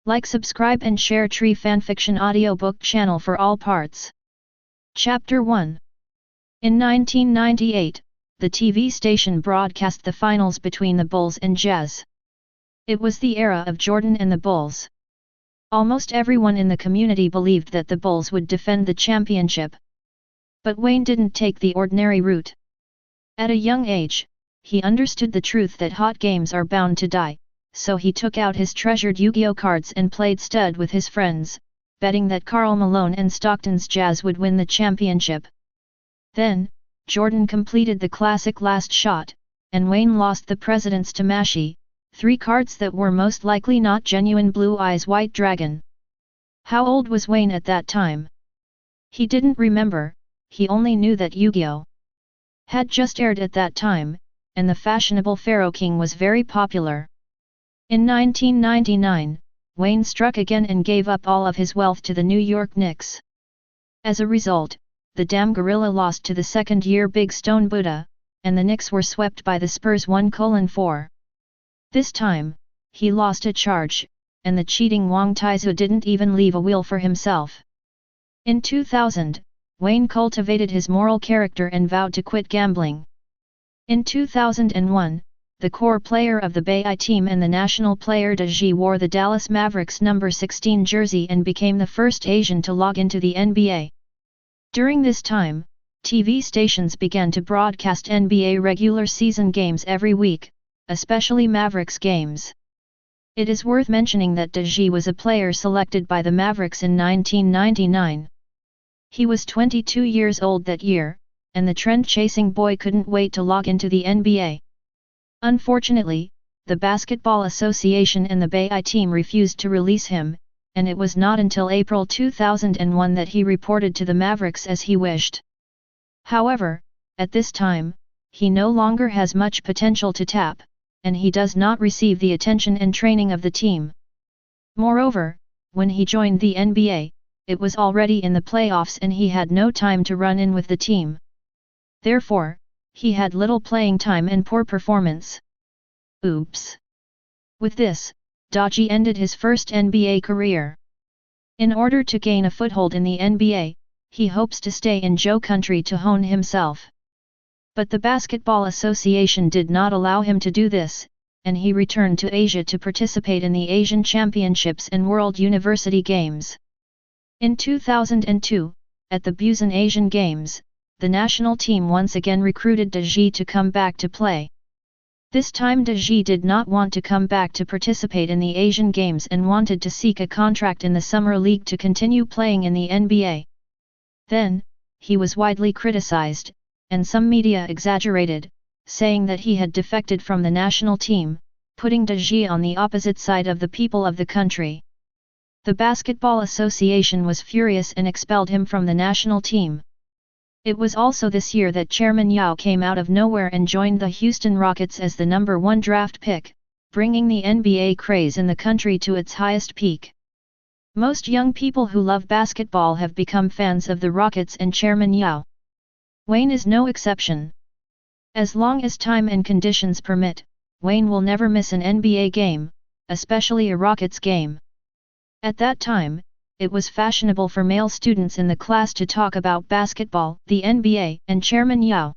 Like, subscribe and share Tree Fanfiction audiobook channel for all parts. Chapter 1. In 1998, the TV station broadcast the finals between the Bulls and Jazz. It was the era of Jordan and the Bulls. Almost everyone in the community believed that the Bulls would defend the championship. But Wayne didn't take the ordinary route. At a young age, he understood the truth that hot games are bound to die, so he took out his treasured Yu-Gi-Oh cards and played stud with his friends, betting that Karl Malone and Stockton's Jazz would win the championship. Then, Jordan completed the classic last shot, and Wayne lost the President's Tamashii, 3 cards that were most likely not genuine Blue Eyes White Dragon. How old was Wayne at that time? He didn't remember, he only knew that Yu-Gi-Oh! Had just aired at that time, and the fashionable Pharaoh King was very popular. In 1999, Wayne struck again and gave up all of his wealth to the New York Knicks. As a result, the Dam Gorilla lost to the second-year Big Stone Buddha, and the Knicks were swept by the Spurs 1-4. This time, he lost a charge, and the cheating Wang Taizu didn't even leave a wheel for himself. In 2000, Wayne cultivated his moral character and vowed to quit gambling. In 2001, the core player of the Bay team and the national player Deji wore the Dallas Mavericks number 16 jersey and became the first Asian to log into the NBA. During this time, TV stations began to broadcast NBA regular season games every week, especially Mavericks games. It is worth mentioning that Deji was a player selected by the Mavericks in 1999. He was 22 years old that year, and the trend-chasing boy couldn't wait to log into the NBA. Unfortunately, the Basketball Association and the Bay team refused to release him, and it was not until April 2001 that he reported to the Mavericks as he wished. However, at this time, he no longer has much potential to tap, and he does not receive the attention and training of the team. Moreover, when he joined the NBA, it was already in the playoffs and he had no time to run in with the team. Therefore, he had little playing time and poor performance. Oops! With this, Deji ended his first NBA career. In order to gain a foothold in the NBA, he hopes to stay in Joe country to hone himself. But the Basketball Association did not allow him to do this, and he returned to Asia to participate in the Asian Championships and World University Games. In 2002, at the Busan Asian Games, the national team once again recruited Deji to come back to play. This time Deji did not want to come back to participate in the Asian Games and wanted to seek a contract in the Summer League to continue playing in the NBA. Then, he was widely criticized, and some media exaggerated, saying that he had defected from the national team, putting Deji on the opposite side of the people of the country. The Basketball Association was furious and expelled him from the national team. It was also this year that Chairman Yao came out of nowhere and joined the Houston Rockets as the number 1 draft pick, bringing the NBA craze in the country to its highest peak. Most young people who love basketball have become fans of the Rockets and Chairman Yao. Wayne is no exception. As long as time and conditions permit, Wayne will never miss an NBA game, especially a Rockets game. At that time, it was fashionable for male students in the class to talk about basketball, the NBA, and Chairman Yao.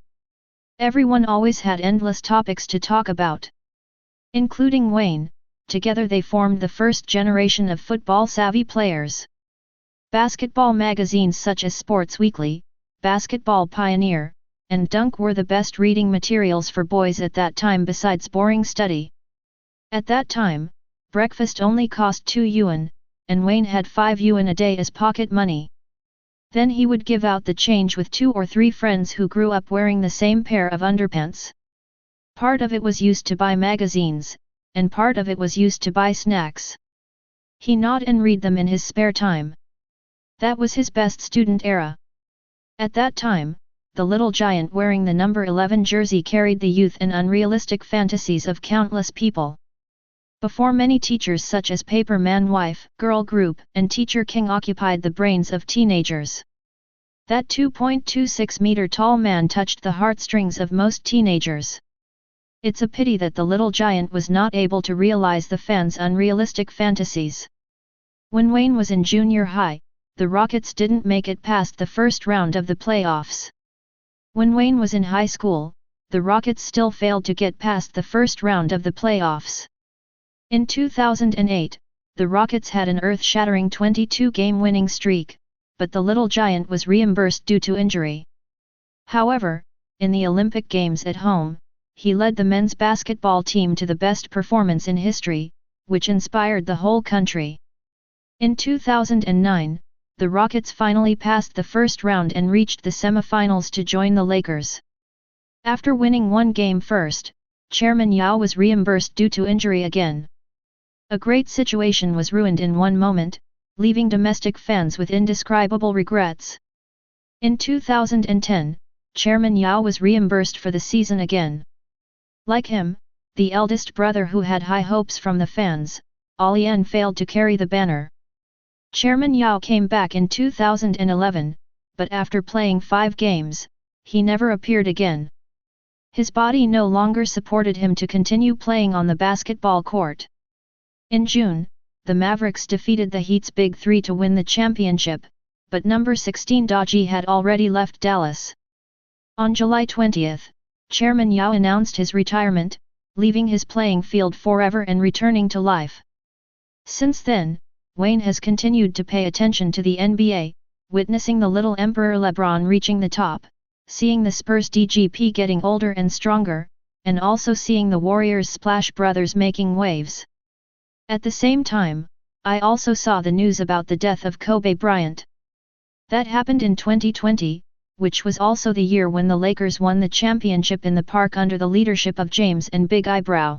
Everyone always had endless topics to talk about. Including Wayne, together they formed the first generation of football-savvy players. Basketball magazines such as Sports Weekly, Basketball Pioneer, and Dunk were the best reading materials for boys at that time besides boring study. At that time, breakfast only cost 2 yuan, and Wayne had 5 yuan a day as pocket money. Then he would give out the change with 2 or 3 friends who grew up wearing the same pair of underpants. Part of it was used to buy magazines, and part of it was used to buy snacks. He gnawed and read them in his spare time. That was his best student era. At that time, the little giant wearing the number 11 jersey carried the youth and unrealistic fantasies of countless people. Before many teachers such as Paper Man Wife, Girl Group, and Teacher King occupied the brains of teenagers. That 2.26-meter tall man touched the heartstrings of most teenagers. It's a pity that the little giant was not able to realize the fans' unrealistic fantasies. When Wayne was in junior high, the Rockets didn't make it past the first round of the playoffs. When Wayne was in high school, the Rockets still failed to get past the first round of the playoffs. In 2008, the Rockets had an earth-shattering 22-game winning streak, but the Little Giant was reimbursed due to injury. However, in the Olympic Games at home, he led the men's basketball team to the best performance in history, which inspired the whole country. In 2009, the Rockets finally passed the first round and reached the semifinals to join the Lakers. After winning one game first, Chairman Yao was reimbursed due to injury again. A great situation was ruined in one moment, leaving domestic fans with indescribable regrets. In 2010, Chairman Yao was reimbursed for the season again. Like him, the eldest brother who had high hopes from the fans, Alian failed to carry the banner. Chairman Yao came back in 2011, but after playing 5 games, he never appeared again. His body no longer supported him to continue playing on the basketball court. In June, the Mavericks defeated the Heat's Big Three to win the championship, but number 16 Daji had already left Dallas. On July 20, Chairman Yao announced his retirement, leaving his playing field forever and returning to life. Since then, Wayne has continued to pay attention to the NBA, witnessing the little Emperor LeBron reaching the top, seeing the Spurs DGP getting older and stronger, and also seeing the Warriors Splash Brothers making waves. At the same time, I also saw the news about the death of Kobe Bryant. That happened in 2020, which was also the year when the Lakers won the championship in the park under the leadership of James and Big Eyebrow.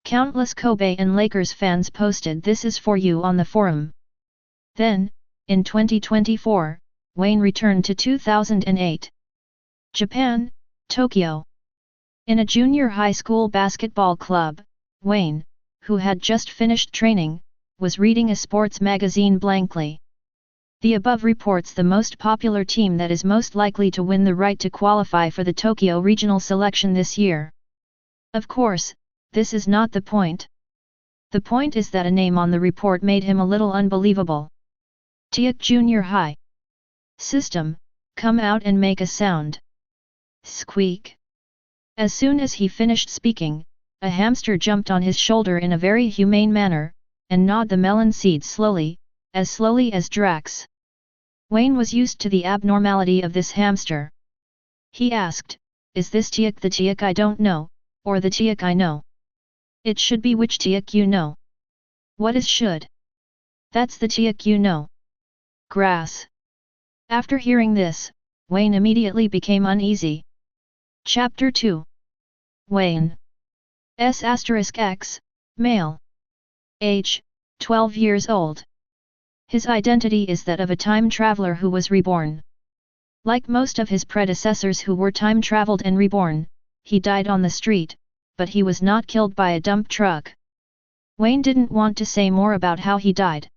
Countless Kobe and Lakers fans posted "This is for you" on the forum. Then, in 2024, Wayne returned to 2008. Japan, Tokyo. In a junior high school basketball club, Wayne, who had just finished training, was reading a sports magazine blankly. The above reports the most popular team that is most likely to win the right to qualify for the Tokyo regional selection this year. Of course, this is not the point. The point is that a name on the report made him a little unbelievable. Teikō Junior High. System, come out and make a sound. Squeak. As soon as he finished speaking, a hamster jumped on his shoulder in a very humane manner, and gnawed the melon seeds slowly as Drax. Wayne was used to the abnormality of this hamster. He asked, "Is this Teikō the Teikō I don't know, or the Teikō I know? It should be which Teikō you know." "What is should?" "That's the Teikō you know. Grass." After hearing this, Wayne immediately became uneasy. Chapter 2. Wayne. S*X, male. Age, 12 years old. His identity is that of a time traveler who was reborn. Like most of his predecessors who were time traveled and reborn, he died on the street, but he was not killed by a dump truck. Wayne didn't want to say more about how he died.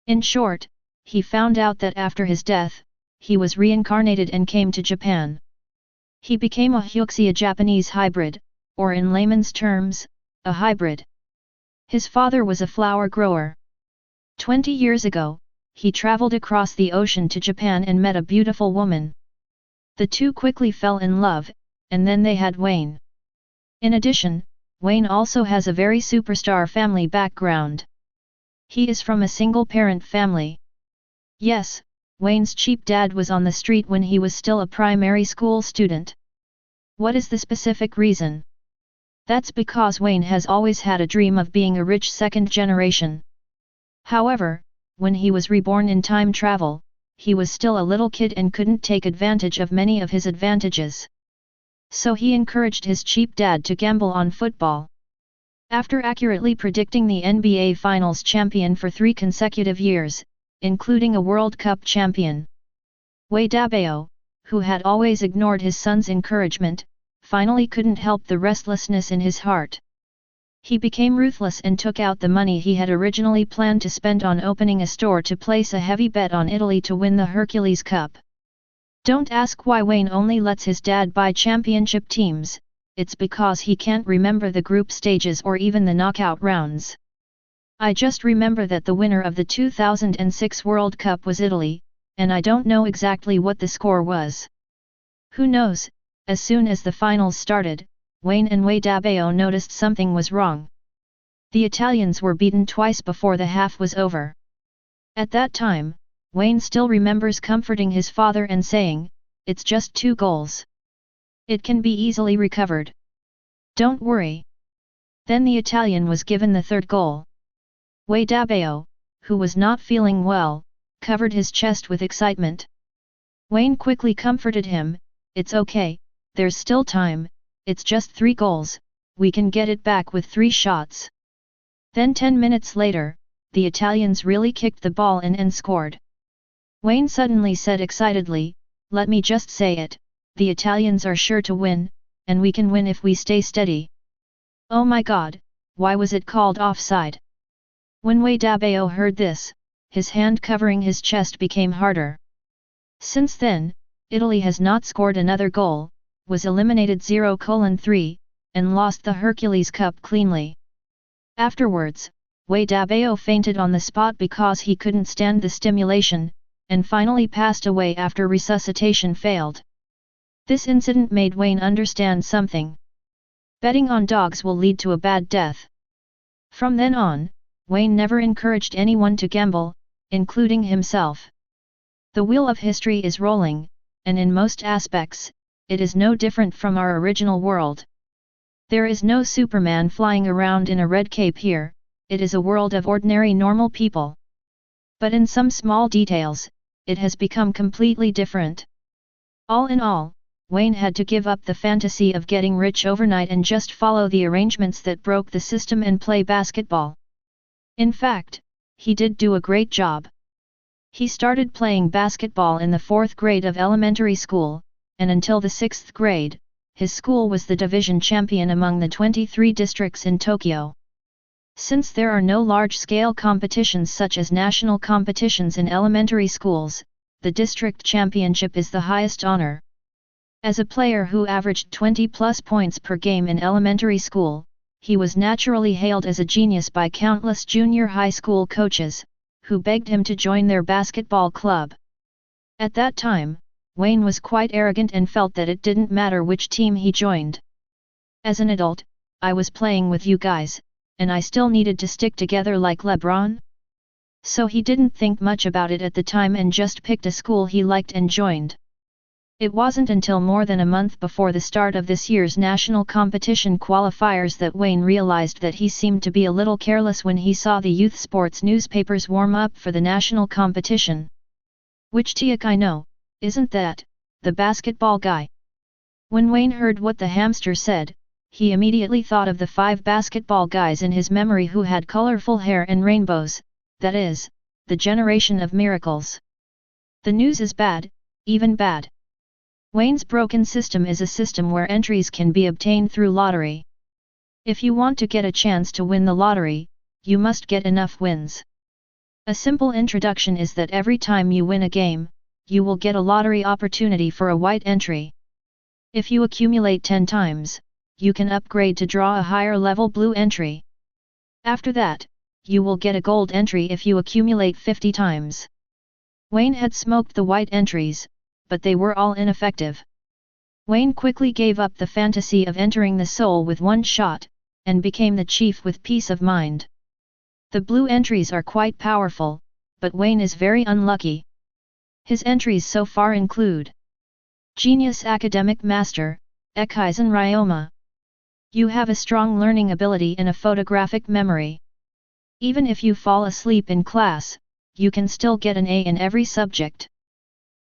In short, he found out that after his death, he was reincarnated and came to Japan. He became a Hyuxia Japanese hybrid, or in layman's terms, a hybrid. His father was a flower grower. 20 years ago, he traveled across the ocean to Japan and met a beautiful woman. The two quickly fell in love, and then they had Wayne. In addition, Wayne also has a very superstar family background. He is from a single-parent family. Yes, Wayne's cheap dad was on the street when he was still a primary school student. What is the specific reason? That's because Wayne has always had a dream of being a rich second generation. However, when he was reborn in time travel, he was still a little kid and couldn't take advantage of many of his advantages. So he encouraged his cheap dad to gamble on football. After accurately predicting the NBA Finals champion for 3 consecutive years, including a World Cup champion, Wei Dabao, who had always ignored his son's encouragement, finally couldn't help the restlessness in his heart. He became ruthless and took out the money he had originally planned to spend on opening a store to place a heavy bet on Italy to win the Hercules Cup. Don't ask why Wayne only lets his dad buy championship teams, it's because he can't remember the group stages or even the knockout rounds. I just remember that the winner of the 2006 World Cup was Italy, and I don't know exactly what the score was. Who knows? As soon as the finals started, Wayne and Wei Dabao noticed something was wrong. The Italians were beaten twice before the half was over. At that time, Wayne still remembers comforting his father and saying, "It's just 2 goals. It can be easily recovered. Don't worry." Then the Italian was given the 3rd goal. Wei Dabao, who was not feeling well, covered his chest with excitement. Wayne quickly comforted him, "It's okay, there's still time, it's just 3 goals, we can get it back with 3 shots." Then 10 minutes later, the Italians really kicked the ball in and scored. Wayne suddenly said excitedly, "Let me just say it, the Italians are sure to win, and we can win if we stay steady." Oh my god, why was it called offside? When Wei Dabao heard this, his hand covering his chest became harder. Since then, Italy has not scored another goal, was eliminated 0-3, and lost the Hercules Cup cleanly. Afterwards, Wei Dabao fainted on the spot because he couldn't stand the stimulation, and finally passed away after resuscitation failed. This incident made Wayne understand something. Betting on dogs will lead to a bad death. From then on, Wayne never encouraged anyone to gamble, including himself. The wheel of history is rolling, and in most aspects, it is no different from our original world. There is no Superman flying around in a red cape here, it is a world of ordinary normal people. But in some small details, it has become completely different. All in all, Wayne had to give up the fantasy of getting rich overnight and just follow the arrangements that broke the system and play basketball. In fact, he did do a great job. He started playing basketball in the 4th grade of elementary school, and until the 6th grade, his school was the division champion among the 23 districts in Tokyo. Since there are no large-scale competitions such as national competitions in elementary schools, the district championship is the highest honor. As a player who averaged 20+ points per game in elementary school, he was naturally hailed as a genius by countless junior high school coaches, who begged him to join their basketball club. At that time, Wayne was quite arrogant and felt that it didn't matter which team he joined. As an adult, I was playing with you guys, and I still needed to stick together like LeBron? So he didn't think much about it at the time and just picked a school he liked and joined. It wasn't until more than a month before the start of this year's national competition qualifiers that Wayne realized that he seemed to be a little careless when he saw the youth sports newspapers warm up for the national competition. "Which Teikō know, isn't that, the basketball guy?" When Wayne heard what the hamster said, he immediately thought of the 5 basketball guys in his memory who had colorful hair and rainbows, that is, the generation of miracles. The news is bad, even bad. Wayne's broken system is a system where entries can be obtained through lottery. If you want to get a chance to win the lottery, you must get enough wins. A simple introduction is that every time you win a game, you will get a lottery opportunity for a white entry. If you accumulate 10 times, you can upgrade to draw a higher level blue entry. After that, you will get a gold entry if you accumulate 50 times. Wayne had smoked the white entries, but they were all ineffective. Wayne quickly gave up the fantasy of entering the soul with 1 shot, and became the chief with peace of mind. The blue entries are quite powerful, but Wayne is very unlucky. His entries so far include Genius Academic Master, Eikaizen Ryoma. You have a strong learning ability and a photographic memory. Even if you fall asleep in class, you can still get an A in every subject.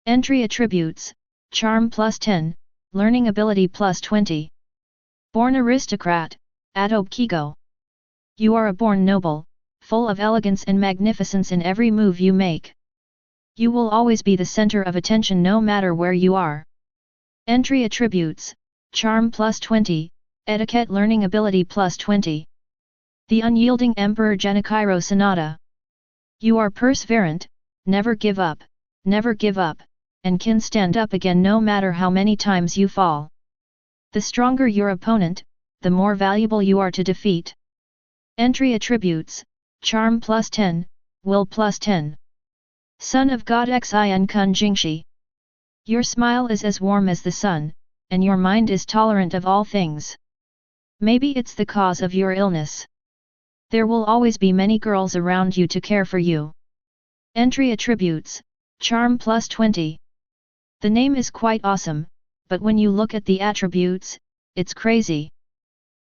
Entry attributes, Charm +10, Learning ability +20. Born Aristocrat, audiobook. You are a born noble, full of elegance and magnificence in every move you make. You will always be the center of attention no matter where you are. Entry attributes, Charm +20, Etiquette Learning ability +20. The Unyielding Emperor Genichiro Sonata. You are perseverant, never give up, and can stand up again no matter how many times you fall. The stronger your opponent, the more valuable you are to defeat. Entry attributes, Charm plus 10, Will plus 10. Son of God Xian Kun Jingshi. Your smile is as warm as the sun, and your mind is tolerant of all things. Maybe it's the cause of your illness. There will always be many girls around you to care for you. Entry attributes, Charm plus 20. The name is quite awesome, but when you look at the attributes, it's crazy.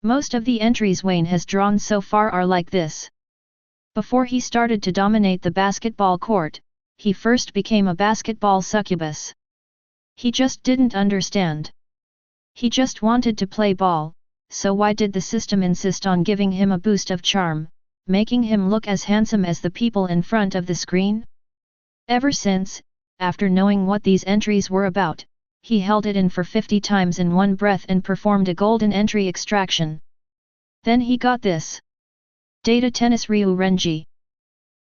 Most of the entries Wayne has drawn so far are like this. Before he started to dominate the basketball court, he first became a basketball succubus. He just didn't understand. He just wanted to play ball, so why did the system insist on giving him a boost of charm, making him look as handsome as the people in front of the screen? Ever since, after knowing what these entries were about, he held it in for 50 times in one breath and performed a golden entry extraction. Then he got this. Data Tennis Ryu Renji.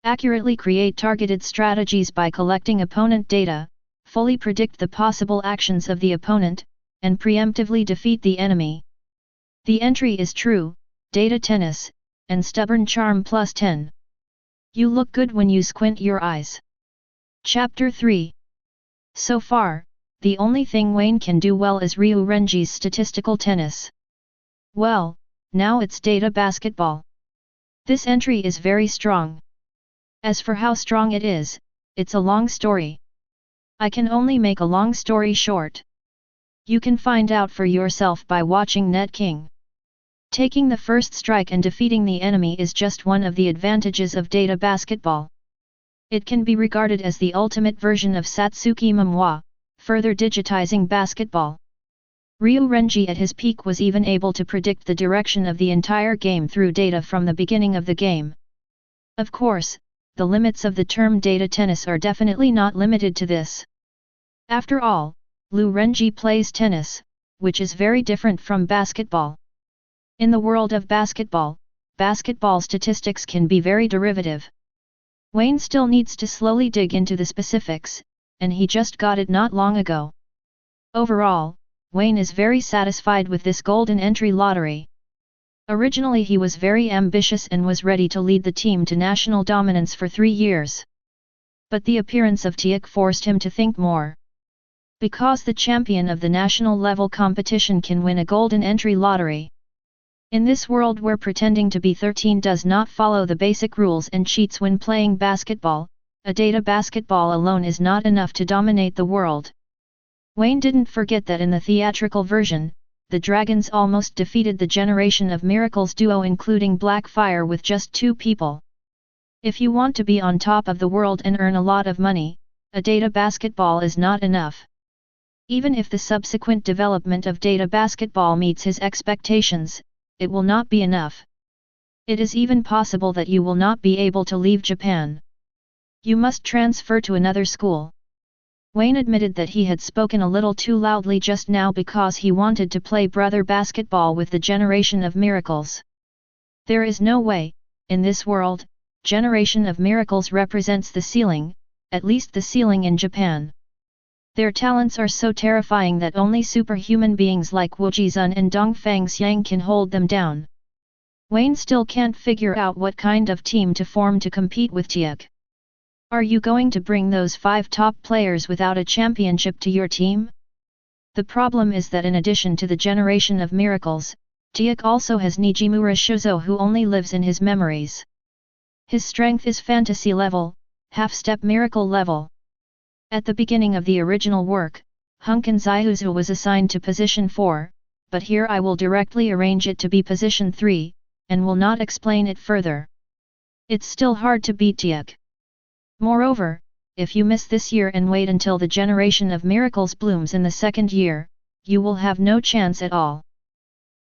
Accurately create targeted strategies by collecting opponent data, fully predict the possible actions of the opponent, and preemptively defeat the enemy. The entry is true, Data Tennis, and Stubborn Charm plus 10. You look good when you squint your eyes. Chapter 3. So far, the only thing Wayne can do well is Ryu Renji's statistical tennis. Well, now it's data basketball. This entry is very strong. As for how strong it is, it's a long story. I can only make a long story short. You can find out for yourself by watching Net King. Taking the first strike and defeating the enemy is just one of the advantages of data basketball. It can be regarded as the ultimate version of Satsuki Momoi, further digitizing basketball. Ryu Renji at his peak was even able to predict the direction of the entire game through data from the beginning of the game. Of course, the limits of the term data tennis are definitely not limited to this. After all, Ryu Renji plays tennis, which is very different from basketball. In the world of basketball statistics can be very derivative. Wayne still needs to slowly dig into the specifics, and he just got it not long ago. Overall, Wayne is very satisfied with this golden entry lottery. Originally he was very ambitious and was ready to lead the team to national dominance for 3 years. But the appearance of Teikō forced him to think more. Because the champion of the national level competition can win a golden entry lottery. In this world where pretending to be 13 does not follow the basic rules and cheats when playing basketball, a data basketball alone is not enough to dominate the world. Wayne didn't forget that in the theatrical version, the Dragons almost defeated the Generation of Miracles duo including Blackfire with just 2 people. If you want to be on top of the world and earn a lot of money, a data basketball is not enough. Even if the subsequent development of data basketball meets his expectations, it will not be enough. It is even possible that you will not be able to leave Japan. You must transfer to another school. Wayne admitted that he had spoken a little too loudly just now because he wanted to play brother basketball with the Generation of Miracles. There is no way, in this world, Generation of Miracles represents the ceiling, at least the ceiling in Japan. Their talents are so terrifying that only superhuman beings like Wu Jizun and Dongfang Xiang can hold them down. Wayne still can't figure out what kind of team to form to compete with Teikō. Are you going to bring those 5 top players without a championship to your team? The problem is that in addition to the Generation of Miracles, Teikō also has Nijimura Shuzo who only lives in his memories. His strength is fantasy level, half-step miracle level. At the beginning of the original work, Hunkin Zaihuzu was assigned to position 4, but here I will directly arrange it to be position 3, and will not explain it further. It's still hard to beat Teikō. Moreover, if you miss this year and wait until the Generation of Miracles blooms in the 2nd year, you will have no chance at all.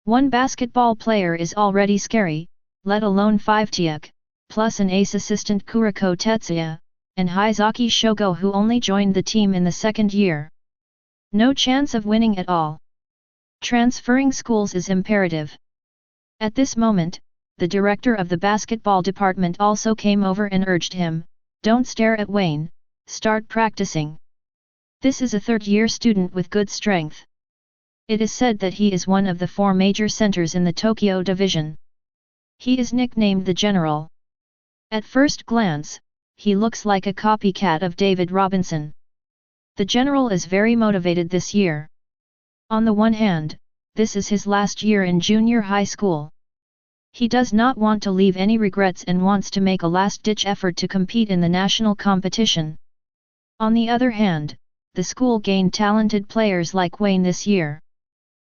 One basketball player is already scary, let alone 5 Teikō, plus an ace assistant Kuroko Tetsuya, and Hizaki Shogo who only joined the team in the 2nd year. No chance of winning at all. Transferring schools is imperative. At this moment, the director of the basketball department also came over and urged him, "Don't stare at Wayne, start practicing." This is a 3rd-year student with good strength. It is said that he is one of the 4 major centers in the Tokyo division. He is nicknamed the General. At first glance, he looks like a copycat of David Robinson. The general is very motivated this year. On the one hand, this is his last year in junior high school. He does not want to leave any regrets and wants to make a last-ditch effort to compete in the national competition. On the other hand, the school gained talented players like Wayne this year.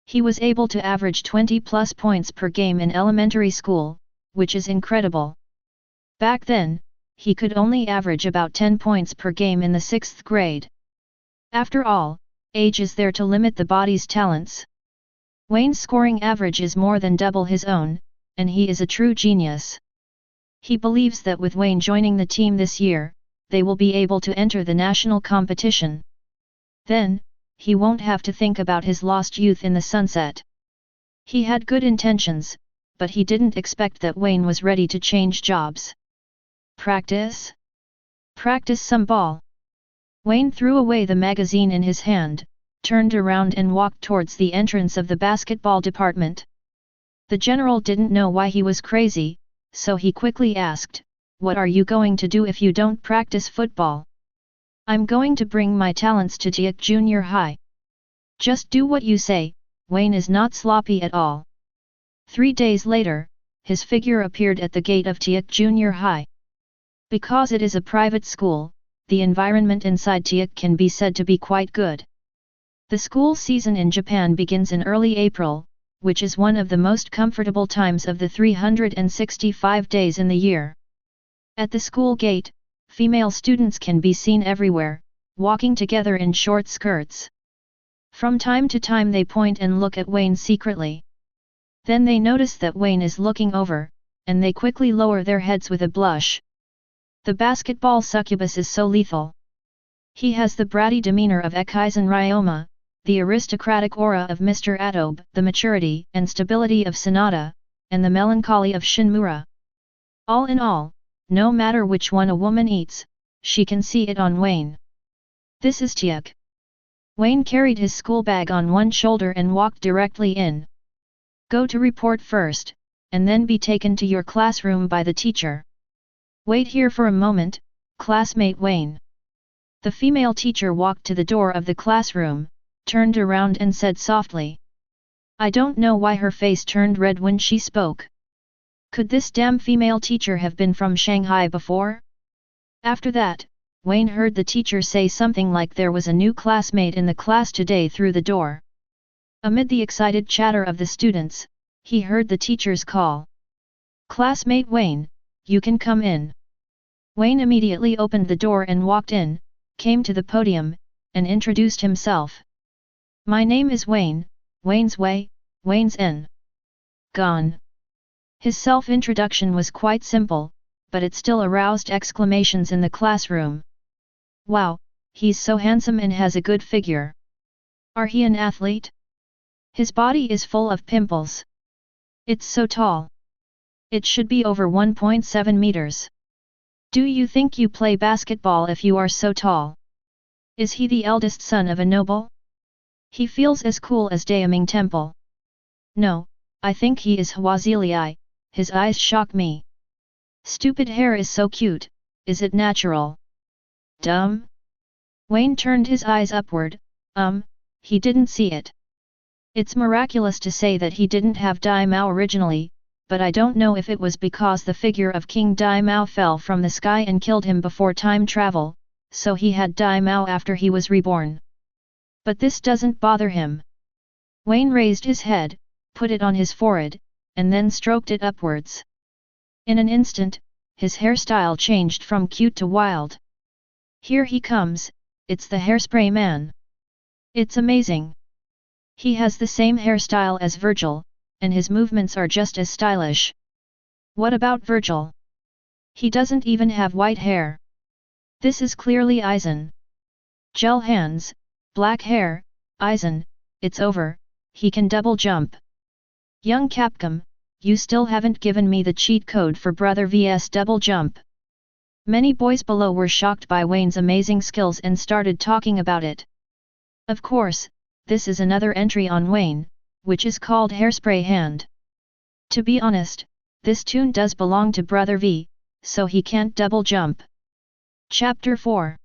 He was able to average 20+ points per game in elementary school, which is incredible. Back then, he could only average about 10 points per game in the 6th grade. After all, age is there to limit the body's talents. Wayne's scoring average is more than double his own, and he is a true genius. He believes that with Wayne joining the team this year, they will be able to enter the national competition. Then, he won't have to think about his lost youth in the sunset. He had good intentions, but he didn't expect that Wayne was ready to change jobs. Practice? Practice some ball. Wayne threw away the magazine in his hand, turned around and walked towards the entrance of the basketball department. The general didn't know why he was crazy, so he quickly asked, "What are you going to do if you don't practice football?" "I'm going to bring my talents to Teikō Junior High." "Just do what you say." Wayne is not sloppy at all. 3 days later, his figure appeared at the gate of Teikō Junior High. Because it is a private school, the environment inside Teikō can be said to be quite good. The school season in Japan begins in early April, which is one of the most comfortable times of the 365 days in the year. At the school gate, female students can be seen everywhere, walking together in short skirts. From time to time they point and look at Wayne secretly. Then they notice that Wayne is looking over, and they quickly lower their heads with a blush. The basketball succubus is so lethal. He has the bratty demeanor of Eikaizen Ryoma, the aristocratic aura of Mr. Atobe, the maturity and stability of Sanada, and the melancholy of Shinmura. All in all, no matter which one a woman eats, she can see it on Wayne. This is Teikō. Wayne carried his school bag on one shoulder and walked directly in. "Go to report first, and then be taken to your classroom by the teacher." "Wait here for a moment, classmate Wayne." The female teacher walked to the door of the classroom, turned around and said softly. I don't know why her face turned red when she spoke. Could this damn female teacher have been from Shanghai before? After that, Wayne heard the teacher say something like there was a new classmate in the class today through the door. Amid the excited chatter of the students, he heard the teacher's call. "Classmate Wayne, you can come in." Wayne immediately opened the door and walked in, came to the podium, and introduced himself. "My name is Wayne, Wayne's Way, Wayne's N. Gone." His self-introduction was quite simple, but it still aroused exclamations in the classroom. "Wow, he's so handsome and has a good figure. Are he an athlete? His body is full of pimples. It's so tall. It should be over 1.7 meters. Do you think you play basketball if you are so tall? Is he the eldest son of a noble? He feels as cool as Daiming Temple. No, I think he is Hwazili. His eyes shock me. Stupid hair is so cute, is it natural? Dumb?" Wayne turned his eyes upward, he didn't see it. It's miraculous to say that he didn't have Dai Mao originally, but I don't know if it was because the figure of King Dai Mao fell from the sky and killed him before time travel, so he had Dai Mao after he was reborn. But this doesn't bother him. Wayne raised his head, put it on his forehead, and then stroked it upwards. In an instant, his hairstyle changed from cute to wild. Here he comes, it's the hairspray man. It's amazing. He has the same hairstyle as Virgil, and his movements are just as stylish. What about Virgil? He doesn't even have white hair. This is clearly Aizen. Gel hands, black hair, Aizen, it's over, he can double jump. Young Capcom, you still haven't given me the cheat code for Brother vs double jump. Many boys below were shocked by Wayne's amazing skills and started talking about it. Of course, this is another entry on Wayne, which is called Hairspray Hand. To be honest, this tune does belong to Brother V, so he can't double jump. Chapter 4.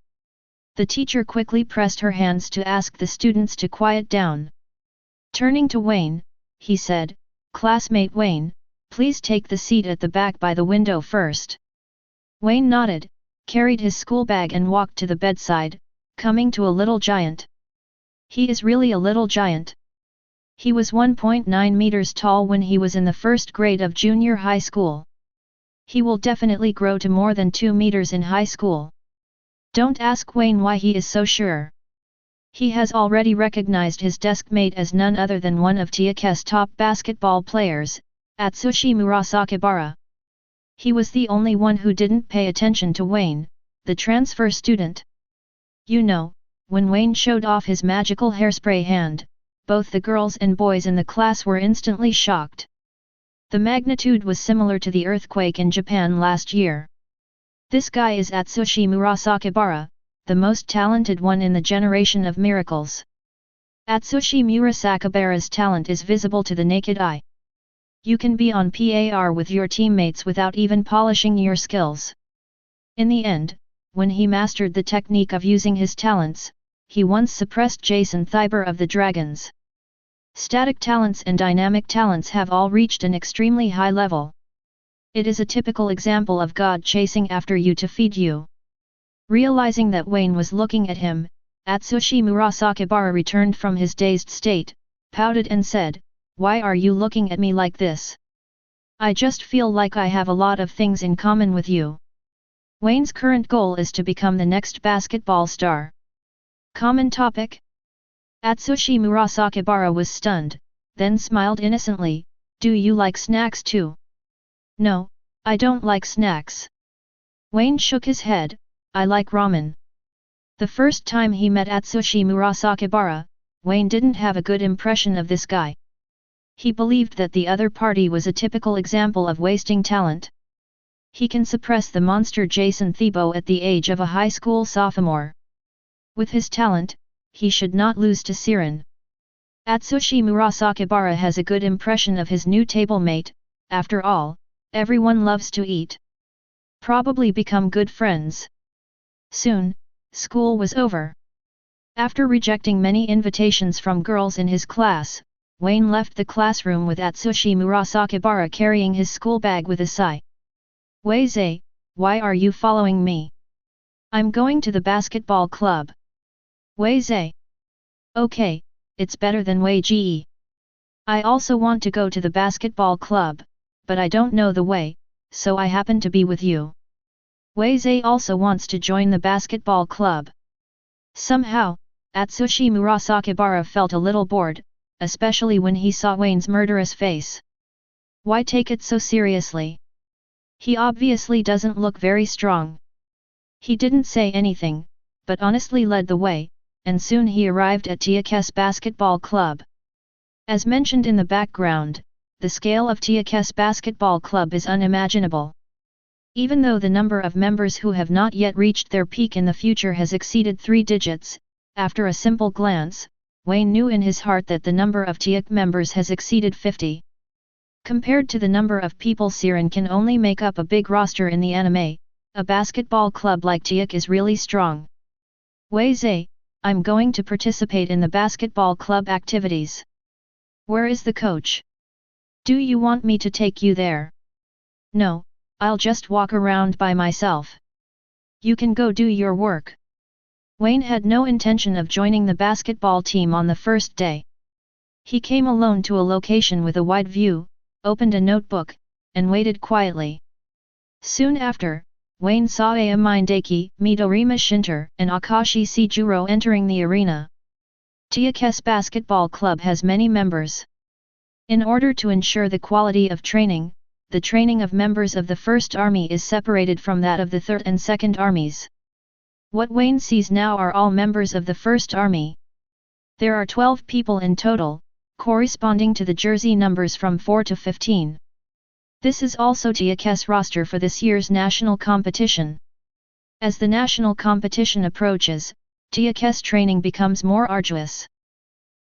The teacher quickly pressed her hands to ask the students to quiet down. Turning to Wayne, he said, "Classmate Wayne, please take the seat at the back by the window first." Wayne nodded, carried his school bag and walked to the bedside, coming to a little giant. He is really a little giant. He was 1.9 meters tall when he was in the first grade of junior high school. He will definitely grow to more than 2 meters in high school. Don't ask Wayne why he is so sure. He has already recognized his desk mate as none other than one of Teikō's top basketball players, Atsushi Murasakibara. He was the only one who didn't pay attention to Wayne, the transfer student. You know, when Wayne showed off his magical hairspray hand, both the girls and boys in the class were instantly shocked. The magnitude was similar to the earthquake in Japan last year. This guy is Atsushi Murasakibara, the most talented one in the generation of miracles. Atsushi Murasakibara's talent is visible to the naked eye. You can be on par with your teammates without even polishing your skills. In the end, when he mastered the technique of using his talents, he once suppressed Jason Thiber of the Dragons. Static talents and dynamic talents have all reached an extremely high level. It is a typical example of God chasing after you to feed you. Realizing that Wayne was looking at him, Atsushi Murasakibara returned from his dazed state, pouted and said, "Why are you looking at me like this? I just feel like I have a lot of things in common with you." Wayne's current goal is to become the next basketball star. Common topic? Atsushi Murasakibara was stunned, then smiled innocently, "Do you like snacks too?" "No, I don't like snacks." Wayne shook his head, "I like ramen." The first time he met Atsushi Murasakibara, Wayne didn't have a good impression of this guy. He believed that the other party was a typical example of wasting talent. He can suppress the monster Jason Thibault at the age of a high school sophomore. With his talent, he should not lose to Siren. Atsushi Murasakibara has a good impression of his new table-mate. After all, everyone loves to eat. Probably become good friends. Soon, school was over. After rejecting many invitations from girls in his class, Wayne left the classroom with Atsushi Murasakibara carrying his school bag with a sigh. "Wei-zai, why are you following me?" "I'm going to the basketball club." "Wei-zai. Okay, it's better than Wei-ji. I also want to go to the basketball club, but I don't know the way, so I happen to be with you." Wei-zai also wants to join the basketball club. Somehow, Atsushi Murasakibara felt a little bored, especially when he saw Wayne's murderous face. Why take it so seriously? He obviously doesn't look very strong. He didn't say anything, but honestly led the way, and soon he arrived at Teikō's basketball club. As mentioned in the background, the scale of Teikō's basketball club is unimaginable. Even though the number of members who have not yet reached their peak in the future has exceeded 3 digits, after a simple glance, Wayne knew in his heart that the number of Teikō members has exceeded 50. Compared to the number of people Siren can only make up a big roster in the anime, a basketball club like Teikō is really strong. "Wei-zai, I'm going to participate in the basketball club activities. Where is the coach? Do you want me to take you there?" "No, I'll just walk around by myself. You can go do your work." Wayne had no intention of joining the basketball team on the first day. He came alone to a location with a wide view, opened a notebook, and waited quietly. Soon after, Wayne saw Mindaki, Midorima Shinter, and Akashi Sejuro entering the arena. Teikō's basketball club has many members. In order to ensure the quality of training, the training of members of the First Army is separated from that of the Third and Second Armies. What Wayne sees now are all members of the First Army. There are 12 people in total, corresponding to the jersey numbers from 4 to 15. This is also Teikō's roster for this year's national competition. As the national competition approaches, Teikō's training becomes more arduous.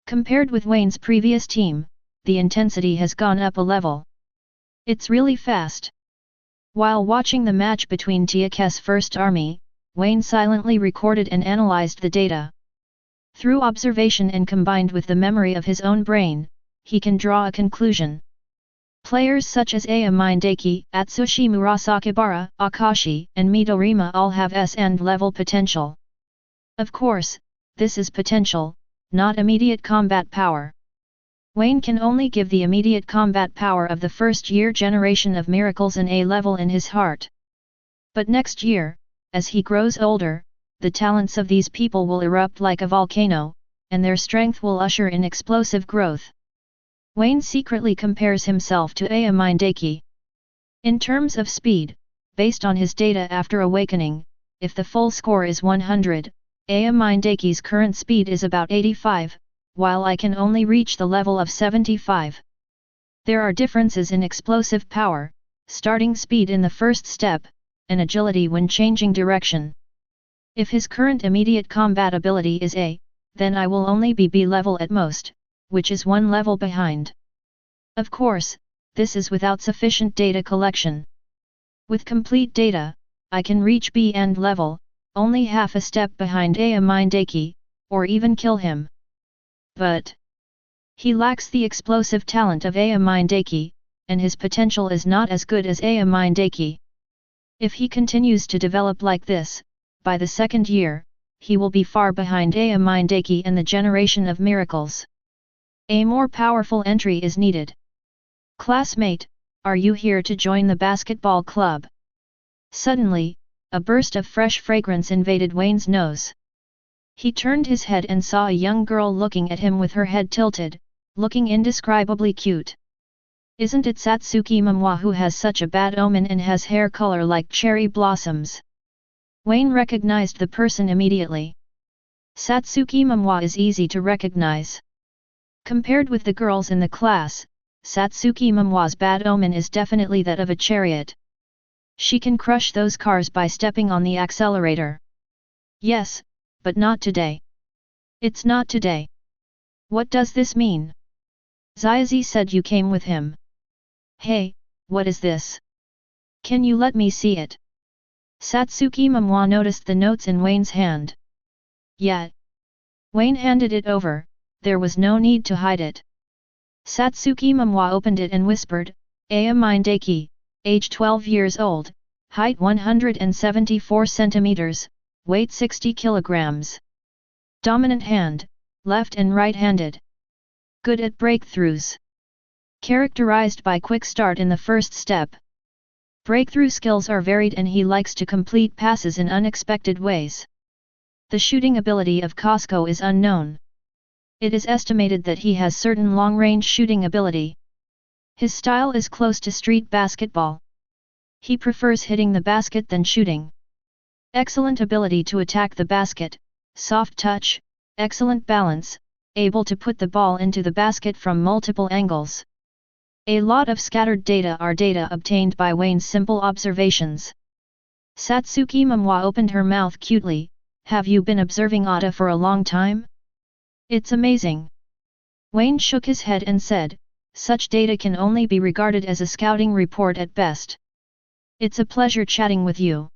Compared with Wayne's previous team, the intensity has gone up a level. It's really fast. While watching the match between Teikō's First Army, Wayne silently recorded and analyzed the data. Through observation and combined with the memory of his own brain, he can draw a conclusion. Players such as Aya Mindaki, Atsushi Murasakibara, Akashi, and Midorima all have S&D level potential. Of course, this is potential, not immediate combat power. Wayne can only give the immediate combat power of the first-year generation of miracles an A level in his heart. But next year, as he grows older, the talents of these people will erupt like a volcano, and their strength will usher in explosive growth. Wayne secretly compares himself to Aya Mindaki. In terms of speed, based on his data after awakening, if the full score is 100, Aya Mindaki's current speed is about 85, while I can only reach the level of 75. There are differences in explosive power, starting speed in the first step, and agility when changing direction. If his current immediate combat ability is A, then I will only be B level at most, which is one level behind. Of course, this is without sufficient data collection. With complete data, I can reach B&D level, only half a step behind Aya Mindaki, or even kill him. But he lacks the explosive talent of Aya Mindaki, and his potential is not as good as Aya Mindaki. If he continues to develop like this, by the second year, he will be far behind Aya Mindaki and the generation of miracles. A more powerful entry is needed. Classmate, are you here to join the basketball club? Suddenly, a burst of fresh fragrance invaded Wayne's nose. He turned his head and saw a young girl looking at him with her head tilted, looking indescribably cute. Isn't it Satsuki Momoi who has such a bad omen and has hair color like cherry blossoms? Wayne recognized the person immediately. Satsuki Momoi is easy to recognize. Compared with the girls in the class, Satsuki Momoi's bad omen is definitely that of a chariot. She can crush those cars by stepping on the accelerator. Yes, but not today. It's not today. What does this mean? Xiaozi said you came with him. Hey, what is this? Can you let me see it? Satsuki Momoi noticed the notes in Wayne's hand. Yeah. Wayne handed it over, there was no need to hide it. Satsuki Momoi opened it and whispered, Aya Mindaki, age 12 years old, height 174 centimeters, weight 60 kilograms. Dominant hand, left and right-handed. Good at breakthroughs. Characterized by quick start in the first step. Breakthrough skills are varied and he likes to complete passes in unexpected ways. The shooting ability of Costco is unknown. It is estimated that he has certain long-range shooting ability. His style is close to street basketball. He prefers hitting the basket than shooting. Excellent ability to attack the basket, soft touch, excellent balance, able to put the ball into the basket from multiple angles. A lot of scattered data are data obtained by Wayne's simple observations. Satsuki Momoi opened her mouth cutely, have you been observing Ada for a long time? It's amazing. Wayne shook his head and said, such data can only be regarded as a scouting report at best. It's a pleasure chatting with you.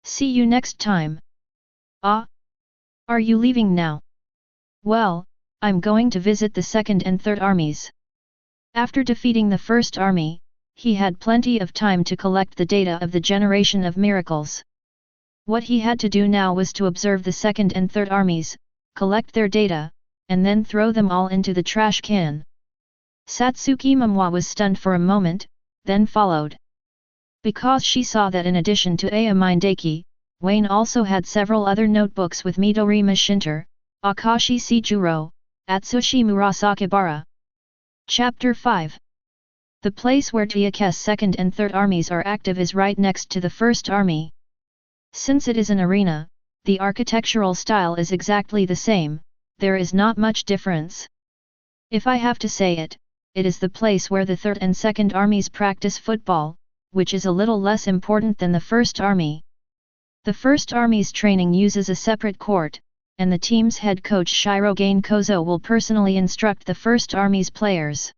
See you next time. Ah? Are you leaving now? Well, I'm going to visit the second and third armies. After defeating the first army, he had plenty of time to collect the data of the generation of miracles. What he had to do now was to observe the second and third armies, collect their data, and then throw them all into the trash can. Satsuki Momoi was stunned for a moment, then followed. Because she saw that in addition to Aya Mindaki, Wayne also had several other notebooks with Midorima Shinter, Akashi Seijuro, Atsushi Murasakibara. Chapter 5. The place where Teikō's second and third armies are active is right next to the first army. Since it is an arena, the architectural style is exactly the same, there is not much difference. If I have to say it, it is the place where the third and second armies practice football, which is a little less important than the first army. The first army's training uses a separate court, and the team's head coach Shirogane Kozo will personally instruct the first army's players.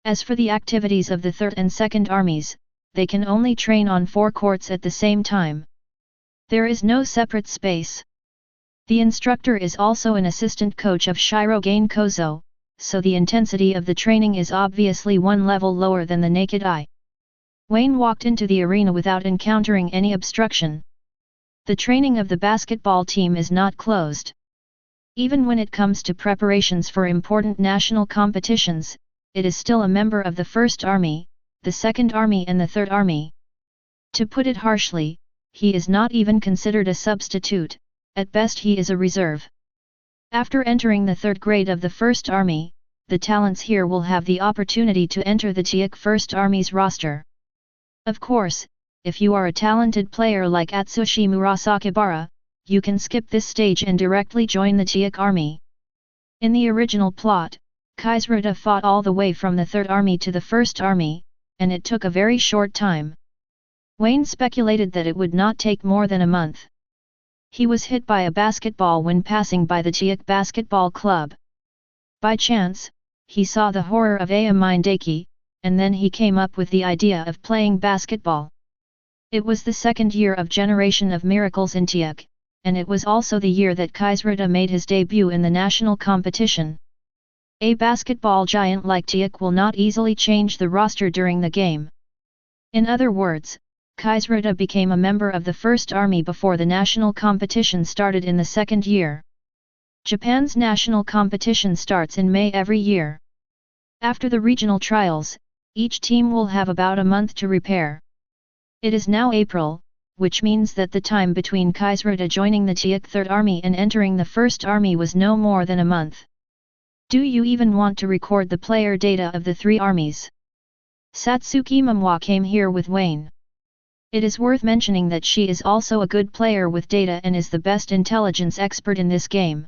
As for the activities of the third and second armies, they can only train on 4 courts at the same time. There is no separate space. The instructor is also an assistant coach of Shirogane Kozo, so the intensity of the training is obviously one level lower than the naked eye. Wayne walked into the arena without encountering any obstruction. The training of the basketball team is not closed. Even when it comes to preparations for important national competitions, it is still a member of the 1st Army, the 2nd Army and the 3rd Army. To put it harshly, he is not even considered a substitute, at best he is a reserve. After entering the 3rd grade of the 1st Army, the talents here will have the opportunity to enter the Teikō 1st Army's roster. Of course, if you are a talented player like Atsushi Murasakibara, you can skip this stage and directly join the Teikō Army. In the original plot, Kaiserita fought all the way from the 3rd Army to the 1st Army, and it took a very short time. Wayne speculated that it would not take more than a month. He was hit by a basketball when passing by the Teikō Basketball Club. By chance, he saw the horror of Aya Mindaki, and then he came up with the idea of playing basketball. It was the 2nd year of Generation of Miracles in Teikō, and it was also the year that Kaiserita made his debut in the national competition. A basketball giant like Teikō will not easily change the roster during the game. In other words, Kaiserita became a member of the 1st Army before the national competition started in the 2nd year. Japan's national competition starts in May every year. After the regional trials, each team will have about a month to prepare. It is now April, which means that the time between Kaiserita joining the Teikō 3rd Army and entering the 1st Army was no more than a month. Do you even want to record the player data of the 3 armies? Satsuki Momoi came here with Wayne. It is worth mentioning that she is also a good player with data and is the best intelligence expert in this game.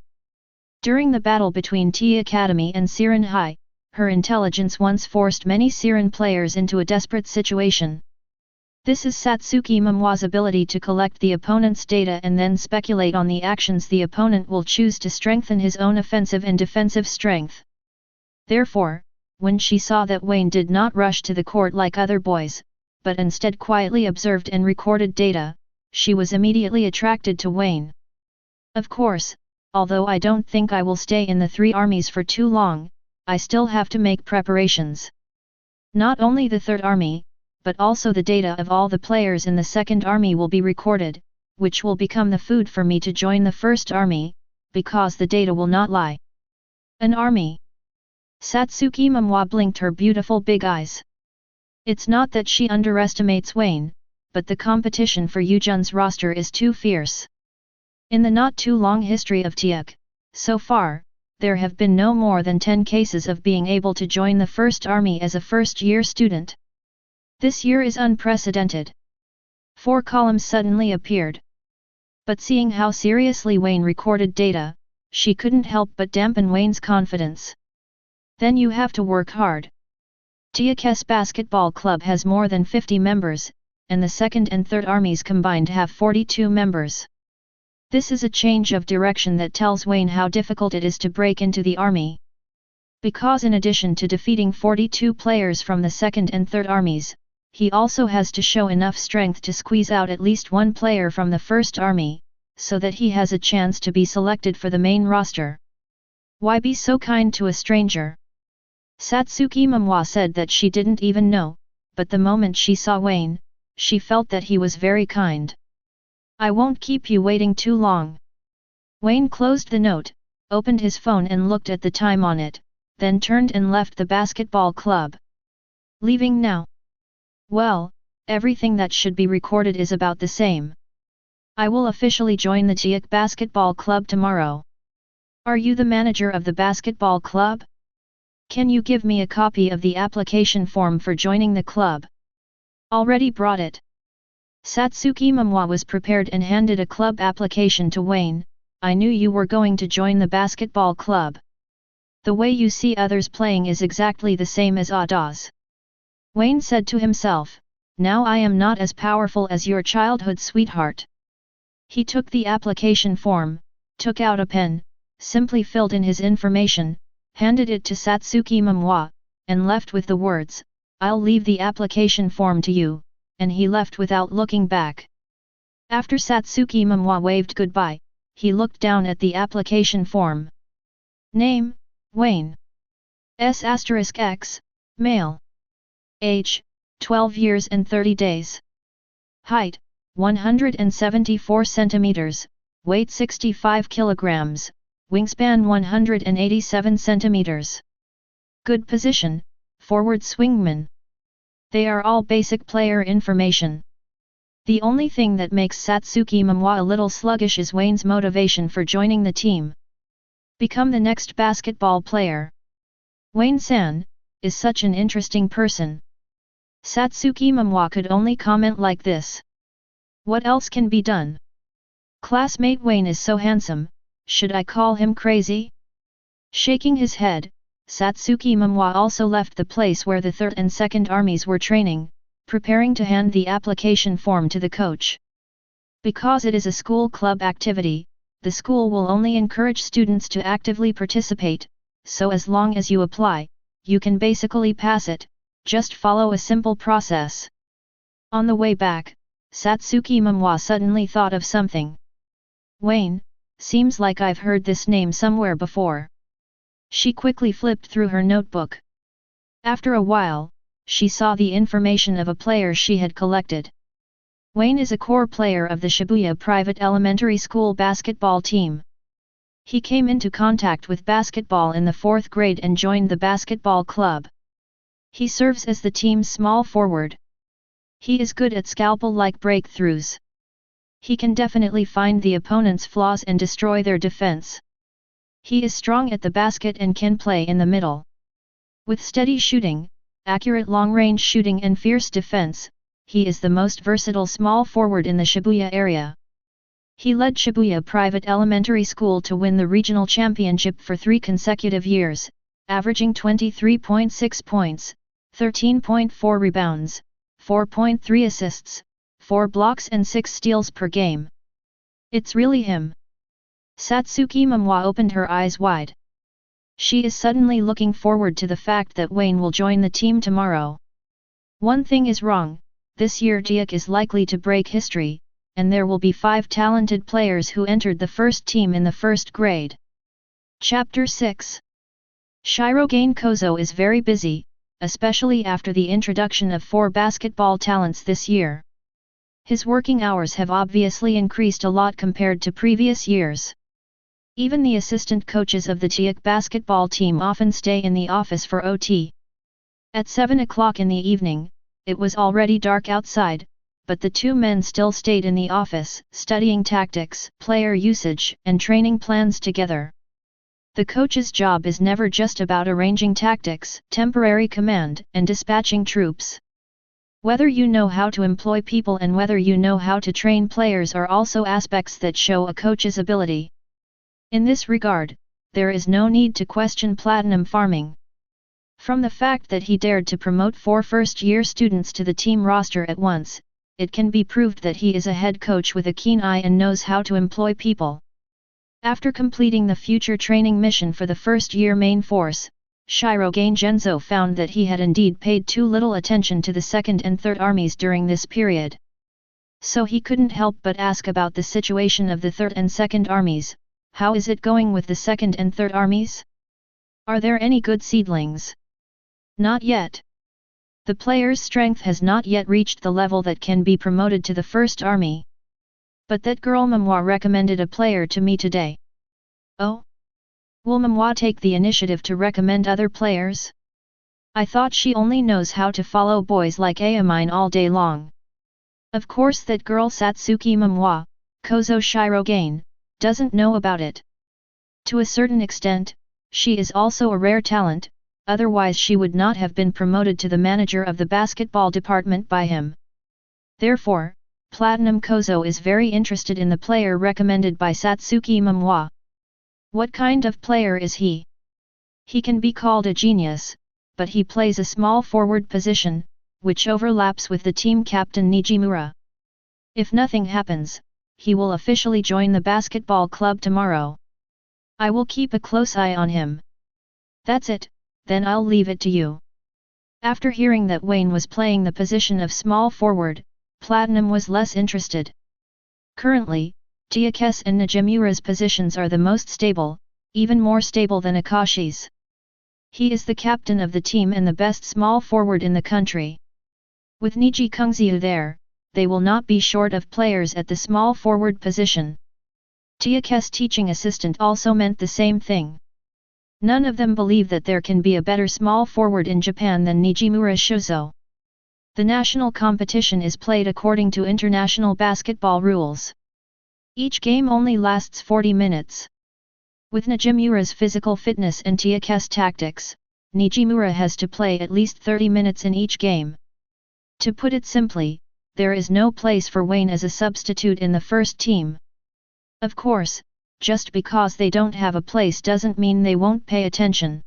During the battle between T Academy and Siren High, her intelligence once forced many Siren players into a desperate situation. This is Satsuki Momoi's ability to collect the opponent's data and then speculate on the actions the opponent will choose to strengthen his own offensive and defensive strength. Therefore, when she saw that Wayne did not rush to the court like other boys, but instead quietly observed and recorded data, she was immediately attracted to Wayne. Of course, although I don't think I will stay in the 3 armies for too long, I still have to make preparations. Not only the 3rd Army, but also the data of all the players in the 2nd Army will be recorded, which will become the food for me to join the 1st Army, because the data will not lie. An army. Satsuki Momoi blinked her beautiful big eyes. It's not that she underestimates Wayne, but the competition for Yujun's roster is too fierce. In the not too long history of Teikō, so far, there have been no more than 10 cases of being able to join the 1st Army as a first-year student. This year is unprecedented. 4 columns suddenly appeared. But seeing how seriously Wayne recorded data, she couldn't help but dampen Wayne's confidence. Then you have to work hard. Teikō's basketball club has more than 50 members, and the 2nd and 3rd armies combined have 42 members. This is a change of direction that tells Wayne how difficult it is to break into the army. Because in addition to defeating 42 players from the 2nd and 3rd armies, he also has to show enough strength to squeeze out at least 1 player from the 1st Army, so that he has a chance to be selected for the main roster. Why be so kind to a stranger? Satsuki Momoi said that she didn't even know, but the moment she saw Wayne, she felt that he was very kind. I won't keep you waiting too long. Wayne closed the note, opened his phone and looked at the time on it, then turned and left the basketball club. Leaving now? Well, everything that should be recorded is about the same. I will officially join the Teikō basketball club tomorrow. Are you the manager of the basketball club? Can you give me a copy of the application form for joining the club? Already brought it. Satsuki Momoi was prepared and handed a club application to Wayne. I knew you were going to join the basketball club. The way you see others playing is exactly the same as does. Wayne said to himself, now I am not as powerful as your childhood sweetheart. He took the application form, took out a pen, simply filled in his information, handed it to Satsuki Momoi, and left with the words, I'll leave the application form to you, and he left without looking back. After Satsuki Momoi waved goodbye, he looked down at the application form. Name, Wayne. S*X, male. Age, 12 years and 30 days. Height, 174 centimeters, weight 65 kilograms, wingspan 187 centimeters. Good position, forward swingman. They are all basic player information. The only thing that makes Satsuki Momoi a little sluggish is Wayne's motivation for joining the team. Become the next basketball player. Wayne-san is such an interesting person. Satsuki Momoi could only comment like this. What else can be done? Classmate Wayne is so handsome, should I call him crazy? Shaking his head, Satsuki Momoi also left the place where the 3rd and 2nd armies were training, preparing to hand the application form to the coach. Because it is a school club activity, the school will only encourage students to actively participate, so as long as you apply, you can basically pass it, just follow a simple process. On the way back, Satsuki Momoi suddenly thought of something. Wayne, seems like I've heard this name somewhere before. She quickly flipped through her notebook. After a while, she saw the information of a player she had collected. Wayne is a core player of the Shibuya Private Elementary School basketball team. He came into contact with basketball in the 4th grade and joined the basketball club. He serves as the team's small forward. He is good at scalpel-like breakthroughs. He can definitely find the opponent's flaws and destroy their defense. He is strong at the basket and can play in the middle. With steady shooting, accurate long-range shooting and fierce defense, he is the most versatile small forward in the Shibuya area. He led Shibuya Private Elementary School to win the regional championship for 3 consecutive years, averaging 23.6 points, 13.4 rebounds, 4.3 assists, 4 blocks and 6 steals per game. It's really him. Satsuki Momoi opened her eyes wide. She is suddenly looking forward to the fact that Wayne will join the team tomorrow. One thing is wrong, this year Teikō is likely to break history, and there will be 5 talented players who entered the first team in the 1st grade. Chapter 6. Shirogane Kozo is very busy, especially after the introduction of 4 basketball talents this year. His working hours have obviously increased a lot compared to previous years. Even the assistant coaches of the Teikō basketball team often stay in the office for OT. At 7 o'clock in the evening, it was already dark outside, but the 2 men still stayed in the office, studying tactics, player usage, and training plans together. The coach's job is never just about arranging tactics, temporary command, and dispatching troops. Whether you know how to employ people and whether you know how to train players are also aspects that show a coach's ability. In this regard, there is no need to question platinum farming. From the fact that he dared to promote 4 first-year students to the team roster at once, it can be proved that he is a head coach with a keen eye and knows how to employ people. After completing the future training mission for the first-year main force, Shirogane Genzo found that he had indeed paid too little attention to the 2nd and 3rd armies during this period. So he couldn't help but ask about the situation of the 3rd and 2nd armies. How is it going with the 2nd and 3rd armies? Are there any good seedlings? Not yet. The player's strength has not yet reached the level that can be promoted to the 1st army. But that girl Momoi recommended a player to me today. Oh? Will Momoi take the initiative to recommend other players? I thought she only knows how to follow boys like Ayamine all day long. Of course that girl Satsuki Momoi, Kozo Shirogane, doesn't know about it. To a certain extent, she is also a rare talent, otherwise she would not have been promoted to the manager of the basketball department by him. Therefore, Platinum Kozo is very interested in the player recommended by Satsuki Momoi. What kind of player is he? He can be called a genius, but he plays a small forward position, which overlaps with the team captain Nijimura. If nothing happens, he will officially join the basketball club tomorrow. I will keep a close eye on him. That's it, then I'll leave it to you. After hearing that Wayne was playing the position of small forward, Platinum was less interested. Currently, Teikō's and Nijimura's positions are the most stable, even more stable than Akashi's. He is the captain of the team and the best small forward in the country. With Niji Kungziu there, they will not be short of players at the small forward position. Teikō's teaching assistant also meant the same thing. None of them believe that there can be a better small forward in Japan than Nijimura Shuzo. The national competition is played according to international basketball rules. Each game only lasts 40 minutes. With Nijimura's physical fitness and Teikō's tactics, Nijimura has to play at least 30 minutes in each game. To put it simply, there is no place for Wayne as a substitute in the first team. Of course, just because they don't have a place doesn't mean they won't pay attention.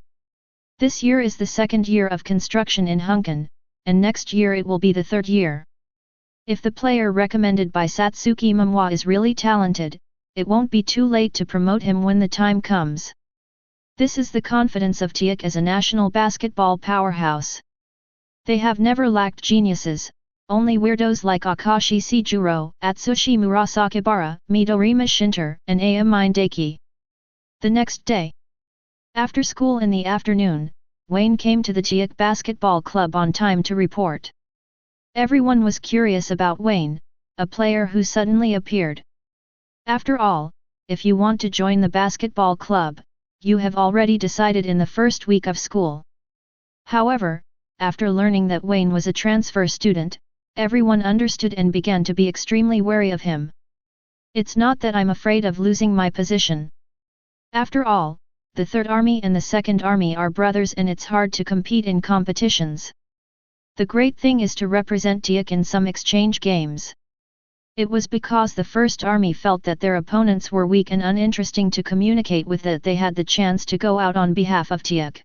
This year is the second year of construction in Hunkin, and next year it will be the third year. If the player recommended by Satsuki Momoi is really talented, it won't be too late to promote him when the time comes. This is the confidence of Teikō as a national basketball powerhouse. They have never lacked geniuses, only weirdos like Akashi Shijuro, Atsushi Murasakibara, Midorima Shinter, and Aya Mindaki. The next day, after school in the afternoon, Wayne came to the Teikō basketball club on time to report. Everyone was curious about Wayne, a player who suddenly appeared. After all, if you want to join the basketball club, you have already decided in the first week of school. However, after learning that Wayne was a transfer student, everyone understood and began to be extremely wary of him. It's not that I'm afraid of losing my position. After all, the Third Army and the Second Army are brothers and it's hard to compete in competitions. The great thing is to represent Teikō in some exchange games. It was because the First Army felt that their opponents were weak and uninteresting to communicate with that they had the chance to go out on behalf of Teikō.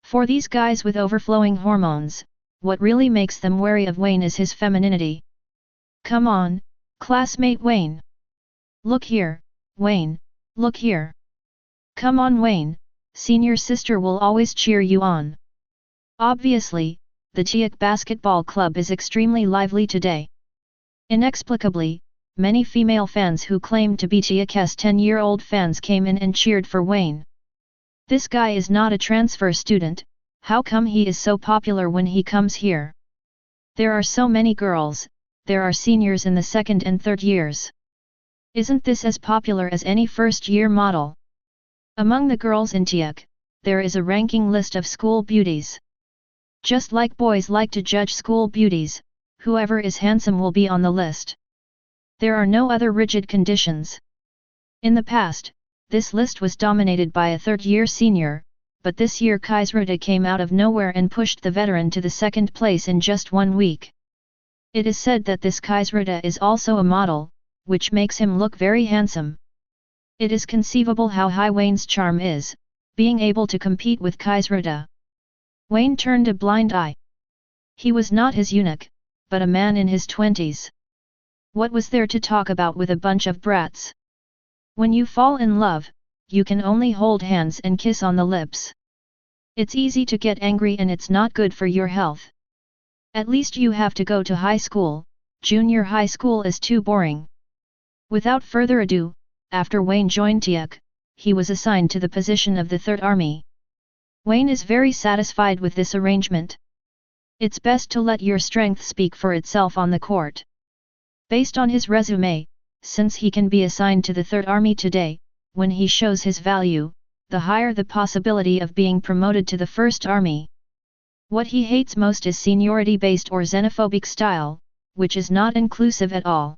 For these guys with overflowing hormones, what really makes them wary of Wayne is his femininity. Come on, classmate Wayne. Look here, Wayne, look here. Come on Wayne, senior sister will always cheer you on. Obviously, the Teikō basketball club is extremely lively today. Inexplicably, many female fans who claimed to be Teikō's 10-year-old fans came in and cheered for Wayne. This guy is not a transfer student, how come he is so popular when he comes here? There are so many girls, there are seniors in the second and third years. Isn't this as popular as any first-year model? Among the girls in Teikō, there is a ranking list of school beauties. Just like boys like to judge school beauties, whoever is handsome will be on the list. There are no other rigid conditions. In the past, this list was dominated by a third-year senior, but this year Kaisuruta came out of nowhere and pushed the veteran to the second place in just 1 week. It is said that this Kaisuruta is also a model, which makes him look very handsome. It is conceivable how high Wayne's charm is, being able to compete with Kaisuruta. Wayne turned a blind eye. He was not his eunuch, but a man in his 20s. What was there to talk about with a bunch of brats? When you fall in love, you can only hold hands and kiss on the lips. It's easy to get angry and it's not good for your health. At least you have to go to high school, junior high school is too boring. Without further ado, after Wayne joined Teikō, he was assigned to the position of the Third Army. Wayne is very satisfied with this arrangement. It's best to let your strength speak for itself on the court. Based on his resume, since he can be assigned to the Third Army today, when he shows his value, the higher the possibility of being promoted to the First Army. What he hates most is seniority-based or xenophobic style, which is not inclusive at all.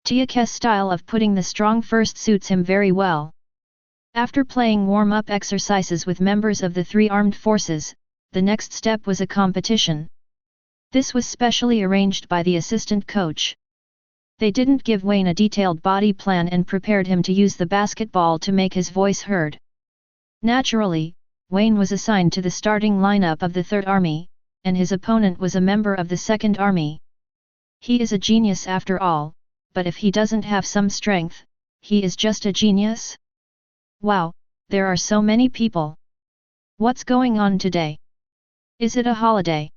Teikō's style of putting the strong first suits him very well. After playing warm-up exercises with members of the 3 armed forces, the next step was a competition. This was specially arranged by the assistant coach. They didn't give Wayne a detailed body plan and prepared him to use the basketball to make his voice heard. Naturally, Wayne was assigned to the starting lineup of the Third Army, and his opponent was a member of the Second Army. He is a genius after all, but if he doesn't have some strength, he is just a genius? Wow, there are so many people. What's going on today? Is it a holiday?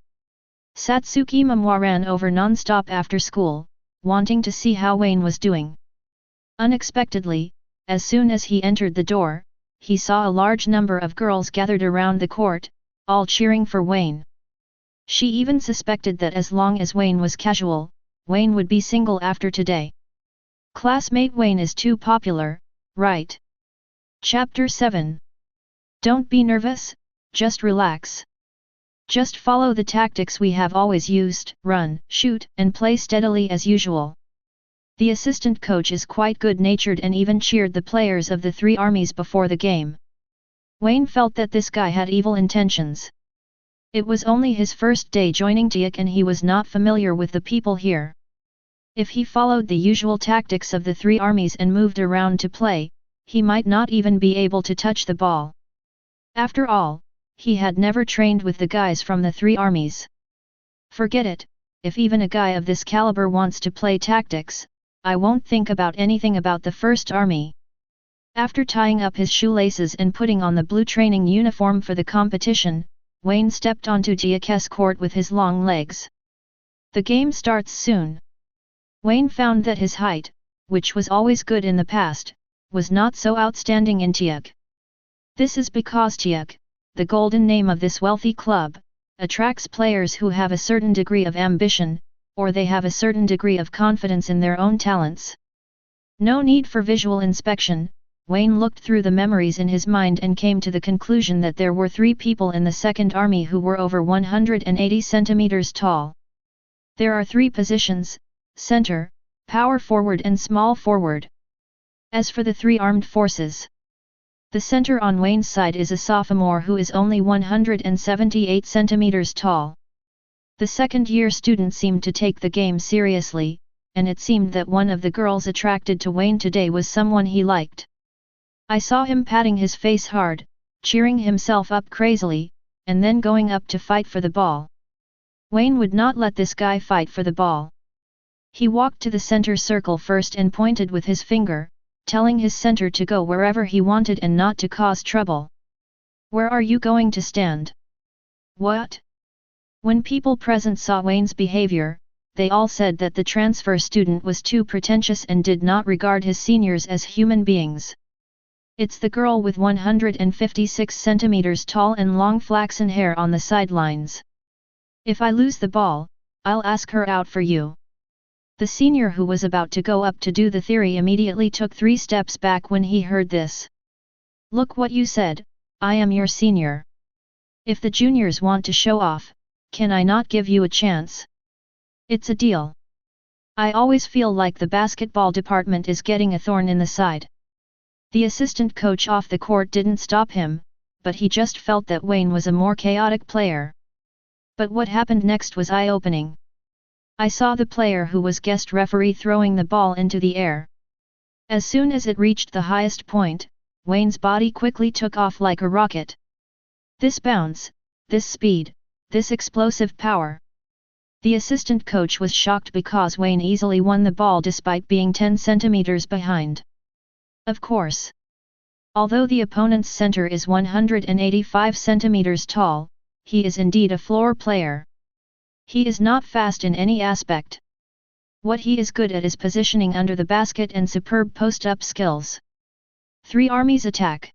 Satsuki Momoa ran over non-stop after school, wanting to see how Wayne was doing. Unexpectedly, as soon as he entered the door, he saw a large number of girls gathered around the court, all cheering for Wayne. She even suspected that as long as Wayne was casual, Wayne would be single after today. Classmate Wayne is too popular, right? Chapter 7. Don't be nervous, just relax. Just follow the tactics we have always used, run, shoot, and play steadily as usual. The assistant coach is quite good-natured and even cheered the players of the three armies before the game. Wayne felt that this guy had evil intentions. It was only his first day joining Teikō and he was not familiar with the people here. If he followed the usual tactics of the three armies and moved around to play, he might not even be able to touch the ball. After all, he had never trained with the guys from the three armies. Forget it, if even a guy of this caliber wants to play tactics, I won't think about anything about the first army. After tying up his shoelaces and putting on the blue training uniform for the competition, Wayne stepped onto Teikō's court with his long legs. The game starts soon. Wayne found that his height, which was always good in the past, was not so outstanding in Teikō. This is because Teikō, the golden name of this wealthy club, attracts players who have a certain degree of ambition, or they have a certain degree of confidence in their own talents. No need for visual inspection, Wayne looked through the memories in his mind and came to the conclusion that there were 3 people in the second army who were over 180 centimeters tall. There are 3 positions: center, power forward and small forward. As for the 3 armed forces, the center on Wayne's side is a sophomore who is only 178 centimeters tall. The second-year student seemed to take the game seriously, and it seemed that one of the girls attracted to Wayne today was someone he liked. I saw him patting his face hard, cheering himself up crazily, and then going up to fight for the ball. Wayne would not let this guy fight for the ball. He walked to the center circle first and pointed with his finger, telling his center to go wherever he wanted and not to cause trouble. "Where are you going to stand?" "What?" When people present saw Wayne's behavior, they all said that the transfer student was too pretentious and did not regard his seniors as human beings. "It's the girl with 156 centimeters tall and long flaxen hair on the sidelines. If I lose the ball, I'll ask her out for you." The senior who was about to go up to do the theory immediately took 3 steps back when he heard this. "Look what you said, I am your senior. If the juniors want to show off, can I not give you a chance? It's a deal. I always feel like the basketball department is getting a thorn in the side." The assistant coach off the court didn't stop him, but he just felt that Wayne was a more chaotic player. But what happened next was eye-opening. I saw the player who was guest referee throwing the ball into the air. As soon as it reached the highest point, Wayne's body quickly took off like a rocket. This bounce, this speed, this explosive power. The assistant coach was shocked because Wayne easily won the ball despite being 10 centimeters behind. Of course. Although the opponent's center is 185 centimeters tall, he is indeed a floor player. He is not fast in any aspect. What he is good at is positioning under the basket and superb post-up skills. 3 armies attack.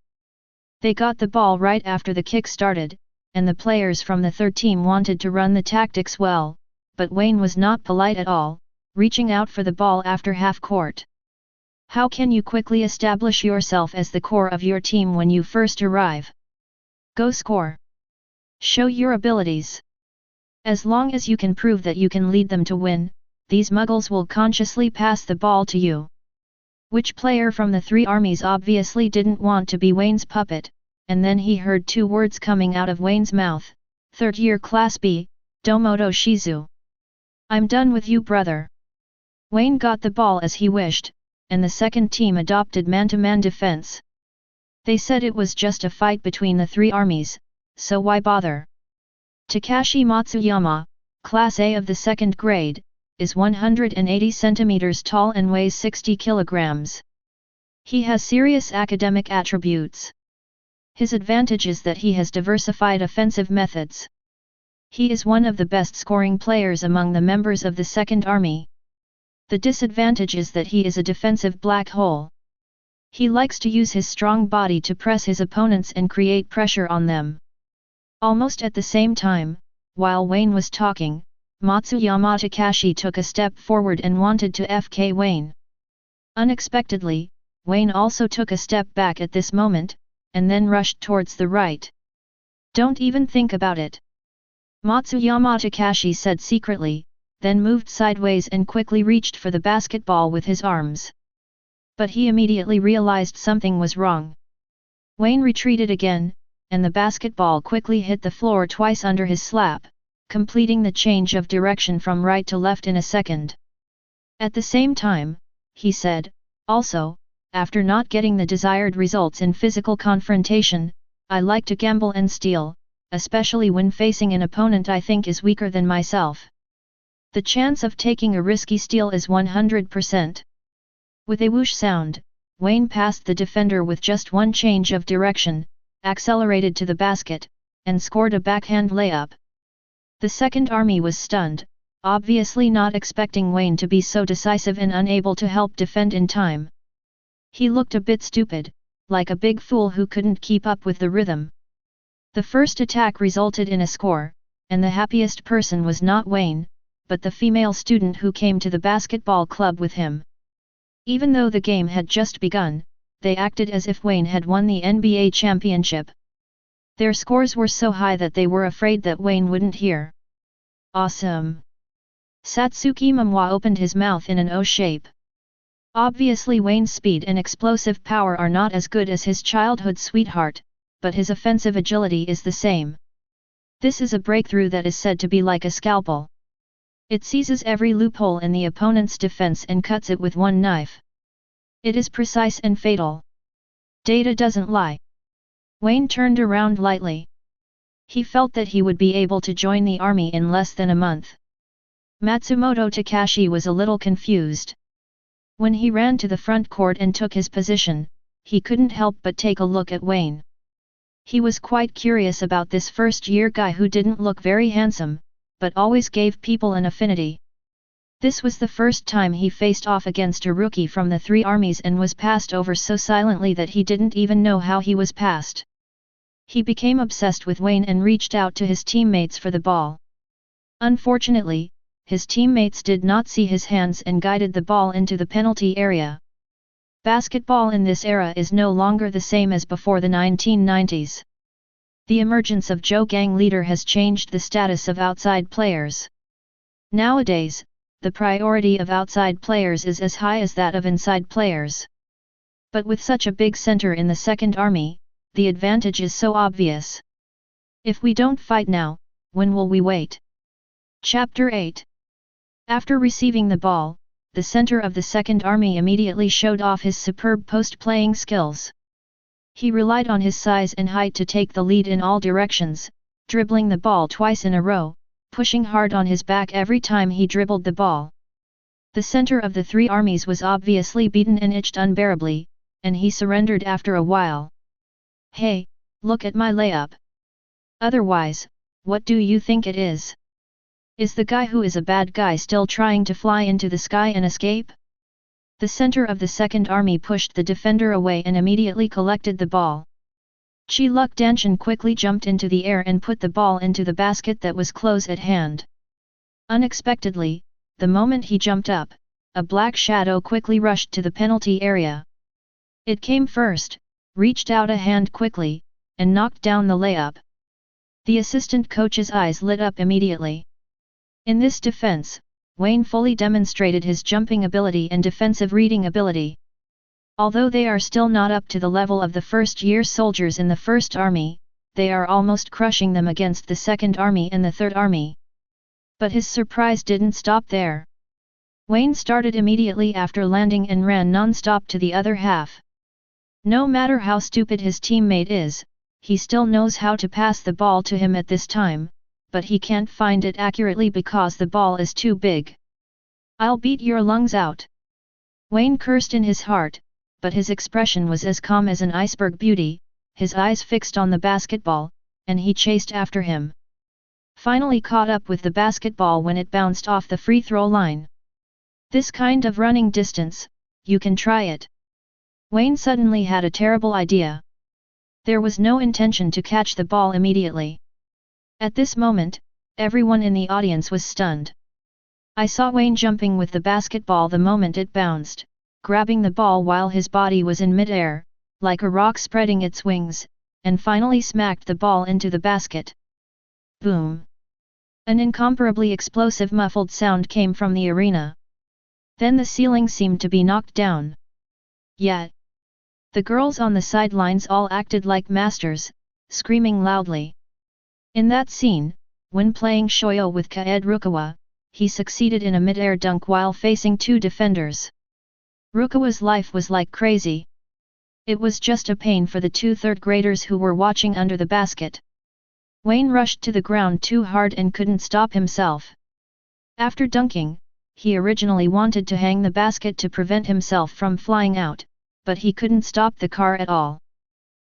They got the ball right after the kick started, and the players from the third team wanted to run the tactics well, but Wayne was not polite at all, reaching out for the ball after half court. How can you quickly establish yourself as the core of your team when you first arrive? Go score. Show your abilities. As long as you can prove that you can lead them to win, these muggles will consciously pass the ball to you. Which player from the 3 armies obviously didn't want to be Wayne's puppet, and then he heard 2 words coming out of Wayne's mouth: "Third year Class B, Domoto Shizu. I'm done with you, brother." Wayne got the ball as he wished, and the second team adopted man-to-man defense. They said it was just a fight between the 3 armies, so why bother? Takashi Matsuyama, Class A of the 2nd grade, is 180 centimeters tall and weighs 60 kilograms. He has serious academic attributes. His advantage is that he has diversified offensive methods. He is one of the best scoring players among the members of the Second Army. The disadvantage is that he is a defensive black hole. He likes to use his strong body to press his opponents and create pressure on them. Almost at the same time, while Wayne was talking, Matsuyama Takashi took a step forward and wanted to FK Wayne. Unexpectedly, Wayne also took a step back at this moment, and then rushed towards the right. "Don't even think about it," Matsuyama Takashi said secretly, then moved sideways and quickly reached for the basketball with his arms. But he immediately realized something was wrong. Wayne retreated again, and the basketball quickly hit the floor twice under his slap, completing the change of direction from right to left in a second. At the same time, he said, "Also, after not getting the desired results in physical confrontation, I like to gamble and steal, especially when facing an opponent I think is weaker than myself. The chance of taking a risky steal is 100%. With a whoosh sound, Wayne passed the defender with just one change of direction, accelerated to the basket, and scored a backhand layup. The Second Army was stunned, obviously not expecting Wayne to be so decisive and unable to help defend in time. He looked a bit stupid, like a big fool who couldn't keep up with the rhythm. The first attack resulted in a score, and the happiest person was not Wayne, but the female student who came to the basketball club with him. Even though the game had just begun, they acted as if Wayne had won the NBA championship. Their scores were so high that they were afraid that Wayne wouldn't hear. "Awesome!" Satsuki Momoi opened his mouth in an O shape. Obviously Wayne's speed and explosive power are not as good as his childhood sweetheart, but his offensive agility is the same. This is a breakthrough that is said to be like a scalpel. It seizes every loophole in the opponent's defense and cuts it with one knife. It is precise and fatal. Data doesn't lie. Wayne turned around lightly. He felt that he would be able to join the army in less than a month. Matsumoto Takashi was a little confused. When he ran to the front court and took his position, he couldn't help but take a look at Wayne. He was quite curious about this first-year guy who didn't look very handsome, but always gave people an affinity. This was the first time he faced off against a rookie from the three armies and was passed over so silently that he didn't even know how he was passed. He became obsessed with Wayne and reached out to his teammates for the ball. Unfortunately, his teammates did not see his hands and guided the ball into the penalty area. Basketball in this era is no longer the same as before the 1990s. The emergence of Joe Gang Leader has changed the status of outside players. Nowadays, the priority of outside players is as high as that of inside players. But with such a big center in the Second Army, the advantage is so obvious. If we don't fight now, when will we wait? Chapter 8. After receiving the ball, the center of the Second Army immediately showed off his superb post-playing skills. He relied on his size and height to take the lead in all directions, dribbling the ball twice in a row, pushing hard on his back every time he dribbled the ball. The center of the three armies was obviously beaten and itched unbearably, and he surrendered after a while. "Hey, look at my layup. Otherwise, what do you think it is? Is the guy who is a bad guy still trying to fly into the sky and escape?" The center of the Second Army pushed the defender away and immediately collected the ball. Chi-Luk Danshin quickly jumped into the air and put the ball into the basket that was close at hand. Unexpectedly, the moment he jumped up, a black shadow quickly rushed to the penalty area. It came first, reached out a hand quickly, and knocked down the layup. The assistant coach's eyes lit up immediately. In this defense, Wayne fully demonstrated his jumping ability and defensive reading ability. Although they are still not up to the level of the first-year soldiers in the First Army, they are almost crushing them against the Second Army and the Third Army. But his surprise didn't stop there. Wayne started immediately after landing and ran non-stop to the other half. No matter how stupid his teammate is, he still knows how to pass the ball to him at this time, but he can't find it accurately because the ball is too big. "I'll beat your lungs out." Wayne cursed in his heart, but his expression was as calm as an iceberg beauty, his eyes fixed on the basketball, and he chased after him. finally caught up with the basketball when it bounced off the free throw line. This kind of running distance, you can try it. Wayne suddenly had a terrible idea. There was no intention to catch the ball immediately. At this moment, everyone in the audience was stunned. I saw Wayne jumping with the basketball the moment it bounced, grabbing the ball while his body was in mid-air, like a rock spreading its wings, and finally smacked the ball into the basket. Boom! An incomparably explosive muffled sound came from the arena. Then the ceiling seemed to be knocked down. Yet, the girls on the sidelines all acted like masters, screaming loudly. In that scene, when playing shoyo with Kaed Rukawa, he succeeded in a mid-air dunk while facing two defenders. Rukawa's life was like crazy. It was just a pain for the two third graders who were watching under the basket. Wayne rushed to the ground too hard and couldn't stop himself. After dunking, he originally wanted to hang the basket to prevent himself from flying out, but he couldn't stop the car at all.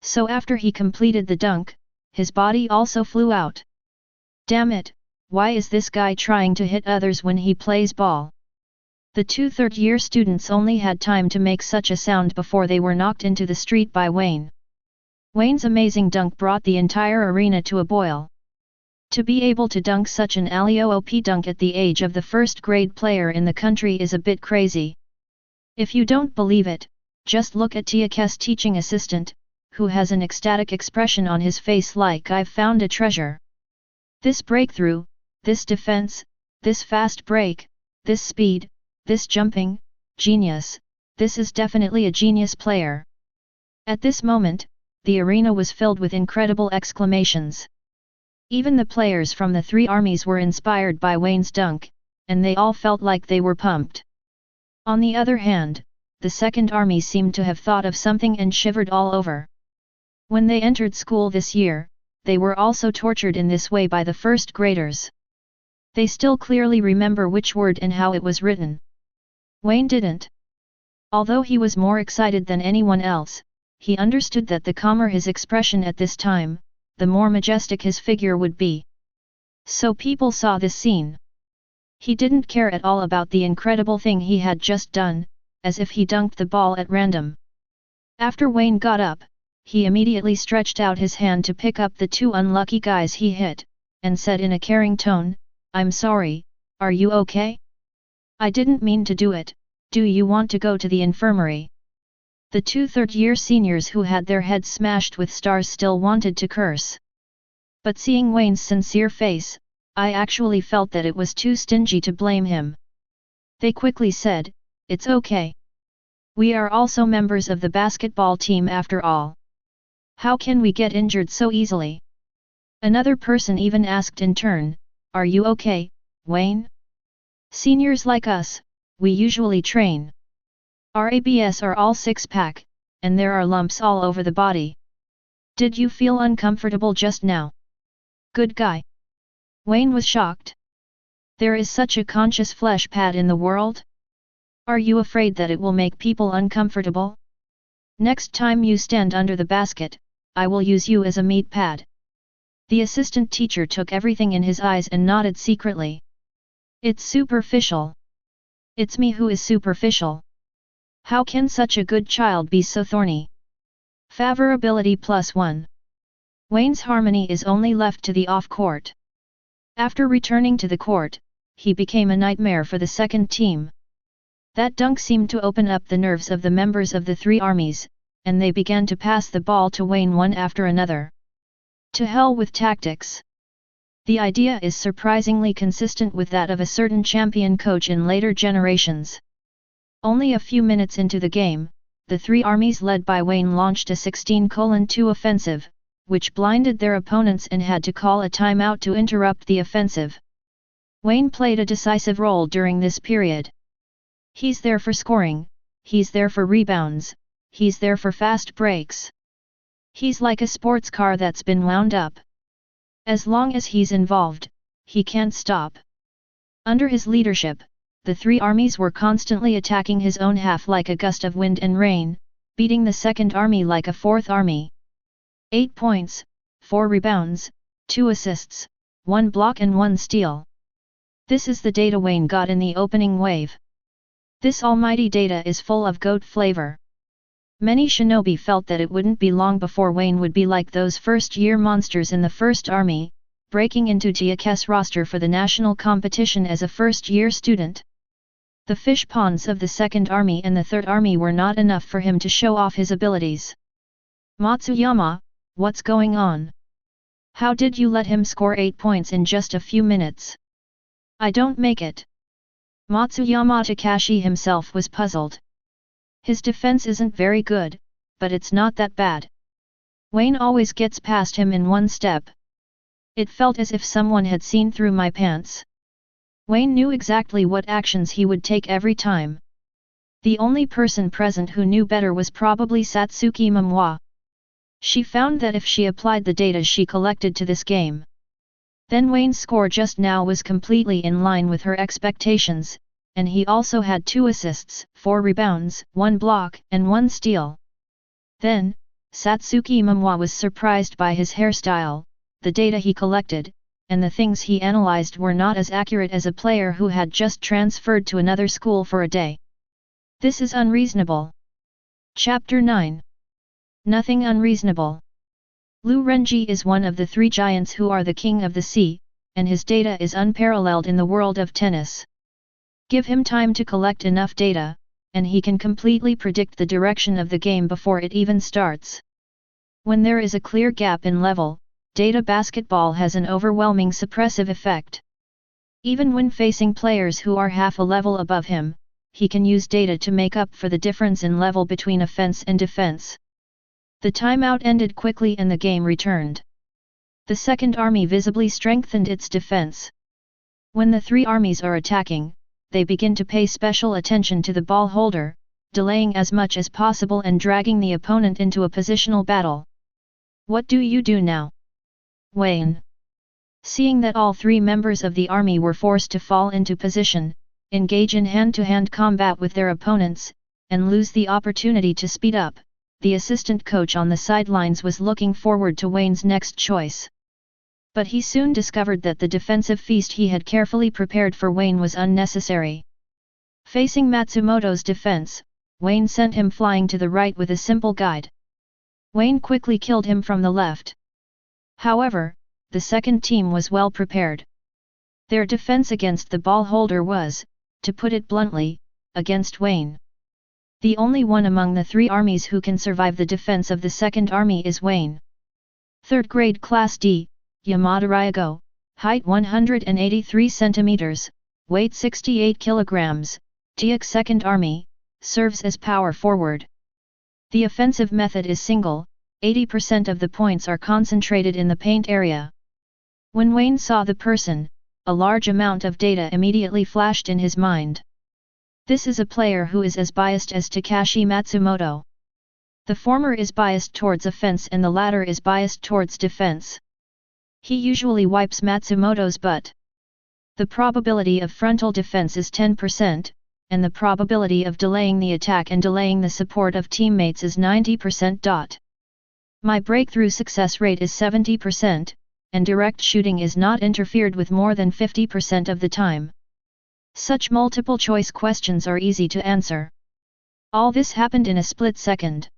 So after he completed the dunk, his body also flew out. Damn it, why is this guy trying to hit others when he plays ball? The two third-year students only had time to make such a sound before they were knocked into the street by Wayne. Wayne's amazing dunk brought the entire arena to a boil. To be able to dunk such an alley-oop dunk at the age of the first-grade player in the country is a bit crazy. If you don't believe it, just look at Teikō's teaching assistant, who has an ecstatic expression on his face like I've found a treasure. This breakthrough, this defense, this fast break, this speed, this jumping, genius, this is definitely a genius player. At this moment, the arena was filled with incredible exclamations. Even the players from the three armies were inspired by Wayne's dunk, and they all felt like they were pumped. On the other hand, the second army seemed to have thought of something and shivered all over. When they entered school this year, they were also tortured in this way by the first graders. They still clearly remember which word and how it was written. Wayne didn't. Although he was more excited than anyone else, he understood that the calmer his expression at this time, the more majestic his figure would be. So people saw this scene. He didn't care at all about the incredible thing he had just done, as if he dunked the ball at random. After Wayne got up, he immediately stretched out his hand to pick up the two unlucky guys he hit, and said in a caring tone, "I'm sorry, are you okay? I didn't mean to do it, do you want to go to the infirmary?" The two third-year seniors who had their heads smashed with stars still wanted to curse. But seeing Wayne's sincere face, I actually felt that it was too stingy to blame him. They quickly said, "It's okay. We are also members of the basketball team after all. How can we get injured so easily?" Another person even asked in turn, "Are you okay, Wayne? Seniors like us, we usually train. Our abs are all six-pack, and there are lumps all over the body. Did you feel uncomfortable just now?" "Good guy." Wayne was shocked. There is such a conscious flesh pad in the world? Are you afraid that it will make people uncomfortable? Next time you stand under the basket, I will use you as a meat pad. The assistant teacher took everything in his eyes and nodded secretly. It's superficial. It's me who is superficial. How can such a good child be so thorny? Favorability +1. Wayne's harmony is only left to the off-court. After returning to the court, he became a nightmare for the second team. That dunk seemed to open up the nerves of the members of the three armies, and they began to pass the ball to Wayne one after another. To hell with tactics. The idea is surprisingly consistent with that of a certain champion coach in later generations. Only a few minutes into the game, the three armies led by Wayne launched a 16:2 offensive, which blinded their opponents and had to call a timeout to interrupt the offensive. Wayne played a decisive role during this period. He's there for scoring, he's there for rebounds, he's there for fast breaks. He's like a sports car that's been wound up. As long as he's involved, he can't stop. Under his leadership, the three armies were constantly attacking his own half like a gust of wind and rain, beating the second army like a fourth army. 8 points, 4 rebounds, 2 assists, 1 block and 1 steal. This is the data Wayne got in the opening wave. This almighty data is full of goat flavor. Many shinobi felt that it wouldn't be long before Wayne would be like those first-year monsters in the First Army, breaking into Teikō's roster for the national competition as a first-year student. The fish ponds of the Second Army and the Third Army were not enough for him to show off his abilities. Matsuyama, what's going on? How did you let him score 8 points in just a few minutes? I don't make it. Matsuyama Takashi himself was puzzled. His defense isn't very good, but it's not that bad. Wayne always gets past him in one step. It felt as if someone had seen through my pants. Wayne knew exactly what actions he would take every time. The only person present who knew better was probably Satsuki Momoi. She found that if she applied the data she collected to this game, then Wayne's score just now was completely in line with her expectations, and he also had 2 assists, 4 rebounds, 1 block, and 1 steal. Then, Satsuki Momoi was surprised by his hairstyle, the data he collected, and the things he analyzed were not as accurate as a player who had just transferred to another school for a day. This is unreasonable. Chapter 9. Nothing unreasonable. Lu Renji is one of the 3 giants who are the king of the sea, and his data is unparalleled in the world of tennis. Give him time to collect enough data, and he can completely predict the direction of the game before it even starts. When there is a clear gap in level, data basketball has an overwhelming suppressive effect. Even when facing players who are half a level above him, he can use data to make up for the difference in level between offense and defense. The timeout ended quickly and the game returned. The Second Army visibly strengthened its defense. When the 3 armies are attacking, they begin to pay special attention to the ball holder, delaying as much as possible and dragging the opponent into a positional battle. What do you do now? Wayne. Seeing that all 3 members of the army were forced to fall into position, engage in hand-to-hand combat with their opponents, and lose the opportunity to speed up, the assistant coach on the sidelines was looking forward to Wayne's next choice. But he soon discovered that the defensive feast he had carefully prepared for Wayne was unnecessary. Facing Matsumoto's defense, Wayne sent him flying to the right with a simple guide. Wayne quickly killed him from the left. However, the second team was well prepared. Their defense against the ball holder was, to put it bluntly, against Wayne. The only one among the 3 armies who can survive the defense of the Second Army is Wayne. 3rd grade Class D, Yamada Ryago, height 183 cm, weight 68 kg, Teikō Second Army, serves as power forward. The offensive method is single, 80% of the points are concentrated in the paint area. When Wayne saw the person, a large amount of data immediately flashed in his mind. This is a player who is as biased as Takashi Matsumoto. The former is biased towards offense and the latter is biased towards defense. He usually wipes Matsumoto's butt. The probability of frontal defense is 10%, and the probability of delaying the attack and delaying the support of teammates is 90%. My breakthrough success rate is 70%, and direct shooting is not interfered with more than 50% of the time. Such multiple choice questions are easy to answer. All this happened in a split second.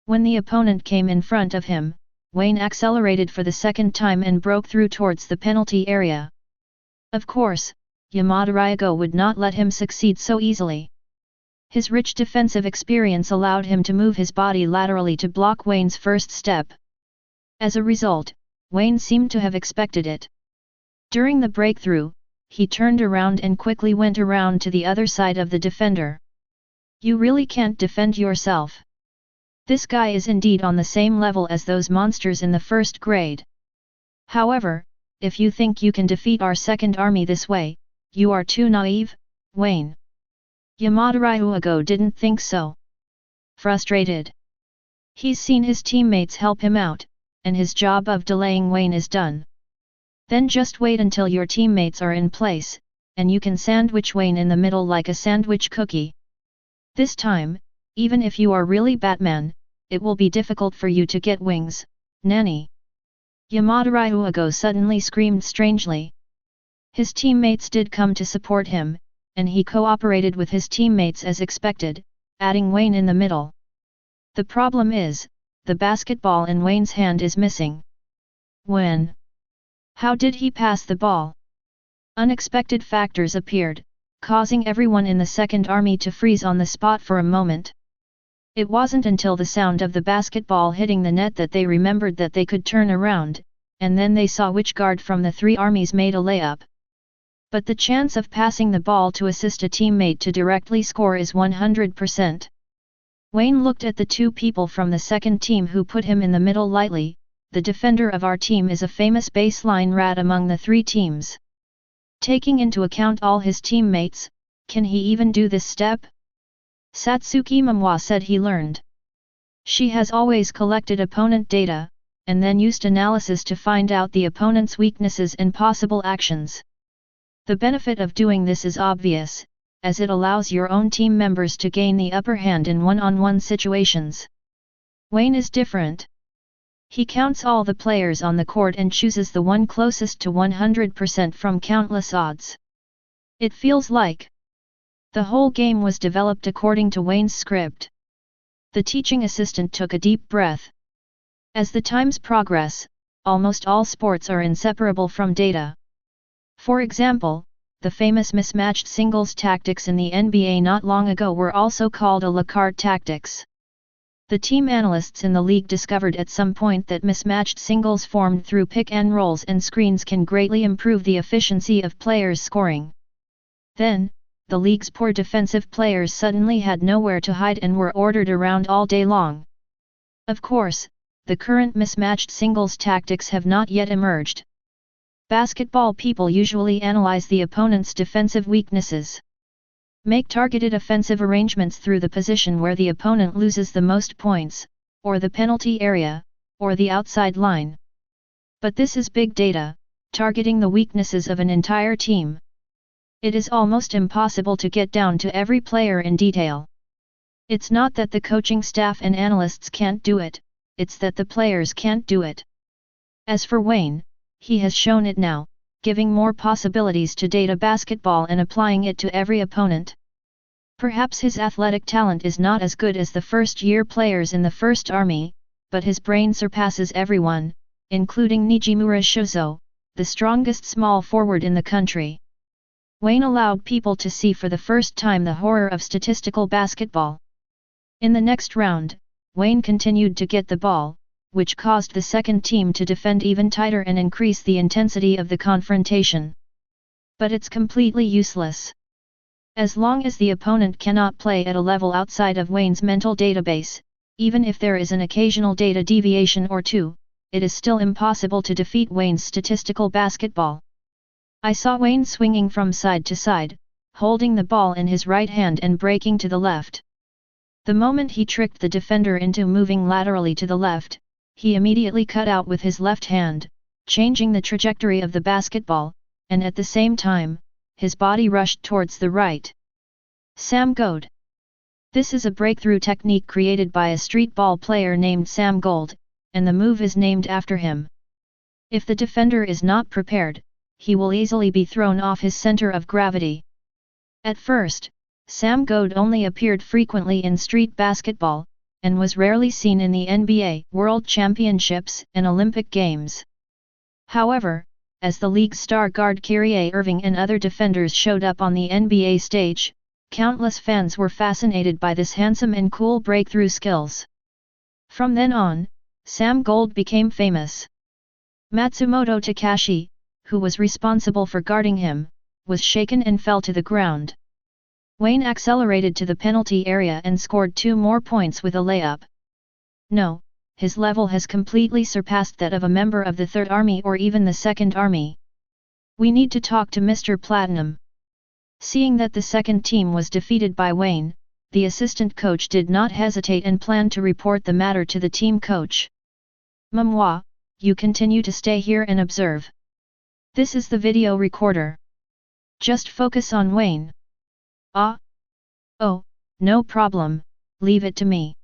When the opponent came in front of him, Wayne accelerated for the second time and broke through towards the penalty area. Of course, Yamada Ryago would not let him succeed so easily. His rich defensive experience allowed him to move his body laterally to block Wayne's first step. As a result, Wayne seemed to have expected it. During the breakthrough, he turned around and quickly went around to the other side of the defender. You really can't defend yourself. This guy is indeed on the same level as those monsters in the 1st grade. However, if you think you can defeat our Second Army this way, you are too naive, Wayne. Yamada Ryago didn't think so. Frustrated. He's seen his teammates help him out, and his job of delaying Wayne is done. Then just wait until your teammates are in place, and you can sandwich Wayne in the middle like a sandwich cookie. This time, even if you are really Batman, it will be difficult for you to get wings, Nanny. Yamadori Uego suddenly screamed strangely. His teammates did come to support him, and he cooperated with his teammates as expected, adding Wayne in the middle. The problem is, the basketball in Wayne's hand is missing. When? How did he pass the ball? Unexpected factors appeared, causing everyone in the Second Army to freeze on the spot for a moment. It wasn't until the sound of the basketball hitting the net that they remembered that they could turn around, and then they saw which guard from the three armies made a layup. But the chance of passing the ball to assist a teammate to directly score is 100%. Wayne looked at the two people from the second team who put him in the middle lightly. The defender of our team is a famous baseline rat among the three teams. Taking into account all his teammates, can he even do this step? Satsuki Momoi said he learned. She has always collected opponent data, and then used analysis to find out the opponent's weaknesses and possible actions. The benefit of doing this is obvious, as it allows your own team members to gain the upper hand in one-on-one situations. Wayne is different. He counts all the players on the court and chooses the one closest to 100% from countless odds. It feels like the whole game was developed according to Wayne's script. The teaching assistant took a deep breath. As the times progress, almost all sports are inseparable from data. For example, the famous mismatched singles tactics in the NBA not long ago were also called a la carte tactics. The team analysts in the league discovered at some point that mismatched singles formed through pick and rolls and screens can greatly improve the efficiency of players scoring. Then, the league's poor defensive players suddenly had nowhere to hide and were ordered around all day long. Of course, the current mismatched singles tactics have not yet emerged. Basketball people usually analyze the opponent's defensive weaknesses. Make targeted offensive arrangements through the position where the opponent loses the most points, or the penalty area, or the outside line. But this is big data, targeting the weaknesses of an entire team. It is almost impossible to get down to every player in detail. It's not that the coaching staff and analysts can't do it, it's that the players can't do it. As for Wayne, he has shown it now, giving more possibilities to data basketball and applying it to every opponent. Perhaps his athletic talent is not as good as the first-year players in the First Army, but his brain surpasses everyone, including Nijimura Shozo, the strongest small forward in the country. Wayne allowed people to see for the first time the horror of statistical basketball. In the next round, Wayne continued to get the ball, which caused the second team to defend even tighter and increase the intensity of the confrontation. But it's completely useless. As long as the opponent cannot play at a level outside of Wayne's mental database, even if there is an occasional data deviation or two, it is still impossible to defeat Wayne's statistical basketball. I saw Wayne swinging from side to side, holding the ball in his right hand and breaking to the left. The moment he tricked the defender into moving laterally to the left, he immediately cut out with his left hand, changing the trajectory of the basketball, and at the same time, his body rushed towards the right. Sam Gold. This is a breakthrough technique created by a street ball player named Sam Gold, and the move is named after him. If the defender is not prepared, he will easily be thrown off his center of gravity. At first, Sam Gold only appeared frequently in street basketball, and was rarely seen in the NBA, World Championships, and Olympic Games. However, as the league's star guard Kyrie Irving and other defenders showed up on the NBA stage, countless fans were fascinated by this handsome and cool breakthrough skills. From then on, Sam Gold became famous. Matsumoto Takashi, who was responsible for guarding him, was shaken and fell to the ground. Wayne accelerated to the penalty area and scored 2 more points with a layup. No, his level has completely surpassed that of a member of the Third Army or even the Second Army. We need to talk to Mr. Platinum. Seeing that the second team was defeated by Wayne, the assistant coach did not hesitate and planned to report the matter to the team coach. Momoi, you continue to stay here and observe. This is the video recorder. Just focus on Wayne. Ah? Oh, no problem, leave it to me.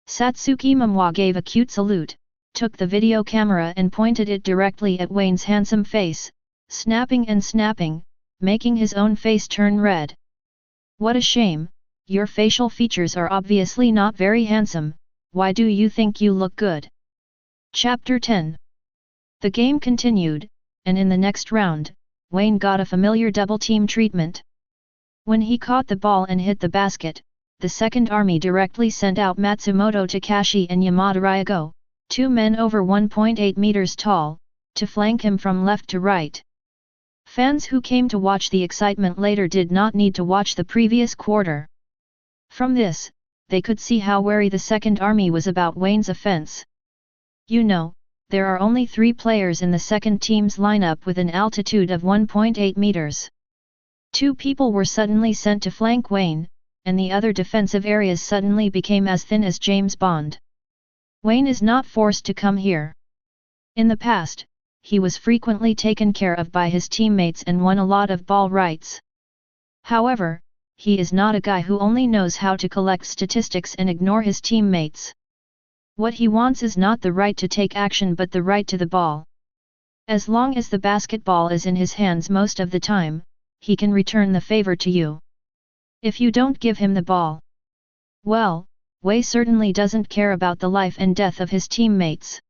Satsuki Momoi gave a cute salute, took the video camera and pointed it directly at Wayne's handsome face, snapping and snapping, making his own face turn red. What a shame, your facial features are obviously not very handsome, why do you think you look good? Chapter 10. The game continued, and in the next round, Wayne got a familiar double-team treatment. When he caught the ball and hit the basket, the second army directly sent out Matsumoto Takashi and Yamada Ryogo, 2 men over 1.8 meters tall, to flank him from left to right. Fans who came to watch the excitement later did not need to watch the previous quarter. From this, they could see how wary the second army was about Wayne's offense. You know, there are only 3 players in the second team's lineup with an altitude of 1.8 meters. 2 people were suddenly sent to flank Wayne, and the other defensive areas suddenly became as thin as James Bond. Wayne is not forced to come here. In the past, he was frequently taken care of by his teammates and won a lot of ball rights. However, he is not a guy who only knows how to collect statistics and ignore his teammates. What he wants is not the right to take action but the right to the ball. As long as the basketball is in his hands most of the time, he can return the favor to you. If you don't give him the ball, well, Wei certainly doesn't care about the life and death of his teammates.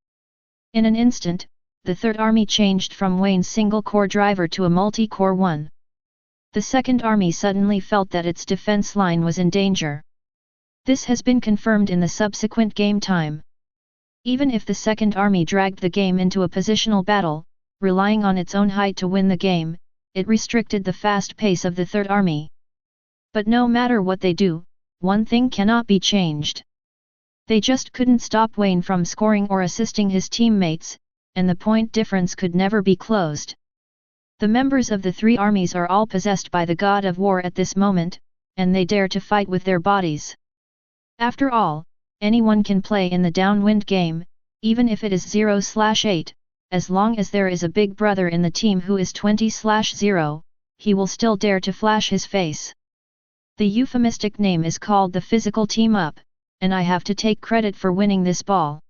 In an instant, the Third Army changed from Wayne's single-core driver to a multi-core one. The Second Army suddenly felt that its defense line was in danger. This has been confirmed in the subsequent game time. Even if the Second Army dragged the game into a positional battle, relying on its own height to win the game, it restricted the fast pace of the Third Army. But no matter what they do, one thing cannot be changed. They just couldn't stop Wayne from scoring or assisting his teammates, and the point difference could never be closed. The members of the 3 armies are all possessed by the god of war at this moment, and they dare to fight with their bodies. After all, anyone can play in the downwind game, even if it is 0/8, as long as there is a big brother in the team who is 20/0, he will still dare to flash his face. The euphemistic name is called the physical team-up, and I have to take credit for winning this ball.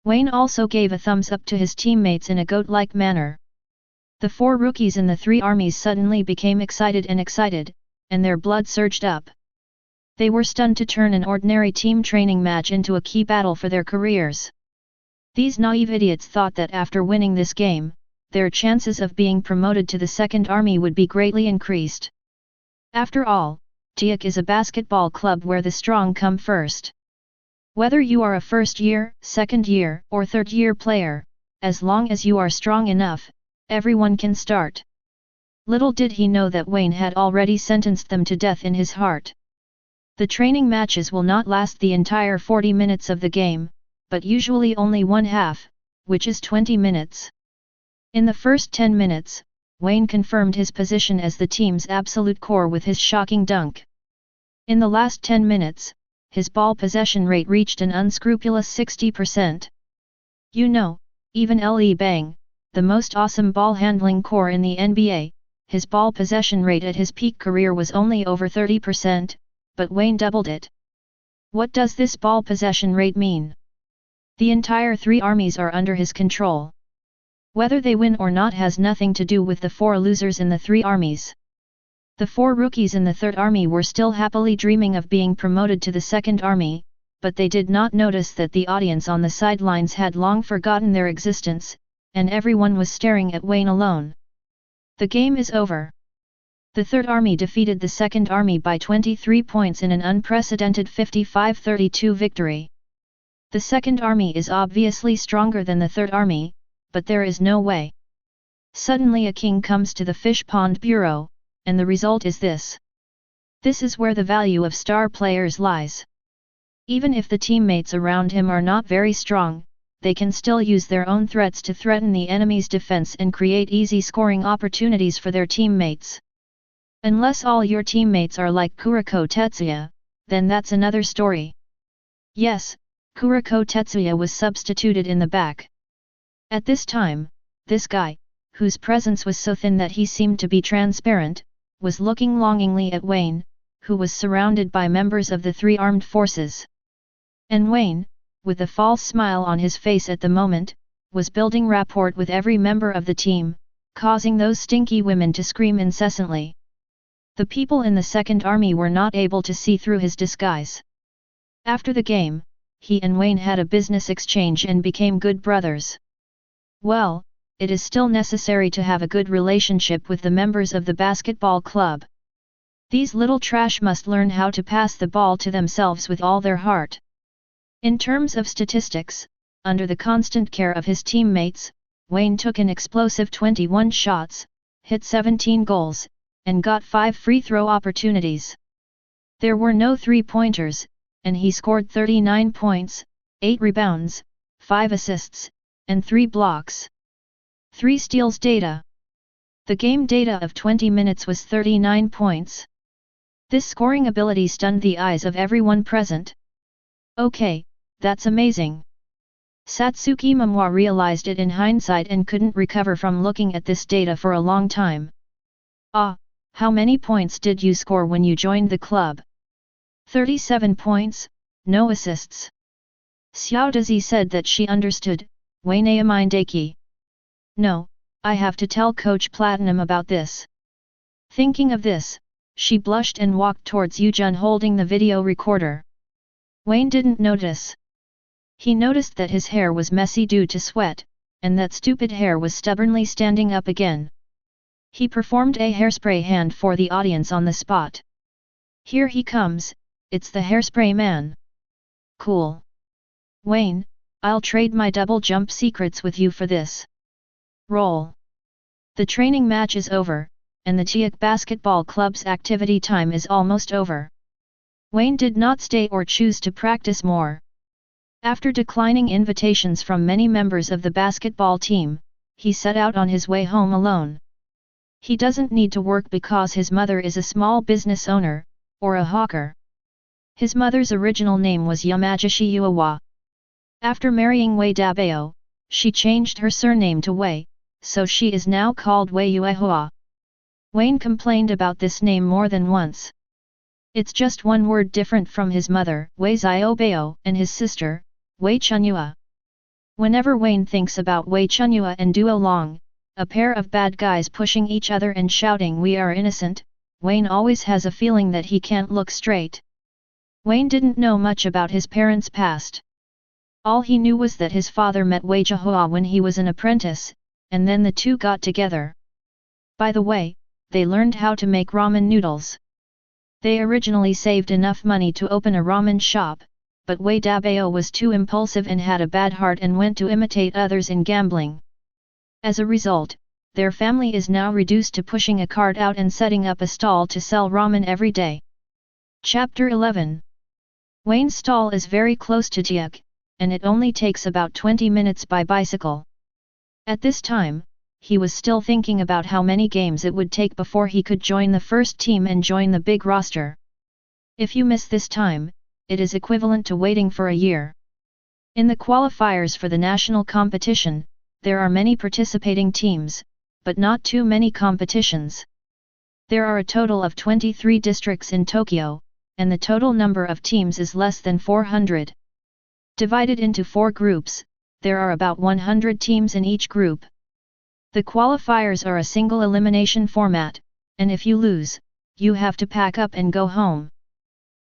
Wayne also gave a thumbs up to his teammates in a goat-like manner. The 4 rookies in the 3 armies suddenly became excited, and their blood surged up. They were stunned to turn an ordinary team training match into a key battle for their careers. These naive idiots thought that after winning this game, their chances of being promoted to the Second Army would be greatly increased. After all, Teikō is a basketball club where the strong come first. Whether you are a first-year, second-year, or third-year player, as long as you are strong enough, everyone can start. Little did he know that Wayne had already sentenced them to death in his heart. The training matches will not last the entire 40 minutes of the game, but usually only one half, which is 20 minutes. In the first 10 minutes, Wayne confirmed his position as the team's absolute core with his shocking dunk. In the last 10 minutes, his ball possession rate reached an unscrupulous 60%. You know, even Le Bang, the most awesome ball-handling core in the NBA, his ball possession rate at his peak career was only over 30%, but Wayne doubled it. What does this ball possession rate mean? The entire 3 armies are under his control. Whether they win or not has nothing to do with the 4 losers in the 3 armies. The 4 rookies in the Third Army were still happily dreaming of being promoted to the Second Army, but they did not notice that the audience on the sidelines had long forgotten their existence, and everyone was staring at Wayne alone. The game is over. The Third Army defeated the Second Army by 23 points in an unprecedented 55-32 victory. The Second Army is obviously stronger than the Third Army, but there is no way. Suddenly a king comes to the fish pond bureau, and the result is this. This is where the value of star players lies. Even if the teammates around him are not very strong, they can still use their own threats to threaten the enemy's defense and create easy scoring opportunities for their teammates. Unless all your teammates are like Kuroko Tetsuya, then that's another story. Yes, Kuroko Tetsuya was substituted in the back. At this time, this guy, whose presence was so thin that he seemed to be transparent, was looking longingly at Wayne, who was surrounded by members of the 3 armed forces. And Wayne, with a false smile on his face at the moment, was building rapport with every member of the team, causing those stinky women to scream incessantly. The people in the Second Army were not able to see through his disguise. After the game, he and Wayne had a business exchange and became good brothers. Well, it is still necessary to have a good relationship with the members of the basketball club. These little trash must learn how to pass the ball to themselves with all their heart. In terms of statistics, under the constant care of his teammates, Wayne took an explosive 21 shots, hit 17 goals, and got 5 free throw opportunities. There were no three-pointers, and he scored 39 points, 8 rebounds, 5 assists, and 3 blocks. 3 steals data. The game data of 20 minutes was 39 points. This scoring ability stunned the eyes of everyone present. Okay, that's amazing. Satsuki Momoi realized it in hindsight and couldn't recover from looking at this data for a long time. Ah, how many points did you score when you joined the club? 37 points, no assists. Xiao Dazi said that she understood, Wayne Amindaki. No, I have to tell Coach Platinum about this. Thinking of this, she blushed and walked towards Yujun holding the video recorder. Wayne didn't notice. He noticed that his hair was messy due to sweat, and that stupid hair was stubbornly standing up again. He performed a hairspray hand for the audience on the spot. Here he comes, it's the hairspray man. Cool. Wayne, I'll trade my double jump secrets with you for this. Roll. The training match is over, and the Teikō basketball club's activity time is almost over. Wayne did not stay or choose to practice more. After declining invitations from many members of the basketball team, he set out on his way home alone. He doesn't need to work because his mother is a small business owner, or a hawker. His mother's original name was Yamagishi Uawa. After marrying Wei Dabao, she changed her surname to Wei, so she is now called Wei Uehua. Wayne complained about this name more than once. It's just one word different from his mother, Wei Xiaobao, and his sister, Wei Chunyua. Whenever Wayne thinks about Wei Chunyua and Duo Long, a pair of bad guys pushing each other and shouting "We are innocent," Wayne always has a feeling that he can't look straight. Wayne didn't know much about his parents' past. All he knew was that his father met Wei Jihua when he was an apprentice, and then the two got together. By the way, they learned how to make ramen noodles. They originally saved enough money to open a ramen shop, but Wei Dabao was too impulsive and had a bad heart and went to imitate others in gambling. As a result, their family is now reduced to pushing a cart out and setting up a stall to sell ramen every day. Chapter 11. Wayne's stall is very close to Teikō, and it only takes about 20 minutes by bicycle. At this time, he was still thinking about how many games it would take before he could join the first team and join the big roster. If you miss this time, it is equivalent to waiting for a year. In the qualifiers for the national competition, there are many participating teams, but not too many competitions. There are a total of 23 districts in Tokyo, and the total number of teams is less than 400. Divided into 4 groups, there are about 100 teams in each group. The qualifiers are a single elimination format, and if you lose, you have to pack up and go home.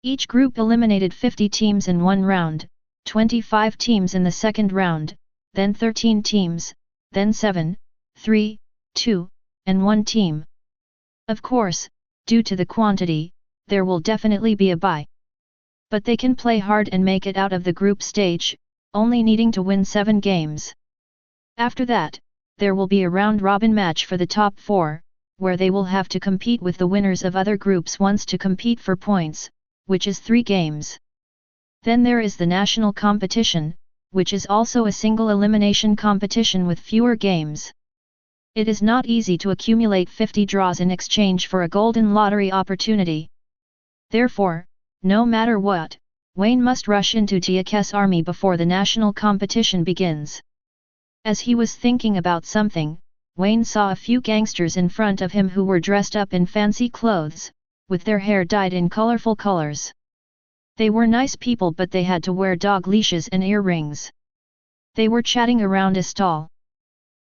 Each group eliminated 50 teams in one round, 25 teams in the second round, then 13 teams, then 7, 3, 2, and 1 team. Of course, due to the quantity, there will definitely be a bye. But they can play hard and make it out of the group stage, only needing to win 7 games. After that, there will be a round-robin match for the top 4, where they will have to compete with the winners of other groups once to compete for points, which is 3 games. Then there is the national competition, which is also a single elimination competition with fewer games. It is not easy to accumulate 50 draws in exchange for a golden lottery opportunity. Therefore, no matter what, Wayne must rush into Teikō's army before the national competition begins. As he was thinking about something, Wayne saw a few gangsters in front of him who were dressed up in fancy clothes, with their hair dyed in colorful colors. They were nice people, but they had to wear dog leashes and earrings. They were chatting around a stall.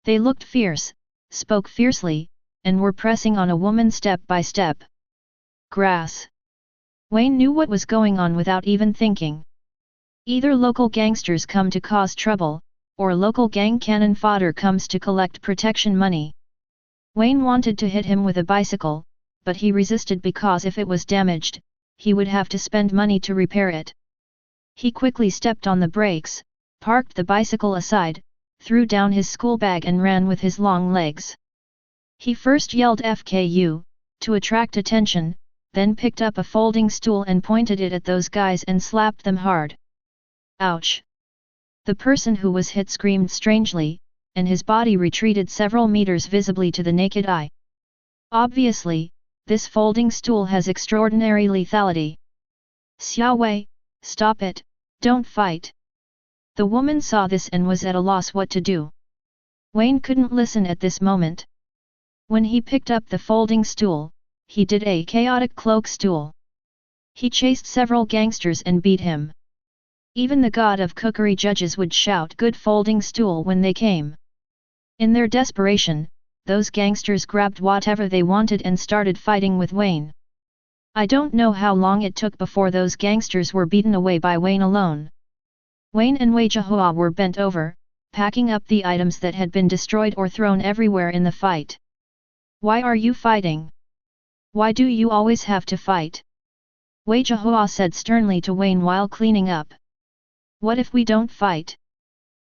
They looked fierce, spoke fiercely, and were pressing on a woman step by step. Grass. Wayne knew what was going on without even thinking. Either local gangsters come to cause trouble, or local gang cannon fodder comes to collect protection money. Wayne wanted to hit him with a bicycle, but he resisted because if it was damaged, he would have to spend money to repair it. He quickly stepped on the brakes, parked the bicycle aside, threw down his school bag and ran with his long legs. He first yelled "FKU" to attract attention, then picked up a folding stool and pointed it at those guys and slapped them hard. Ouch! The person who was hit screamed strangely, and his body retreated several meters visibly to the naked eye. Obviously, this folding stool has extraordinary lethality. Xiaowei, stop it, don't fight. The woman saw this and was at a loss what to do. Wayne couldn't listen at this moment. When he picked up the folding stool, he did a chaotic cloak stool. He chased several gangsters and beat him. Even the god of cookery judges would shout "good folding stool" when they came. In their desperation, those gangsters grabbed whatever they wanted and started fighting with Wayne. I don't know how long it took before those gangsters were beaten away by Wayne alone. Wayne and Wei Jiahua were bent over, packing up the items that had been destroyed or thrown everywhere in the fight. Why are you fighting? Why do you always have to fight? Wei Jiahua said sternly to Wayne while cleaning up. What if we don't fight?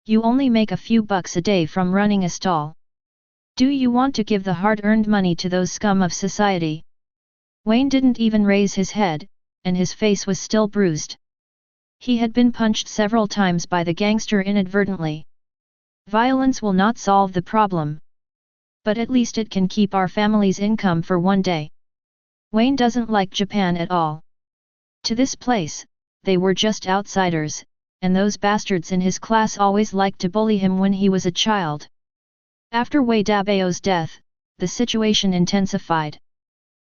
You only make a few bucks a day from running a stall. Do you want to give the hard-earned money to those scum of society? Wayne didn't even raise his head, and his face was still bruised. He had been punched several times by the gangster inadvertently. Violence will not solve the problem. But at least it can keep our family's income for one day. Wayne doesn't like Japan at all. To this place, they were just outsiders, and those bastards in his class always liked to bully him when he was a child. After Wei Dabao's death, the situation intensified.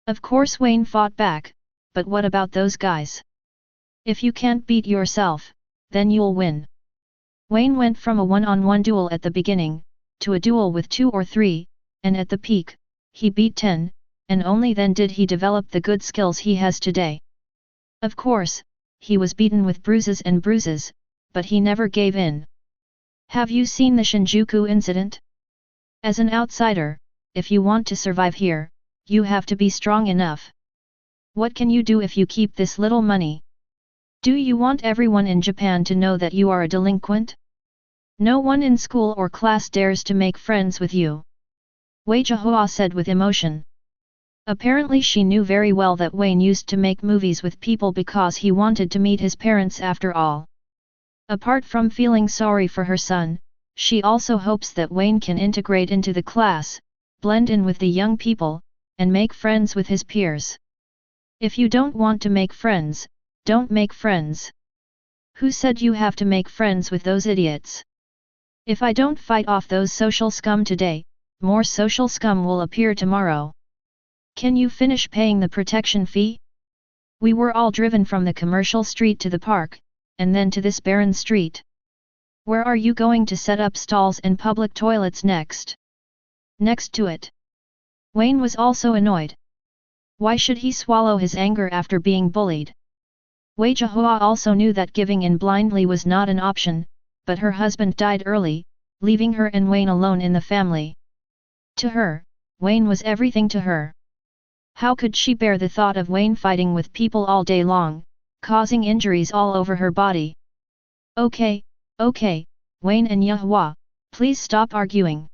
Of course Wayne fought back, but what about those guys? If you can't beat yourself, then you'll win. Wayne went from a one-on-one duel at the beginning, to a duel with 2 or 3, and at the peak, he beat 10, and only then did he develop the good skills he has today. Of course, he was beaten with bruises and bruises, but he never gave in. Have you seen the Shinjuku incident? As an outsider, if you want to survive here, you have to be strong enough. What can you do if you keep this little money? Do you want everyone in Japan to know that you are a delinquent? No one in school or class dares to make friends with you. Wei Jiahua said with emotion. Apparently she knew very well that Wayne used to make movies with people because he wanted to meet his parents after all. Apart from feeling sorry for her son, she also hopes that Wayne can integrate into the class, blend in with the young people, and make friends with his peers. If you don't want to make friends, don't make friends. Who said you have to make friends with those idiots? If I don't fight off those social scum today, more social scum will appear tomorrow. Can you finish paying the protection fee? We were all driven from the commercial street to the park, and then to this barren street. Where are you going to set up stalls and public toilets next? Next to it. Wayne was also annoyed. Why should he swallow his anger after being bullied? Wei Jiahua also knew that giving in blindly was not an option, but her husband died early, leaving her and Wayne alone in the family. To her, Wayne was everything to her. How could she bear the thought of Wayne fighting with people all day long, causing injuries all over her body? Okay, Wayne and Jiahua, please stop arguing.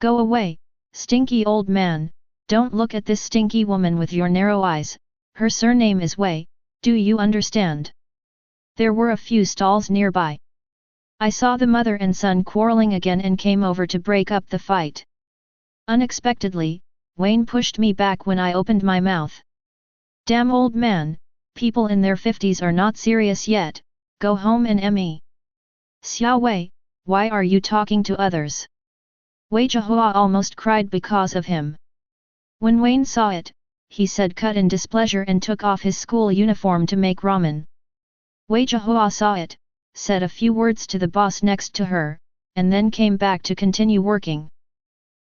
Go away, stinky old man, don't look at this stinky woman with your narrow eyes, her surname is Wei, do you understand? There were a few stalls nearby. I saw the mother and son quarreling again and came over to break up the fight. Unexpectedly, Wayne pushed me back when I opened my mouth. Damn old man, people in their 50s are not serious yet, go home and me. Xiaowei, why are you talking to others? Wei Jiahua almost cried because of him. When Wayne saw it, he said cut in displeasure and took off his school uniform to make ramen. Wei Jihua saw it, said a few words to the boss next to her, and then came back to continue working.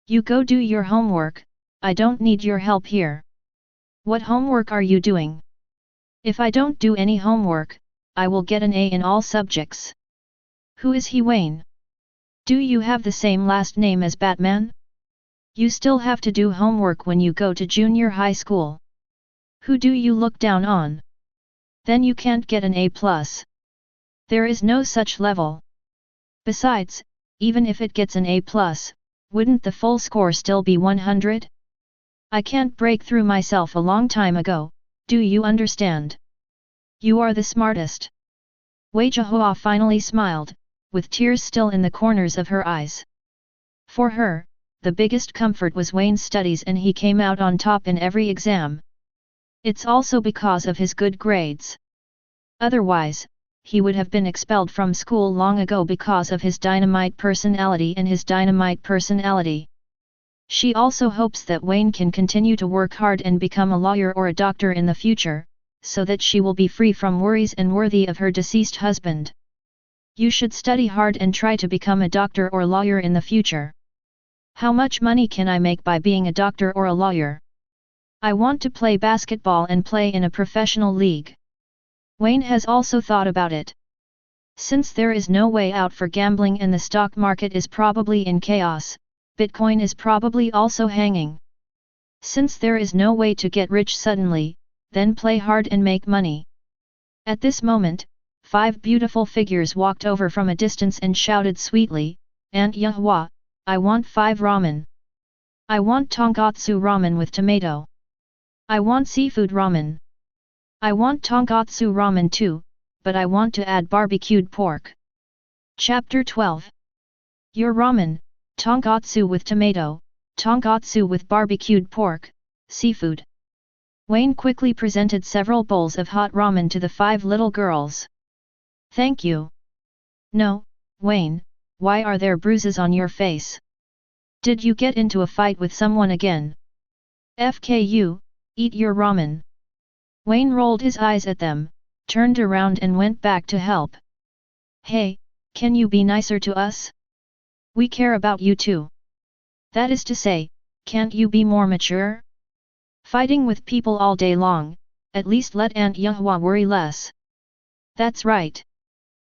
You go do your homework, I don't need your help here. What homework are you doing? If I don't do any homework, I will get an A in all subjects. Who is he, Wayne? Do you have the same last name as Batman? You still have to do homework when you go to junior high school. Who do you look down on? Then you can't get an A+. There is no such level. Besides, even if it gets an A+, wouldn't the full score still be 100? I can't break through myself a long time ago, do you understand? You are the smartest. Wei Jihua finally smiled, with tears still in the corners of her eyes. For her, the biggest comfort was Wayne's studies, and he came out on top in every exam. It's also because of his good grades. Otherwise, he would have been expelled from school long ago because of his dynamite personality and his dynamite personality. She also hopes that Wayne can continue to work hard and become a lawyer or a doctor in the future, so that she will be free from worries and worthy of her deceased husband. You should study hard and try to become a doctor or lawyer in the future. How much money can I make by being a doctor or a lawyer? I want to play basketball and play in a professional league. Wayne has also thought about it. Since there is no way out for gambling and the stock market is probably in chaos, Bitcoin is probably also hanging. Since there is no way to get rich suddenly, then play hard and make money. At this moment, 5 beautiful figures walked over from a distance and shouted sweetly, Aunt Yahua, I want 5 ramen. I want tonkatsu ramen with tomato. I want seafood ramen. I want tonkatsu ramen too, but I want to add barbecued pork. Chapter 12. Your ramen, tonkatsu with tomato, tonkatsu with barbecued pork, seafood. Wayne quickly presented several bowls of hot ramen to the 5 little girls. Thank you. No, Wayne, why are there bruises on your face? Did you get into a fight with someone again? FKU, eat your ramen. Wayne rolled his eyes at them, turned around and went back to help. Hey, can you be nicer to us? We care about you too. That is to say, can't you be more mature? Fighting with people all day long, at least let Aunt Yahua worry less. That's right.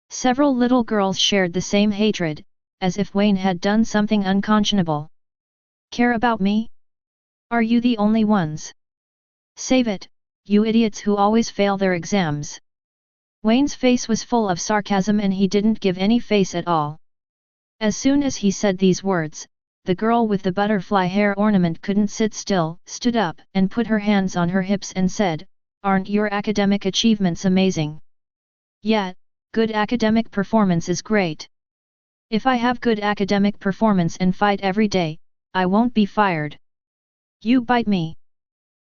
Several little girls shared the same hatred, as if Wayne had done something unconscionable. Care about me? Are you the only ones? Save it, you idiots who always fail their exams. Wayne's face was full of sarcasm and he didn't give any face at all. As soon as he said these words, the girl with the butterfly hair ornament couldn't sit still, stood up and put her hands on her hips and said, Aren't your academic achievements amazing? Yeah, good academic performance is great. If I have good academic performance and fight every day, I won't be fired. You bite me.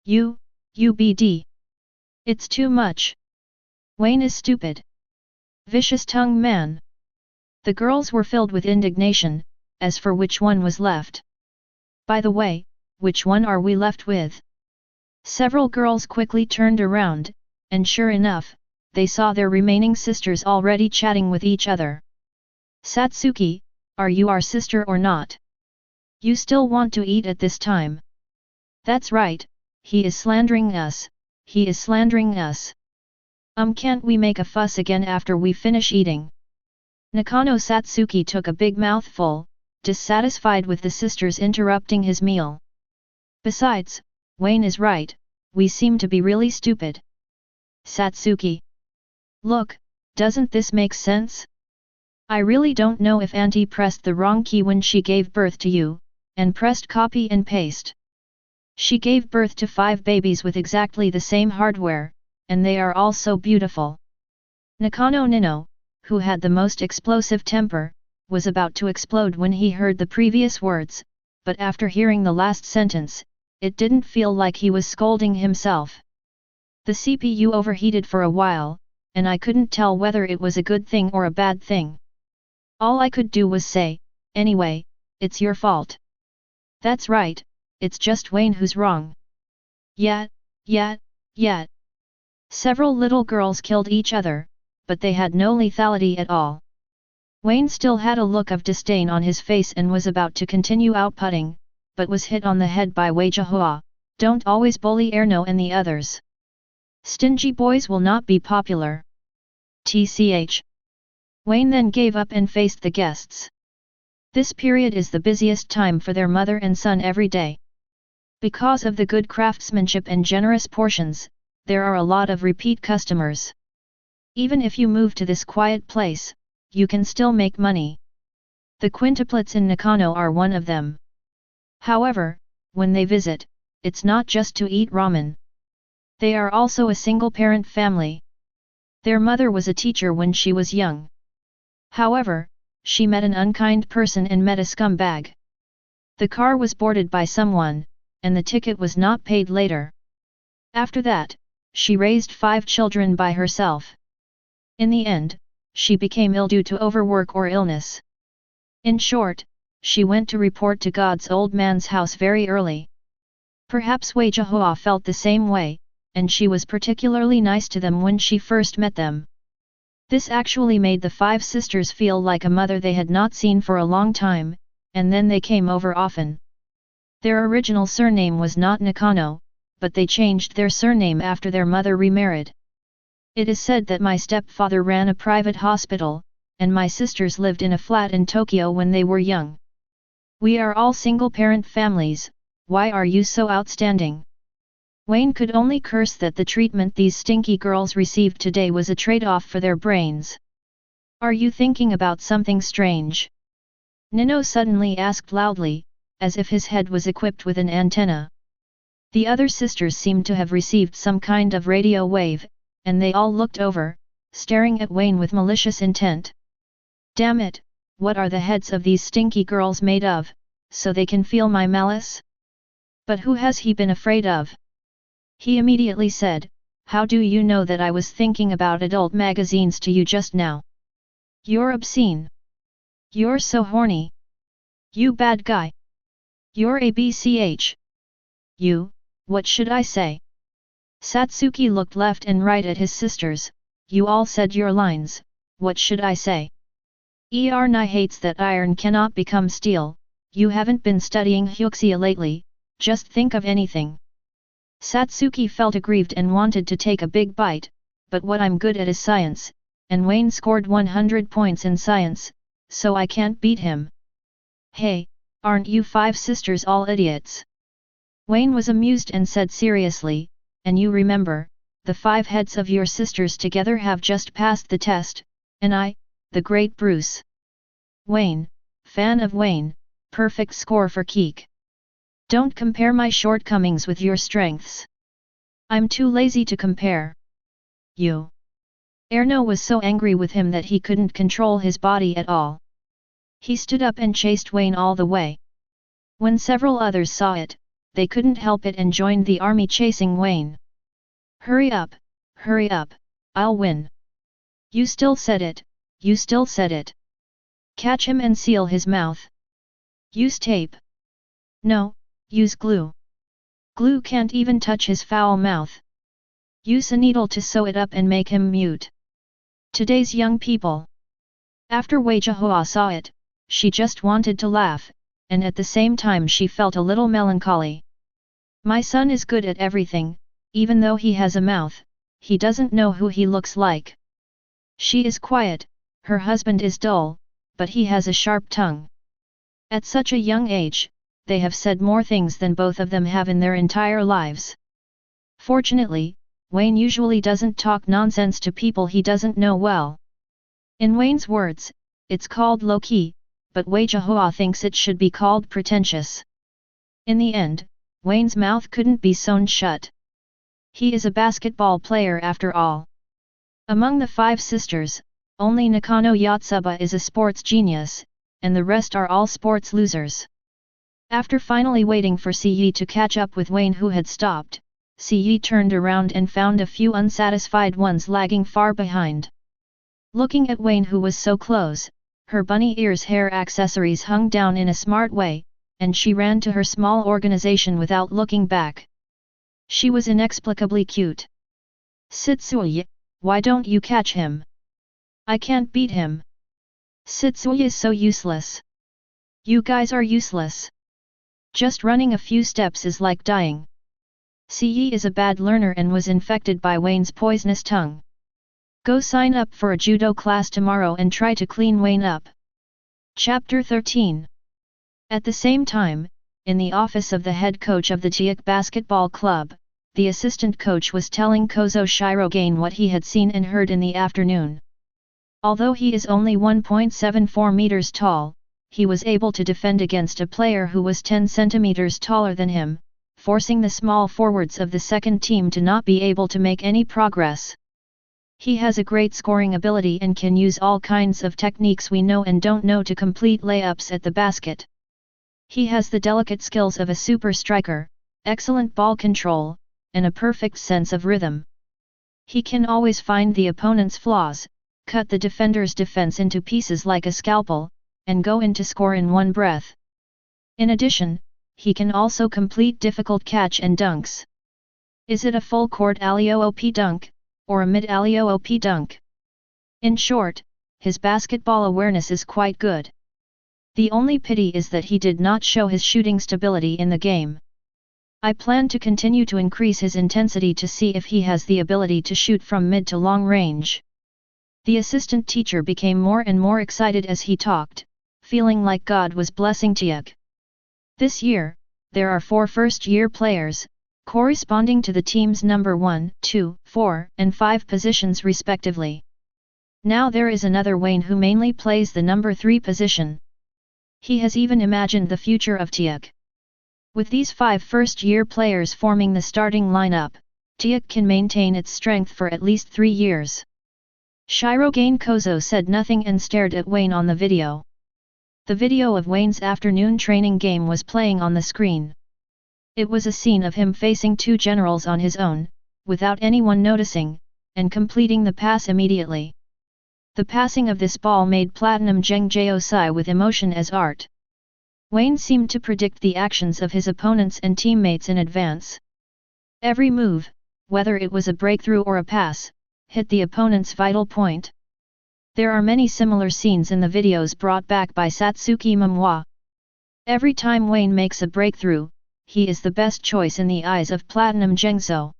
You BD. It's too much. Wayne is stupid. Vicious tongue man. The girls were filled with indignation, as for which one was left. By the way, which one are we left with? Several girls quickly turned around, and sure enough, they saw their remaining sisters already chatting with each other. Satsuki, are you our sister or not? You still want to eat at this time? That's right, he is slandering us, he is slandering us. Can't we make a fuss again after we finish eating? Nakano Satsuki took a big mouthful, dissatisfied with the sisters interrupting his meal. Besides, Wayne is right, we seem to be really stupid. Satsuki. Look, doesn't this make sense? I really don't know if Auntie pressed the wrong key when she gave birth to you, and pressed copy and paste. She gave birth to 5 babies with exactly the same hardware, and they are all so beautiful. Nakano Nino, who had the most explosive temper, was about to explode when he heard the previous words, but after hearing the last sentence, it didn't feel like he was scolding himself. The CPU overheated for a while, and I couldn't tell whether it was a good thing or a bad thing. All I could do was say, anyway, it's your fault. That's right, it's just Wayne who's wrong. Yeah. Several little girls killed each other, but they had no lethality at all. Wayne still had a look of disdain on his face and was about to continue outputting, but was hit on the head by Wei Jihua. Don't always bully Erno and the others. Stingy boys will not be popular. TCH. Wayne then gave up and faced the guests. This period is the busiest time for their mother and son every day. Because of the good craftsmanship and generous portions, there are a lot of repeat customers. Even if you move to this quiet place, you can still make money. The quintuplets in Nakano are one of them. However, when they visit, it's not just to eat ramen. They are also a single-parent family. Their mother was a teacher when she was young. However, she met an unkind person and met a scumbag. The car was boarded by someone, and the ticket was not paid later. After that, she raised 5 children by herself. In the end, she became ill due to overwork or illness. In short, she went to report to God's old man's house very early. Perhaps Wei Jihua felt the same way, and she was particularly nice to them when she first met them. This actually made the 5 sisters feel like a mother they had not seen for a long time, and then they came over often. Their original surname was not Nakano, but they changed their surname after their mother remarried. It is said that my stepfather ran a private hospital, and my sisters lived in a flat in Tokyo when they were young. We are all single-parent families, why are you so outstanding? Wayne could only curse that the treatment these stinky girls received today was a trade-off for their brains. Are you thinking about something strange? Nino suddenly asked loudly, as if his head was equipped with an antenna. The other sisters seemed to have received some kind of radio wave, and they all looked over, staring at Wayne with malicious intent. Damn it, what are the heads of these stinky girls made of, so they can feel my malice? But who has he been afraid of? He immediately said, how do you know that I was thinking about adult magazines to you just now? You're obscene. You're so horny. You bad guy. You're a BCH. You, what should I say? Satsuki looked left and right at his sisters. You all said your lines, what should I say? Nai hates that iron cannot become steel. You haven't been studying Hyuxia lately, just think of anything. Satsuki felt aggrieved and wanted to take a big bite, but what I'm good at is science, and Wayne scored 100 points in science, so I can't beat him. Hey, aren't you 5 sisters all idiots? Wayne was amused and said seriously, and you remember, the 5 heads of your sisters together have just passed the test, and I, the great Bruce. Wayne, fan of Wayne, perfect score for Keek. Don't compare my shortcomings with your strengths. I'm too lazy to compare. You. Erno was so angry with him that he couldn't control his body at all. He stood up and chased Wayne all the way. When several others saw it, they couldn't help it and joined the army chasing Wayne. Hurry up, I'll win. You still said it, you still said it. Catch him and seal his mouth. Use tape. No, use glue. Glue can't even touch his foul mouth. Use a needle to sew it up and make him mute. Today's young people. After Wei Jihua saw it, she just wanted to laugh, and at the same time she felt a little melancholy. My son is good at everything, even though he has a mouth, he doesn't know who he looks like. She is quiet, her husband is dull, but he has a sharp tongue. At such a young age, they have said more things than both of them have in their entire lives. Fortunately, Wayne usually doesn't talk nonsense to people he doesn't know well. In Wayne's words, it's called low-key, but Wei Jihua thinks it should be called pretentious. In the end, Wayne's mouth couldn't be sewn shut. He is a basketball player after all. Among the 5 sisters, only Nakano Yotsuba is a sports genius, and the rest are all sports losers. After finally waiting for Siyi to catch up with Wayne who had stopped, Siyi turned around and found a few unsatisfied ones lagging far behind. Looking at Wayne who was so close, her bunny ears hair accessories hung down in a smart way, and she ran to her small organization without looking back. She was inexplicably cute. Sitsuye, why don't you catch him? I can't beat him. Sitsui is so useless. You guys are useless. Just running a few steps is like dying. Yi is a bad learner and was infected by Wayne's poisonous tongue. Go sign up for a judo class tomorrow and try to clean Wayne up. Chapter 13. At the same time, in the office of the head coach of the Teikō basketball club, the assistant coach was telling Kozo Shirogane what he had seen and heard in the afternoon. Although he is only 1.74 meters tall, he was able to defend against a player who was 10 centimeters taller than him, forcing the small forwards of the second team to not be able to make any progress. He has a great scoring ability and can use all kinds of techniques we know and don't know to complete layups at the basket. He has the delicate skills of a super striker, excellent ball control, and a perfect sense of rhythm. He can always find the opponent's flaws, cut the defender's defense into pieces like a scalpel, and go in to score in one breath. In addition, he can also complete difficult catch and dunks. Is it a full court alley-oop dunk, or a mid-alley-oop dunk? In short, his basketball awareness is quite good. The only pity is that he did not show his shooting stability in the game. I plan to continue to increase his intensity to see if he has the ability to shoot from mid to long range. The assistant teacher became more and more excited as he talked, feeling like God was blessing Teikō. This year, there are 4 first-year players, corresponding to the team's number 1, 2, 4, and 5 positions respectively. Now there is another Wayne who mainly plays the number 3 position. He has even imagined the future of Teikō. With these 5 first-year players forming the starting lineup, Teikō can maintain its strength for at least 3 years. Shirogane Kozo said nothing and stared at Wayne on the video. The video of Wayne's afternoon training game was playing on the screen. It was a scene of him facing 2 generals on his own, without anyone noticing, and completing the pass immediately. The passing of this ball made Platinum Jengjae sigh with emotion as art. Wayne seemed to predict the actions of his opponents and teammates in advance. Every move, whether it was a breakthrough or a pass, hit the opponent's vital point. There are many similar scenes in the videos brought back by Satsuki Momoi. Every time Wayne makes a breakthrough, he is the best choice in the eyes of Platinum Jengso.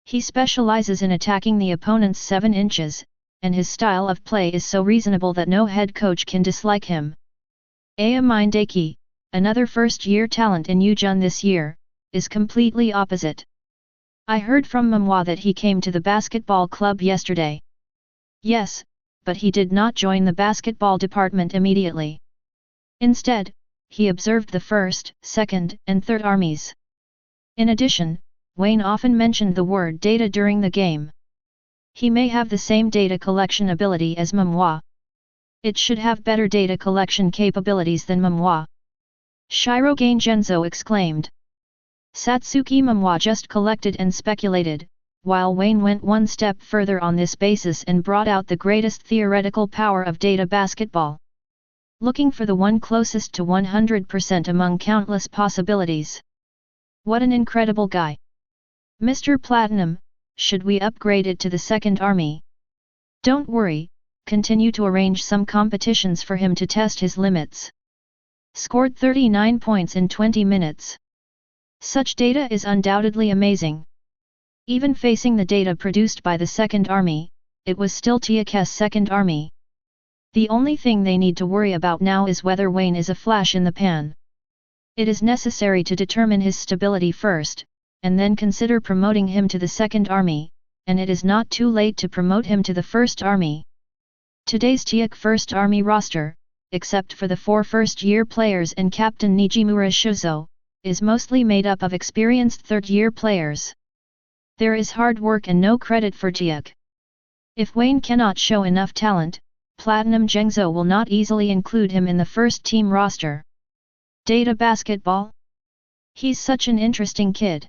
He specializes in attacking the opponent's 7 inches, and his style of play is so reasonable that no head coach can dislike him. Aya Mindaki, another first-year talent in Yujun this year, is completely opposite. I heard from Momoi that he came to the basketball club yesterday. Yes, but he did not join the basketball department immediately. Instead, he observed the 1st, 2nd, and 3rd armies. In addition, Wayne often mentioned the word data during the game. He may have the same data collection ability as Momoi. It should have better data collection capabilities than Momoi. Shirogane Genzo exclaimed. Satsuki Momoi just collected and speculated, while Wayne went one step further on this basis and brought out the greatest theoretical power of data basketball. Looking for the one closest to 100% among countless possibilities. What an incredible guy! Mr. Platinum, should we upgrade it to the 2nd army? Don't worry, continue to arrange some competitions for him to test his limits. Scored 39 points in 20 minutes. Such data is undoubtedly amazing. Even facing the data produced by the 2nd army, it was still Teikō's 2nd army. The only thing they need to worry about now is whether Wayne is a flash in the pan. It is necessary to determine his stability first, and then consider promoting him to the 2nd army, and it is not too late to promote him to the 1st army. Today's Teikō 1st army roster, except for the 4 first-year players and Captain Nijimura Shuzo, is mostly made up of experienced 3rd-year players. There is hard work and no credit for Teikō. If Wayne cannot show enough talent, Platinum Jengzo will not easily include him in the 1st team roster. Data basketball? He's such an interesting kid.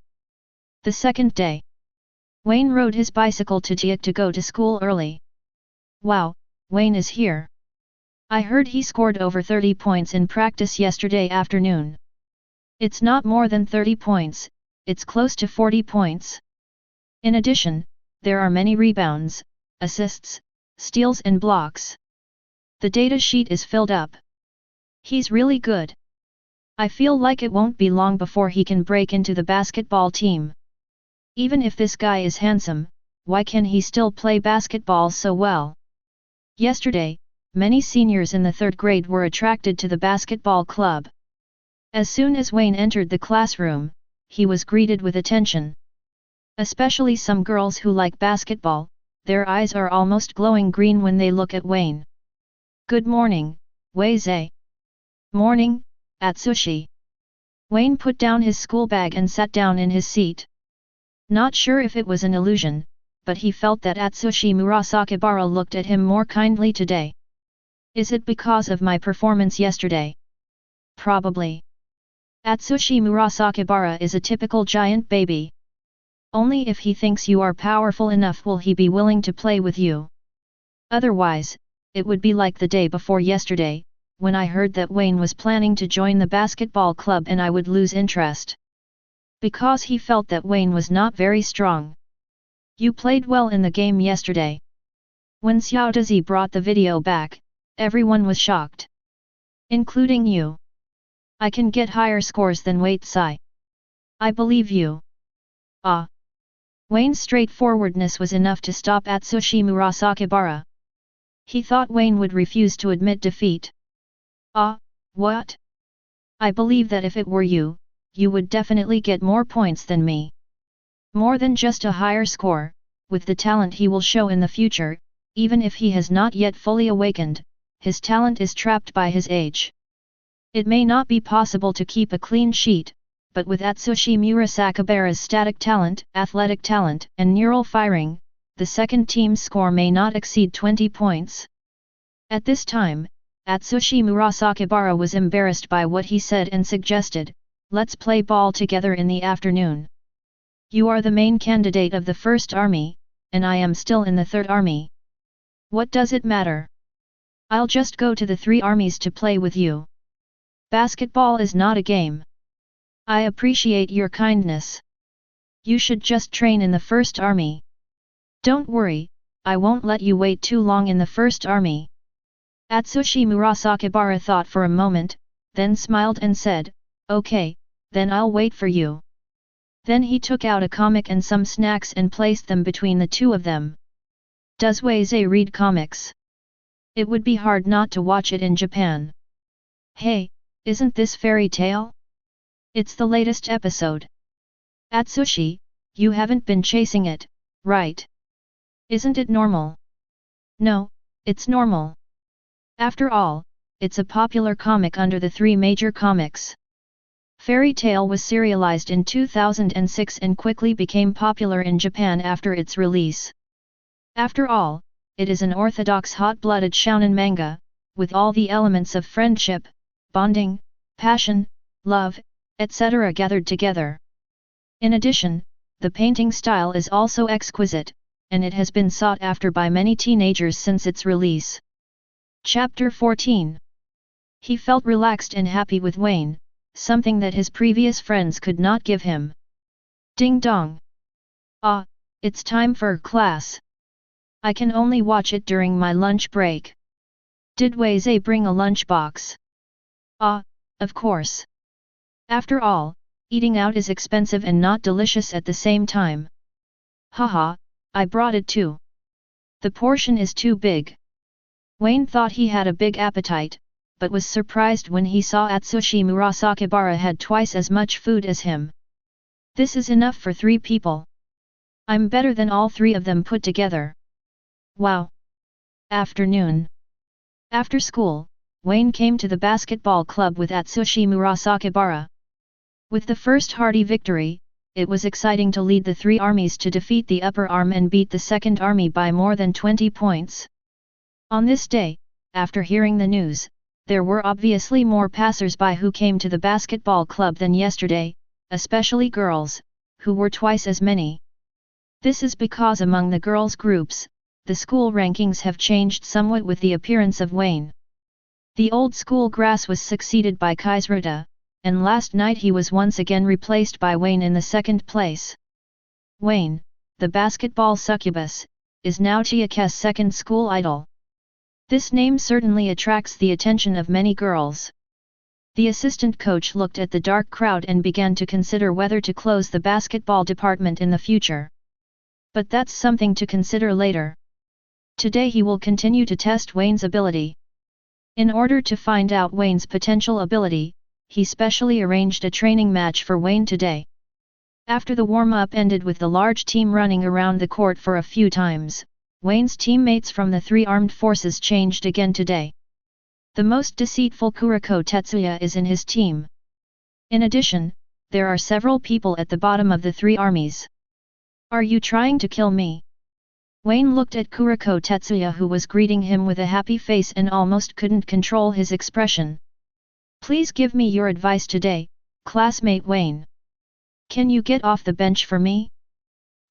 The 2nd day. Wayne rode his bicycle to Teikō to go to school early. Wow, Wayne is here. I heard he scored over 30 points in practice yesterday afternoon. It's not more than 30 points, it's close to 40 points. In addition, there are many rebounds, assists, steals and blocks. The data sheet is filled up. He's really good. I feel like it won't be long before he can break into the basketball team. Even if this guy is handsome, why can he still play basketball so well? Yesterday, many seniors in the 3rd grade were attracted to the basketball club. As soon as Wayne entered the classroom, he was greeted with attention. Especially some girls who like basketball, their eyes are almost glowing green when they look at Wayne. Good morning, Wei-zhe. Morning, Atsushi. Wayne put down his school bag and sat down in his seat. Not sure if it was an illusion, but he felt that Atsushi Murasakibara looked at him more kindly today. Is it because of my performance yesterday? Probably. Atsushi Murasakibara is a typical giant baby. Only if he thinks you are powerful enough will he be willing to play with you. Otherwise, it would be like the day before yesterday, when I heard that Wayne was planning to join the basketball club and I would lose interest. Because he felt that Wayne was not very strong. You played well in the game yesterday. When Xiaodazi brought the video back, everyone was shocked. Including you. I can get higher scores than Wei-zhe. I believe you. Ah. Wayne's straightforwardness was enough to stop Atsushi Murasakibara. He thought Wayne would refuse to admit defeat. Ah, what? I believe that if it were you, you would definitely get more points than me. More than just a higher score, with the talent he will show in the future, even if he has not yet fully awakened, his talent is trapped by his age. It may not be possible to keep a clean sheet, but with Atsushi Murasakibara's static talent, athletic talent, and neural firing, the second team's score may not exceed 20 points. At this time, Atsushi Murasakibara was embarrassed by what he said and suggested, let's play ball together in the afternoon. You are the main candidate of the 1st Army, and I am still in the 3rd Army. What does it matter? I'll just go to the 3 armies to play with you. Basketball is not a game. I appreciate your kindness. You should just train in the 1st Army. Don't worry, I won't let you wait too long in the 1st Army. Atsushi Murasakibara thought for a moment, then smiled and said, okay, then I'll wait for you. Then he took out a comic and some snacks and placed them between the two of them. Does Wei-zhe read comics? It would be hard not to watch it in Japan. Hey, isn't this fairy tale? It's the latest episode. Atsushi, you haven't been chasing it, right? Isn't it normal? No, it's normal. After all, it's a popular comic under the 3 major comics. Fairy Tail was serialized in 2006 and quickly became popular in Japan after its release. After all, it is an orthodox hot-blooded shounen manga, with all the elements of friendship, bonding, passion, love, etc. gathered together. In addition, the painting style is also exquisite, and it has been sought after by many teenagers since its release. Chapter 14. He felt relaxed and happy with Wayne, something that his previous friends could not give him. Ding dong! Ah, it's time for class. I can only watch it during my lunch break. Did Wei-zhe bring a lunchbox? Ah, of course. After all, eating out is expensive and not delicious at the same time. Haha, I brought it too. The portion is too big. Wayne thought he had a big appetite, but was surprised when he saw Atsushi Murasakibara had twice as much food as him. This is enough for 3 people. I'm better than all 3 of them put together. Wow! Afternoon. After school, Wayne came to the basketball club with Atsushi Murasakibara. With the first hearty victory, it was exciting to lead the 3 armies to defeat the upper arm and beat the 2nd army by more than 20 points. On this day, after hearing the news, there were obviously more passers-by who came to the basketball club than yesterday, especially girls, who were twice as many. This is because among the girls' groups, the school rankings have changed somewhat with the appearance of Wayne. The old school grass was succeeded by Kaisruta, and last night he was once again replaced by Wayne in the 2nd place. Wayne, the basketball succubus, is now Teikō's second school idol. This name certainly attracts the attention of many girls. The assistant coach looked at the dark crowd and began to consider whether to close the basketball department in the future. But that's something to consider later. Today he will continue to test Wayne's ability. In order to find out Wayne's potential ability, he specially arranged a training match for Wayne today. After the warm-up ended with the large team running around the court for a few times, Wayne's teammates from the three armed forces changed again today. The most deceitful Kuroko Tetsuya is in his team. In addition, there are several people at the bottom of the three armies. Are you trying to kill me? Wayne looked at Kuroko Tetsuya, who was greeting him with a happy face and almost couldn't control his expression. Please give me your advice today, classmate Wayne. Can you get off the bench for me?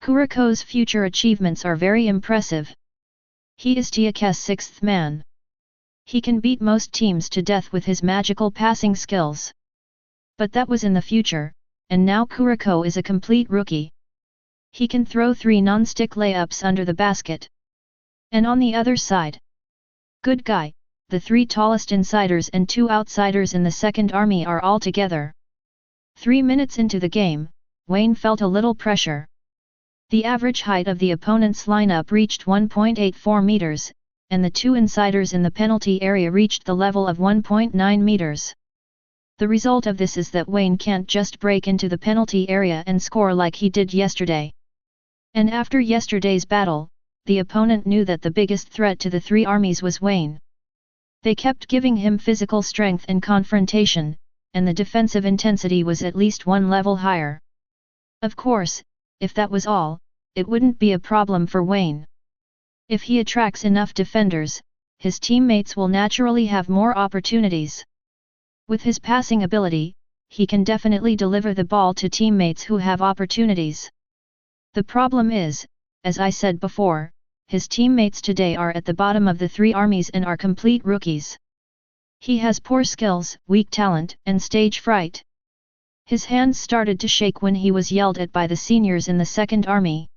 Kuroko's future achievements are very impressive. He is Teikō's sixth man. He can beat most teams to death with his magical passing skills. But that was in the future, and now Kuroko is a complete rookie. He can throw 3 non-stick layups under the basket. And on the other side, good guy, the 3 tallest insiders and 2 outsiders in the second army are all together. 3 minutes into the game, Wayne felt a little pressure. The average height of the opponent's lineup reached 1.84 meters, and the 2 insiders in the penalty area reached the level of 1.9 meters. The result of this is that Wayne can't just break into the penalty area and score like he did yesterday. And after yesterday's battle, the opponent knew that the biggest threat to the three armies was Wayne. They kept giving him physical strength and confrontation, and the defensive intensity was at least 1 level higher. Of course, if that was all, it wouldn't be a problem for Wayne. If he attracts enough defenders, his teammates will naturally have more opportunities. With his passing ability, he can definitely deliver the ball to teammates who have opportunities. The problem is, as I said before, his teammates today are at the bottom of the three armies and are complete rookies. He has poor skills, weak talent, and stage fright. His hands started to shake when he was yelled at by the seniors in the second army.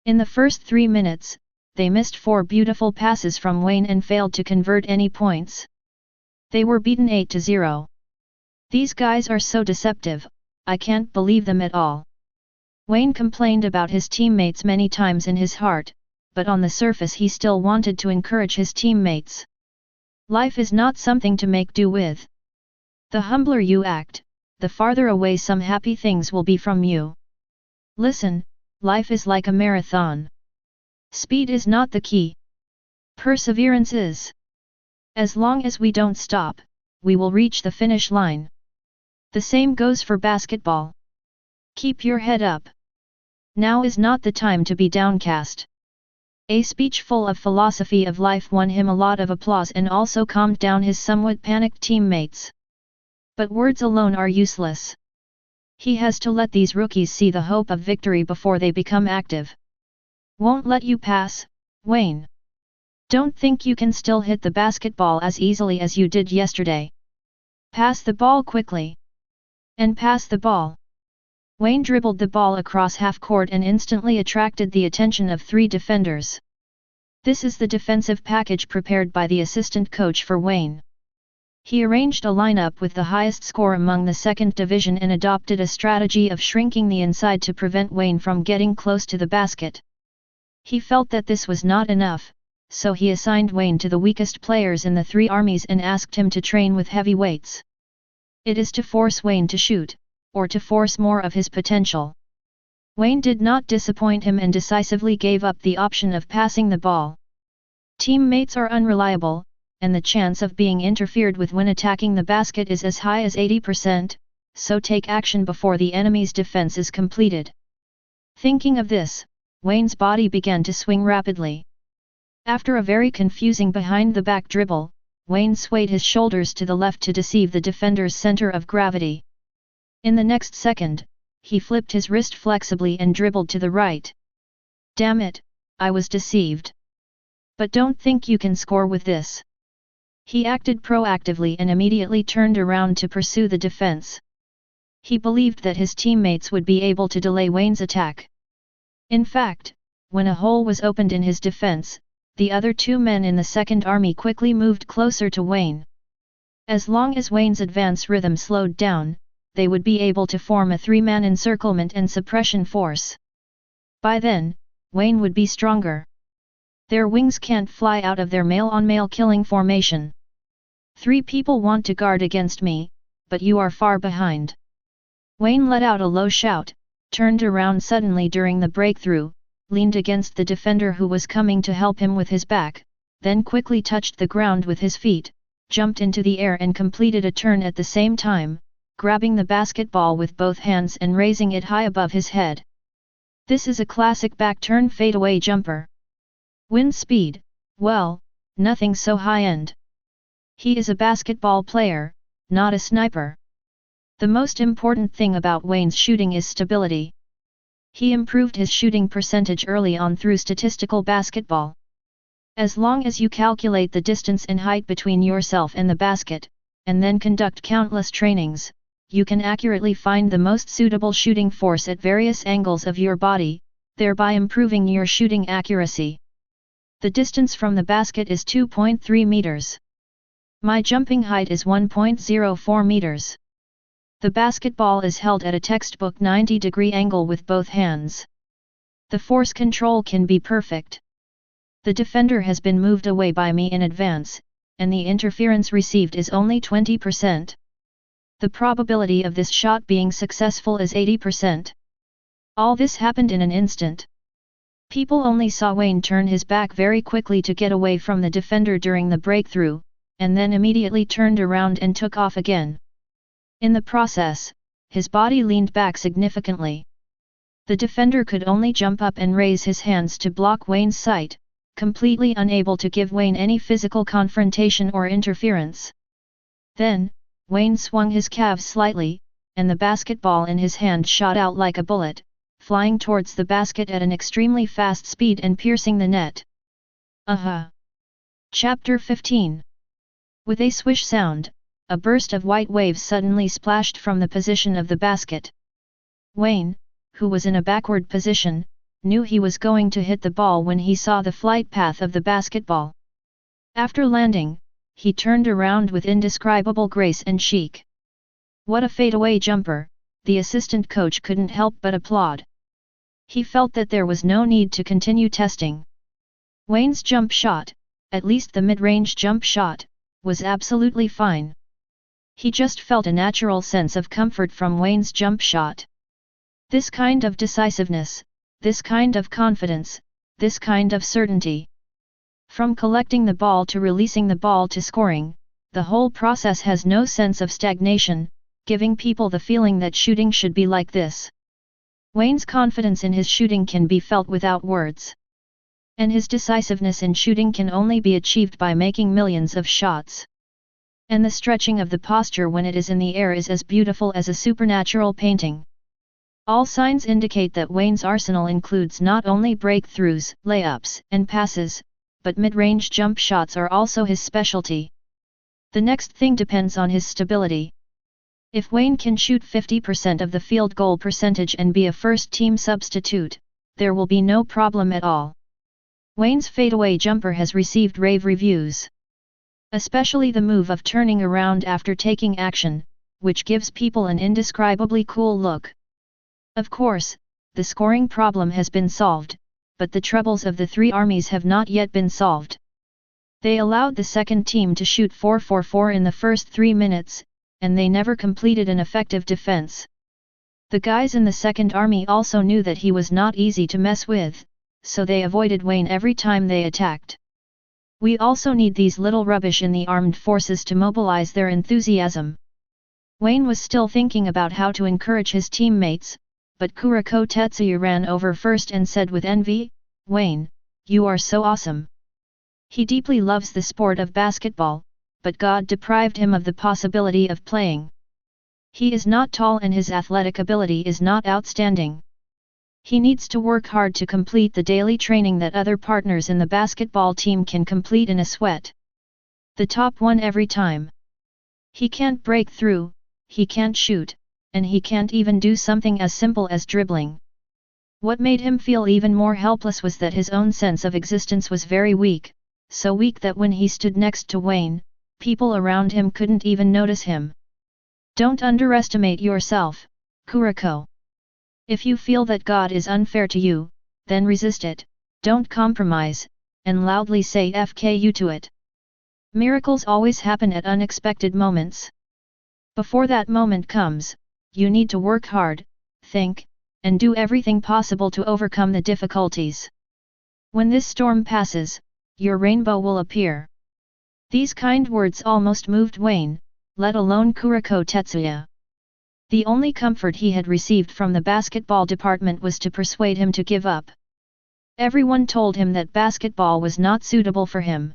In the first 3 minutes, they missed 4 beautiful passes from Wayne and failed to convert any points. They were beaten 8-0. These guys are so deceptive, I can't believe them at all. Wayne complained about his teammates many times in his heart, but on the surface he still wanted to encourage his teammates. Life is not something to make do with. The humbler you act, the farther away some happy things will be from you. Listen, life is like a marathon. Speed is not the key. Perseverance is. As long as we don't stop, we will reach the finish line. The same goes for basketball. Keep your head up. Now is not the time to be downcast. A speech full of philosophy of life won him a lot of applause and also calmed down his somewhat panicked teammates. But words alone are useless. He has to let these rookies see the hope of victory before they become active. Won't let you pass, Wayne. Don't think you can still hit the basketball as easily as you did yesterday. Pass the ball quickly. And pass the ball. Wayne dribbled the ball across half-court and instantly attracted the attention of 3 defenders. This is the defensive package prepared by the assistant coach for Wayne. He arranged a lineup with the highest score among the second division and adopted a strategy of shrinking the inside to prevent Wayne from getting close to the basket. He felt that this was not enough, so he assigned Wayne to the weakest players in the three armies and asked him to train with heavy weights. It is to force Wayne to shoot, or to force more of his potential. Wayne did not disappoint him and decisively gave up the option of passing the ball. Teammates are unreliable, and the chance of being interfered with when attacking the basket is as high as 80%, so take action before the enemy's defense is completed. Thinking of this, Wayne's body began to swing rapidly. After a very confusing behind-the-back dribble, Wayne swayed his shoulders to the left to deceive the defender's center of gravity. In the next second, he flipped his wrist flexibly and dribbled to the right. Damn it, I was deceived. But don't think you can score with this. He acted proactively and immediately turned around to pursue the defense. He believed that his teammates would be able to delay Wayne's attack. In fact, when a hole was opened in his defense, the other two men in the second army quickly moved closer to Wayne. As long as Wayne's advance rhythm slowed down, they would be able to form a three-man encirclement and suppression force. By then, Wayne would be stronger. Their wings can't fly out of their male-on-male killing formation. 3 people want to guard against me, but you are far behind. Wayne let out a low shout, turned around suddenly during the breakthrough, leaned against the defender who was coming to help him with his back, then quickly touched the ground with his feet, jumped into the air and completed a turn at the same time, grabbing the basketball with both hands and raising it high above his head. This is a classic back-turn fadeaway jumper. Wind speed, well, nothing so high-end. He is a basketball player, not a sniper. The most important thing about Wayne's shooting is stability. He improved his shooting percentage early on through statistical basketball. As long as you calculate the distance and height between yourself and the basket, and then conduct countless trainings, you can accurately find the most suitable shooting force at various angles of your body, thereby improving your shooting accuracy. The distance from the basket is 2.3 meters. My jumping height is 1.04 meters. The basketball is held at a textbook 90-degree angle with both hands. The force control can be perfect. The defender has been moved away by me in advance, and the interference received is only 20%. The probability of this shot being successful is 80%. All this happened in an instant. People only saw Wayne turn his back very quickly to get away from the defender during the breakthrough, and then immediately turned around and took off again. In the process, his body leaned back significantly. The defender could only jump up and raise his hands to block Wayne's sight, completely unable to give Wayne any physical confrontation or interference. Then, Wayne swung his calves slightly, and the basketball in his hand shot out like a bullet, flying towards the basket at an extremely fast speed and piercing the net. Chapter 15. With a swish sound, a burst of white waves suddenly splashed from the position of the basket. Wayne, who was in a backward position, knew he was going to hit the ball when he saw the flight path of the basketball. After landing, he turned around with indescribable grace and chic. What a fadeaway jumper, the assistant coach couldn't help but applaud. He felt that there was no need to continue testing. Wayne's jump shot, at least the mid-range jump shot, was absolutely fine. He just felt a natural sense of comfort from Wayne's jump shot. This kind of decisiveness, this kind of confidence, this kind of certainty. From collecting the ball to releasing the ball to scoring, the whole process has no sense of stagnation, giving people the feeling that shooting should be like this. Wayne's confidence in his shooting can be felt without words. And his decisiveness in shooting can only be achieved by making millions of shots. And the stretching of the posture when it is in the air is as beautiful as a supernatural painting. All signs indicate that Wayne's arsenal includes not only breakthroughs, layups, and passes, but mid-range jump shots are also his specialty. The next thing depends on his stability. If Wayne can shoot 50% of the field goal percentage and be a first-team substitute, there will be no problem at all. Wayne's fadeaway jumper has received rave reviews. Especially the move of turning around after taking action, which gives people an indescribably cool look. Of course, the scoring problem has been solved, but the troubles of the three armies have not yet been solved. They allowed the second team to shoot 4-4-4 in the first 3 minutes, and they never completed an effective defense. The guys in the second army also knew that he was not easy to mess with, so they avoided Wayne every time they attacked. We also need these little rubbish in the armed forces to mobilize their enthusiasm. Wayne was still thinking about how to encourage his teammates, but Kuroko Tetsuya ran over first and said with envy, "Wayne, you are so awesome." He deeply loves the sport of basketball, but God deprived him of the possibility of playing. He is not tall and his athletic ability is not outstanding. He needs to work hard to complete the daily training that other partners in the basketball team can complete in a sweat. The top one every time. He can't break through, he can't shoot, and he can't even do something as simple as dribbling. What made him feel even more helpless was that his own sense of existence was very weak, so weak that when he stood next to Wayne, people around him couldn't even notice him. Don't underestimate yourself, Kuroko. If you feel that God is unfair to you, then resist it, don't compromise, and loudly say FKU to it. Miracles always happen at unexpected moments. Before that moment comes, you need to work hard, think, and do everything possible to overcome the difficulties. When this storm passes, your rainbow will appear. These kind words almost moved Wayne, let alone Kuroko Tetsuya. The only comfort he had received from the basketball department was to persuade him to give up. Everyone told him that basketball was not suitable for him.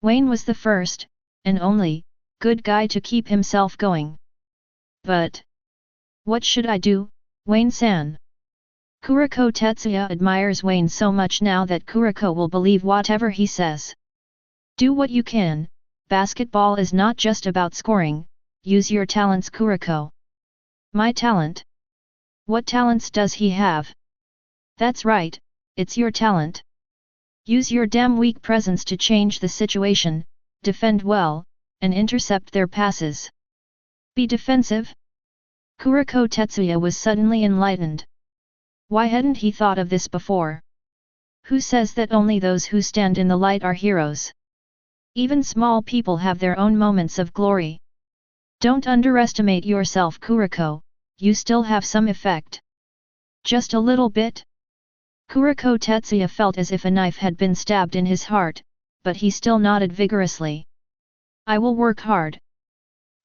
Wayne was the first, and only, good guy to keep himself going. But what should I do, Wayne-san? Kuroko Tetsuya admires Wayne so much now that Kuroko will believe whatever he says. Do what you can, basketball is not just about scoring, use your talents, Kuroko. My talent? What talents does he have? That's right, it's your talent. Use your damn weak presence to change the situation, defend well, and intercept their passes. Be defensive? Kuroko Tetsuya was suddenly enlightened. Why hadn't he thought of this before? Who says that only those who stand in the light are heroes? Even small people have their own moments of glory. Don't underestimate yourself, Kuroko, you still have some effect. Just a little bit? Kuroko Tetsuya felt as if a knife had been stabbed in his heart, but he still nodded vigorously. I will work hard.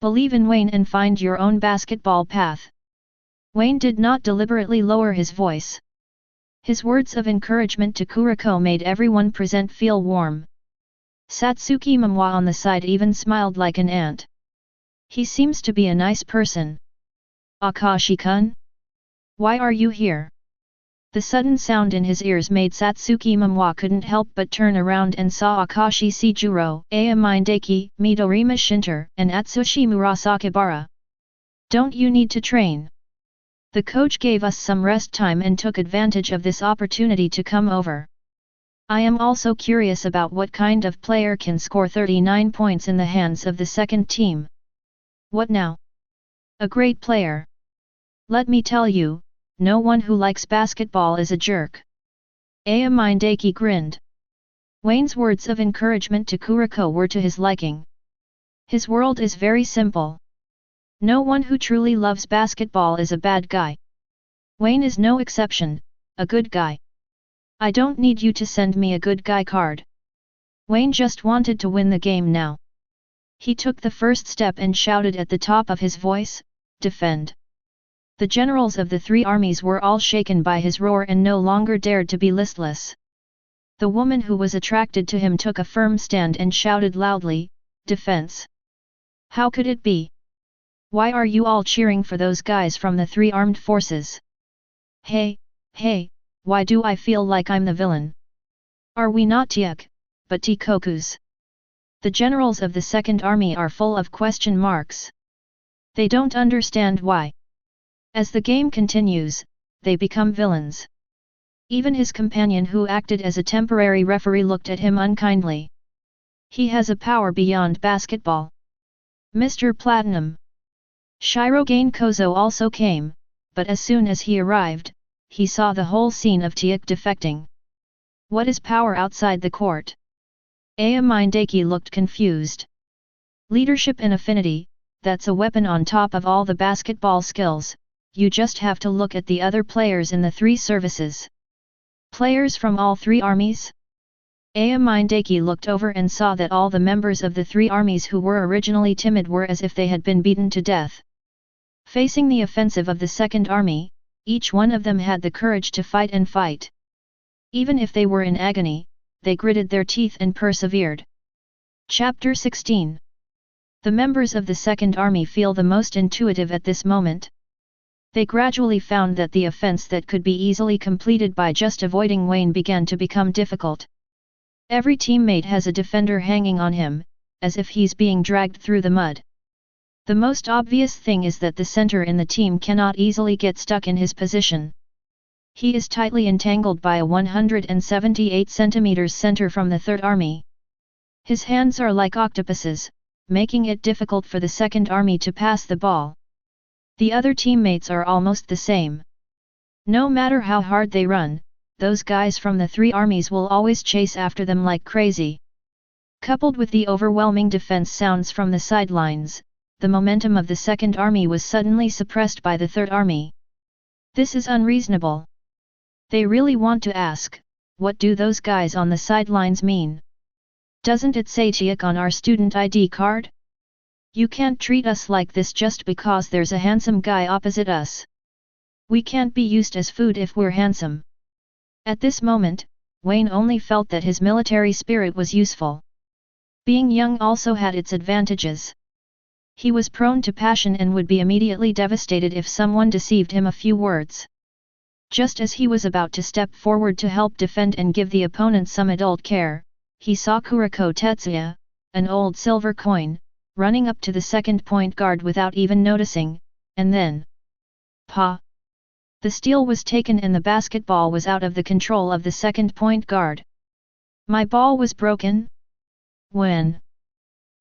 Believe in Wayne and find your own basketball path. Wayne did not deliberately lower his voice. His words of encouragement to Kuroko made everyone present feel warm. Satsuki Momoi on the side even smiled like an ant. He seems to be a nice person. Akashi-kun? Why are you here? The sudden sound in his ears made Satsuki Momoi couldn't help but turn around and saw Akashi Sejuro, Aya Mindaki, Midorima Shinter, and Atsushi Murasakibara. Don't you need to train? The coach gave us some rest time and took advantage of this opportunity to come over. I am also curious about what kind of player can score 39 points in the hands of the second team. What now? A great player. Let me tell you, no one who likes basketball is a jerk. Aya Mindaki grinned. Wayne's words of encouragement to Kuroko were to his liking. His world is very simple. No one who truly loves basketball is a bad guy. Wayne is no exception, a good guy. I don't need you to send me a good guy card. Wayne just wanted to win the game now. He took the first step and shouted at the top of his voice, defend. The generals of the three armies were all shaken by his roar and no longer dared to be listless. The woman who was attracted to him took a firm stand and shouted loudly, defense. How could it be? Why are you all cheering for those guys from the three armed forces? Hey, why do I feel like I'm the villain? Are we not Teikō, but Teikōkus? The generals of the second army are full of question marks. They don't understand why. As the game continues, they become villains. Even his companion who acted as a temporary referee looked at him unkindly. He has a power beyond basketball. Mr. Platinum. Shirogane Kozo also came, but as soon as he arrived, he saw the whole scene of Teikō defecting. What is power outside the court? Aya Mindaki looked confused. Leadership and affinity, that's a weapon on top of all the basketball skills. You just have to look at the other players in the three services. Players from all three armies? Aya Mindaki looked over and saw that all the members of the three armies who were originally timid were as if they had been beaten to death. Facing the offensive of the second army, each one of them had the courage to fight and fight. Even if they were in agony, they gritted their teeth and persevered. Chapter 16. The members of the second army feel the most intuitive at this moment. They gradually found that the offense that could be easily completed by just avoiding Wayne began to become difficult. Every teammate has a defender hanging on him, as if he's being dragged through the mud. The most obvious thing is that the center in the team cannot easily get stuck in his position. He is tightly entangled by a 178 cm center from the Third Army. His hands are like octopuses, making it difficult for the Second Army to pass the ball. The other teammates are almost the same. No matter how hard they run, those guys from the three armies will always chase after them like crazy. Coupled with the overwhelming defense sounds from the sidelines, the momentum of the Second Army was suddenly suppressed by the Third Army. This is unreasonable. They really want to ask, what do those guys on the sidelines mean? Doesn't it say Teikō on our student ID card? You can't treat us like this just because there's a handsome guy opposite us. We can't be used as food if we're handsome. At this moment, Wayne only felt that his military spirit was useful. Being young also had its advantages. He was prone to passion and would be immediately devastated if someone deceived him a few words. Just as he was about to step forward to help defend and give the opponent some adult care, he saw Kuroko Tetsuya, an old silver coin, running up to the second point guard without even noticing, and then... Pa! The steal was taken and the basketball was out of the control of the second point guard. My ball was broken? When?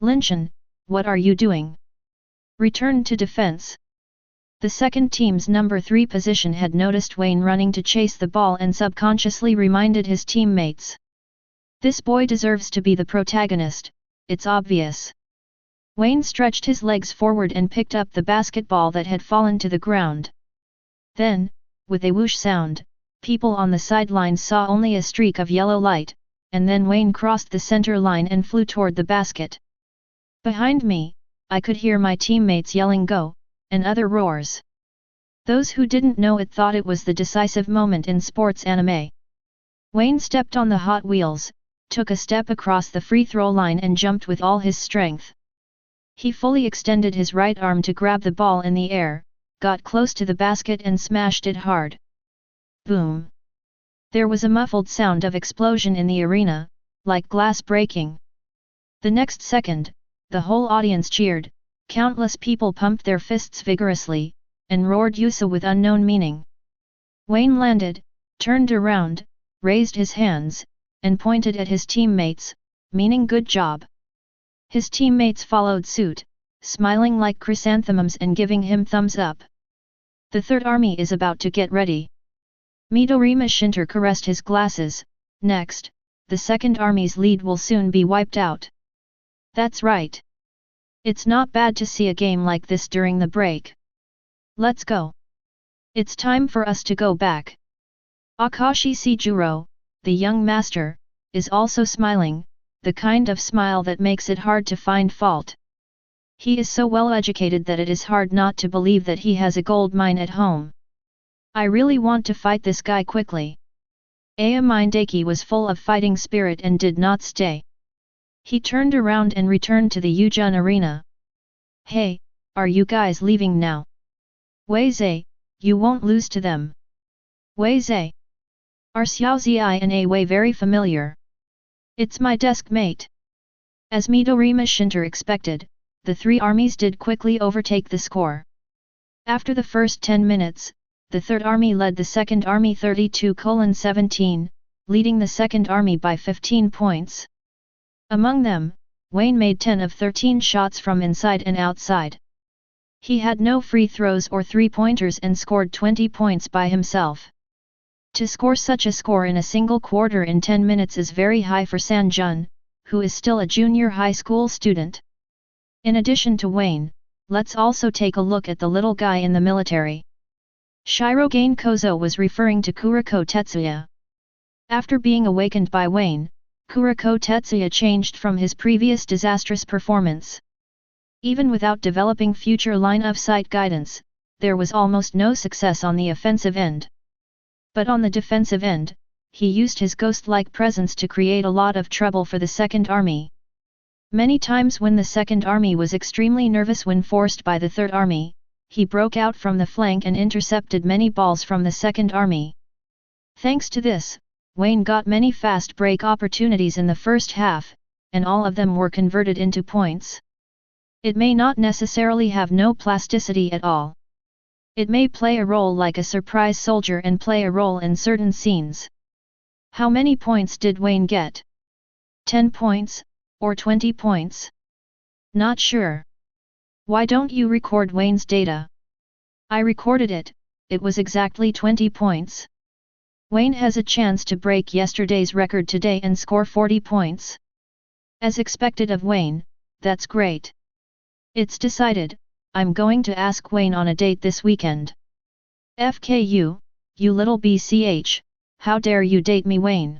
Linchin, what are you doing? Return to defense. The second team's number 3 position had noticed Wayne running to chase the ball and subconsciously reminded his teammates. This boy deserves to be the protagonist, it's obvious. Wayne stretched his legs forward and picked up the basketball that had fallen to the ground. Then, with a whoosh sound, people on the sidelines saw only a streak of yellow light, and then Wayne crossed the center line and flew toward the basket. Behind me, I could hear my teammates yelling "Go!" and other roars. Those who didn't know it thought it was the decisive moment in sports anime. Wayne stepped on the Hot Wheels, took a step across the free throw line and jumped with all his strength. He fully extended his right arm to grab the ball in the air, got close to the basket and smashed it hard. Boom! There was a muffled sound of explosion in the arena, like glass breaking. The next second, the whole audience cheered, countless people pumped their fists vigorously, and roared usse with unknown meaning. Wayne landed, turned around, raised his hands, and pointed at his teammates, meaning good job. His teammates followed suit, smiling like chrysanthemums and giving him thumbs up. The Third Army is about to get ready. Midorima Shinter caressed his glasses. Next, the Second Army's lead will soon be wiped out. That's right. It's not bad to see a game like this during the break. Let's go. It's time for us to go back. Akashi Shijuro, the young master, is also smiling, the kind of smile that makes it hard to find fault. He is so well educated that it is hard not to believe that he has a gold mine at home. I really want to fight this guy quickly. Mindaki was full of fighting spirit and did not stay. He turned around and returned to the Yujun arena. Hey, are you guys leaving now? Weize, you won't lose to them. Weize. Are Xiaozi and A Wei very familiar? It's my desk mate. As Midorima Shinter expected, the three armies did quickly overtake the score. After the first 10 minutes, the Third Army led the Second Army 32-17, leading the Second Army by 15 points. Among them, Wayne made 10 of 13 shots from inside and outside. He had no free throws or three-pointers and scored 20 points by himself. To score such a score in a single quarter in 10 minutes is very high for Sanjun, who is still a junior high school student. In addition to Wayne, let's also take a look at the little guy in the military. Shirogane Kozo was referring to Kuroko Tetsuya. After being awakened by Wayne, Kuroko Tetsuya changed from his previous disastrous performance. Even without developing future line-of-sight guidance, there was almost no success on the offensive end. But on the defensive end, he used his ghost-like presence to create a lot of trouble for the Second Army. Many times when the Second Army was extremely nervous when forced by the Third Army, he broke out from the flank and intercepted many balls from the Second Army. Thanks to this, Wayne got many fast break opportunities in the first half, and all of them were converted into points. It may not necessarily have no plasticity at all. It may play a role like a surprise soldier and play a role in certain scenes. How many points did Wayne get? 10 points, or 20 points? Not sure. Why don't you record Wayne's data? I recorded it, it was exactly 20 points. Wayne has a chance to break yesterday's record today and score 40 points. As expected of Wayne, that's great. It's decided, I'm going to ask Wayne on a date this weekend. FKU, you little BCH, how dare you date me, Wayne?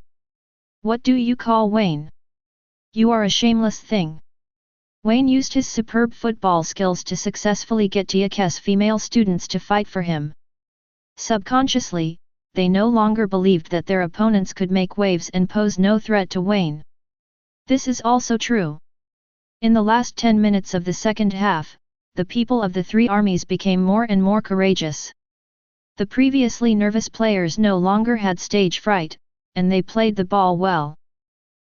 What do you call Wayne? You are a shameless thing. Wayne used his superb football skills to successfully get Teikō's female students to fight for him. Subconsciously, they no longer believed that their opponents could make waves and pose no threat to Wayne. This is also true. In the last 10 minutes of the second half, the people of the three armies became more and more courageous. The previously nervous players no longer had stage fright, and they played the ball well.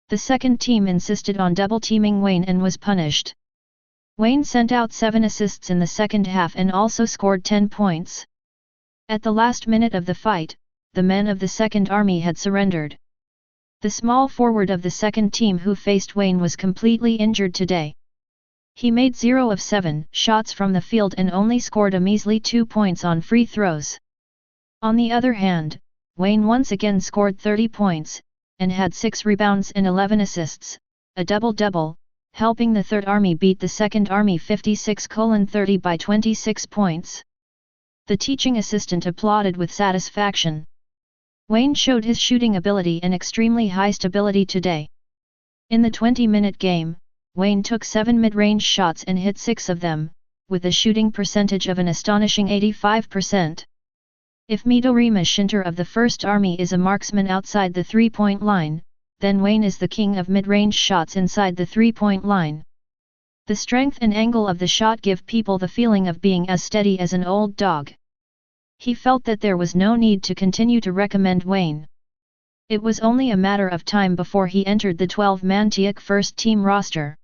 The second team insisted on double-teaming Wayne and was punished. Wayne sent out 7 assists in the second half and also scored 10 points. At the last minute of the fight, the men of the second army had surrendered. The small forward of the second team who faced Wayne was completely injured today. He made 0 of 7 shots from the field and only scored a measly 2 points on free throws. On the other hand, Wayne once again scored 30 points, and had 6 rebounds and 11 assists, a double-double, helping the Third Army beat the Second Army 56-30 by 26 points. The teaching assistant applauded with satisfaction. Wayne showed his shooting ability and extremely high stability today. In the 20-minute game, Wayne took 7 mid-range shots and hit 6 of them, with a shooting percentage of an astonishing 85%. If Midorima Shinter of the First Army is a marksman outside the three-point line, then Wayne is the king of mid-range shots inside the three-point line. The strength and angle of the shot give people the feeling of being as steady as an old dog. He felt that there was no need to continue to recommend Wayne. It was only a matter of time before he entered the 12-man Teikō first-team roster.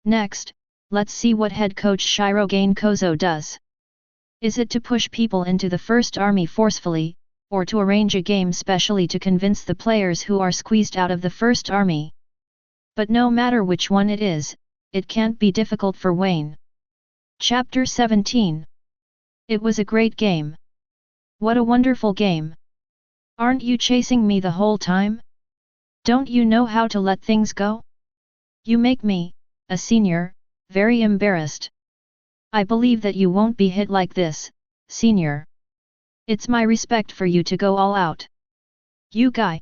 Next, let's see what head coach Shirogane Kozo does. Is it to push people into the First Army forcefully, or to arrange a game specially to convince the players who are squeezed out of the First Army? But no matter which one it is, it can't be difficult for Wayne. Chapter 17. It was a great game. What a wonderful game. Aren't you chasing me the whole time? Don't you know how to let things go? You make me, a senior, very embarrassed. I believe that you won't be hit like this, senior. It's my respect for you to go all out. You guy.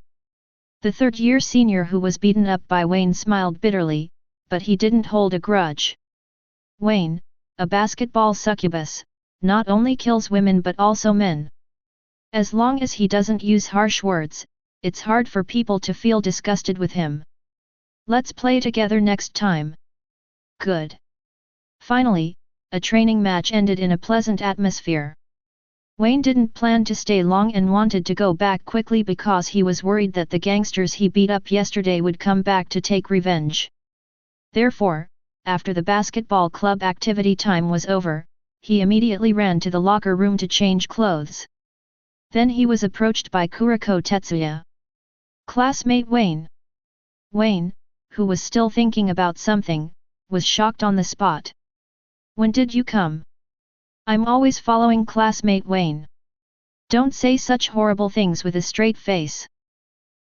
The third-year senior who was beaten up by Wayne smiled bitterly, but he didn't hold a grudge. Wayne, a basketball succubus, not only kills women but also men. As long as he doesn't use harsh words, it's hard for people to feel disgusted with him. Let's play together next time. Good. Finally, a training match ended in a pleasant atmosphere. Wayne didn't plan to stay long and wanted to go back quickly because he was worried that the gangsters he beat up yesterday would come back to take revenge. Therefore, after the basketball club activity time was over, he immediately ran to the locker room to change clothes. Then he was approached by Kuroko Tetsuya. Classmate Wayne. Wayne, who was still thinking about something, was shocked on the spot. When did you come? I'm always following classmate Wayne. Don't say such horrible things with a straight face.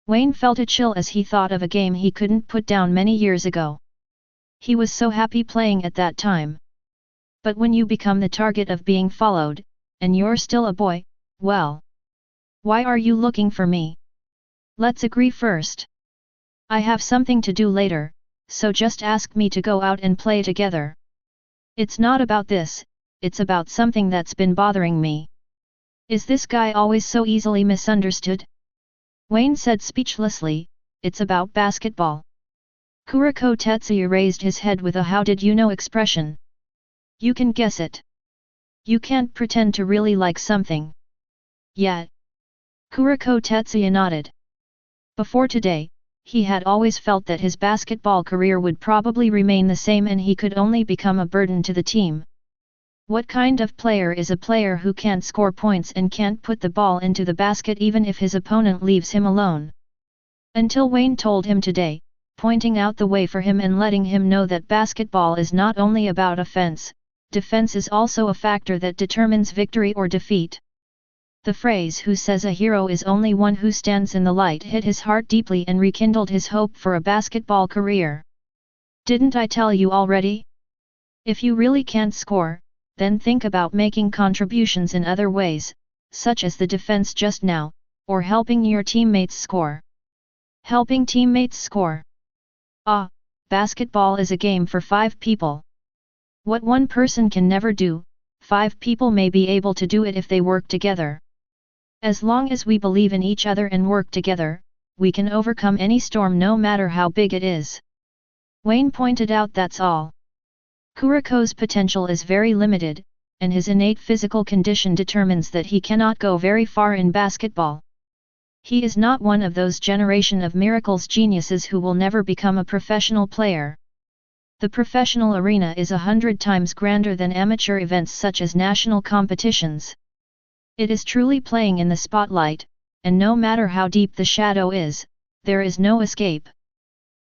Wayne felt a chill as he thought of a game he couldn't put down many years ago. He was so happy playing at that time. But when you become the target of being followed, and you're still a boy, well. Why are you looking for me? Let's agree first. I have something to do later, so just ask me to go out and play together. It's not about this, it's about something that's been bothering me. Is this guy always so easily misunderstood? Wayne said speechlessly, it's about basketball. Kuroko Tetsuya raised his head with a how did you know expression. You can guess it. You can't pretend to really like something. Yet. Kuroko Tetsuya nodded. Before today, he had always felt that his basketball career would probably remain the same and he could only become a burden to the team. What kind of player is a player who can't score points and can't put the ball into the basket even if his opponent leaves him alone? Until Wayne told him today, pointing out the way for him and letting him know that basketball is not only about offense, defense is also a factor that determines victory or defeat. The phrase "who says a hero is only one who stands in the light" hit his heart deeply and rekindled his hope for a basketball career. Didn't I tell you already? If you really can't score, then think about making contributions in other ways, such as the defense just now, or helping your teammates score. Helping teammates score. Ah, basketball is a game for 5 people. What one person can never do, 5 people may be able to do it if they work together. As long as we believe in each other and work together, we can overcome any storm no matter how big it is. Wayne pointed out that's all. Kuroko's potential is very limited, and his innate physical condition determines that he cannot go very far in basketball. He is not one of those generation of miracles geniuses who will never become a professional player. The professional arena is 100 times grander than amateur events such as national competitions. It is truly playing in the spotlight, and no matter how deep the shadow is, there is no escape.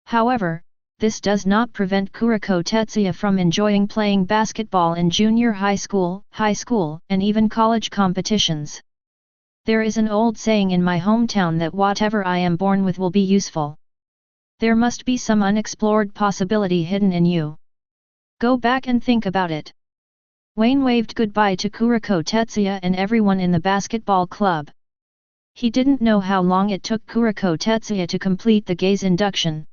However, this does not prevent Kuroko Tetsuya from enjoying playing basketball in junior high school, and even college competitions. There is an old saying in my hometown that whatever I am born with will be useful. There must be some unexplored possibility hidden in you. Go back and think about it. Wayne waved goodbye to Kuroko Tetsuya and everyone in the basketball club. He didn't know how long it took Kuroko Tetsuya to complete the gaze induction.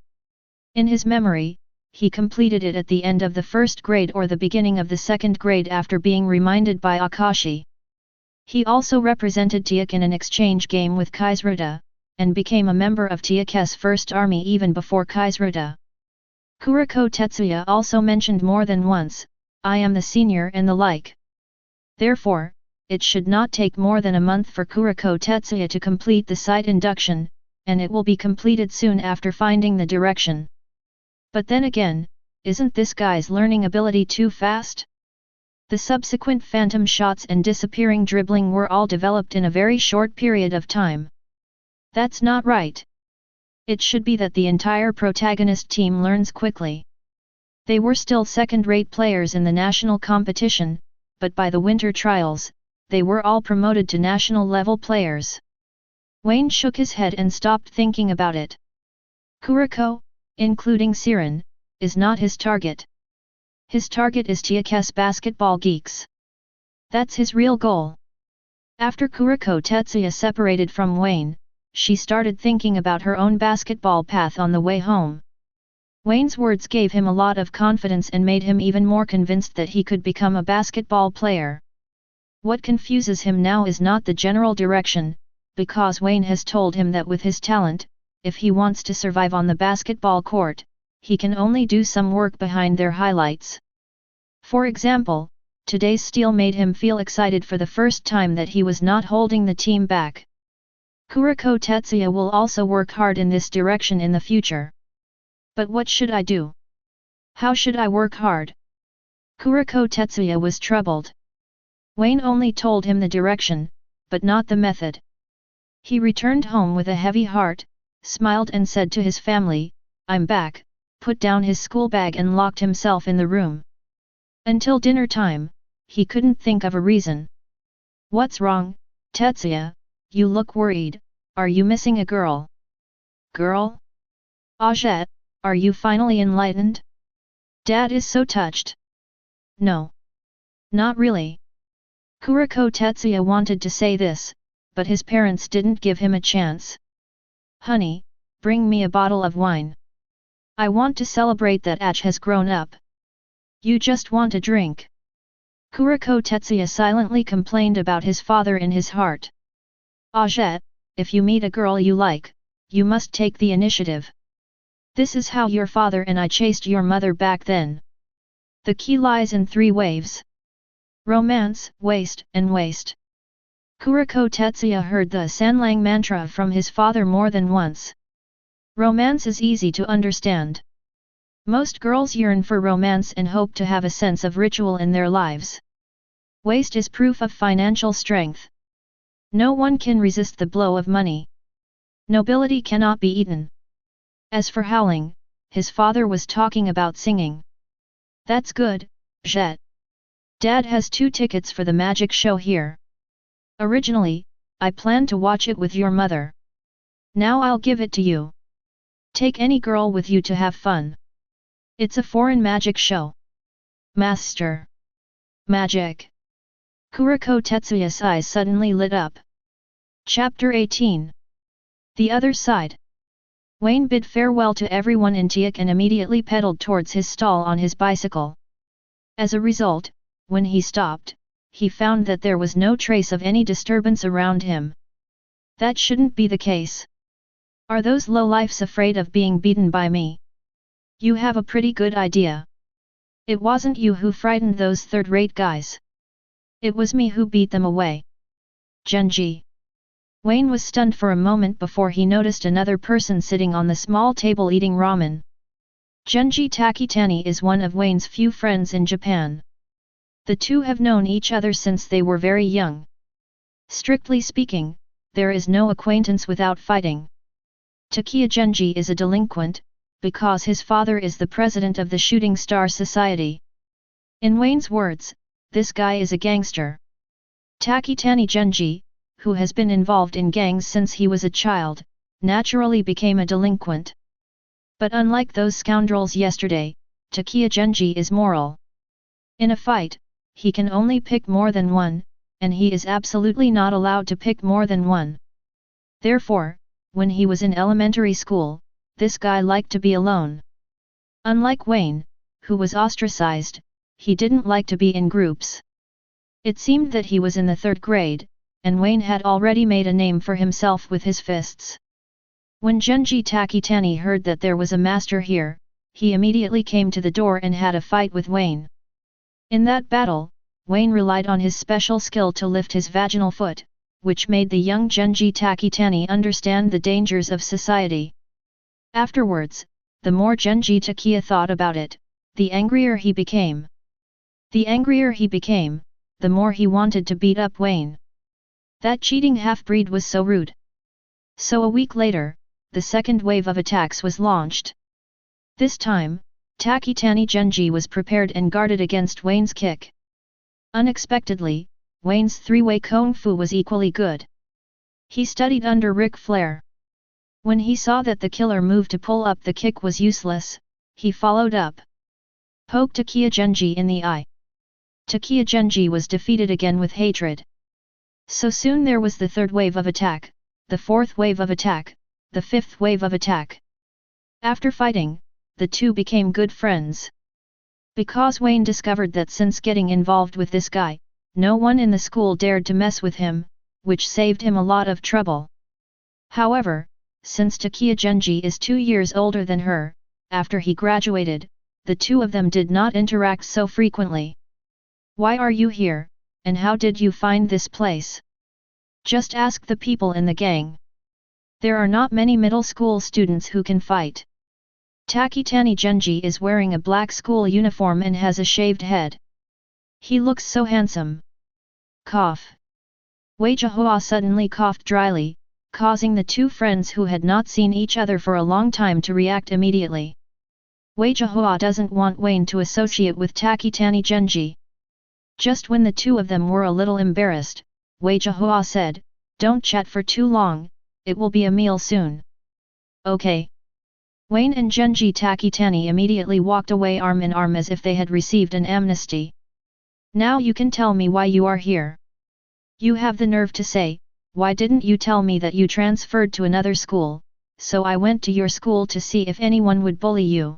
In his memory, he completed it at the end of the first grade or the beginning of the second grade after being reminded by Akashi. He also represented Teikō in an exchange game with Kaisuruta, and became a member of Teikō's first army even before Kaisuruta. Kuroko Tetsuya also mentioned more than once, "I am the senior" and the like. Therefore, it should not take more than a month for Kuroko Tetsuya to complete the sight induction, and it will be completed soon after finding the direction. But then again, isn't this guy's learning ability too fast? The subsequent phantom shots and disappearing dribbling were all developed in a very short period of time. That's not right. It should be that the entire protagonist team learns quickly. They were still second-rate players in the national competition, but by the winter trials, they were all promoted to national-level players. Wayne shook his head and stopped thinking about it. Kuroko, including Siren, is not his target. His target is Teikō's basketball geeks. That's his real goal. After Kuroko Tetsuya separated from Wayne, she started thinking about her own basketball path on the way home. Wayne's words gave him a lot of confidence and made him even more convinced that he could become a basketball player. What confuses him now is not the general direction, because Wayne has told him that with his talent, if he wants to survive on the basketball court, he can only do some work behind their highlights. For example, today's steal made him feel excited for the first time that he was not holding the team back. Kuroko Tetsuya will also work hard in this direction in the future. But what should I do? How should I work hard? Kuroko Tetsuya was troubled. Wayne only told him the direction, but not the method. He returned home with a heavy heart, smiled and said to his family, "I'm back," put down his school bag and locked himself in the room. Until dinner time, he couldn't think of a reason. "What's wrong, Tetsuya? You look worried, are you missing a girl?" "Girl? Ajette, are you finally enlightened? Dad is so touched." "No. Not really." Kuroko Tetsuya wanted to say this, but his parents didn't give him a chance. "Honey, bring me a bottle of wine. I want to celebrate that Ach has grown up." "You just want a drink." Kuroko Tetsuya silently complained about his father in his heart. "Ajette, if you meet a girl you like, you must take the initiative. This is how your father and I chased your mother back then. The key lies in 3 waves. Romance, waste, and waste." Kuroko Tetsuya heard the Sanlang mantra from his father more than once. Romance is easy to understand. Most girls yearn for romance and hope to have a sense of ritual in their lives. Waste is proof of financial strength. No one can resist the blow of money. Nobility cannot be eaten. As for howling, his father was talking about singing. That's good, Jet. Dad has 2 tickets for the magic show here. Originally, I planned to watch it with your mother. Now I'll give it to you. Take any girl with you to have fun. It's a foreign magic show. Master. Magic. Kuroko Tetsuya's eyes suddenly lit up. Chapter 18. The Other Side. Wayne bid farewell to everyone in Teikō and immediately pedaled towards his stall on his bicycle. As a result, when he stopped, he found that there was no trace of any disturbance around him. That shouldn't be the case. Are those lowlifes afraid of being beaten by me? You have a pretty good idea. It wasn't you who frightened those third-rate guys. It was me who beat them away. Genji. Wayne was stunned for a moment before he noticed another person sitting on the small table eating ramen. Genji Takitani is one of Wayne's few friends in Japan. The two have known each other since they were very young. Strictly speaking, there is no acquaintance without fighting. Takeya Genji is a delinquent, because his father is the president of the Shooting Star Society. In Wayne's words, this guy is a gangster. Takitani Genji, who has been involved in gangs since he was a child, naturally became a delinquent. But unlike those scoundrels yesterday, Takeya Genji is moral. In a fight, he can only pick more than one, and he is absolutely not allowed to pick more than one. Therefore, when he was in elementary school, this guy liked to be alone. Unlike Wayne, who was ostracized, he didn't like to be in groups. It seemed that he was in the 3rd grade, and Wayne had already made a name for himself with his fists. When Genji Takitani heard that there was a master here, he immediately came to the door and had a fight with Wayne. In that battle, Wayne relied on his special skill to lift his vaginal foot, which made the young Genji Takitani understand the dangers of society. Afterwards, the more Genji Takeya thought about it, the angrier he became. The angrier he became, the more he wanted to beat up Wayne. That cheating half-breed was so rude. So a week later, the second wave of attacks was launched. This time, Takitani Genji was prepared and guarded against Wayne's kick. Unexpectedly, Wayne's 3-way kung fu was equally good. He studied under Ric Flair. When he saw that the killer move to pull up the kick was useless, he followed up. Poked Takeya Genji in the eye. Takeya Genji was defeated again with hatred. So soon there was the 3rd wave of attack, the 4th wave of attack, the 5th wave of attack. After fighting, the two became good friends. Because Wayne discovered that since getting involved with this guy, no one in the school dared to mess with him, which saved him a lot of trouble. However, since Takeya Genji is 2 years older than her, after he graduated, the two of them did not interact so frequently. Why are you here, and how did you find this place? Just ask the people in the gang. There are not many middle school students who can fight. Takitani Genji is wearing a black school uniform and has a shaved head. He looks so handsome. Cough. Wei Jihua suddenly coughed dryly, causing the two friends who had not seen each other for a long time to react immediately. Wei Jihua doesn't want Wayne to associate with Takitani Genji. Just when the two of them were a little embarrassed, Wei Jihua said, "Don't chat for too long, it will be a meal soon." Okay. Wayne and Genji Takitani immediately walked away arm in arm as if they had received an amnesty. Now you can tell me why you are here. You have the nerve to say, why didn't you tell me that you transferred to another school, so I went to your school to see if anyone would bully you.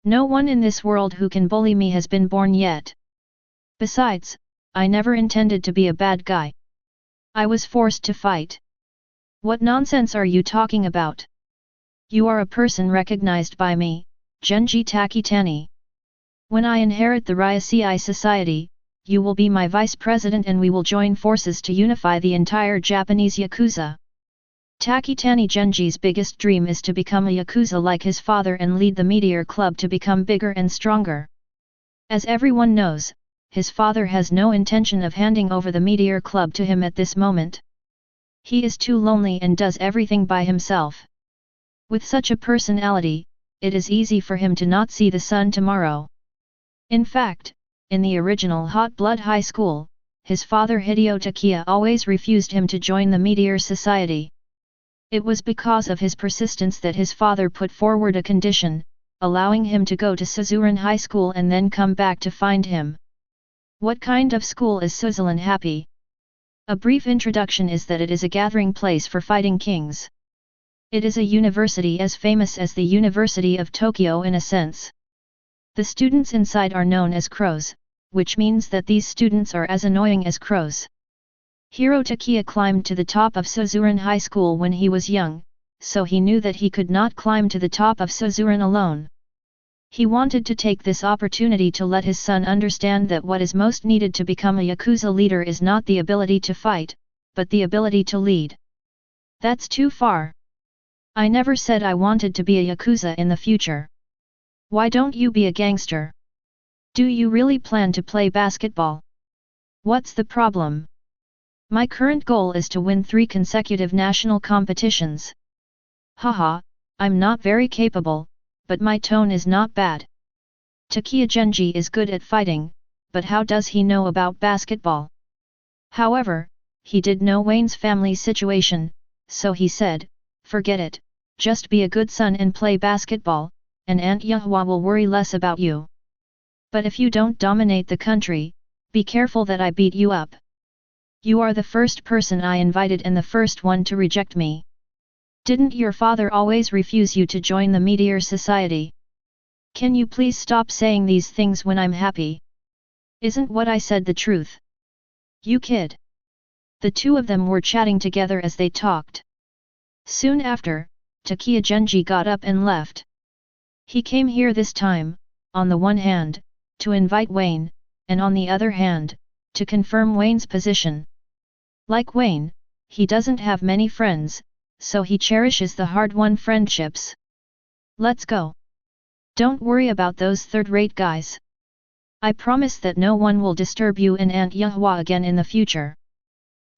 No one in this world who can bully me has been born yet. Besides, I never intended to be a bad guy. I was forced to fight. What nonsense are you talking about? You are a person recognized by me, Genji Takitani. When I inherit the Ryusei Society, you will be my vice president and we will join forces to unify the entire Japanese Yakuza. Takitani Genji's biggest dream is to become a Yakuza like his father and lead the Meteor Club to become bigger and stronger. As everyone knows, his father has no intention of handing over the Meteor Club to him at this moment. He is too lonely and does everything by himself. With such a personality, it is easy for him to not see the sun tomorrow. In fact, in the original Hot Blood High School, his father Hideo Takiya always refused him to join the Meteor Society. It was because of his persistence that his father put forward a condition, allowing him to go to Suzuran High School and then come back to find him. What kind of school is Suzuran Happy? A brief introduction is that it is a gathering place for fighting kings. It is a university as famous as the University of Tokyo in a sense. The students inside are known as crows, which means that these students are as annoying as crows. Hiro Takiya climbed to the top of Suzuran High School when he was young, so he knew that he could not climb to the top of Suzuran alone. He wanted to take this opportunity to let his son understand that what is most needed to become a Yakuza leader is not the ability to fight, but the ability to lead. That's too far. I never said I wanted to be a Yakuza in the future. Why don't you be a gangster? Do you really plan to play basketball? What's the problem? My current goal is to win 3 consecutive national competitions. Haha, I'm not very capable, but my tone is not bad. Takiya Genji is good at fighting, but how does he know about basketball? However, he did know Wayne's family situation, so he said, forget it, just be a good son and play basketball, and Aunt Yahua will worry less about you. But if you don't dominate the country, be careful that I beat you up. You are the first person I invited and the first one to reject me. Didn't your father always refuse you to join the Meteor Society? Can you please stop saying these things when I'm happy? Isn't what I said the truth? You kid. The two of them were chatting together as they talked. Soon after, Takiya Genji got up and left. He came here this time, on the one hand, to invite Wayne, and on the other hand, to confirm Wayne's position. Like Wayne, he doesn't have many friends, so he cherishes the hard-won friendships. Let's go. Don't worry about those third-rate guys. I promise that no one will disturb you and Aunt Yahua again in the future.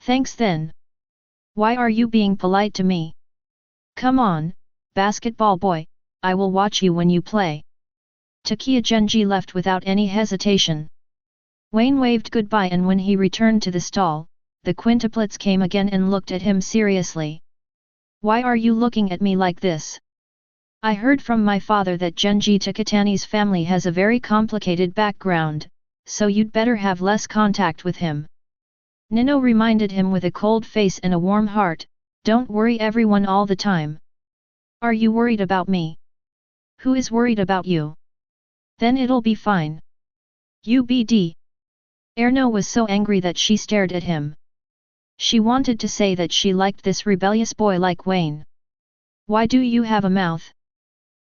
Thanks then. Why are you being polite to me? Come on, basketball boy, I will watch you when you play. Takiya Genji left without any hesitation. Wayne waved goodbye, and when he returned to the stall, the quintuplets came again and looked at him seriously. Why are you looking at me like this? I heard from my father that Genji Takatani's family has a very complicated background, so you'd better have less contact with him. Nino reminded him with a cold face and a warm heart, don't worry everyone all the time. Are you worried about me? Who is worried about you? Then it'll be fine. UBD. Erno was so angry that she stared at him. She wanted to say that she liked this rebellious boy like Wayne. Why do you have a mouth?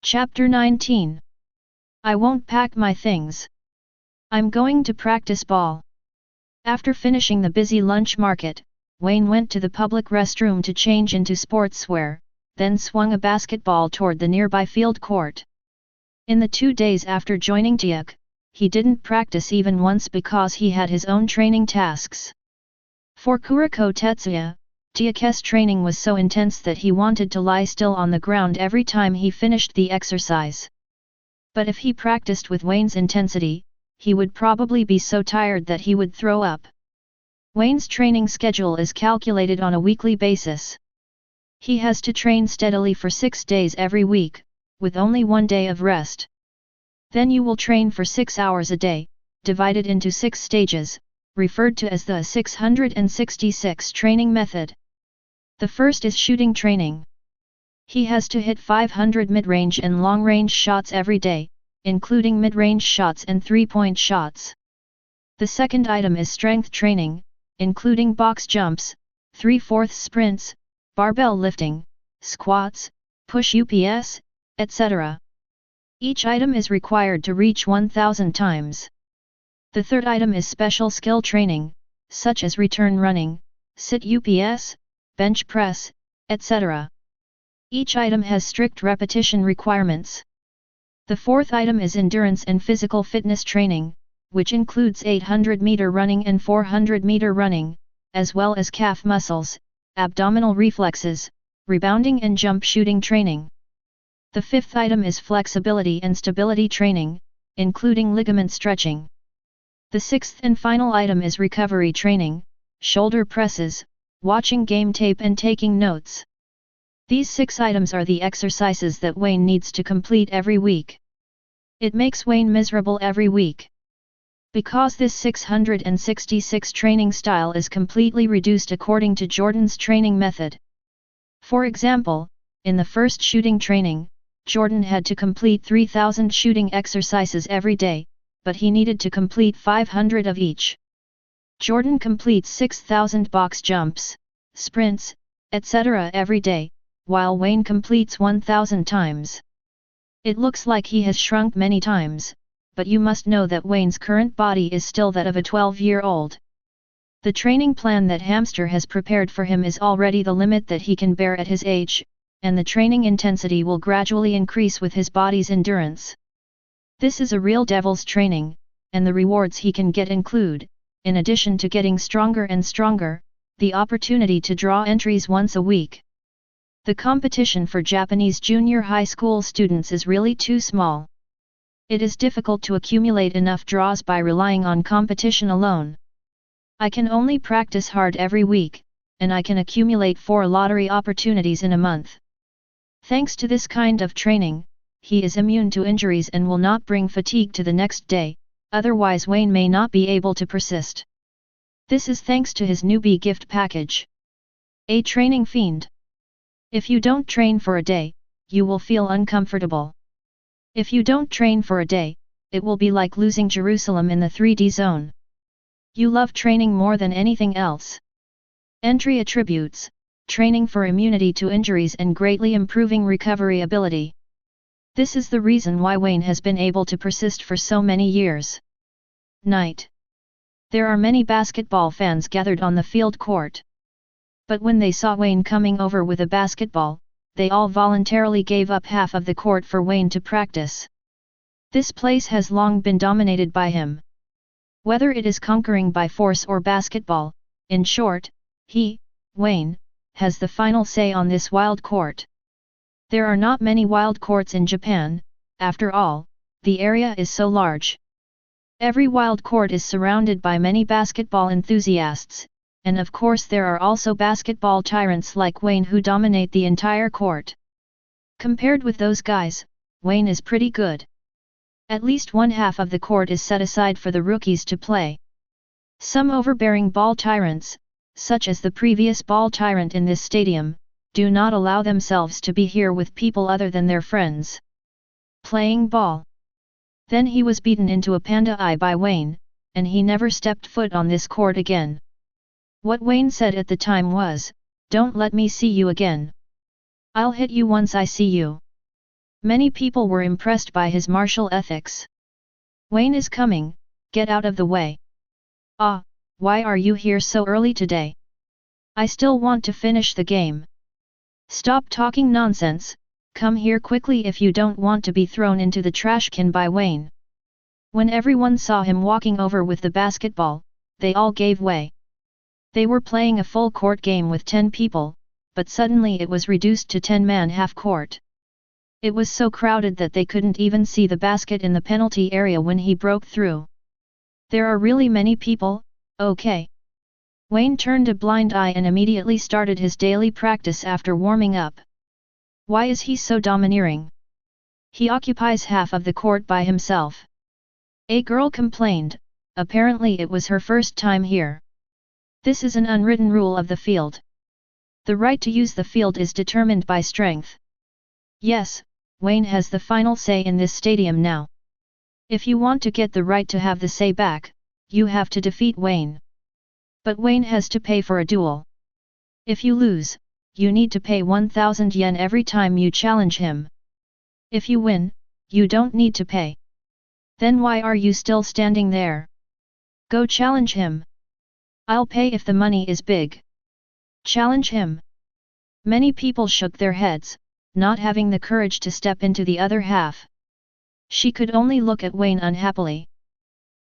Chapter 19. I won't pack my things. I'm going to practice ball. After finishing the busy lunch market, Wayne went to the public restroom to change into sportswear, then swung a basketball toward the nearby field court. In the 2 days after joining Teikō, he didn't practice even once because he had his own training tasks. For Kuroko Tetsuya, Teikō's training was so intense that he wanted to lie still on the ground every time he finished the exercise. But if he practiced with Wayne's intensity, he would probably be so tired that he would throw up. Wayne's training schedule is calculated on a weekly basis. He has to train steadily for 6 days every week, with only 1 day of rest. Then you will train for 6 hours a day, divided into 6 stages, referred to as the 666 training method. The first is shooting training. He has to hit 500 mid-range and long-range shots every day, including mid-range shots and 3-point shots. The second item is strength training, including box jumps, 3/4 sprints, barbell lifting, squats, push ups, etc. Each item is required to reach 1000 times. The third item is special skill training, such as return running, sit ups, bench press, etc. Each item has strict repetition requirements. The fourth item is endurance and physical fitness training, which includes 800-meter running and 400-meter running, as well as calf muscles, abdominal reflexes, rebounding and jump shooting training. The fifth item is flexibility and stability training, including ligament stretching. The sixth and final item is recovery training, shoulder presses, watching game tape and taking notes. These 6 items are the exercises that Wayne needs to complete every week. It makes Wayne miserable every week. Because this 666 training style is completely reduced according to Jordan's training method. For example, in the first shooting training, Jordan had to complete 3,000 shooting exercises every day, but he needed to complete 500 of each. Jordan completes 6,000 box jumps, sprints, etc. every day, while Wayne completes 1,000 times. It looks like he has shrunk many times, but you must know that Wayne's current body is still that of a 12-year-old. The training plan that Hamster has prepared for him is already the limit that he can bear at his age, and the training intensity will gradually increase with his body's endurance. This is a real devil's training, and the rewards he can get include, in addition to getting stronger and stronger, the opportunity to draw entries once a week. The competition for Japanese junior high school students is really too small. It is difficult to accumulate enough draws by relying on competition alone. I can only practice hard every week, and I can accumulate 4 lottery opportunities in a month. Thanks to this kind of training, he is immune to injuries and will not bring fatigue to the next day, otherwise Wayne may not be able to persist. This is thanks to his newbie gift package. A training fiend. If you don't train for a day, you will feel uncomfortable. If you don't train for a day, it will be like losing Jerusalem in the 3D zone. You love training more than anything else. Entry attributes, training for immunity to injuries and greatly improving recovery ability. This is the reason why Wayne has been able to persist for so many years. Night. There are many basketball fans gathered on the field court. But when they saw Wayne coming over with a basketball, they all voluntarily gave up half of the court for Wayne to practice. This place has long been dominated by him. Whether it is conquering by force or basketball, in short, he, Wayne, has the final say on this wild court. There are not many wild courts in Japan, after all, the area is so large. Every wild court is surrounded by many basketball enthusiasts, and of course there are also basketball tyrants like Wayne who dominate the entire court. Compared with those guys, Wayne is pretty good. At least 1/2 of the court is set aside for the rookies to play. Some overbearing ball tyrants, such as the previous ball tyrant in this stadium, do not allow themselves to be here with people other than their friends. Playing ball. Then he was beaten into a panda eye by Wayne, and he never stepped foot on this court again. What Wayne said at the time was, "Don't let me see you again. I'll hit you once I see you." Many people were impressed by his martial ethics. "Wayne is coming, get out of the way." "Ah, why are you here so early today? I still want to finish the game." "Stop talking nonsense, come here quickly if you don't want to be thrown into the trash can by Wayne." When everyone saw him walking over with the basketball, they all gave way. They were playing a full court game with 10 people, but suddenly it was reduced to 10-man half court. It was so crowded that they couldn't even see the basket in the penalty area when he broke through. "There are really many people, okay." Wayne turned a blind eye and immediately started his daily practice after warming up. Why is he so domineering? He occupies half of the court by himself. A girl complained, apparently it was her first time here. This is an unwritten rule of the field. The right to use the field is determined by strength. Yes, Wayne has the final say in this stadium now. If you want to get the right to have the say back, you have to defeat Wayne. But Wayne has to pay for a duel. If you lose, you need to pay 1,000 yen every time you challenge him. If you win, you don't need to pay. Then why are you still standing there? Go challenge him. I'll pay if the money is big. Challenge him. Many people shook their heads, not having the courage to step into the other half. She could only look at Wayne unhappily.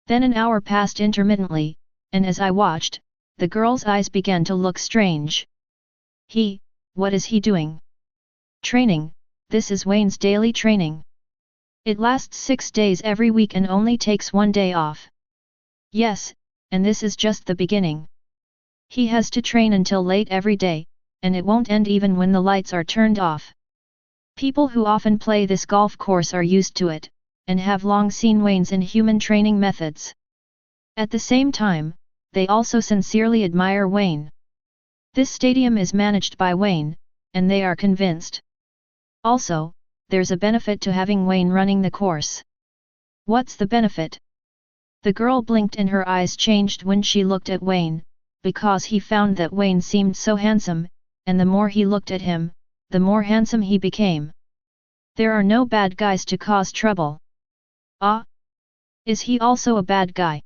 Then an hour passed intermittently, and as I watched, the girl's eyes began to look strange. What is he doing? Training, this is Wayne's daily training. It lasts 6 days every week and only takes 1 day off. Yes, and this is just the beginning. He has to train until late every day, and it won't end even when the lights are turned off. People who often play this golf course are used to it, and have long seen Wayne's inhuman training methods. At the same time, they also sincerely admire Wayne. This stadium is managed by Wayne, and they are convinced. Also, there's a benefit to having Wayne running the course. What's the benefit? The girl blinked and her eyes changed when she looked at Wayne, because he found that Wayne seemed so handsome, and the more he looked at him, the more handsome he became. There are no bad guys to cause trouble. Ah? Is he also a bad guy?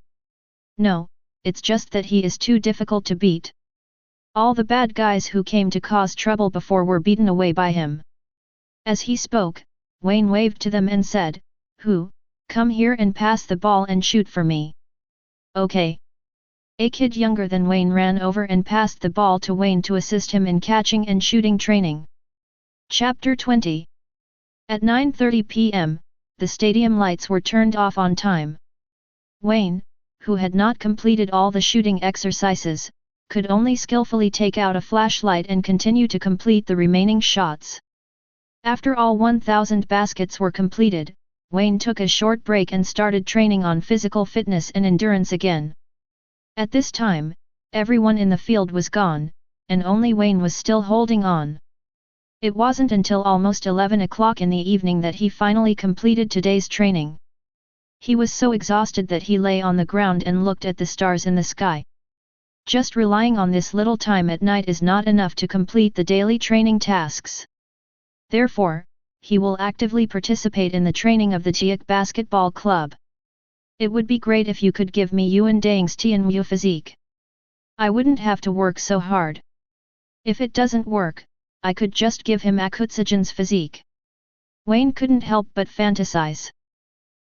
No, it's just that he is too difficult to beat. All the bad guys who came to cause trouble before were beaten away by him. As he spoke, Wayne waved to them and said, Come here and pass the ball and shoot for me. Okay. A kid younger than Wayne ran over and passed the ball to Wayne to assist him in catching and shooting training. Chapter 20. At 9:30 p.m., the stadium lights were turned off on time. Wayne, who had not completed all the shooting exercises, could only skillfully take out a flashlight and continue to complete the remaining shots. After all 1,000 baskets were completed, Wayne took a short break and started training on physical fitness and endurance again. At this time, everyone in the field was gone, and only Wayne was still holding on. It wasn't until almost 11 o'clock in the evening that he finally completed today's training. He was so exhausted that he lay on the ground and looked at the stars in the sky. Just relying on this little time at night is not enough to complete the daily training tasks. Therefore, he will actively participate in the training of the Teikō basketball club. It would be great if you could give me Yuan Dang's Tianwu physique. I wouldn't have to work so hard. If it doesn't work, I could just give him Akutsujan's physique. Wayne couldn't help but fantasize.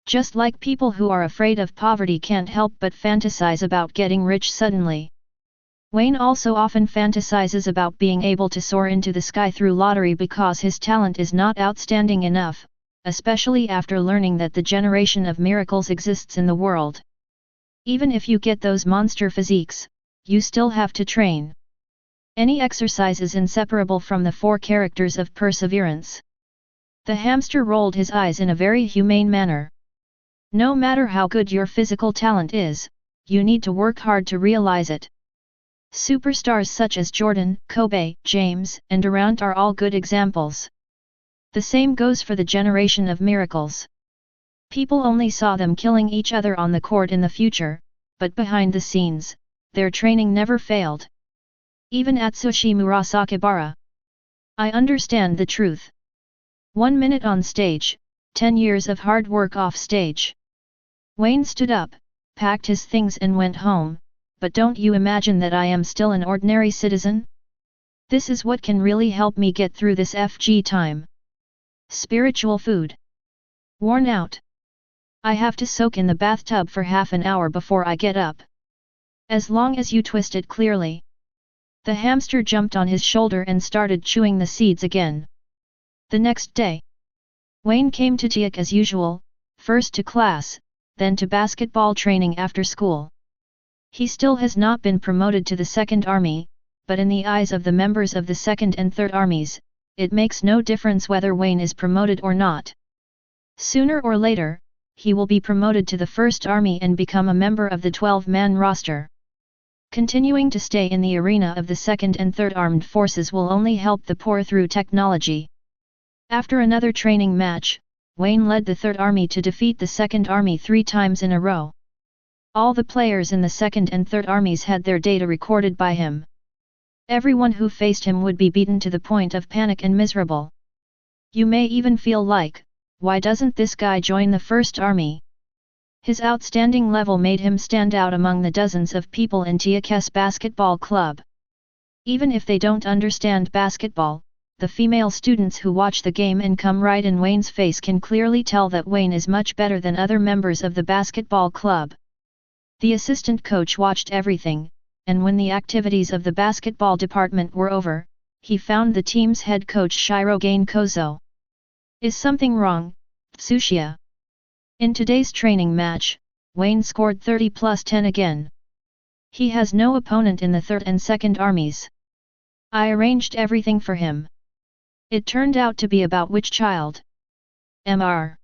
Just like people who are afraid of poverty can't help but fantasize about getting rich suddenly. Wayne also often fantasizes about being able to soar into the sky through lottery because his talent is not outstanding enough, especially after learning that the generation of miracles exists in the world. Even if you get those monster physiques, you still have to train. Any exercise is inseparable from the 4 characters of perseverance. The hamster rolled his eyes in a very humane manner. No matter how good your physical talent is, you need to work hard to realize it. Superstars such as Jordan, Kobe, James, and Durant are all good examples. The same goes for the generation of miracles. People only saw them killing each other on the court in the future, but behind the scenes, their training never failed. Even Atsushi Murasakibara. I understand the truth. 1 minute on stage, 10 years of hard work off stage. Wayne stood up, packed his things and went home, but don't you imagine that I am still an ordinary citizen? This is what can really help me get through this FG time. Spiritual food. Worn out. I have to soak in the bathtub for half an hour before I get up. As long as you twist it clearly. The hamster jumped on his shoulder and started chewing the seeds again. The next day, Wayne came to Teikō as usual, first to class, then to basketball training after school. He still has not been promoted to the Second Army, but in the eyes of the members of the Second and Third Armies, it makes no difference whether Wayne is promoted or not. Sooner or later, he will be promoted to the First Army and become a member of the 12-man roster. Continuing to stay in the arena of the Second and Third Armed Forces will only help the poor through technology. After another training match, Wayne led the Third Army to defeat the Second Army 3 times in a row. All the players in the Second and Third Armies had their data recorded by him. Everyone who faced him would be beaten to the point of panic and miserable. You may even feel like, why doesn't this guy join the First Army? His outstanding level made him stand out among the dozens of people in Teikō's basketball club. Even if they don't understand basketball, the female students who watch the game and come right in Wayne's face can clearly tell that Wayne is much better than other members of the basketball club. The assistant coach watched everything, and when the activities of the basketball department were over, he found the team's head coach Shirogane Kozo. Is something wrong, Tsuchiya? In today's training match, Wayne scored 30 plus 10 again. He has no opponent in the 3rd and 2nd armies. I arranged everything for him. It turned out to be about which child? Mr.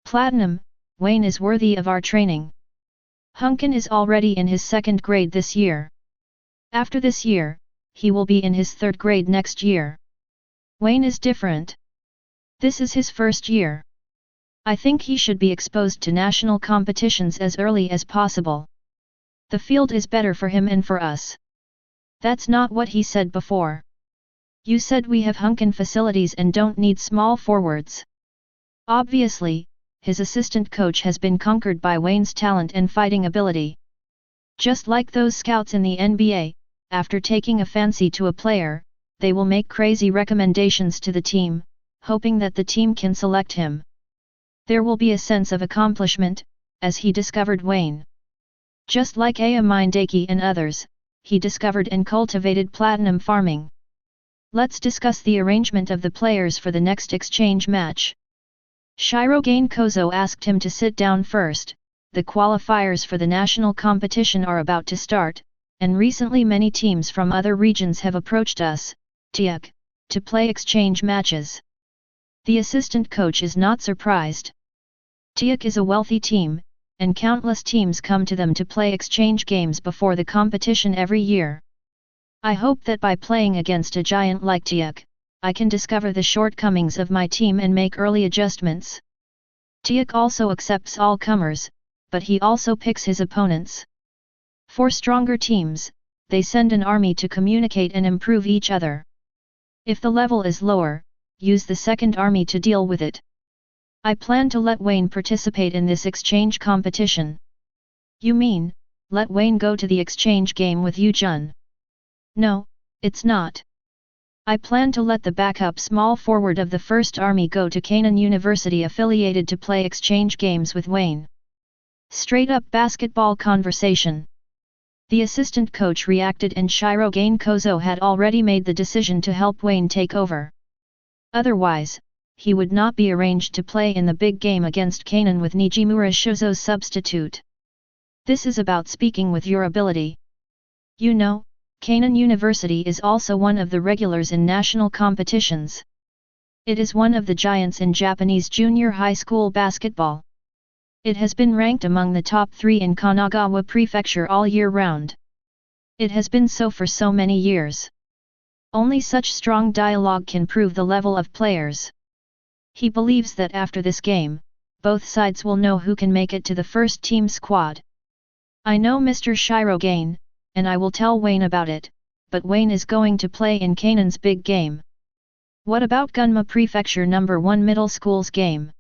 Platinum, Wayne is worthy of our training. Hunkin is already in his 2nd grade this year. After this year, he will be in his 3rd grade next year. Wayne is different. This is his 1st year. I think he should be exposed to national competitions as early as possible. The field is better for him and for us. That's not what he said before. You said we have Hunkin facilities and don't need small forwards. Obviously, his assistant coach has been conquered by Wayne's talent and fighting ability. Just like those scouts in the NBA, after taking a fancy to a player, they will make crazy recommendations to the team, hoping that the team can select him. There will be a sense of accomplishment, as he discovered Wayne. Just like Mindaki and others, he discovered and cultivated platinum farming. Let's discuss the arrangement of the players for the next exchange match. Shirogane Kozo asked him to sit down first. The qualifiers for the national competition are about to start, and recently many teams from other regions have approached us, Teikō, to play exchange matches. The assistant coach is not surprised. Teikō is a wealthy team, and countless teams come to them to play exchange games before the competition every year. I hope that by playing against a giant like Teikō, I can discover the shortcomings of my team and make early adjustments. Teikō also accepts all comers, but he also picks his opponents. For stronger teams, they send an army to communicate and improve each other. If the level is lower, use the 2nd army to deal with it. I plan to let Wayne participate in this exchange competition. You mean, let Wayne go to the exchange game with you, Jun? No, it's not. I plan to let the backup small forward of the 1st Army go to Keinan University affiliated to play exchange games with Wayne. Straight up basketball conversation. The assistant coach reacted and Shirogane Kozo had already made the decision to help Wayne take over. Otherwise, he would not be arranged to play in the big game against Keinan with Nijimura Shozo's substitute. This is about speaking with your ability. You know, Keinan University is also one of the regulars in national competitions. It is one of the giants in Japanese junior high school basketball. It has been ranked among the top 3 in Kanagawa Prefecture all year round. It has been so for so many years. Only such strong dialogue can prove the level of players. He believes that after this game, both sides will know who can make it to the first team squad. I know Mr. Shirogane, and I will tell Wayne about it, but Wayne is going to play in Keinan's big game. What about Gunma Prefecture No. 1 Middle School's game?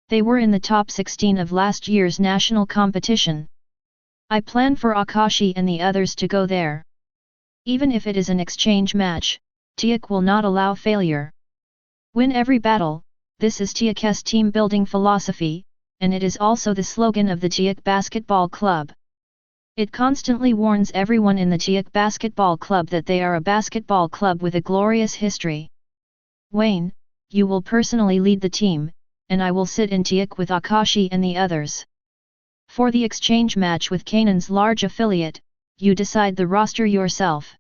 They were in the top 16 of last year's national competition. I plan for Akashi and the others to go there. Even if it is an exchange match, Teikō will not allow failure. Win every battle, this is Teikō's team-building philosophy, and it is also the slogan of the Teikō Basketball Club. It constantly warns everyone in the Teikō Basketball Club that they are a basketball club with a glorious history. Wayne, you will personally lead the team, and I will sit in Teikō with Akashi and the others. For the exchange match with Keinan's large affiliate, you decide the roster yourself.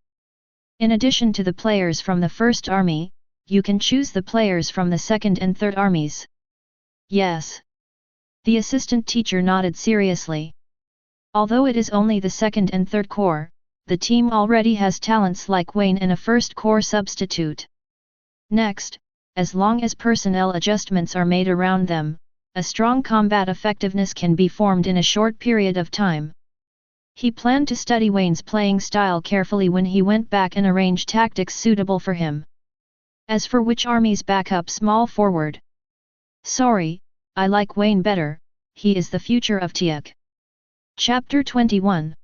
In addition to the players from the 1st Army, you can choose the players from the 2nd and 3rd Armies. Yes. The assistant teacher nodded seriously. Although it is only the 2nd and 3rd Corps, the team already has talents like Wayne and a 1st Corps substitute. Next, as long as personnel adjustments are made around them, a strong combat effectiveness can be formed in a short period of time. He planned to study Wayne's playing style carefully when he went back and arrange tactics suitable for him. As for which army's backup small forward? Sorry, I like Wayne better, he is the future of Teikō. Chapter 21.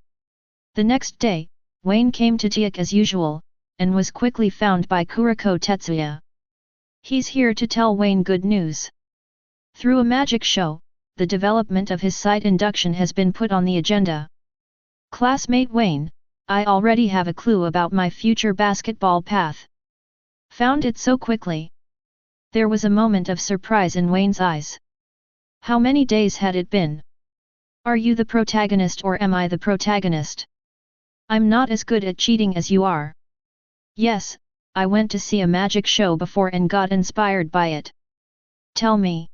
The next day, Wayne came to Teikō as usual, and was quickly found by Kuroko Tetsuya. He's here to tell Wayne good news. Through a magic show, the development of his sight induction has been put on the agenda. Classmate Wayne, I already have a clue about my future basketball path. Found it so quickly. There was a moment of surprise in Wayne's eyes. How many days had it been? Are you the protagonist or am I the protagonist? I'm not as good at cheating as you are. Yes, I went to see a magic show before and got inspired by it. Tell me.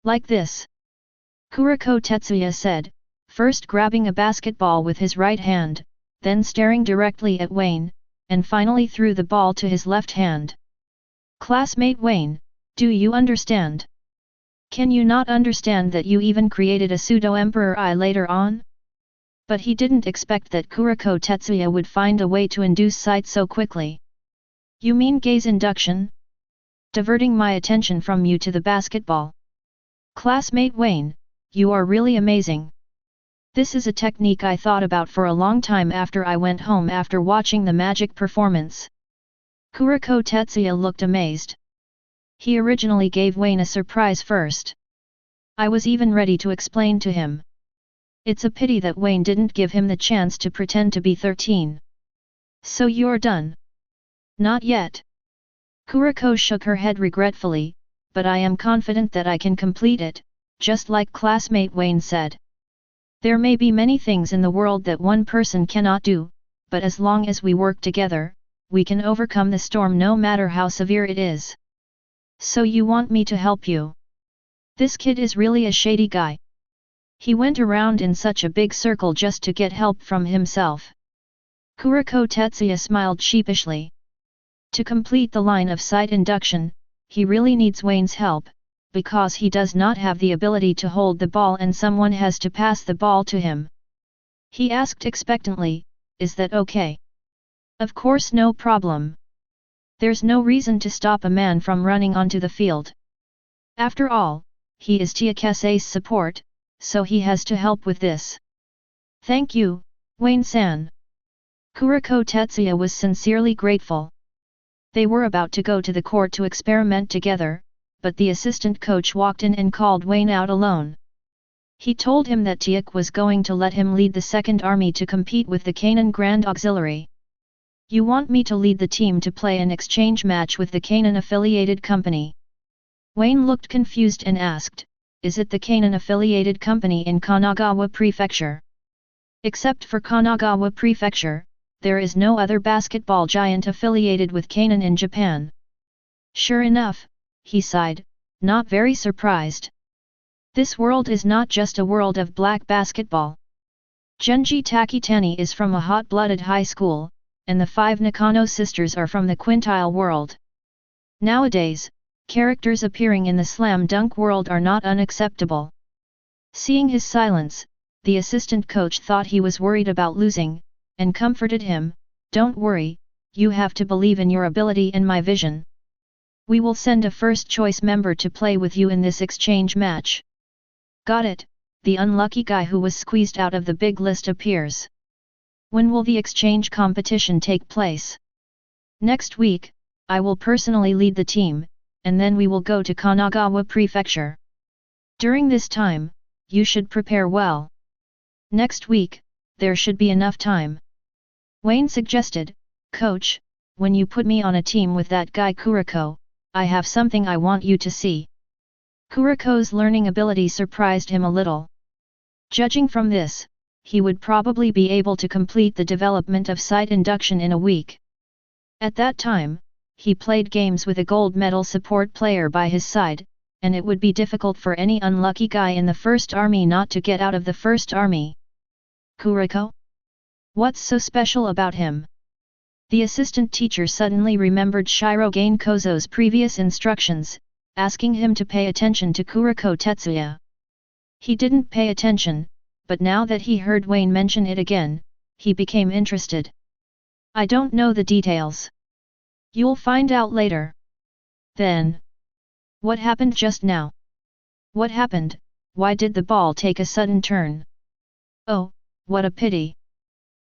Like this. Kuroko Tetsuya said, first grabbing a basketball with his right hand, then staring directly at Wayne, and finally threw the ball to his left hand. Classmate Wayne, do you understand? Can you not understand that you even created a pseudo-emperor I later on? But he didn't expect that Kuroko Tetsuya would find a way to induce sight so quickly. You mean gaze induction? Diverting my attention from you to the basketball. Classmate Wayne, you are really amazing. This is a technique I thought about for a long time after I went home after watching the magic performance. Kuroko Tetsuya looked amazed. He originally gave Wayne a surprise first. I was even ready to explain to him. It's a pity that Wayne didn't give him the chance to pretend to be 13. So you're done? Not yet. Kuroko shook her head regretfully, but I am confident that I can complete it, just like classmate Wayne said. There may be many things in the world that one person cannot do, but as long as we work together, we can overcome the storm no matter how severe it is. So you want me to help you? This kid is really a shady guy. He went around in such a big circle just to get help from himself. Kuroko Tetsuya smiled sheepishly. To complete the line of sight induction, he really needs Wayne's help, because he does not have the ability to hold the ball and someone has to pass the ball to him. He asked expectantly, is that okay? Of course, no problem. There's no reason to stop a man from running onto the field. After all, he is Teikō's support, so he has to help with this. Thank you, Wayne-san. Kuroko Tetsuya was sincerely grateful. They were about to go to the court to experiment together, but the assistant coach walked in and called Wayne out alone. He told him that Teikō was going to let him lead the Second Army to compete with the Canaan Grand Auxiliary. You want me to lead the team to play an exchange match with the Canaan-affiliated company? Wayne looked confused and asked, is it the Canaan-affiliated company in Kanagawa Prefecture? Except for Kanagawa Prefecture, there is no other basketball giant affiliated with Canaan in Japan. Sure enough, he sighed, not very surprised. This world is not just a world of black basketball. Genji Takitani is from a hot-blooded high school, and the 5 Nakano sisters are from the quintile world. Nowadays, characters appearing in the slam dunk world are not unacceptable. Seeing his silence, the assistant coach thought he was worried about losing, and comforted him, don't worry, you have to believe in your ability and my vision. We will send a first-choice member to play with you in this exchange match. Got it, the unlucky guy who was squeezed out of the big list appears. When will the exchange competition take place? Next week, I will personally lead the team, and then we will go to Kanagawa Prefecture. During this time, you should prepare well. Next week, there should be enough time. Wayne suggested, Coach, when you put me on a team with that guy Kuroko, I have something I want you to see. Kuroko's learning ability surprised him a little. Judging from this, he would probably be able to complete the development of sight induction in a week. At that time, he played games with a gold medal support player by his side, and it would be difficult for any unlucky guy in the First Army not to get out of the First Army. Kuroko? What's so special about him? The assistant teacher suddenly remembered Shirogane Kozo's previous instructions, asking him to pay attention to Kuroko Tetsuya. He didn't pay attention, but now that he heard Wayne mention it again, he became interested. I don't know the details. You'll find out later. Then. What happened just now? What happened? Why did the ball take a sudden turn? Oh, what a pity.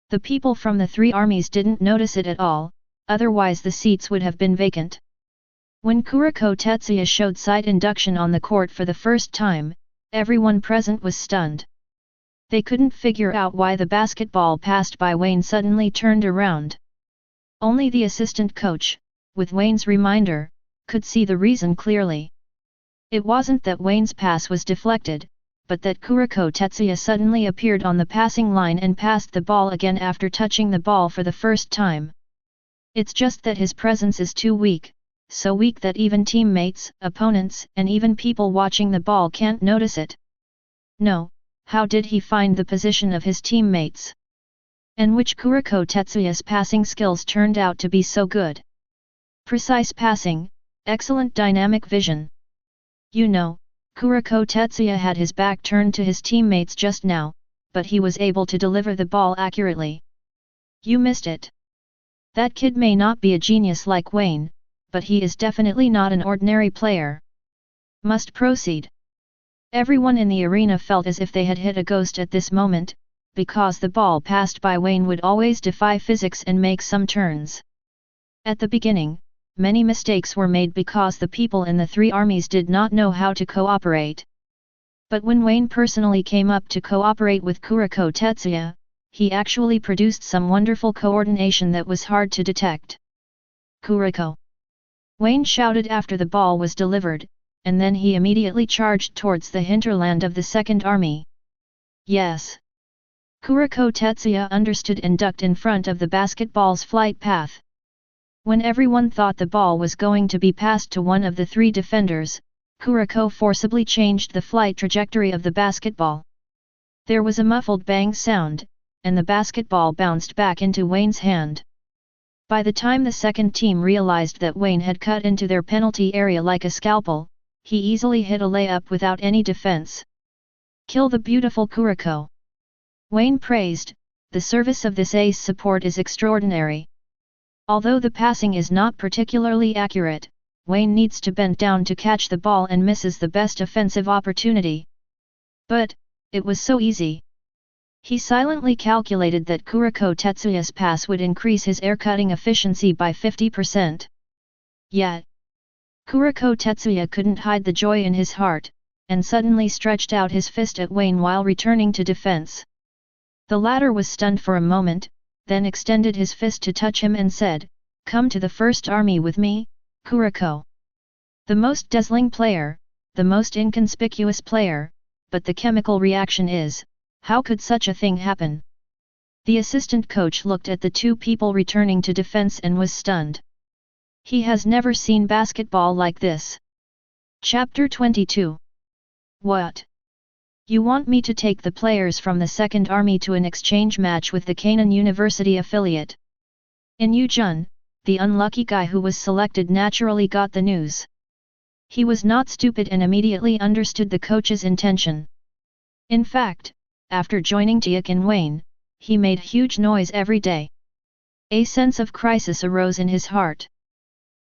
The people from the 3 armies didn't notice it at all, otherwise the seats would have been vacant. When Kuroko Tetsuya showed sight induction on the court for the first time, Everyone present was stunned. They couldn't figure out why the basketball passed by Wayne suddenly turned around. Only the assistant coach, with Wayne's reminder, could see the reason clearly. It wasn't that Wayne's pass was deflected, but that Kuroko Tetsuya suddenly appeared on the passing line and passed the ball again after touching the ball for the first time. It's just that his presence is too weak, so weak that even teammates, opponents, and even people watching the ball can't notice it. No, how did he find the position of his teammates? And which Kuroko Tetsuya's passing skills turned out to be so good? Precise passing, excellent dynamic vision. You know, Kuroko Tetsuya had his back turned to his teammates just now, but he was able to deliver the ball accurately. You missed it. That kid may not be a genius like Wayne, but he is definitely not an ordinary player. Must proceed. Everyone in the arena felt as if they had hit a ghost at this moment, because the ball passed by Wayne would always defy physics and make some turns. At the beginning, many mistakes were made because the people in the three armies did not know how to cooperate. But when Wayne personally came up to cooperate with Kuroko Tetsuya, he actually produced some wonderful coordination that was hard to detect. Kuroko! Wayne shouted after the ball was delivered, and then he immediately charged towards the hinterland of the Second Army. Yes! Kuroko Tetsuya understood and ducked in front of the basketball's flight path. When everyone thought the ball was going to be passed to one of the three defenders, Kuroko forcibly changed the flight trajectory of the basketball. There was a muffled bang sound, and the basketball bounced back into Wayne's hand. By the time the second team realized that Wayne had cut into their penalty area like a scalpel, he easily hit a layup without any defense. Kill the beautiful Kuroko! Wayne praised, the service of this ace support is extraordinary. Although the passing is not particularly accurate, Wayne needs to bend down to catch the ball and misses the best offensive opportunity. But, it was so easy. He silently calculated that Kuroko Tetsuya's pass would increase his air-cutting efficiency by 50%. Yet, Kuroko Tetsuya couldn't hide the joy in his heart, and suddenly stretched out his fist at Wayne while returning to defense. The latter was stunned for a moment, then extended his fist to touch him and said, "Come to the First Army with me, Kuroko." The most dazzling player, the most inconspicuous player, but the chemical reaction is, how could such a thing happen? The assistant coach looked at the two people returning to defense and was stunned. He has never seen basketball like this. Chapter 22. What? You want me to take the players from the Second Army to an exchange match with the Keinan University affiliate? In Yujun, the unlucky guy who was selected naturally got the news. He was not stupid and immediately understood the coach's intention. In fact, after joining Teikō and Wayne, he made huge noise every day. A sense of crisis arose in his heart.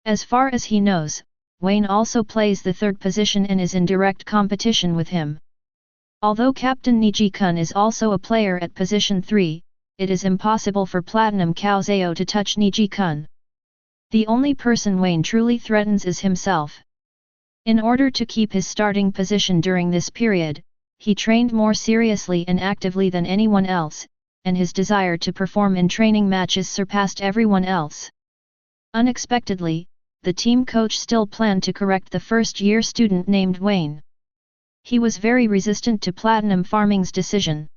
As far as he knows, Wayne also plays the third position and is in direct competition with him. Although Captain Niji-kun is also a player at position 3, it is impossible for Platinum Kaozeo to touch Niji-kun. The only person Wayne truly threatens is himself. In order to keep his starting position during this period, he trained more seriously and actively than anyone else, and his desire to perform in training matches surpassed everyone else. Unexpectedly, the team coach still planned to correct the first-year student named Wayne. He was very resistant to Platinum Farming's decision.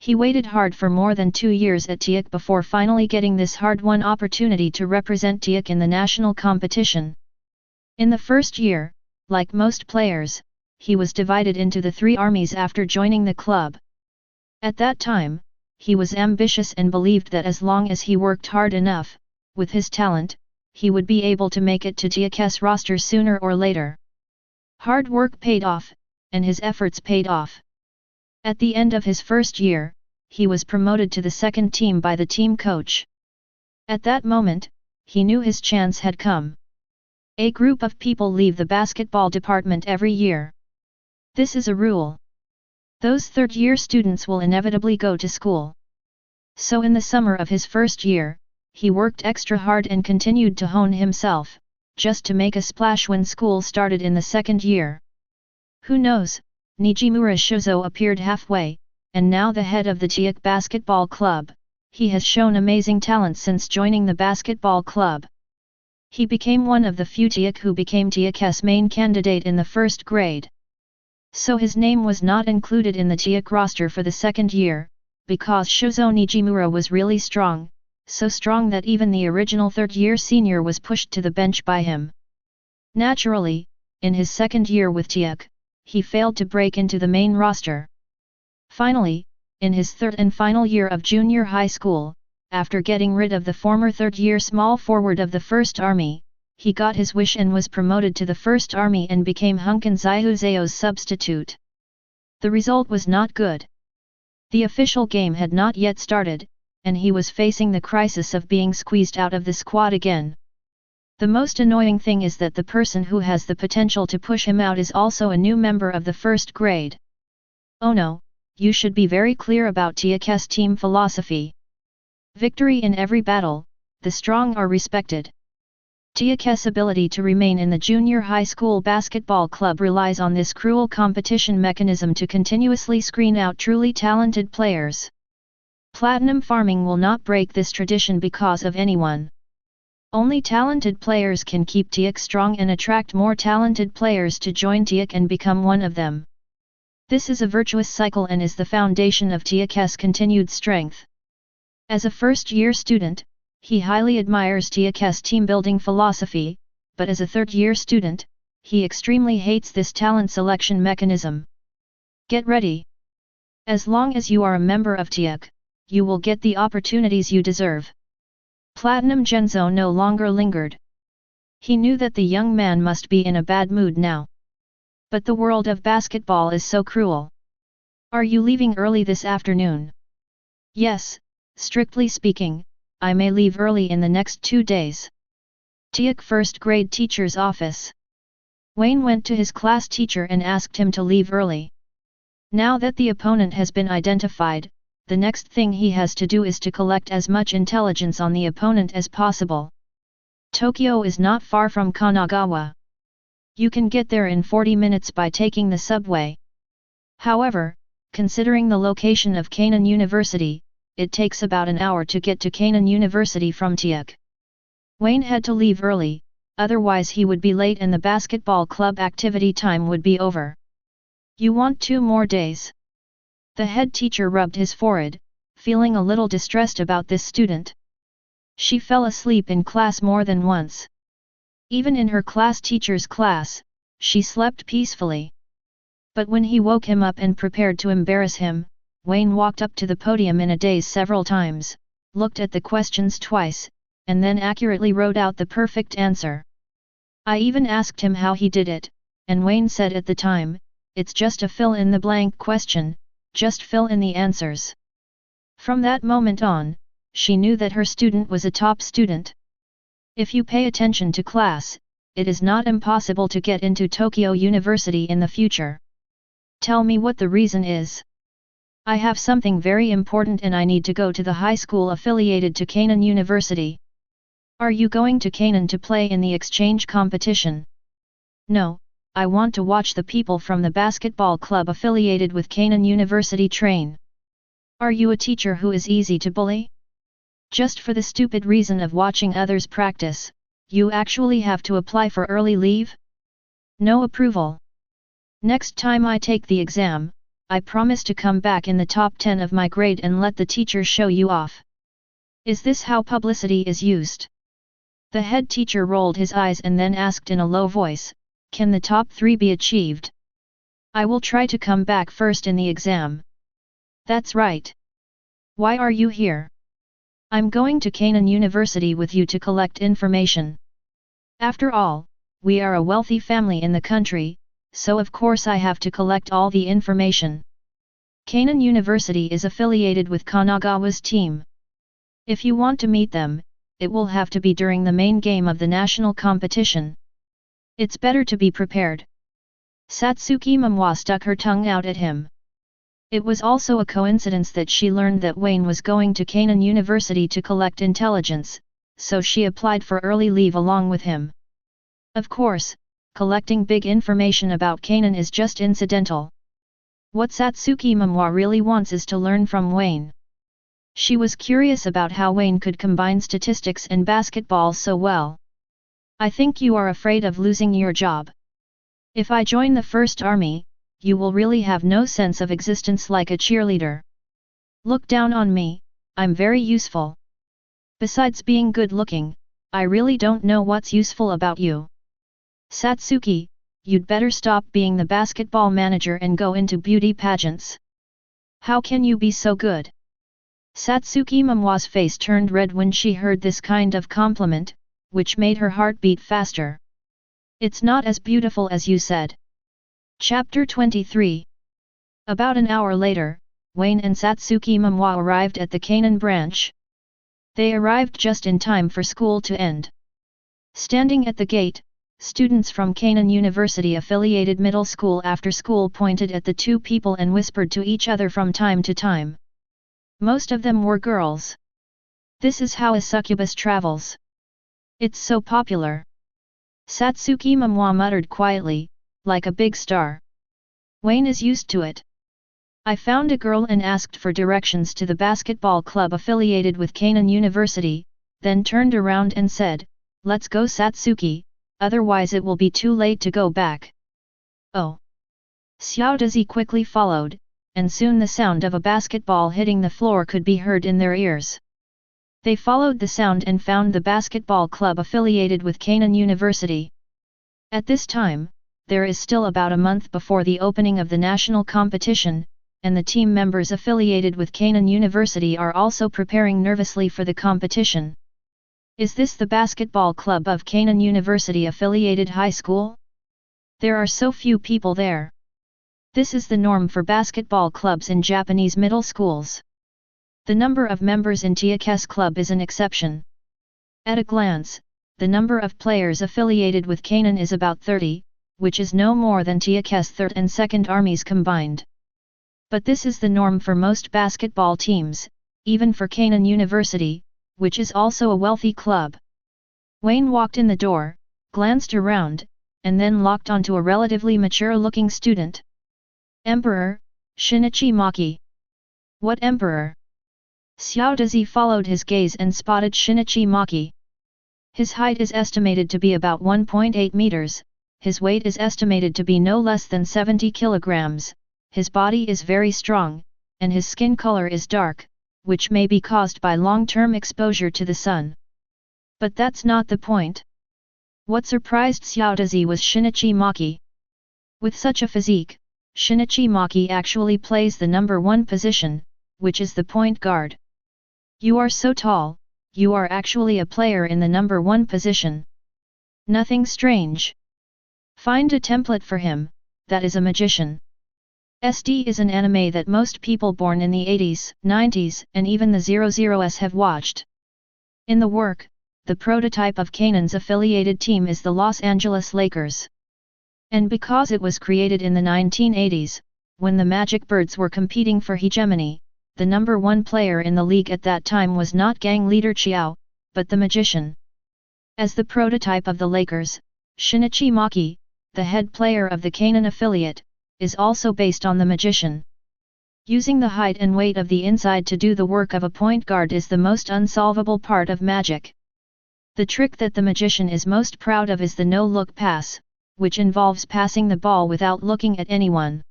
He waited hard for more than 2 years at Teikō before finally getting this hard-won opportunity to represent Teikō in the national competition. In the first year, like most players, he was divided into the 3 armies after joining the club. At that time, he was ambitious and believed that as long as he worked hard enough, with his talent, he would be able to make it to Teikō's roster sooner or later. Hard work paid off, and his efforts paid off. At the end of his first year, he was promoted to the second team by the team coach. At that moment, he knew his chance had come. A group of people leave the basketball department every year. This is a rule. Those third-year students will inevitably go to school. So in the summer of his first year, he worked extra hard and continued to hone himself, just to make a splash when school started in the second year. Who knows, Nijimura Shuzo appeared halfway, and now the head of the Teikō basketball club. He has shown amazing talent since joining the basketball club. He became one of the few Teikō who became Teikō's main candidate in the first grade. So his name was not included in the Teikō roster for the second year, because Shuzo Nijimura was really strong, so strong that even the original third-year senior was pushed to the bench by him. Naturally, in his second year with Teikō, he failed to break into the main roster. Finally, in his third and final year of junior high school, after getting rid of the former third-year small forward of the First Army, he got his wish and was promoted to the First Army and became Hunkin Zaihuzeo's substitute. The result was not good. The official game had not yet started, and he was facing the crisis of being squeezed out of the squad again. The most annoying thing is that the person who has the potential to push him out is also a new member of the first grade. Oh no, you should be very clear about Teikō's team philosophy. Victory in every battle, the strong are respected. Teikō's ability to remain in the junior high school basketball club relies on this cruel competition mechanism to continuously screen out truly talented players. Platinum farming will not break this tradition because of anyone. Only talented players can keep Teikō strong and attract more talented players to join Teikō and become one of them. This is a virtuous cycle and is the foundation of Teikō's continued strength. As a first-year student, he highly admires Teikō's team-building philosophy, but as a third-year student, he extremely hates this talent selection mechanism. Get ready! As long as you are a member of Teikō, you will get the opportunities you deserve. Platinum Genzo no longer lingered. He knew that the young man must be in a bad mood now. But the world of basketball is so cruel. Are you leaving early this afternoon? Yes, strictly speaking, I may leave early in the next 2 days. Teikō first grade teacher's office. Wayne went to his class teacher and asked him to leave early. Now that the opponent has been identified, the next thing he has to do is to collect as much intelligence on the opponent as possible. Tokyo is not far from Kanagawa. You can get there in 40 minutes by taking the subway. However, considering the location of Keinan University, it takes about an hour to get to Keinan University from Teikō. Wayne had to leave early, otherwise he would be late and the basketball club activity time would be over. You want 2 more days? The head teacher rubbed his forehead, feeling a little distressed about this student. She fell asleep in class more than once. Even in her class teacher's class, she slept peacefully. But when he woke him up and prepared to embarrass him, Wayne walked up to the podium in a daze several times, looked at the questions twice, and then accurately wrote out the perfect answer. I even asked him how he did it, and Wayne said at the time, it's just a fill-in-the-blank question, just fill in the answers. From that moment on, she knew that her student was a top student. If you pay attention to class, it is not impossible to get into Tokyo University in the future. Tell me what the reason is. I have something very important and I need to go to the high school affiliated to Keinan University. Are you going to Keinan to play in the exchange competition? No, I want to watch the people from the basketball club affiliated with Keinan University train. Are you a teacher who is easy to bully? Just for the stupid reason of watching others practice, you actually have to apply for early leave? No approval. Next time I take the exam, I promise to come back in the top 10 of my grade and let the teacher show you off. Is this how publicity is used? The head teacher rolled his eyes and then asked in a low voice, can the top 3 be achieved? I will try to come back first in the exam. That's right. Why are you here? I'm going to Keinan University with you to collect information. After all, we are a wealthy family in the country, so of course I have to collect all the information. Keinan University is affiliated with Kanagawa's team. If you want to meet them, it will have to be during the main game of the national competition. It's better to be prepared. Satsuki Momoi stuck her tongue out at him. It was also a coincidence that she learned that Wayne was going to Keinan University to collect intelligence, so she applied for early leave along with him. Of course, collecting big information about Keinan is just incidental. What Satsuki Momoi really wants is to learn from Wayne. She was curious about how Wayne could combine statistics and basketball so well. I think you are afraid of losing your job. If I join the First Army, you will really have no sense of existence like a cheerleader. Look down on me, I'm very useful. Besides being good-looking, I really don't know what's useful about you. Satsuki, you'd better stop being the basketball manager and go into beauty pageants. How can you be so good? Satsuki Momoi's face turned red when she heard this kind of compliment, which made her heart beat faster. It's not as beautiful as you said. Chapter 23. About an hour later, Wayne and Satsuki Momoi arrived at the Kainan branch. They arrived just in time for school to end. Standing at the gate, students from Kainan University-affiliated middle school after school pointed at the two people and whispered to each other from time to time. Most of them were girls. This is how a succubus travels. It's so popular. Satsuki Momoi muttered quietly, like a big star. Wayne is used to it. I found a girl and asked for directions to the basketball club affiliated with Kainan University, then turned around and said, "Let's go Satsuki, otherwise it will be too late to go back." Oh! Xiao Dazi quickly followed, and soon the sound of a basketball hitting the floor could be heard in their ears. They followed the sound and found the basketball club affiliated with Kainan University. At this time, there is still about a month before the opening of the national competition, and the team members affiliated with Kainan University are also preparing nervously for the competition. Is this the basketball club of Kainan University affiliated high school? There are so few people there. This is the norm for basketball clubs in Japanese middle schools. The number of members in Teikō's club is an exception. At a glance, the number of players affiliated with Kainan is about 30, which is no more than Teikō's 3rd and 2nd armies combined. But this is the norm for most basketball teams, even for Kainan University, which is also a wealthy club. Wayne walked in the door, glanced around, and then locked onto a relatively mature-looking student. Emperor, Shinichi Maki. What emperor? Xiao Dazi followed his gaze and spotted Shinichi Maki. His height is estimated to be about 1.8 meters, his weight is estimated to be no less than 70 kilograms, his body is very strong, and his skin color is dark, which may be caused by long-term exposure to the sun. But that's not the point. What surprised Xiao Dazi was Shinichi Maki. With such a physique, Shinichi Maki actually plays the number 1 position, which is the point guard. You are so tall, you are actually a player in the number 1 position. Nothing strange. Find a template for him, that is a magician. SD is an anime that most people born in the 80s, 90s, and even the 00s have watched. In the work, the prototype of Kainan's affiliated team is the Los Angeles Lakers. And because it was created in the 1980s, when the Magic Birds were competing for hegemony, the number 1 player in the league at that time was not gang leader Chiao, but the magician. As the prototype of the Lakers, Shinichi Maki, the head player of the Kainan affiliate, is also based on the magician. Using the height and weight of the inside to do the work of a point guard is the most unsolvable part of magic. The trick that the magician is most proud of is the no-look pass, which involves passing the ball without looking at anyone.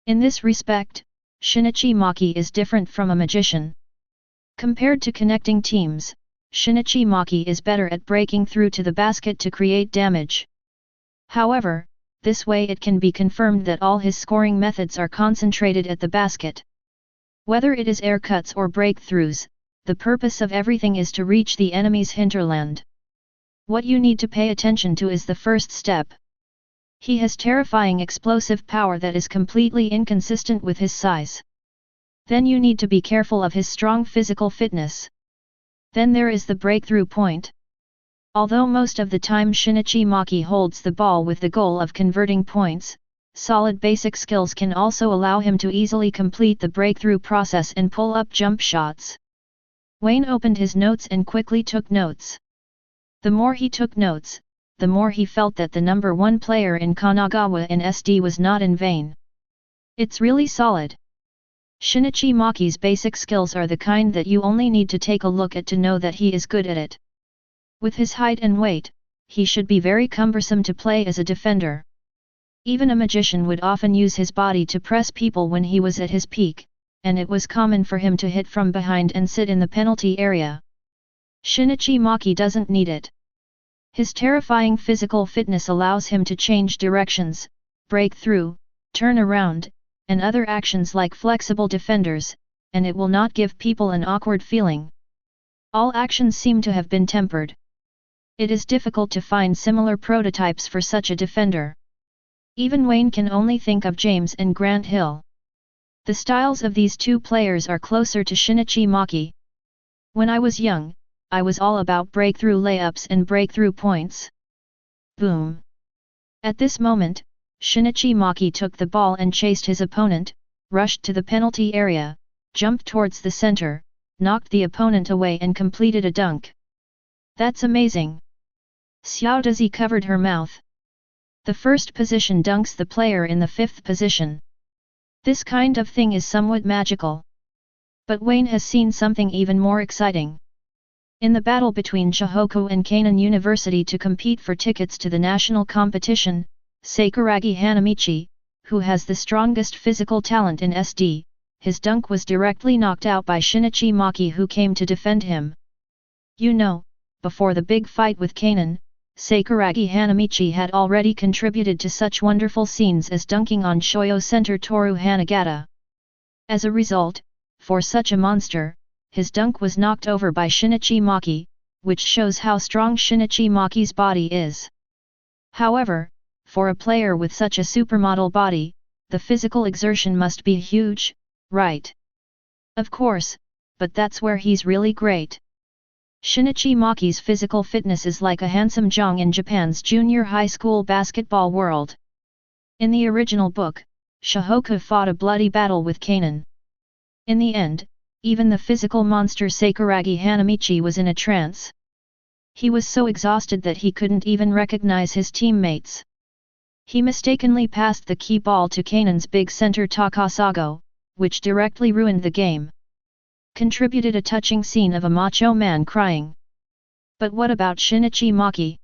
In this respect, Shinichi Maki is different from a magician. Compared to connecting teams, Shinichi Maki is better at breaking through to the basket to create damage. However, this way it can be confirmed that all his scoring methods are concentrated at the basket. Whether it is air cuts or breakthroughs, the purpose of everything is to reach the enemy's hinterland. What you need to pay attention to is the first step. He has terrifying explosive power that is completely inconsistent with his size. Then you need to be careful of his strong physical fitness. Then there is the breakthrough point. Although most of the time Shinichi Maki holds the ball with the goal of converting points, solid basic skills can also allow him to easily complete the breakthrough process and pull up jump shots. Wayne opened his notes and quickly took notes. The more he took notes, the more he felt that the number 1 player in Kanagawa in SD was not in vain. It's really solid. Shinichi Maki's basic skills are the kind that you only need to take a look at to know that he is good at it. With his height and weight, he should be very cumbersome to play as a defender. Even a magician would often use his body to press people when he was at his peak, and it was common for him to hit from behind and sit in the penalty area. Shinichi Maki doesn't need it. His terrifying physical fitness allows him to change directions, break through, turn around, and other actions like flexible defenders, and it will not give people an awkward feeling. All actions seem to have been tempered. It is difficult to find similar prototypes for such a defender. Even Wayne can only think of James and Grant Hill. The styles of these two players are closer to Shinichi Maki. When I was young, I was all about breakthrough layups and breakthrough points. Boom! At this moment, Shinichi Maki took the ball and chased his opponent, rushed to the penalty area, jumped towards the center, knocked the opponent away and completed a dunk. That's amazing! Xiao Dazi covered her mouth. The first position dunks the player in the fifth position. This kind of thing is somewhat magical. But Wayne has seen something even more exciting. In the battle between Chihoku and Keinan University to compete for tickets to the national competition, Sakuragi Hanamichi, who has the strongest physical talent in SD, his dunk was directly knocked out by Shinichi Maki, who came to defend him. You know, before the big fight with Keinan, Sakuragi Hanamichi had already contributed to such wonderful scenes as dunking on Shoyo center Toru Hanagata. As a result, for such a monster, his dunk was knocked over by Shinichi Maki, which shows how strong Shinichi Maki's body is. However, for a player with such a supermodel body, the physical exertion must be huge, right? Of course, but that's where he's really great. Shinichi Maki's physical fitness is like a handsome Jong in Japan's junior high school basketball world. In the original book, Chihoku fought a bloody battle with Keinan. In the end, even the physical monster Sakuragi Hanamichi was in a trance. He was so exhausted that he couldn't even recognize his teammates. He mistakenly passed the key ball to Keinan's big center Takasago, which directly ruined the game. Contributed a touching scene of a macho man crying. But what about Shinichi Maki?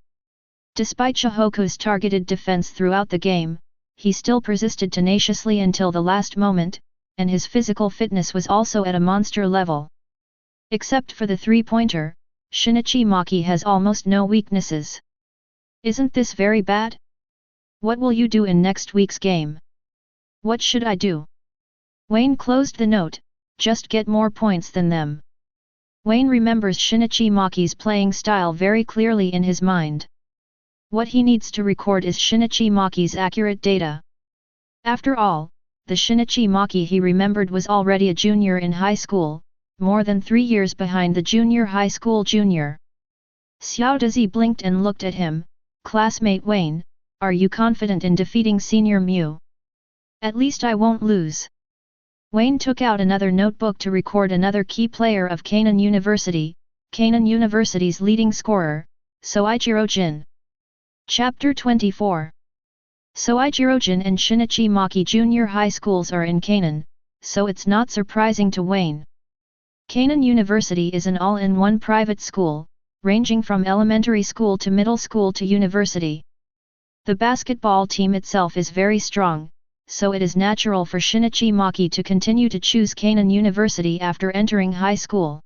Despite Chihoku's targeted defense throughout the game, he still persisted tenaciously until the last moment, and his physical fitness was also at a monster level. Except for the three-pointer, Shinichi Maki has almost no weaknesses. Isn't this very bad? What will you do in next week's game? What should I do? Wayne closed the note. Just get more points than them. Wayne remembers Shinichi Maki's playing style very clearly in his mind. What he needs to record is Shinichi Maki's accurate data. After all, the Shinichi Maki he remembered was already a junior in high school, more than 3 years behind the junior high school junior. Xiao Dazi blinked and looked at him. Classmate Wayne, are you confident in defeating Senior Mew? At least I won't lose. Wayne took out another notebook to record another key player of Keinan University, Keinan University's leading scorer, Soichiro Jin. Chapter 24. Soichiro Jin and Shinichi Maki Junior High Schools are in Keinan, so it's not surprising to Wayne. Keinan University is an all-in-one private school, ranging from elementary school to middle school to university. The basketball team itself is very strong, so it is natural for Shinichi Maki to continue to choose Keinan University after entering high school.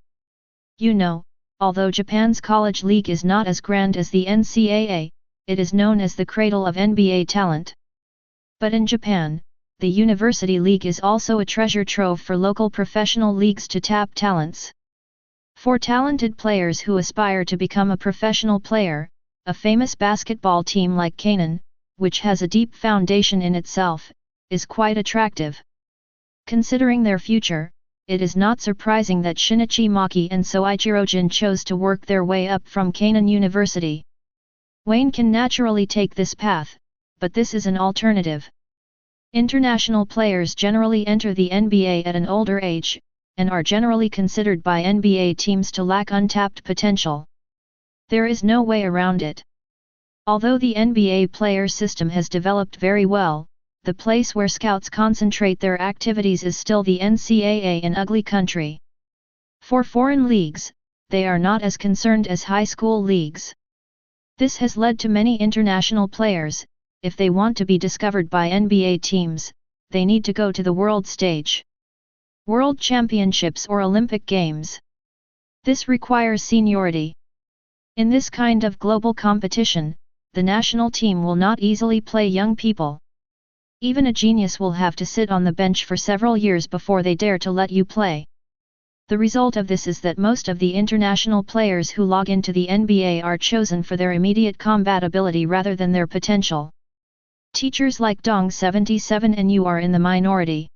You know, although Japan's college league is not as grand as the NCAA, it is known as the cradle of NBA talent. But in Japan, the University League is also a treasure trove for local professional leagues to tap talents. For talented players who aspire to become a professional player, a famous basketball team like Keinan, which has a deep foundation in itself, is quite attractive. Considering their future, it is not surprising that Shinichi Maki and Soichiro Jin chose to work their way up from Keinan University. Wayne can naturally take this path, but this is an alternative. International players generally enter the NBA at an older age, and are generally considered by NBA teams to lack untapped potential. There is no way around it. Although the NBA player system has developed very well, the place where scouts concentrate their activities is still the NCAA in ugly country. For foreign leagues, they are not as concerned as high school leagues. This has led to many international players, if they want to be discovered by NBA teams, they need to go to the world stage. World Championships or Olympic Games. This requires seniority. In this kind of global competition, the national team will not easily play young people. Even a genius will have to sit on the bench for several years before they dare to let you play. The result of this is that most of the international players who log into the NBA are chosen for their immediate combat ability rather than their potential. Teachers like Dong77 and you are in the minority.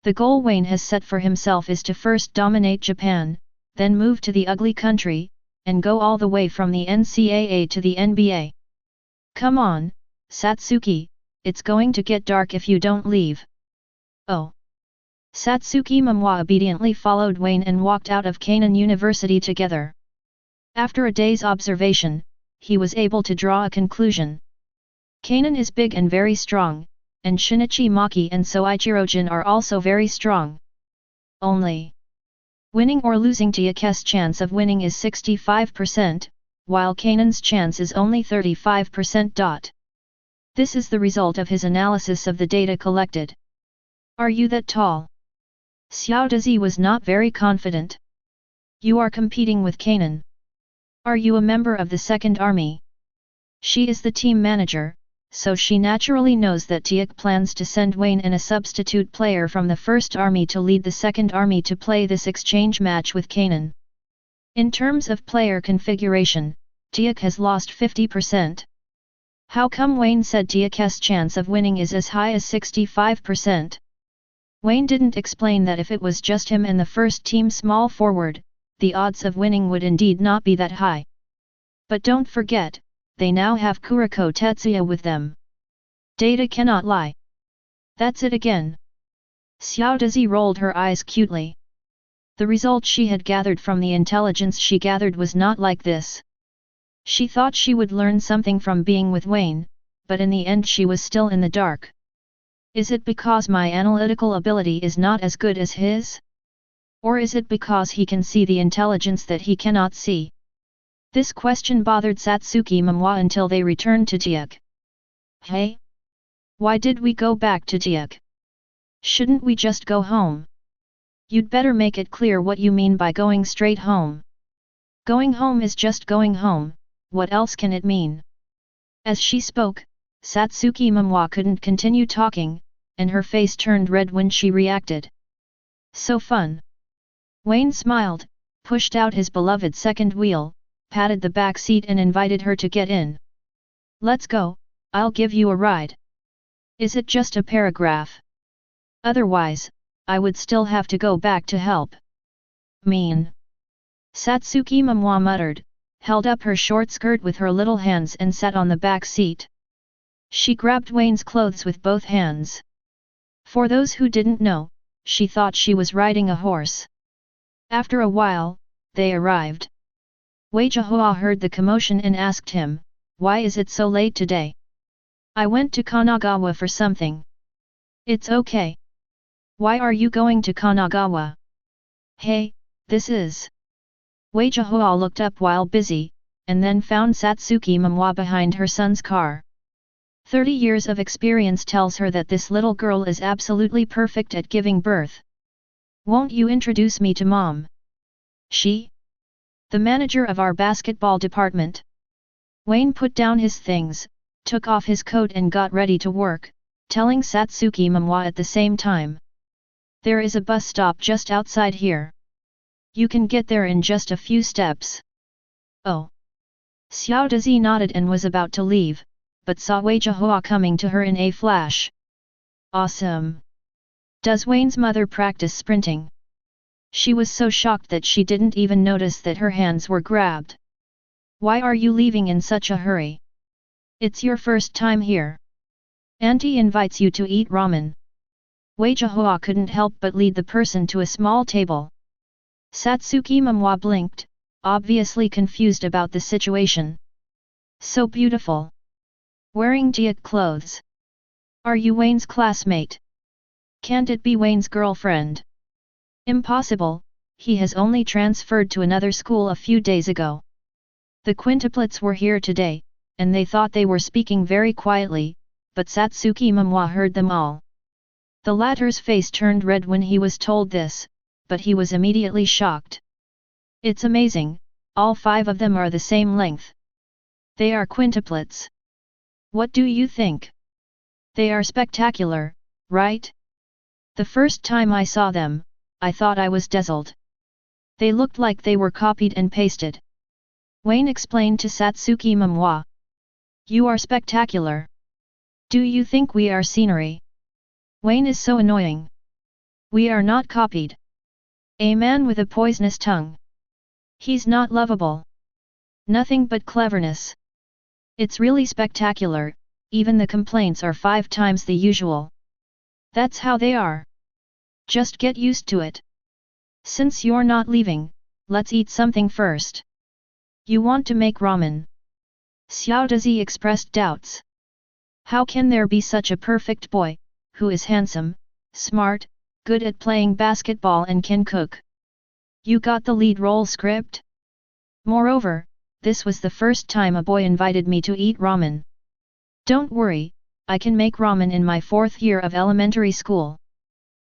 The goal Wayne has set for himself is to first dominate Japan, then move to the ugly country, and go all the way from the NCAA to the NBA. Come on, Satsuki, it's going to get dark if you don't leave. Oh. Satsuki Momoi obediently followed Wayne and walked out of Keinan University together. After a day's observation, he was able to draw a conclusion. Keinan is big and very strong, and Shinichi Maki and Soichiro-jin are also very strong. Only winning or losing Teikō's chance of winning is 65%, while Keinan's chance is only 35%. This is the result of his analysis of the data collected. Are you that tall? Xiao Dazi was not very confident. You are competing with Keinan. Are you a member of the Second Army? She is the team manager, so she naturally knows that Teikō plans to send Wayne and a substitute player from the First Army to lead the Second Army to play this exchange match with Keinan. In terms of player configuration, Teikō has lost 50%. How come Wayne said Teikō's chance of winning is as high as 65%? Wayne didn't explain that if it was just him and the first team small forward, the odds of winning would indeed not be that high. But don't forget, they now have Kuroko Tetsuya with them. Data cannot lie. That's it again. Xiao Dazi rolled her eyes cutely. The result she had gathered from the intelligence she gathered was not like this. She thought she would learn something from being with Wayne, but in the end she was still in the dark. Is it because my analytical ability is not as good as his? Or is it because he can see the intelligence that he cannot see? This question bothered Satsuki Momoi until they returned to Teikō. Hey? Why did we go back to Teikō? Shouldn't we just go home? You'd better make it clear what you mean by going straight home. Going home is just going home, what else can it mean? As she spoke, Satsuki Momoi couldn't continue talking, and her face turned red when she reacted. So fun. Wayne smiled, pushed out his beloved second wheel, patted the back seat and invited her to get in. Let's go, I'll give you a ride. Is it just a paragraph? Otherwise, I would still have to go back to help. Mean. Satsuki Momoi muttered, held up her short skirt with her little hands and sat on the back seat. She grabbed Wayne's clothes with both hands. For those who didn't know, she thought she was riding a horse. After a while, they arrived. Wei Jihua heard the commotion and asked him, "Why is it so late today?" "I went to Kanagawa for something." "It's okay. Why are you going to Kanagawa?" "Hey, this is..." Wei Jihua looked up while busy, and then found Satsuki Momoi behind her son's car. 30 years of experience tells her that this little girl is absolutely perfect at giving birth. "Won't you introduce me to Mom?" "She? The manager of our basketball department." Wayne put down his things, took off his coat and got ready to work, telling Satsuki Momoi at the same time. "There is a bus stop just outside here. You can get there in just a few steps." "Oh." Xiao Dazi nodded and was about to leave, but saw Wei Jihua coming to her in a flash. "Awesome! Does Wayne's mother practice sprinting?" She was so shocked that she didn't even notice that her hands were grabbed. "Why are you leaving in such a hurry? It's your first time here. Auntie invites you to eat ramen." Wei Jihua couldn't help but lead the person to a small table. Satsuki Momoi blinked, obviously confused about the situation. So beautiful. Wearing Teikō clothes. Are you Wayne's classmate? Can't it be Wayne's girlfriend? Impossible, he has only transferred to another school a few days ago. The quintuplets were here today, and they thought they were speaking very quietly, but Satsuki Momoi heard them all. The latter's face turned red when he was told this, but he was immediately shocked. It's amazing, all 5 of them are the same length. They are quintuplets. What do you think? They are spectacular, right? The first time I saw them, I thought I was dazzled. They looked like they were copied and pasted. Wayne explained to Satsuki Momoi. You are spectacular. Do you think we are scenery? Wayne is so annoying. We are not copied. A man with a poisonous tongue. He's not lovable. Nothing but cleverness. It's really spectacular, even the complaints are 5 times the usual. That's how they are. Just get used to it. Since you're not leaving, let's eat something first. You want to make ramen? Xiaodazi expressed doubts. How can there be such a perfect boy, who is handsome, smart, good at playing basketball and can cook? You got the lead role script? Moreover, this was the first time a boy invited me to eat ramen. Don't worry, I can make ramen in my 4th year of elementary school.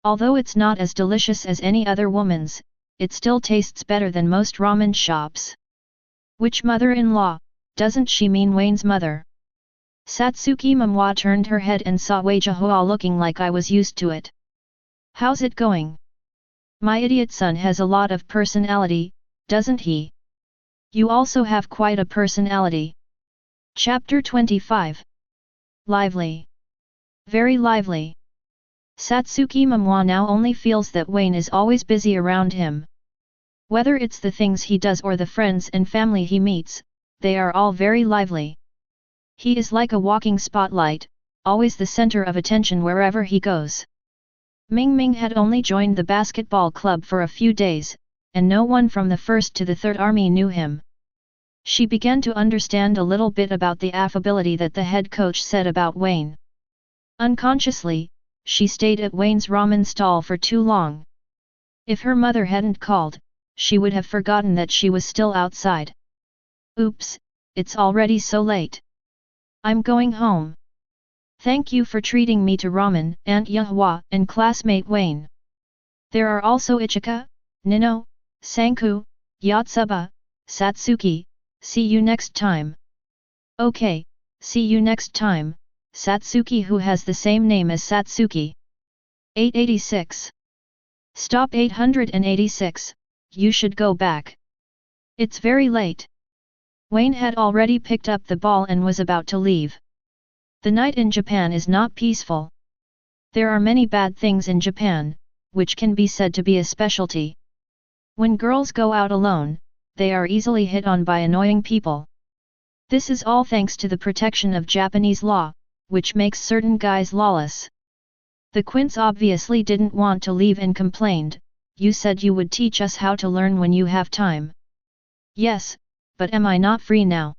Although it's not as delicious as any other woman's, it still tastes better than most ramen shops. Which mother-in-law, doesn't she mean Wayne's mother? Satsuki Momoi turned her head and saw Wei Jihua looking like I was used to it. How's it going? My idiot son has a lot of personality, doesn't he? You also have quite a personality. Chapter 25. Lively. Very lively. Satsuki Momoi now only feels that Wayne is always busy around him. Whether it's the things he does or the friends and family he meets, they are all very lively. He is like a walking spotlight, always the center of attention wherever he goes. Ming Ming had only joined the basketball club for a few days, and no one from the 1st to the 3rd Army knew him. She began to understand a little bit about the affability that the head coach said about Wayne. Unconsciously, she stayed at Wayne's ramen stall for too long. If her mother hadn't called, she would have forgotten that she was still outside. Oops, it's already so late. I'm going home. Thank you for treating me to ramen, Aunt Yahua and classmate Wayne. There are also Ichika, Nino, Sanku, Yotsuba, Satsuki. See you next time. Okay, see you next time, Satsuki, who has the same name as Satsuki. 886. Stop 886, you should go back. It's very late. Wayne had already picked up the ball and was about to leave. The night in Japan is not peaceful. There are many bad things in Japan, which can be said to be a specialty. When girls go out alone, they are easily hit on by annoying people. This is all thanks to the protection of Japanese law, which makes certain guys lawless. The Quints obviously didn't want to leave and complained, you said you would teach us how to learn when you have time. Yes, but am I not free now?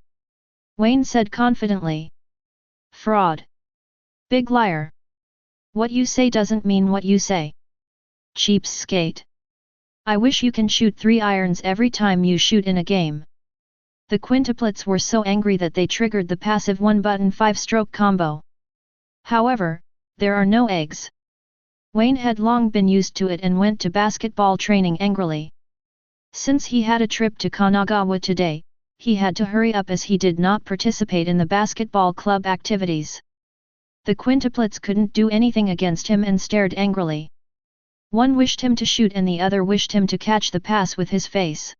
Wayne said confidently. Fraud. Big liar. What you say doesn't mean what you say. Cheapskate. I wish you can shoot 3 irons every time you shoot in a game. The quintuplets were so angry that they triggered the passive 1-button 5-stroke combo. However, there are no eggs. Wayne had long been used to it and went to basketball training angrily. Since he had a trip to Kanagawa today, he had to hurry up as he did not participate in the basketball club activities. The quintuplets couldn't do anything against him and stared angrily. One wished him to shoot and the other wished him to catch the pass with his face.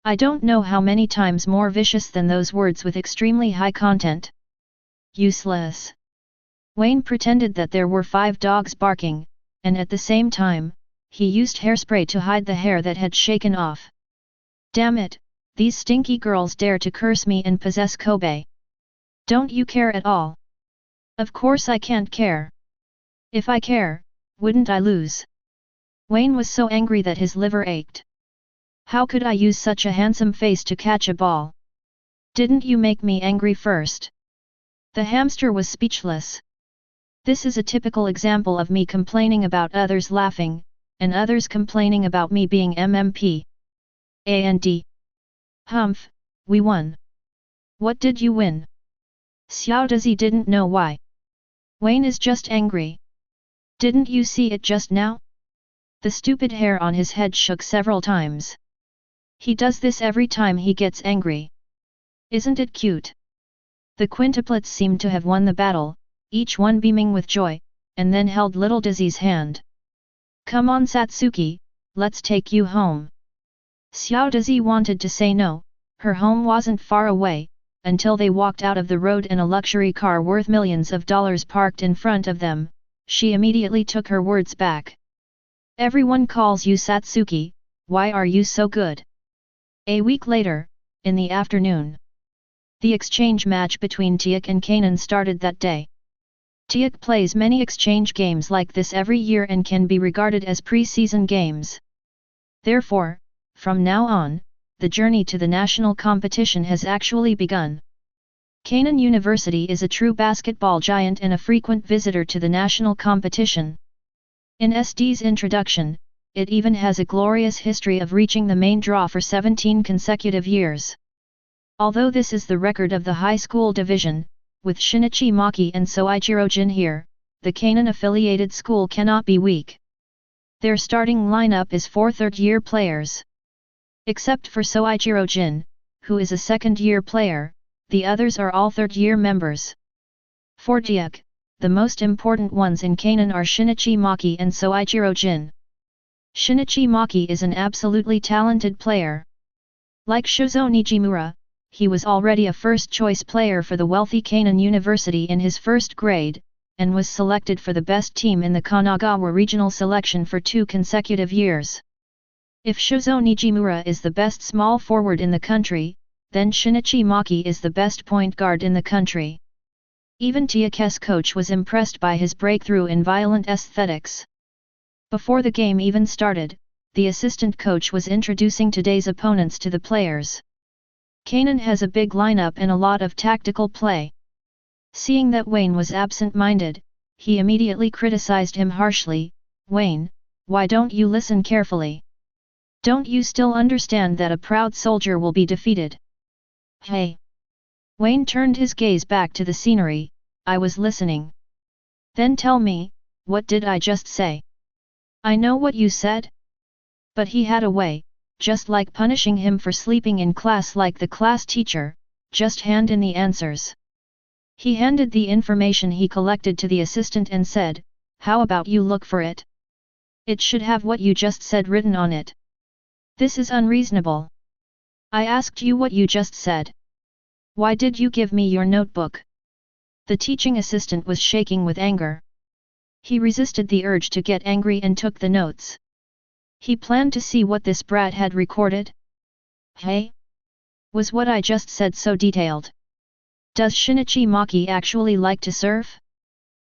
I don't know how many times more vicious than those words with extremely high content. Useless. Wayne pretended that there were 5 dogs barking, and at the same time, he used hairspray to hide the hair that had shaken off. Damn it, these stinky girls dare to curse me and possess Kobe. Don't you care at all? Of course I can't care. If I care, wouldn't I lose? Wayne was so angry that his liver ached. How could I use such a handsome face to catch a ball? Didn't you make me angry first? The hamster was speechless. This is a typical example of me complaining about others laughing, and others complaining about me being MMP. And humph, we won. What did you win? Xiao Dazi didn't know why. Wayne is just angry. Didn't you see it just now? The stupid hair on his head shook several times. He does this every time he gets angry. Isn't it cute? The quintuplets seemed to have won the battle, each one beaming with joy, and then held little Dizzy's hand. Come on Satsuki, let's take you home. Xiao Dizzy wanted to say no, her home wasn't far away, until they walked out of the road and a luxury car worth millions of dollars parked in front of them. She immediately took her words back. Everyone calls you Satsuki, why are you so good? A week later, in the afternoon. The exchange match between Teikō and Kanan started that day. Teikō plays many exchange games like this every year and can be regarded as pre-season games. Therefore, from now on, the journey to the national competition has actually begun. Kanan University is a true basketball giant and a frequent visitor to the national competition. In SD's introduction, it even has a glorious history of reaching the main draw for 17 consecutive years. Although this is the record of the high school division, with Shinichi Maki and Soichiro Jin here, the Kanan-affiliated school cannot be weak. Their starting lineup is 4 third-year players. Except for Soichiro Jin, who is a second-year player, the others are all third-year members. For Teikō, the most important ones in Kanan are Shinichi Maki and Soichiro Jin. Shinichi Maki is an absolutely talented player. Like Shozo Nijimura, he was already a first-choice player for the wealthy Kanan University in his first grade, and was selected for the best team in the Kanagawa regional selection for 2 consecutive years. If Shozo Nijimura is the best small forward in the country, then Shinichi Maki is the best point guard in the country. Even Teikō's coach was impressed by his breakthrough in violent aesthetics. Before the game even started, the assistant coach was introducing today's opponents to the players. Kanan has a big lineup and a lot of tactical play. Seeing that Wayne was absent-minded, he immediately criticized him harshly. Wayne, why don't you listen carefully? Don't you still understand that a proud soldier will be defeated? Hey! Wayne turned his gaze back to the scenery. I was listening. Then tell me, what did I just say? I know what you said. But he had a way, just like punishing him for sleeping in class like the class teacher, just hand in the answers. He handed the information he collected to the assistant and said, how about you look for it? It should have what you just said written on it. This is unreasonable. I asked you what you just said. Why did you give me your notebook? The teaching assistant was shaking with anger. He resisted the urge to get angry and took the notes. He planned to see what this brat had recorded. Hey? Was what I just said so detailed? Does Shinichi Maki actually like to surf?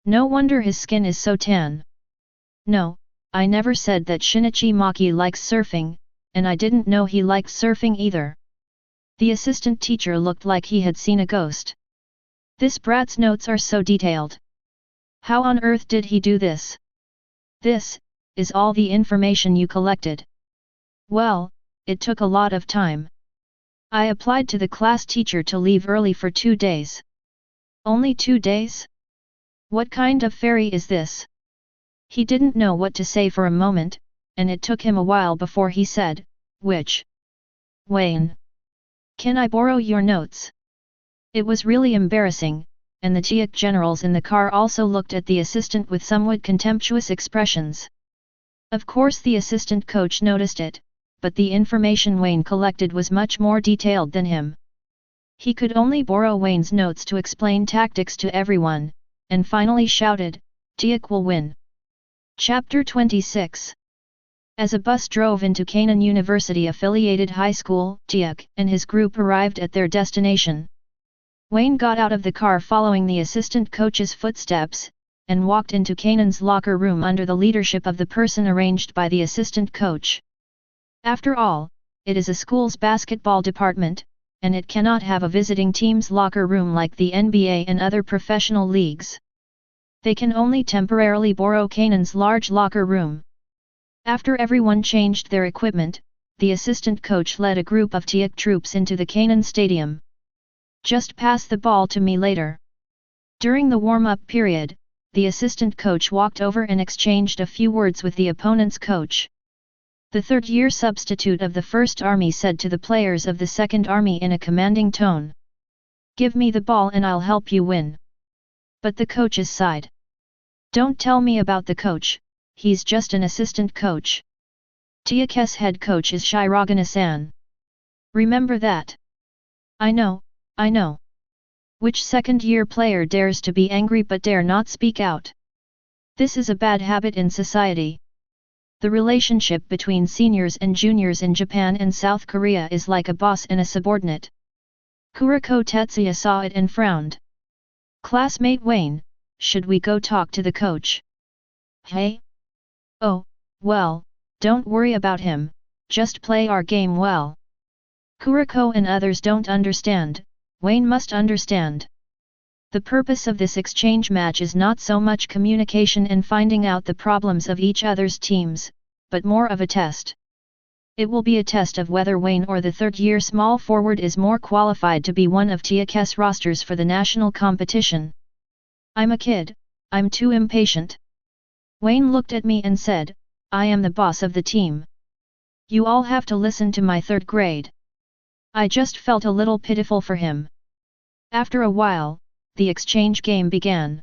No wonder his skin is so tan. No, I never said that Shinichi Maki likes surfing, and I didn't know he liked surfing either. The assistant teacher looked like he had seen a ghost. This brat's notes are so detailed. How on earth did he do this? This is all the information you collected. Well, it took a lot of time. I applied to the class teacher to leave early for 2 days. Only 2 days? What kind of fairy is this? He didn't know what to say for a moment, and it took him a while before he said, which? Wayne. Can I borrow your notes? It was really embarrassing, and the Teikō generals in the car also looked at the assistant with somewhat contemptuous expressions. Of course the assistant coach noticed it, but the information Wayne collected was much more detailed than him. He could only borrow Wayne's notes to explain tactics to everyone, and finally shouted, Teikō will win. Chapter 26. As a bus drove into Kanan University-affiliated high school, Teikō and his group arrived at their destination. Wayne got out of the car following the assistant coach's footsteps, and walked into Kanan's locker room under the leadership of the person arranged by the assistant coach. After all, it is a school's basketball department, and it cannot have a visiting team's locker room like the NBA and other professional leagues. They can only temporarily borrow Kanan's large locker room. After everyone changed their equipment, the assistant coach led a group of Teikō troops into the Kanan stadium. Just pass the ball to me later. During the warm-up period, the assistant coach walked over and exchanged a few words with the opponent's coach. The third-year substitute of the First Army said to the players of the Second Army in a commanding tone. Give me the ball and I'll help you win. But the coaches sighed. Don't tell me about the coach, he's just an assistant coach. Teikō's head coach is Shirogane-san. Remember that. I know. Which second-year player dares to be angry but dare not speak out? This is a bad habit in society. The relationship between seniors and juniors in Japan and South Korea is like a boss and a subordinate. Kuroko Tetsuya saw it and frowned. Classmate Wayne, should we go talk to the coach? Hey? Oh, well, don't worry about him, just play our game well. Kuroko and others don't understand, Wayne must understand. The purpose of this exchange match is not so much communication and finding out the problems of each other's teams, but more of a test. It will be a test of whether Wayne or the third-year small forward is more qualified to be one of Teikō's rosters for the national competition. I'm a kid, I'm too impatient. Wayne looked at me and said, I am the boss of the team. You all have to listen to my third grade. I just felt a little pitiful for him. After a while, the exchange game began.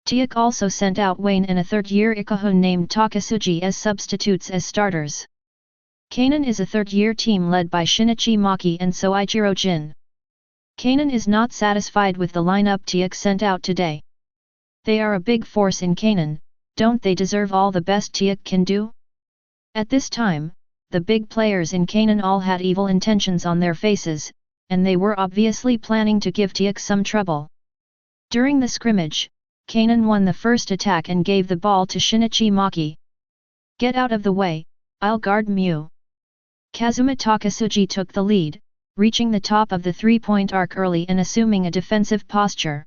Teikō also sent out Wayne and a third-year Ikuhun named Takasugi as substitutes as starters. Kanan is a third-year team led by Shinichi Maki and Soichiro Jin. Kanan is not satisfied with the lineup Teikō sent out today. They are a big force in Kanan, don't they deserve all the best Teikō can do? At this time, the big players in Kanan all had evil intentions on their faces, and they were obviously planning to give Teikō some trouble. During the scrimmage, Kanan won the first attack and gave the ball to Shinichi Maki. Get out of the way, I'll guard Mew. Kazuma Takasugi took the lead, reaching the top of the three-point arc early and assuming a defensive posture.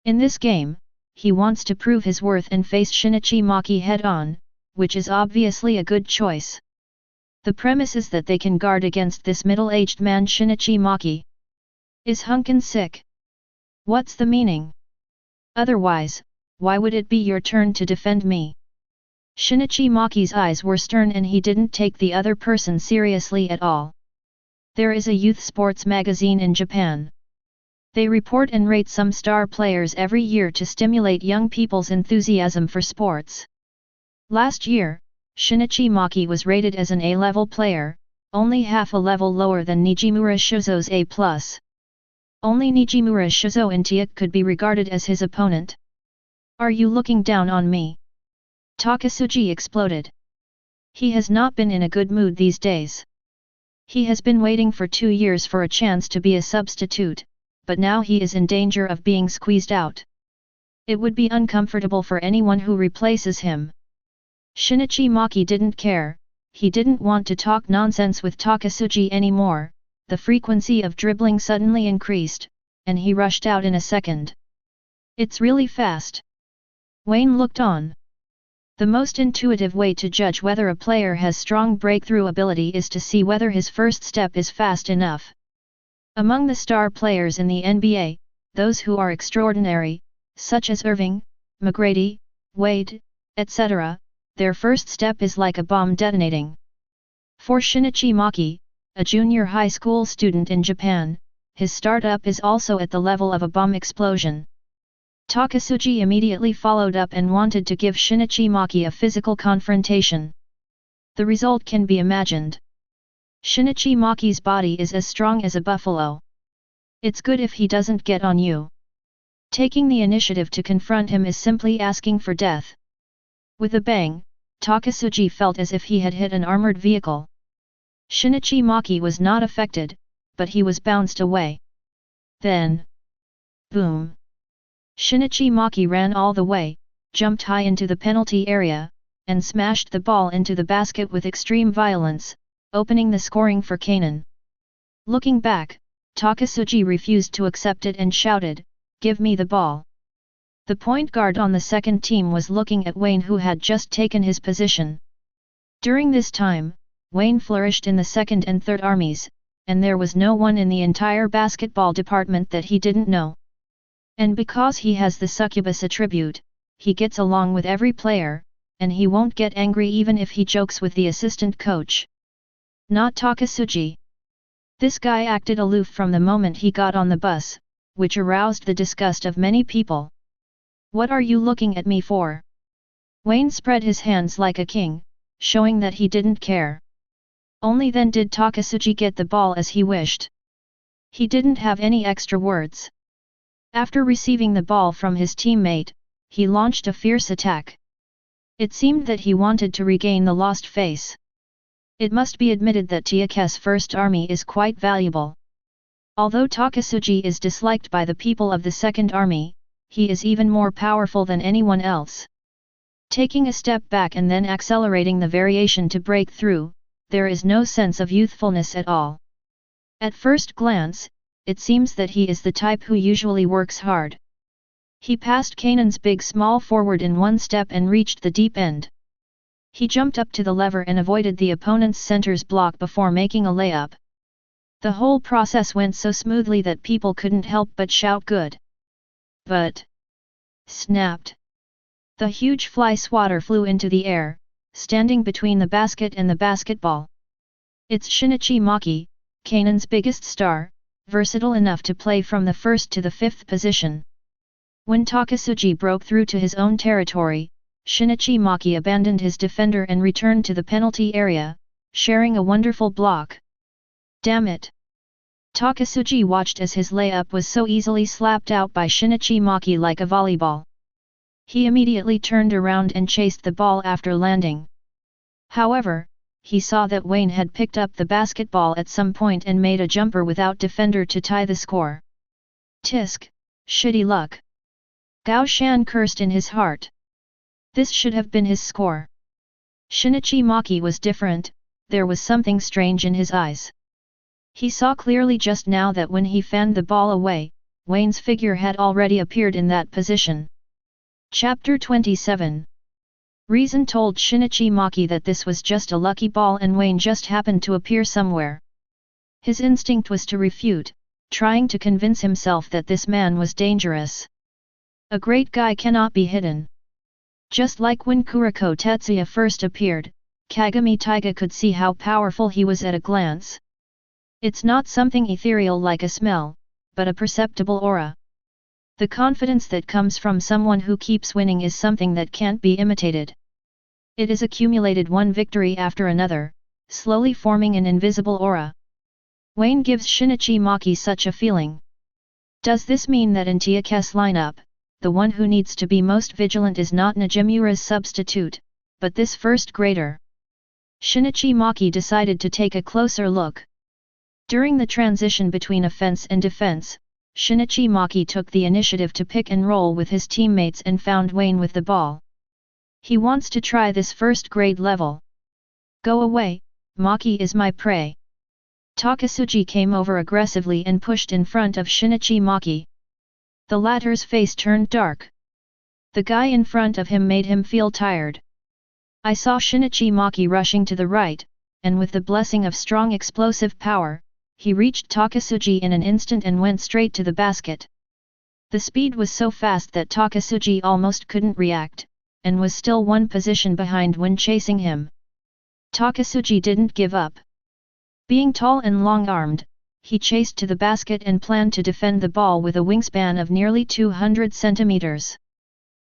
In this game, he wants to prove his worth and face Shinichi Maki head-on, which is obviously a good choice. The premise is that they can guard against this middle-aged man Shinichi Maki. Is Hunkin sick? What's the meaning? Otherwise, why would it be your turn to defend me? Shinichi Maki's eyes were stern and he didn't take the other person seriously at all. There is a youth sports magazine in Japan. They report and rate some star players every year to stimulate young people's enthusiasm for sports. Last year, Shinichi Maki was rated as an A-level player, only half a level lower than Nijimura Shuzo's A+. Only Nijimura Shuzo in Teikō could be regarded as his opponent. Are you looking down on me? Takasugi exploded. He has not been in a good mood these days. He has been waiting for 2 years for a chance to be a substitute, but now he is in danger of being squeezed out. It would be uncomfortable for anyone who replaces him. Shinichi Maki didn't care, he didn't want to talk nonsense with Takasugi anymore. The frequency of dribbling suddenly increased, and he rushed out in a second. It's really fast. Wayne looked on. The most intuitive way to judge whether a player has strong breakthrough ability is to see whether his first step is fast enough. Among the star players in the NBA, those who are extraordinary, such as Irving, McGrady, Wade, etc., their first step is like a bomb detonating. For Shinichi Maki, a junior high school student in Japan, his startup is also at the level of a bomb explosion. Takasugi immediately followed up and wanted to give Shinichi Maki a physical confrontation. The result can be imagined. Shinichi Maki's body is as strong as a buffalo. It's good if he doesn't get on you. Taking the initiative to confront him is simply asking for death. With a bang, Takasugi felt as if he had hit an armored vehicle. Shinichi Maki was not affected, but he was bounced away. Then, boom! Shinichi Maki ran all the way, jumped high into the penalty area, and smashed the ball into the basket with extreme violence, opening the scoring for Kanan. Looking back, Takasugi refused to accept it and shouted, "Give me the ball!" The point guard on the second team was looking at Wayne, who had just taken his position. During this time, Wayne flourished in the second and third armies, and there was no one in the entire basketball department that he didn't know. And because he has the succubus attribute, he gets along with every player, and he won't get angry even if he jokes with the assistant coach. Not Takasugi. This guy acted aloof from the moment he got on the bus, which aroused the disgust of many people. "What are you looking at me for?" Wayne spread his hands like a king, showing that he didn't care. Only then did Takasugi get the ball as he wished. He didn't have any extra words. After receiving the ball from his teammate, he launched a fierce attack. It seemed that he wanted to regain the lost face. It must be admitted that Teikō's first army is quite valuable. Although Takasugi is disliked by the people of the second army, he is even more powerful than anyone else. Taking a step back and then accelerating the variation to break through, there is no sense of youthfulness at all. At first glance, it seems that he is the type who usually works hard. He passed Kanan's big small forward in one step and reached the deep end. He jumped up to the lever and avoided the opponent's center's block before making a layup. The whole process went so smoothly that people couldn't help but shout good. But snapped. The huge fly swatter flew into the air, standing between the basket and the basketball. It's Shinichi Maki, Kanan's biggest star, versatile enough to play from the first to the fifth position. When Takasugi broke through to his own territory, Shinichi Maki abandoned his defender and returned to the penalty area, sharing a wonderful block. Damn it! Takasugi watched as his layup was so easily slapped out by Shinichi Maki like a volleyball. He immediately turned around and chased the ball after landing. However, he saw that Wayne had picked up the basketball at some point and made a jumper without defender to tie the score. Tisk, shitty luck. Gao Shan cursed in his heart. This should have been his score. Shinichi Maki was different, there was something strange in his eyes. He saw clearly just now that when he fanned the ball away, Wayne's figure had already appeared in that position. Chapter 27. Reason told Shinichi Maki that this was just a lucky ball and Wayne just happened to appear somewhere. His instinct was to refute, trying to convince himself that this man was dangerous. A great guy cannot be hidden. Just like when Kuroko Tetsuya first appeared, Kagami Taiga could see how powerful he was at a glance. It's not something ethereal like a smell, but a perceptible aura. The confidence that comes from someone who keeps winning is something that can't be imitated. It is accumulated one victory after another, slowly forming an invisible aura. Wayne gives Shinichi Maki such a feeling. Does this mean that in Teikō's lineup, the one who needs to be most vigilant is not Najimura's substitute, but this first grader? Shinichi Maki decided to take a closer look. During the transition between offense and defense, Shinichi Maki took the initiative to pick and roll with his teammates and found Wayne with the ball. He wants to try this first grade level. Go away, Maki is my prey. Takasugi came over aggressively and pushed in front of Shinichi Maki. The latter's face turned dark. The guy in front of him made him feel tired. I saw Shinichi Maki rushing to the right, and with the blessing of strong explosive power, he reached Takasugi in an instant and went straight to the basket. The speed was so fast that Takasugi almost couldn't react, and was still one position behind when chasing him. Takasugi didn't give up. Being tall and long-armed, he chased to the basket and planned to defend the ball with a wingspan of nearly 200 centimeters.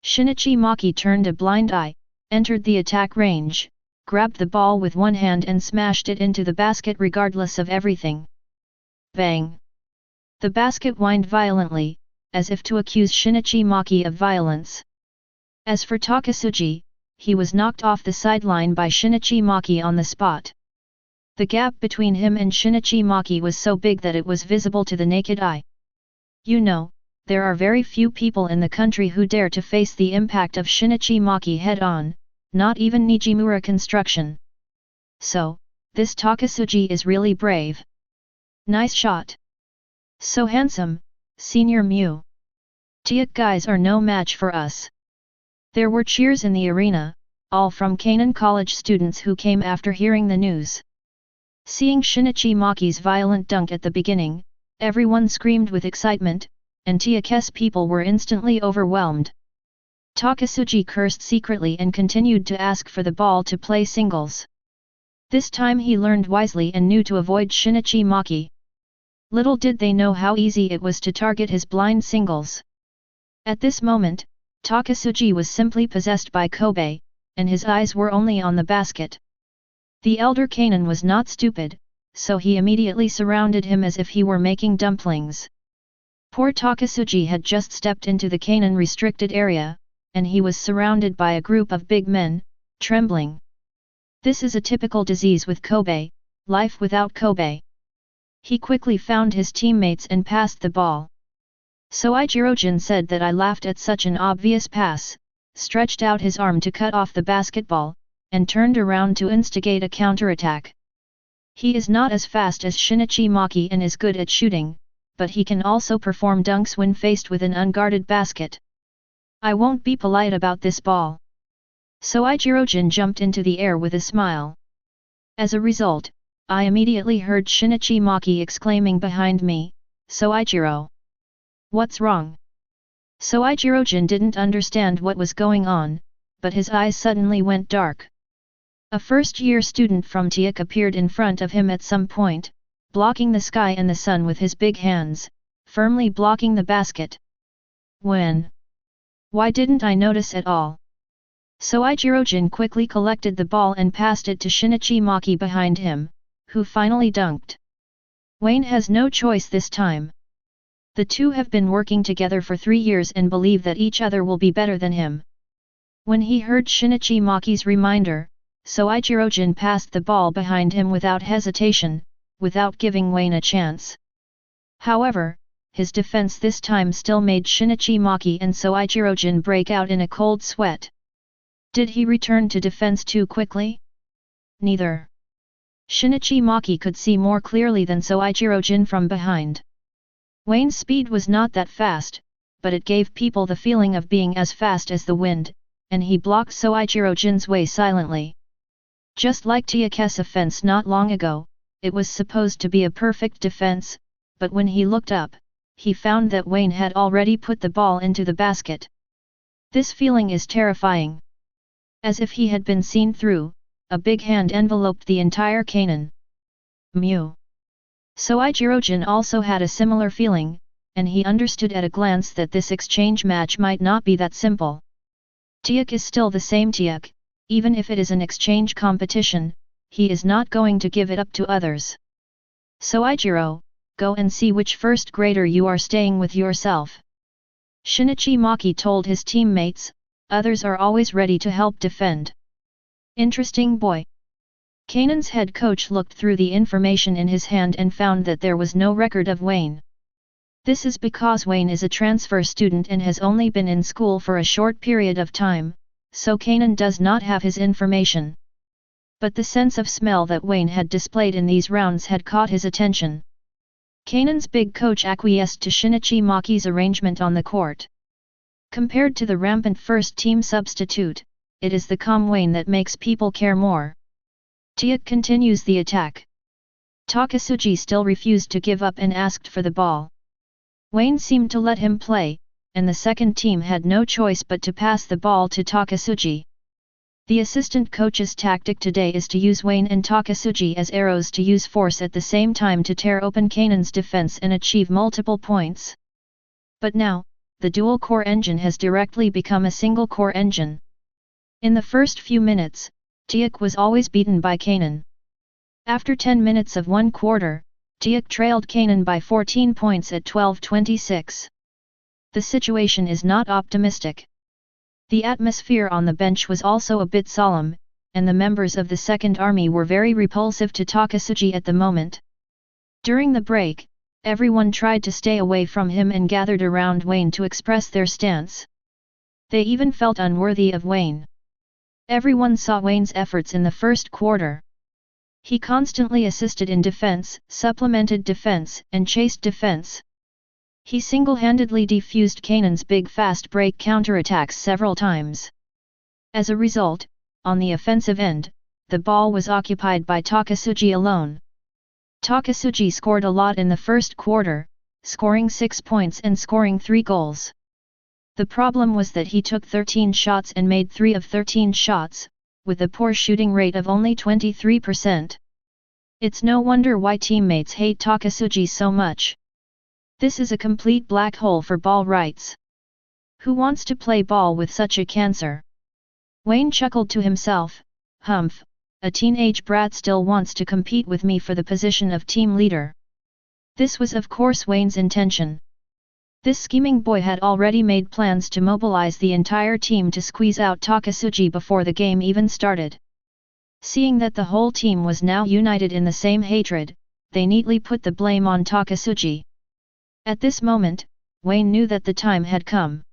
Shinichi Maki turned a blind eye, entered the attack range, grabbed the ball with one hand and smashed it into the basket regardless of everything. Bang! The basket whined violently, as if to accuse Shinichi Maki of violence. As for Takasugi, he was knocked off the sideline by Shinichi Maki on the spot. The gap between him and Shinichi Maki was so big that it was visible to the naked eye. You know, there are very few people in the country who dare to face the impact of Shinichi Maki head-on, not even Nijimura Construction. So, this Takasugi is really brave. Nice shot. So handsome, Senior Mew. Teikō guys are no match for us. There were cheers in the arena, all from Keinan college students who came after hearing the news. Seeing Shinichi Maki's violent dunk at the beginning, everyone screamed with excitement, and Teikō's people were instantly overwhelmed. Takasugi cursed secretly and continued to ask for the ball to play singles. This time he learned wisely and knew to avoid Shinichi Maki. Little did they know how easy it was to target his blind singles. At this moment, Takasugi was simply possessed by Kobe, and his eyes were only on the basket. The elder Keinan was not stupid, so he immediately surrounded him as if he were making dumplings. Poor Takasugi had just stepped into the Keinan restricted area, and he was surrounded by a group of big men, trembling. This is a typical disease with Kobe, life without Kobe. He quickly found his teammates and passed the ball. Soichiro-jin said that I laughed at such an obvious pass, stretched out his arm to cut off the basketball, and turned around to instigate a counterattack. He is not as fast as Shinichi Maki and is good at shooting, but he can also perform dunks when faced with an unguarded basket. I won't be polite about this ball. Soichiro-jin jumped into the air with a smile. As a result, I immediately heard Shinichi Maki exclaiming behind me, "Soichiro! What's wrong?" Soichiro-jin didn't understand what was going on, but his eyes suddenly went dark. A first-year student from Teikō appeared in front of him at some point, blocking the sky and the sun with his big hands, firmly blocking the basket. When? Why didn't I notice at all? Soichiro-jin quickly collected the ball and passed it to Shinichi Maki behind him, who finally dunked. Wayne has no choice this time. The two have been working together for 3 years and believe that each other will be better than him. When he heard Shinichi Maki's reminder, Soichiro-jin passed the ball behind him without hesitation, without giving Wayne a chance. However, his defense this time still made Shinichi Maki and Soichiro-jin break out in a cold sweat. Did he return to defense too quickly? Neither. Shinichi Maki could see more clearly than Soichiro-jin from behind. Wayne's speed was not that fast, but it gave people the feeling of being as fast as the wind, and he blocked Soichiro-jin's way silently. Just like Teikō's offense not long ago, it was supposed to be a perfect defense, but when he looked up, he found that Wayne had already put the ball into the basket. This feeling is terrifying. As if he had been seen through, a big hand enveloped the entire Keinan. Mew. Soichiro-jin also had a similar feeling, and he understood at a glance that this exchange match might not be that simple. Teikō is still the same Teikō, even if it is an exchange competition, he is not going to give it up to others. Soichiro, go and see which first grader you are staying with yourself. Shinichi Maki told his teammates, others are always ready to help defend. Interesting boy. Keinan's head coach looked through the information in his hand and found that there was no record of Wayne. This is because Wayne is a transfer student and has only been in school for a short period of time, so Keinan does not have his information. But the sense of smell that Wayne had displayed in these rounds had caught his attention. Keinan's big coach acquiesced to Shinichi Maki's arrangement on the court. Compared to the rampant first-team substitute, it is the calm Wayne that makes people care more. Teikō continues the attack. Takasugi still refused to give up and asked for the ball. Wayne seemed to let him play, and the second team had no choice but to pass the ball to Takasugi. The assistant coach's tactic today is to use Wayne and Takasugi as arrows to use force at the same time to tear open Keinan's defense and achieve multiple points. But now, the dual-core engine has directly become a single-core engine. In the first few minutes, Teikō was always beaten by Keinan. After 10 minutes of one quarter, Teikō trailed Keinan by 14 points at 12:26. The situation is not optimistic. The atmosphere on the bench was also a bit solemn, and the members of the Second Army were very repulsive to Takasugi at the moment. During the break, everyone tried to stay away from him and gathered around Wayne to express their stance. They even felt unworthy of Wayne. Everyone saw Wayne's efforts in the first quarter. He constantly assisted in defense, supplemented defense, and chased defense. He single-handedly defused Kanan's big fast break counterattacks several times. As a result, on the offensive end, the ball was occupied by Takasugi alone. Takasugi scored a lot in the first quarter, scoring 6 points and scoring 3 goals. The problem was that he took 13 shots and made 3 of 13 shots, with a poor shooting rate of only 23%. It's no wonder why teammates hate Takasugi so much. This is a complete black hole for ball rights. Who wants to play ball with such a cancer? Wayne chuckled to himself, humph, a teenage brat still wants to compete with me for the position of team leader. This was of course Wayne's intention. This scheming boy had already made plans to mobilize the entire team to squeeze out Takasugi before the game even started. Seeing that the whole team was now united in the same hatred, they neatly put the blame on Takasugi. At this moment, Wayne knew that the time had come.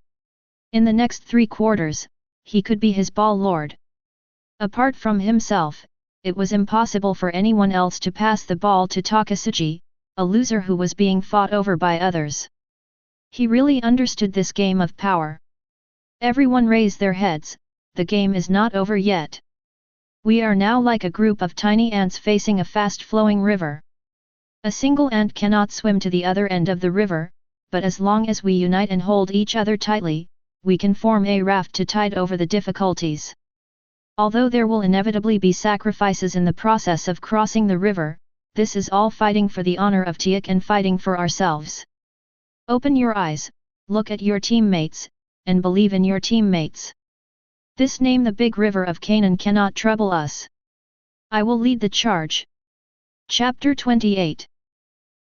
In the next 3 quarters, he could be his ball lord. Apart from himself, it was impossible for anyone else to pass the ball to Takasugi, a loser who was being fought over by others. He really understood this game of power. Everyone raised their heads, the game is not over yet. We are now like a group of tiny ants facing a fast-flowing river. A single ant cannot swim to the other end of the river, but as long as we unite and hold each other tightly, we can form a raft to tide over the difficulties. Although there will inevitably be sacrifices in the process of crossing the river, this is all fighting for the honor of Teikō and fighting for ourselves. Open your eyes, look at your teammates, and believe in your teammates. This name the big river of Kanan cannot trouble us. I will lead the charge. Chapter 28.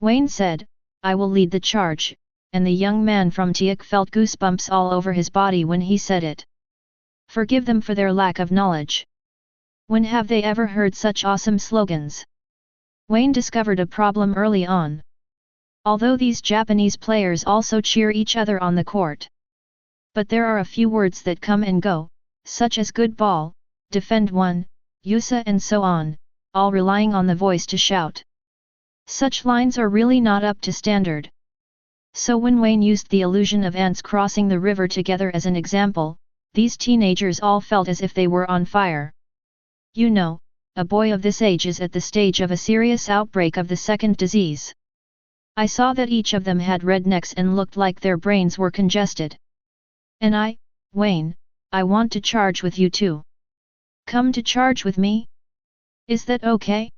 Wayne said, I will lead the charge, and the young man from Teikō felt goosebumps all over his body when he said it. Forgive them for their lack of knowledge. When have they ever heard such awesome slogans? Wayne discovered a problem early on. Although these Japanese players also cheer each other on the court. But there are a few words that come and go, such as good ball, defend one, usse and so on, all relying on the voice to shout. Such lines are really not up to standard. So when Wayne used the illusion of ants crossing the river together as an example, these teenagers all felt as if they were on fire. You know, a boy of this age is at the stage of a serious outbreak of the second disease. I saw that each of them had red necks and looked like their brains were congested. And Wayne, I want to charge with you too. Come to charge with me? Is that okay?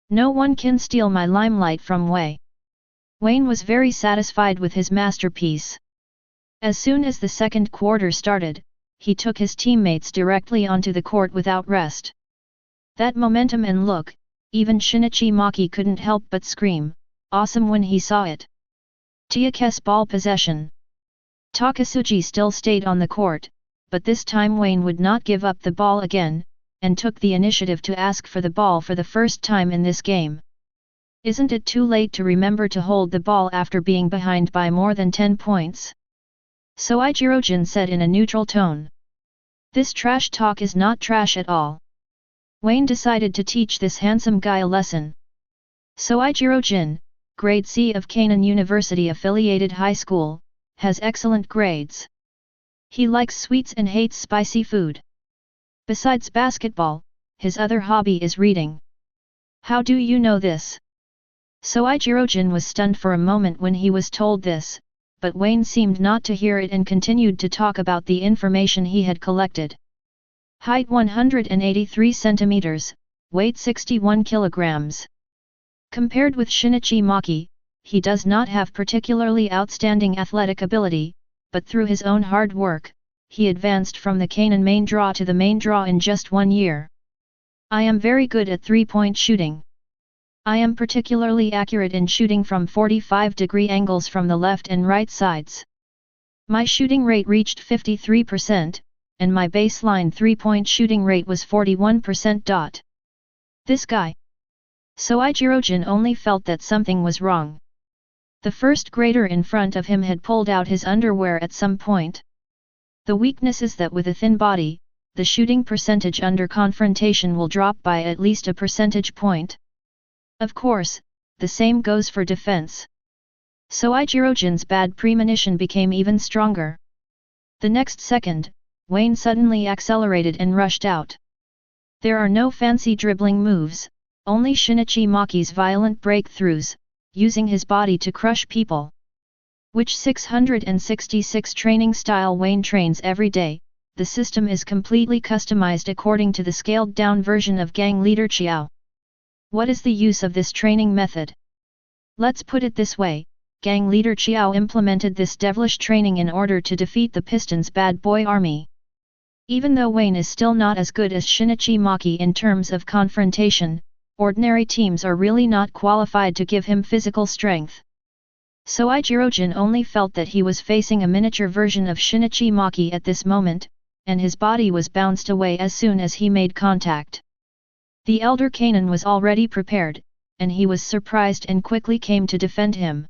No one can steal my limelight from Wayne was very satisfied with his masterpiece. As soon as the second quarter started, he took his teammates directly onto the court without rest. That momentum and look, even Shinichi Maki couldn't help but scream, awesome when he saw it. Teikō's ball possession. Takasugi still stayed on the court, but this time Wayne would not give up the ball again, and took the initiative to ask for the ball for the first time in this game. Isn't it too late to remember to hold the ball after being behind by more than 10 points? Soichiro-jin said in a neutral tone. This trash talk is not trash at all. Wayne decided to teach this handsome guy a lesson. Soichiro-jin, grade C of Kanan University affiliated high school, has excellent grades. He likes sweets and hates spicy food. Besides basketball, his other hobby is reading. How do you know this? Soichiro-jin was stunned for a moment when he was told this, but Wayne seemed not to hear it and continued to talk about the information he had collected. Height 183 centimeters, weight 61 kilograms. Compared with Shinichi Maki, he does not have particularly outstanding athletic ability, but through his own hard work, he advanced from the Kanan main draw to the main draw in just 1 year. I am very good at 3-point shooting. I am particularly accurate in shooting from 45-degree angles from the left and right sides. My shooting rate reached 53%, and my baseline 3-point shooting rate was 41%. This guy. Soichiro-jin only felt that something was wrong. The first grader in front of him had pulled out his underwear at some point. The weakness is that with a thin body, the shooting percentage under confrontation will drop by at least a percentage point. Of course, the same goes for defense. Soichirojin's bad premonition became even stronger. The next second, Wayne suddenly accelerated and rushed out. There are no fancy dribbling moves, only Shinichi Maki's violent breakthroughs, using his body to crush people. Which 666 training style Wayne trains every day. The system is completely customized according to the scaled-down version of gang leader Qiao. What is the use of this training method? Let's put it this way, gang leader Qiao implemented this devilish training in order to defeat the Piston's bad boy army. Even though Wayne is still not as good as Shinichi Maki in terms of confrontation, ordinary teams are really not qualified to give him physical strength. Soichirojin only felt that he was facing a miniature version of Shinichi Maki at this moment, and his body was bounced away as soon as he made contact. The elder Kanon was already prepared, and he was surprised and quickly came to defend him.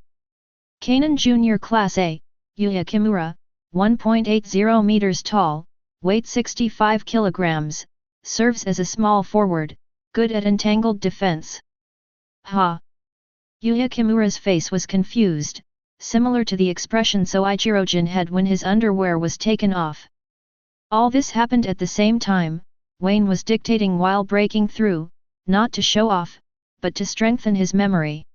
Kanon Junior Class A, Yuya Kimura, 1.80 meters tall, weight 65 kilograms, serves as a small forward, good at entangled defense. Ha! Yuya Kimura's face was confused, similar to the expression Soichirojin had when his underwear was taken off. All this happened at the same time. Wayne was dictating while breaking through, not to show off, but to strengthen his memory.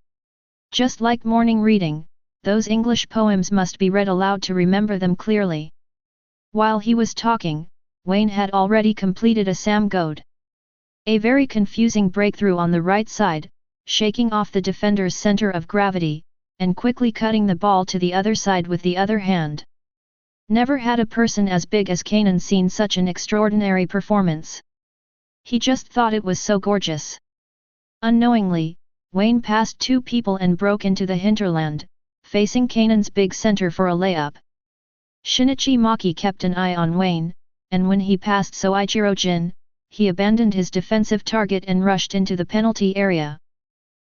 Just like morning reading, those English poems must be read aloud to remember them clearly. While he was talking, Wayne had already completed a Samgode. A very confusing breakthrough on the right side, shaking off the defender's center of gravity, and quickly cutting the ball to the other side with the other hand. Never had a person as big as Kanon seen such an extraordinary performance. He just thought it was so gorgeous. Unknowingly, Wayne passed two people and broke into the hinterland, facing Kanon's big center for a layup. Shinichi Maki kept an eye on Wayne, and when he passed Soichirojin, he abandoned his defensive target and rushed into the penalty area.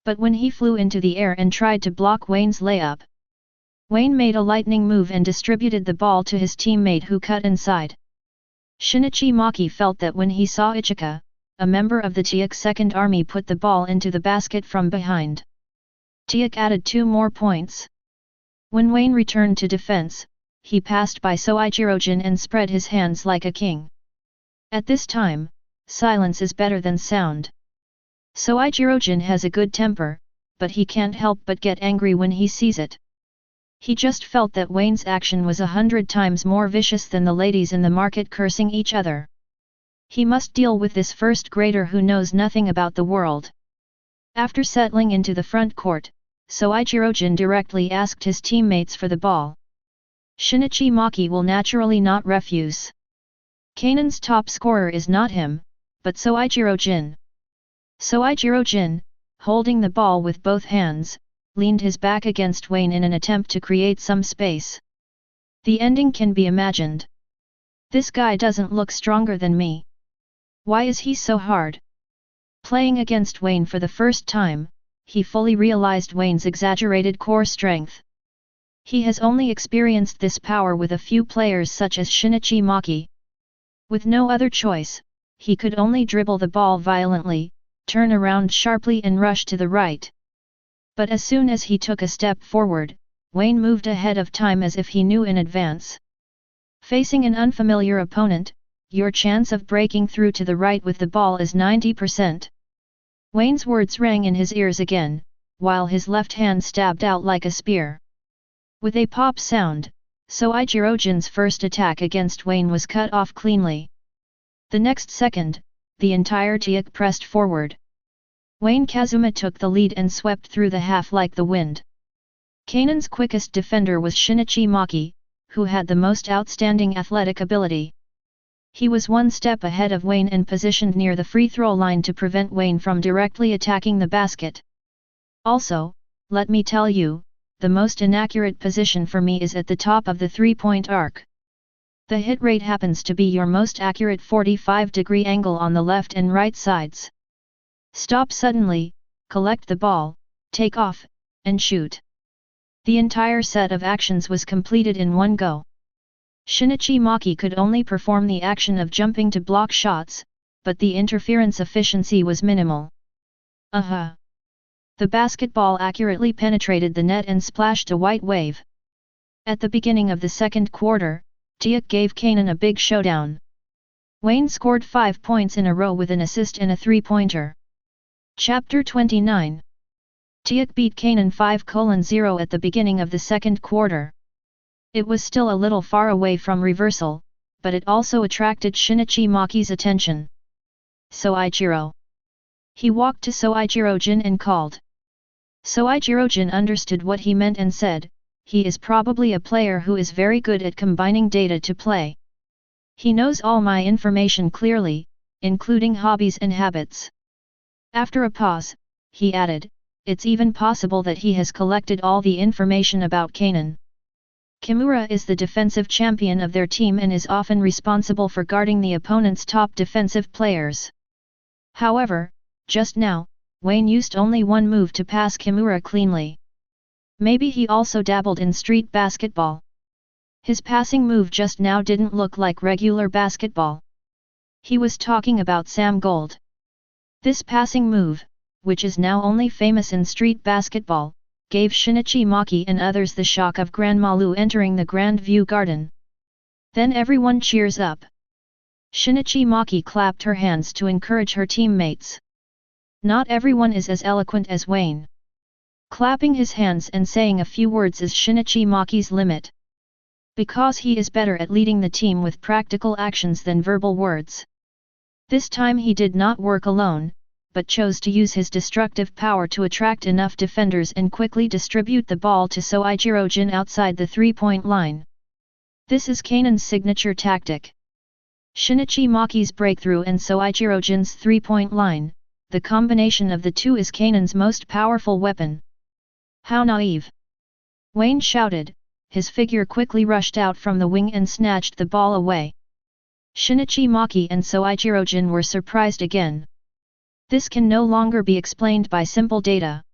But when he flew into the air and tried to block Wayne's layup, Wayne made a lightning move and distributed the ball to his teammate who cut inside. Shinichi Maki felt that when he saw Ichika, a member of the Teikō Second Army, put the ball into the basket from behind. Teikō added 2 more points. When Wayne returned to defense, he passed by Soichirojin and spread his hands like a king. At this time, silence is better than sound. Soichirojin has a good temper, but he can't help but get angry when he sees it. He just felt that Wayne's action was 100 times more vicious than the ladies in the market cursing each other. He must deal with this first grader who knows nothing about the world. After settling into the front court, Soichirojin directly asked his teammates for the ball. Shinichi Maki will naturally not refuse. Kanon's top scorer is not him, but Soichirojin. Soichirojin, holding the ball with both hands, leaned his back against Wayne in an attempt to create some space. The ending can be imagined. This guy doesn't look stronger than me. Why is he so hard? Playing against Wayne for the first time, he fully realized Wayne's exaggerated core strength. He has only experienced this power with a few players such as Shinichi Maki. With no other choice, he could only dribble the ball violently, turn around sharply and rush to the right. But as soon as he took a step forward, Wayne moved ahead of time as if he knew in advance. Facing an unfamiliar opponent, your chance of breaking through to the right with the ball is 90%. Wayne's words rang in his ears again, while his left hand stabbed out like a spear. With a pop sound, Soichirojin's first attack against Wayne was cut off cleanly. The next second, the entire Teikō pressed forward. Wayne Kazuma took the lead and swept through the half like the wind. Kanon's quickest defender was Shinichi Maki, who had the most outstanding athletic ability. He was one step ahead of Wayne and positioned near the free throw line to prevent Wayne from directly attacking the basket. Also, let me tell you, the most inaccurate position for me is at the top of the three-point arc. The hit rate happens to be your most accurate 45-degree angle on the left and right sides. Stop suddenly, collect the ball, take off, and shoot. The entire set of actions was completed in one go. Shinichi Maki could only perform the action of jumping to block shots, but the interference efficiency was minimal. The basketball accurately penetrated the net and splashed a white wave. At the beginning of the second quarter, Teikō gave Kanan a big showdown. Wayne scored 5 points in a row with an assist and a three-pointer. Chapter 29. Teikō beat Kanan 5-0 at the beginning of the second quarter. It was still a little far away from reversal, but it also attracted Shinichi Maki's attention. Soichiro. He walked to Soichiro-jin and called. Soichiro-jin understood what he meant and said, "He is probably a player who is very good at combining data to play. He knows all my information clearly, including hobbies and habits." After a pause, he added, "It's even possible that he has collected all the information about Kanan." Kimura is the defensive champion of their team and is often responsible for guarding the opponent's top defensive players. However, just now, Wayne used only one move to pass Kimura cleanly. Maybe he also dabbled in street basketball. His passing move just now didn't look like regular basketball. He was talking about Sam Gold. This passing move, which is now only famous in street basketball, gave Shinichi Maki and others the shock of Grandma Lu entering the Grand View Garden. Then everyone cheers up. Shinichi Maki clapped her hands to encourage her teammates. Not everyone is as eloquent as Wayne. Clapping his hands and saying a few words is Shinichi Maki's limit. Because he is better at leading the team with practical actions than verbal words. This time he did not work alone, but chose to use his destructive power to attract enough defenders and quickly distribute the ball to Soichiro-jin outside the three-point line. This is Kanan's signature tactic. Shinichi Maki's breakthrough and Soichiro-jin's three-point line, the combination of the two is Kanan's most powerful weapon. How naive! Wayne shouted, his figure quickly rushed out from the wing and snatched the ball away. Shinichi Maki and Soichiro-jin were surprised again. This can no longer be explained by simple data.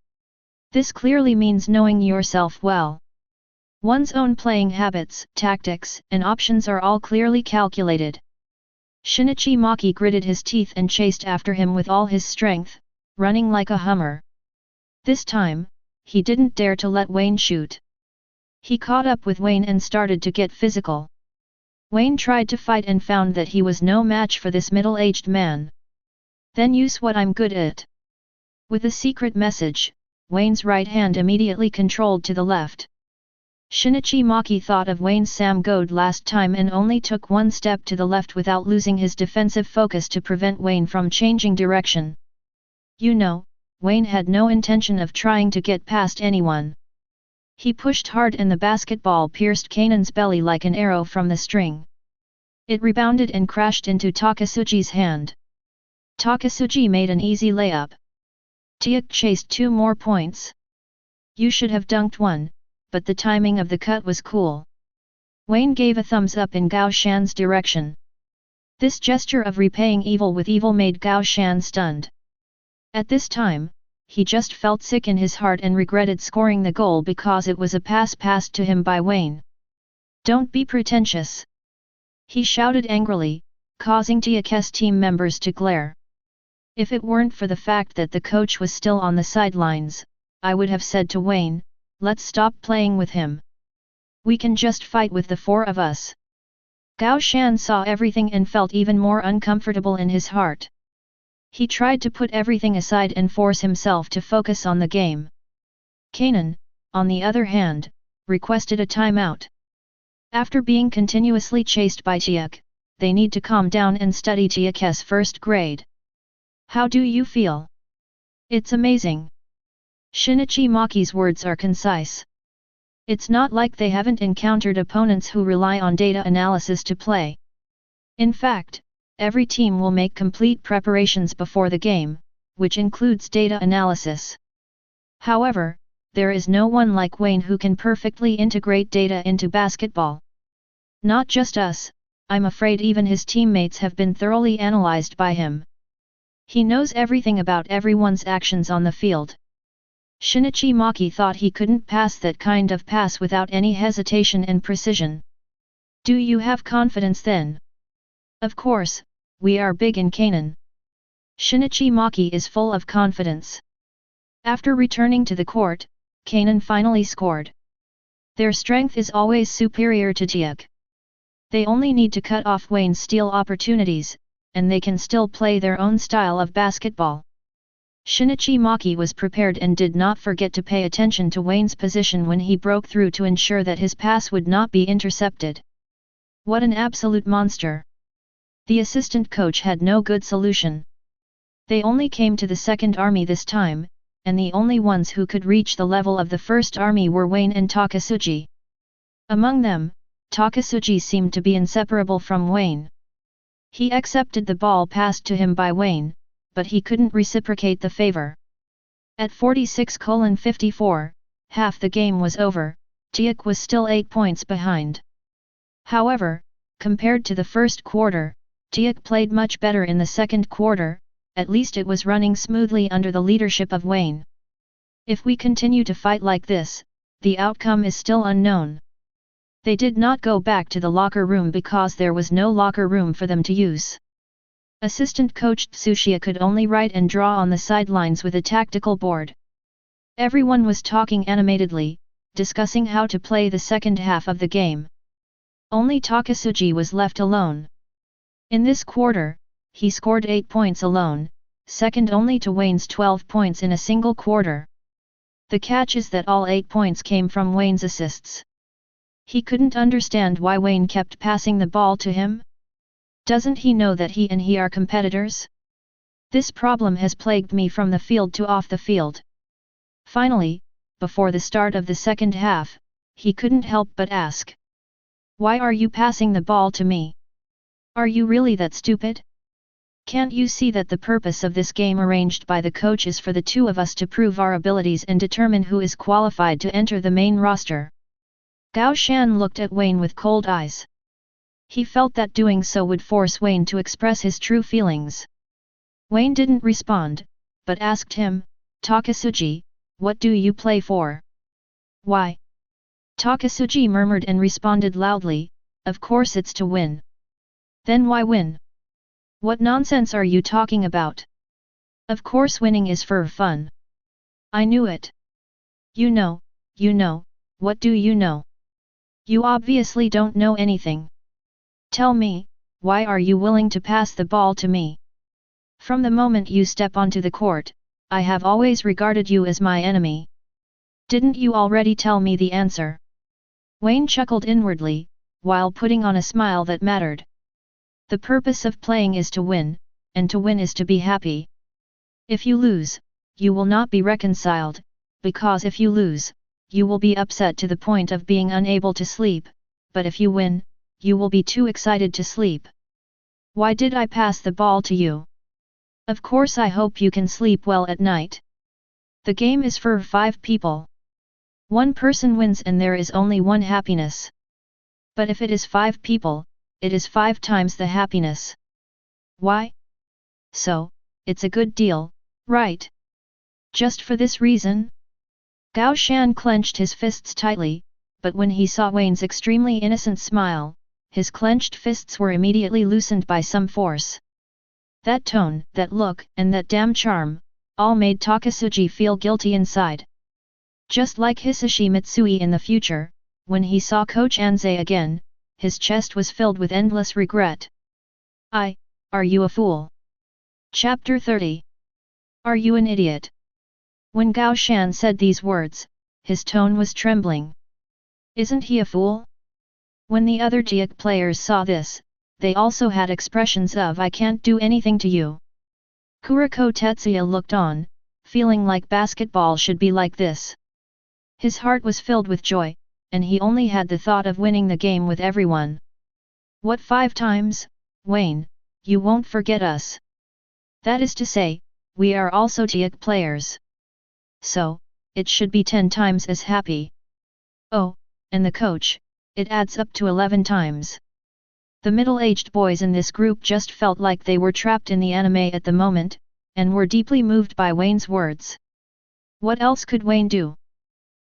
This clearly means knowing yourself well. One's own playing habits, tactics, and options are all clearly calculated. Shinichi Maki gritted his teeth and chased after him with all his strength, running like a hummer. This time, he didn't dare to let Wayne shoot. He caught up with Wayne and started to get physical. Wayne tried to fight and found that he was no match for this middle-aged man. Then use what I'm good at. With a secret message, Wayne's right hand immediately controlled to the left. Shinichi Maki thought of Wayne's Sam Goad last time and only took one step to the left without losing his defensive focus to prevent Wayne from changing direction. You know, Wayne had no intention of trying to get past anyone. He pushed hard and the basketball pierced Kanan's belly like an arrow from the string. It rebounded and crashed into Takasuji's hand. Takasuji made an easy layup. Teikō chased 2 more points. You should have dunked one, but the timing of the cut was cool. Wayne gave a thumbs up in Gao Shan's direction. This gesture of repaying evil with evil made Gao Shan stunned. At this time, he just felt sick in his heart and regretted scoring the goal because it was a pass passed to him by Wayne. Don't be pretentious! He shouted angrily, causing Teikō's team members to glare. If it weren't for the fact that the coach was still on the sidelines, I would have said to Wayne, let's stop playing with him. We can just fight with the 4 of us. Gao Shan saw everything and felt even more uncomfortable in his heart. He tried to put everything aside and force himself to focus on the game. Kanan, on the other hand, requested a timeout. After being continuously chased by Teikō, they need to calm down and study Teikō's first grade. How do you feel? It's amazing. Shinichi Maki's words are concise. It's not like they haven't encountered opponents who rely on data analysis to play. In fact, every team will make complete preparations before the game, which includes data analysis. However, there is no one like Wayne who can perfectly integrate data into basketball. Not just us, I'm afraid even his teammates have been thoroughly analyzed by him. He knows everything about everyone's actions on the field. Shinichi Maki thought he couldn't pass that kind of pass without any hesitation and precision. Do you have confidence then? Of course, we are big in Kanan. Shinichi Maki is full of confidence. After returning to the court, Kanan finally scored. Their strength is always superior to Teikō. They only need to cut off Wayne's steal opportunities, and they can still play their own style of basketball. Shinichi Maki was prepared and did not forget to pay attention to Wayne's position when he broke through to ensure that his pass would not be intercepted. What an absolute monster! The assistant coach had no good solution. They only came to the second army this time, and the only ones who could reach the level of the first army were Wayne and Takasugi. Among them, Takasugi seemed to be inseparable from Wayne. He accepted the ball passed to him by Wayne, but he couldn't reciprocate the favor. At 46:54, half the game was over, Teikō was still 8 points behind. However, compared to the first quarter, Teikō played much better in the second quarter, at least it was running smoothly under the leadership of Wayne. If we continue to fight like this, the outcome is still unknown. They did not go back to the locker room because there was no locker room for them to use. Assistant coach Tsuchiya could only write and draw on the sidelines with a tactical board. Everyone was talking animatedly, discussing how to play the second half of the game. Only Takasugi was left alone. In this quarter, he scored 8 points alone, second only to Wayne's 12 points in a single quarter. The catch is that all 8 points came from Wayne's assists. He couldn't understand why Wayne kept passing the ball to him. Doesn't he know that he and he are competitors? This problem has plagued me from the field to off the field. Finally, before the start of the second half, he couldn't help but ask. Why are you passing the ball to me? Are you really that stupid? Can't you see that the purpose of this game arranged by the coach is for the two of us to prove our abilities and determine who is qualified to enter the main roster? Gao Shan looked at Wayne with cold eyes. He felt that doing so would force Wayne to express his true feelings. Wayne didn't respond, but asked him, Takasugi, what do you play for? Why? Takasugi murmured and responded loudly, of course it's to win. Then why win? What nonsense are you talking about? Of course winning is for fun. I knew it. You know, what do you know? You obviously don't know anything. Tell me, why are you willing to pass the ball to me? From the moment you step onto the court, I have always regarded you as my enemy. Didn't you already tell me the answer? Wayne chuckled inwardly, while putting on a smile that mattered. The purpose of playing is to win, and to win is to be happy. If you lose, you will not be reconciled, because if you lose, you will be upset to the point of being unable to sleep, but if you win, you will be too excited to sleep. Why did I pass the ball to you? Of course I hope you can sleep well at night. The game is for 5 people. One person wins and there is only one happiness. But if it is 5 people, it is 5 times the happiness. Why? So, it's a good deal, right? Just for this reason? Gao Shan clenched his fists tightly, but when he saw Wayne's extremely innocent smile, his clenched fists were immediately loosened by some force. That tone, that look, and that damn charm, all made Takasugi feel guilty inside. Just like Hisashi Mitsui in the future, when he saw Coach Anze again, his chest was filled with endless regret. Are you a fool? Chapter 30. Are you an idiot? When Gao Shan said these words, his tone was trembling. Isn't he a fool? When the other Teikō players saw this, they also had expressions of I can't do anything to you. Kuroko Tetsuya looked on, feeling like basketball should be like this. His heart was filled with joy, and he only had the thought of winning the game with everyone. What 5 times, Wayne, you won't forget us. That is to say, we are also Teikō players. So, it should be 10 times as happy. Oh, and the coach, it adds up to 11 times. The middle-aged boys in this group just felt like they were trapped in the anime at the moment, and were deeply moved by Wayne's words. What else could Wayne do?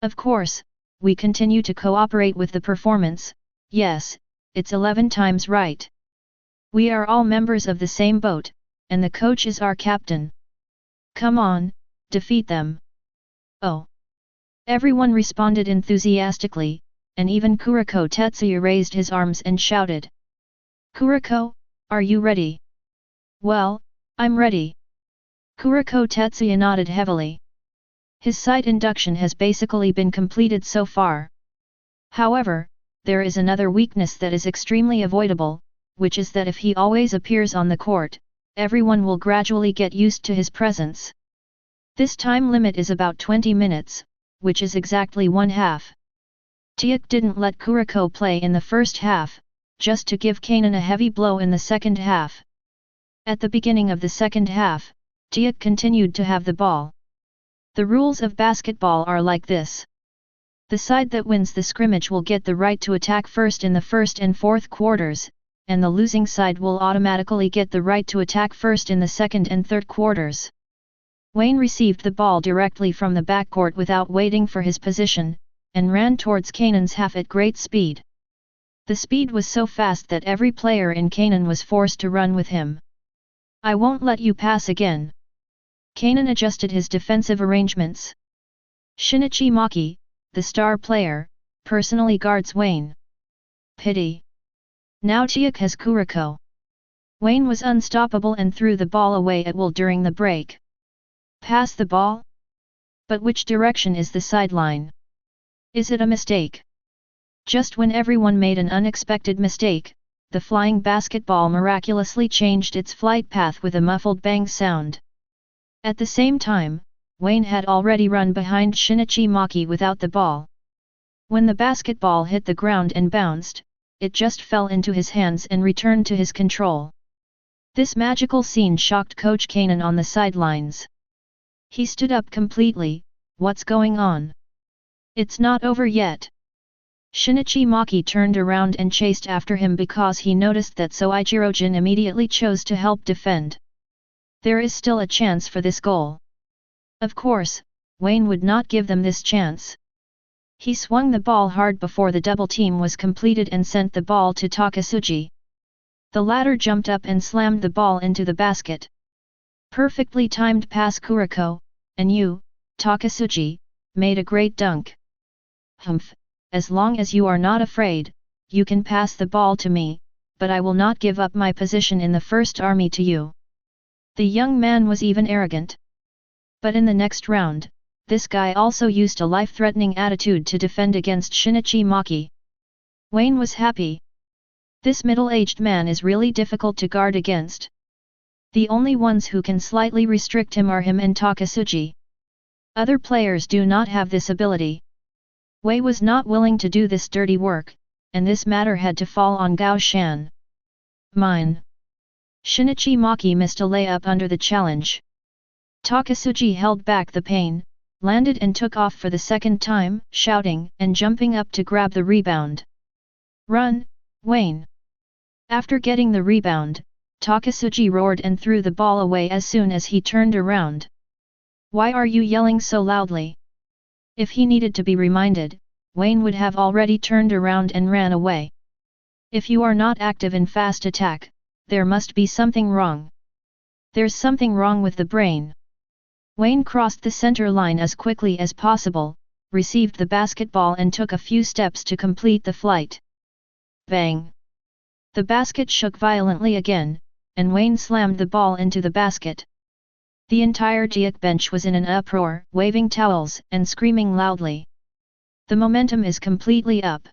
Of course, we continue to cooperate with the performance, yes, it's 11 times right. We are all members of the same boat, and the coach is our captain. Come on, defeat them. Oh! Everyone responded enthusiastically, and even Kuroko Tetsuya raised his arms and shouted. Kuroko, are you ready? Well, I'm ready. Kuroko Tetsuya nodded heavily. His sight induction has basically been completed so far. However, there is another weakness that is extremely avoidable, which is that if he always appears on the court, everyone will gradually get used to his presence. This time limit is about 20 minutes, which is exactly one half. Teikō didn't let Kuroko play in the first half, just to give Kanon a heavy blow in the second half. At the beginning of the second half, Teikō continued to have the ball. The rules of basketball are like this. The side that wins the scrimmage will get the right to attack first in the first and fourth quarters, and the losing side will automatically get the right to attack first in the second and third quarters. Wayne received the ball directly from the backcourt without waiting for his position, and ran towards Kanon's half at great speed. The speed was so fast that every player in Kanon was forced to run with him. I won't let you pass again. Kanon adjusted his defensive arrangements. Shinichi Maki, the star player, personally guards Wayne. Pity. Now Teikō has Kuroko. Wayne was unstoppable and threw the ball away at will during the break. Pass the ball? But which direction is the sideline? Is it a mistake? Just when everyone made an unexpected mistake, the flying basketball miraculously changed its flight path with a muffled bang sound. At the same time, Wayne had already run behind Shinichi Maki without the ball. When the basketball hit the ground and bounced, it just fell into his hands and returned to his control. This magical scene shocked Coach Kanon on the sidelines. He stood up completely. What's going on? It's not over yet. Shinichi Maki turned around and chased after him because he noticed that Soichiro-jin immediately chose to help defend. There is still a chance for this goal. Of course, Wayne would not give them this chance. He swung the ball hard before the double team was completed and sent the ball to Takasugi. The latter jumped up and slammed the ball into the basket. Perfectly timed pass Kuroko, and you, Takasugi, made a great dunk. Humph, as long as you are not afraid, you can pass the ball to me, but I will not give up my position in the first army to you. The young man was even arrogant. But in the next round, this guy also used a life-threatening attitude to defend against Shinichi Maki. Wayne was happy. This middle-aged man is really difficult to guard against. The only ones who can slightly restrict him are him and Takasugi. Other players do not have this ability. Wei was not willing to do this dirty work, and this matter had to fall on Gao Shan. Mine. Shinichi Maki missed a layup under the challenge. Takasugi held back the pain, landed and took off for the second time, shouting and jumping up to grab the rebound. Run, Wayne! After getting the rebound, Takasugi roared and threw the ball away as soon as he turned around. Why are you yelling so loudly? If he needed to be reminded, Wayne would have already turned around and ran away. If you are not active in fast attack, there must be something wrong. There's something wrong with the brain. Wayne crossed the center line as quickly as possible, received the basketball and took a few steps to complete the flight. Bang! The basket shook violently again, and Wayne slammed the ball into the basket. The entire Teikō bench was in an uproar, waving towels and screaming loudly. The momentum is completely up.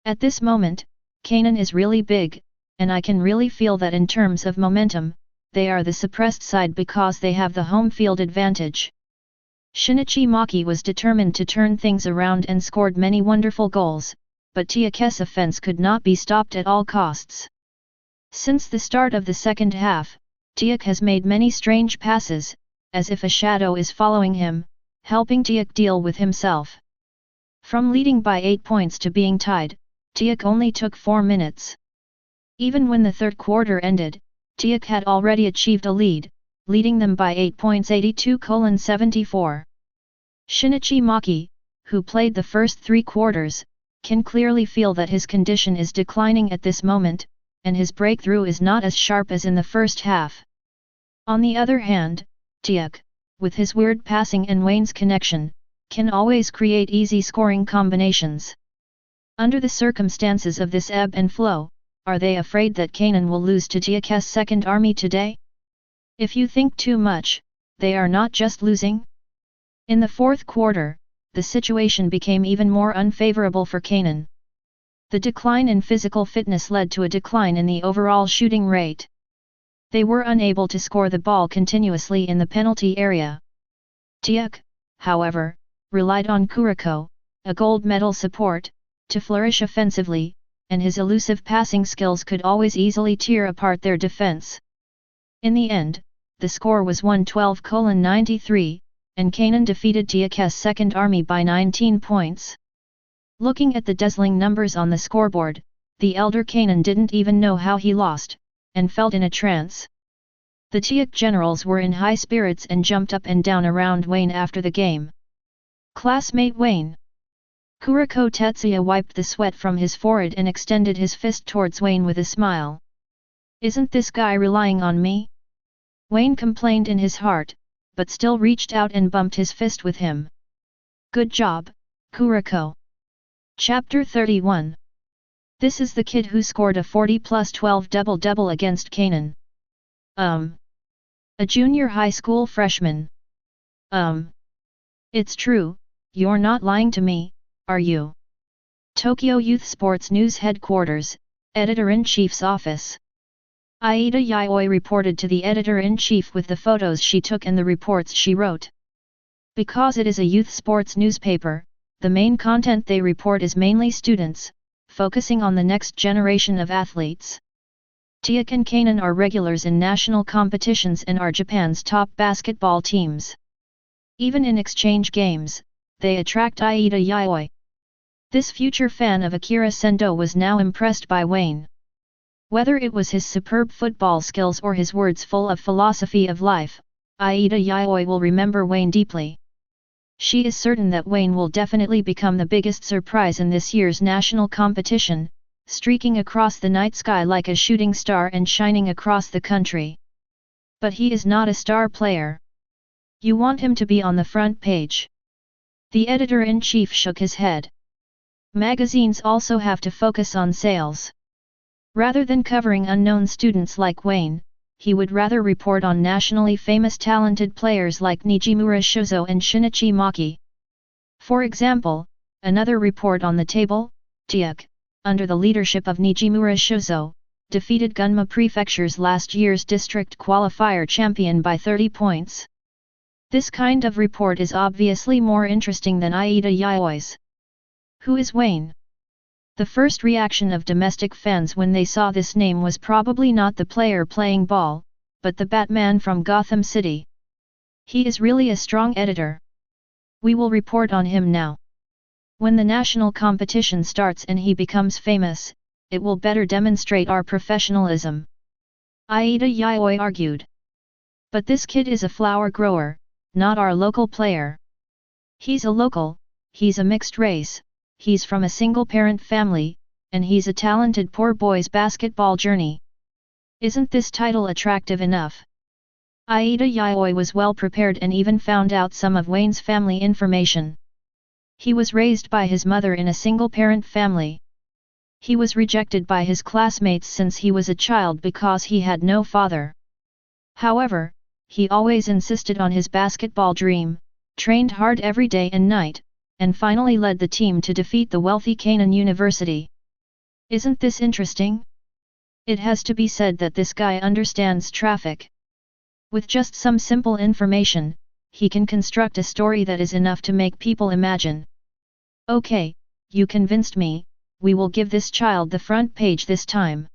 At this moment, Kanon is really big, and I can really feel that in terms of momentum, they are the suppressed side because they have the home field advantage. Shinichi Maki was determined to turn things around and scored many wonderful goals, but Teikō's offense could not be stopped at all costs. Since the start of the second half, Teikō has made many strange passes, as if a shadow is following him, helping Teikō deal with himself. From leading by 8 points to being tied, Teikō only took 4 minutes. Even when the third quarter ended, Teikō had already achieved a lead, leading them by 8 points 82-74. Shinichi Maki, who played the first 3 quarters, can clearly feel that his condition is declining at this moment, and his breakthrough is not as sharp as in the first half. On the other hand, Teikō, with his weird passing and Wayne's connection, can always create easy scoring combinations. Under the circumstances of this ebb and flow, are they afraid that Kanan will lose to Teikō's second army today? If you think too much, they are not just losing. In the fourth quarter, the situation became even more unfavorable for Kanan. The decline in physical fitness led to a decline in the overall shooting rate. They were unable to score the ball continuously in the penalty area. Teikō, however, relied on Kuroko, a gold medal support, to flourish offensively, and his elusive passing skills could always easily tear apart their defense. In the end, the score was 112-93, and Kanan defeated Teikō's second army by 19 points. Looking at the dazzling numbers on the scoreboard, the elder Kanan didn't even know how he lost, and felt in a trance. The Teikō generals were in high spirits and jumped up and down around Wayne after the game. "Classmate Wayne." Kuroko Tetsuya wiped the sweat from his forehead and extended his fist towards Wayne with a smile. "Isn't this guy relying on me?" Wayne complained in his heart, but still reached out and bumped his fist with him. "Good job, Kuroko." Chapter 31. This is the kid who scored a 40+12 double-double against Kanan. A junior high school freshman. It's true, you're not lying to me, are you? Tokyo Youth Sports News Headquarters, Editor-in-Chief's office. Aida Yayoi reported to the Editor-in-Chief with the photos she took and the reports she wrote. Because it is a youth sports newspaper, the main content they report is mainly students, focusing on the next generation of athletes. Teikō and Kanan are regulars in national competitions and are Japan's top basketball teams. Even in exchange games, they attract Aida Yayoi. This future fan of Akira Sendo was now impressed by Wayne. Whether it was his superb football skills or his words full of philosophy of life, Aida Yayoi will remember Wayne deeply. She is certain that Wayne will definitely become the biggest surprise in this year's national competition, streaking across the night sky like a shooting star and shining across the country. But he is not a star player. You want him to be on the front page. The editor-in-chief shook his head. Magazines also have to focus on sales. Rather than covering unknown students like Wayne, he would rather report on nationally famous talented players like Nijimura Shozo and Shinichi Maki. For example, another report on the table, Teikō, under the leadership of Nijimura Shozo, defeated Gunma Prefecture's last year's district qualifier champion by 30 points. This kind of report is obviously more interesting than Aida Yayoi's. Who is Wayne? The first reaction of domestic fans when they saw this name was probably not the player playing ball, but the Batman from Gotham City. He is really a strong editor. We will report on him now. When the national competition starts and he becomes famous, it will better demonstrate our professionalism. Aida Yayoi argued. But this kid is a flower grower, not our local player. He's a local, he's a mixed race, he's from a single-parent family, and he's a talented poor boy's basketball journey. Isn't this title attractive enough? Aida Yayoi was well prepared and even found out some of Wayne's family information. He was raised by his mother in a single-parent family. He was rejected by his classmates since he was a child because he had no father. However, he always insisted on his basketball dream, trained hard every day and night, and finally led the team to defeat the wealthy Kanan University. Isn't this interesting? It has to be said that this guy understands traffic. With just some simple information, he can construct a story that is enough to make people imagine. Okay, you convinced me, we will give this child the front page this time.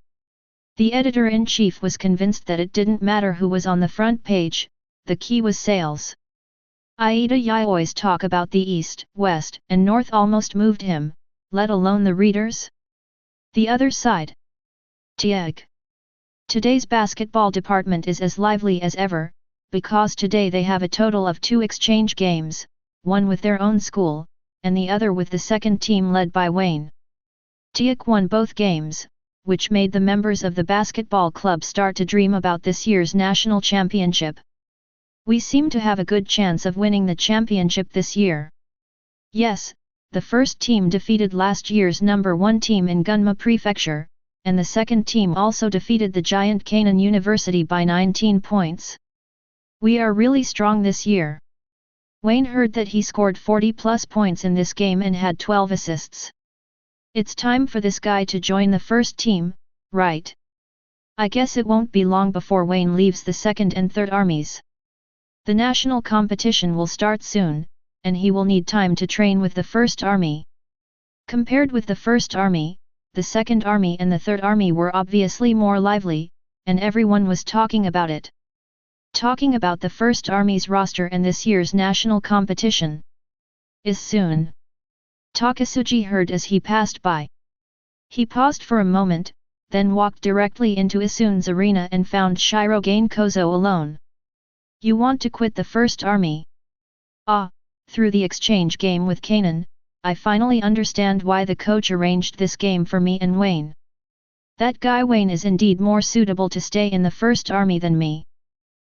The editor-in-chief was convinced that it didn't matter who was on the front page, the key was sales. Aida Yayoi's talk about the East, West, and North almost moved him, let alone the readers. The other side. Teikō. Today's basketball department is as lively as ever, because today they have a total of 2 exchange games, one with their own school, and the other with the second team led by Wayne. Teikō won both games, which made the members of the basketball club start to dream about this year's national championship. We seem to have a good chance of winning the championship this year. Yes, the first team defeated last year's number 1 team in Gunma Prefecture, and the second team also defeated the giant Keinan University by 19 points. We are really strong this year. Wayne heard that he scored 40 plus points in this game and had 12 assists. It's time for this guy to join the first team, right? I guess it won't be long before Wayne leaves the second and third armies. The national competition will start soon, and he will need time to train with the first army. Compared with the first army, the second army and the third army were obviously more lively, and everyone was talking about it. Talking about the first army's roster and this year's national competition. Is soon. Takasugi heard as he passed by. He paused for a moment, then walked directly into Isun's arena and found Shirogane Kozo alone. You want to quit the first army? Ah, through the exchange game with Keinan, I finally understand why the coach arranged this game for me and Wayne. That guy Wayne is indeed more suitable to stay in the first army than me.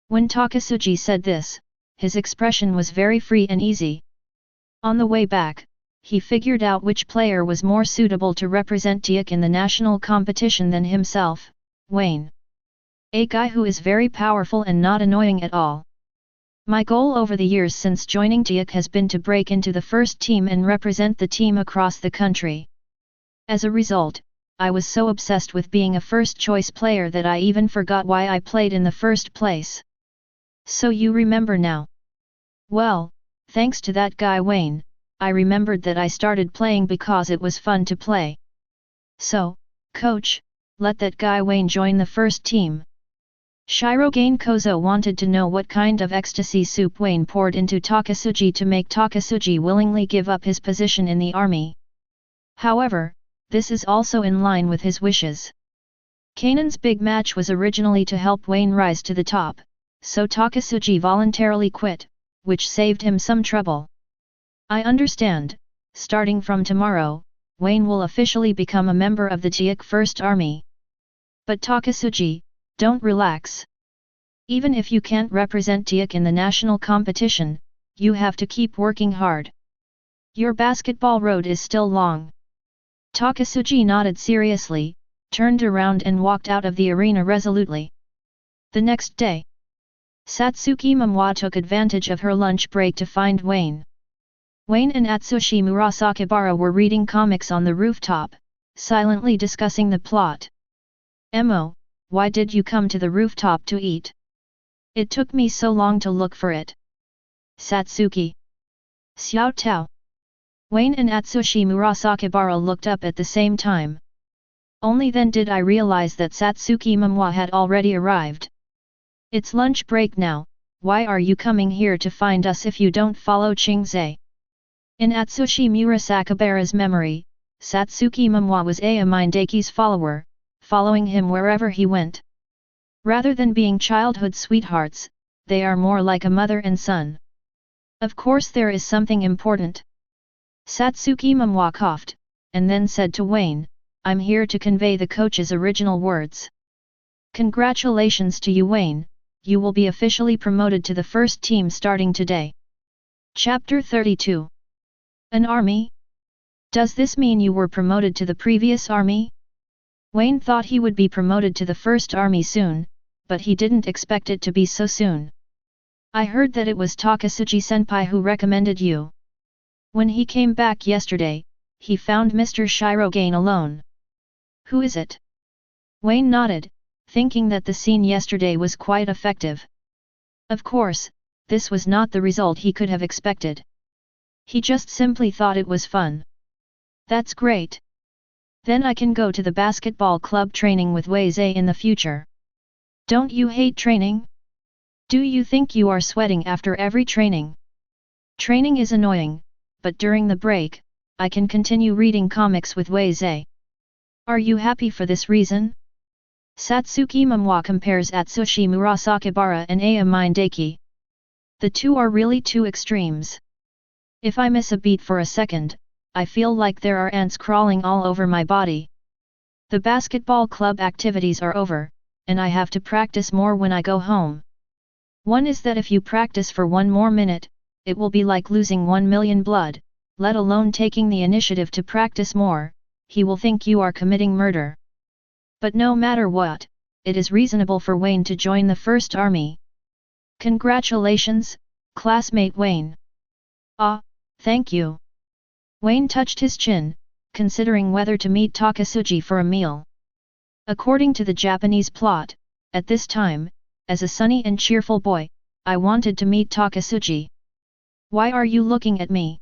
When Takasugi said this, his expression was very free and easy. On the way back, he figured out which player was more suitable to represent Teikō in the national competition than himself, Wayne. A guy who is very powerful and not annoying at all. My goal over the years since joining Teikō has been to break into the first team and represent the team across the country. As a result, I was so obsessed with being a first-choice player that I even forgot why I played in the first place. So you remember now? Well, thanks to that guy Wayne, I remembered that I started playing because it was fun to play. So, coach, let that guy Wayne join the first team. Shirogane Kozo wanted to know what kind of ecstasy soup Wayne poured into Takasugi to make Takasugi willingly give up his position in the army. However, this is also in line with his wishes. Keinan's big match was originally to help Wayne rise to the top, so Takasugi voluntarily quit, which saved him some trouble. I understand, starting from tomorrow, Wayne will officially become a member of the Teikō First Army. But Takasugi, don't relax. Even if you can't represent Teikō in the national competition, you have to keep working hard. Your basketball road is still long. Takasugi nodded seriously, turned around and walked out of the arena resolutely. The next day, Satsuki Momoi took advantage of her lunch break to find Wayne. Wayne and Atsushi Murasakibara were reading comics on the rooftop, silently discussing the plot. Emo, why did you come to the rooftop to eat? It took me so long to look for it. Satsuki. Xiao Tao. Wayne and Atsushi Murasakibara looked up at the same time. Only then did I realize that Satsuki Momoi had already arrived. It's lunch break now, why are you coming here to find us if you don't follow Chingzei? In Atsushi Murasakibara's memory, Satsuki Momoi was Ayamindaki's follower, following him wherever he went. Rather than being childhood sweethearts, they are more like a mother and son. Of course there is something important. Satsuki Momoi coughed, and then said to Wayne, I'm here to convey the coach's original words. Congratulations to you Wayne, you will be officially promoted to the first team starting today. Chapter 32. An army? Does this mean you were promoted to the previous army? Wayne thought he would be promoted to the first army soon, but he didn't expect it to be so soon. I heard that it was Takasugi-senpai who recommended you. When he came back yesterday, he found Mr. Shirogane alone. Who is it? Wayne nodded, thinking that the scene yesterday was quite effective. Of course, this was not the result he could have expected. He just simply thought it was fun. That's great. Then I can go to the basketball club training with Weizei in the future. Don't you hate training? Do you think you are sweating after every training? Training is annoying, but during the break, I can continue reading comics with Weizei. Are you happy for this reason? Satsuki Momoi compares Atsushi Murasakibara and Ayamindaki. The two are really two extremes. If I miss a beat for a second, I feel like there are ants crawling all over my body. The basketball club activities are over, and I have to practice more when I go home. One is that if you practice for one more minute, it will be like losing 1 million blood, let alone taking the initiative to practice more, he will think you are committing murder. But no matter what, it is reasonable for Wayne to join the First Army. Congratulations, classmate Wayne. Ah, thank you. Wayne touched his chin, considering whether to meet Takasugi for a meal. According to the Japanese plot, at this time, as a sunny and cheerful boy, I wanted to meet Takasugi. Why are you looking at me?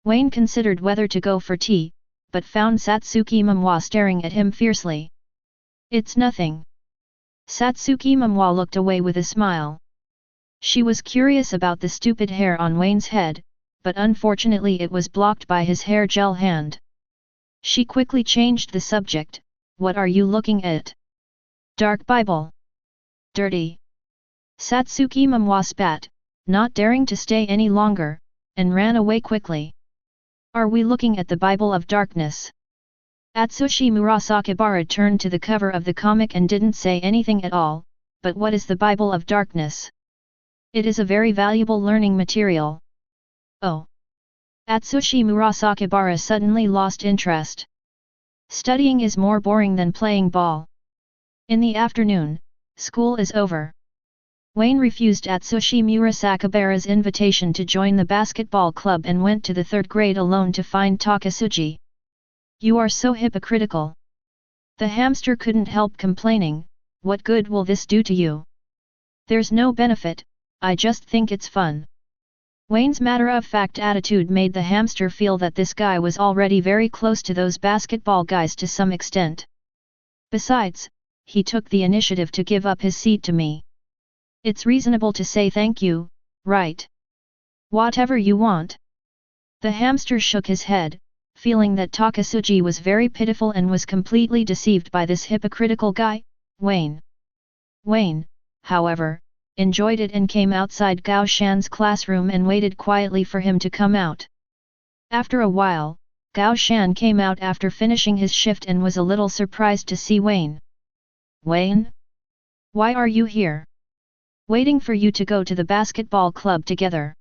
Wayne considered whether to go for tea, but found Satsuki Momoi staring at him fiercely. It's nothing. Satsuki Momoi looked away with a smile. She was curious about the stupid hair on Wayne's head, but unfortunately it was blocked by his hair gel hand. She quickly changed the subject. What are you looking at? Dark Bible. Dirty. Satsuki Momoi spat, not daring to stay any longer, and ran away quickly. Are we looking at the Bible of Darkness? Atsushi Murasakibara turned to the cover of the comic and didn't say anything at all, but what is the Bible of Darkness? It is a very valuable learning material. Oh. Atsushi Murasakibara suddenly lost interest. Studying is more boring than playing ball. In the afternoon, school is over. Wayne refused Atsushi Murasakibara's invitation to join the basketball club and went to the third grade alone to find Takasugi. You are so hypocritical. The hamster couldn't help complaining, what good will this do to you? There's no benefit, I just think it's fun. Wayne's matter-of-fact attitude made the hamster feel that this guy was already very close to those basketball guys to some extent. Besides, he took the initiative to give up his seat to me. It's reasonable to say thank you, right? Whatever you want. The hamster shook his head, feeling that Takasugi was very pitiful and was completely deceived by this hypocritical guy, Wayne. Wayne, however, enjoyed it and came outside Gao Shan's classroom and waited quietly for him to come out. After a while, Gao Shan came out after finishing his shift and was a little surprised to see Wayne. Wayne? Why are you here? Waiting for you to go to the basketball club together.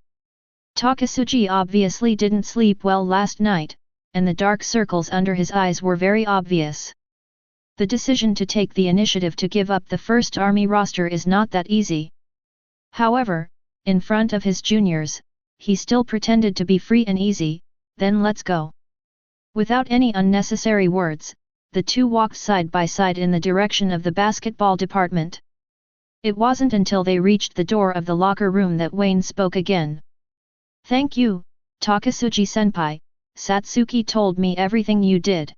Takasugi obviously didn't sleep well last night, and the dark circles under his eyes were very obvious. The decision to take the initiative to give up the First Army roster is not that easy. However, in front of his juniors, he still pretended to be free and easy, then let's go. Without any unnecessary words, the two walked side by side in the direction of the basketball department. It wasn't until they reached the door of the locker room that Wayne spoke again. Thank you, Takasugi-senpai, Satsuki told me everything you did.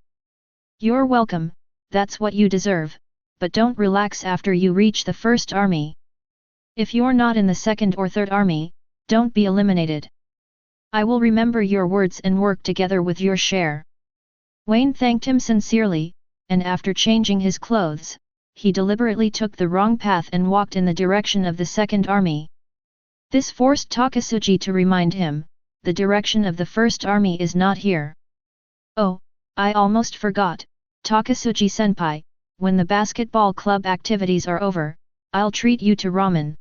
You're welcome, that's what you deserve, but don't relax after you reach the First Army. If you're not in the Second or Third Army, don't be eliminated. I will remember your words and work together with your share. Wayne thanked him sincerely, and after changing his clothes, he deliberately took the wrong path and walked in the direction of the Second Army. This forced Takasugi to remind him, the direction of the First Army is not here. Oh, I almost forgot, Takasugi-senpai, when the basketball club activities are over, I'll treat you to ramen.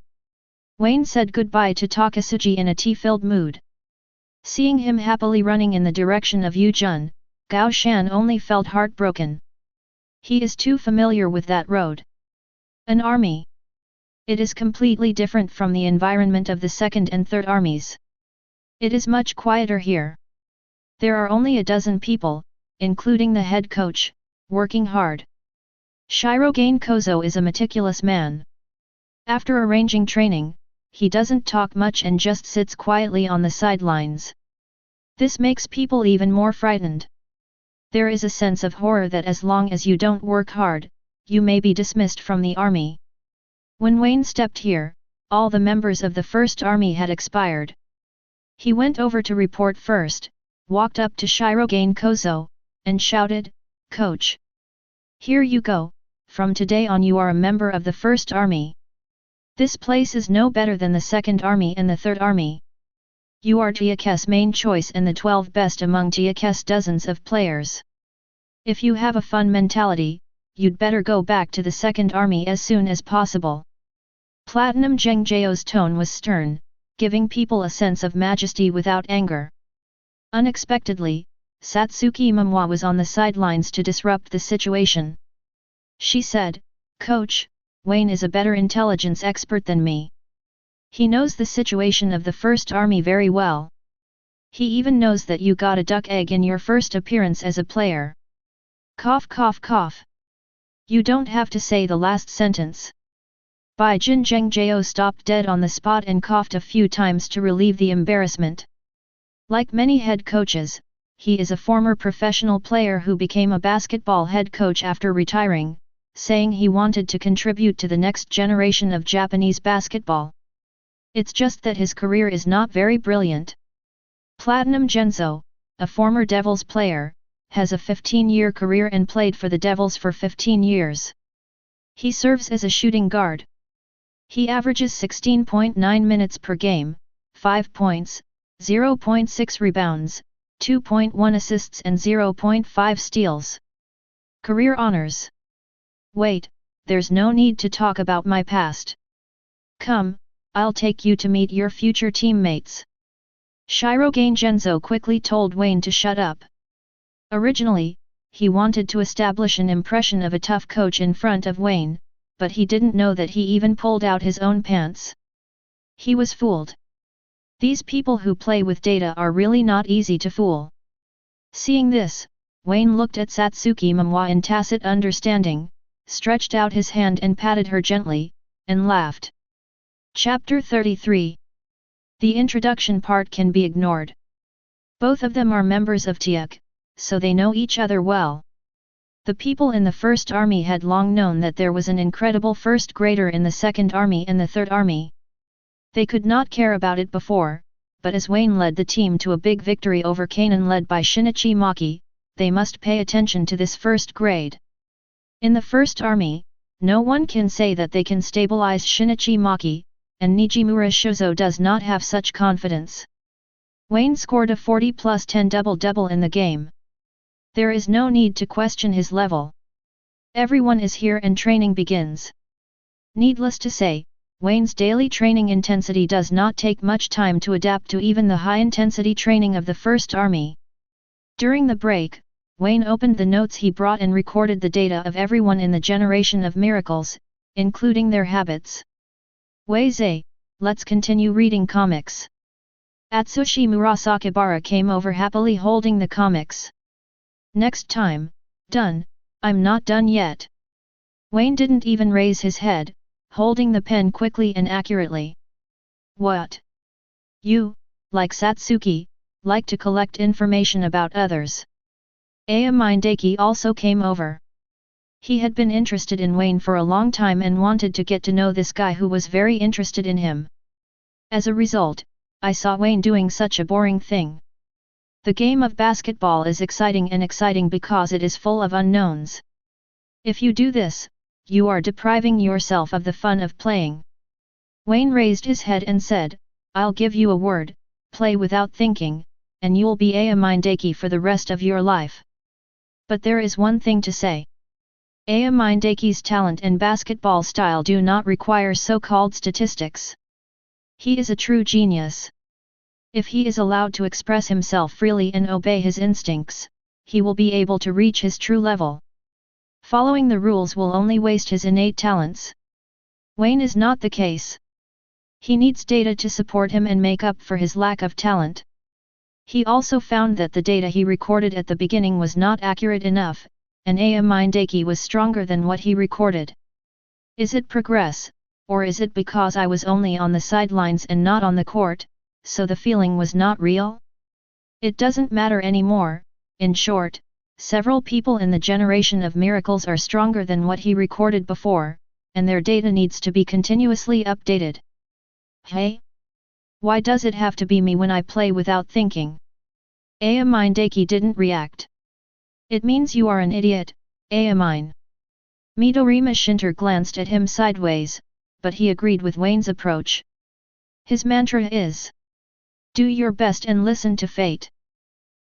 Wayne said goodbye to Takasugi in a tea-filled mood. Seeing him happily running in the direction of Yujun, Gao Shan only felt heartbroken. He is too familiar with that road. An army. It is completely different from the environment of the Second and Third Armies. It is much quieter here. There are only a dozen people, including the head coach, working hard. Shirogane Kozo is a meticulous man. After arranging training, he doesn't talk much and just sits quietly on the sidelines. This makes people even more frightened. There is a sense of horror that as long as you don't work hard, you may be dismissed from the army. When Wayne stepped here, all the members of the First Army had expired. He went over to report first, walked up to Shirogane Kozo, and shouted, "Coach! Here you go, from today on you are a member of the First Army. This place is no better than the Second Army and the Third Army. You are Teikō's main choice and the 12 best among Teikō's dozens of players. If you have a fun mentality, you'd better go back to the Second Army as soon as possible." Platinum Zhengjiao's tone was stern, giving people a sense of majesty without anger. Unexpectedly, Satsuki Momoi was on the sidelines to disrupt the situation. She said, "Coach, Wayne is a better intelligence expert than me. He knows the situation of the First Army very well. He even knows that you got a duck egg in your first appearance as a player." Cough cough cough. You don't have to say the last sentence. Bai Jin Zhengjao stopped dead on the spot and coughed a few times to relieve the embarrassment. Like many head coaches, he is a former professional player who became a basketball head coach after retiring, saying he wanted to contribute to the next generation of Japanese basketball. It's just that his career is not very brilliant. Platinum Genzo, a former Devils player, has a 15-year career and played for the Devils for 15 years. He serves as a shooting guard. He averages 16.9 minutes per game, 5 points, 0.6 rebounds, 2.1 assists and 0.5 steals. Career honors. Wait, there's no need to talk about my past. Come, I'll take you to meet your future teammates. Shirogane Genzo quickly told Wayne to shut up. Originally, he wanted to establish an impression of a tough coach in front of Wayne, but he didn't know that he even pulled out his own pants. He was fooled. These people who play with data are really not easy to fool. Seeing this, Wayne looked at Satsuki Momoi in tacit understanding, stretched out his hand and patted her gently, and laughed. Chapter 33. The introduction part can be ignored. Both of them are members of Teikō, so they know each other well. The people in the First Army had long known that there was an incredible first grader in the Second Army and the Third Army. They could not care about it before, but as Wayne led the team to a big victory over Kanon led by Shinichi Maki, they must pay attention to this first grade. In the First Army, no one can say that they can stabilize Shinichi Maki, and Nijimura Shuzo does not have such confidence. Wayne scored a 40+10 double-double in the game. There is no need to question his level. Everyone is here and training begins. Needless to say, Wayne's daily training intensity does not take much time to adapt to even the high-intensity training of the First Army. During the break, Wayne opened the notes he brought and recorded the data of everyone in the generation of miracles, including their habits. Waze, let's continue reading comics. Atsushi Murasakibara came over happily holding the comics. Next time, done, I'm not done yet. Wayne didn't even raise his head, holding the pen quickly and accurately. What? You, like Satsuki, like to collect information about others. Aya Mindaki also came over. He had been interested in Wayne for a long time and wanted to get to know this guy who was very interested in him. As a result, I saw Wayne doing such a boring thing. The game of basketball is exciting because it is full of unknowns. If you do this, you are depriving yourself of the fun of playing. Wayne raised his head and said, I'll give you a word, play without thinking, and you'll be Aya Mindaki for the rest of your life. But there is one thing to say. Aya Mindaki's talent and basketball style do not require so-called statistics. He is a true genius. If he is allowed to express himself freely and obey his instincts, he will be able to reach his true level. Following the rules will only waste his innate talents. Wayne is not the case. He needs data to support him and make up for his lack of talent. He also found that the data he recorded at the beginning was not accurate enough, and Aya Mindaki was stronger than what he recorded. Is it progress, or is it because I was only on the sidelines and not on the court, so the feeling was not real? It doesn't matter anymore. In short, several people in the generation of miracles are stronger than what he recorded before, and their data needs to be continuously updated. Hey? Why does it have to be me when I play without thinking? Aya Mindaki didn't react. It means you are an idiot, Aya Mine. Midorima Shinter glanced at him sideways, but he agreed with Wayne's approach. His mantra is, do your best and listen to fate.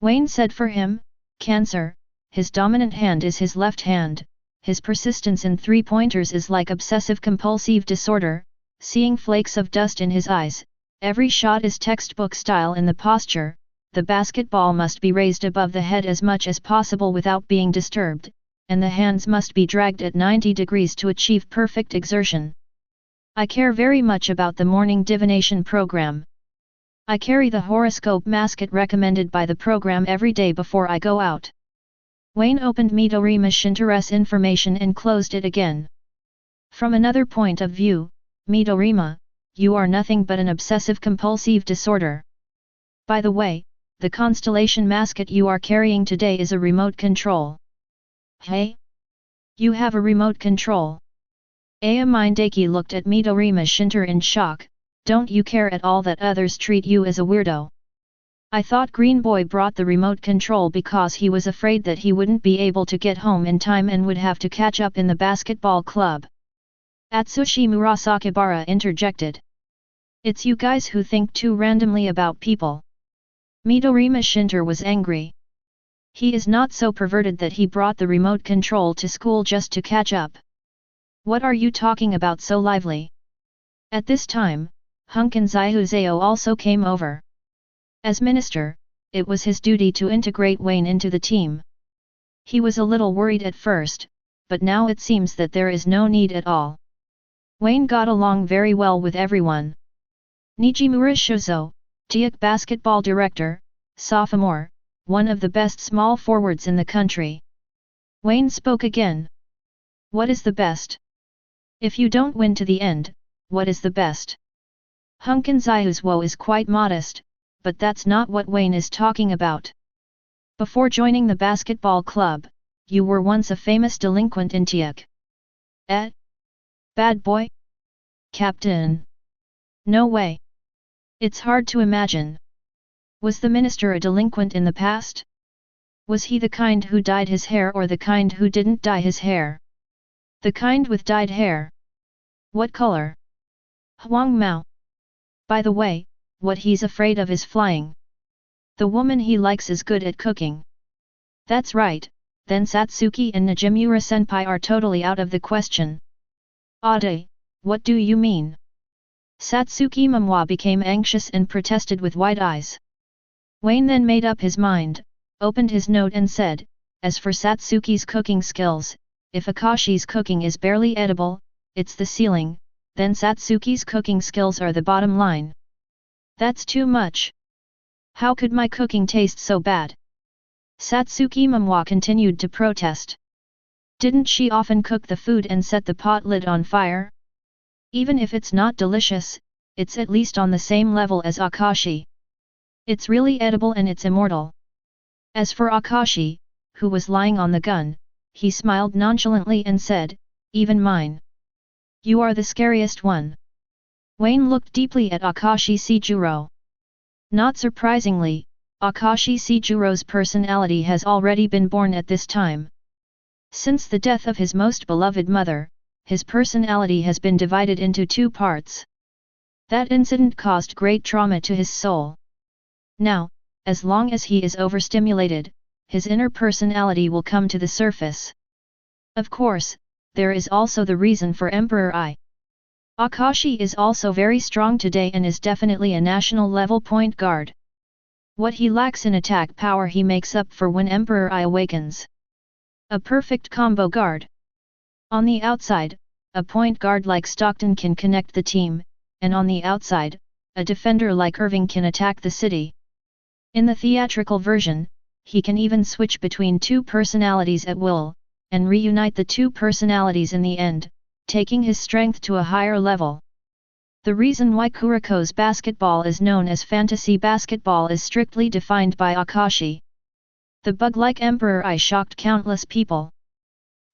Wayne said for him, Cancer, his dominant hand is his left hand, his persistence in three-pointers is like obsessive-compulsive disorder, seeing flakes of dust in his eyes, every shot is textbook style in the posture, the basketball must be raised above the head as much as possible without being disturbed, and the hands must be dragged at 90 degrees to achieve perfect exertion. I care very much about the morning divination program. I carry the horoscope basket recommended by the program every day before I go out. Wayne opened Midorima Shintare's information and closed it again. From another point of view, Midorima, you are nothing but an obsessive-compulsive disorder. By the way, the constellation basket you are carrying today is a remote control. Hey? You have a remote control? Aya Mindaki looked at Midorima Shinter in shock. Don't you care at all that others treat you as a weirdo? I thought Green Boy brought the remote control because he was afraid that he wouldn't be able to get home in time and would have to catch up in the basketball club. Atsushi Murasakibara interjected. It's you guys who think too randomly about people. Midorima Shinter was angry. He is not so perverted that he brought the remote control to school just to catch up. What are you talking about so lively? At this time, Hunkin Zaihuzeo also came over. As minister, it was his duty to integrate Wayne into the team. He was a little worried at first, but now it seems that there is no need at all. Wayne got along very well with everyone. Nijimura Shozo, Teikō basketball director, sophomore, one of the best small forwards in the country. Wayne spoke again. What is the best? If you don't win to the end, what is the best? Hunkin Zaihuzo is quite modest, but that's not what Wayne is talking about. Before joining the basketball club, you were once a famous delinquent in Teikō. Eh? Bad boy? Captain? No way. It's hard to imagine. Was the minister a delinquent in the past? Was he the kind who dyed his hair or the kind who didn't dye his hair? The kind with dyed hair. What color? Huang Mao. By the way, what he's afraid of is flying. The woman he likes is good at cooking. That's right, then Satsuki and Najimura senpai are totally out of the question. Ade, what do you mean? Satsuki Mamwa became anxious and protested with wide eyes. Wayne then made up his mind, opened his note and said, as for Satsuki's cooking skills, if Akashi's cooking is barely edible, it's the ceiling, then Satsuki's cooking skills are the bottom line. That's too much. How could my cooking taste so bad? Satsuki Mamwa continued to protest. Didn't she often cook the food and set the pot lid on fire? Even if it's not delicious, it's at least on the same level as Akashi. It's really edible and it's immortal. As for Akashi, who was lying on the gun, he smiled nonchalantly and said, even mine. You are the scariest one. Wayne looked deeply at Akashi Seijuro. Not surprisingly, Akashi Seijuro's personality has already been born at this time. Since the death of his most beloved mother, his personality has been divided into two parts. That incident caused great trauma to his soul. Now, as long as he is overstimulated, his inner personality will come to the surface. Of course, there is also the reason for Emperor I. Akashi is also very strong today and is definitely a national level point guard. What he lacks in attack power he makes up for when Emperor I awakens. A perfect combo guard. On the outside, a point guard like Stockton can connect the team, and on the outside, a defender like Irving can attack the city. In the theatrical version, he can even switch between two personalities at will, and reunite the two personalities in the end, taking his strength to a higher level. The reason why Kuroko's basketball is known as fantasy basketball is strictly defined by Akashi. The bug-like Emperor I shocked countless people.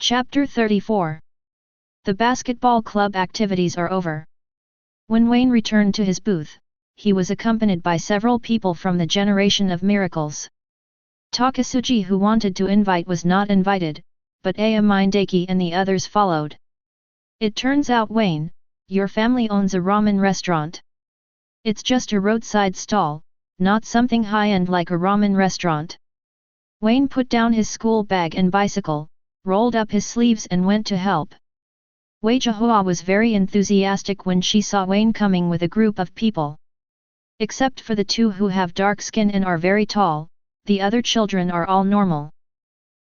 Chapter 34. The basketball club activities are over. When Wayne returned to his booth, he was accompanied by several people from the Generation of Miracles. Takasuji, who wanted to invite, was not invited, but Aya Mindaki and the others followed. It turns out, Wayne, your family owns a ramen restaurant. It's just a roadside stall, not something high-end like a ramen restaurant. Wayne put down his school bag and bicycle, rolled up his sleeves and went to help. Wei Jihua was very enthusiastic when she saw Wayne coming with a group of people. Except for the two who have dark skin and are very tall, the other children are all normal.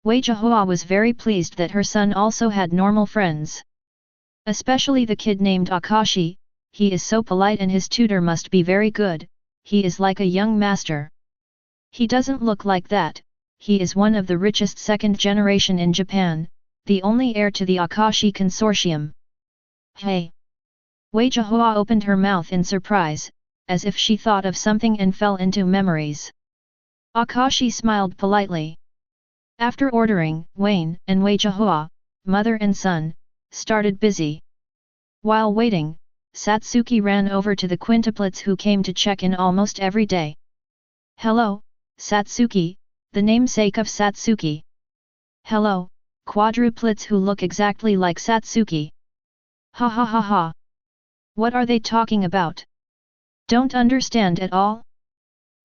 Wei Jihua was very pleased that her son also had normal friends. Especially the kid named Akashi, he is so polite and his tutor must be very good, he is like a young master. He doesn't look like that, he is one of the richest second generation in Japan, the only heir to the Akashi consortium. Hey! Wei Jihua opened her mouth in surprise, as if she thought of something and fell into memories. Akashi smiled politely. After ordering, Wayne and Wei Jihua, mother and son, started busy. While waiting, Satsuki ran over to the quintuplets who came to check in almost every day. Hello, Satsuki, the namesake of Satsuki. Hello, quadruplets who look exactly like Satsuki. Ha ha ha ha. What are they talking about? Don't understand at all?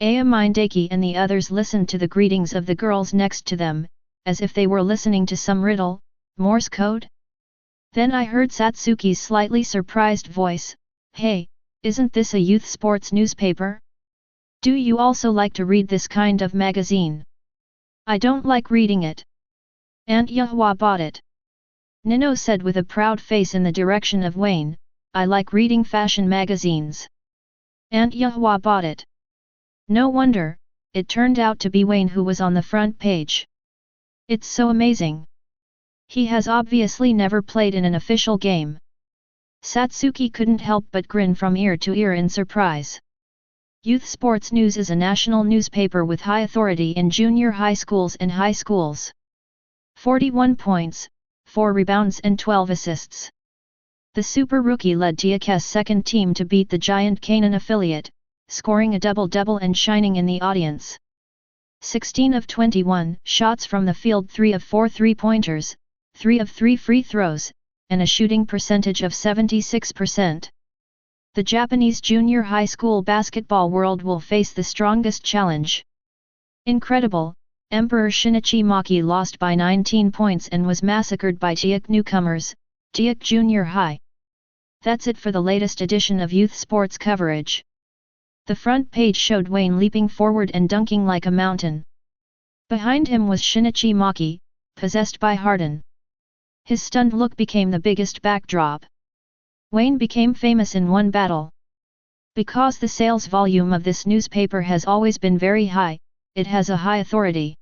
Mindaki and the others listened to the greetings of the girls next to them, as if they were listening to some riddle, Morse code. Then I heard Satsuki's slightly surprised voice, Hey, isn't this a youth sports newspaper? Do you also like to read this kind of magazine? I don't like reading it. Aunt Yahua bought it. Nino said with a proud face in the direction of Wayne, I like reading fashion magazines. Aunt Yahua bought it. No wonder, it turned out to be Wayne who was on the front page. It's so amazing. He has obviously never played in an official game. Satsuki couldn't help but grin from ear to ear in surprise. Youth Sports News is a national newspaper with high authority in junior high schools and high schools. 41 points, 4 rebounds and 12 assists. The Super Rookie led Teikō's second team to beat the Giant Canaan affiliate, scoring a double-double and shining in the audience. 16 of 21 shots from the field, 3 of 4 three-pointers, 3 of 3 free throws, and a shooting percentage of 76%. The Japanese junior high school basketball world will face the strongest challenge. Incredible, Emperor Shinichi Maki lost by 19 points and was massacred by Teikō newcomers, Teikō Junior High. That's it for the latest edition of youth sports coverage. The front page showed Wayne leaping forward and dunking like a mountain. Behind him was Shinichi Maki, possessed by Harden. His stunned look became the biggest backdrop. Wayne became famous in one battle. Because the sales volume of this newspaper has always been very high, it has a high authority.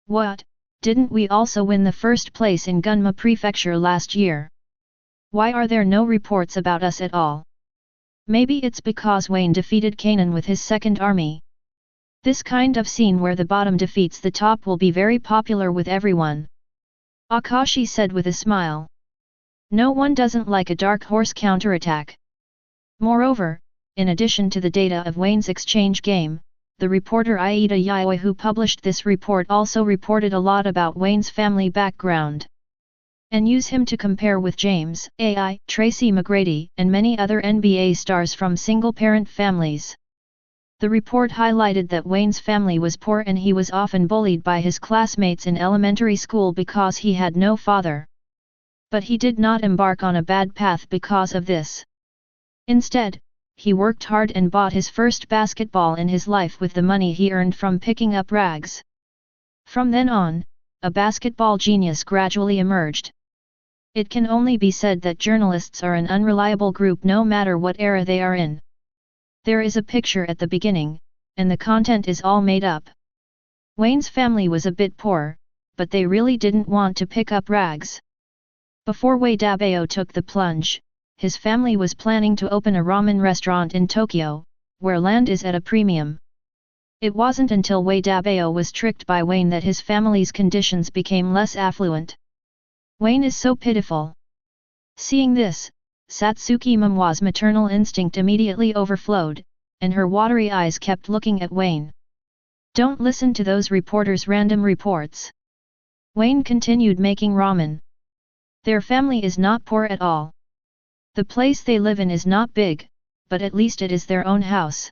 What, didn't we also win the first place in Gunma Prefecture last year? Why are there no reports about us at all? Maybe it's because Wayne defeated Canaan with his second army. This kind of scene where the bottom defeats the top will be very popular with everyone. Akashi said with a smile. No one doesn't like a dark horse counterattack. Moreover, in addition to the data of Wayne's exchange game, the reporter Aida Yayoi who published this report also reported a lot about Wayne's family background. And use him to compare with James, A.I., Tracy McGrady, and many other NBA stars from single-parent families. The report highlighted that Wayne's family was poor and he was often bullied by his classmates in elementary school because he had no father. But he did not embark on a bad path because of this. Instead, he worked hard and bought his first basketball in his life with the money he earned from picking up rags. From then on, a basketball genius gradually emerged. It can only be said that journalists are an unreliable group no matter what era they are in. There is a picture at the beginning, and the content is all made up. Wayne's family was a bit poor, but they really didn't want to pick up rags. Before Wei Dabao took the plunge, his family was planning to open a ramen restaurant in Tokyo, where land is at a premium. It wasn't until Wei Dabao was tricked by Wayne that his family's conditions became less affluent. Wayne is so pitiful. Seeing this, Satsuki Momoa's maternal instinct immediately overflowed, and her watery eyes kept looking at Wayne. Don't listen to those reporters' random reports. Wayne continued making ramen. Their family is not poor at all. The place they live in is not big, but at least it is their own house.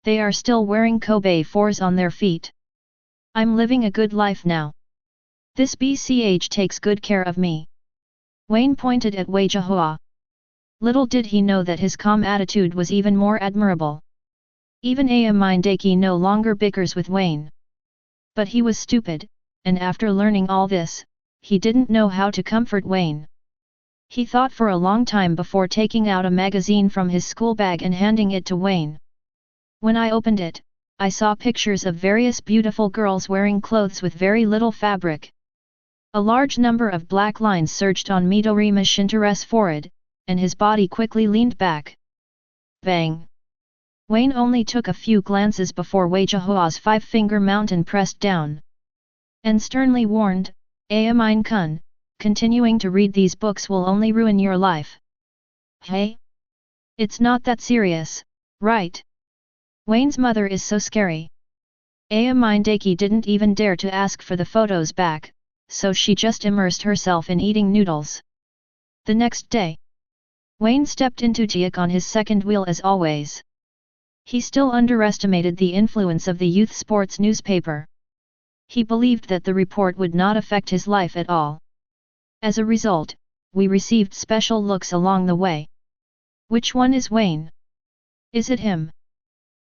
They are still wearing Kobe 4s on their feet. I'm living a good life now. This BCH takes good care of me. Wayne pointed at Wei Jihua. Little did he know that his calm attitude was even more admirable. Even Aomindaki no longer bickers with Wayne. But he was stupid, and after learning all this, he didn't know how to comfort Wayne. He thought for a long time before taking out a magazine from his school bag and handing it to Wayne. When I opened it, I saw pictures of various beautiful girls wearing clothes with very little fabric. A large number of black lines surged on Midorima Shintare's forehead, and his body quickly leaned back. Bang! Wayne only took a few glances before Weijihua's five-finger mountain pressed down. And sternly warned, Aomine-kun, continuing to read these books will only ruin your life. Hey? It's not that serious, right? Wayne's mother is so scary. Aomindaki didn't even dare to ask for the photos back, so she just immersed herself in eating noodles. The next day, Wayne stepped into Teikō on his second wheel as always. He still underestimated the influence of the youth sports newspaper. He believed that the report would not affect his life at all. As a result, we received special looks along the way. Which one is Wayne? Is it him?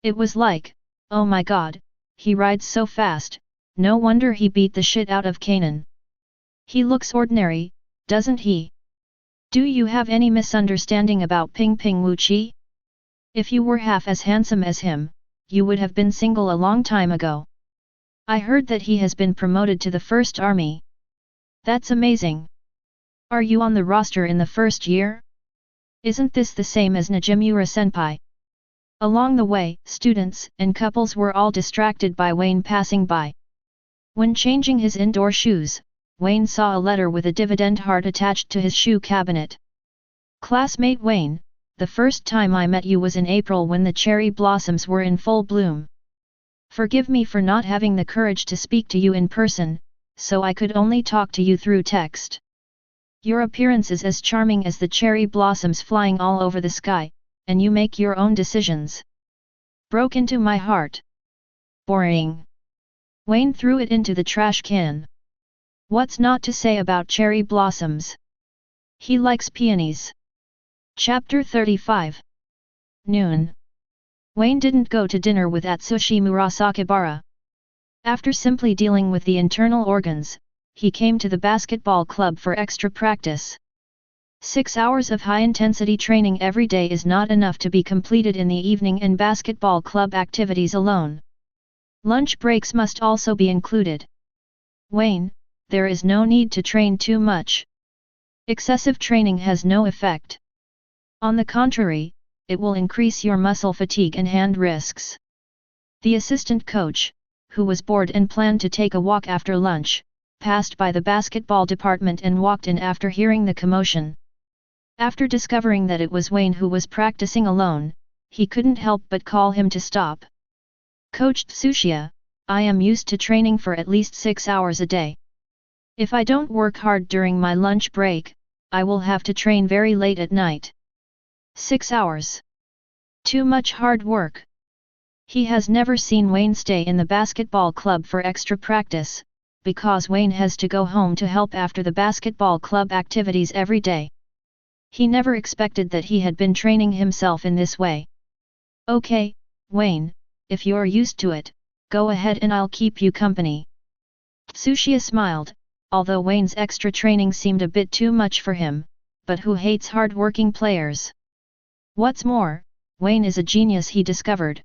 It was like, oh my god, he rides so fast, no wonder he beat the shit out of Kanan. He looks ordinary, doesn't he? Do you have any misunderstanding about Ping Ping Wuqi? If you were half as handsome as him, you would have been single a long time ago. I heard that he has been promoted to the First Army. That's amazing. Are you on the roster in the first year? Isn't this the same as Najimura-senpai? Along the way, students and couples were all distracted by Wayne passing by. When changing his indoor shoes, Wayne saw a letter with a dividend heart attached to his shoe cabinet. Classmate Wayne, the first time I met you was in April when the cherry blossoms were in full bloom. Forgive me for not having the courage to speak to you in person, so I could only talk to you through text. Your appearance is as charming as the cherry blossoms flying all over the sky, and you make your own decisions. Broke into my heart. Boring. Wayne threw it into the trash can. What's not to say about cherry blossoms? He likes peonies. Chapter 35. Noon. Wayne didn't go to dinner with Atsushi Murasakibara. After simply dealing with the internal organs, he came to the basketball club for extra practice. 6 hours of high-intensity training every day is not enough to be completed in the evening and basketball club activities alone. Lunch breaks must also be included. Wayne, there is no need to train too much. Excessive training has no effect. On the contrary, it will increase your muscle fatigue and hand risks. The assistant coach, who was bored and planned to take a walk after lunch, passed by the basketball department and walked in after hearing the commotion. After discovering that it was Wayne who was practicing alone, he couldn't help but call him to stop. Coach Tsuchiya, I am used to training for at least 6 hours a day. If I don't work hard during my lunch break, I will have to train very late at night. 6 hours. Too much hard work. He has never seen Wayne stay in the basketball club for extra practice, because Wayne has to go home to help after the basketball club activities every day. He never expected that he had been training himself in this way. Okay, Wayne, if you're used to it, go ahead and I'll keep you company. Tsuchiya smiled, although Wayne's extra training seemed a bit too much for him, but who hates hard-working players? What's more, Wayne is a genius, he discovered.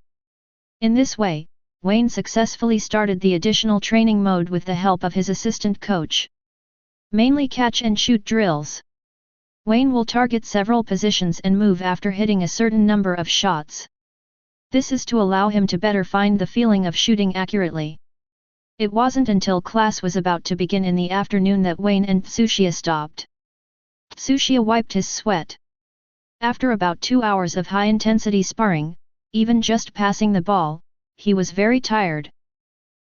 In this way, Wayne successfully started the additional training mode with the help of his assistant coach. Mainly catch and shoot drills. Wayne will target several positions and move after hitting a certain number of shots. This is to allow him to better find the feeling of shooting accurately. It wasn't until class was about to begin in the afternoon that Wayne and Tsuchiya stopped. Tsuchiya wiped his sweat. After about 2 hours of high-intensity sparring, even just passing the ball, he was very tired.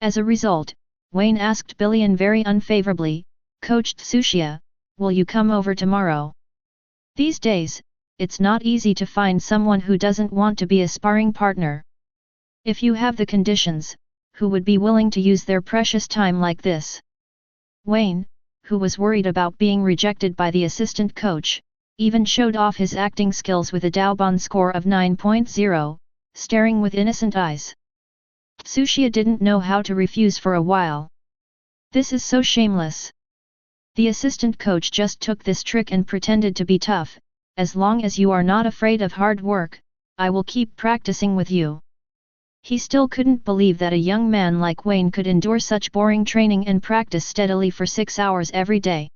As a result, Wayne asked Billion very unfavorably, Coach Tsuchiya, will you come over tomorrow? These days, it's not easy to find someone who doesn't want to be a sparring partner. If you have the conditions, who would be willing to use their precious time like this? Wayne, who was worried about being rejected by the assistant coach, even showed off his acting skills with a Daobon score of 9.0, staring with innocent eyes. Tsuchiya didn't know how to refuse for a while. This is so shameless. The assistant coach just took this trick and pretended to be tough. As long as you are not afraid of hard work, I will keep practicing with you. He still couldn't believe that a young man like Wayne could endure such boring training and practice steadily for 6 hours every day.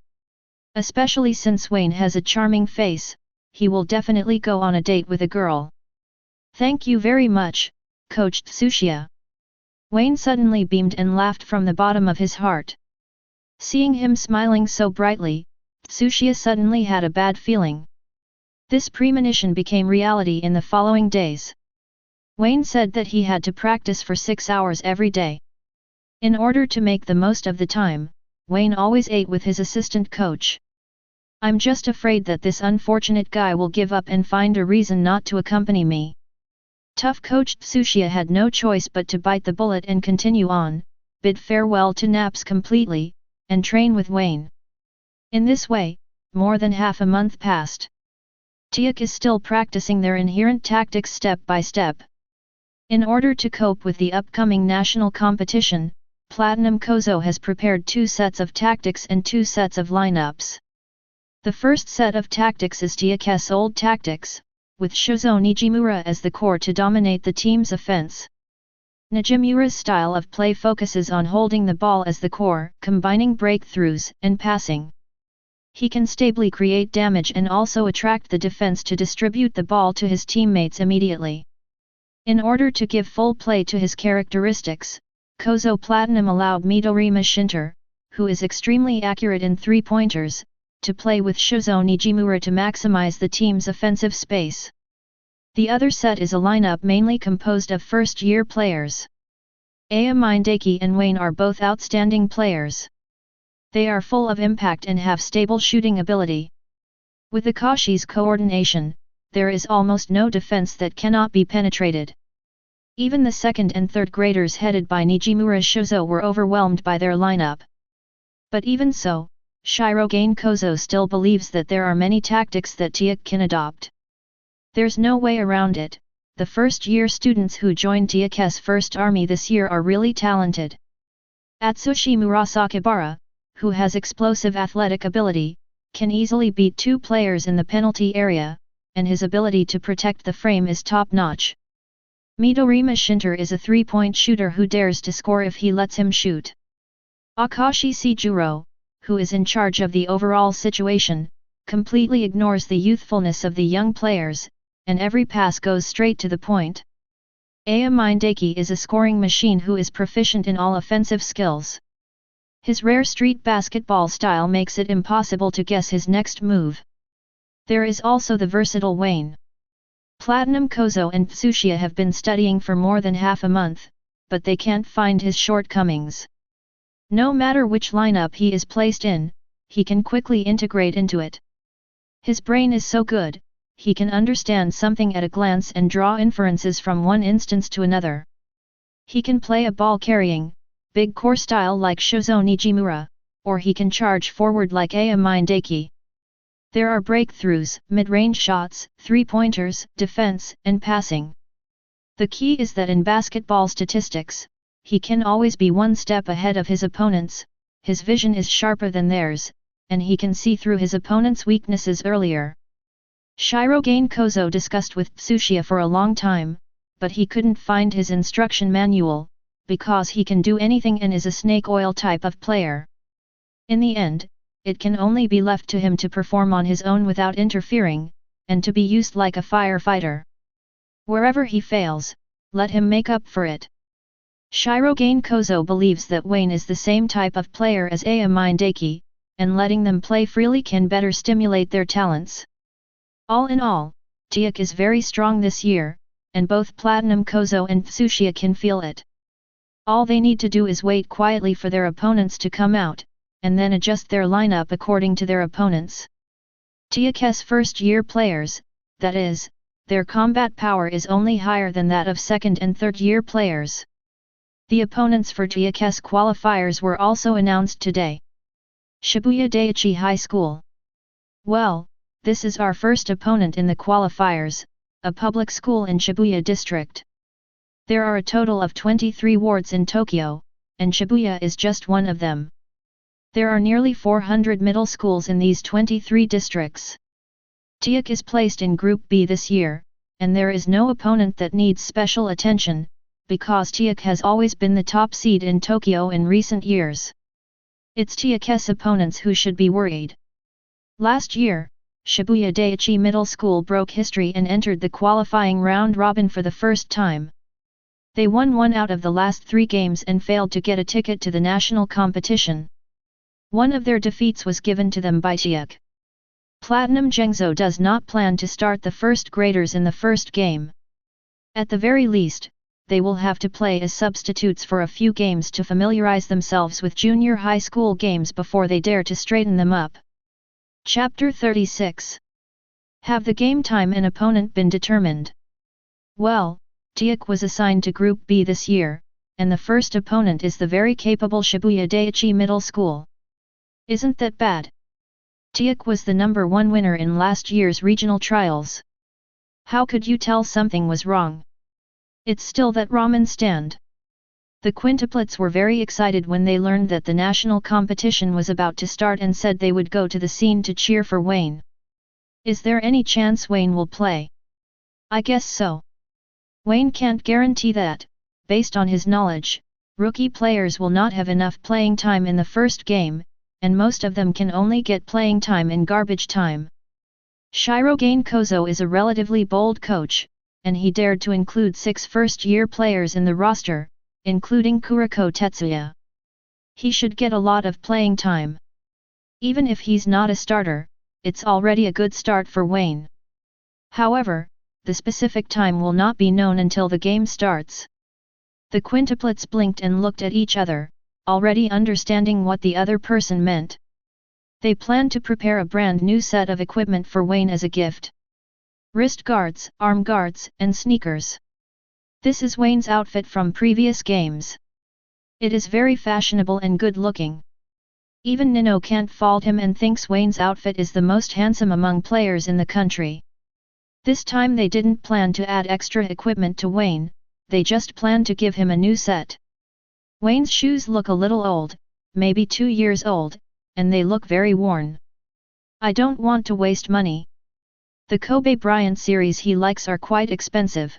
Especially since Wayne has a charming face, he will definitely go on a date with a girl. Thank you very much, Coach Tsuchiya. Wayne suddenly beamed and laughed from the bottom of his heart. Seeing him smiling so brightly, Tsuchiya suddenly had a bad feeling. This premonition became reality in the following days. Wayne said that he had to practice for 6 hours every day. In order to make the most of the time, Wayne always ate with his assistant coach. I'm just afraid that this unfortunate guy will give up and find a reason not to accompany me. Tough Coach Tsuchiya had no choice but to bite the bullet and continue on, bid farewell to naps completely, and train with Wayne. In this way, more than half a month passed. Teikō is still practicing their inherent tactics step by step. In order to cope with the upcoming national competition, Platinum Kozo has prepared 2 sets of tactics and 2 sets of lineups. The first set of tactics is Teikō's old tactics, with Shozo Nijimura as the core to dominate the team's offense. Nijimura's style of play focuses on holding the ball as the core, combining breakthroughs and passing. He can stably create damage and also attract the defense to distribute the ball to his teammates immediately. In order to give full play to his characteristics, Kozo Platinum allowed Midorima Shinter, who is extremely accurate in 3-pointers, to play with Shozo Nijimura to maximize the team's offensive space. The other set is a lineup mainly composed of first-year players. Aya Mindaki and Wayne are both outstanding players. They are full of impact and have stable shooting ability. With Akashi's coordination, there is almost no defense that cannot be penetrated. Even the second and third graders headed by Nijimura Shozo were overwhelmed by their lineup. But even so, Shirogane Kozo still believes that there are many tactics that Teikō can adopt. There's no way around it. The first-year students who joined Teikō's first army this year are really talented. Atsushi Murasakibara, who has explosive athletic ability, can easily beat 2 players in the penalty area, and his ability to protect the frame is top-notch. Midorima Shinter is a 3-point shooter who dares to score if he lets him shoot. Akashi Sejuro, who is in charge of the overall situation, completely ignores the youthfulness of the young players, and every pass goes straight to the point. Aya Mindaki is a scoring machine who is proficient in all offensive skills. His rare street basketball style makes it impossible to guess his next move. There is also the versatile Wayne. Platinum Kozo and Tsuchiya have been studying for more than half a month, but they can't find his shortcomings. No matter which lineup he is placed in, he can quickly integrate into it. His brain is so good, he can understand something at a glance and draw inferences from one instance to another. He can play a ball-carrying, big core style like Shozo Nijimura, or he can charge forward like Aya Mindaki. There are breakthroughs, mid-range shots, 3-pointers, defense, and passing. The key is that in basketball statistics, he can always be one step ahead of his opponents, his vision is sharper than theirs, and he can see through his opponent's weaknesses earlier. Shirogane Kozo discussed with Tsuchiya for a long time, but he couldn't find his instruction manual, because he can do anything and is a snake oil type of player. In the end, it can only be left to him to perform on his own without interfering, and to be used like a firefighter. Wherever he fails, let him make up for it. Shirogane Kozo believes that Wayne is the same type of player as Aya Mindaki, and letting them play freely can better stimulate their talents. All in all, Teikō is very strong this year, and both Platinum Kozo and Tsuchiya can feel it. All they need to do is wait quietly for their opponents to come out, and then adjust their lineup according to their opponents. Teikō's first-year players, that is, their combat power is only higher than that of second and third-year players. The opponents for Teikō's qualifiers were also announced today. Shibuya Daiichi High School. Well, this is our first opponent in the qualifiers, a public school in Shibuya district. There are a total of 23 wards in Tokyo, and Shibuya is just one of them. There are nearly 400 middle schools in these 23 districts. Teikō is placed in Group B this year, and there is no opponent that needs special attention, because Teikō has always been the top seed in Tokyo in recent years. It's Teikō's opponents who should be worried. Last year, Shibuya Daiichi Middle School broke history and entered the qualifying round robin for the first time. They won 1 out of the last 3 games and failed to get a ticket to the national competition. One of their defeats was given to them by Teikō. Platinum Gengzo does not plan to start the first graders in the first game. At the very least, they will have to play as substitutes for a few games to familiarize themselves with junior high school games before they dare to straighten them up. Chapter 36. Have the game time and opponent been determined? Well, Teikō was assigned to Group B this year, and the first opponent is the very capable Shibuya Daiichi Middle School. Isn't that bad? Teikō was the number 1 winner in last year's regional trials. How could you tell something was wrong? It's still that ramen stand. The quintuplets were very excited when they learned that the national competition was about to start and said they would go to the scene to cheer for Wayne. Is there any chance Wayne will play? I guess so. Wayne can't guarantee that, based on his knowledge, rookie players will not have enough playing time in the first game, and most of them can only get playing time in garbage time. Shirogane Kozo is a relatively bold coach, and he dared to include 6 first-year players in the roster, including Kuroko Tetsuya. He should get a lot of playing time. Even if he's not a starter, it's already a good start for Wayne. However, the specific time will not be known until the game starts. The quintuplets blinked and looked at each other, already understanding what the other person meant. They planned to prepare a brand new set of equipment for Wayne as a gift. Wrist guards, arm guards, and sneakers. This is Wayne's outfit from previous games. It is very fashionable and good-looking. Even Nino can't fault him and thinks Wayne's outfit is the most handsome among players in the country. This time they didn't plan to add extra equipment to Wayne, they just planned to give him a new set. Wayne's shoes look a little old, maybe 2 years old, and they look very worn. I don't want to waste money. The Kobe Bryant series he likes are quite expensive.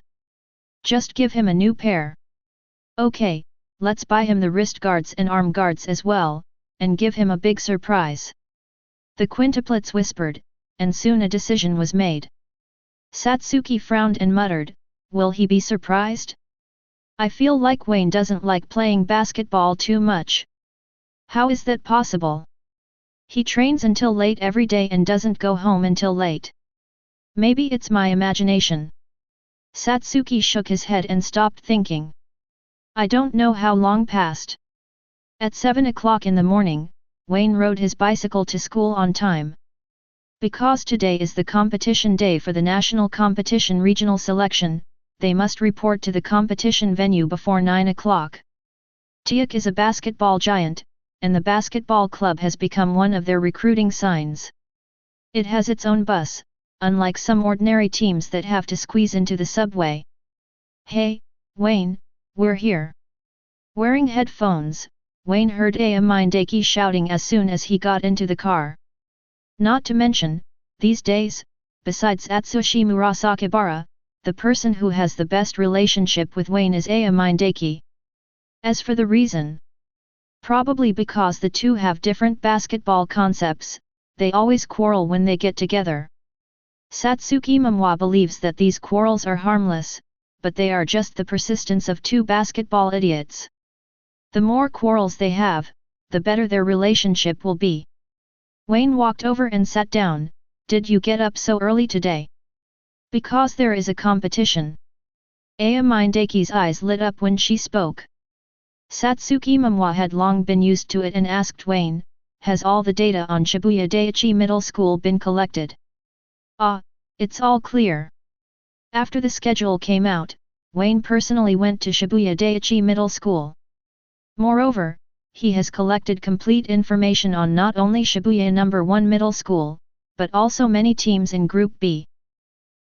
Just give him a new pair. Okay, let's buy him the wrist guards and arm guards as well, and give him a big surprise. The quintuplets whispered, and soon a decision was made. Satsuki frowned and muttered, will he be surprised? I feel like Wayne doesn't like playing basketball too much. How is that possible? He trains until late every day and doesn't go home until late. Maybe it's my imagination. Satsuki shook his head and stopped thinking. I don't know how long passed. At 7 o'clock in the morning, Wayne rode his bicycle to school on time. Because today is the competition day for the national competition regional selection, they must report to the competition venue before 9 o'clock. Teikō is a basketball giant, and the basketball club has become one of their recruiting signs. It has its own bus, unlike some ordinary teams that have to squeeze into the subway. Hey, Wayne, we're here. Wearing headphones, Wayne heard Mindaki shouting as soon as he got into the car. Not to mention, these days, besides Atsushi Murasakibara, the person who has the best relationship with Wayne is Mindaki. As for the reason, probably because the two have different basketball concepts, they always quarrel when they get together. Satsuki Momwa believes that these quarrels are harmless, but they are just the persistence of 2 basketball idiots. The more quarrels they have, the better their relationship will be. Wayne walked over and sat down. Did you get up so early today? Because there is a competition. Mindaki's eyes lit up when she spoke. Satsuki Momwa had long been used to it and asked Wayne, has all the data on Shibuya Daiichi Middle School been collected? It's all clear. After the schedule came out, Wayne personally went to Shibuya Daiichi Middle School. Moreover, he has collected complete information on not only Shibuya No. 1 Middle School, but also many teams in Group B.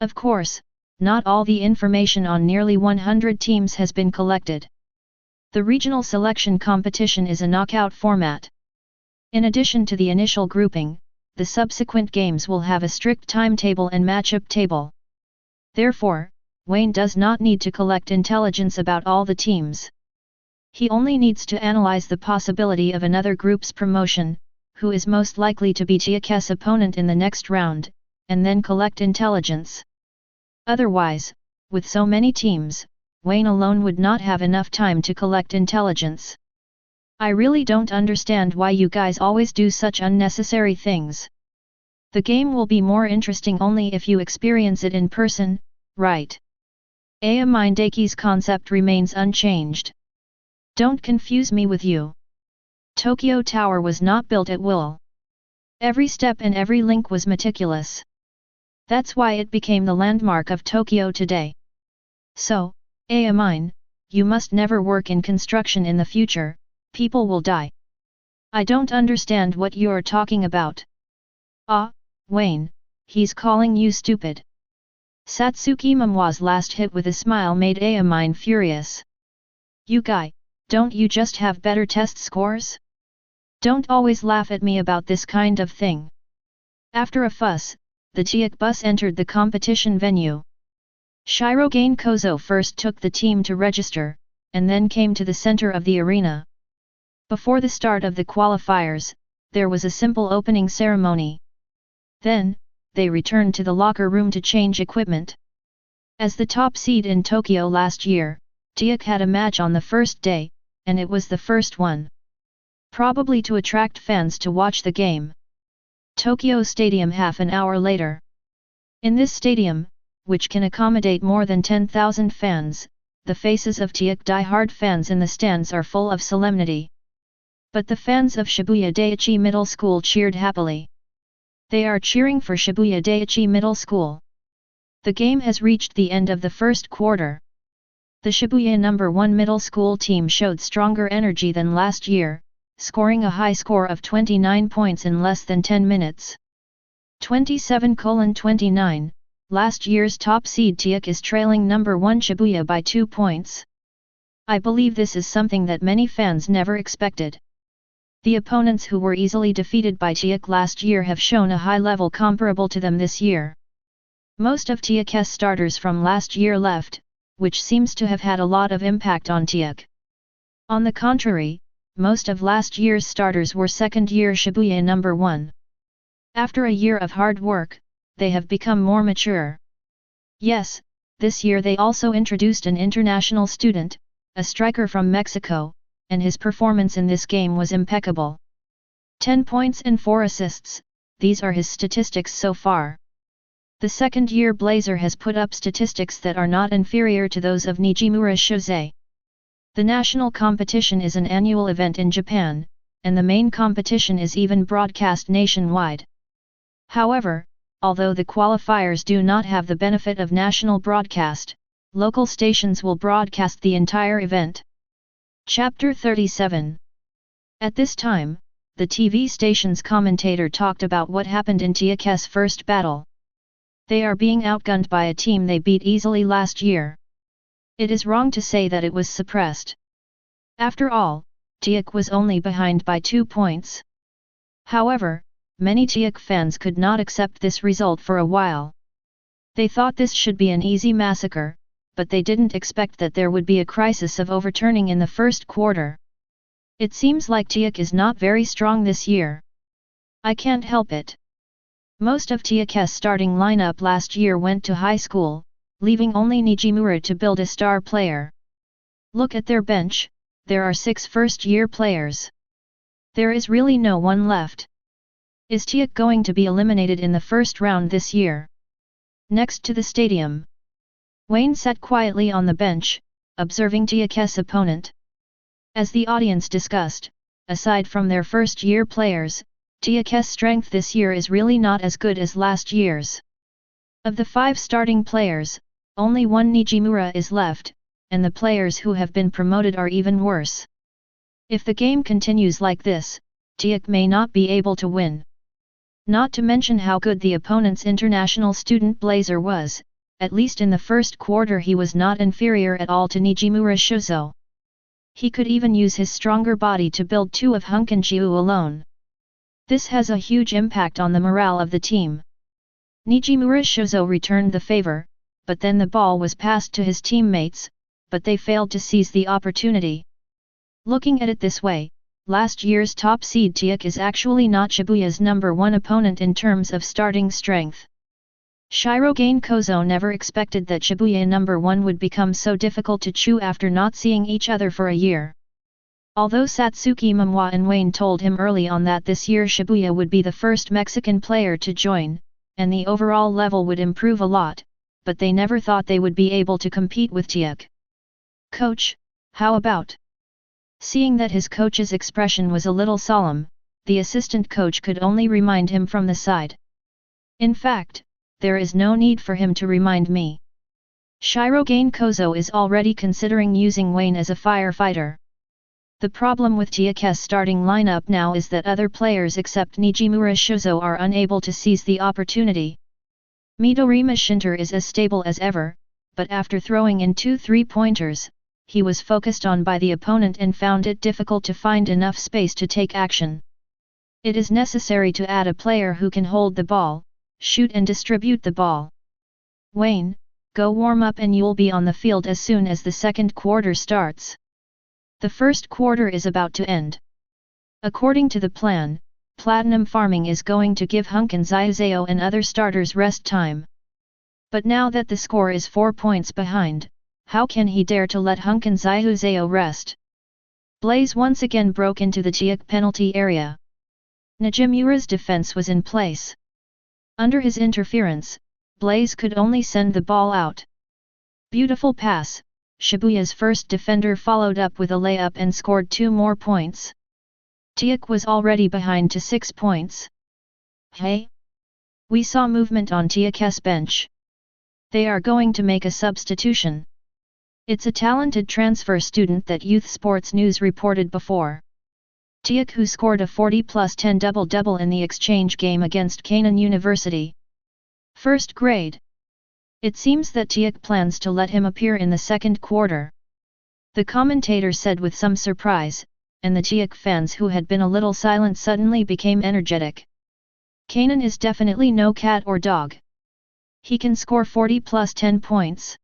Of course, not all the information on nearly 100 teams has been collected. The regional selection competition is a knockout format. In addition to the initial grouping, the subsequent games will have a strict timetable and matchup table. Therefore, Wayne does not need to collect intelligence about all the teams. He only needs to analyze the possibility of another group's promotion, who is most likely to be Teikō's opponent in the next round, and then collect intelligence. Otherwise, with so many teams, Wayne alone would not have enough time to collect intelligence. I really don't understand why you guys always do such unnecessary things. The game will be more interesting only if you experience it in person, right? Mindeki's concept remains unchanged. Don't confuse me with you. Tokyo Tower was not built at will. Every step and every link was meticulous. That's why it became the landmark of Tokyo today. So, Mine, you must never work in construction in the future, people will die. I don't understand what you're talking about. Ah, Wayne, he's calling you stupid. Satsuki Momoa's last hit with a smile made Mine furious. You guy, don't you just have better test scores? Don't always laugh at me about this kind of thing. After a fuss, the Teikō bus entered the competition venue. Shirogane Kozo first took the team to register, and then came to the center of the arena. Before the start of the qualifiers, there was a simple opening ceremony. Then, they returned to the locker room to change equipment. As the top seed in Tokyo last year, Teikō had a match on the first day, and it was the first one. Probably to attract fans to watch the game. Tokyo Stadium half an hour later. In this stadium, which can accommodate more than 10,000 fans, the faces of Teikō die-hard fans in the stands are full of solemnity. But the fans of Shibuya Daiichi Middle School cheered happily. They are cheering for Shibuya Daiichi Middle School. The game has reached the end of the first quarter. The Shibuya No. 1 middle school team showed stronger energy than last year, scoring a high score of 29 points in less than 10 minutes. 27:29, last year's top seed Teikō is trailing No. 1 Shibuya by 2 points. I believe this is something that many fans never expected. The opponents who were easily defeated by Teikō last year have shown a high level comparable to them this year. Most of Teikō's starters from last year left, which seems to have had a lot of impact on Teikō. On the contrary, most of last year's starters were second-year Shibuya No. 1. After a year of hard work, they have become more mature. Yes, this year they also introduced an international student, a striker from Mexico, and his performance in this game was impeccable. 10 points and 4 assists, these are his statistics so far. The second-year Blazer has put up statistics that are not inferior to those of Nijimura Shozei. The national competition is an annual event in Japan, and the main competition is even broadcast nationwide. However, although the qualifiers do not have the benefit of national broadcast, local stations will broadcast the entire event. Chapter 37. At this time, the TV station's commentator talked about what happened in Teikō's first battle. They are being outgunned by a team they beat easily last year. It is wrong to say that it was suppressed. After all, Teikō was only behind by 2 points. However, many Teikō fans could not accept this result for a while. They thought this should be an easy massacre, but they didn't expect that there would be a crisis of overturning in the first quarter. It seems like Teikō is not very strong this year. I can't help it. Most of Teikō's starting lineup last year went to high school, leaving only Nijimura to build a star player. Look at their bench, there are 6 first-year players. There is really no one left. Is Teikō going to be eliminated in the first round this year? Next to the stadium, Wayne sat quietly on the bench, observing Teikō's opponent. As the audience discussed, aside from their first-year players, Teikō's strength this year is really not as good as last year's. Of the 5 starting players, only one Nijimura is left, and the players who have been promoted are even worse. If the game continues like this, Teikō may not be able to win. Not to mention how good the opponent's international student Blazer was, at least in the first quarter he was not inferior at all to Nijimura Shuzo. He could even use his stronger body to build two of Hunkinjiu alone. This has a huge impact on the morale of the team. Nijimura Shuzo returned the favor, but then the ball was passed to his teammates, but they failed to seize the opportunity. Looking at it this way, last year's top seed Teikō is actually not Shibuya's number one opponent in terms of starting strength. Shirogane Kozo never expected that Shibuya number 1 would become so difficult to chew after not seeing each other for a year. Although Satsuki Momoi and Wayne told him early on that this year Shibuya would be the first Mexican player to join, and the overall level would improve a lot, but they never thought they would be able to compete with Teikō. "Coach, how about?" Seeing that his coach's expression was a little solemn, the assistant coach could only remind him from the side. "In fact, there is no need for him to remind me. Shirogane Kozo is already considering using Wayne as a firefighter. The problem with Teikō's starting lineup now is that other players except Nijimura Shuzo are unable to seize the opportunity. Midorima Shinter is as stable as ever, but after throwing in 2 3-pointers, he was focused on by the opponent and found it difficult to find enough space to take action. It is necessary to add a player who can hold the ball, shoot and distribute the ball. Wayne, go warm up and you'll be on the field as soon as the second quarter starts. The first quarter is about to end. According to the plan, Platinum Farming is going to give Hunkin Zayuzeo and other starters rest time. But now that the score is 4 points behind, how can he dare to let Hunkin Zayuzeo rest? Blaze once again broke into the Teikō penalty area. Nijimura's defense was in place. Under his interference, Blaze could only send the ball out. Beautiful pass, Shibuya's first defender followed up with a layup and scored 2 more points. Teikō was already behind to 6 points. "Hey! We saw movement on Teikō's bench. They are going to make a substitution. It's a talented transfer student that Youth Sports News reported before. Teikō who scored a 40+10 double-double in the exchange game against Keinan University. First grade. It seems that Teikō plans to let him appear in the second quarter," the commentator said with some surprise, and the Teikō fans who had been a little silent suddenly became energetic. Keinan is definitely no cat or dog. He can score 40+10 points.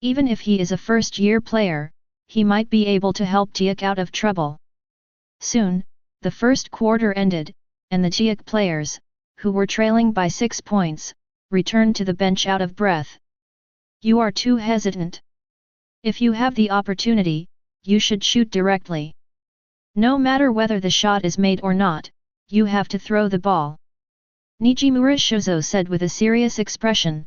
Even if he is a first-year player, he might be able to help Teikō out of trouble. Soon, the first quarter ended, and the Teikō players, who were trailing by 6 points, returned to the bench out of breath. "You are too hesitant. If you have the opportunity, you should shoot directly. No matter whether the shot is made or not, you have to throw the ball," Nijimura Shuzo said with a serious expression.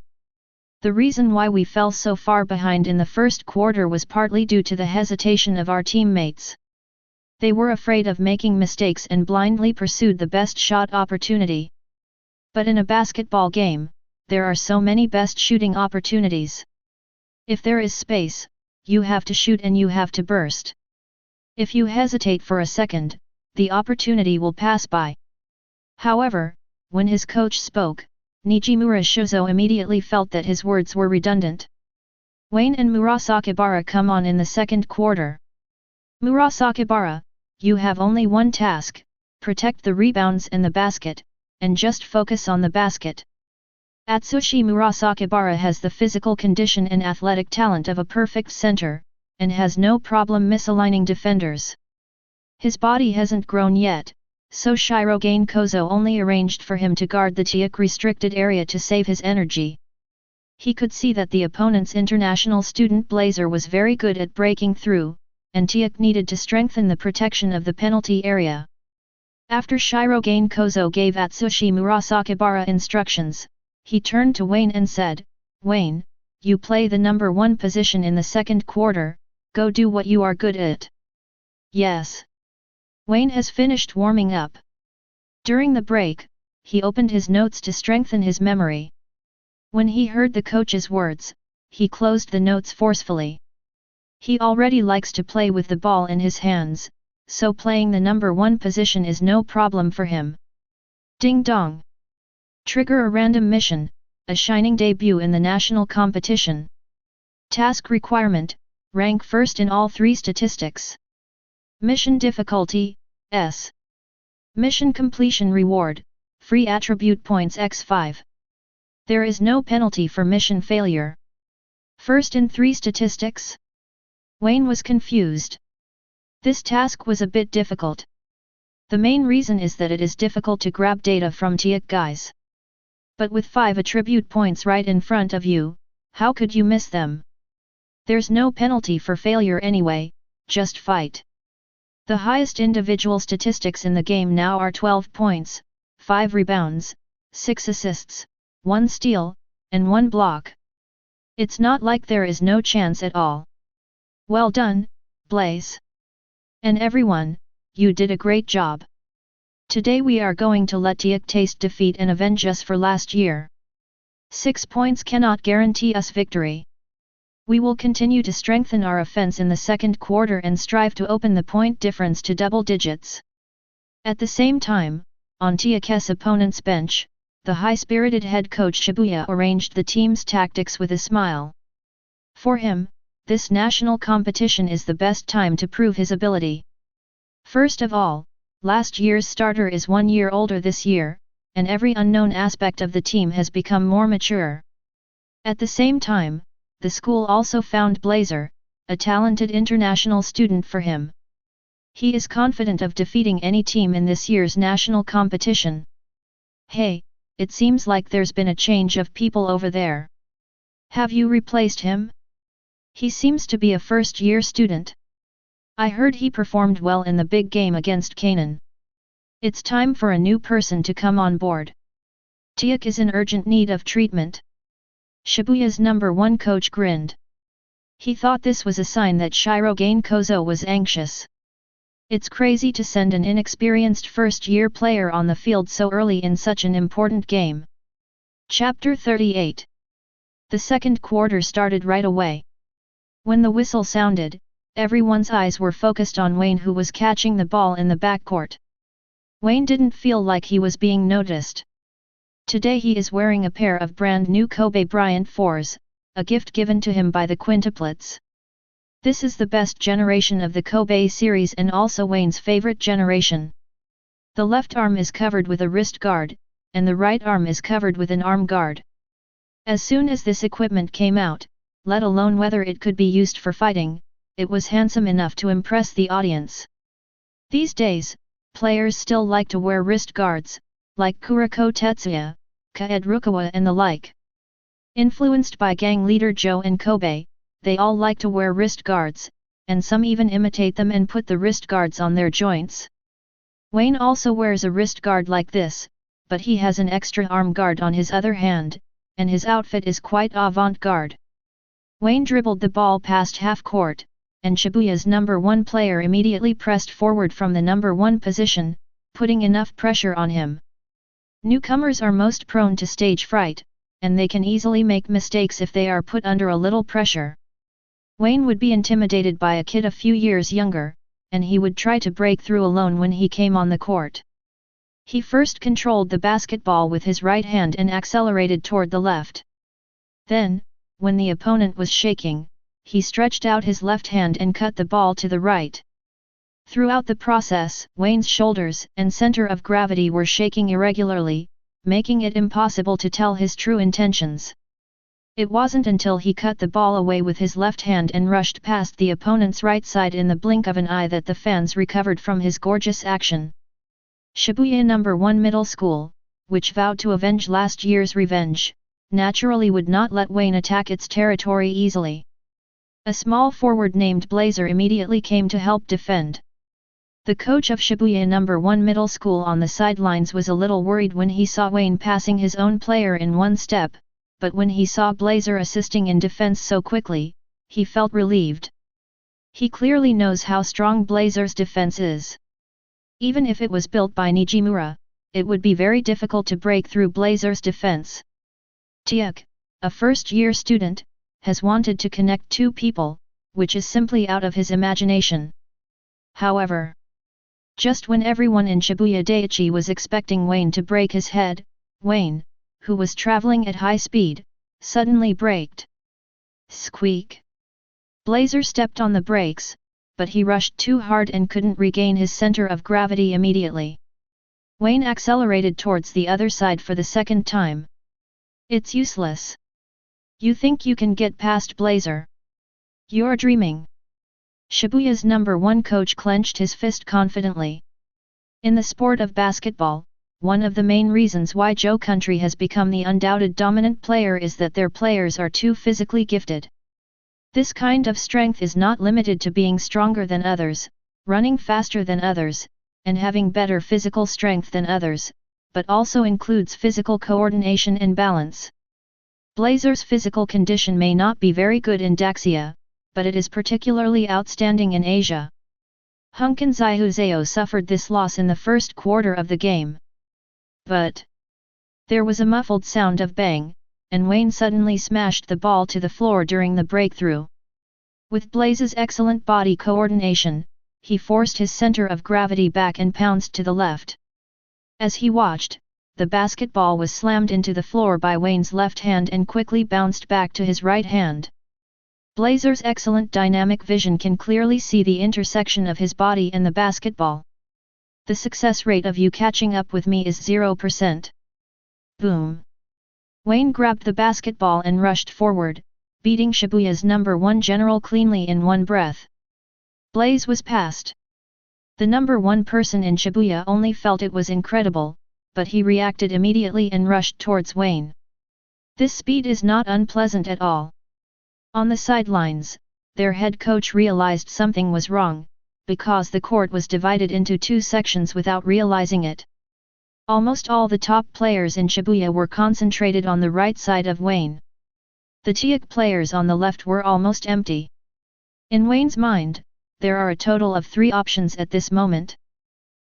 "The reason why we fell so far behind in the first quarter was partly due to the hesitation of our teammates. They were afraid of making mistakes and blindly pursued the best shot opportunity. But in a basketball game, there are so many best shooting opportunities. If there is space, you have to shoot and you have to burst. If you hesitate for a second, the opportunity will pass by." However, when his coach spoke, Nijimura Shuzo immediately felt that his words were redundant. Wayne and Murasakibara come on in the second quarter. "Murasakibara, you have only one task, protect the rebounds and the basket, and just focus on the basket." Atsushi Murasakibara has the physical condition and athletic talent of a perfect center, and has no problem misaligning defenders. His body hasn't grown yet, so Shirogane Kozo only arranged for him to guard the Teikō restricted area to save his energy. He could see that the opponent's international student Blazer was very good at breaking through, and Teikō needed to strengthen the protection of the penalty area. After Shirogane Kozo gave Atsushi Murasakibara instructions, he turned to Wayne and said, "Wayne, you play the number 1 position in the second quarter, go do what you are good at." "Yes." Wayne has finished warming up. During the break, he opened his notes to strengthen his memory. When he heard the coach's words, he closed the notes forcefully. He already likes to play with the ball in his hands, so playing the number 1 position is no problem for him. Ding dong! Trigger a random mission, a shining debut in the national competition. Task requirement, rank first in all 3 statistics. Mission difficulty, S. Mission completion reward, free attribute points x5. There is no penalty for mission failure. First in 3 statistics? Wayne was confused. This task was a bit difficult. The main reason is that it is difficult to grab data from Teikō guys. But with 5 attribute points right in front of you, how could you miss them? There's no penalty for failure anyway, just fight. The highest individual statistics in the game now are 12 points, 5 rebounds, 6 assists, 1 steal, and 1 block. It's not like there is no chance at all. Well done, Blaze. And everyone, you did a great job. Today we are going to let Teikō taste defeat and avenge us for last year. 6 points cannot guarantee us victory. We will continue to strengthen our offense in the second quarter and strive to open the point difference to double digits. At the same time, on Teikō's opponent's bench, the high-spirited head coach Shibuya arranged the team's tactics with a smile. For him, this national competition is the best time to prove his ability. First of all, last year's starter is 1 year older this year, and every unknown aspect of the team has become more mature. At the same time, the school also found Blazer, a talented international student for him. He is confident of defeating any team in this year's national competition. Hey, it seems like there's been a change of people over there. Have you replaced him? He seems to be a first-year student. I heard he performed well in the big game against Kanan. It's time for a new person to come on board. Teikō is in urgent need of treatment. Shibuya's #1 coach grinned. He thought this was a sign that Shirogane Kozo was anxious. It's crazy to send an inexperienced first-year player on the field so early in such an important game. Chapter 38. The second quarter started right away. When the whistle sounded, everyone's eyes were focused on Wayne, who was catching the ball in the backcourt. Wayne didn't feel like he was being noticed. Today he is wearing a pair of brand new Kobe Bryant 4s, a gift given to him by the quintuplets. This is the best generation of the Kobe series and also Wayne's favorite generation. The left arm is covered with a wrist guard, and the right arm is covered with an arm guard. As soon as this equipment came out, let alone whether it could be used for fighting, it was handsome enough to impress the audience. These days, players still like to wear wrist guards, like Kuroko Tetsuya, Kaed Rukawa and the like. Influenced by gang leader Joe and Kobe, they all like to wear wrist guards, and some even imitate them and put the wrist guards on their joints. Wayne also wears a wrist guard like this, but he has an extra arm guard on his other hand, and his outfit is quite avant-garde. Wayne dribbled the ball past half-court, and Shibuya's #1 player immediately pressed forward from the #1 position, putting enough pressure on him. Newcomers are most prone to stage fright, and they can easily make mistakes if they are put under a little pressure. Wayne would be intimidated by a kid a few years younger, and he would try to break through alone when he came on the court. He first controlled the basketball with his right hand and accelerated toward the left. Then, when the opponent was shaking, he stretched out his left hand and cut the ball to the right. Throughout the process, Wayne's shoulders and center of gravity were shaking irregularly, making it impossible to tell his true intentions. It wasn't until he cut the ball away with his left hand and rushed past the opponent's right side in the blink of an eye that the fans recovered from his gorgeous action. Shibuya #1 Middle School, which vowed to avenge last year's revenge, naturally would not let Wayne attack its territory easily. A small forward named Blazer immediately came to help defend. The coach of Shibuya #1 Middle School on the sidelines was a little worried when he saw Wayne passing his own player in one step, but when he saw Blazer assisting in defense so quickly, he felt relieved. He clearly knows how strong Blazer's defense is. Even if it was built by Nijimura, it would be very difficult to break through Blazer's defense. Teikō, a first-year student, has wanted to connect two people, which is simply out of his imagination. However, just when everyone in Shibuya Daiichi was expecting Wayne to break his head, Wayne, who was traveling at high speed, suddenly braked. Squeak! Blazer stepped on the brakes, but he rushed too hard and couldn't regain his center of gravity immediately. Wayne accelerated towards the other side for the second time. It's useless. You think you can get past Blazer? You're dreaming. Shibuya's #1 coach clenched his fist confidently. In the sport of basketball, one of the main reasons why Joe Country has become the undoubted dominant player is that their players are too physically gifted. This kind of strength is not limited to being stronger than others, running faster than others, and having better physical strength than others, but also includes physical coordination and balance. Blazer's physical condition may not be very good in Daxia, but it is particularly outstanding in Asia. Hunkin Zaiuzeo suffered this loss in the first quarter of the game. But there was a muffled sound of bang, and Wayne suddenly smashed the ball to the floor during the breakthrough. With Blaze's excellent body coordination, he forced his center of gravity back and pounced to the left. As he watched, the basketball was slammed into the floor by Wayne's left hand and quickly bounced back to his right hand. Blazer's excellent dynamic vision can clearly see the intersection of his body and the basketball. The success rate of you catching up with me is 0%. Boom! Wayne grabbed the basketball and rushed forward, beating Shibuya's #1 general cleanly in one breath. Blaze was past. The #1 person in Shibuya only felt it was incredible, but he reacted immediately and rushed towards Wayne. This speed is not unpleasant at all. On the sidelines, their head coach realized something was wrong, because the court was divided into two sections without realizing it. Almost all the top players in Shibuya were concentrated on the right side of Wayne. The Teikō players on the left were almost empty. In Wayne's mind, there are a total of 3 options at this moment.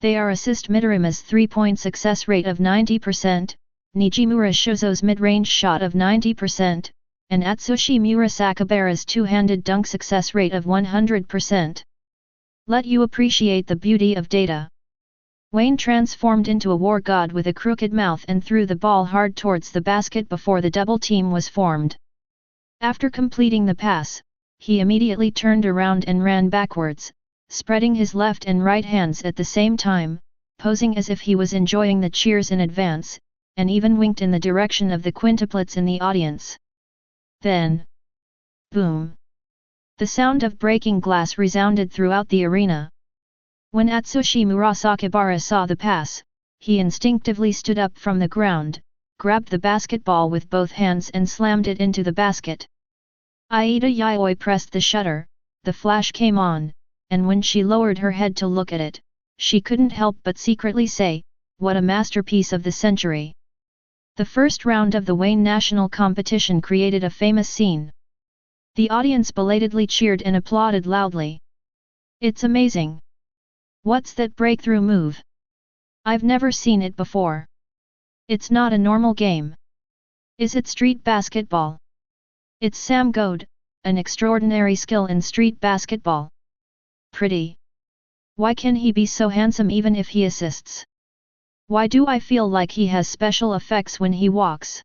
They are assist Midorima's 3-point success rate of 90%, Nijimura Shozo's mid-range shot of 90%, and Atsushi Murasakibara's two-handed dunk success rate of 100%. Let you appreciate the beauty of data. Wayne transformed into a war god with a crooked mouth and threw the ball hard towards the basket before the double team was formed. After completing the pass, he immediately turned around and ran backwards, spreading his left and right hands at the same time, posing as if he was enjoying the cheers in advance, and even winked in the direction of the quintuplets in the audience. Then, boom! The sound of breaking glass resounded throughout the arena. When Atsushi Murasakibara saw the pass, he instinctively stood up from the ground, grabbed the basketball with both hands and slammed it into the basket. Aida Yayoi pressed the shutter, the flash came on, and when she lowered her head to look at it, she couldn't help but secretly say, "What a masterpiece of the century." The first round of the Wayne National Competition created a famous scene. The audience belatedly cheered and applauded loudly. "It's amazing! What's that breakthrough move? I've never seen it before. It's not a normal game. Is it street basketball? It's Sam Goad, an extraordinary skill in street basketball. Pretty. Why can he be so handsome even if he assists? Why do I feel like he has special effects when he walks?"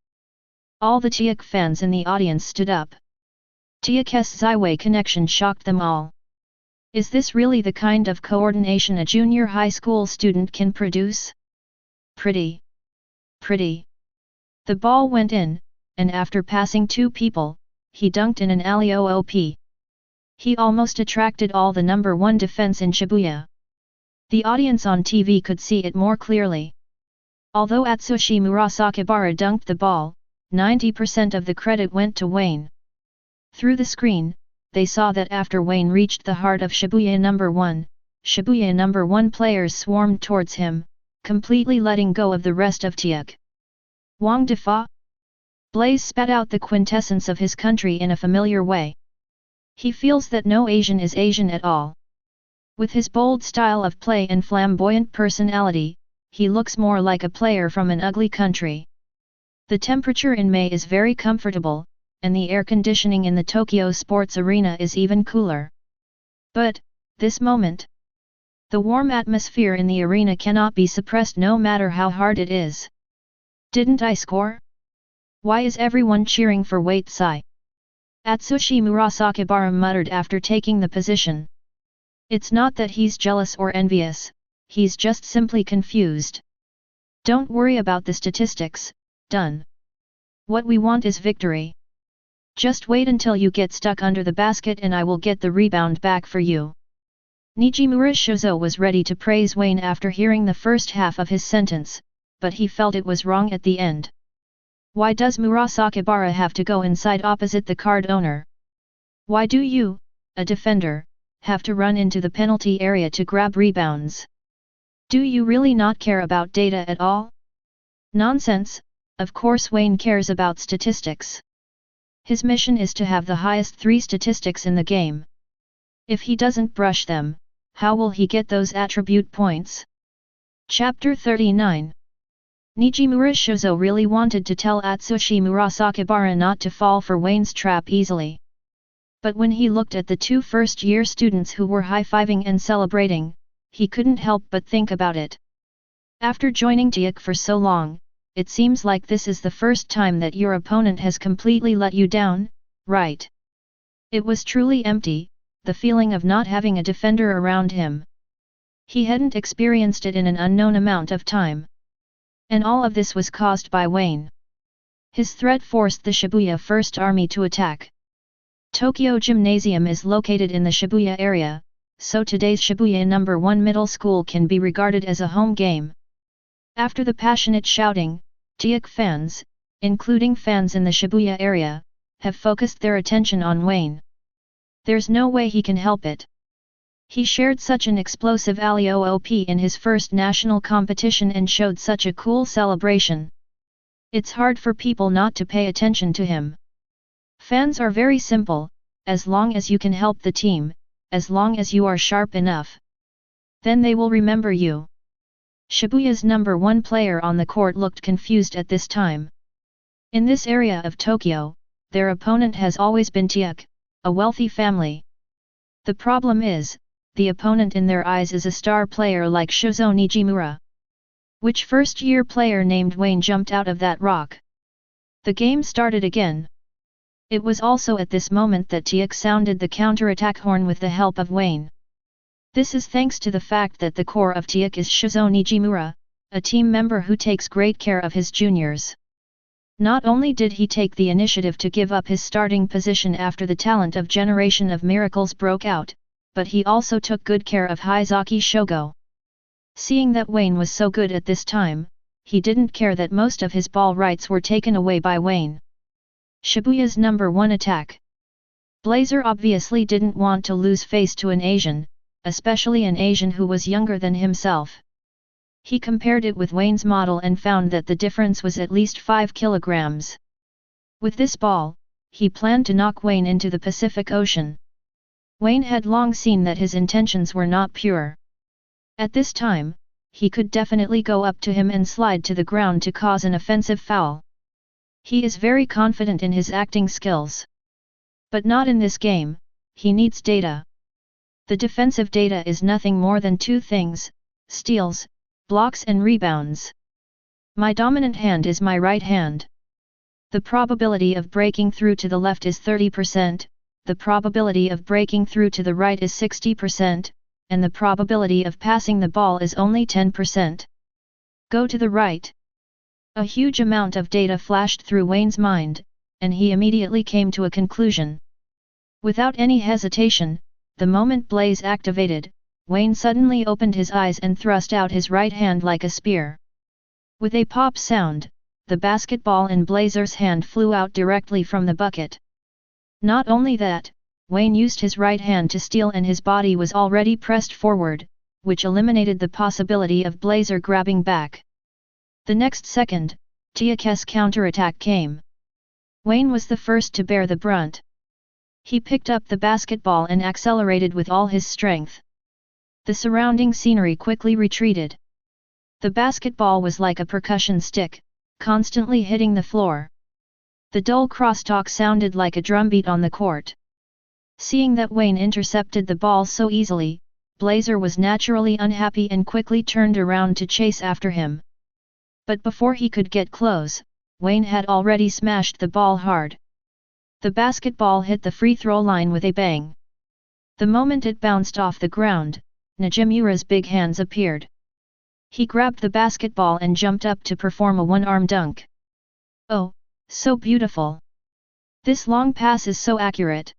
All the Teikō fans in the audience stood up. Teikō's Zaiwei connection shocked them all. Is this really the kind of coordination a junior high school student can produce? Pretty. Pretty. The ball went in, and after passing 2 people, he dunked in an alley-oop. He almost attracted all the #1 defense in Shibuya. The audience on TV could see it more clearly. Although Atsushi Murasakibara dunked the ball, 90% of the credit went to Wayne. Through the screen, they saw that after Wayne reached the heart of Shibuya #1, Shibuya #1 players swarmed towards him, completely letting go of the rest of Teikō. Wang Defa? Blaze spat out the quintessence of his country in a familiar way. He feels that no Asian is Asian at all. With his bold style of play and flamboyant personality, he looks more like a player from an ugly country. The temperature in May is very comfortable, and the air conditioning in the Tokyo Sports Arena is even cooler. But, this moment, the warm atmosphere in the arena cannot be suppressed no matter how hard it is. Didn't I score? Why is everyone cheering for Wait Sai? Atsushi Murasakibara muttered after taking the position. It's not that he's jealous or envious, he's just simply confused. Don't worry about the statistics, done. What we want is victory. Just wait until you get stuck under the basket and I will get the rebound back for you. Nijimura Shozo was ready to praise Wayne after hearing the first half of his sentence, but he felt it was wrong at the end. Why does Murasakibara have to go inside opposite the card owner? Why do you, a defender, have to run into the penalty area to grab rebounds? Do you really not care about data at all? Nonsense, of course Wayne cares about statistics. His mission is to have the highest 3 statistics in the game. If he doesn't brush them, how will he get those attribute points? Chapter 39. Nijimura Shozo really wanted to tell Atsushi Murasakibara not to fall for Wayne's trap easily. But when he looked at the 2 first-year students who were high-fiving and celebrating, he couldn't help but think about it. After joining Teikō for so long, it seems like this is the first time that your opponent has completely let you down, right? It was truly empty, the feeling of not having a defender around him. He hadn't experienced it in an unknown amount of time. And all of this was caused by Wayne. His threat forced the Shibuya First Army to attack. Tokyo Gymnasium is located in the Shibuya area, so today's Shibuya No. 1 Middle School can be regarded as a home game. After the passionate shouting, Teikō fans, including fans in the Shibuya area, have focused their attention on Wayne. There's no way he can help it. He shared such an explosive alley-oop in his first national competition and showed such a cool celebration. It's hard for people not to pay attention to him. Fans are very simple, as long as you can help the team, as long as you are sharp enough. Then they will remember you. Shibuya's No. 1 player on the court looked confused at this time. In this area of Tokyo, their opponent has always been Teikō, a wealthy family. The problem is, the opponent in their eyes is a star player like Shozo Nijimura. Which first-year player named Wayne jumped out of that rock? The game started again. It was also at this moment that Teikō sounded the counter-attack horn with the help of Wayne. This is thanks to the fact that the core of Teikō is Shozo Nijimura, a team member who takes great care of his juniors. Not only did he take the initiative to give up his starting position after the talent of Generation of Miracles broke out, but he also took good care of Hizaki Shogo. Seeing that Wayne was so good at this time, he didn't care that most of his ball rights were taken away by Wayne. Shibuya's No. 1 attack. Blazer obviously didn't want to lose face to an Asian, especially an Asian who was younger than himself. He compared it with Wayne's model and found that the difference was at least 5 kilograms. With this ball, he planned to knock Wayne into the Pacific Ocean. Wayne had long seen that his intentions were not pure. At this time, he could definitely go up to him and slide to the ground to cause an offensive foul. He is very confident in his acting skills. But not in this game, he needs data. The defensive data is nothing more than 2 things: steals, blocks and rebounds. My dominant hand is my right hand. The probability of breaking through to the left is 30%, the probability of breaking through to the right is 60%, and the probability of passing the ball is only 10%. Go to the right. A huge amount of data flashed through Wayne's mind, and he immediately came to a conclusion. Without any hesitation, the moment Blaze activated, Wayne suddenly opened his eyes and thrust out his right hand like a spear. With a pop sound, the basketball in Blazer's hand flew out directly from the bucket. Not only that, Wayne used his right hand to steal and his body was already pressed forward, which eliminated the possibility of Blazer grabbing back. The next second, Teikō's counterattack came. Wayne was the first to bear the brunt. He picked up the basketball and accelerated with all his strength. The surrounding scenery quickly retreated. The basketball was like a percussion stick, constantly hitting the floor. The dull crosstalk sounded like a drumbeat on the court. Seeing that Wayne intercepted the ball so easily, Blazer was naturally unhappy and quickly turned around to chase after him. But before he could get close, Wayne had already smashed the ball hard. The basketball hit the free throw line with a bang. The moment it bounced off the ground, Nakamura's big hands appeared. He grabbed the basketball and jumped up to perform a one-arm dunk. Oh, so beautiful! This long pass is so accurate.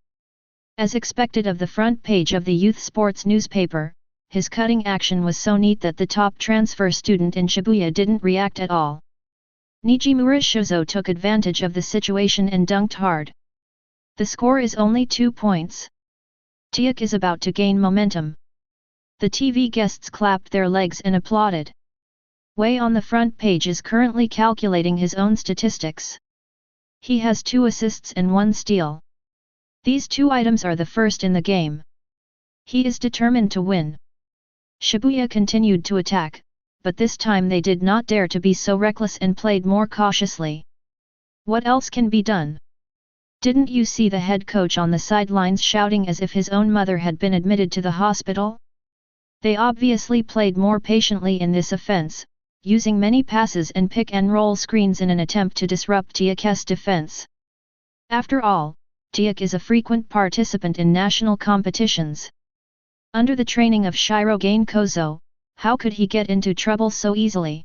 As expected of the front page of the youth sports newspaper, his cutting action was so neat that the top transfer student in Shibuya didn't react at all. Nijimura Shozo took advantage of the situation and dunked hard. The score is only 2 points. Teikō is about to gain momentum. The TV guests clapped their legs and applauded. Wei on the front page is currently calculating his own statistics. He has 2 assists and 1 steal. These 2 items are the first in the game. He is determined to win. Shibuya continued to attack, but this time they did not dare to be so reckless and played more cautiously. What else can be done? Didn't you see the head coach on the sidelines shouting as if his own mother had been admitted to the hospital? They obviously played more patiently in this offense, using many passes and pick-and-roll screens in an attempt to disrupt Teikō's defense. After all, Teikō is a frequent participant in national competitions. Under the training of Shirogane Kozo, how could he get into trouble so easily?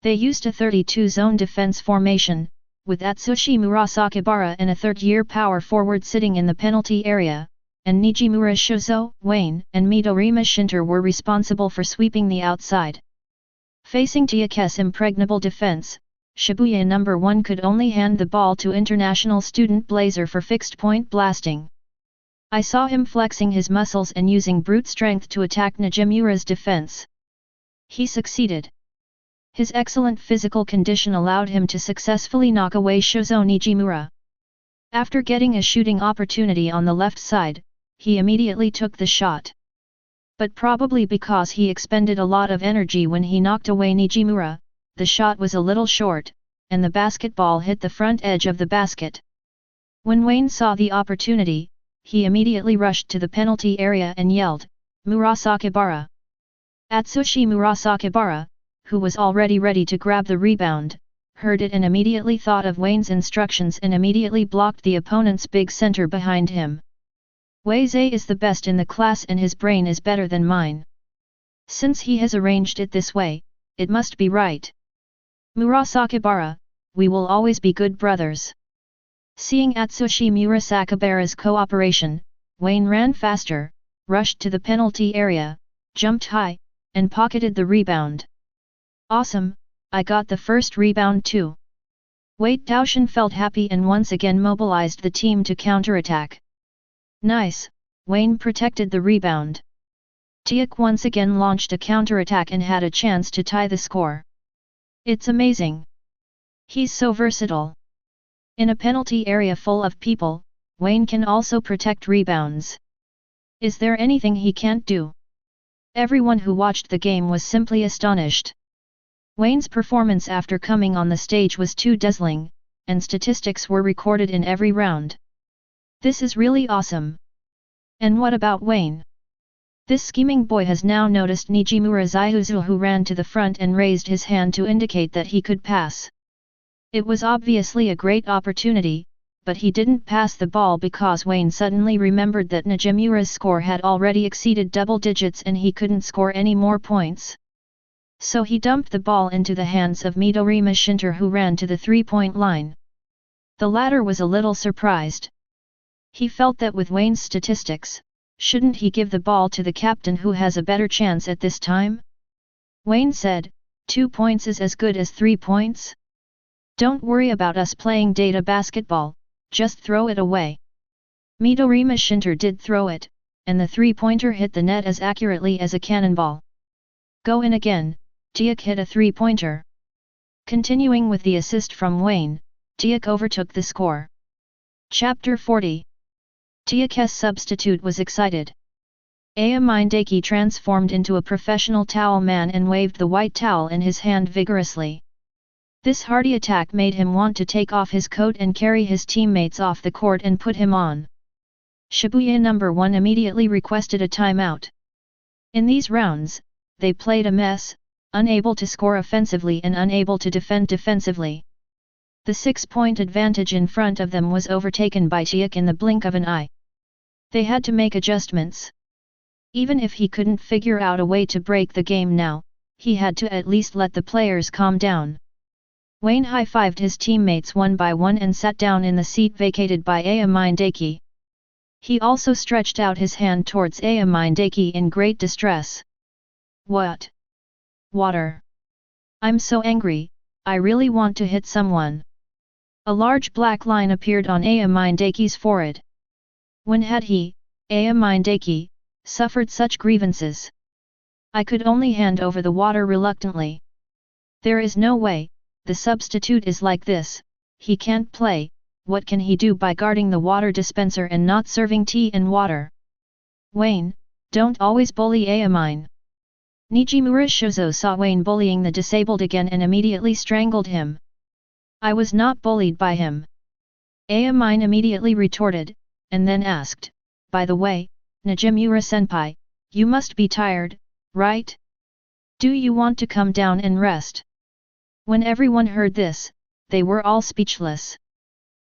They used a 32-zone defense formation, with Atsushi Murasakibara and a third-year power forward sitting in the penalty area, and Nijimura Shozo, Wayne, and Midorima Shinter were responsible for sweeping the outside. Facing Teikō's impregnable defense, Shibuya No. 1 could only hand the ball to international student Blazer for fixed-point blasting. I saw him flexing his muscles and using brute strength to attack Nijimura's defense. He succeeded. His excellent physical condition allowed him to successfully knock away Shozo Nijimura. After getting a shooting opportunity on the left side, he immediately took the shot. But probably because he expended a lot of energy when he knocked away Nijimura, the shot was a little short, and the basketball hit the front edge of the basket. When Wayne saw the opportunity, he immediately rushed to the penalty area and yelled, "Murasakibara!" Atsushi Murasakibara, who was already ready to grab the rebound, heard it and immediately thought of Wayne's instructions and immediately blocked the opponent's big center behind him. Weize is the best in the class and his brain is better than mine. Since he has arranged it this way, it must be right. Murasakibara, we will always be good brothers. Seeing Atsushi Murasakibara's cooperation, Wayne ran faster, rushed to the penalty area, jumped high, and pocketed the rebound. Awesome, I got the first rebound too. Wei Taoshin felt happy and once again mobilized the team to counterattack. Nice, Wayne protected the rebound. Teikō once again launched a counterattack and had a chance to tie the score. It's amazing. He's so versatile. In a penalty area full of people, Wayne can also protect rebounds. Is there anything he can't do? Everyone who watched the game was simply astonished. Wayne's performance after coming on the stage was too dazzling, and statistics were recorded in every round. This is really awesome. And what about Wayne? This scheming boy has now noticed Nijimura Zaihuzu, who ran to the front and raised his hand to indicate that he could pass. It was obviously a great opportunity, but he didn't pass the ball because Wayne suddenly remembered that Nijimura's score had already exceeded double digits and he couldn't score any more points. So he dumped the ball into the hands of Midorima Shinter, who ran to the three-point line. The latter was a little surprised. He felt that with Wayne's statistics, shouldn't he give the ball to the captain who has a better chance at this time? Wayne said, 2 points is as good as 3 points. Don't worry about us playing data basketball, just throw it away. Midorima Shinter did throw it, and the three-pointer hit the net as accurately as a cannonball. Go in again, Teikō hit a three-pointer. Continuing with the assist from Wayne, Teikō overtook the score. Chapter 40. Teikō's substitute was excited. Mindaki transformed into a professional towel man and waved the white towel in his hand vigorously. This hearty attack made him want to take off his coat and carry his teammates off the court and put him on. Shibuya No. 1 immediately requested a timeout. In these rounds, they played a mess, unable to score offensively and unable to defend defensively. The 6-point advantage in front of them was overtaken by Teikō in the blink of an eye. They had to make adjustments. Even if he couldn't figure out a way to break the game now, he had to at least let the players calm down. Wayne high-fived his teammates one by one and sat down in the seat vacated by Ayamindaki. He also stretched out his hand towards Ayamindaki in great distress. What? Water. I'm so angry, I really want to hit someone. A large black line appeared on Ayamindaki's forehead. When had he, Ayamindaki, suffered such grievances? I could only hand over the water reluctantly. There is no way, the substitute is like this, he can't play, what can he do by guarding the water dispenser and not serving tea and water? Wayne, don't always bully Ayamine. Nijimura Shuzo saw Wayne bullying the disabled again and immediately strangled him. I was not bullied by him. Ayamine immediately retorted, and then asked, by the way, Nijimura-senpai, you must be tired, right? Do you want to come down and rest? When everyone heard this, they were all speechless.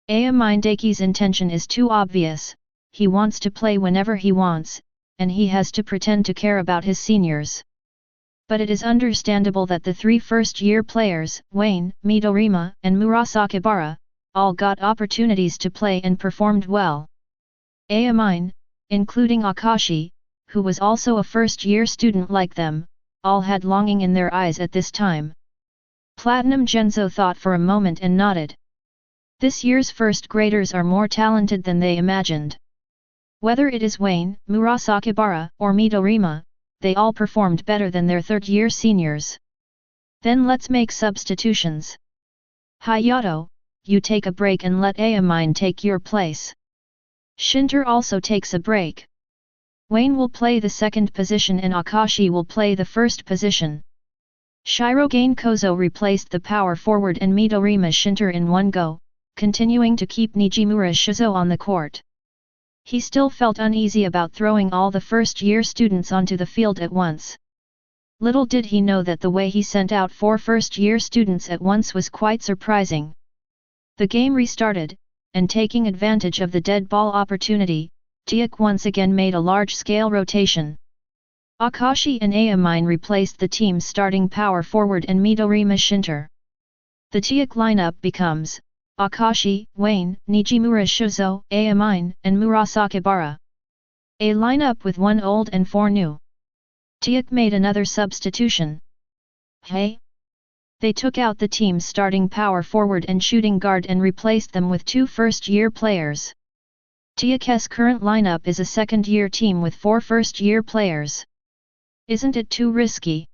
Ayamindaki's intention is too obvious, he wants to play whenever he wants, and he has to pretend to care about his seniors. But it is understandable that the 3 first-year players, Wayne, Midorima, and Murasakibara, all got opportunities to play and performed well. Ayamine, including Akashi, who was also a first-year student like them, all had longing in their eyes at this time. Platinum Genzo thought for a moment and nodded. This year's first graders are more talented than they imagined. Whether it is Wayne, Murasakibara, or Midorima, they all performed better than their third-year seniors. Then let's make substitutions. Hayato, you take a break and let Ayamine take your place. Shinter also takes a break. Wayne will play the second position and Akashi will play the first position. Shirogane Kozo replaced the power forward and Midorima Shinter in one go, continuing to keep Nijimura Shuzo on the court. He still felt uneasy about throwing all the first-year students onto the field at once. Little did he know that the way he sent out 4 first-year students at once was quite surprising. The game restarted, and taking advantage of the dead ball opportunity, Teikō once again made a large-scale rotation. Akashi and Ayamine replaced the team's starting power forward and Midorima Shinter. The Teikō lineup becomes Akashi, Wayne, Nijimura Shuzo, Ayamine, and Murasakibara. A lineup with 1 old and 4 new. Teikō made another substitution. Hey! They took out the team's starting power forward and shooting guard and replaced them with 2 first-year players. Teikō's current lineup is a second-year team with 4 first-year players. Isn't it too risky?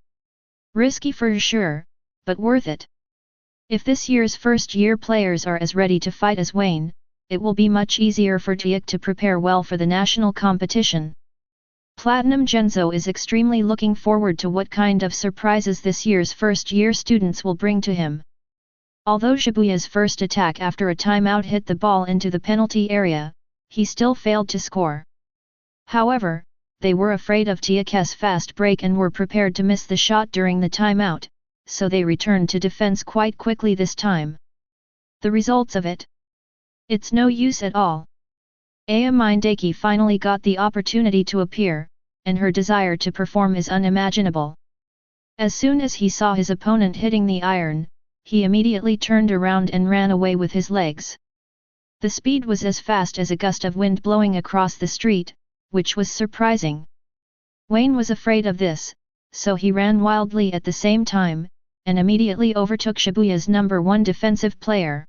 Risky for sure, but worth it. If this year's first-year players are as ready to fight as Wayne, it will be much easier for Teikō to prepare well for the national competition. Platinum Genzo is extremely looking forward to what kind of surprises this year's first-year students will bring to him. Although Shibuya's first attack after a timeout hit the ball into the penalty area, he still failed to score. However, they were afraid of Teikō's fast break and were prepared to miss the shot during the timeout, so they returned to defense quite quickly this time. The results of it? It's no use at all. Ayamindaki finally got the opportunity to appear, and her desire to perform is unimaginable. As soon as he saw his opponent hitting the iron, he immediately turned around and ran away with his legs. The speed was as fast as a gust of wind blowing across the street, which was surprising. Wayne was afraid of this, so he ran wildly at the same time, and immediately overtook Shibuya's number 1 defensive player.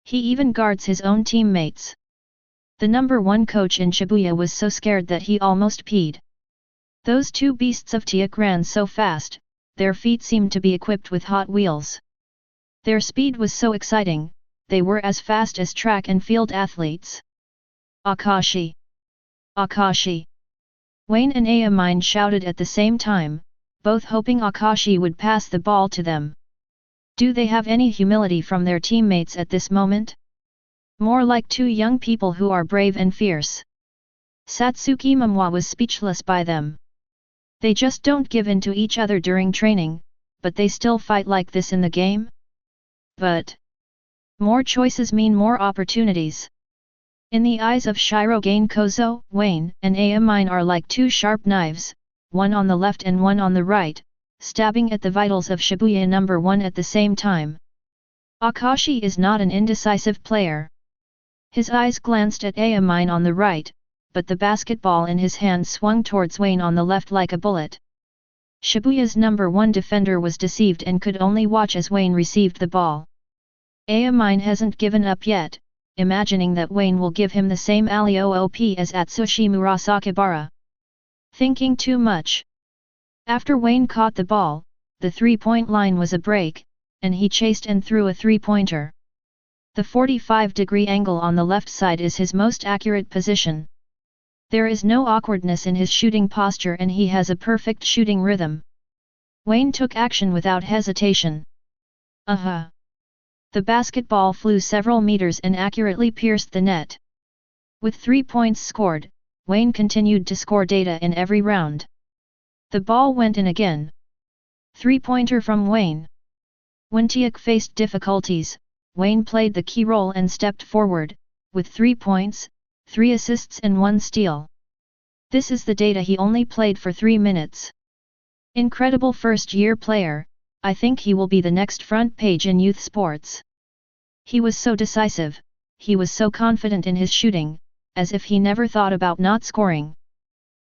He even guards his own teammates. The number 1 coach in Shibuya was so scared that he almost peed. Those 2 beasts of Teikō ran so fast, their feet seemed to be equipped with Hot Wheels. Their speed was so exciting, they were as fast as track and field athletes. Akashi! Akashi! Wayne and Ayamine shouted at the same time, both hoping Akashi would pass the ball to them. Do they have any humility from their teammates at this moment? More like 2 young people who are brave and fierce. Satsuki Momoi was speechless by them. They just don't give in to each other during training, but they still fight like this in the game? But More choices mean more opportunities. In the eyes of Shirogane Kozo, Wayne and Amine are like two sharp knives, one on the left and one on the right, stabbing at the vitals of Shibuya No. 1 at the same time. Akashi is not an indecisive player. His eyes glanced at Amine on the right, but the basketball in his hand swung towards Wayne on the left like a bullet. Shibuya's No. 1 defender was deceived and could only watch as Wayne received the ball. Amine hasn't given up yet, imagining that Wayne will give him the same alley-oop as Atsushi Murasakibara. Thinking too much. After Wayne caught the ball, the three-point line was a break, and he chased and threw a three-pointer. The 45-degree angle on the left side is his most accurate position. There is no awkwardness in his shooting posture and he has a perfect shooting rhythm. Wayne took action without hesitation. Aha! The basketball flew several meters and accurately pierced the net. With 3 points scored, Wayne continued to score data in every round. The ball went in again. Three-pointer from Wayne. When Teikō faced difficulties, Wayne played the key role and stepped forward, with 3 points, 3 assists and 1 steal. This is the data he only played for 3 minutes. Incredible first-year player, I think he will be the next front page in youth sports. He was so decisive, he was so confident in his shooting, as if he never thought about not scoring.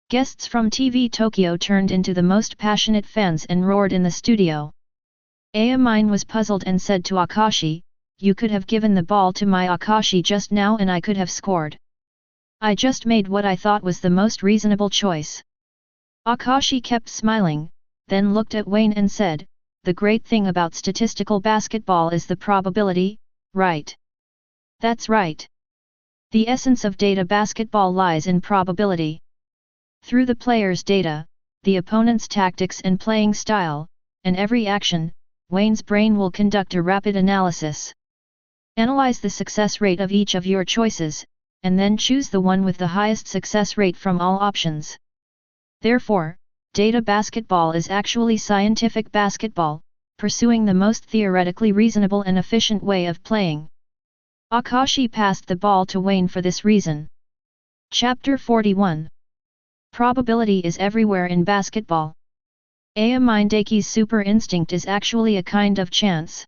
Guests from TV Tokyo turned into the most passionate fans and roared in the studio. Amine was puzzled and said to Akashi, "You could have given the ball to my Akashi just now and I could have scored. I just made what I thought was the most reasonable choice." Akashi kept smiling, then looked at Wayne and said, "The great thing about statistical basketball is the probability, right?" "That's right. The essence of data basketball lies in probability. Through the player's data, the opponent's tactics and playing style, and every action, Wayne's brain will conduct a rapid analysis. Analyze the success rate of each of your choices, and then choose the one with the highest success rate from all options. Therefore, data basketball is actually scientific basketball, pursuing the most theoretically reasonable and efficient way of playing." Akashi passed the ball to Wayne for this reason. Chapter 41. Probability is everywhere in basketball. Amine Daki's super instinct is actually a kind of chance.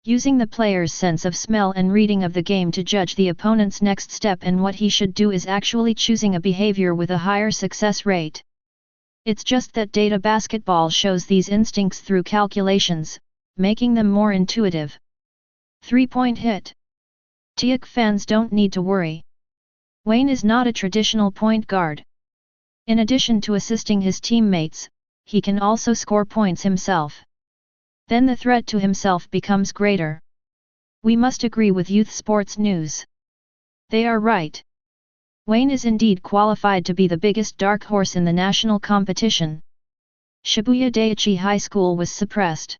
Using the player's sense of smell and reading of the game to judge the opponent's next step and what he should do is actually choosing a behavior with a higher success rate. It's just that data basketball shows these instincts through calculations, making them more intuitive. 3-point hit. Teikō fans don't need to worry. Wayne is not a traditional point guard. In addition to assisting his teammates, he can also score points himself. Then the threat to himself becomes greater. We must agree with Youth Sports News. They are right. Wayne is indeed qualified to be the biggest dark horse in the national competition. Shibuya Daiichi High School was suppressed.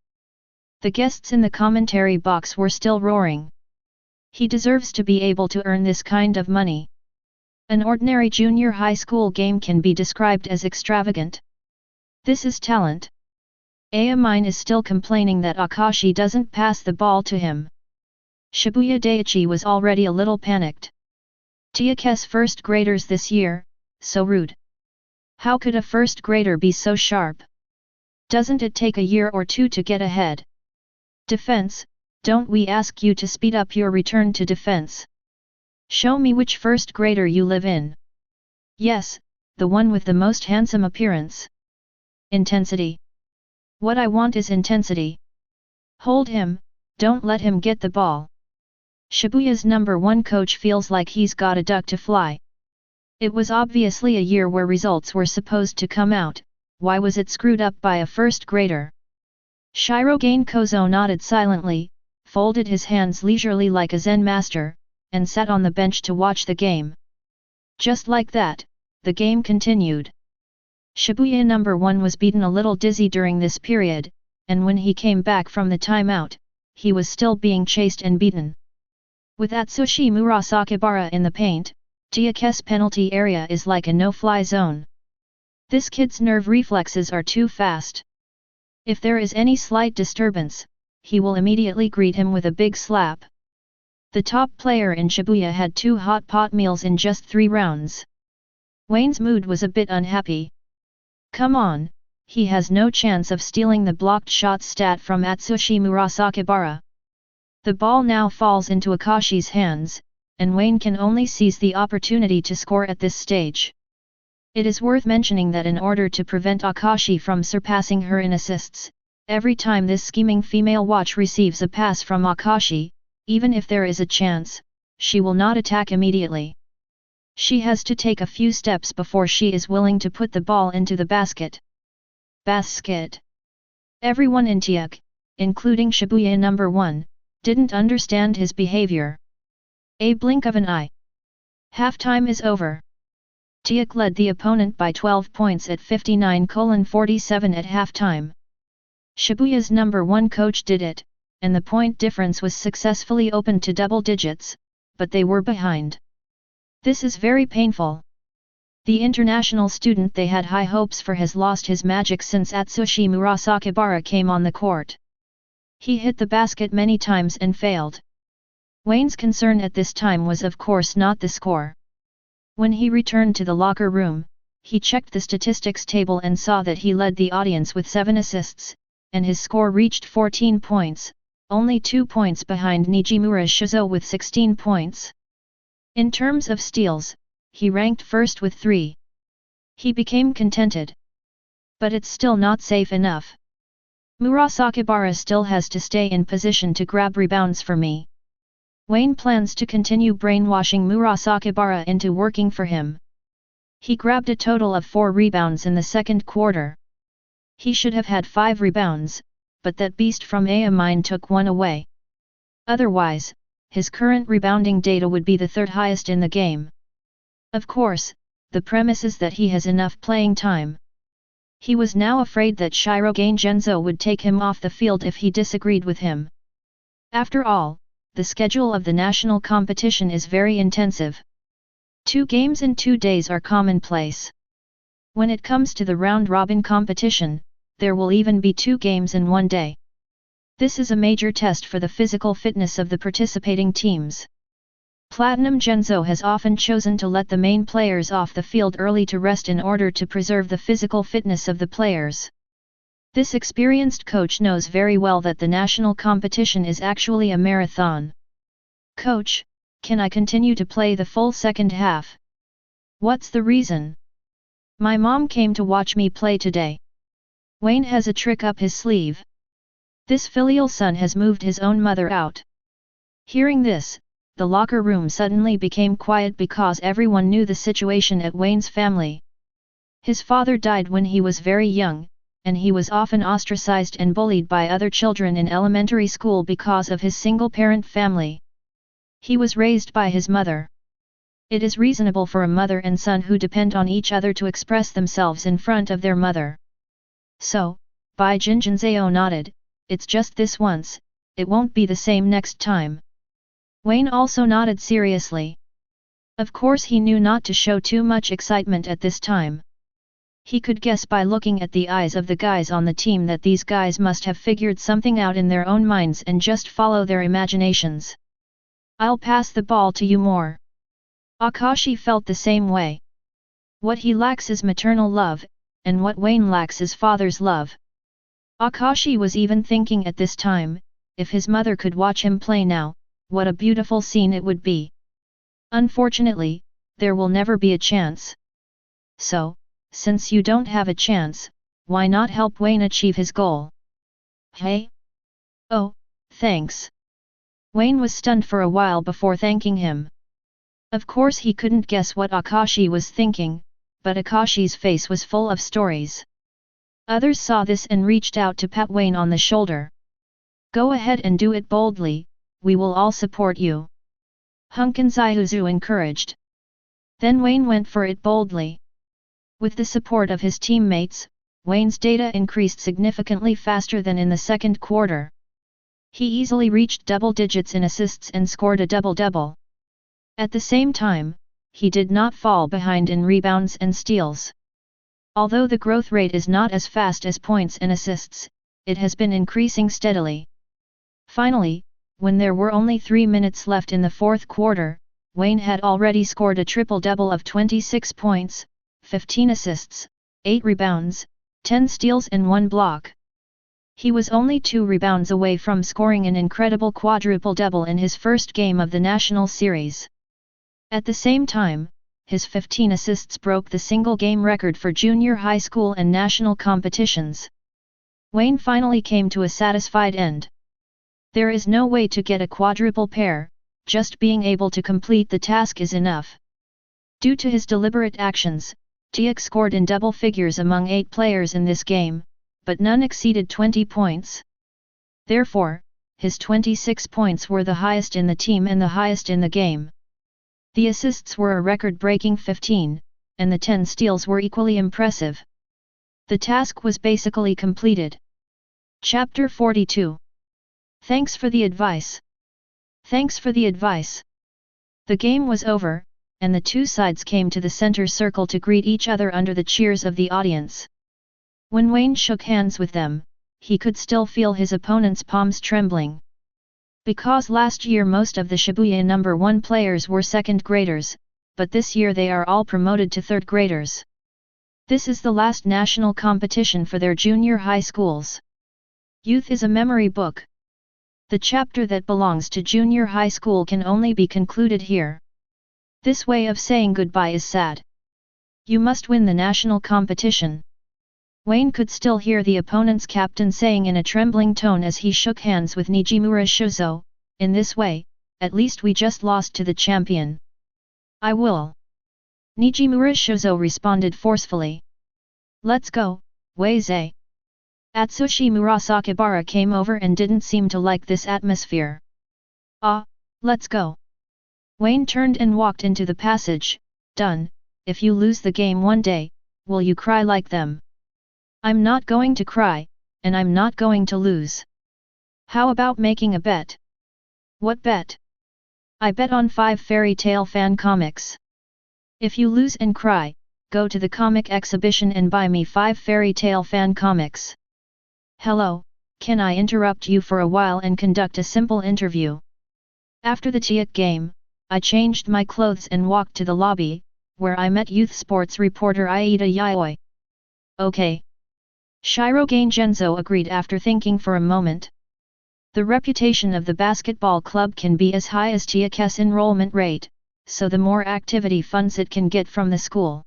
The guests in the commentary box were still roaring. He deserves to be able to earn this kind of money. An ordinary junior high school game can be described as extravagant. This is talent. Amine is still complaining that Akashi doesn't pass the ball to him. Shibuya Daiichi was already a little panicked. Teikō's first graders this year, so rude. How could a first grader be so sharp? Doesn't it take a year or two to get ahead? Defense, don't we ask you to speed up your return to defense? Show me which first grader you live in. Yes, the one with the most handsome appearance. Intensity. What I want is intensity. Hold him, don't let him get the ball. Shibuya's number 1 coach feels like he's got a duck to fly. It was obviously a year where results were supposed to come out, why was it screwed up by a first grader? Shirogane Kozo nodded silently, folded his hands leisurely like a Zen master, and sat on the bench to watch the game. Just like that, the game continued. Shibuya number 1 was beaten a little dizzy during this period, and when he came back from the timeout, he was still being chased and beaten. With Atsushi Murasakibara in the paint, Teikō's penalty area is like a no-fly zone. This kid's nerve reflexes are too fast. If there is any slight disturbance, he will immediately greet him with a big slap. The top player in Shibuya had 2 hot pot meals in just 3 rounds. Wayne's mood was a bit unhappy. Come on, he has no chance of stealing the blocked shot stat from Atsushi Murasakibara. The ball now falls into Akashi's hands, and Wayne can only seize the opportunity to score at this stage. It is worth mentioning that in order to prevent Akashi from surpassing her in assists, every time this scheming female watch receives a pass from Akashi, even if there is a chance, she will not attack immediately. She has to take a few steps before she is willing to put the ball into the basket. Basket. Everyone in Teikō, including Shibuya number 1, didn't understand his behavior. A blink of an eye. Halftime is over. Teikō led the opponent by 12 points at 59:47 at halftime. Shibuya's number 1 coach did it, and the point difference was successfully opened to double digits, but they were behind. This is very painful. The international student they had high hopes for has lost his magic since Atsushi Murasakibara came on the court. He hit the basket many times and failed. Wayne's concern at this time was of course not the score. When he returned to the locker room, he checked the statistics table and saw that he led the audience with 7 assists, and his score reached 14 points, only 2 points behind Nijimura Shizo with 16 points. In terms of steals, he ranked first with 3. He became contented. But it's still not safe enough. Murasakibara still has to stay in position to grab rebounds for me. Wayne plans to continue brainwashing Murasakibara into working for him. He grabbed a total of 4 rebounds in the second quarter. He should have had 5 rebounds, but that beast from Amine took 1 away. Otherwise, his current rebounding data would be the 3rd highest in the game. Of course, the premise is that he has enough playing time. He was now afraid that Shirogane Genzo would take him off the field if he disagreed with him. After all, the schedule of the national competition is very intensive. 2 games in 2 days are commonplace. When it comes to the round-robin competition, there will even be 2 games in 1 day. This is a major test for the physical fitness of the participating teams. Platinum Genzo has often chosen to let the main players off the field early to rest in order to preserve the physical fitness of the players. This experienced coach knows very well that the national competition is actually a marathon. Coach, can I continue to play the full second half? What's the reason? My mom came to watch me play today. Wayne has a trick up his sleeve. This filial son has moved his own mother out. Hearing this, the locker room suddenly became quiet because everyone knew the situation at Wayne's family. His father died when he was very young, and he was often ostracized and bullied by other children in elementary school because of his single-parent family. He was raised by his mother. It is reasonable for a mother and son who depend on each other to express themselves in front of their mother. So, Bai Jinjinzeo nodded, it's just this once, it won't be the same next time. Wayne also nodded seriously. Of course he knew not to show too much excitement at this time. He could guess by looking at the eyes of the guys on the team that these guys must have figured something out in their own minds and just follow their imaginations. I'll pass the ball to you more. Akashi felt the same way. What he lacks is maternal love, and what Wayne lacks is father's love. Akashi was even thinking at this time, if his mother could watch him play now, what a beautiful scene it would be. Unfortunately, there will never be a chance. So, since you don't have a chance, why not help Wayne achieve his goal? Hey? Oh, thanks. Wayne was stunned for a while before thanking him. Of course he couldn't guess what Akashi was thinking, but Akashi's face was full of stories. Others saw this and reached out to pat Wayne on the shoulder. Go ahead and do it boldly, we will all support you. Hunkin Zaihuzu encouraged. Then Wayne went for it boldly. With the support of his teammates, Wayne's data increased significantly faster than in the second quarter. He easily reached double digits in assists and scored a double-double. At the same time, he did not fall behind in rebounds and steals. Although the growth rate is not as fast as points and assists, it has been increasing steadily. Finally, when there were only 3 minutes left in the fourth quarter, Wayne had already scored a triple-double of 26 points, 15 assists, 8 rebounds, 10 steals and 1 block. He was only 2 rebounds away from scoring an incredible quadruple-double in his first game of the National Series. At the same time, his 15 assists broke the single-game record for junior high school and national competitions. Wayne finally came to a satisfied end. There is no way to get a quadruple pair, just being able to complete the task is enough. Due to his deliberate actions, Teikō scored in double figures among 8 players in this game, but none exceeded 20 points. Therefore, his 26 points were the highest in the team and the highest in the game. The assists were a record-breaking 15, and the 10 steals were equally impressive. The task was basically completed. Chapter 42. Thanks for the advice. Thanks for the advice. The game was over, and the two sides came to the center circle to greet each other under the cheers of the audience. When Wayne shook hands with them, he could still feel his opponent's palms trembling. Because last year most of the Shibuya number 1 players were second graders, but this year they are all promoted to third graders. This is the last national competition for their junior high schools. Youth is a memory book. The chapter that belongs to junior high school can only be concluded here. This way of saying goodbye is sad. You must win the national competition. Wayne could still hear the opponent's captain saying in a trembling tone as he shook hands with Nijimura Shozo, "In this way, at least we just lost to the champion." "I will." Nijimura Shozo responded forcefully. "Let's go, Wei-zai." Atsushi Murasakibara came over and didn't seem to like this atmosphere. "Ah, let's go." Wayne turned and walked into the passage. "Done, if you lose the game one day, will you cry like them?" "I'm not going to cry, and I'm not going to lose." "How about making a bet?" "What bet?" "I bet on 5 fairy tale fan comics. If you lose and cry, go to the comic exhibition and buy me 5 fairy tale fan comics." "Hello, can I interrupt you for a while and conduct a simple interview?" After the Teikō game, I changed my clothes and walked to the lobby, where I met youth sports reporter Aida Yayoi. "Okay." Shirogane Genzo agreed after thinking for a moment. The reputation of the basketball club can be as high as Teikō's enrollment rate, so the more activity funds it can get from the school,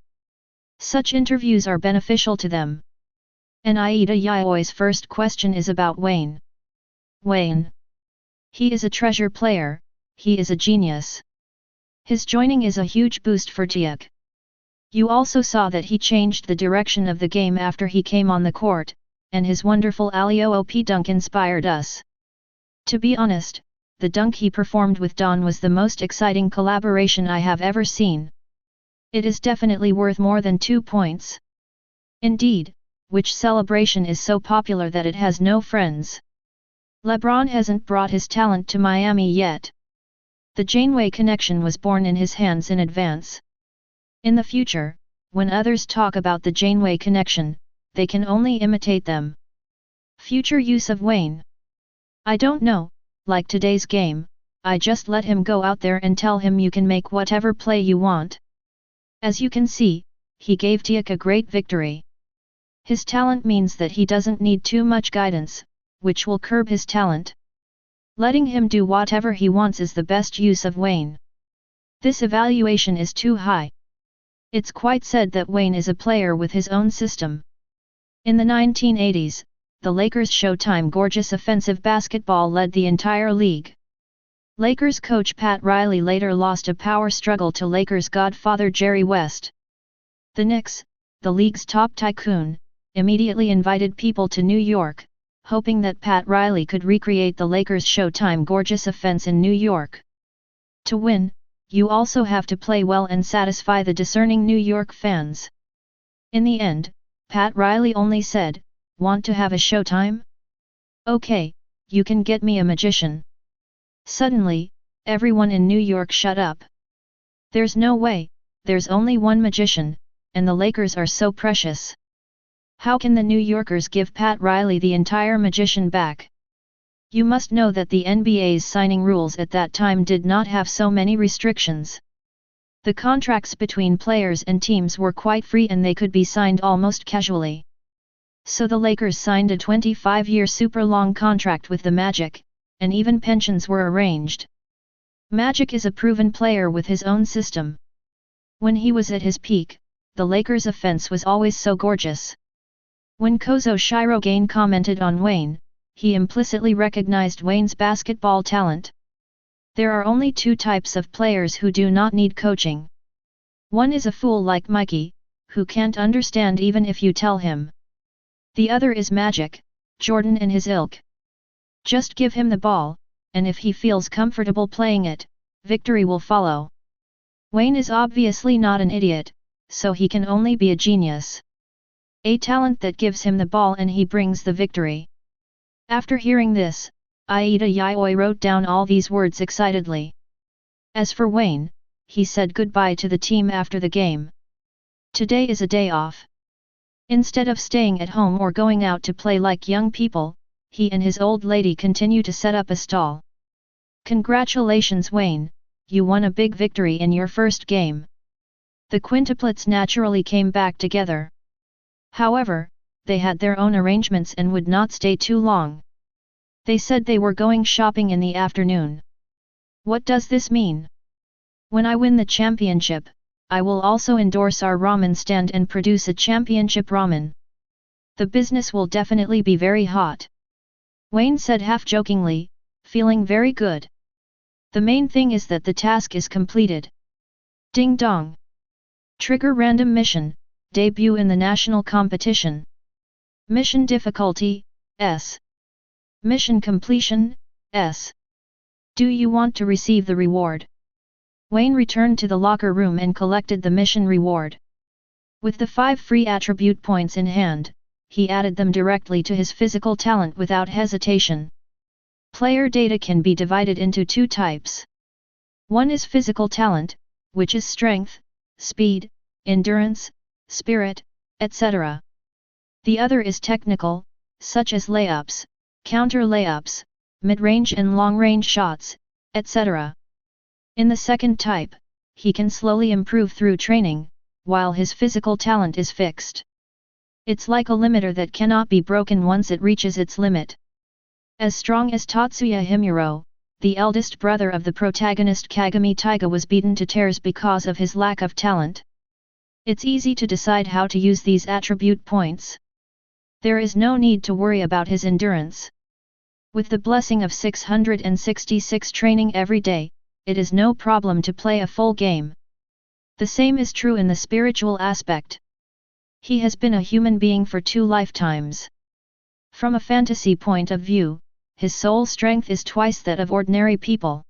such interviews are beneficial to them. And Aida Yaoi's first question is about Wayne. Wayne. He is a treasure player, he is a genius. His joining is a huge boost for Teikō. You also saw that he changed the direction of the game after he came on the court, and his wonderful alley-oop dunk inspired us. To be honest, the dunk he performed with Don was the most exciting collaboration I have ever seen. It is definitely worth more than 2 points. Indeed, which celebration is so popular that it has no friends. LeBron hasn't brought his talent to Miami yet. The Janeway connection was born in his hands in advance. In the future, when others talk about the Janeway connection, they can only imitate them. Future use of Wayne. I don't know, like today's game, I just let him go out there and tell him you can make whatever play you want. As you can see, he gave Teikō a great victory. His talent means that he doesn't need too much guidance, which will curb his talent. Letting him do whatever he wants is the best use of Wayne. This evaluation is too high. It's quite said that Wayne is a player with his own system. In the 1980s, the Lakers' Showtime gorgeous offensive basketball led the entire league. Lakers coach Pat Riley later lost a power struggle to Lakers godfather Jerry West. The Knicks, the league's top tycoon, immediately invited people to New York, hoping that Pat Riley could recreate the Lakers' Showtime gorgeous offense in New York. To win, you also have to play well and satisfy the discerning New York fans. In the end, Pat Riley only said, "Want to have a showtime? Okay, you can get me a magician." Suddenly, everyone in New York shut up. There's no way, there's only one magician, and the Lakers are so precious. How can the New Yorkers give Pat Riley the entire magician back? You must know that the NBA's signing rules at that time did not have so many restrictions. The contracts between players and teams were quite free and they could be signed almost casually. So the Lakers signed a 25-year super long contract with the Magic, and even pensions were arranged. Magic is a proven player with his own system. When he was at his peak, the Lakers' offense was always so gorgeous. When Kozo Shirogane commented on Wayne, he implicitly recognized Wayne's basketball talent. There are only two types of players who do not need coaching. One is a fool like Mikey, who can't understand even if you tell him. The other is Magic, Jordan and his ilk. Just give him the ball, and if he feels comfortable playing it, victory will follow. Wayne is obviously not an idiot, so he can only be a genius. A talent that gives him the ball and he brings the victory. After hearing this, Aida Yayoi wrote down all these words excitedly. As for Wayne, he said goodbye to the team after the game. Today is a day off. Instead of staying at home or going out to play like young people, he and his old lady continue to set up a stall. Congratulations Wayne, you won a big victory in your first game. The quintuplets naturally came back together. However, they had their own arrangements and would not stay too long. They said they were going shopping in the afternoon. What does this mean? When I win the championship, I will also endorse our ramen stand and produce a championship ramen. The business will definitely be very hot. Wayne said half-jokingly, feeling very good. The main thing is that the task is completed. Ding dong. Trigger random mission, debut in the national competition. Mission difficulty, S. Mission completion, S. Do you want to receive the reward? Wayne returned to the locker room and collected the mission reward. With the 5 free attribute points in hand, he added them directly to his physical talent without hesitation. Player data can be divided into 2 types. One is physical talent, which is strength, speed, endurance, spirit, etc. The other is technical, such as layups, counter layups, mid-range and long-range shots, etc. In the second type, he can slowly improve through training, while his physical talent is fixed. It's like a limiter that cannot be broken once it reaches its limit. As strong as Tatsuya Himuro, the eldest brother of the protagonist Kagami Taiga was beaten to tears because of his lack of talent. It's easy to decide how to use these attribute points. There is no need to worry about his endurance. With the blessing of 666 training every day, it is no problem to play a full game. The same is true in the spiritual aspect. He has been a human being for 2 lifetimes. From a fantasy point of view, his soul strength is twice that of ordinary people.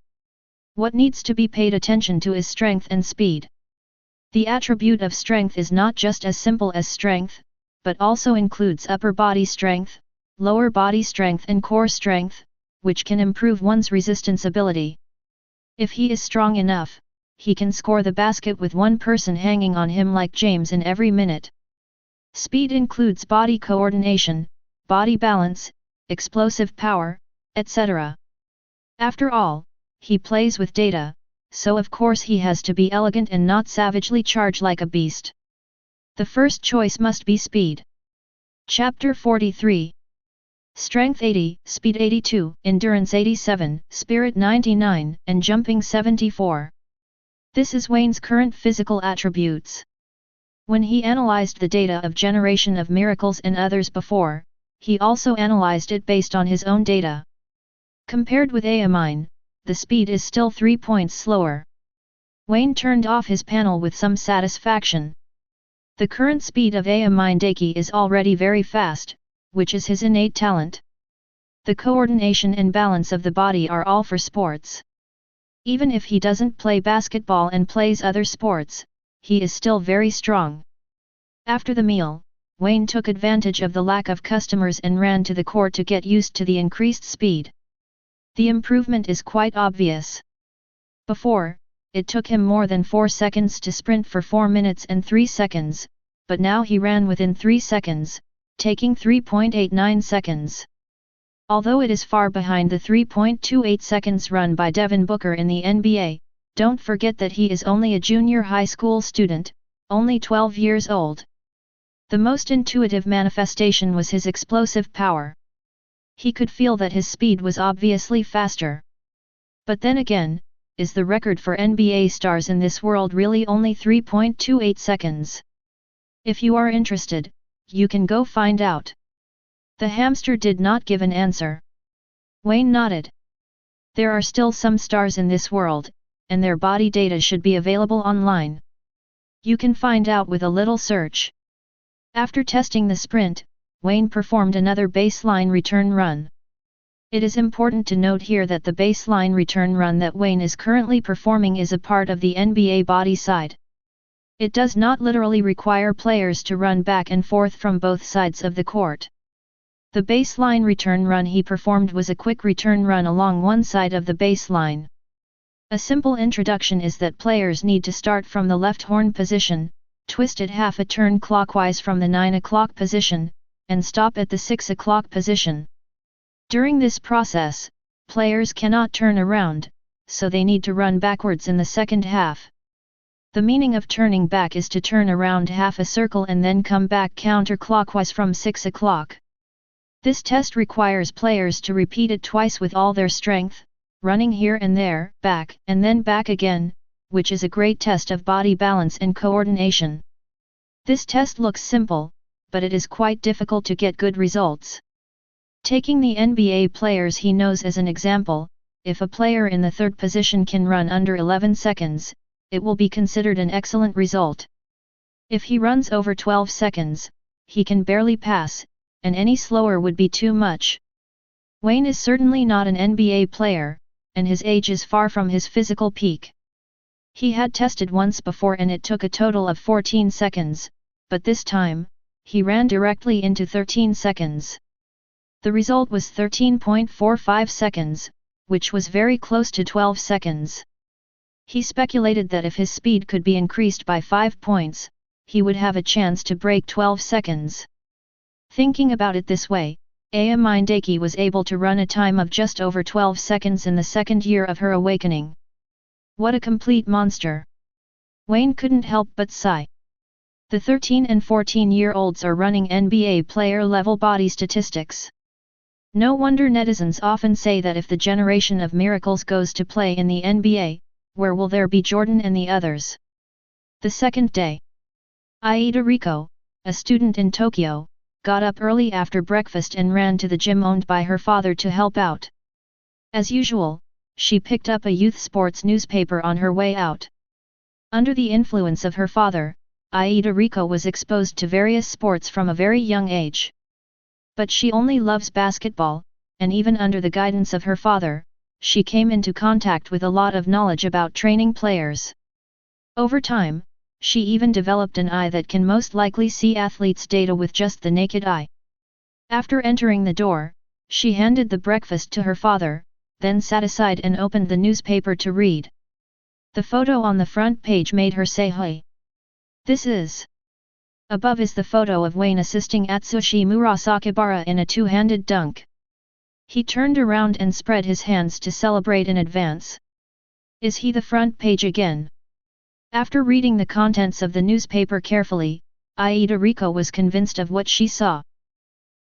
What needs to be paid attention to is strength and speed. The attribute of strength is not just as simple as strength, but also includes upper body strength, lower body strength and core strength, which can improve one's resistance ability. If he is strong enough, he can score the basket with one person hanging on him like James in every minute. Speed includes body coordination, body balance, explosive power, etc. After all, he plays with data, so of course he has to be elegant and not savagely charge like a beast. The first choice must be speed. Chapter 43. Strength 80, Speed 82, Endurance 87, Spirit 99, and Jumping 74. This is Wayne's current physical attributes. When he analyzed the data of Generation of Miracles and others before, he also analyzed it based on his own data. Compared with Amine, the speed is still 3 points slower. Wayne turned off his panel with some satisfaction. The current speed of Amine Daki is already very fast, which is his innate talent. The coordination and balance of the body are all for sports. Even if he doesn't play basketball and plays other sports, he is still very strong. After the meal, Wayne took advantage of the lack of customers and ran to the court to get used to the increased speed. The improvement is quite obvious. Before, it took him more than 4 seconds to sprint for 4 minutes and 3 seconds, but now he ran within 3 seconds, taking 3.89 seconds. Although it is far behind the 3.28 seconds run by Devin Booker in the NBA, don't forget that he is only a junior high school student, only 12 years old. The most intuitive manifestation was his explosive power. He could feel that his speed was obviously faster. But then again, is the record for NBA stars in this world really only 3.28 seconds? If you are interested, you can go find out. The hamster did not give an answer. Wayne nodded. There are still some stars in this world, and their body data should be available online. You can find out with a little search. After testing the sprint, Wayne performed another baseline return run. It is important to note here that the baseline return run that Wayne is currently performing is a part of the NBA body side. It does not literally require players to run back and forth from both sides of the court. The baseline return run he performed was a quick return run along one side of the baseline. A simple introduction is that players need to start from the left horn position, twist it half a turn clockwise from the 9 o'clock position, and stop at the 6 o'clock position. During this process, players cannot turn around, so they need to run backwards in the second half. The meaning of turning back is to turn around half a circle and then come back counterclockwise from 6 o'clock. This test requires players to repeat it twice with all their strength, running here and there, back and then back again, which is a great test of body balance and coordination. This test looks simple, but it is quite difficult to get good results. Taking the NBA players he knows as an example, if a player in the third position can run under 11 seconds, it will be considered an excellent result. If he runs over 12 seconds, he can barely pass, and any slower would be too much. Wayne is certainly not an NBA player, and his age is far from his physical peak. He had tested once before and it took a total of 14 seconds, but this time, he ran directly into 13 seconds. The result was 13.45 seconds, which was very close to 12 seconds. He speculated that if his speed could be increased by 5 points, he would have a chance to break 12 seconds. Thinking about it this way, Aya Mindaki was able to run a time of just over 12 seconds in the second year of her awakening. What a complete monster! Wayne couldn't help but sigh. The 13 and 14-year-olds are running NBA player-level body statistics. No wonder netizens often say that if the generation of miracles goes to play in the NBA, where will there be Jordan and the others? The second day. Aida Riko, a student in Tokyo, got up early after breakfast and ran to the gym owned by her father to help out. As usual, she picked up a youth sports newspaper on her way out. Under the influence of her father, Aida Riko was exposed to various sports from a very young age. But she only loves basketball, and even under the guidance of her father, she came into contact with a lot of knowledge about training players. Over time, she even developed an eye that can most likely see athletes' data with just the naked eye. After entering the door, she handed the breakfast to her father, then sat aside and opened the newspaper to read. The photo on the front page made her say "Hey! This is..." Above is the photo of Wayne assisting Atsushi Murasakibara in a two-handed dunk. He turned around and spread his hands to celebrate in advance. Is he the front page again? After reading the contents of the newspaper carefully, Aida Riko was convinced of what she saw.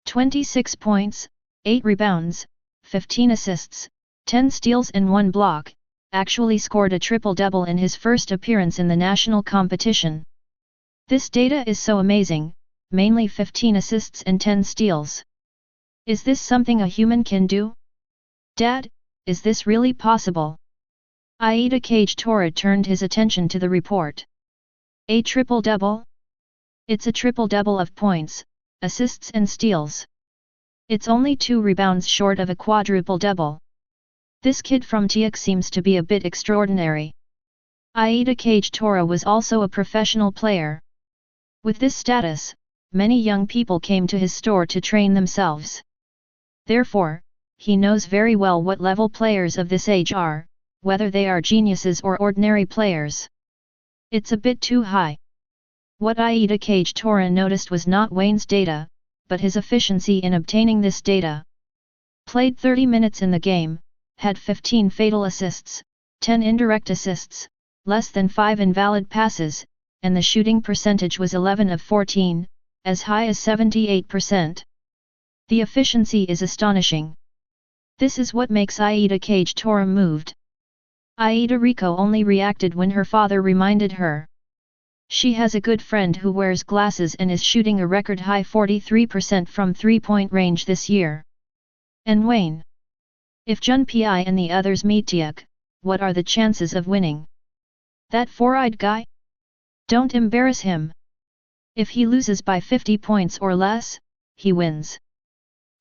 26 points, 8 rebounds, 15 assists, 10 steals and 1 block, actually scored a triple-double in his first appearance in the national competition. This data is so amazing, mainly 15 assists and 10 steals. Is this something a human can do? Dad, is this really possible? Aida Tora turned his attention to the report. A triple-double? It's a triple-double of points, assists and steals. It's only 2 rebounds short of a quadruple-double. This kid from Teikō seems to be a bit extraordinary. Aida Tora was also a professional player. With this status, many young people came to his store to train themselves. Therefore, he knows very well what level players of this age are, whether they are geniuses or ordinary players. It's a bit too high. What Aida Tora noticed was not Wayne's data, but his efficiency in obtaining this data. Played 30 minutes in the game, had 15 fatal assists, 10 indirect assists, less than 5 invalid passes, and the shooting percentage was 11 of 14, as high as 78%. The efficiency is astonishing. This is what makes Aida Cage Tora moved. Aida Rico only reacted when her father reminded her. She has a good friend who wears glasses and is shooting a record high 43% from 3-point range this year. And Wayne. If Junpei and the others meet Teikō, what are the chances of winning? That four-eyed guy? Don't embarrass him. If he loses by 50 points or less, he wins.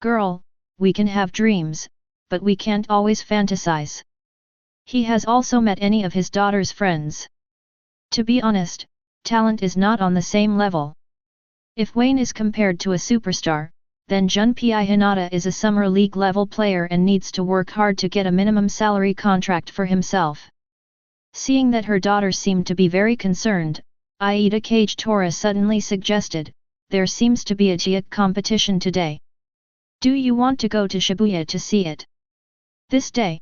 Girl, we can have dreams, but we can't always fantasize. He has also met any of his daughter's friends. To be honest, talent is not on the same level. If Wayne is compared to a superstar, then Junpei Hinata is a summer league level player and needs to work hard to get a minimum salary contract for himself. Seeing that her daughter seemed to be very concerned, Aida Cage Tora suddenly suggested, there seems to be a Teikō competition today. Do you want to go to Shibuya to see it? This day.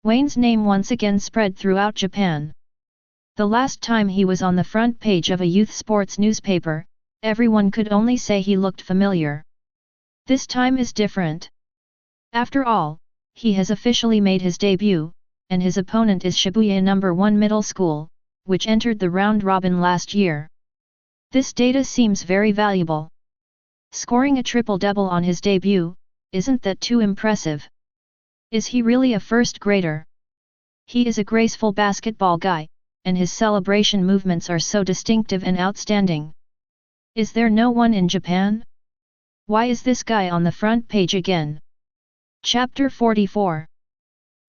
Wayne's name once again spread throughout Japan. The last time he was on the front page of a youth sports newspaper, everyone could only say he looked familiar. This time is different. After all, he has officially made his debut, and his opponent is Shibuya No. 1 Middle School, which entered the round robin last year. This data seems very valuable. Scoring a triple-double on his debut, isn't that too impressive? Is he really a first grader? He is a graceful basketball guy, and his celebration movements are so distinctive and outstanding. Is there no one in Japan? Why is this guy on the front page again? Chapter 44.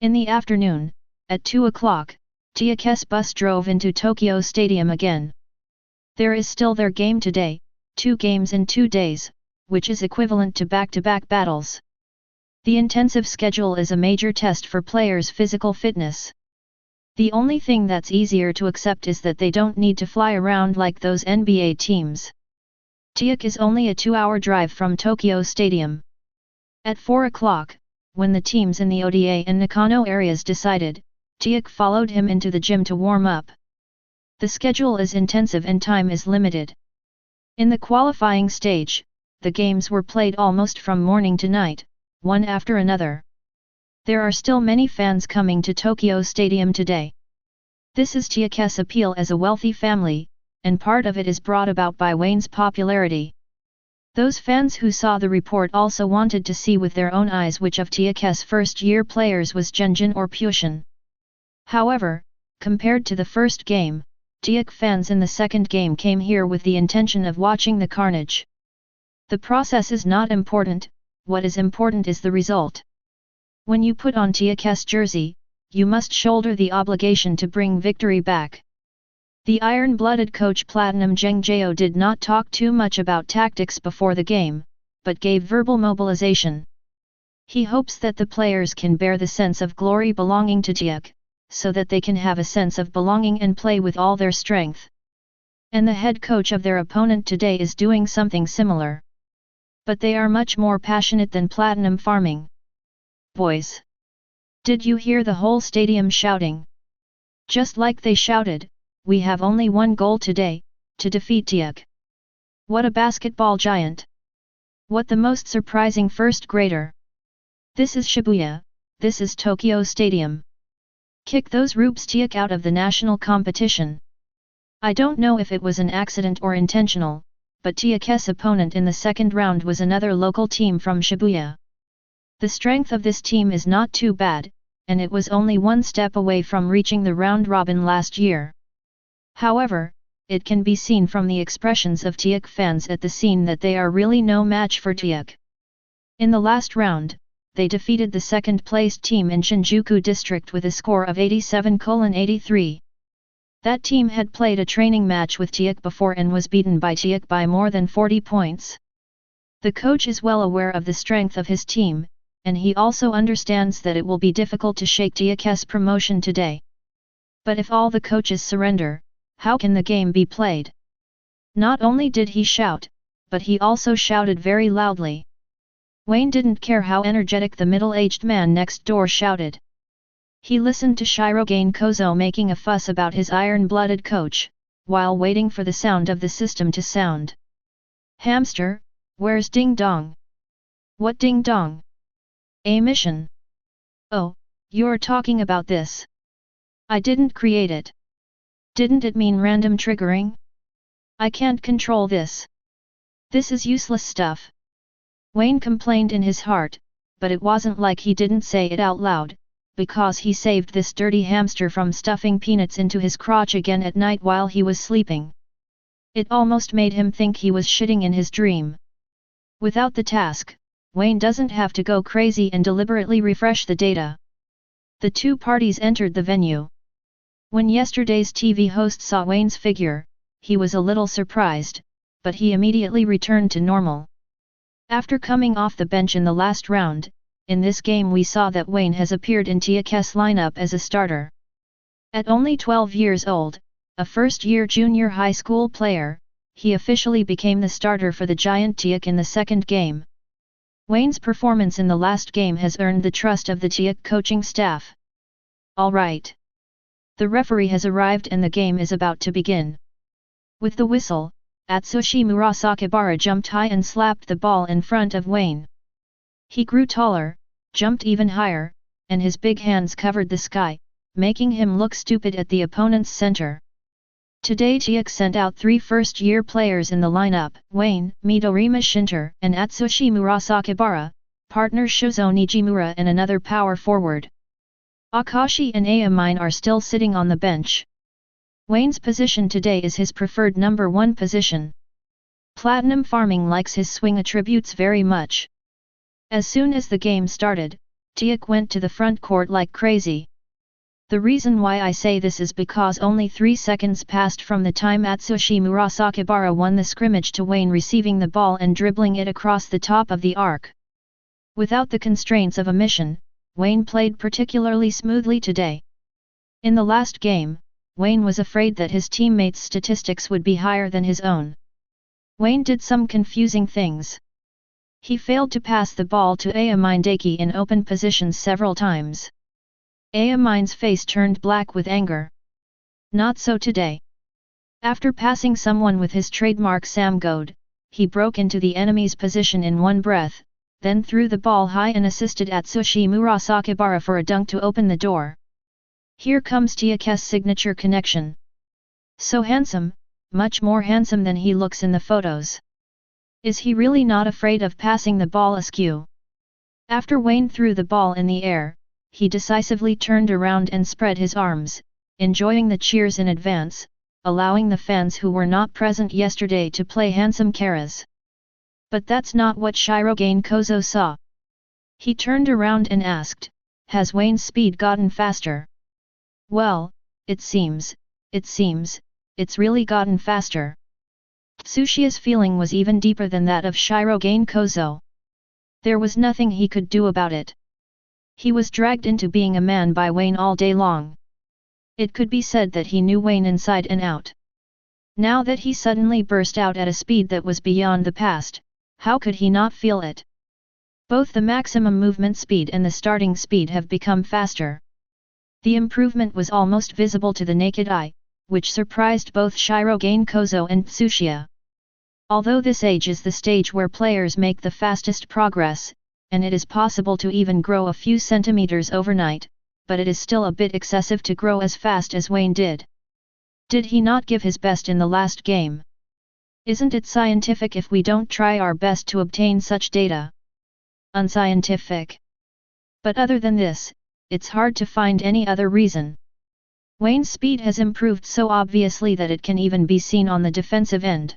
In the afternoon, at 2 o'clock, Teikō's bus drove into Tokyo Stadium again. There is still their game today, 2 games in 2 days, which is equivalent to back-to-back battles. The intensive schedule is a major test for players' physical fitness. The only thing that's easier to accept is that they don't need to fly around like those NBA teams. Teikō is only a 2-hour drive from Tokyo Stadium. At 4 o'clock, when the teams in the Oda and Nakano areas decided, Teikō followed him into the gym to warm up. The schedule is intensive and time is limited. In the qualifying stage, the games were played almost from morning to night, one after another. There are still many fans coming to Tokyo Stadium today. This is Teikō's appeal as a wealthy family, and part of it is brought about by Wayne's popularity. Those fans who saw the report also wanted to see with their own eyes which of Teikō's first-year players was Genjin or Pushin. However, compared to the first game, Teikō fans in the second game came here with the intention of watching the carnage. The process is not important, what is important is the result. When you put on Teikō's jersey, you must shoulder the obligation to bring victory back. The iron-blooded coach Platinum Jengjeo did not talk too much about tactics before the game, but gave verbal mobilization. He hopes that the players can bear the sense of glory belonging to Teikō, so that they can have a sense of belonging and play with all their strength. And the head coach of their opponent today is doing something similar. But they are much more passionate than Platinum Farming. Boys! Did you hear the whole stadium shouting? Just like they shouted, we have only one goal today, to defeat Teikō. What a basketball giant! What the most surprising first grader! This is Shibuya, this is Tokyo Stadium. Kick those rubes Teikō out of the national competition. I don't know if it was an accident or intentional, but Teikō's opponent in the second round was another local team from Shibuya. The strength of this team is not too bad, and it was only one step away from reaching the round robin last year. However, it can be seen from the expressions of Teikō fans at the scene that they are really no match for Teikō. In the last round, they defeated the second-placed team in Shinjuku District with a score of 87-83. That team had played a training match with Teikō before and was beaten by Teikō by more than 40 points. The coach is well aware of the strength of his team, and he also understands that it will be difficult to shake Teikō's promotion today. But if all the coaches surrender, how can the game be played? Not only did he shout, but he also shouted very loudly. Wayne didn't care how energetic the middle-aged man next door shouted. He listened to Shirogane Kozo making a fuss about his iron-blooded coach, while waiting for the sound of the system to sound. Hamster, where's Ding Dong? What Ding Dong? A mission. Oh, you're talking about this. I didn't create it. Didn't it mean random triggering? I can't control this. This is useless stuff. Wayne complained in his heart, but it wasn't like he didn't say it out loud, because he saved this dirty hamster from stuffing peanuts into his crotch again at night while he was sleeping. It almost made him think he was shitting in his dream. Without the task, Wayne doesn't have to go crazy and deliberately refresh the data. The two parties entered the venue. When yesterday's TV host saw Wayne's figure, he was a little surprised, but he immediately returned to normal. After coming off the bench in the last round, in this game we saw that Wayne has appeared in Teikō's lineup as a starter. At only 12 years old, a first-year junior high school player, he officially became the starter for the giant Teikō in the second game. Wayne's performance in the last game has earned the trust of the Teikō coaching staff. All right. The referee has arrived and the game is about to begin. With the whistle, Atsushi Murasakibara jumped high and slapped the ball in front of Wayne. He grew taller, jumped even higher, and his big hands covered the sky, making him look stupid at the opponent's center. Today Teikō sent out 3 first-year players in the lineup, Wayne, Midorima Shinter, and Atsushi Murasakibara, partner Shuzo Nijimura and another power forward. Akashi and Ayamine are still sitting on the bench. Wayne's position today is his preferred number 1 position. Platinum Farming likes his swing attributes very much. As soon as the game started, Teikō went to the front court like crazy. The reason why I say this is because only 3 seconds passed from the time Atsushi Murasakibara won the scrimmage to Wayne receiving the ball and dribbling it across the top of the arc. Without the constraints of a mission, Wayne played particularly smoothly today. In the last game, Wayne was afraid that his teammates' statistics would be higher than his own. Wayne did some confusing things. He failed to pass the ball to Ayamine Daki in open positions several times. Ayamine's face turned black with anger. Not so today. After passing someone with his trademark Samgode, he broke into the enemy's position in one breath, then threw the ball high and assisted Atsushi Murasakibara for a dunk to open the door. Here comes Teikō's signature connection. So handsome, much more handsome than he looks in the photos. Is he really not afraid of passing the ball askew? After Wayne threw the ball in the air, he decisively turned around and spread his arms, enjoying the cheers in advance, allowing the fans who were not present yesterday to play handsome caras. But that's not what Shirogane Kozo saw. He turned around and asked, "Has Wayne's speed gotten faster?" "Well, it seems, it's really gotten faster." Tsushiya's feeling was even deeper than that of Shirogane Kozo. There was nothing he could do about it. He was dragged into being a man by Wayne all day long. It could be said that he knew Wayne inside and out. Now that he suddenly burst out at a speed that was beyond the past, how could he not feel it? Both the maximum movement speed and the starting speed have become faster. The improvement was almost visible to the naked eye, which surprised both Shirogane Kozo and Tsushiya. Although this age is the stage where players make the fastest progress, and it is possible to even grow a few centimeters overnight, but it is still a bit excessive to grow as fast as Wayne did. Did he not give his best in the last game? Isn't it scientific if we don't try our best to obtain such data? Unscientific. But other than this, it's hard to find any other reason. Wayne's speed has improved so obviously that it can even be seen on the defensive end.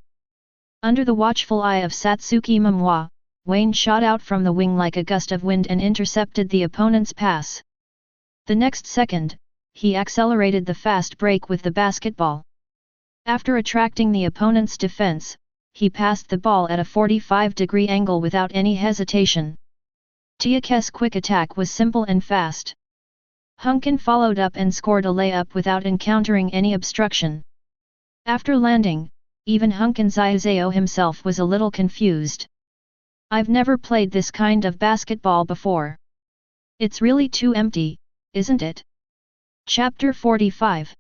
Under the watchful eye of Satsuki Momoi, Wayne shot out from the wing like a gust of wind and intercepted the opponent's pass. The next second, he accelerated the fast break with the basketball. After attracting the opponent's defense, he passed the ball at a 45-degree angle without any hesitation. Teikō's quick attack was simple and fast. Hunkin followed up and scored a layup without encountering any obstruction. After landing, even Hunkin Zayuzeo himself was a little confused. I've never played this kind of basketball before. It's really too empty, isn't it? Chapter 45.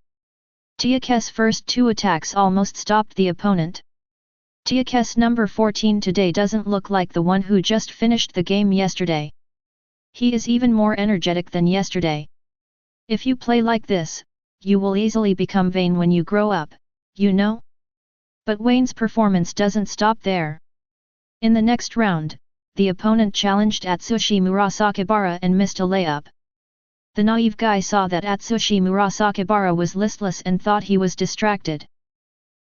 Teikō's first two attacks almost stopped the opponent. Teikō's number 14 today doesn't look like the one who just finished the game yesterday. He is even more energetic than yesterday. If you play like this, you will easily become vain when you grow up, you know? But Wayne's performance doesn't stop there. In the next round, the opponent challenged Atsushi Murasakibara and missed a layup. The naive guy saw that Atsushi Murasakibara was listless and thought he was distracted.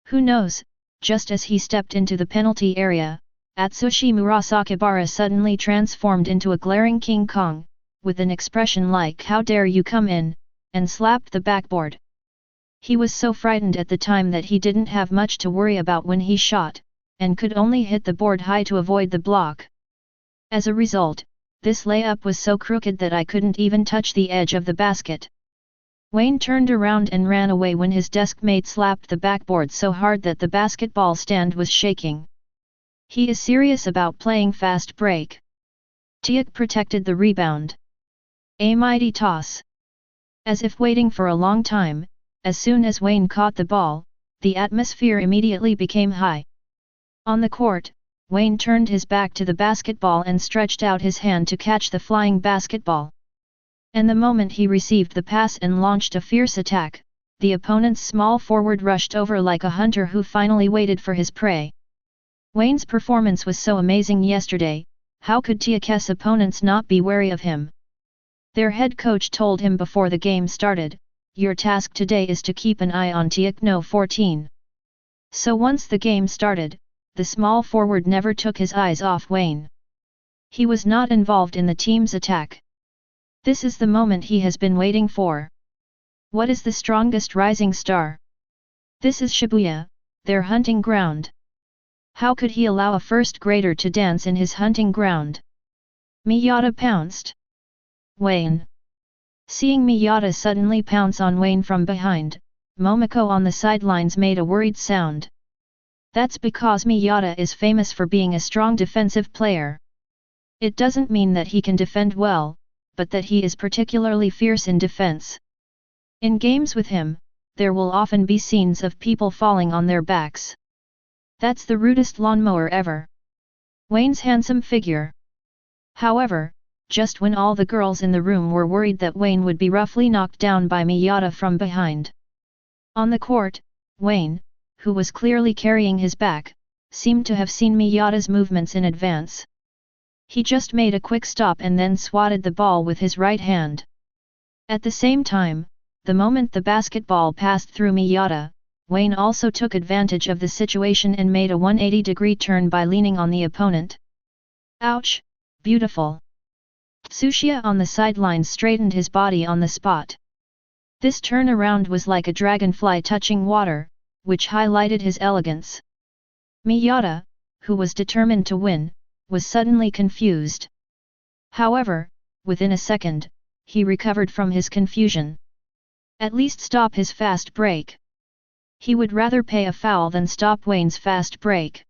Who knows, just as he stepped into the penalty area, Atsushi Murasakibara suddenly transformed into a glaring King Kong, with an expression like "How dare you come in," and slapped the backboard. He was so frightened at the time that he didn't have much to worry about when he shot, and could only hit the board high to avoid the block. As a result, this layup was so crooked that I couldn't even touch the edge of the basket. Wayne turned around and ran away when his desk mate slapped the backboard so hard that the basketball stand was shaking. He is serious about playing fast break. Teikō protected the rebound. A mighty toss. As if waiting for a long time, as soon as Wayne caught the ball, the atmosphere immediately became high. On the court, Wayne turned his back to the basketball and stretched out his hand to catch the flying basketball. And the moment he received the pass and launched a fierce attack, the opponent's small forward rushed over like a hunter who finally waited for his prey. Wayne's performance was so amazing yesterday, how could Teikō's opponents not be wary of him? Their head coach told him before the game started, "Your task today is to keep an eye on Teikō 14. So once the game started, the small forward never took his eyes off Wayne. He was not involved in the team's attack. This is the moment he has been waiting for. What is the strongest rising star? This is Shibuya, their hunting ground. How could he allow a first grader to dance in his hunting ground?" Miyata pounced. Wayne. Seeing Miyata suddenly pounce on Wayne from behind, Momoko on the sidelines made a worried sound. That's because Miyata is famous for being a strong defensive player. It doesn't mean that he can defend well, but that he is particularly fierce in defense. In games with him, there will often be scenes of people falling on their backs. That's the rudest lawnmower ever. Wayne's handsome figure. However, just when all the girls in the room were worried that Wayne would be roughly knocked down by Miyata from behind. On the court, Wayne, who was clearly carrying his back, seemed to have seen Miyata's movements in advance. He just made a quick stop and then swatted the ball with his right hand. At the same time, the moment the basketball passed through Miyata, Wayne also took advantage of the situation and made a 180-degree turn by leaning on the opponent. Ouch, beautiful. Tsuchiya on the sidelines straightened his body on the spot. This turnaround was like a dragonfly touching water, which highlighted his elegance. Miyata, who was determined to win, was suddenly confused. However, within a second, he recovered from his confusion. At least stop his fast break. He would rather pay a foul than stop Wayne's fast break.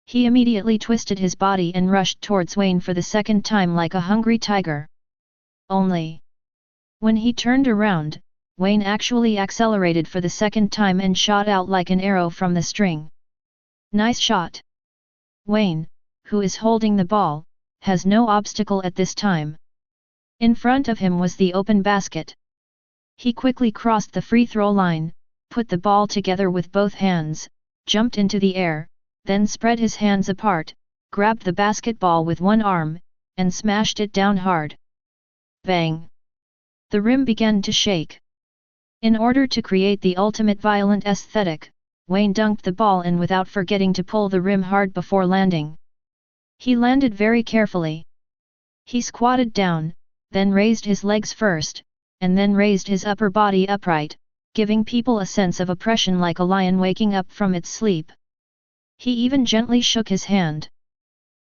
He immediately twisted his body and rushed towards Wayne for the second time like a hungry tiger. Only when he turned around, Wayne actually accelerated for the second time and shot out like an arrow from the string. Nice shot. Wayne, who is holding the ball, has no obstacle at this time. In front of him was the open basket. He quickly crossed the free throw line, put the ball together with both hands, jumped into the air, then spread his hands apart, grabbed the basketball with one arm, and smashed it down hard. Bang! The rim began to shake. In order to create the ultimate violent aesthetic, Wayne dunked the ball in without forgetting to pull the rim hard before landing. He landed very carefully. He squatted down, then raised his legs first, and then raised his upper body upright, giving people a sense of oppression like a lion waking up from its sleep. He even gently shook his hand.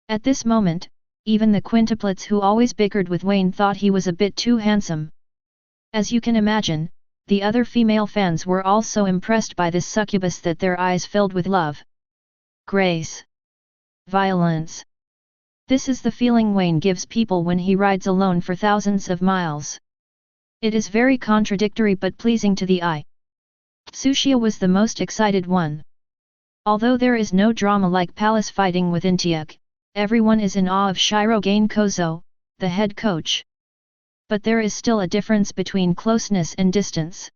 At this moment, even the quintuplets who always bickered with Wayne thought he was a bit too handsome. As you can imagine, the other female fans were also impressed by this succubus that their eyes filled with love, grace, violence. This is the feeling Wayne gives people when he rides alone for thousands of miles. It is very contradictory but pleasing to the eye. Tsuchiya was the most excited one. Although there is no drama like palace fighting within Teikō, everyone is in awe of Shirogane Kozo, the head coach. But there is still a difference between closeness and distance.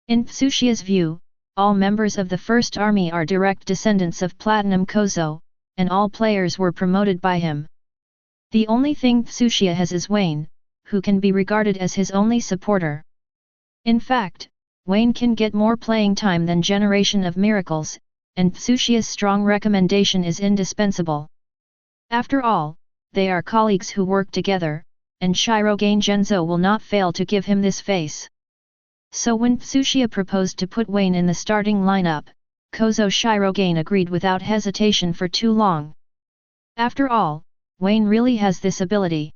In Tsuchiya's view, all members of the First Army are direct descendants of Platinum Kozo, and all players were promoted by him. The only thing Tsuchiya has is Wayne, who can be regarded as his only supporter. In fact, Wayne can get more playing time than Generation of Miracles, and Tsuchiya's strong recommendation is indispensable. After all, they are colleagues who work together, and Shirogane Genzo will not fail to give him this face. So when Tsuchiya proposed to put Wayne in the starting lineup, Kozo Shirogane agreed without hesitation for too long. After all, Wayne really has this ability.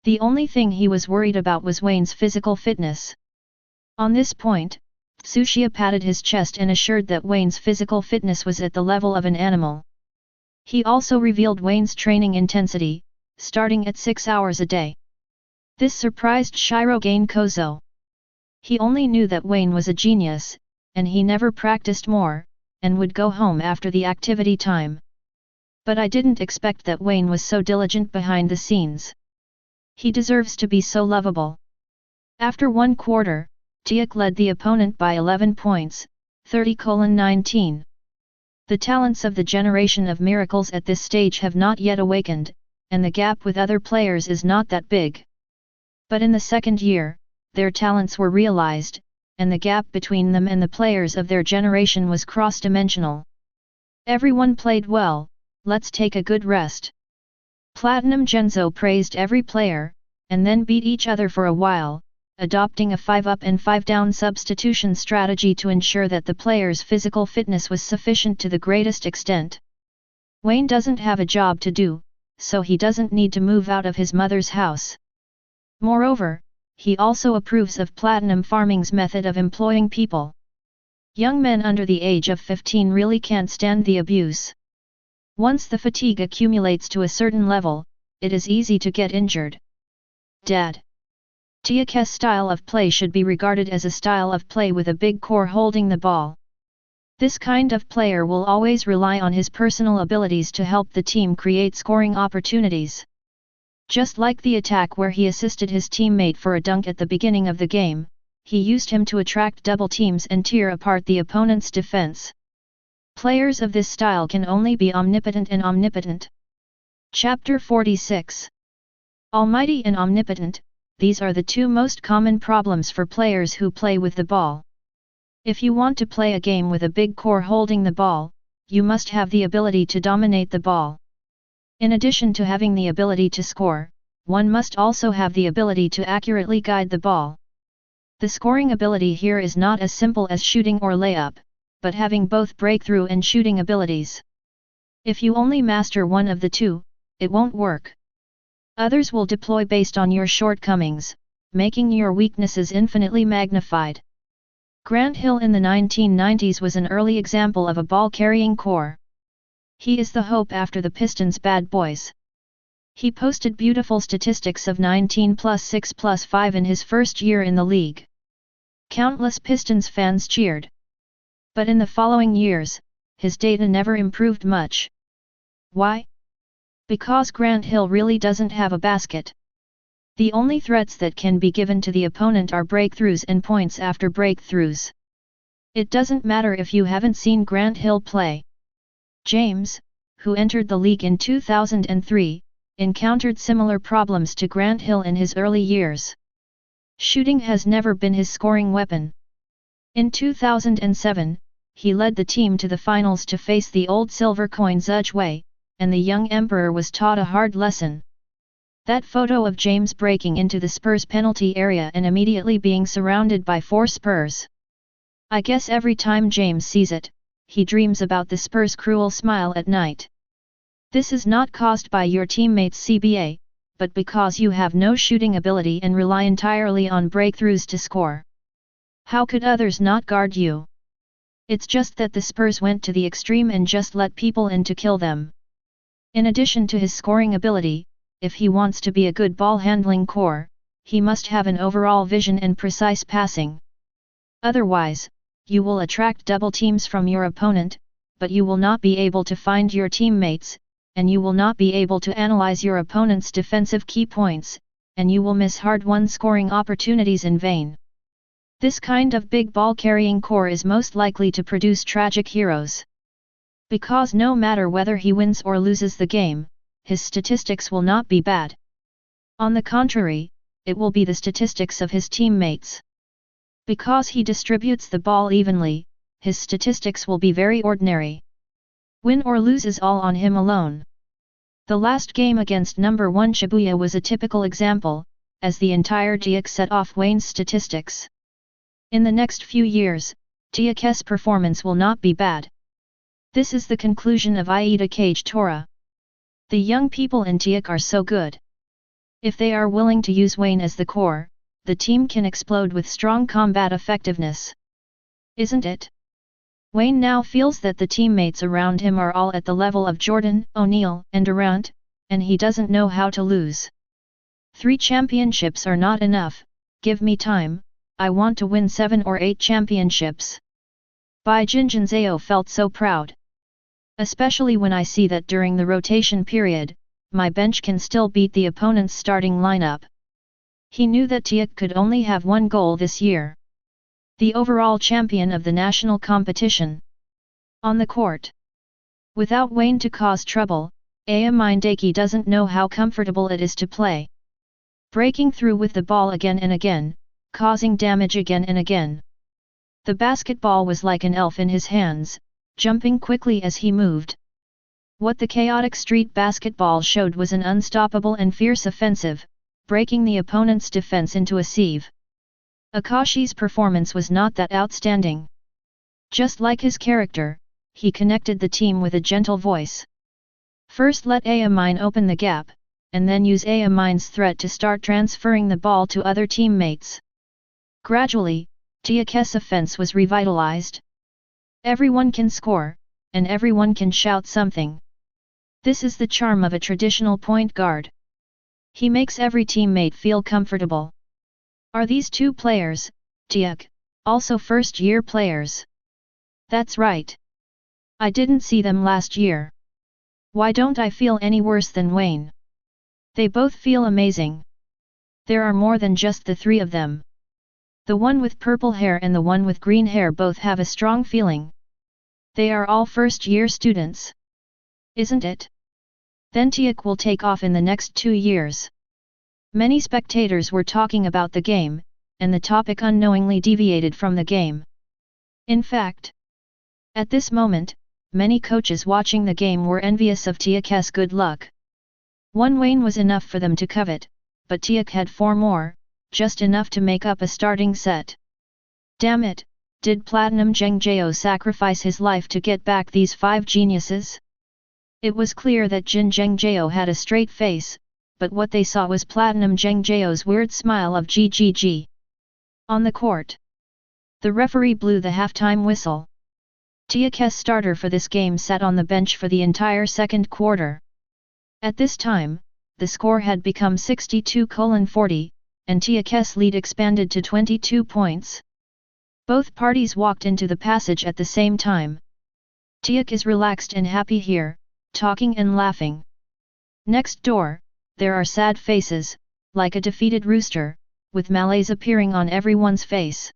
The only thing he was worried about was Wayne's physical fitness. On this point, Tsuchiya patted his chest and assured that Wayne's physical fitness was at the level of an animal. He also revealed Wayne's training intensity, starting at 6 hours a day. This surprised Shirogane Kozo. He only knew that Wayne was a genius, and he never practiced more, and would go home after the activity time. But I didn't expect that Wayne was so diligent behind the scenes. He deserves to be so lovable. After one quarter, Teikō led the opponent by 11 points, 30-19. The talents of the Generation of Miracles at this stage have not yet awakened, and the gap with other players is not that big. But in the second year, their talents were realized, and the gap between them and the players of their generation was cross-dimensional. Everyone played well, let's take a good rest. Platinum Genzo praised every player, and then beat each other for a while, adopting a 5-up and 5-down substitution strategy to ensure that the player's physical fitness was sufficient to the greatest extent. Wayne doesn't have a job to do, so he doesn't need to move out of his mother's house. Moreover, he also approves of Platinum Farming's method of employing people. Young men under the age of 15 really can't stand the abuse. Once the fatigue accumulates to a certain level, it is easy to get injured. Dad. Teikō's style of play should be regarded as a style of play with a big core holding the ball. This kind of player will always rely on his personal abilities to help the team create scoring opportunities. Just like the attack where he assisted his teammate for a dunk at the beginning of the game, he used him to attract double teams and tear apart the opponent's defense. Players of this style can only be omnipotent and omnipotent. Chapter 46. Almighty and omnipotent, these are the two most common problems for players who play with the ball. If you want to play a game with a big core holding the ball, you must have the ability to dominate the ball. In addition to having the ability to score, one must also have the ability to accurately guide the ball. The scoring ability here is not as simple as shooting or layup, but having both breakthrough and shooting abilities. If you only master one of the two, it won't work. Others will deploy based on your shortcomings, making your weaknesses infinitely magnified. Grant Hill in the 1990s was an early example of a ball-carrying core. He is the hope after the Pistons' bad boys. He posted beautiful statistics of 19+6+5 in his first year in the league. Countless Pistons fans cheered. But in the following years, his data never improved much. Why? Because Grant Hill really doesn't have a basket. The only threats that can be given to the opponent are breakthroughs and points after breakthroughs. It doesn't matter if you haven't seen Grant Hill play. James, who entered the league in 2003, encountered similar problems to Grant Hill in his early years. Shooting has never been his scoring weapon. In 2007, he led the team to the finals to face the old silver coins Ujue, and the young emperor was taught a hard lesson. That photo of James breaking into the Spurs penalty area and immediately being surrounded by 4 Spurs. I guess every time James sees it, he dreams about the Spurs' cruel smile at night. This is not caused by your teammates' CBA, but because you have no shooting ability and rely entirely on breakthroughs to score. How could others not guard you? It's just that the Spurs went to the extreme and just let people in to kill them. In addition to his scoring ability, if he wants to be a good ball-handling core, he must have an overall vision and precise passing. Otherwise, you will attract double teams from your opponent, but you will not be able to find your teammates, and you will not be able to analyze your opponent's defensive key points, and you will miss hard-won scoring opportunities in vain. This kind of big ball-carrying core is most likely to produce tragic heroes. Because no matter whether he wins or loses the game, his statistics will not be bad. On the contrary, it will be the statistics of his teammates. Because he distributes the ball evenly, his statistics will be very ordinary. Win or lose is all on him alone. The last game against number 1 Shibuya was a typical example, as the entire Teikō set off Wayne's statistics. In the next few years, Teikō's performance will not be bad. This is the conclusion of Ida Cage Tora. The young people in Teikō are so good. If they are willing to use Wayne as the core, the team can explode with strong combat effectiveness. Isn't it? Wayne now feels that the teammates around him are all at the level of Jordan, O'Neal, and Durant, and he doesn't know how to lose. 3 championships are not enough, give me time, I want to win 7 or 8 championships. Bai Jinjinzao felt so proud. Especially when I see that during the rotation period, my bench can still beat the opponent's starting lineup. He knew that Teikō could only have one goal this year. The overall champion of the national competition. On the court. Without Wayne to cause trouble, Mindaki doesn't know how comfortable it is to play. Breaking through with the ball again and again, causing damage again and again. The basketball was like an elf in his hands, jumping quickly as he moved. What the chaotic street basketball showed was an unstoppable and fierce offensive, breaking the opponent's defense into a sieve. Akashi's performance was not that outstanding. Just like his character, he connected the team with a gentle voice. First let Mine open the gap, and then use Mine's threat to start transferring the ball to other teammates. Gradually, Teikō's offense was revitalized. Everyone can score, and everyone can shout something. This is the charm of a traditional point guard. He makes every teammate feel comfortable. Are these 2 players, Teikō, also first-year players? That's right. I didn't see them last year. Why don't I feel any worse than Wayne? They both feel amazing. There are more than just the 3 of them. The one with purple hair and the one with green hair both have a strong feeling. They are all first-year students. Isn't it? Then Teikō will take off in the next 2 years. Many spectators were talking about the game, and the topic unknowingly deviated from the game. In fact, at this moment, many coaches watching the game were envious of Teikō's good luck. 1 Wayne was enough for them to covet, but Teikō had 4 more, just enough to make up a starting set. Damn it, did Platinum Jengjao sacrifice his life to get back these 5 geniuses? It was clear that Jin Jengjao had a straight face, but what they saw was Platinum Jengjao's weird smile of GGG. On the court. The referee blew the halftime whistle. Teikō's starter for this game sat on the bench for the entire second quarter. At this time, the score had become 62-40, and Teikō's lead expanded to 22 points. Both parties walked into the passage at the same time. Teikō is relaxed and happy here, talking and laughing. Next door, there are sad faces, like a defeated rooster, with malaise appearing on everyone's face.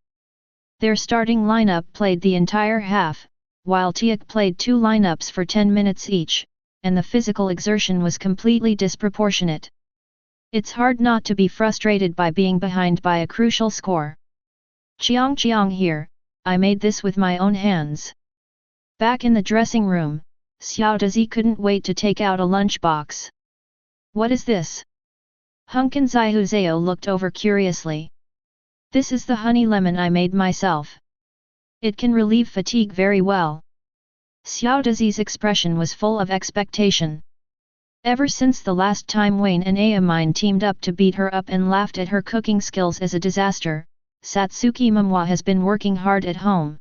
Their starting lineup played the entire half, while Teikō played 2 lineups for 10 minutes each, and the physical exertion was completely disproportionate. It's hard not to be frustrated by being behind by a crucial score. Chiang here, I made this with my own hands. Back in the dressing room, Xiao Dazi couldn't wait to take out a lunchbox. What is this? Hunkin Zihuzao looked over curiously. This is the honey lemon I made myself. It can relieve fatigue very well. Xiao Dazi's expression was full of expectation. Ever since the last time Wayne and Mine teamed up to beat her up and laughed at her cooking skills as a disaster, Satsuki Momwa has been working hard at home.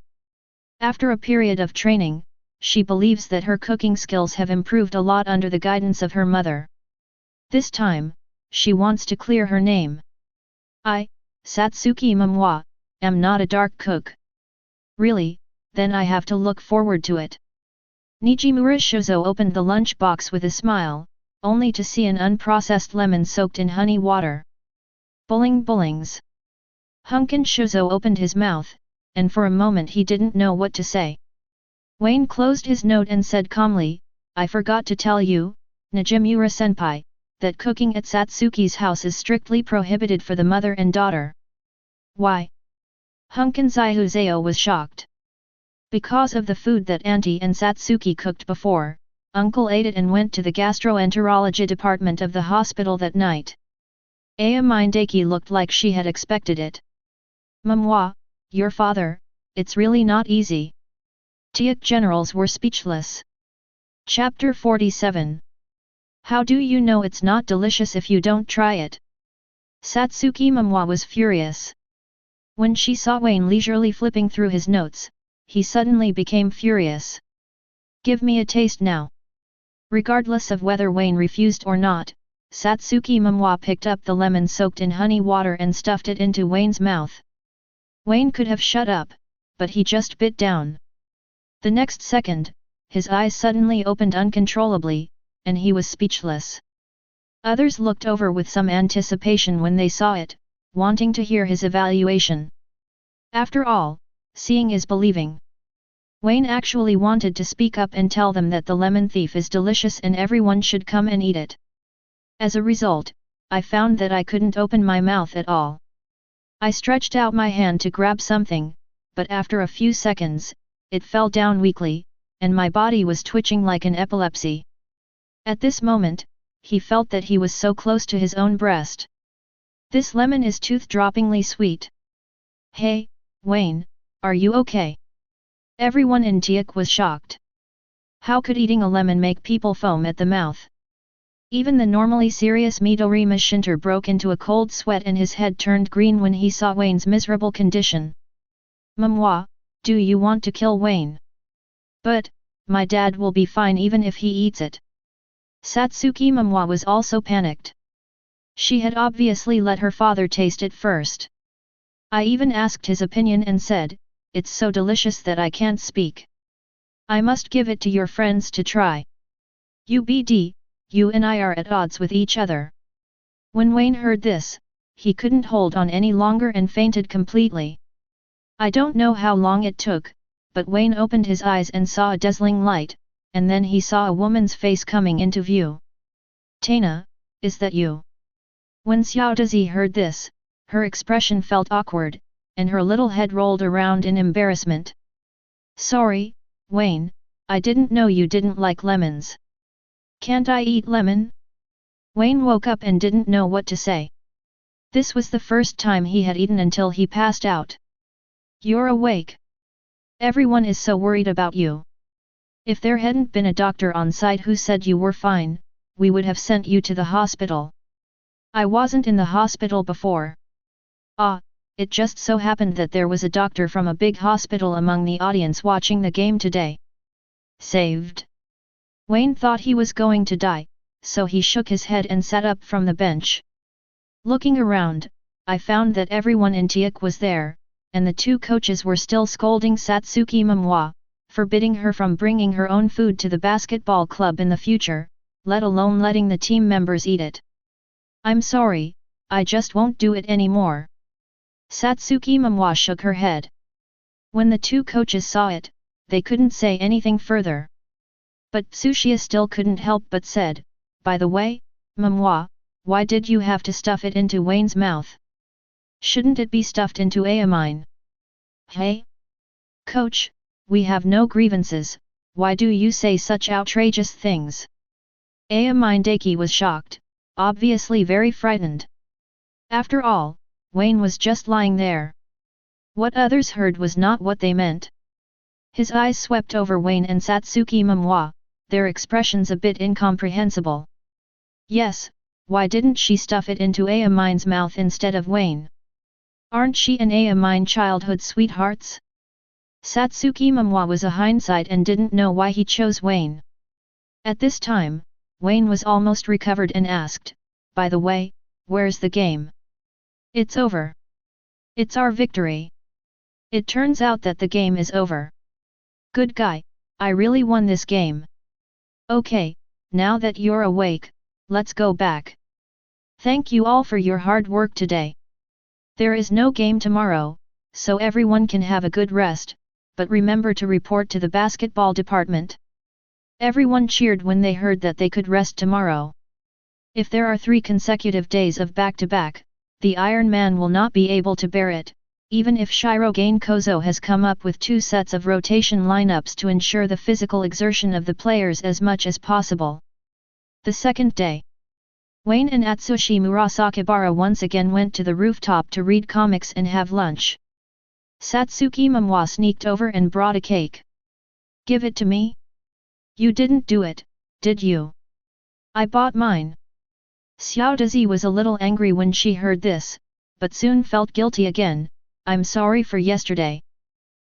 After a period of training, she believes that her cooking skills have improved a lot under the guidance of her mother. This time, she wants to clear her name. I, Satsuki Momoi, am not a dark cook. Really, then I have to look forward to it. Nijimura Shozo opened the lunch box with a smile, only to see an unprocessed lemon soaked in honey water. Bullings. Hunkin Shozo opened his mouth, and for a moment he didn't know what to say. Wayne closed his note and said calmly, I forgot to tell you, Nijimura-senpai, that cooking at Satsuki's house is strictly prohibited for the mother and daughter. Why? Hunkin Zaihuzeo was shocked. Because of the food that Auntie and Satsuki cooked before, Uncle ate it and went to the gastroenterology department of the hospital that night. Aya Mindaki looked like she had expected it. Momoi, your father, it's really not easy. Teikō generals were speechless. Chapter 47. How do you know it's not delicious if you don't try it? Satsuki Momoi was furious. When she saw Wayne leisurely flipping through his notes, he suddenly became furious. Give me a taste now. Regardless of whether Wayne refused or not, Satsuki Momoi picked up the lemon soaked in honey water and stuffed it into Wayne's mouth. Wayne could have shut up, but he just bit down. The next second, his eyes suddenly opened uncontrollably, and he was speechless. Others looked over with some anticipation when they saw it, wanting to hear his evaluation. After all, seeing is believing. Wayne actually wanted to speak up and tell them that the lemon thief is delicious and everyone should come and eat it. As a result, I found that I couldn't open my mouth at all. I stretched out my hand to grab something, but after a few seconds, it fell down weakly, and my body was twitching like an epilepsy. At this moment, he felt that he was so close to his own breast. This lemon is tooth-droppingly sweet. Hey, Wayne, are you okay? Everyone in Teikō was shocked. How could eating a lemon make people foam at the mouth? Even the normally serious Midorima Shinter broke into a cold sweat and his head turned green when he saw Wayne's miserable condition. Momoi, do you want to kill Wayne? But, my dad will be fine even if he eats it. Satsuki Momoi was also panicked. She had obviously let her father taste it first. I even asked his opinion and said, it's so delicious that I can't speak. I must give it to your friends to try. UBD, you and I are at odds with each other. When Wayne heard this, he couldn't hold on any longer and fainted completely. I don't know how long it took, but Wayne opened his eyes and saw a dazzling light, and then he saw a woman's face coming into view. Taina, is that you? When Xiaodazi heard this, her expression felt awkward, and her little head rolled around in embarrassment. Sorry, Wayne, I didn't know you didn't like lemons. Can't I eat lemon? Wayne woke up and didn't know what to say. This was the first time he had eaten until he passed out. You're awake. Everyone is so worried about you. If there hadn't been a doctor on site who said you were fine, we would have sent you to the hospital. I wasn't in the hospital before. Ah, it just so happened that there was a doctor from a big hospital among the audience watching the game today. Saved. Wayne thought he was going to die, so he shook his head and sat up from the bench. Looking around, I found that everyone in Teikō was there, and the two coaches were still scolding Satsuki Momoi, forbidding her from bringing her own food to the basketball club in the future, let alone letting the team members eat it. I'm sorry, I just won't do it anymore. Satsuki Momoi shook her head. When the two coaches saw it, they couldn't say anything further. But Tsuchiya still couldn't help but said, by the way, Momoi, why did you have to stuff it into Wayne's mouth? Shouldn't it be stuffed into Ayamine? Hey? Coach, we have no grievances, why do you say such outrageous things? Ayamine Daki was shocked, obviously very frightened. After all, Wayne was just lying there. What others heard was not what they meant. His eyes swept over Wayne and Satsuki Momoi, their expressions a bit incomprehensible. Yes, why didn't she stuff it into Ayamine's mouth instead of Wayne? Aren't she and Ayamine childhood sweethearts? Satsuki Momwa was a hindsight and didn't know why he chose Wayne. At this time, Wayne was almost recovered and asked, "By the way, where's the game?" "It's over. It's our victory." It turns out that the game is over. "Good guy, I really won this game." "Okay, now that you're awake, let's go back. Thank you all for your hard work today. There is no game tomorrow, so everyone can have a good rest, but remember to report to the basketball department." Everyone cheered when they heard that they could rest tomorrow. If there are 3 consecutive days of back-to-back, the Iron Man will not be able to bear it, even if Shirogane Kozo has come up with 2 sets of rotation lineups to ensure the physical exertion of the players as much as possible. The second day, Wayne and Atsushi Murasakibara once again went to the rooftop to read comics and have lunch. Satsuki Momwa sneaked over and brought a cake. "Give it to me? You didn't do it, did you? I bought mine." Xiao Dazi was a little angry when she heard this, but soon felt guilty again. "I'm sorry for yesterday.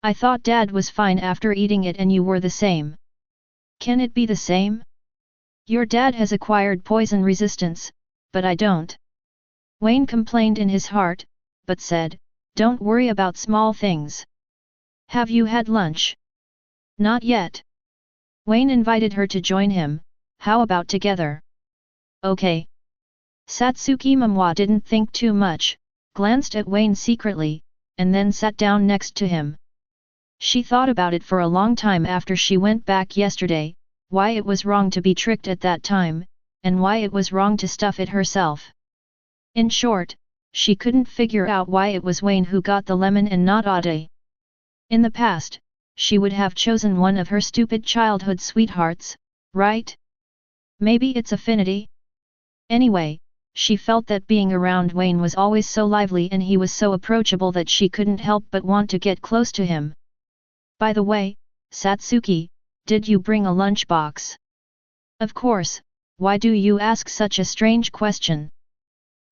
I thought Dad was fine after eating it and you were the same. Can it be the same? Your dad has acquired poison resistance, but I don't." Wayne complained in his heart, but said, "Don't worry about small things. Have you had lunch?" "Not yet." Wayne invited her to join him. "How about together?" "Okay." Satsuki Momwa didn't think too much, glanced at Wayne secretly, and then sat down next to him. She thought about it for a long time after she went back yesterday, why it was wrong to be tricked at that time, and why it was wrong to stuff it herself. In short, she couldn't figure out why it was Wayne who got the lemon and not Ade. In the past, she would have chosen one of her stupid childhood sweethearts, right? Maybe it's affinity? Anyway, she felt that being around Wayne was always so lively and he was so approachable that she couldn't help but want to get close to him. "By the way, Satsuki, did you bring a lunchbox?" "Of course, why do you ask such a strange question?"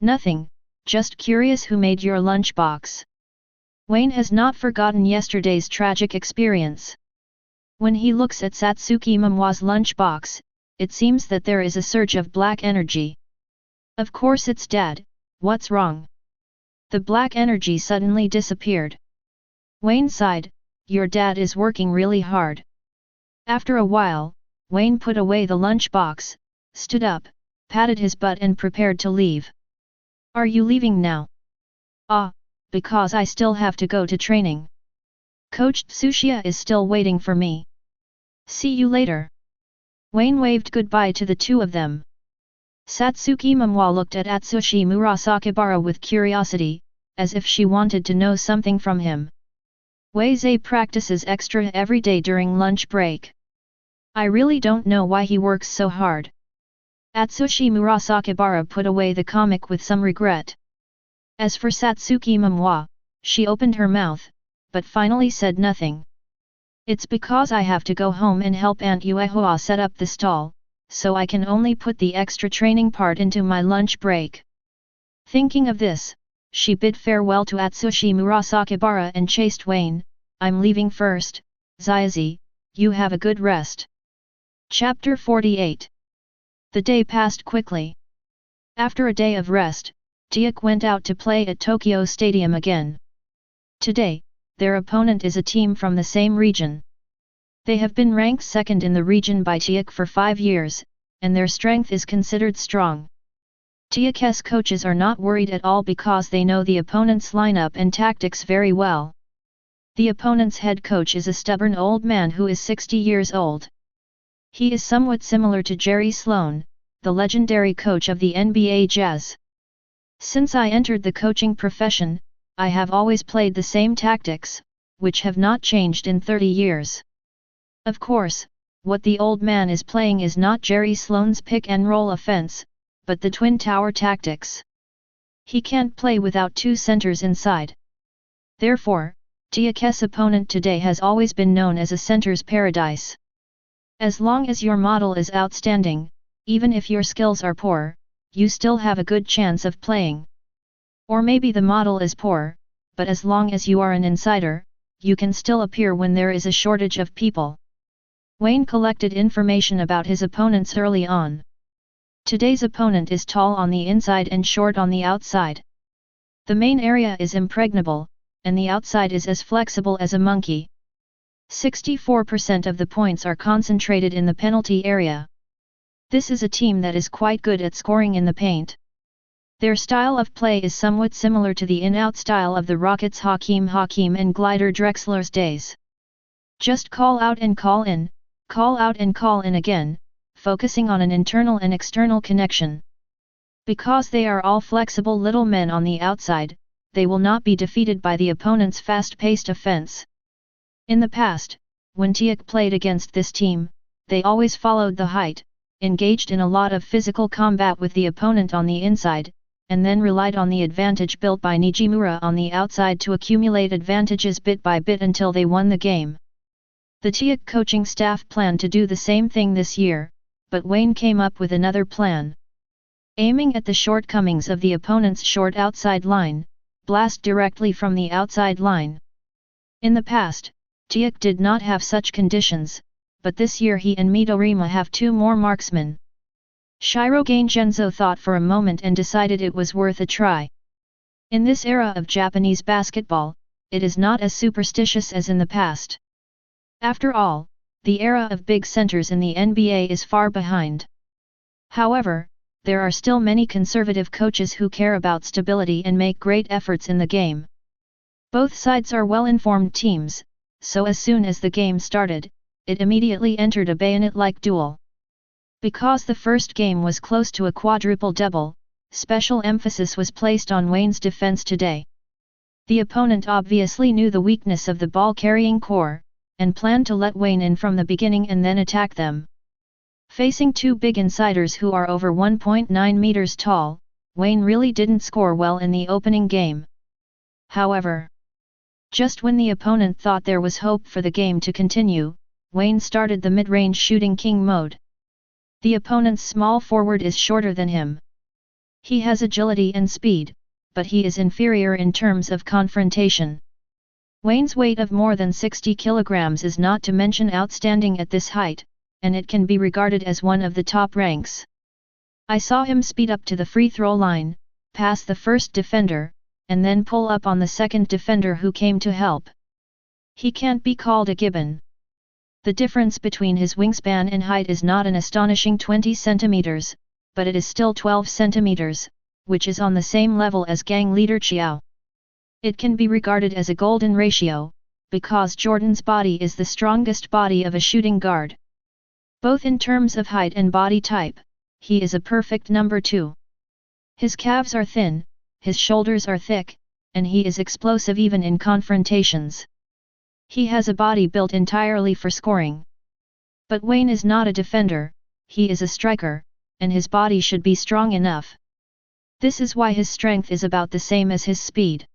"Nothing, just curious who made your lunchbox." Wayne has not forgotten yesterday's tragic experience. When he looks at Satsuki Momwa's lunchbox, it seems that there is a surge of black energy. "Of course it's Dad, what's wrong?" The black energy suddenly disappeared. Wayne sighed, "Your dad is working really hard." After a while, Wayne put away the lunchbox, stood up, patted his butt and prepared to leave. "Are you leaving now?" "Ah, because I still have to go to training. Coach Tsuchiya is still waiting for me. See you later." Wayne waved goodbye to the two of them. Satsuki Momwa looked at Atsushi Murasakibara with curiosity, as if she wanted to know something from him. Wei practices extra every day during lunch break. I really don't know why he works so hard. Atsushi Murasakibara put away the comic with some regret. As for Satsuki Momwa, she opened her mouth, but finally said nothing. "It's because I have to go home and help Aunt Uehua set up the stall, so I can only put the extra training part into my lunch break." Thinking of this, she bid farewell to Atsushi Murasakibara and chased Wayne. "I'm leaving first, Zayazi, you have a good rest." Chapter 48. The day passed quickly. After a day of rest, Teikō went out to play at Tokyo Stadium again. Today, their opponent is a team from the same region. They have been ranked second in the region by Teikō for 5 years, and their strength is considered strong. Teikō's coaches are not worried at all because they know the opponent's lineup and tactics very well. The opponent's head coach is a stubborn old man who is 60 years old. He is somewhat similar to Jerry Sloan, the legendary coach of the NBA Jazz. "Since I entered the coaching profession, I have always played the same tactics, which have not changed in 30 years. Of course, what the old man is playing is not Jerry Sloan's pick-and-roll offense, but the Twin Tower tactics. He can't play without 2 centers inside. Therefore, Teikō's opponent today has always been known as a center's paradise. As long as your model is outstanding, even if your skills are poor, you still have a good chance of playing. Or maybe the model is poor, but as long as you are an insider, you can still appear when there is a shortage of people. Wayne collected information about his opponents early on. Today's opponent is tall on the inside and short on the outside. The main area is impregnable, and the outside is as flexible as a monkey. 64% of the points are concentrated in the penalty area. This is a team that is quite good at scoring in the paint. Their style of play is somewhat similar to the in-out style of the Rockets' Hakeem and Glider Drexler's days. Just call out and call in, call out and call in again, focusing on an internal and external connection. Because they are all flexible little men on the outside, they will not be defeated by the opponent's fast-paced offense. In the past, when Teikō played against this team, they always followed the height, engaged in a lot of physical combat with the opponent on the inside, and then relied on the advantage built by Nijimura on the outside to accumulate advantages bit by bit until they won the game. The Teikō coaching staff planned to do the same thing this year, but Wayne came up with another plan. Aiming at the shortcomings of the opponent's short outside line, blast directly from the outside line. In the past, Teikō did not have such conditions, but this year he and Midorima have two more marksmen. Shirogane Genzo thought for a moment and decided it was worth a try. In this era of Japanese basketball, it is not as superstitious as in the past. After all, the era of big centers in the NBA is far behind. However, there are still many conservative coaches who care about stability and make great efforts in the game. Both sides are well-informed teams, so as soon as the game started, it immediately entered a bayonet-like duel. Because the first game was close to a quadruple-double, special emphasis was placed on Wayne's defense today. The opponent obviously knew the weakness of the ball-carrying core, and planned to let Wayne in from the beginning and then attack them. Facing two big insiders who are over 1.9 meters tall, Wayne really didn't score well in the opening game. However, just when the opponent thought there was hope for the game to continue, Wayne started the mid-range shooting king mode. The opponent's small forward is shorter than him. He has agility and speed, but he is inferior in terms of confrontation. Wayne's weight of more than 60 kilograms is not to mention outstanding at this height, and it can be regarded as one of the top ranks. I saw him speed up to the free throw line, pass the first defender, and then pull up on the second defender who came to help. He can't be called a gibbon. The difference between his wingspan and height is not an astonishing 20 centimeters, but it is still 12 centimeters, which is on the same level as gang leader Chiao. It can be regarded as a golden ratio, because Jordan's body is the strongest body of a shooting guard. Both in terms of height and body type, he is a perfect number 2. His calves are thin, his shoulders are thick, and he is explosive even in confrontations. He has a body built entirely for scoring. But Wayne is not a defender, he is a striker, and his body should be strong enough. This is why his strength is about the same as his speed.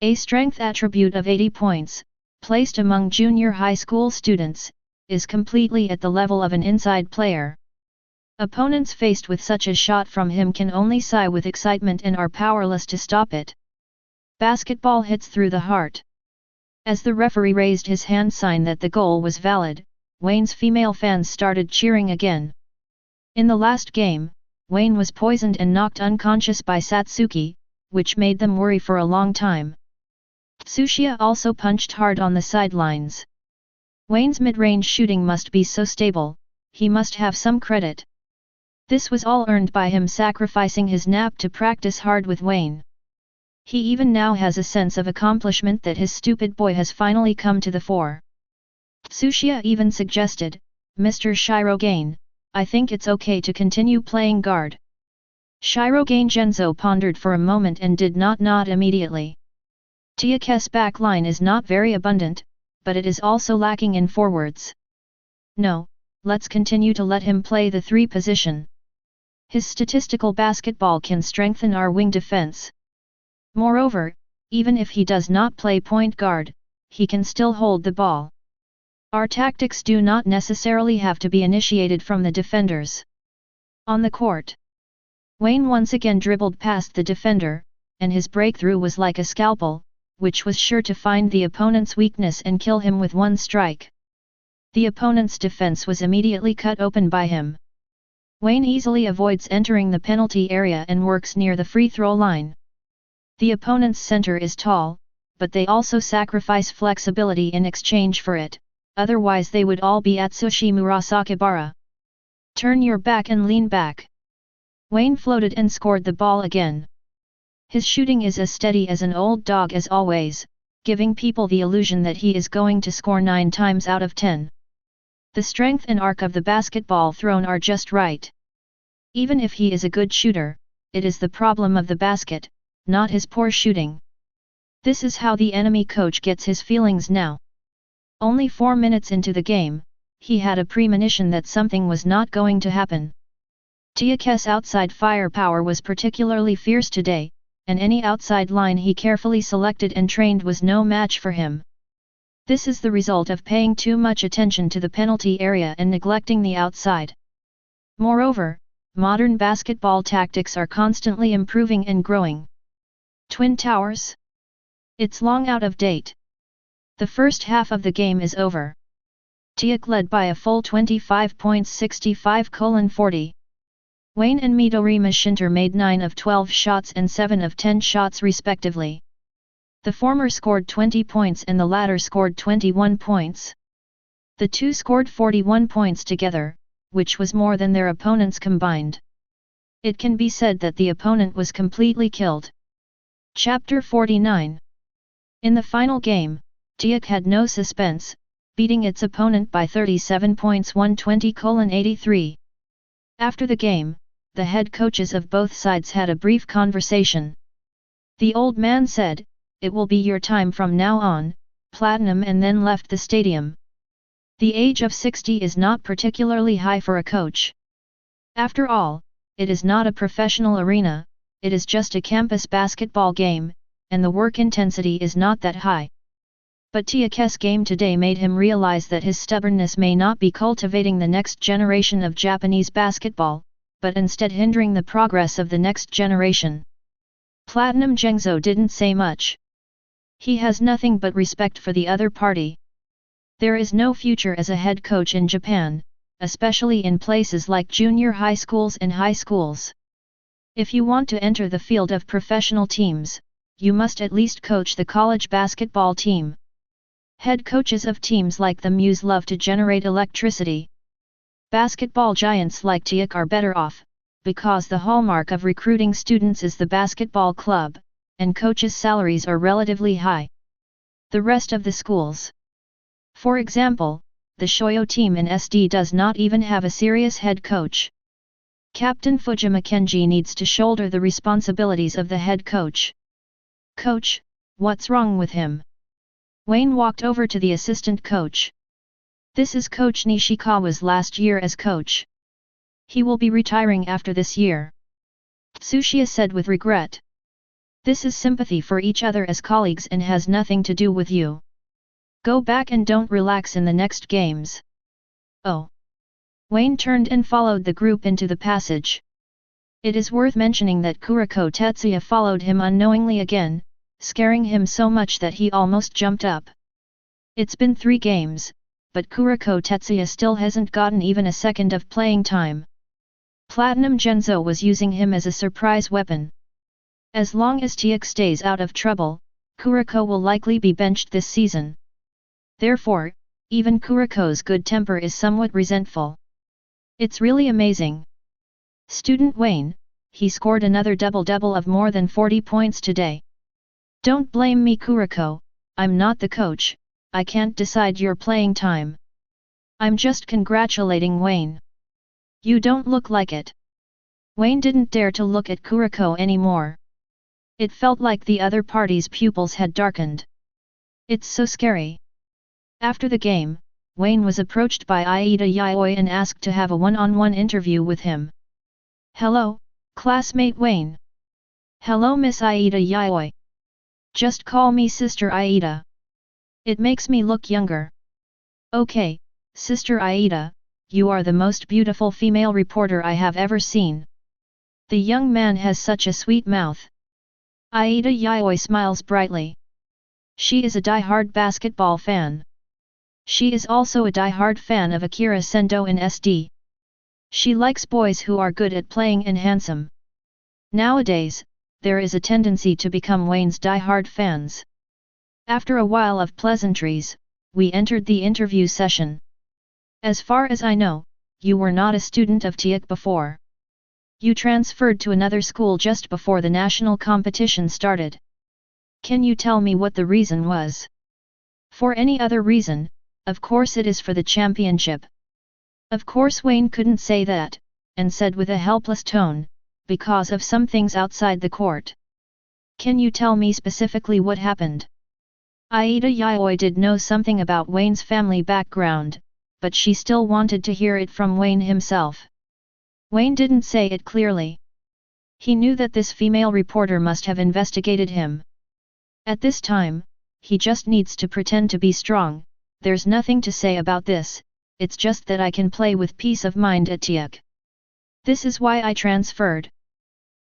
A strength attribute of 80 points, placed among junior high school students, is completely at the level of an inside player. Opponents faced with such a shot from him can only sigh with excitement and are powerless to stop it. Basketball hits through the heart. As the referee raised his hand sign that the goal was valid, Wayne's female fans started cheering again. In the last game, Wayne was poisoned and knocked unconscious by Satsuki, which made them worry for a long time. Tsuchiya also punched hard on the sidelines. Wayne's mid-range shooting must be so stable, he must have some credit. This was all earned by him sacrificing his nap to practice hard with Wayne. He even now has a sense of accomplishment that his stupid boy has finally come to the fore. Tsuchiya even suggested, "Mr. Shirogane, I think it's okay to continue playing guard." Shirogane Genzo pondered for a moment and did not nod immediately. Teikō's back line is not very abundant, but it is also lacking in forwards. No, let's continue to let him play the 3 position. His statistical basketball can strengthen our wing defense. Moreover, even if he does not play point guard, he can still hold the ball. Our tactics do not necessarily have to be initiated from the defenders. On the court, Wayne once again dribbled past the defender, and his breakthrough was like a scalpel, which was sure to find the opponent's weakness and kill him with one strike. The opponent's defense was immediately cut open by him. Wayne easily avoids entering the penalty area and works near the free throw line. The opponent's center is tall, but they also sacrifice flexibility in exchange for it, otherwise they would all be Atsushi Murasakibara. Turn your back and lean back. Wayne floated and scored the ball again. His shooting is as steady as an old dog as always, giving people the illusion that he is going to score 9 times out of 10. The strength and arc of the basketball thrown are just right. Even if he is a good shooter, it is the problem of the basket, not his poor shooting. This is how the enemy coach gets his feelings now. Only 4 minutes into the game, he had a premonition that something was not going to happen. Teikō's outside firepower was particularly fierce today, and any outside line he carefully selected and trained was no match for him. This is the result of paying too much attention to the penalty area and neglecting the outside. Moreover, modern basketball tactics are constantly improving and growing. Twin Towers? It's long out of date. The first half of the game is over. Teikō led by a full 25 points 65-40. Wayne and Midorima Shinter made 9 of 12 shots and 7 of 10 shots respectively. The former scored 20 points and the latter scored 21 points. The two scored 41 points together, which was more than their opponents combined. It can be said that the opponent was completely killed. Chapter 49. In the final game, Teikō had no suspense, beating its opponent by 37 points 120-83. After the game, the head coaches of both sides had a brief conversation. The old man said, "It will be your time from now on, Platinum," and then left the stadium. The age of 60 is not particularly high for a coach. After all, it is not a professional arena, it is just a campus basketball game, and the work intensity is not that high. But Teikō's game today made him realize that his stubbornness may not be cultivating the next generation of Japanese basketball, but instead hindering the progress of the next generation. Platinum Gengzo didn't say much. He has nothing but respect for the other party. There is no future as a head coach in Japan, especially in places like junior high schools and high schools. If you want to enter the field of professional teams, you must at least coach the college basketball team. Head coaches of teams like the Muse love to generate electricity. Basketball giants like Teikō are better off, because the hallmark of recruiting students is the basketball club, and coaches' salaries are relatively high. The rest of the schools. For example, the Shoyo team in SD does not even have a serious head coach. Captain Fujima Kenji needs to shoulder the responsibilities of the head coach. "Coach, what's wrong with him?" Wayne walked over to the assistant coach. "This is Coach Nishikawa's last year as coach. He will be retiring after this year," Tsuchiya said with regret. "This is sympathy for each other as colleagues and has nothing to do with you. Go back and don't relax in the next games." "Oh." Wayne turned and followed the group into the passage. It is worth mentioning that Kuroko Tetsuya followed him unknowingly again, scaring him so much that he almost jumped up. It's been 3 games, but Kuroko Tetsuya still hasn't gotten even a second of playing time. Platinum Genzo was using him as a surprise weapon. As long as Teikō stays out of trouble, Kuroko will likely be benched this season. Therefore, even Kuroko's good temper is somewhat resentful. It's really amazing. Student Wayne, he scored another double-double of more than 40 points today. Don't blame me, Kuroko, I'm not the coach, I can't decide your playing time. I'm just congratulating Wayne. You don't look like it. Wayne didn't dare to look at Kuroko anymore. It felt like the other party's pupils had darkened. It's so scary. After the game, Wayne was approached by Aida Yayoi and asked to have a one-on-one interview with him. "Hello, classmate Wayne." "Hello, Miss Aida Yayoi. Just call me Sister Aida. It makes me look younger." "Okay, Sister Aida, you are the most beautiful female reporter I have ever seen." The young man has such a sweet mouth. Aida Yayoi smiles brightly. She is a die-hard basketball fan. She is also a die-hard fan of Akira Sendo in SD. She likes boys who are good at playing and handsome. Nowadays, there is a tendency to become Wayne's die-hard fans. After a while of pleasantries, we entered the interview session. As far as I know, you were not a student of Teikō before. You transferred to another school just before the national competition started. Can you tell me what the reason was? For any other reason, of course it is for the championship. Of course Wayne couldn't say that, and said with a helpless tone, because of some things outside the court. Can you tell me specifically what happened? Aida Yayoi did know something about Wayne's family background, but she still wanted to hear it from Wayne himself. Wayne didn't say it clearly. He knew that this female reporter must have investigated him. At this time, he just needs to pretend to be strong. There's nothing to say about this, it's just that I can play with peace of mind at Teikō. This is why I transferred.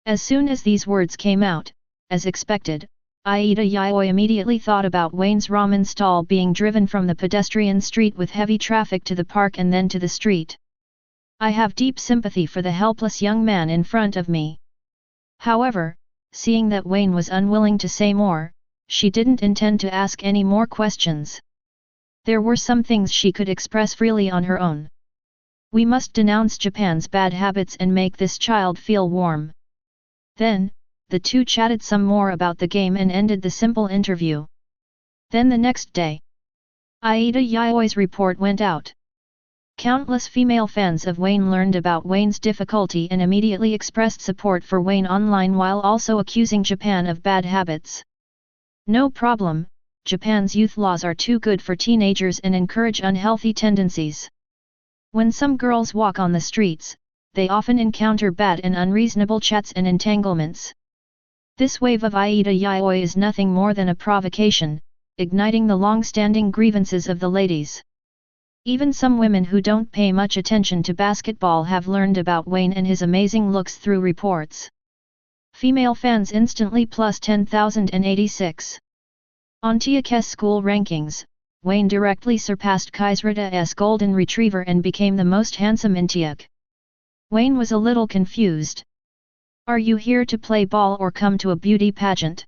As soon as these words came out, as expected, Aida Yayoi immediately thought about Wayne's ramen stall being driven from the pedestrian street with heavy traffic to the park and then to the street. I have deep sympathy for the helpless young man in front of me. However, seeing that Wayne was unwilling to say more, she didn't intend to ask any more questions. There were some things she could express freely on her own. We must denounce Japan's bad habits and make this child feel warm. Then, the two chatted some more about the game and ended the simple interview. Then the next day, Aida Yayoi's report went out. Countless female fans of Wayne learned about Wayne's difficulty and immediately expressed support for Wayne online while also accusing Japan of bad habits. No problem, Japan's youth laws are too good for teenagers and encourage unhealthy tendencies. When some girls walk on the streets, they often encounter bad and unreasonable chats and entanglements. This wave of Aida Yayoi is nothing more than a provocation, igniting the long-standing grievances of the ladies. Even some women who don't pay much attention to basketball have learned about Wayne and his amazing looks through reports. Female fans instantly plus 10,086. On Teikō's school rankings, Wayne directly surpassed Kaisrita's golden retriever and became the most handsome in Teikō. Wayne was a little confused. Are you here to play ball or come to a beauty pageant?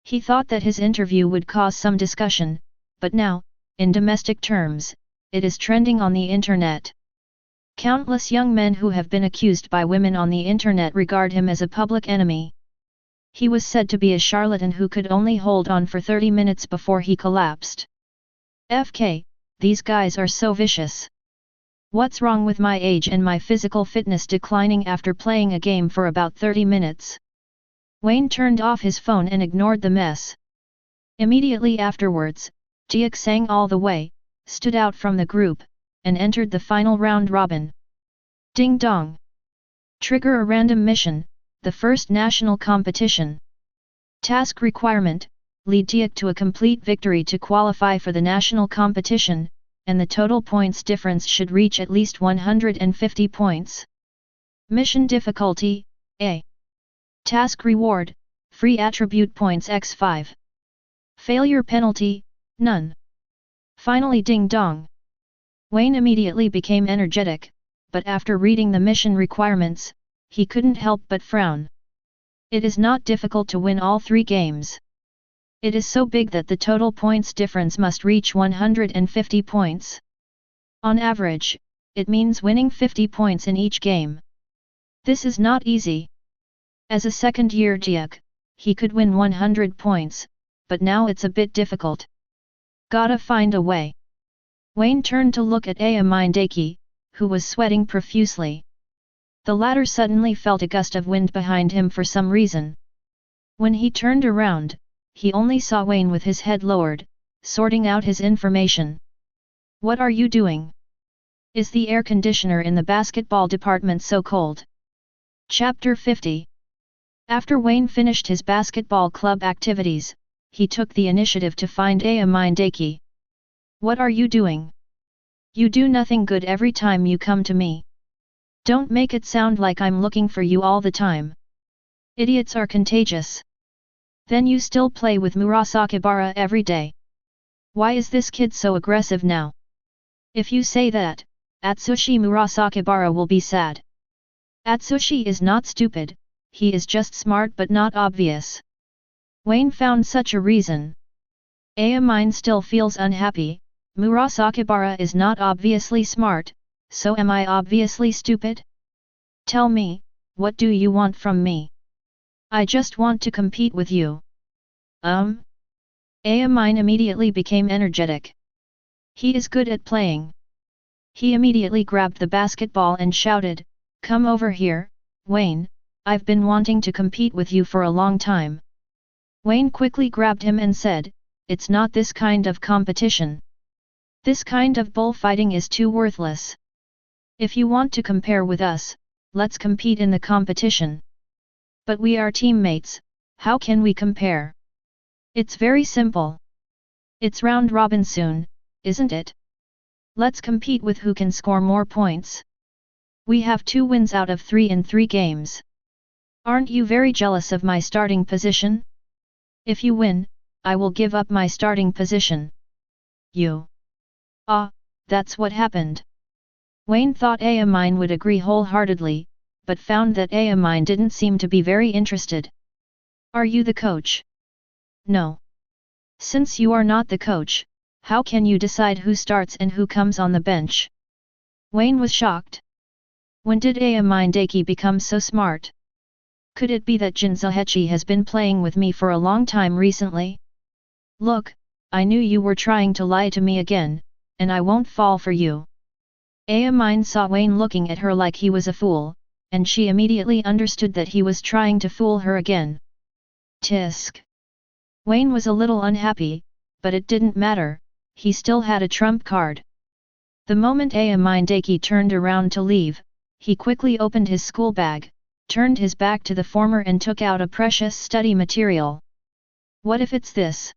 He thought that his interview would cause some discussion, but now, in domestic terms, it is trending on the internet. Countless young men who have been accused by women on the internet regard him as a public enemy. He was said to be a charlatan who could only hold on for 30 minutes before he collapsed. FK, these guys are so vicious. What's wrong with my age and my physical fitness declining after playing a game for about 30 minutes? Wayne turned off his phone and ignored the mess. Immediately afterwards, Teikō sang all the way, stood out from the group, and entered the final round robin. Ding dong! Trigger a random mission, the first national competition. Task requirement, lead Teikō to a complete victory to qualify for the national competition, and the total points difference should reach at least 150 points. Mission difficulty, A. Task reward, free attribute points x5. Failure penalty, none. Finally ding dong! Wayne immediately became energetic, but after reading the mission requirements, he couldn't help but frown. It is not difficult to win all 3 games. It is so big that the total points difference must reach 150 points. On average, it means winning 50 points in each game. This is not easy. As a second-year Teikō, he could win 100 points, but now it's a bit difficult. Gotta find a way. Wayne turned to look at Ayamindaki, who was sweating profusely. The latter suddenly felt a gust of wind behind him for some reason. When he turned around, he only saw Wayne with his head lowered, sorting out his information. What are you doing? Is the air conditioner in the basketball department so cold? Chapter 50. After Wayne finished his basketball club activities, he took the initiative to find Ayamindaki. What are you doing? You do nothing good every time you come to me. Don't make it sound like I'm looking for you all the time. Idiots are contagious. Then you still play with Murasakibara every day. Why is this kid so aggressive now? If you say that, Atsushi Murasakibara will be sad. Atsushi is not stupid, he is just smart but not obvious. Wayne found such a reason. Mine still feels unhappy, Murasakibara is not obviously smart, so am I obviously stupid? Tell me, what do you want from me? I just want to compete with you. Mine immediately became energetic. He is good at playing. He immediately grabbed the basketball and shouted, "Come over here, Wayne, I've been wanting to compete with you for a long time." Wayne quickly grabbed him and said, "It's not this kind of competition. This kind of bullfighting is too worthless. If you want to compare with us, let's compete in the competition. But we are teammates, how can we compare? It's very simple. It's round robin soon, isn't it? Let's compete with who can score more points. We have 2 wins out of 3 in 3 games. Aren't you very jealous of my starting position? If you win, I will give up my starting position." You. Ah, that's what happened. Wayne thought Mine would agree wholeheartedly, but found that Mine didn't seem to be very interested. "Are you the coach?" "No. Since you are not the coach, how can you decide who starts and who comes on the bench?" Wayne was shocked. When did Mine Daiki become so smart? Could it be that Jinzuhachi has been playing with me for a long time recently? Look, I knew you were trying to lie to me again, and I won't fall for you. Mine saw Wayne looking at her like he was a fool, and she immediately understood that he was trying to fool her again. Tisk. Wayne was a little unhappy, but it didn't matter, he still had a trump card. The moment Mine Daiki turned around to leave, he quickly opened his school bag, turned his back to the former and took out a precious study material. What if it's this?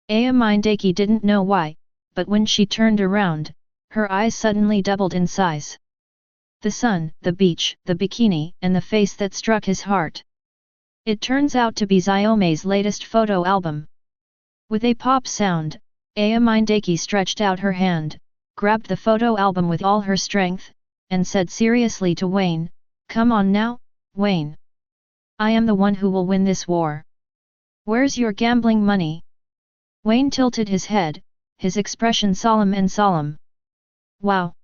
Mine Daiki didn't know why, but when she turned around, her eyes suddenly doubled in size. The sun, the beach, the bikini, and the face that struck his heart. It turns out to be Xiaome's latest photo album. With a pop sound, Mine Daiki stretched out her hand, grabbed the photo album with all her strength, and said seriously to Wayne, "Come on now, Wayne. I am the one who will win this war. Where's your gambling money?" Wayne tilted his head, his expression solemn and solemn. Wow!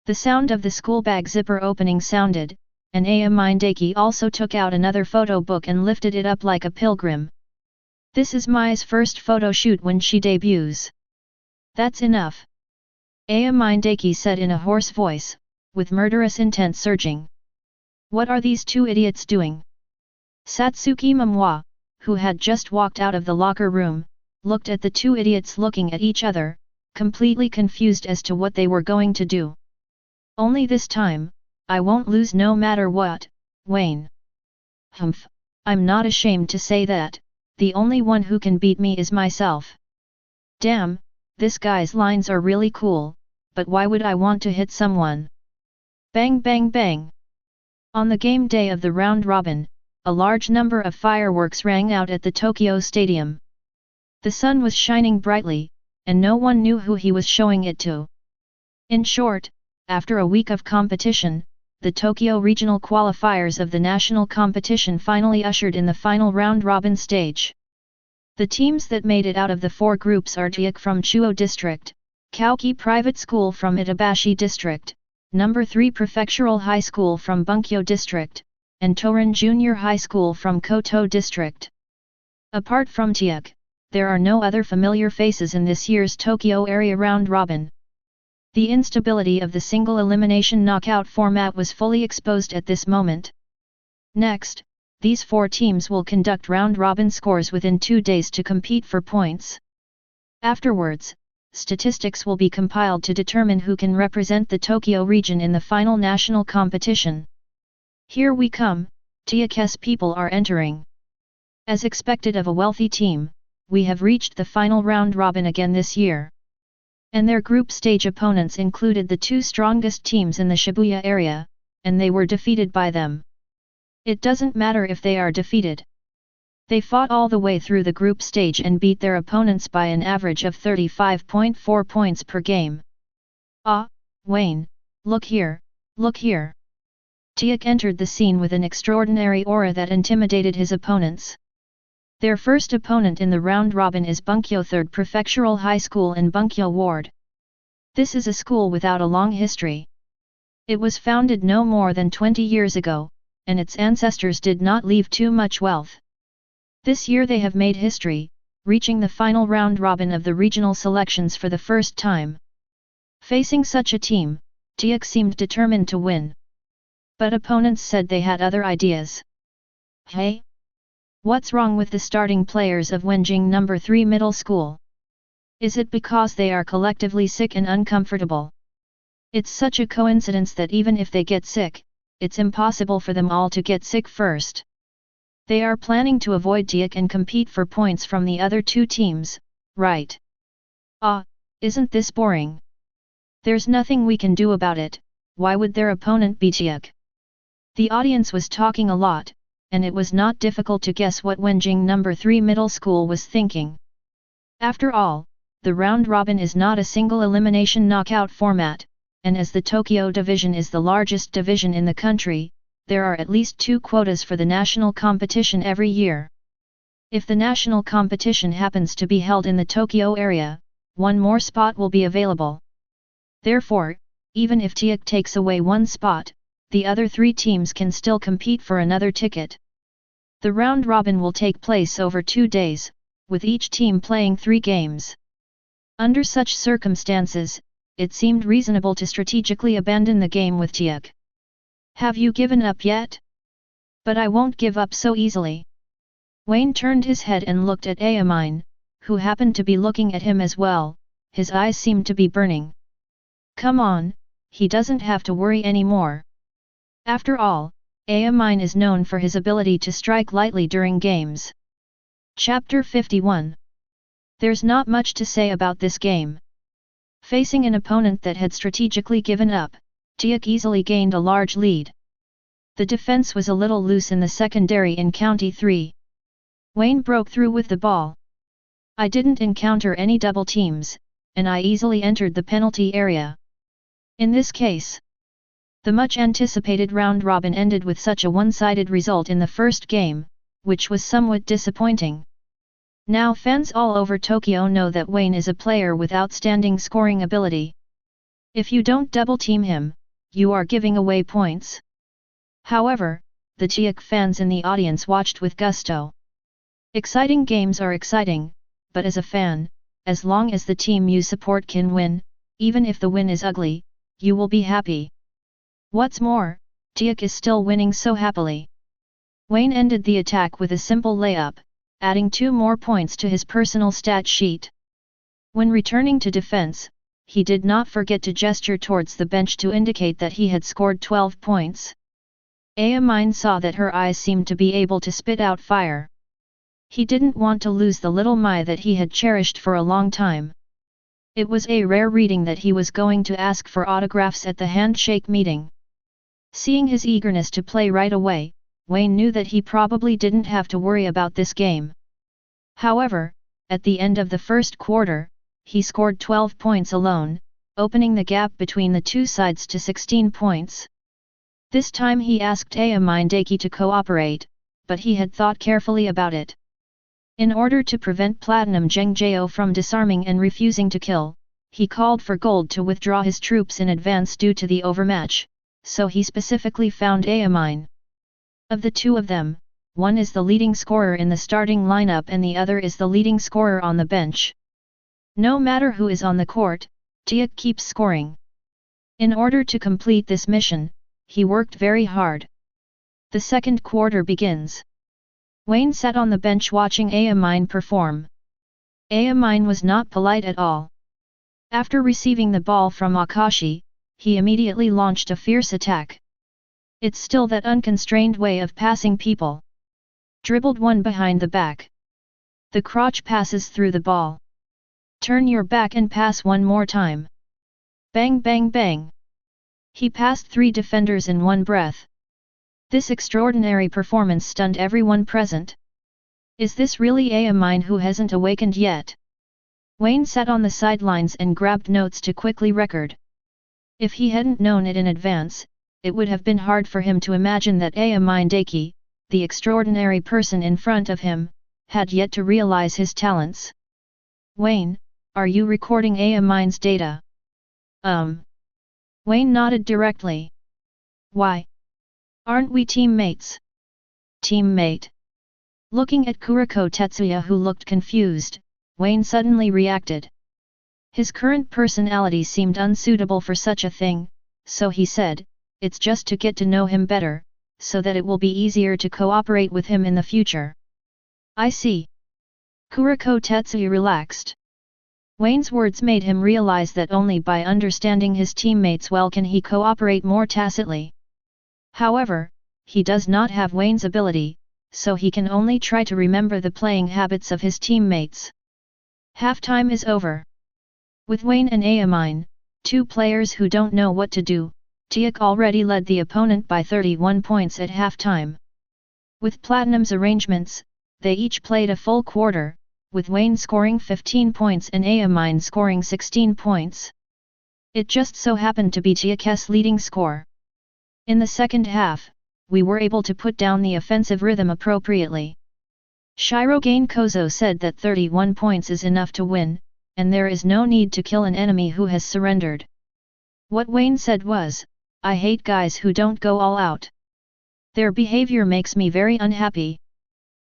The sound of the school bag zipper opening sounded, and Mine Daiki also took out another photo book and lifted it up like a pilgrim. This is Mai's first photo shoot when she debuts. That's enough. Mine Daiki said in a hoarse voice, with murderous intent surging. What are these 2 idiots doing? Satsuki Momoi, who had just walked out of the locker room, looked at the 2 idiots looking at each other, completely confused as to what they were going to do. Only this time, I won't lose no matter what, Wayne. Humph, I'm not ashamed to say that, the only one who can beat me is myself. Damn, this guy's lines are really cool, but why would I want to hit someone? Bang bang bang. On the game day of the round robin, a large number of fireworks rang out at the Tokyo Stadium. The sun was shining brightly, and no one knew who he was showing it to. In short, after a week of competition, the Tokyo regional qualifiers of the national competition finally ushered in the final round-robin stage. The teams that made it out of the 4 groups are Teikō from Chuo District, Kaoki Private School from Itabashi District, No. 3 Prefectural High School from Bunkyo District, and Torin Junior High School from Koto District. Apart from Teikō, there are no other familiar faces in this year's Tokyo area round-robin. The instability of the single elimination knockout format was fully exposed at this moment. Next, these 4 teams will conduct round-robin scores within 2 days to compete for points. Afterwards, statistics will be compiled to determine who can represent the Tokyo region in the final national competition. Here we come, Teikō's people are entering. As expected of a wealthy team, we have reached the final round-robin again this year. And their group stage opponents included the 2 strongest teams in the Shibuya area, and they were defeated by them. It doesn't matter if they are defeated. They fought all the way through the group stage and beat their opponents by an average of 35.4 points per game. Ah, Wayne, look here, look here. Teikō entered the scene with an extraordinary aura that intimidated his opponents. Their first opponent in the round robin is Bunkyo 3rd Prefectural High School in Bunkyo Ward. This is a school without a long history. It was founded no more than 20 years ago, and its ancestors did not leave too much wealth. This year they have made history, reaching the final round robin of the regional selections for the first time. Facing such a team, Teikō seemed determined to win. But opponents said they had other ideas. Hey? What's wrong with the starting players of Wenjing No. 3 Middle School? Is it because they are collectively sick and uncomfortable? It's such a coincidence that even if they get sick, it's impossible for them all to get sick first. They are planning to avoid Teikō and compete for points from the other two teams, right? Ah, isn't this boring? There's nothing we can do about it. Why would their opponent be Teikō? The audience was talking a lot, and it was not difficult to guess what Wenjing No. 3 Middle School was thinking. After all, the round robin is not a single elimination knockout format, and as the Tokyo division is the largest division in the country, there are at least 2 quotas for the national competition every year. If the national competition happens to be held in the Tokyo area, 1 more spot will be available. Therefore, even if Teikō takes away 1 spot, the other 3 teams can still compete for another ticket. The round robin will take place over 2 days, with each team playing 3 games. Under such circumstances, it seemed reasonable to strategically abandon the game with Teikō. Have you given up yet? But I won't give up so easily. Wayne turned his head and looked at Ayamine, who happened to be looking at him as well. His eyes seemed to be burning. Come on, he doesn't have to worry anymore. After all, Ayamine is known for his ability to strike lightly during games. Chapter 51. There's not much to say about this game. Facing an opponent that had strategically given up, Teikō easily gained a large lead. The defense was a little loose in the secondary in County 3. Wayne broke through with the ball. I didn't encounter any double teams, and I easily entered the penalty area. In this case, the much anticipated round robin ended with such a one-sided result in the first game, which was somewhat disappointing. Now fans all over Tokyo know that Wayne is a player with outstanding scoring ability. If you don't double-team him, you are giving away points. However, the Teikō fans in the audience watched with gusto. Exciting games are exciting, but as a fan, as long as the team you support can win, even if the win is ugly, you will be happy. What's more, Teikō is still winning so happily. Wayne ended the attack with a simple layup, adding 2 more points to his personal stat sheet. When returning to defense, he did not forget to gesture towards the bench to indicate that he had scored 12 points. Ayamine saw that her eyes seemed to be able to spit out fire. He didn't want to lose the little Mai that he had cherished for a long time. It was a rare reading that he was going to ask for autographs at the handshake meeting. Seeing his eagerness to play right away, Wayne knew that he probably didn't have to worry about this game. However, at the end of the first quarter, he scored 12 points alone, opening the gap between the 2 sides to 16 points. This time he asked Ayamine to cooperate, but he had thought carefully about it. In order to prevent Platinum Jengjeo from disarming and refusing to kill, he called for Gold to withdraw his troops in advance due to the overmatch, so he specifically found Ayamine. Of the 2 of them, one is the leading scorer in the starting lineup and the other is the leading scorer on the bench. No matter who is on the court, Teikō keeps scoring. In order to complete this mission, he worked very hard. The second quarter begins. Wayne sat on the bench watching Ayamine perform. Ayamine was not polite at all. After receiving the ball from Akashi, he immediately launched a fierce attack. It's still that unconstrained way of passing people. Dribbled one behind the back. The crotch passes through the ball. Turn your back and pass one more time. Bang bang bang. He passed 3 defenders in one breath. This extraordinary performance stunned everyone present. Is this really a mine who hasn't awakened yet? Wayne sat on the sidelines and grabbed notes to quickly record. If he hadn't known it in advance, it would have been hard for him to imagine that mine Teikō, the extraordinary person in front of him, had yet to realize his talents. Wayne, are you recording mine's data? Wayne nodded directly. Why? Aren't we teammates? Teammate? Looking at Kuroko Tetsuya, who looked confused, Wayne suddenly reacted. His current personality seemed unsuitable for such a thing, so he said, "It's just to get to know him better, so that it will be easier to cooperate with him in the future." I see. Kuroko Tetsuya relaxed. Wayne's words made him realize that only by understanding his teammates well can he cooperate more tacitly. However, he does not have Wayne's ability, so he can only try to remember the playing habits of his teammates. Halftime is over. With Wayne and mine, two players who don't know what to do, Teikō already led the opponent by 31 points at halftime. With Platinum's arrangements, they each played a full quarter, with Wayne scoring 15 points and mine scoring 16 points. It just so happened to be Teikō's leading score. In the second half, we were able to put down the offensive rhythm appropriately. Shirogane Kozo said that 31 points is enough to win, and there is no need to kill an enemy who has surrendered. What Wayne said was, "I hate guys who don't go all out. Their behavior makes me very unhappy."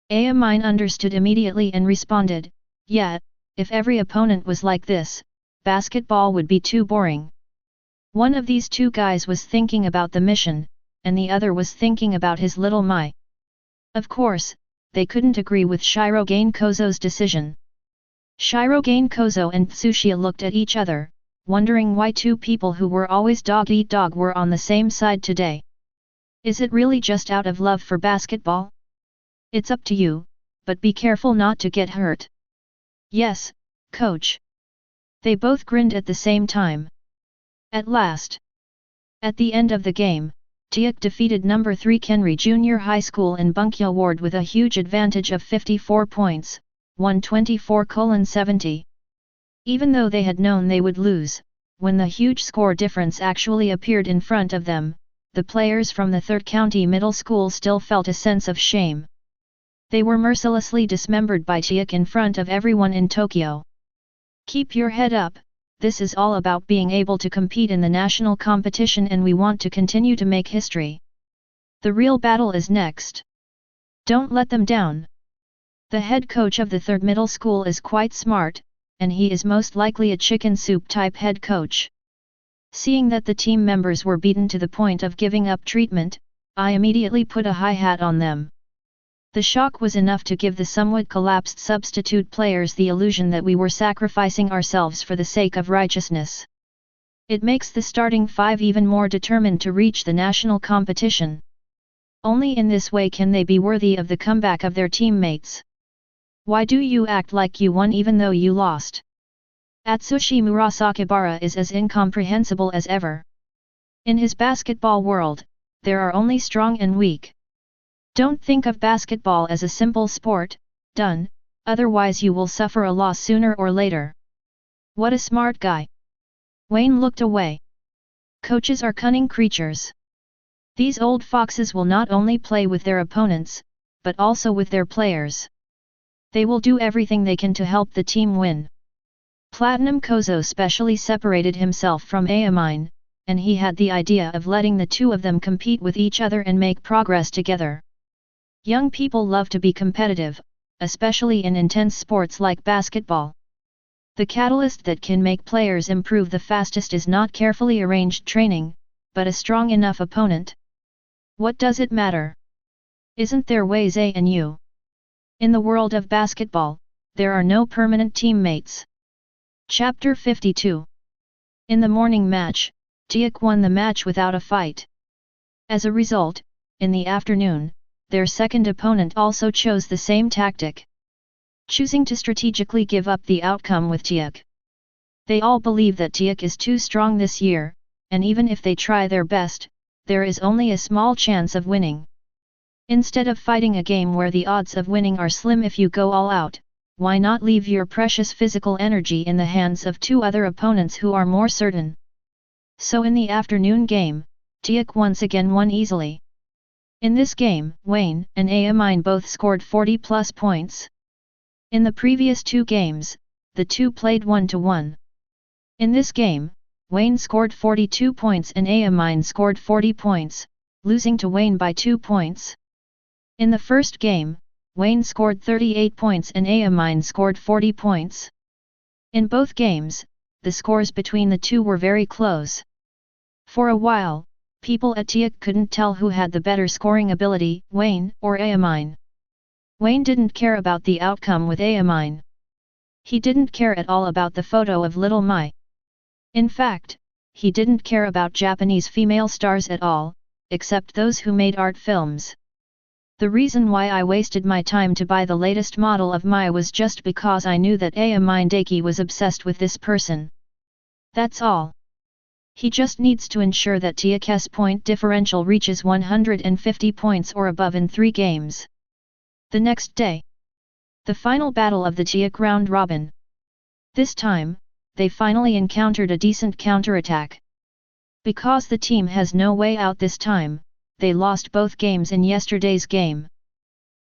Mine understood immediately and responded, "Yeah, if every opponent was like this, basketball would be too boring." One of these two guys was thinking about the mission, and the other was thinking about his little Mai. Of course, they couldn't agree with Shirogane Kozo's decision. Shirogane Kozo and Tsuchiya looked at each other, wondering why two people who were always dog-eat-dog were on the same side today. Is it really just out of love for basketball? It's up to you, but be careful not to get hurt. Yes, coach. They both grinned at the same time. At last. At the end of the game, Teikō defeated number 3 Kenri Junior High School in Bunkyo Ward with a huge advantage of 54 points, 124-70. Even though they had known they would lose, when the huge score difference actually appeared in front of them, the players from the 3rd County Middle School still felt a sense of shame. They were mercilessly dismembered by Teikō in front of everyone in Tokyo. Keep your head up, this is all about being able to compete in the national competition, and we want to continue to make history. The real battle is next. Don't let them down. The head coach of the 3rd middle school is quite smart, and he is most likely a chicken soup type head coach. Seeing that the team members were beaten to the point of giving up treatment, I immediately put a high hat on them. The shock was enough to give the somewhat collapsed substitute players the illusion that we were sacrificing ourselves for the sake of righteousness. It makes the starting 5 even more determined to reach the national competition. Only in this way can they be worthy of the comeback of their teammates. Why do you act like you won even though you lost? Atsushi Murasakibara is as incomprehensible as ever. In his basketball world, there are only strong and weak. Don't think of basketball as a simple sport, done, otherwise you will suffer a loss sooner or later. What a smart guy. Wayne looked away. Coaches are cunning creatures. These old foxes will not only play with their opponents, but also with their players. They will do everything they can to help the team win. Platinum Kozo specially separated himself from mine, and he had the idea of letting the two of them compete with each other and make progress together. Young people love to be competitive, especially in intense sports like basketball. The catalyst that can make players improve the fastest is not carefully arranged training, but a strong enough opponent. What does it matter? Isn't there ways A and U? In the world of basketball, there are no permanent teammates. Chapter 52. In the morning match, Teikō won the match without a fight. As a result, in the afternoon, their second opponent also chose the same tactic, choosing to strategically give up the outcome with Teikō. They all believe that Teikō is too strong this year, and even if they try their best, there is only a small chance of winning. Instead of fighting a game where the odds of winning are slim if you go all out, why not leave your precious physical energy in the hands of two other opponents who are more certain? So in the afternoon game, Teikō once again won easily. In this game, Wayne and Amine both scored 40+ points. In the previous two games, the two played 1-1. In this game, Wayne scored 42 points and Amine scored 40 points, losing to Wayne by 2 points. In the first game, Wayne scored 38 points and Amine scored 40 points. In both games, the scores between the two were very close. For a while, people at Teikō couldn't tell who had the better scoring ability, Wayne or Amine. Wayne didn't care about the outcome with Amine. He didn't care at all about the photo of Little Mai. In fact, he didn't care about Japanese female stars at all, except those who made art films. The reason why I wasted my time to buy the latest model of Mai was just because I knew that Amine Daiki was obsessed with this person. That's all. He just needs to ensure that Teikō's point differential reaches 150 points or above in 3 games. The next day, the final battle of the Teikō round robin. This time, they finally encountered a decent counterattack. Because the team has no way out this time, they lost both games in yesterday's game.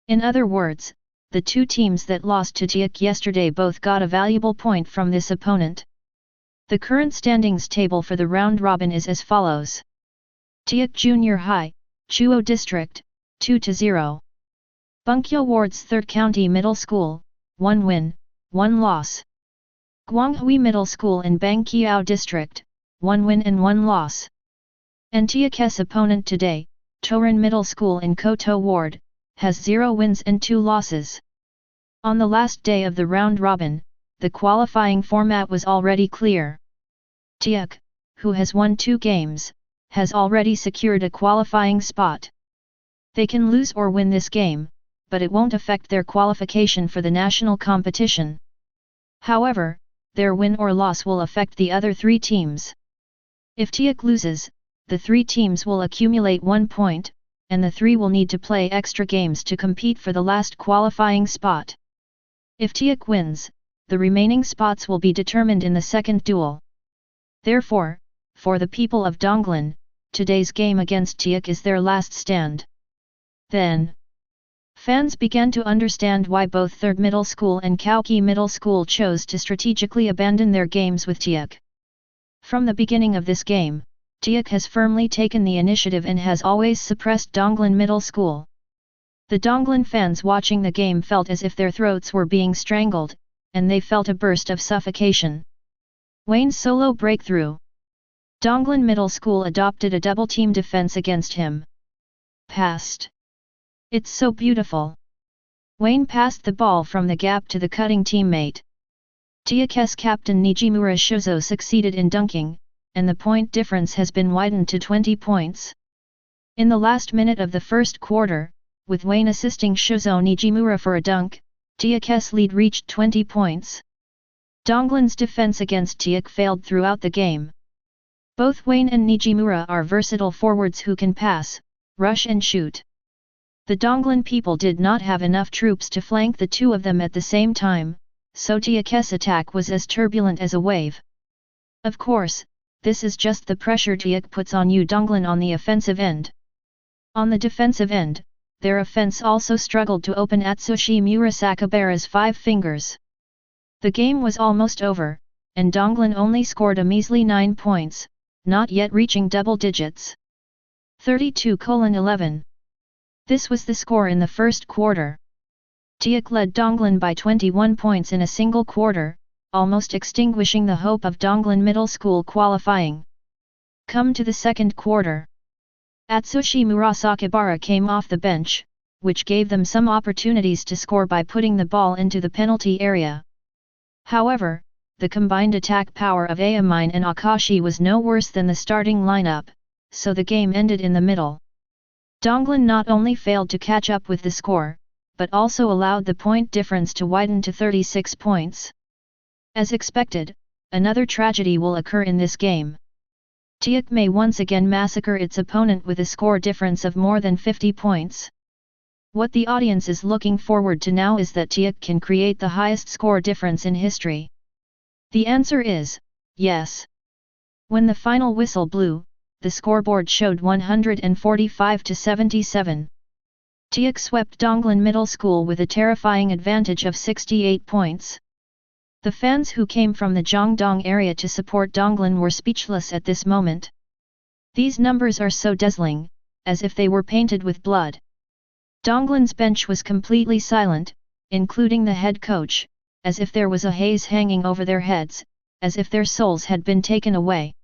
In other words, the two teams that lost to Teikō yesterday both got a valuable point from this opponent. The current standings table for the round robin is as follows. Teikō Junior High, Chuo District, 2-0. Bunkyo Ward's 3rd County Middle School, 1 win, 1 loss. Guanghui Middle School in Bangqiao District, 1 win and 1 loss. And Teikō's opponent today, Torin Middle School in Koto Ward, has 0 wins and 2 losses. On the last day of the round robin, the qualifying format was already clear. Teikō, who has won 2 games, has already secured a qualifying spot. They can lose or win this game, but it won't affect their qualification for the national competition. However, their win or loss will affect the other 3 teams. If Teikō loses, the 3 teams will accumulate 1 point, and the 3 will need to play extra games to compete for the last qualifying spot. If Teikō wins, the remaining spots will be determined in the second duel. Therefore, for the people of Donglan, today's game against Teikō is their last stand. Then, fans began to understand why both 3rd Middle School and Kaoki Middle School chose to strategically abandon their games with Teikō. From the beginning of this game, Teikō has firmly taken the initiative and has always suppressed Donglan Middle School. The Donglan fans watching the game felt as if their throats were being strangled, and they felt a burst of suffocation. Wayne's solo breakthrough. Donglan Middle School adopted a double-team defense against him. Passed. It's so beautiful. Wayne passed the ball from the gap to the cutting teammate. Teikō's captain Nijimura Shuzo succeeded in dunking, and the point difference has been widened to 20 points. In the last minute of the first quarter, with Wayne assisting Shuzo Nijimura for a dunk, Teikō's lead reached 20 points. Donglan's defense against Teikō failed throughout the game. Both Wayne and Nijimura are versatile forwards who can pass, rush and shoot. The Donglan people did not have enough troops to flank the two of them at the same time, so Teikō's attack was as turbulent as a wave. Of course, this is just the pressure Teikō puts on you Donglan on the offensive end. On the defensive end, their offense also struggled to open Atsushi Murasakibara's 5 fingers. The game was almost over, and Donglan only scored a measly 9 points, not yet reaching double digits. 32:11. This was the score in the first quarter. Teikō led Donglan by 21 points in a single quarter, almost extinguishing the hope of Donglan Middle School qualifying. Come to the second quarter. Atsushi Murasakibara came off the bench, which gave them some opportunities to score by putting the ball into the penalty area. However, the combined attack power of Amine and Akashi was no worse than the starting lineup, so the game ended in the middle. Donglan not only failed to catch up with the score, but also allowed the point difference to widen to 36 points. As expected, another tragedy will occur in this game. Teikō may once again massacre its opponent with a score difference of more than 50 points. What the audience is looking forward to now is that Teikō can create the highest score difference in history. The answer is, yes. When the final whistle blew, the scoreboard showed 145 to 77. Teikō swept Donglan Middle School with a terrifying advantage of 68 points. The fans who came from the Jiangdong area to support Donglan were speechless at this moment. These numbers are so dazzling, as if they were painted with blood. Donglan's bench was completely silent, including the head coach, as if there was a haze hanging over their heads, as if their souls had been taken away.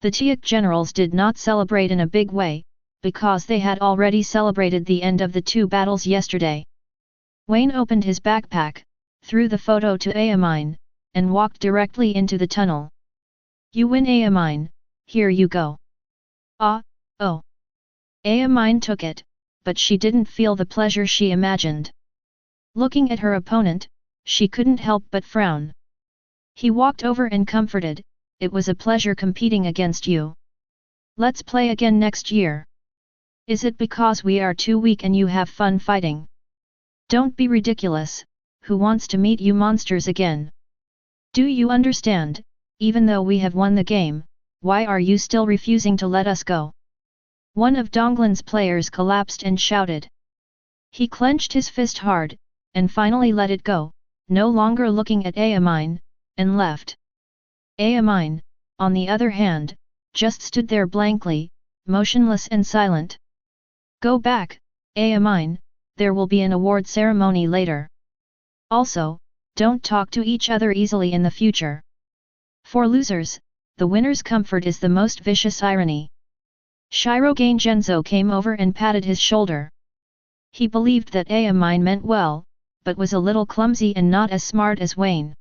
The Teikō generals did not celebrate in a big way, because they had already celebrated the end of the two battles yesterday. Wayne opened his backpack, threw the photo to Amine, and walked directly into the tunnel. "You win, Amine, here you go." "Ah, oh." Amine took it, but she didn't feel the pleasure she imagined. Looking at her opponent, she couldn't help but frown. He walked over and comforted, "It was a pleasure competing against you. Let's play again next year." "Is it because we are too weak and you have fun fighting?" "Don't be ridiculous, who wants to meet you monsters again? Do you understand, even though we have won the game, why are you still refusing to let us go?" One of Donglan's players collapsed and shouted. He clenched his fist hard, and finally let it go, no longer looking at Amine, and left. Amine, on the other hand, just stood there blankly, motionless and silent. "Go back, Amine, there will be an award ceremony later. Also, don't talk to each other easily in the future. For losers, the winner's comfort is the most vicious irony." Shirogane Genzo came over and patted his shoulder. He believed that Amine meant well, but was a little clumsy and not as smart as Wayne.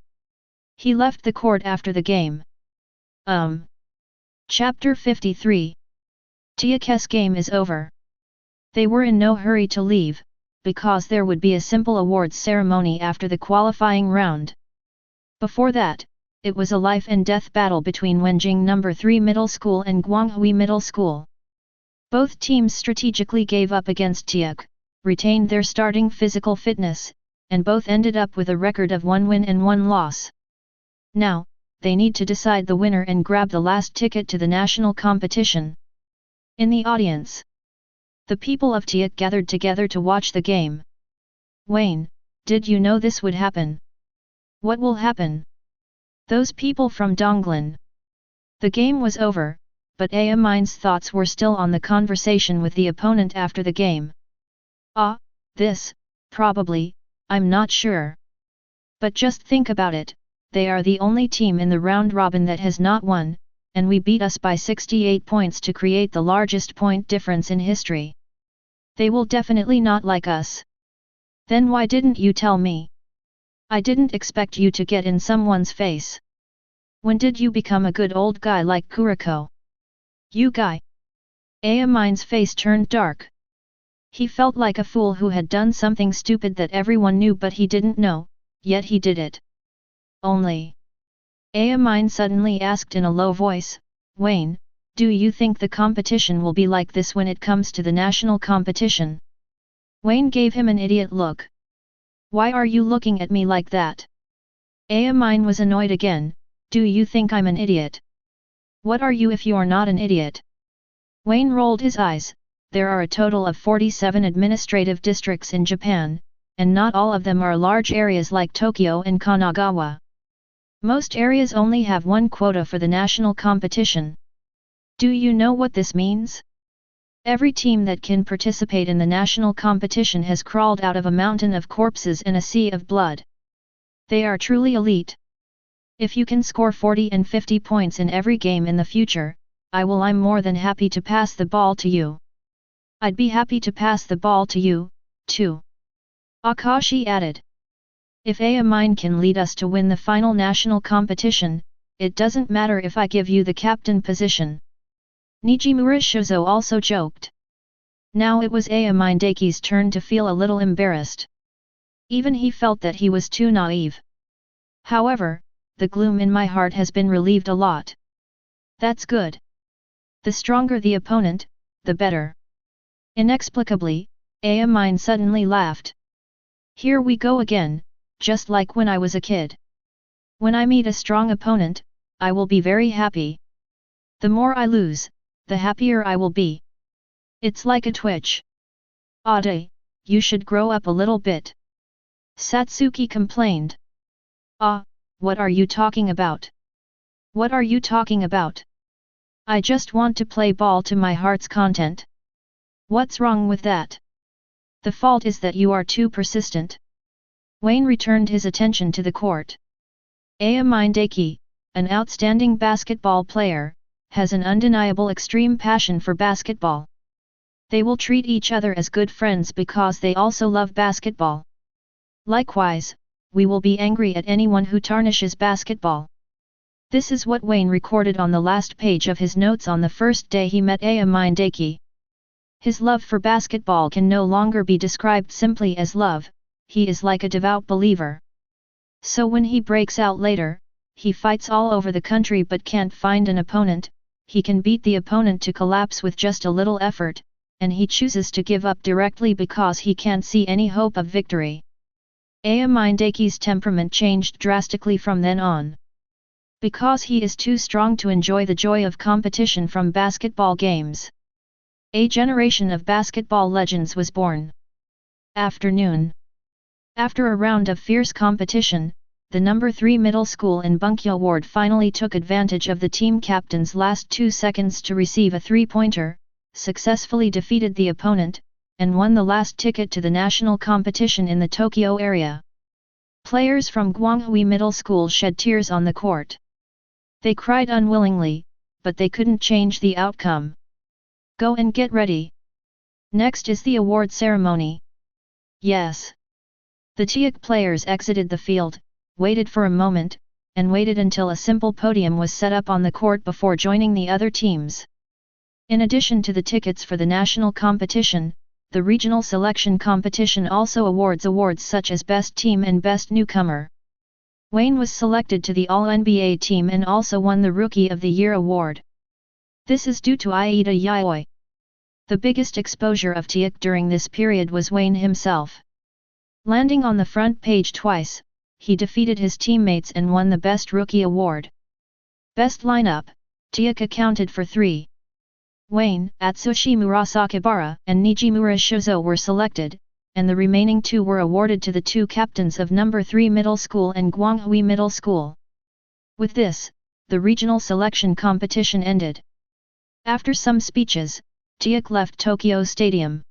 He left the court after the game. Chapter 53. Teikō's game is over. They were in no hurry to leave, because there would be a simple awards ceremony after the qualifying round. Before that, it was a life and death battle between Wenjing No. 3 Middle School and Guanghui Middle School. Both teams strategically gave up against Teikō, retained their starting physical fitness, and both ended up with a record of 1 win and 1 loss. Now, they need to decide the winner and grab the last ticket to the national competition. In the audience, the people of Teikō gathered together to watch the game. "Wayne, did you know this would happen? What will happen?" Those people from Donglan. The game was over, but Amine's thoughts were still on the conversation with the opponent after the game. This, probably, I'm not sure. But just think about it, they are the only team in the round robin that has not won, and we beat us by 68 points to create the largest point difference in history. They will definitely not like us. Then why didn't you tell me? I didn't expect you to get in someone's face. When did you become a good old guy like Kuroko? You guy. Amine's face turned dark. He felt like a fool who had done something stupid that everyone knew but he didn't know, yet he did it. Only. Amine suddenly asked in a low voice, "Wayne, do you think the competition will be like this when it comes to the national competition?" Wayne gave him an idiot look. "Why are you looking at me like that?" Amine was annoyed again. "Do you think I'm an idiot? What are you if you're not an idiot?" Wayne rolled his eyes. There are a total of 47 administrative districts in Japan, and not all of them are large areas like Tokyo and Kanagawa. Most areas only have one quota for the national competition. Do you know what this means? Every team that can participate in the national competition has crawled out of a mountain of corpses and a sea of blood. They are truly elite. If you can score 40 and 50 points in every game in the future, I'm more than happy to pass the ball to you. I'd be happy to pass the ball to you, too. Akashi added. If Amine can lead us to win the final national competition, it doesn't matter if I give you the captain position. Nijimura Shozo also joked. Now it was Amine Daki's turn to feel a little embarrassed. Even he felt that he was too naive. However, the gloom in my heart has been relieved a lot. That's good. The stronger the opponent, the better. Inexplicably, Mine suddenly laughed. Here we go again, just like when I was a kid. When I meet a strong opponent, I will be very happy. The more I lose, the happier I will be. It's like a twitch. Ade, you should grow up a little bit. Satsuki complained. Ah, what are you talking about? What are you talking about? I just want to play ball to my heart's content. What's wrong with that? The fault is that you are too persistent. Wayne returned his attention to the court. Mindaki, an outstanding basketball player, has an undeniable extreme passion for basketball. They will treat each other as good friends because they also love basketball. Likewise, we will be angry at anyone who tarnishes basketball. This is what Wayne recorded on the last page of his notes on the first day he met Mindaki. His love for basketball can no longer be described simply as love, he is like a devout believer. So when he breaks out later, he fights all over the country but can't find an opponent, he can beat the opponent to collapse with just a little effort, and he chooses to give up directly because he can't see any hope of victory. Mindaki's temperament changed drastically from then on. Because he is too strong to enjoy the joy of competition from basketball games. A generation of basketball legends was born. Afternoon. After a round of fierce competition, the number 3 middle school in Bunkyo Ward finally took advantage of the team captain's last 2 seconds to receive a 3-pointer, successfully defeated the opponent, and won the last ticket to the national competition in the Tokyo area. Players from Gwanghui Middle School shed tears on the court. They cried unwillingly, but they couldn't change the outcome. Go and get ready. Next is the award ceremony. Yes. The Teikō players exited the field, waited for a moment, and waited until a simple podium was set up on the court before joining the other teams. In addition to the tickets for the national competition, the regional selection competition also awards awards such as Best Team and Best Newcomer. Wayne was selected to the All-NBA team and also won the Rookie of the Year award. This is due to Iida Yayoi. The biggest exposure of Teikō during this period was Wayne himself. Landing on the front page twice, he defeated his teammates and won the Best Rookie award. Best lineup, Teikō accounted for 3. Wayne, Atsushi Murasakibara and Nijimura Shozo were selected, and the remaining 2 were awarded to the 2 captains of number 3 Middle School and Gwanghui Middle School. With this, the regional selection competition ended. After some speeches, Teikō left Tokyo Stadium.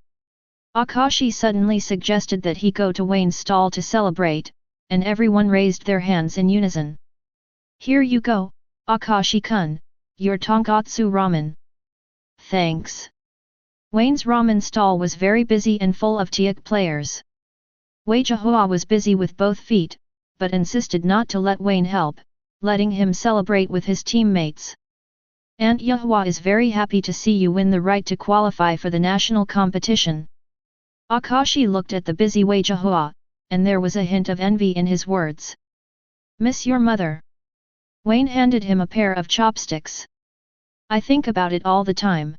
Akashi suddenly suggested that he go to Wayne's stall to celebrate, and everyone raised their hands in unison. Here you go, Akashi-kun, your tonkatsu ramen. Thanks. Wayne's ramen stall was very busy and full of Teikō players. Wei Jihua was busy with both feet, but insisted not to let Wayne help, letting him celebrate with his teammates. Aunt Yahua is very happy to see you win the right to qualify for the national competition. Akashi looked at the busy Wei Jihua, and there was a hint of envy in his words. Miss your mother. Wayne handed him a pair of chopsticks. I think about it all the time.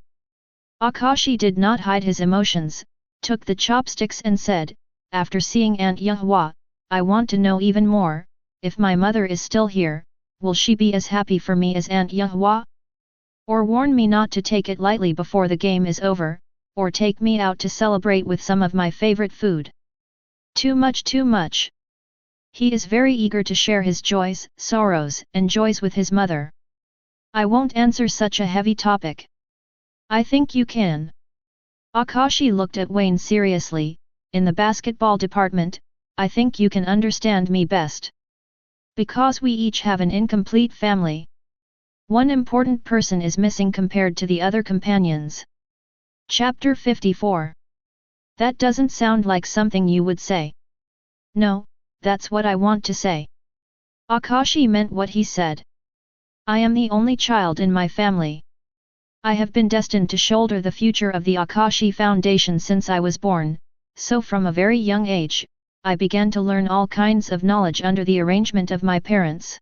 Akashi did not hide his emotions, took the chopsticks and said, after seeing Aunt Yahua, I want to know even more, if my mother is still here, will she be as happy for me as Aunt Yahua? Or warn me not to take it lightly before the game is over, or take me out to celebrate with some of my favorite food. Too much, too much. He is very eager to share his joys, sorrows, and joys with his mother. I won't answer such a heavy topic. I think you can. Akashi looked at Wayne seriously. In the basketball department, I think you can understand me best. Because we each have an incomplete family. One important person is missing compared to the other companions. Chapter 54. That doesn't sound like something you would say. No, that's what I want to say. Akashi meant what he said. I am the only child in my family. I have been destined to shoulder the future of the Akashi Foundation since I was born, so from a very young age, I began to learn all kinds of knowledge under the arrangement of my parents.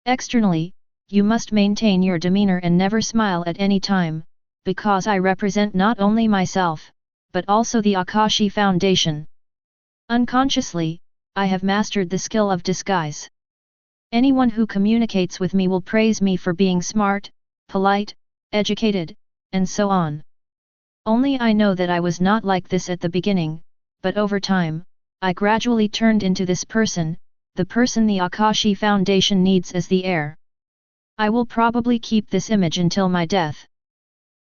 Externally, you must maintain your demeanor and never smile at any time, because I represent not only myself, but also the Akashi Foundation. Unconsciously, I have mastered the skill of disguise. Anyone who communicates with me will praise me for being smart, polite, educated, and so on. Only I know that I was not like this at the beginning, but over time, I gradually turned into this person, the person the Akashi Foundation needs as the heir. I will probably keep this image until my death.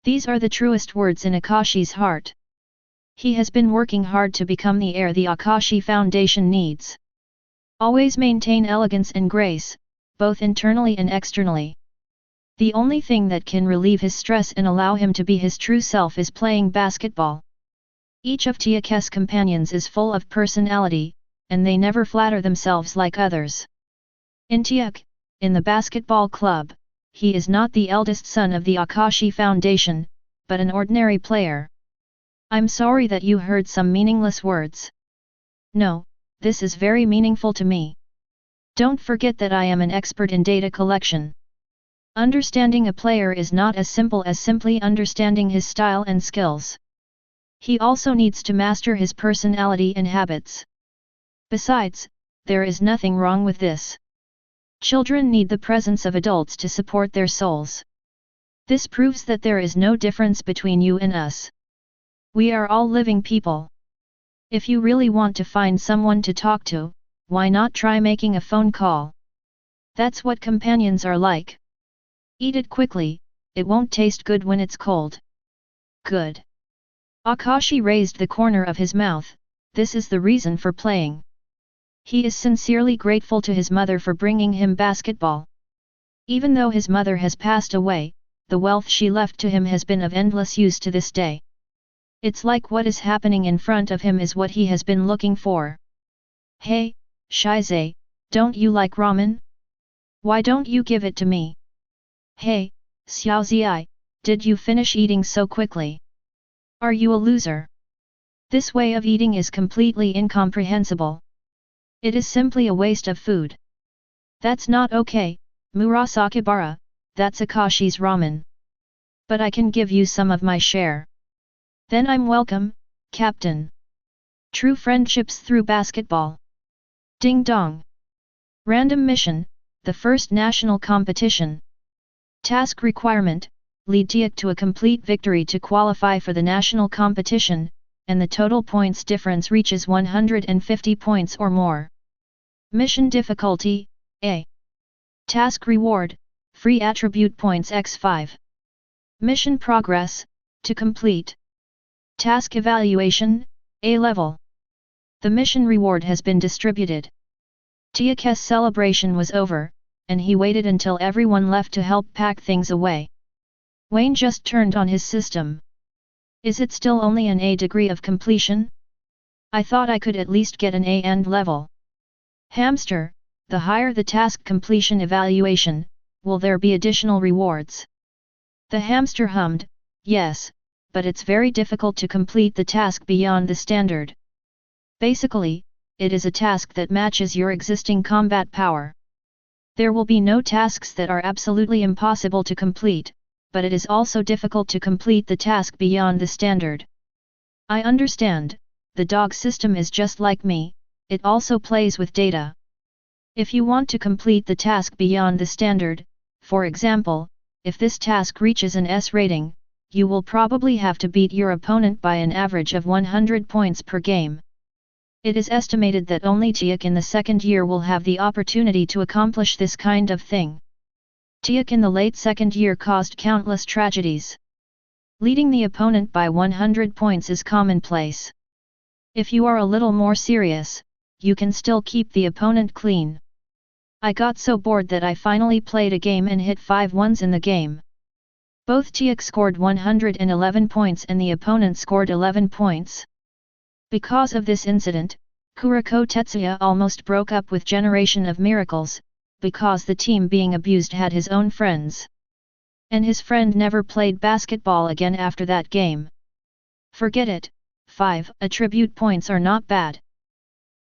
These are the truest words in Akashi's heart. He has been working hard to become the heir the Akashi Foundation needs. Always maintain elegance and grace, both internally and externally. The only thing that can relieve his stress and allow him to be his true self is playing basketball. Each of Teikō's companions is full of personality, and they never flatter themselves like others. In Teikō, in the basketball club, he is not the eldest son of the Akashi Foundation, but an ordinary player. I'm sorry that you heard some meaningless words. No, this is very meaningful to me. Don't forget that I am an expert in data collection. Understanding a player is not as simple as simply understanding his style and skills. He also needs to master his personality and habits. Besides, there is nothing wrong with this. Children need the presence of adults to support their souls. This proves that there is no difference between you and us. We are all living people. If you really want to find someone to talk to, why not try making a phone call? That's what companions are like. Eat it quickly, it won't taste good when it's cold. Good. Akashi raised the corner of his mouth, this is the reason for playing. He is sincerely grateful to his mother for bringing him basketball. Even though his mother has passed away, the wealth she left to him has been of endless use to this day. It's like what is happening in front of him is what he has been looking for. Hey, Shize, don't you like ramen? Why don't you give it to me? Hey, Xiaozi, did you finish eating so quickly? Are you a loser? This way of eating is completely incomprehensible. It is simply a waste of food. That's not okay, Murasakibara, that's Akashi's ramen. But I can give you some of my share. Then I'm welcome, Captain. True friendships through basketball. Ding dong. Random mission, the first national competition. Task requirement, lead Teikō to a complete victory to qualify for the national competition, and the total points difference reaches 150 points or more. Mission difficulty, A. Task reward, free attribute points x5. Mission progress, to complete. Task evaluation, A level. The mission reward has been distributed. Teikō's celebration was over, and he waited until everyone left to help pack things away. Wayne just turned on his system. Is it still only an A degree of completion? I thought I could at least get an A end level. Hamster, the higher the task completion evaluation, will there be additional rewards? The hamster hummed, yes, but it's very difficult to complete the task beyond the standard. Basically, it is a task that matches your existing combat power. There will be no tasks that are absolutely impossible to complete, but it is also difficult to complete the task beyond the standard. I understand, the dog system is just like me, it also plays with data. If you want to complete the task beyond the standard, for example, if this task reaches an S rating, you will probably have to beat your opponent by an average of 100 points per game. It is estimated that only Teikō in the second year will have the opportunity to accomplish this kind of thing. Teikō in the late second year caused countless tragedies. Leading the opponent by 100 points is commonplace. If you are a little more serious, you can still keep the opponent clean. I got so bored that I finally played a game and hit 5 ones in the game. Both Teikō scored 111 points and the opponent scored 11 points. Because of this incident, Kuroko Tetsuya almost broke up with Generation of Miracles, because the team being abused had his own friends. And his friend never played basketball again after that game. Forget it, 5 attribute points are not bad.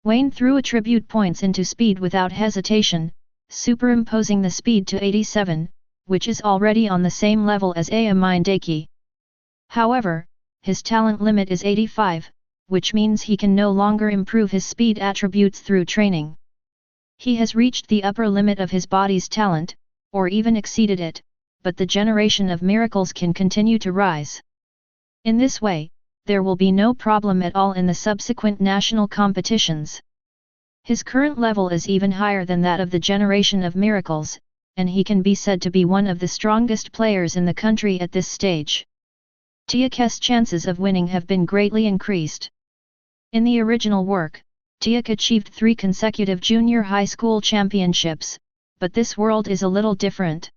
Wayne threw attribute points into speed without hesitation, superimposing the speed to 87, which is already on the same level as Ayamindaki. However, his talent limit is 85, which means he can no longer improve his speed attributes through training. He has reached the upper limit of his body's talent, or even exceeded it, but the generation of miracles can continue to rise. In this way, there will be no problem at all in the subsequent national competitions. His current level is even higher than that of the generation of miracles, and he can be said to be one of the strongest players in the country at this stage. Teikō's chances of winning have been greatly increased. In the original work, Teikō achieved 3 consecutive junior high school championships, but this world is a little different.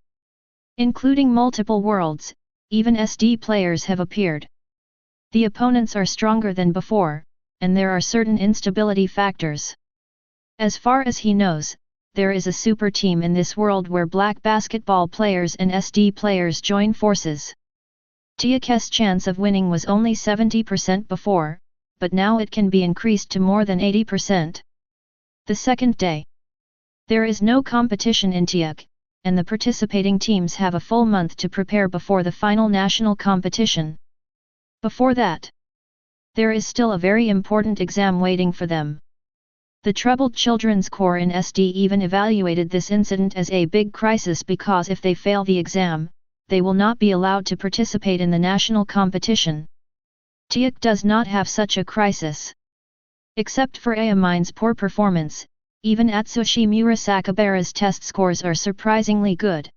Including multiple worlds, even SD players have appeared. The opponents are stronger than before, and there are certain instability factors. As far as he knows, there is a super team in this world where black basketball players and SD players join forces. Teikō's chance of winning was only 70% before, but now it can be increased to more than 80%. The second day. There is no competition in Teikō, and the participating teams have a full month to prepare before the final national competition. Before that, there is still a very important exam waiting for them. The troubled children's corps in SD even evaluated this incident as a big crisis because if they fail the exam, they will not be allowed to participate in the national competition. Teikō does not have such a crisis. Except for Ayamine's poor performance, even Atsushi Murasakibara's test scores are surprisingly good.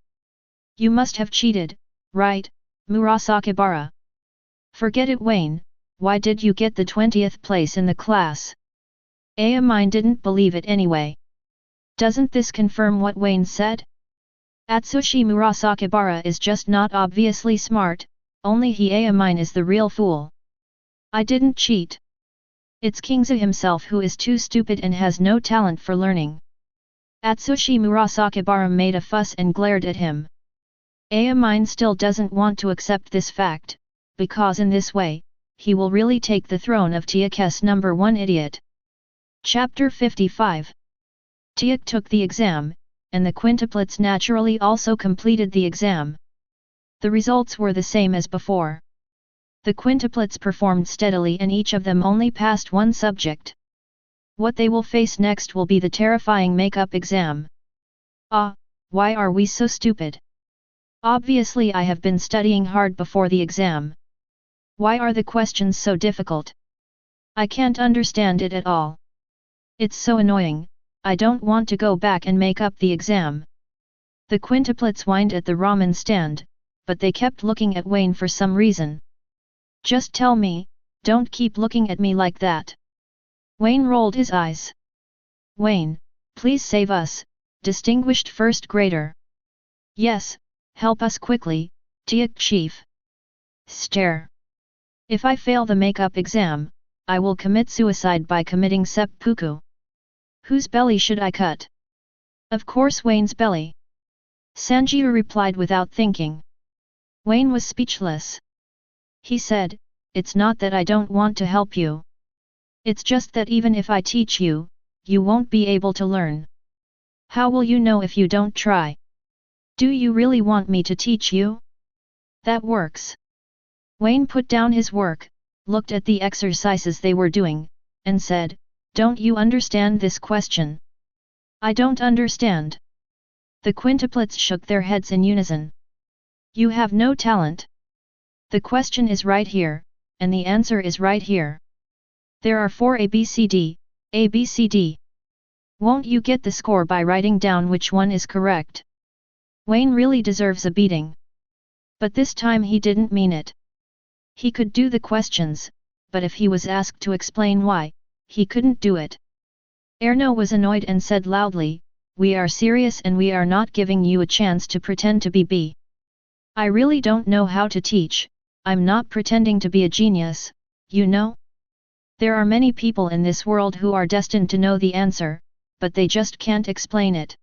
You must have cheated, right, Murasakibara? Forget it, Wayne, why did you get the 20th place in the class? Ayamine didn't believe it anyway. Doesn't this confirm what Wayne said? Atsushi Murasakibara is just not obviously smart, only he Ayamine is the real fool. I didn't cheat. It's Kingza himself who is too stupid and has no talent for learning. Atsushi Murasakibara made a fuss and glared at him. Ayamine still doesn't want to accept this fact, because in this way, he will really take the throne of Teikō's number 1 idiot. Chapter 55. Teikō took the exam, and the quintuplets naturally also completed the exam. The results were the same as before. The quintuplets performed steadily and each of them only passed 1 subject. What they will face next will be the terrifying makeup exam. Ah, why are we so stupid? Obviously I have been studying hard before the exam. Why are the questions so difficult? I can't understand it at all. It's so annoying, I don't want to go back and make up the exam. The quintuplets whined at the ramen stand, but they kept looking at Wayne for some reason. Just tell me, don't keep looking at me like that. Wayne rolled his eyes. Wayne, please save us, distinguished first grader. Yes, help us quickly, Teikō chief. Stare. If I fail the makeup exam, I will commit suicide by committing seppuku. Whose belly should I cut? Of course Wayne's belly. Sanjiu replied without thinking. Wayne was speechless. He said, it's not that I don't want to help you. It's just that even if I teach you, you won't be able to learn. How will you know if you don't try? Do you really want me to teach you? That works. Wayne put down his work, looked at the exercises they were doing, and said, don't you understand this question? I don't understand. The quintuplets shook their heads in unison. You have no talent. The question is right here, and the answer is right here. There are 4 ABCD, ABCD. Won't you get the score by writing down which one is correct? Wayne really deserves a beating. But this time he didn't mean it. He could do the questions, but if he was asked to explain why, he couldn't do it. Erno was annoyed and said loudly, we are serious and we are not giving you a chance to pretend to be B. I really don't know how to teach, I'm not pretending to be a genius, you know? There are many people in this world who are destined to know the answer, but they just can't explain it.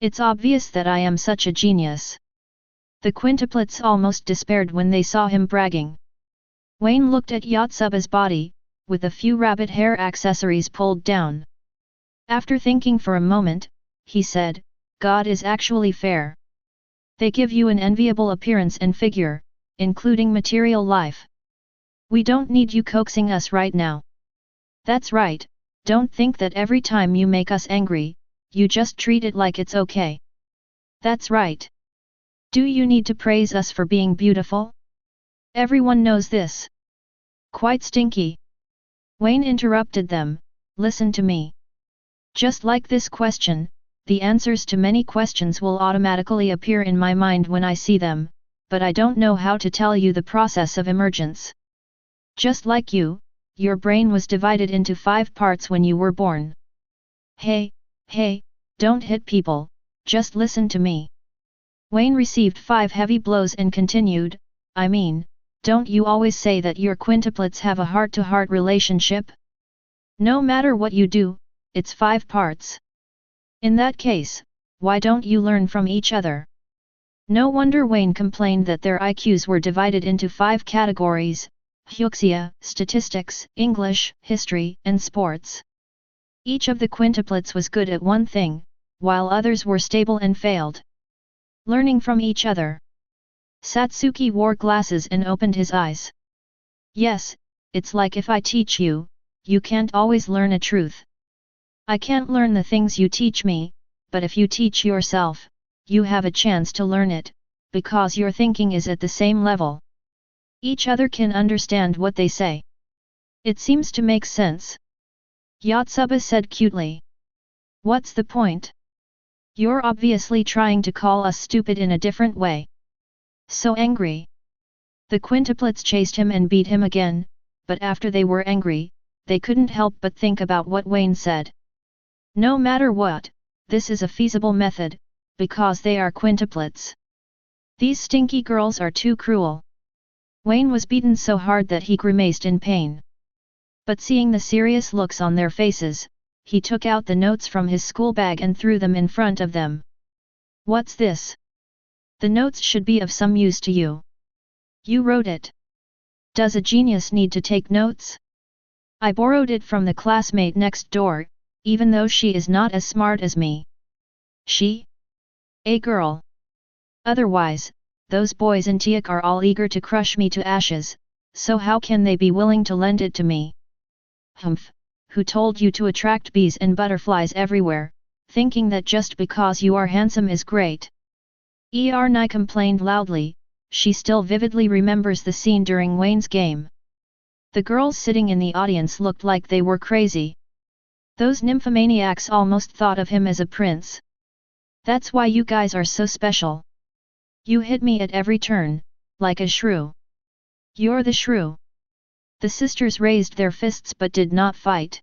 It's obvious that I am such a genius. The quintuplets almost despaired when they saw him bragging. Wayne looked at Yotsuba's body, with a few rabbit hair accessories pulled down. After thinking for a moment, he said, God is actually fair. They give you an enviable appearance and figure, including material life. We don't need you coaxing us right now. That's right, don't think that every time you make us angry, you just treat it like it's okay. That's right. Do you need to praise us for being beautiful? Everyone knows this. Quite stinky. Wayne interrupted them, listen to me. Just like this question, the answers to many questions will automatically appear in my mind when I see them, but I don't know how to tell you the process of emergence. Just like you, your brain was divided into 5 parts when you were born. Hey, don't hit people, just listen to me. Wayne received 5 heavy blows and continued, I mean, don't you always say that your quintuplets have a heart-to-heart relationship? No matter what you do, it's 5 parts. In that case, why don't you learn from each other? No wonder Wayne complained that their IQs were divided into 5 categories: Huxia, statistics, English, history, and sports. Each of the quintuplets was good at one thing, while others were stable and failed. Learning from each other. Satsuki wore glasses and opened his eyes. Yes, it's like if I teach you, you can't always learn a truth. I can't learn the things you teach me, but if you teach yourself, you have a chance to learn it, because your thinking is at the same level. Each other can understand what they say. It seems to make sense. Yotsuba said cutely. What's the point? You're obviously trying to call us stupid in a different way. So angry. The quintuplets chased him and beat him again, but after they were angry, they couldn't help but think about what Wayne said. No matter what, this is a feasible method, because they are quintuplets. These stinky girls are too cruel. Wayne was beaten so hard that he grimaced in pain. But seeing the serious looks on their faces, he took out the notes from his school bag and threw them in front of them. What's this? The notes should be of some use to you. You wrote it. Does a genius need to take notes? I borrowed it from the classmate next door, even though she is not as smart as me. She? A girl. Otherwise, those boys in Teikō are all eager to crush me to ashes, so how can they be willing to lend it to me? Humph, who told you to attract bees and butterflies everywhere, thinking that just because you are handsome is great? Nai complained loudly, she still vividly remembers the scene during Wayne's game. The girls sitting in the audience looked like they were crazy. Those nymphomaniacs almost thought of him as a prince. That's why you guys are so special. You hit me at every turn, like a shrew. You're the shrew. The sisters raised their fists but did not fight.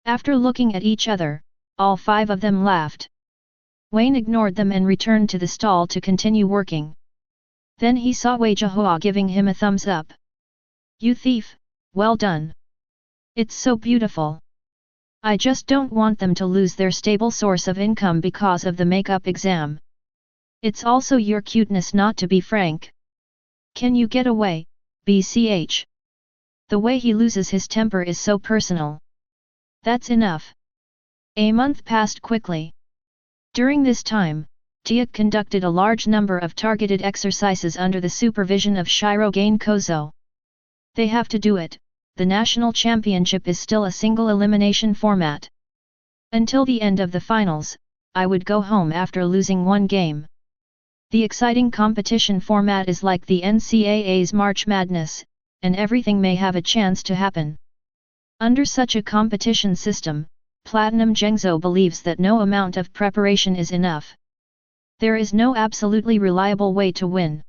After looking at each other, all 5 of them laughed. Wayne ignored them and returned to the stall to continue working. Then he saw Wei Jihua giving him a thumbs up. You thief, well done. It's so beautiful. I just don't want them to lose their stable source of income because of the makeup exam. It's also your cuteness not to be frank. Can you get away, BCH? The way he loses his temper is so personal. That's enough. A month passed quickly. During this time, Teikō conducted a large number of targeted exercises under the supervision of Shirogane Kozo. They have to do it, the national championship is still a single elimination format. Until the end of the finals, I would go home after losing one game. The exciting competition format is like the NCAA's March Madness, and everything may have a chance to happen. Under such a competition system, Platinum Gengzo believes that no amount of preparation is enough. There is no absolutely reliable way to win.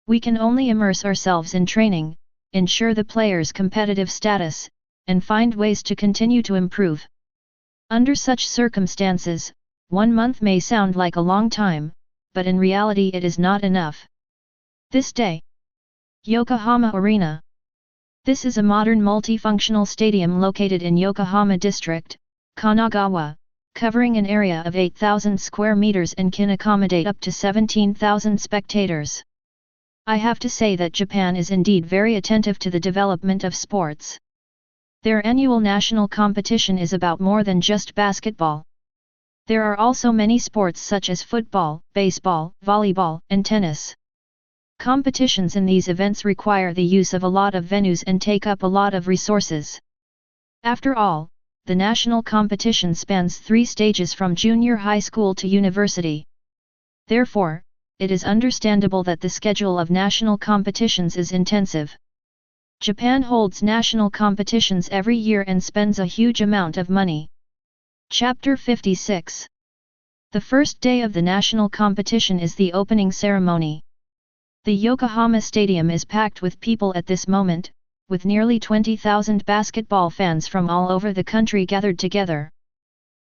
We can only immerse ourselves in training, ensure the player's competitive status, and find ways to continue to improve. Under such circumstances, 1 month may sound like a long time, but in reality it is not enough. This day, Yokohama Arena. This is a modern multifunctional stadium located in Yokohama District, Kanagawa, covering an area of 8,000 square meters and can accommodate up to 17,000 spectators. I have to say that Japan is indeed very attentive to the development of sports. Their annual national competition is about more than just basketball. There are also many sports such as football, baseball, volleyball, and tennis. Competitions in these events require the use of a lot of venues and take up a lot of resources. After all, the national competition spans 3 stages from junior high school to university. Therefore, it is understandable that the schedule of national competitions is intensive. Japan holds national competitions every year and spends a huge amount of money. Chapter 56. The first day of the national competition is the opening ceremony. The Yokohama Stadium is packed with people at this moment, with nearly 20,000 basketball fans from all over the country gathered together.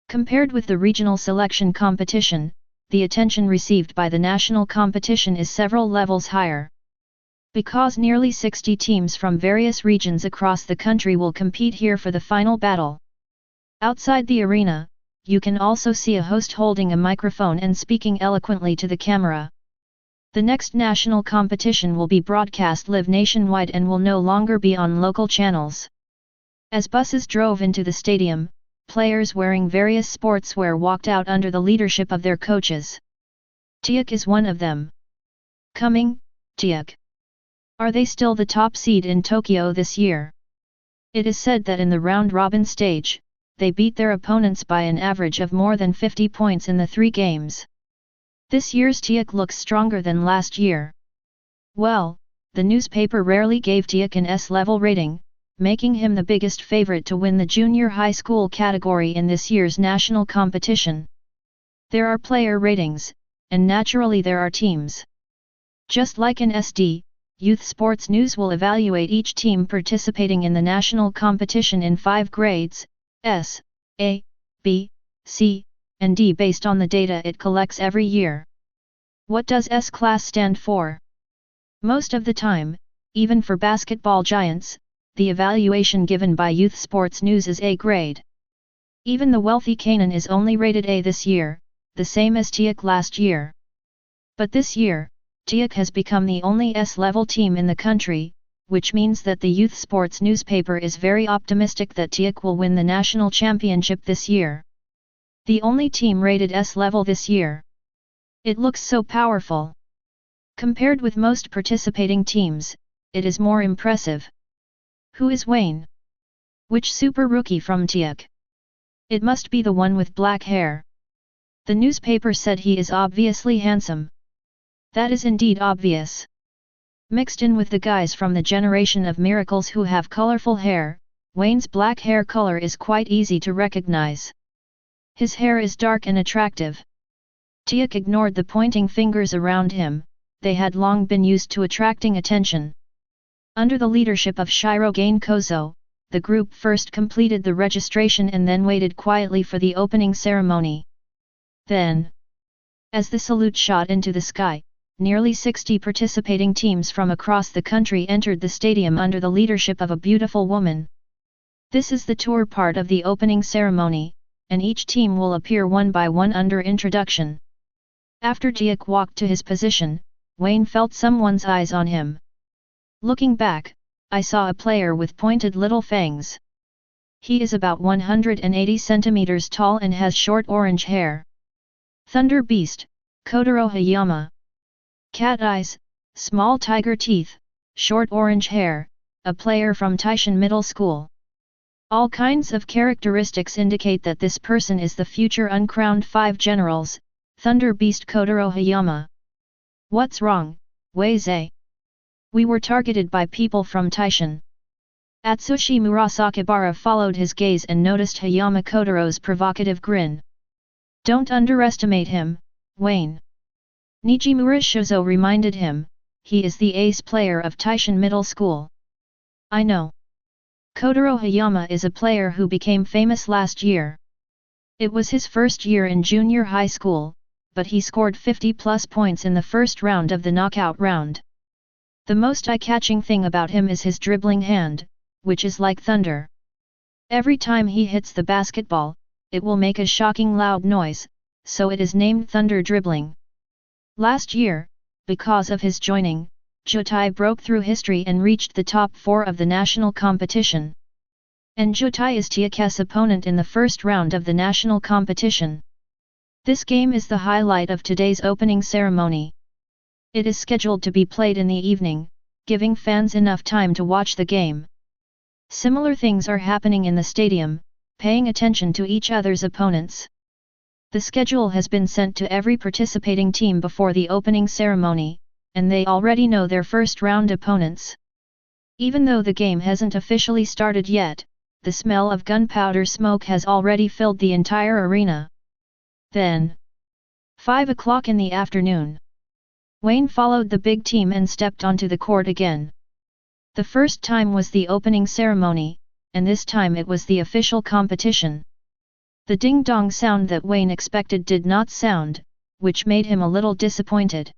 Compared with the regional selection competition, the attention received by the national competition is several levels higher. Because nearly 60 teams from various regions across the country will compete here for the final battle. Outside the arena, you can also see a host holding a microphone and speaking eloquently to the camera. The next national competition will be broadcast live nationwide and will no longer be on local channels. As buses drove into the stadium, players wearing various sportswear walked out under the leadership of their coaches. Teikō is one of them. Coming, Teikō. Are they still the top seed in Tokyo this year? It is said that in the round-robin stage, they beat their opponents by an average of more than 50 points in the 3 games. This year's Teikō looks stronger than last year. Well, the newspaper rarely gave Teikō an S-level rating, making him the biggest favorite to win the junior high school category in this year's national competition. There are player ratings, and naturally there are teams. Just like in SD, Youth Sports News will evaluate each team participating in the national competition in 5 grades, S, A, B, C, and D based on the data it collects every year. What does S class stand for? Most of the time, even for basketball giants, the evaluation given by Youth Sports News is A grade. Even the wealthy Kanan is only rated A this year, the same as Teikō last year. But this year, Teikō has become the only S-level team in the country, which means that the Youth Sports newspaper is very optimistic that Teikō will win the national championship this year. The only team rated S-level this year. It looks so powerful. Compared with most participating teams, it is more impressive. Who is Wayne? Which super rookie from Teikō? It must be the one with black hair. The newspaper said he is obviously handsome. That is indeed obvious. Mixed in with the guys from the generation of miracles who have colorful hair, Wayne's black hair color is quite easy to recognize. His hair is dark and attractive. Teikō ignored the pointing fingers around him, they had long been used to attracting attention. Under the leadership of Shirogane Kozo, the group first completed the registration and then waited quietly for the opening ceremony. Then, as the salute shot into the sky, nearly 60 participating teams from across the country entered the stadium under the leadership of a beautiful woman. This is the tour part of the opening ceremony, and each team will appear one by one under introduction. After Teikō walked to his position, Wayne felt someone's eyes on him. Looking back, I saw a player with pointed little fangs. He is about 180 centimeters tall and has short orange hair. Thunder Beast, Kotaro Hayama. Cat eyes, small tiger teeth, short orange hair, a player from Taishan Middle School. All kinds of characteristics indicate that this person is the future uncrowned 5 generals, Thunder Beast Kotaro Hayama. What's wrong, Wei-zai? We were targeted by people from Taishan. Atsushi Murasakibara followed his gaze and noticed Hayama Kotaro's provocative grin. Don't underestimate him, Wayne. Nijimura Shozo reminded him, he is the ace player of Taishan Middle School. I know. Kotaro Hayama is a player who became famous last year. It was his first year in junior high school, but he scored 50+ points in the first round of the knockout round. The most eye-catching thing about him is his dribbling hand, which is like thunder. Every time he hits the basketball, it will make a shocking loud noise, so it is named thunder dribbling. Last year, because of his joining, Jotai broke through history and reached the top 4 of the national competition. And Jotai is Teikō's opponent in the first round of the national competition. This game is the highlight of today's opening ceremony. It is scheduled to be played in the evening, giving fans enough time to watch the game. Similar things are happening in the stadium, paying attention to each other's opponents. The schedule has been sent to every participating team before the opening ceremony, and they already know their first round opponents. Even though the game hasn't officially started yet, the smell of gunpowder smoke has already filled the entire arena. Then, 5 o'clock in the afternoon. Wayne followed the big team and stepped onto the court again. The first time was the opening ceremony, and this time it was the official competition. The ding-dong sound that Wayne expected did not sound, which made him a little disappointed.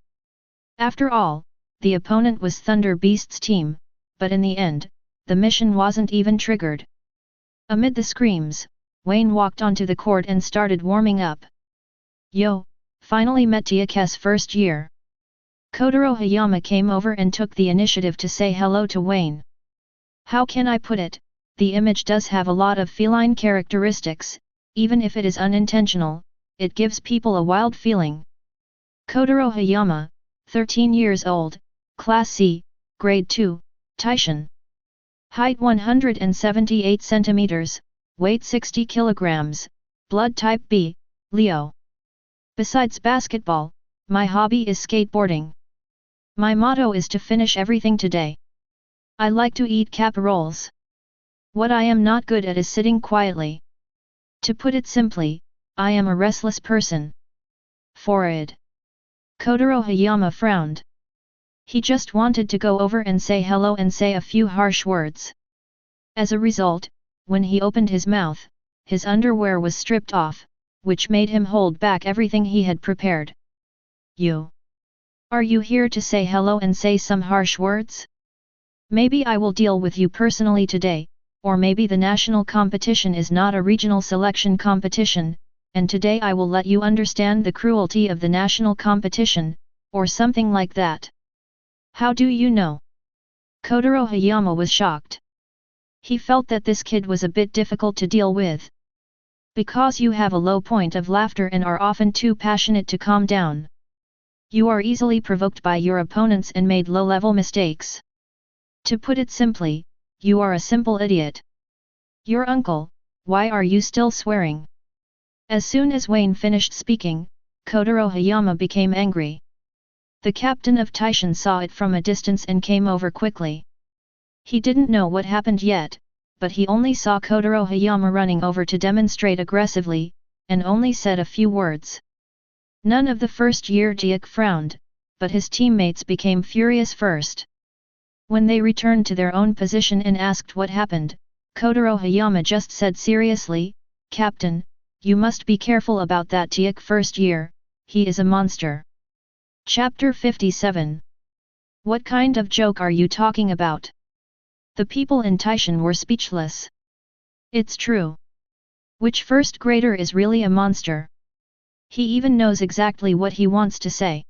After all, the opponent was Thunder Beast's team, but in the end, the mission wasn't even triggered. Amid the screams, Wayne walked onto the court and started warming up. Yo, finally met Teikō's first year. Kotaro Hayama came over and took the initiative to say hello to Wayne. How can I put it, the image does have a lot of feline characteristics, even if it is unintentional, it gives people a wild feeling. Kotaro Hayama, 13 years old, Class C, Grade 2, Taishan. Height 178 centimeters, weight 60 kilograms, blood type B, Leo. Besides basketball, my hobby is skateboarding. My motto is to finish everything today. I like to eat caparolles. What I am not good at is sitting quietly. To put it simply, I am a restless person. Forward. Kotaro Hayama frowned. He just wanted to go over and say hello and say a few harsh words. As a result, when he opened his mouth, his underwear was stripped off, which made him hold back everything he had prepared. You. Are you here to say hello and say some harsh words? Maybe I will deal with you personally today, or maybe the national competition is not a regional selection competition, and today I will let you understand the cruelty of the national competition, or something like that. How do you know? Kotaro Hayama was shocked. He felt that this kid was a bit difficult to deal with. Because you have a low point of laughter and are often too passionate to calm down. You are easily provoked by your opponents and made low-level mistakes. To put it simply, you are a simple idiot. Your uncle, why are you still swearing? As soon as Wayne finished speaking, Kotaro Hayama became angry. The captain of Taishan saw it from a distance and came over quickly. He didn't know what happened yet, but he only saw Kotaro Hayama running over to demonstrate aggressively, and only said a few words. None of the first-year Teikō frowned, but his teammates became furious first. When they returned to their own position and asked what happened, Kotaro Hayama just said seriously, "Captain, you must be careful about that Teikō first year, he is a monster." Chapter 57. What kind of joke are you talking about? The people in Taishan were speechless. It's true. Which first grader is really a monster? He even knows exactly what he wants to say.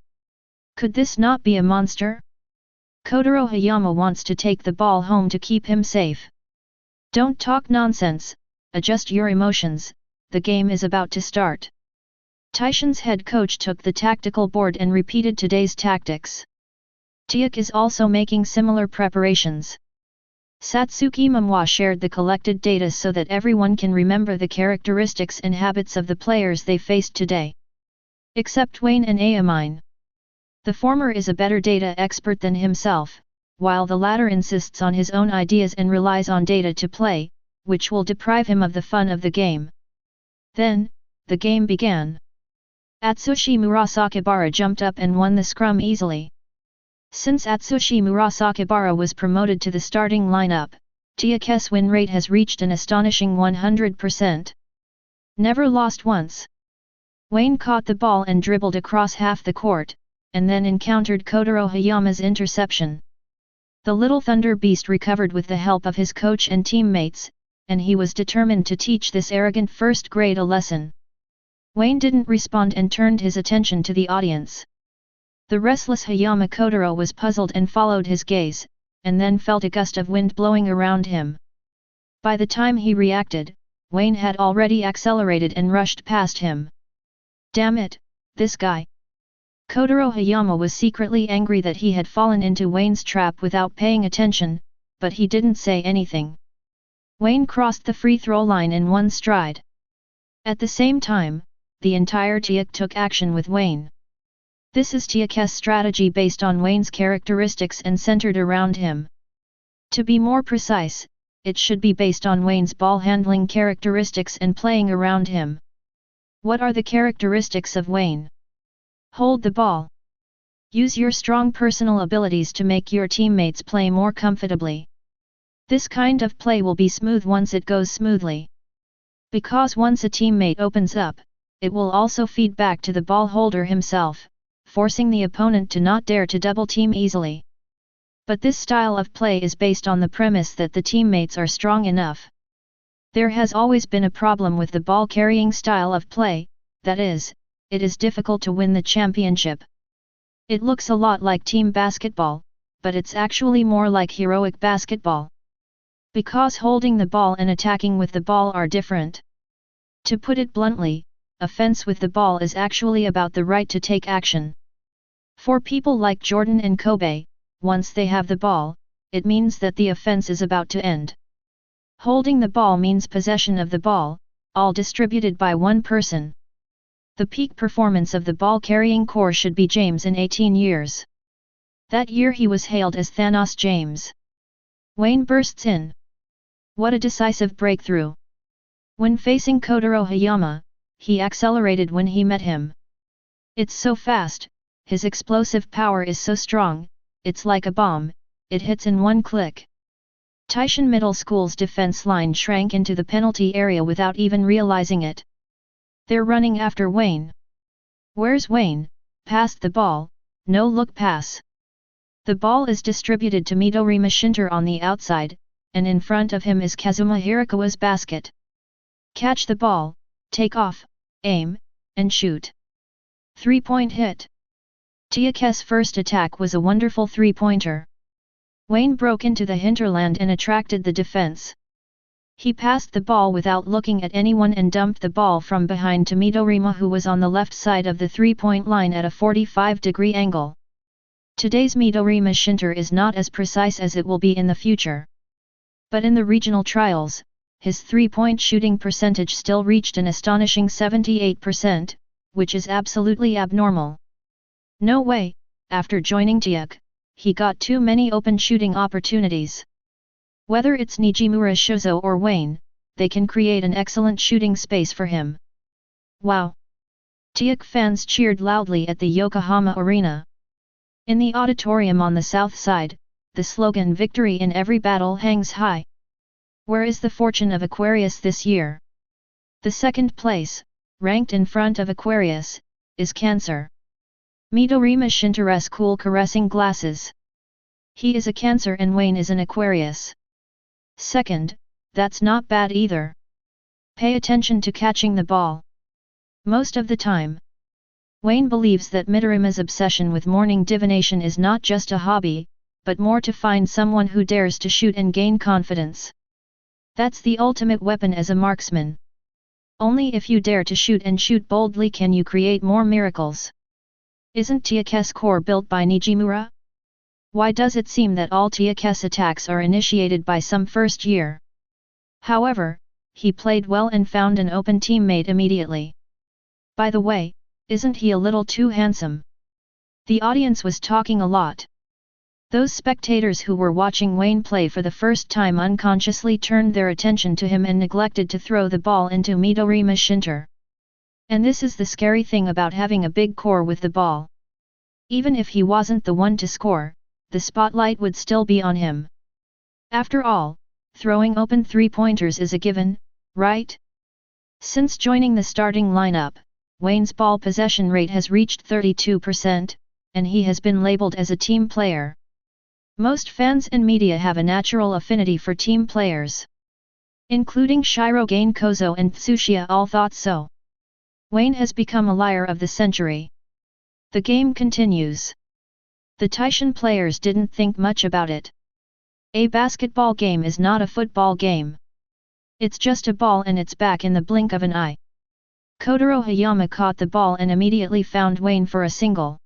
Could this not be a monster? Kotaro Hayama wants to take the ball home to keep him safe. Don't talk nonsense, adjust your emotions, the game is about to start. Taishan's head coach took the tactical board and repeated today's tactics. Teikō is also making similar preparations. Satsuki Momoi shared the collected data so that everyone can remember the characteristics and habits of the players they faced today. Except Wayne and Ayamine. The former is a better data expert than himself, while the latter insists on his own ideas and relies on data to play, which will deprive him of the fun of the game. Then, the game began. Atsushi Murasakibara jumped up and won the scrum easily. Since Atsushi Murasakibara was promoted to the starting lineup, Teikō's win rate has reached an astonishing 100%. Never lost once. Wayne caught the ball and dribbled across half the court, and then encountered Kotaro Hayama's interception. The little Thunder Beast recovered with the help of his coach and teammates, and he was determined to teach this arrogant first grade a lesson. Wayne didn't respond and turned his attention to the audience. The restless Hayama Kotaro was puzzled and followed his gaze, and then felt a gust of wind blowing around him. By the time he reacted, Wayne had already accelerated and rushed past him. Damn it, this guy! Kotaro Hayama was secretly angry that he had fallen into Wayne's trap without paying attention, but he didn't say anything. Wayne crossed the free throw line in one stride. At the same time, the entire Teikō took action with Wayne. This is Teikō's strategy based on Wayne's characteristics and centered around him. To be more precise, it should be based on Wayne's ball handling characteristics and playing around him. What are the characteristics of Wayne? Hold the ball. Use your strong personal abilities to make your teammates play more comfortably. This kind of play will be smooth once it goes smoothly. Because once a teammate opens up, it will also feed back to the ball holder himself, forcing the opponent to not dare to double team easily. But this style of play is based on the premise that the teammates are strong enough. There has always been a problem with the ball-carrying style of play, that is, it is difficult to win the championship. It looks a lot like team basketball, but it's actually more like heroic basketball. Because holding the ball and attacking with the ball are different. To put it bluntly, offense with the ball is actually about the right to take action. For people like Jordan and Kobe, once they have the ball, it means that the offense is about to end. Holding the ball means possession of the ball, all distributed by one person. The peak performance of the ball-carrying core should be James in 18 years. That year he was hailed as Thanos James. Wayne bursts in. What a decisive breakthrough! When facing Kotaro Hayama, he accelerated when he met him. It's so fast, his explosive power is so strong, it's like a bomb, it hits in one click. Taishan Middle School's defense line shrank into the penalty area without even realizing it. They're running after Wayne. Where's Wayne? Passed the ball, no look pass. The ball is distributed to Midorima Shinter on the outside, and in front of him is Kazuma Hirakawa's basket. Catch the ball, take off, aim, and shoot. 3-point hit. Teikō's first attack was a wonderful three-pointer. Wayne broke into the hinterland and attracted the defense. He passed the ball without looking at anyone and dumped the ball from behind to Midorima, who was on the left side of the three-point line at a 45-degree angle. Today's Midorima Shinter is not as precise as it will be in the future. But in the regional trials, his three-point shooting percentage still reached an astonishing 78%, which is absolutely abnormal. No way, after joining Teikō, he got too many open shooting opportunities. Whether it's Nijimura Shozo or Wayne, they can create an excellent shooting space for him. Wow! Teikō fans cheered loudly at the Yokohama Arena. In the auditorium on the south side, the slogan "Victory in every battle" hangs high. Where is the fortune of Aquarius this year? The second place, ranked in front of Aquarius, is Cancer. Midorima Shinter's cool caressing glasses. He is a Cancer and Wayne is an Aquarius. Second, that's not bad either. Pay attention to catching the ball. Most of the time, Wayne believes that Midorima's obsession with morning divination is not just a hobby, but more to find someone who dares to shoot and gain confidence. That's the ultimate weapon as a marksman. Only if you dare to shoot and shoot boldly can you create more miracles. Isn't Teikō's core built by Nijimura? Why does it seem that all Teikō's attacks are initiated by some first year? However, he played well and found an open teammate immediately. By the way, isn't he a little too handsome? The audience was talking a lot. Those spectators who were watching Wayne play for the first time unconsciously turned their attention to him and neglected to throw the ball into Midorima Shinter. And this is the scary thing about having a big core with the ball. Even if he wasn't the one to score, the spotlight would still be on him. After all, throwing open three-pointers is a given, right? Since joining the starting lineup, Wayne's ball possession rate has reached 32%, and he has been labeled as a team player. Most fans and media have a natural affinity for team players. Including Shirogane Kozo and Tsuchiya all thought so. Wayne has become a liar of the century. The game continues. The Taishan players didn't think much about it. A basketball game is not a football game. It's just a ball and it's back in the blink of an eye. Kotaro Hayama caught the ball and immediately found Wayne for a single.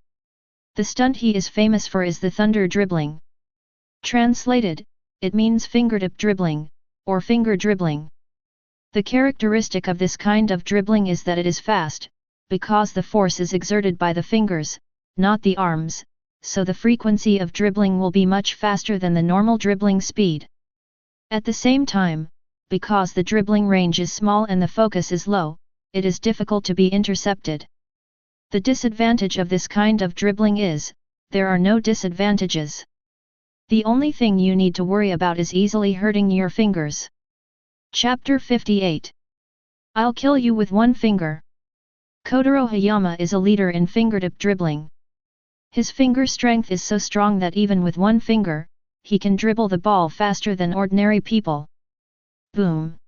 The stunt he is famous for is the thunder dribbling. Translated, it means fingertip dribbling, or finger dribbling. The characteristic of this kind of dribbling is that it is fast, because the force is exerted by the fingers, not the arms, so the frequency of dribbling will be much faster than the normal dribbling speed. At the same time, because the dribbling range is small and the focus is low, it is difficult to be intercepted. The disadvantage of this kind of dribbling is, there are no disadvantages. The only thing you need to worry about is easily hurting your fingers. Chapter 58. I'll kill you with one finger. Kotaro Hayama is a leader in fingertip dribbling. His finger strength is so strong that even with one finger, he can dribble the ball faster than ordinary people. Boom!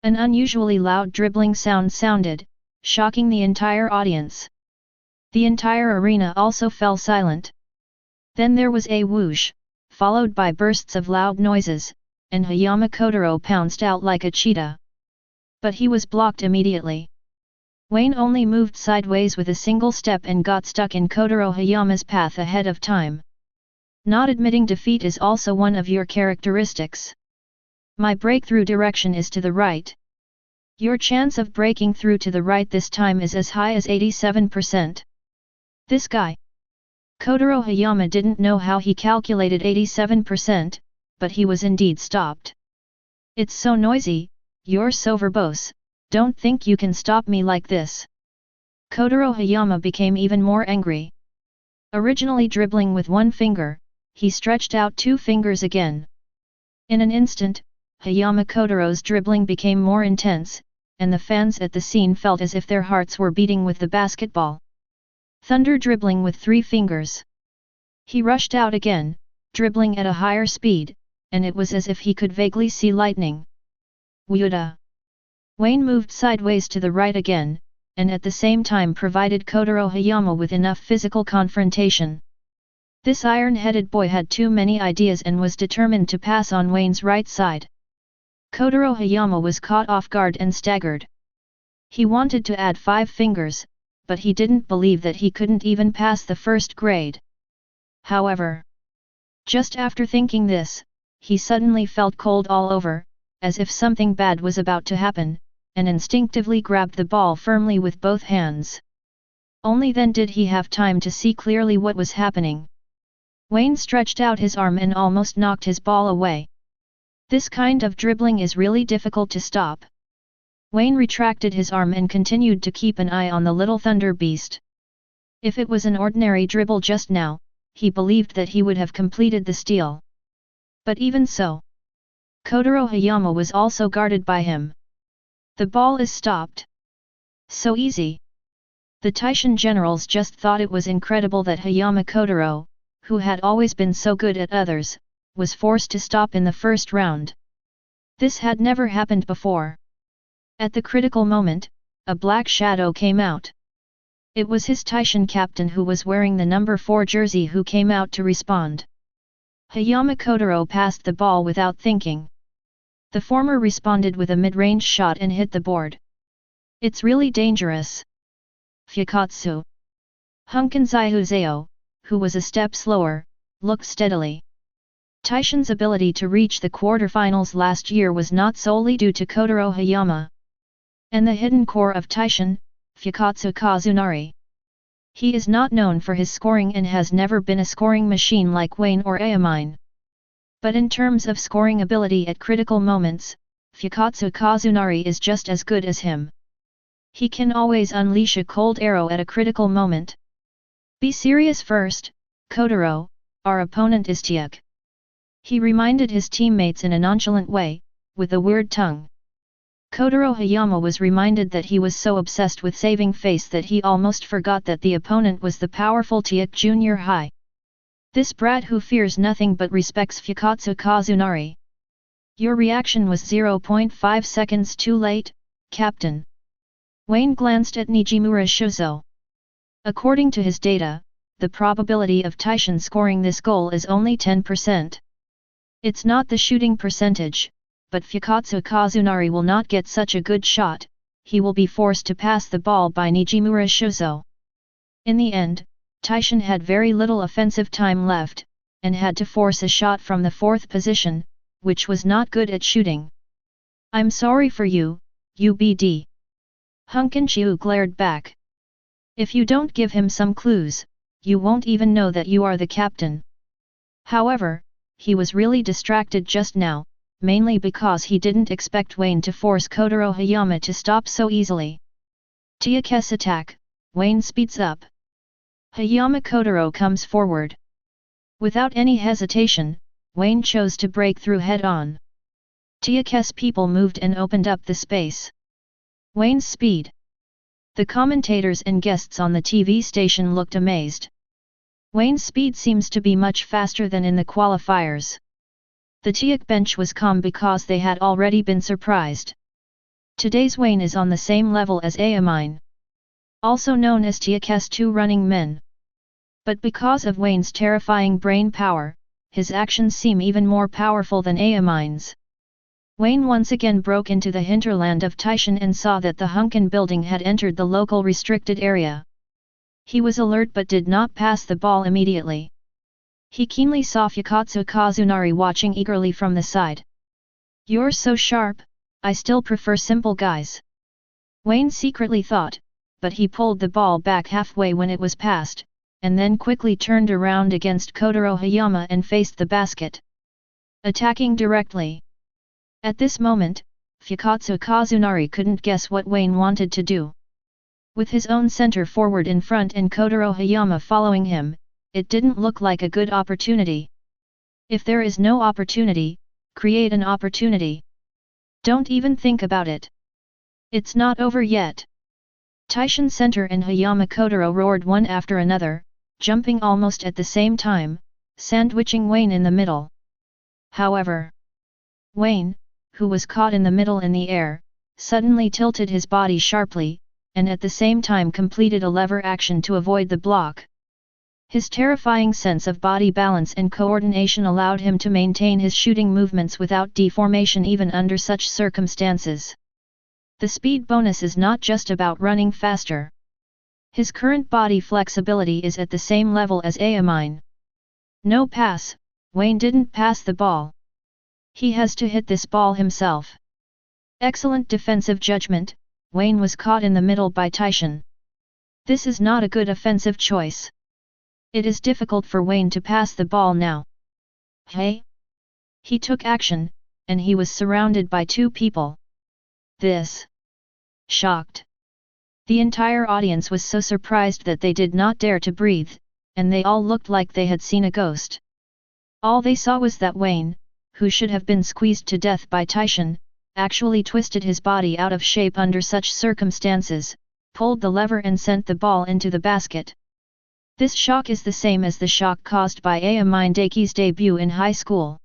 An unusually loud dribbling sound sounded, shocking the entire audience. The entire arena also fell silent. Then there was a whoosh, followed by bursts of loud noises, and Hayama Kotaro pounced out like a cheetah. But he was blocked immediately. Wayne only moved sideways with a single step and got stuck in Kotaro Hayama's path ahead of time. Not admitting defeat is also one of your characteristics. My breakthrough direction is to the right. Your chance of breaking through to the right this time is as high as 87%. This guy. Kotaro Hayama didn't know how he calculated 87%, but he was indeed stopped. It's so noisy, you're so verbose, don't think you can stop me like this. Kotaro Hayama became even more angry. Originally dribbling with one finger, he stretched out two fingers again. In an instant, Hayama Kotaro's dribbling became more intense, and the fans at the scene felt as if their hearts were beating with the basketball. Thunder dribbling with three fingers. He rushed out again, dribbling at a higher speed, and it was as if he could vaguely see lightning. Wyuda! Wayne moved sideways to the right again, and at the same time provided Kotaro Hayama with enough physical confrontation. This iron-headed boy had too many ideas and was determined to pass on Wayne's right side. Kotaro Hayama was caught off guard and staggered. He wanted to add 5 fingers, but he didn't believe that he couldn't even pass the first grade. However, just after thinking this, he suddenly felt cold all over, as if something bad was about to happen, and instinctively grabbed the ball firmly with both hands. Only then did he have time to see clearly what was happening. Wayne stretched out his arm and almost knocked his ball away. This kind of dribbling is really difficult to stop. Wayne retracted his arm and continued to keep an eye on the little thunder beast. If it was an ordinary dribble just now, he believed that he would have completed the steal. But even so, Kotaro Hayama was also guarded by him. The ball is stopped. So easy. The Taishan generals just thought it was incredible that Hayama Kotaro, who had always been so good at others, was forced to stop in the first round. This had never happened before. At the critical moment, a black shadow came out. It was his Taishan captain who was wearing the number 4 jersey who came out to respond. Hayama Kotaro passed the ball without thinking. The former responded with a mid-range shot and hit the board. It's really dangerous. Fukatsu. Hunkanzai who was a step slower, looked steadily. Taishan's ability to reach the quarterfinals last year was not solely due to Kotaro Hayama. And the hidden core of Taishan, Fukatsu Kazunari. He is not known for his scoring and has never been a scoring machine like Wayne or Ayamine. But in terms of scoring ability at critical moments, Fukatsu Kazunari is just as good as him. He can always unleash a cold arrow at a critical moment. Be serious first, Kotaro, our opponent is Teikō. He reminded his teammates in a nonchalant way, with a weird tongue. Kotaro Hayama was reminded that he was so obsessed with saving face that he almost forgot that the opponent was the powerful Teikō Junior High. This brat who fears nothing but respects Fukatsu Kazunari. Your reaction was 0.5 seconds too late, Captain. Wayne glanced at Nijimura Shuzo. According to his data, the probability of Taishan scoring this goal is only 10%. It's not the shooting percentage, but Fukatsu Kazunari will not get such a good shot, he will be forced to pass the ball by Nijimura Shuzo. In the end, Taishan had very little offensive time left, and had to force a shot from the 4th position, which was not good at shooting. "I'm sorry for you, UBD. Hunkinchiu glared back. "If you don't give him some clues, you won't even know that you are the captain." However, he was really distracted just now, mainly because he didn't expect Wayne to force Kotaro Hayama to stop so easily. Teikō's attack, Wayne speeds up. Hayama Kotaro comes forward. Without any hesitation, Wayne chose to break through head-on. Teikō's people moved and opened up the space. Wayne's speed. The commentators and guests on the TV station looked amazed. Wayne's speed seems to be much faster than in the qualifiers. The Teikō bench was calm because they had already been surprised. Today's Wayne is on the same level as Aomine, also known as Teikō's 2 running men. But because of Wayne's terrifying brain power, his actions seem even more powerful than Aomine's. Wayne once again broke into the hinterland of Taishan and saw that the Hunkin building had entered the local restricted area. He was alert but did not pass the ball immediately. He keenly saw Fukatsu Kazunari watching eagerly from the side. "You're so sharp, I still prefer simple guys," Wayne secretly thought, but he pulled the ball back halfway when it was passed, and then quickly turned around against Kotaro Hayama and faced the basket, attacking directly. At this moment, Fukatsu Kazunari couldn't guess what Wayne wanted to do. With his own center forward in front and Kotaro Hayama following him, it didn't look like a good opportunity. If there is no opportunity, create an opportunity. Don't even think about it. It's not over yet. Taishan Center and Hayama Kotaro roared one after another, jumping almost at the same time, sandwiching Wayne in the middle. However, Wayne, who was caught in the middle in the air, suddenly tilted his body sharply, and at the same time completed a lever action to avoid the block. His terrifying sense of body balance and coordination allowed him to maintain his shooting movements without deformation even under such circumstances. The speed bonus is not just about running faster. His current body flexibility is at the same level as Aomine. No pass, Wayne didn't pass the ball. He has to hit this ball himself. Excellent defensive judgment, Wayne was caught in the middle by Taishan. This is not a good offensive choice. It is difficult for Wayne to pass the ball now. Hey? He took action, and he was surrounded by 2 people. This. Shocked. The entire audience was so surprised that they did not dare to breathe, and they all looked like they had seen a ghost. All they saw was that Wayne, who should have been squeezed to death by Taishan, actually twisted his body out of shape under such circumstances, pulled the lever and sent the ball into the basket. This shock is the same as the shock caused by Aomine Daki's debut in high school.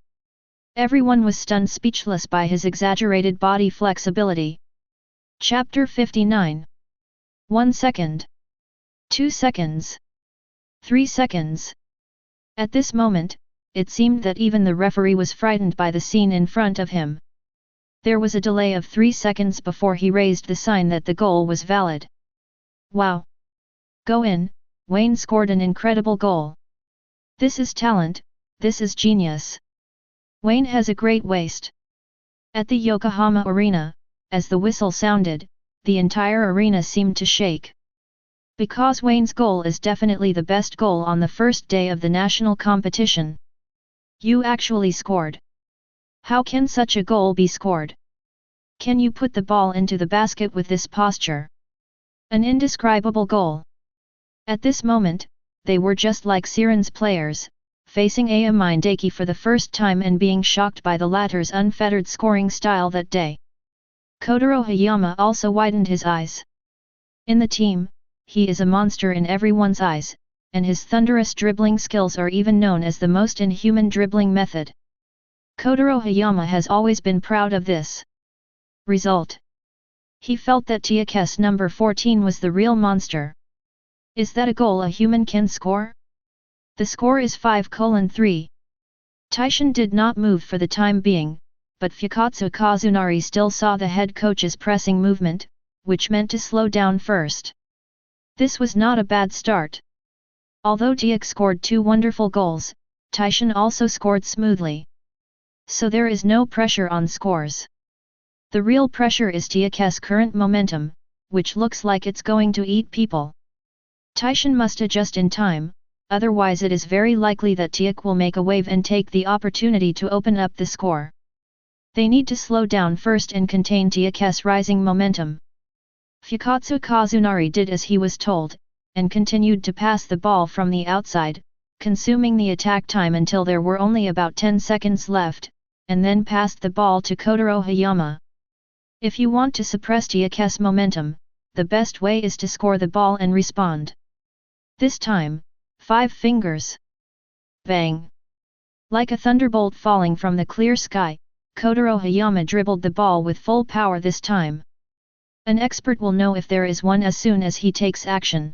Everyone was stunned speechless by his exaggerated body flexibility. Chapter 59. 1 second. 2 seconds. 3 seconds. At this moment, it seemed that even the referee was frightened by the scene in front of him. There was a delay of 3 seconds before he raised the sign that the goal was valid. Wow! Go in, Wayne scored an incredible goal. This is talent, this is genius. Wayne has a great waist. At the Yokohama Arena, as the whistle sounded, the entire arena seemed to shake. Because Wayne's goal is definitely the best goal on the first day of the national competition. You actually scored. How can such a goal be scored? Can you put the ball into the basket with this posture? An indescribable goal. At this moment, they were just like Siren's players, facing Aomine Daki for the first time and being shocked by the latter's unfettered scoring style that day. Kotaro Hayama also widened his eyes. In the team, he is a monster in everyone's eyes, and his thunderous dribbling skills are even known as the most inhuman dribbling method. Kotaro Hayama has always been proud of this result. He felt that Teikō's number 14 was the real monster. Is that a goal a human can score? The score is 5:3. Taishan did not move for the time being, but Fukatsu Kazunari still saw the head coach's pressing movement, which meant to slow down first. This was not a bad start. Although Teikō scored 2 wonderful goals, Taishan also scored smoothly. So there is no pressure on scores. The real pressure is Teikō's current momentum, which looks like it's going to eat people. Taishan must adjust in time, otherwise it is very likely that Teikō will make a wave and take the opportunity to open up the score. They need to slow down first and contain Teikō's rising momentum. Fukatsu Kazunari did as he was told, and continued to pass the ball from the outside, consuming the attack time until there were only about 10 seconds left, and then passed the ball to Kotaro Hayama. If you want to suppress Teikō's momentum, the best way is to score the ball and respond. This time, 5 fingers. Bang! Like a thunderbolt falling from the clear sky, Kotaro Hayama dribbled the ball with full power this time. An expert will know if there is one as soon as he takes action.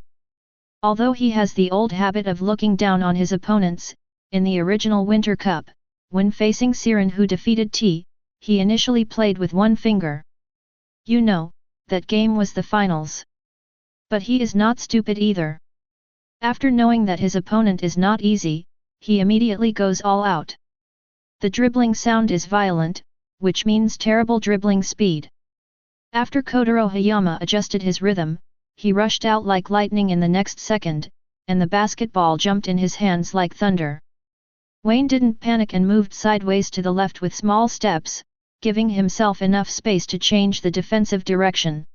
Although he has the old habit of looking down on his opponents, in the original Winter Cup, when facing Siren who defeated T, he initially played with one finger. You know, that game was the finals. But he is not stupid either. After knowing that his opponent is not easy, he immediately goes all out. The dribbling sound is violent, which means terrible dribbling speed. After Kotaro Hayama adjusted his rhythm, he rushed out like lightning in the next second, and the basketball jumped in his hands like thunder. Wayne didn't panic and moved sideways to the left with small steps, giving himself enough space to change the defensive direction.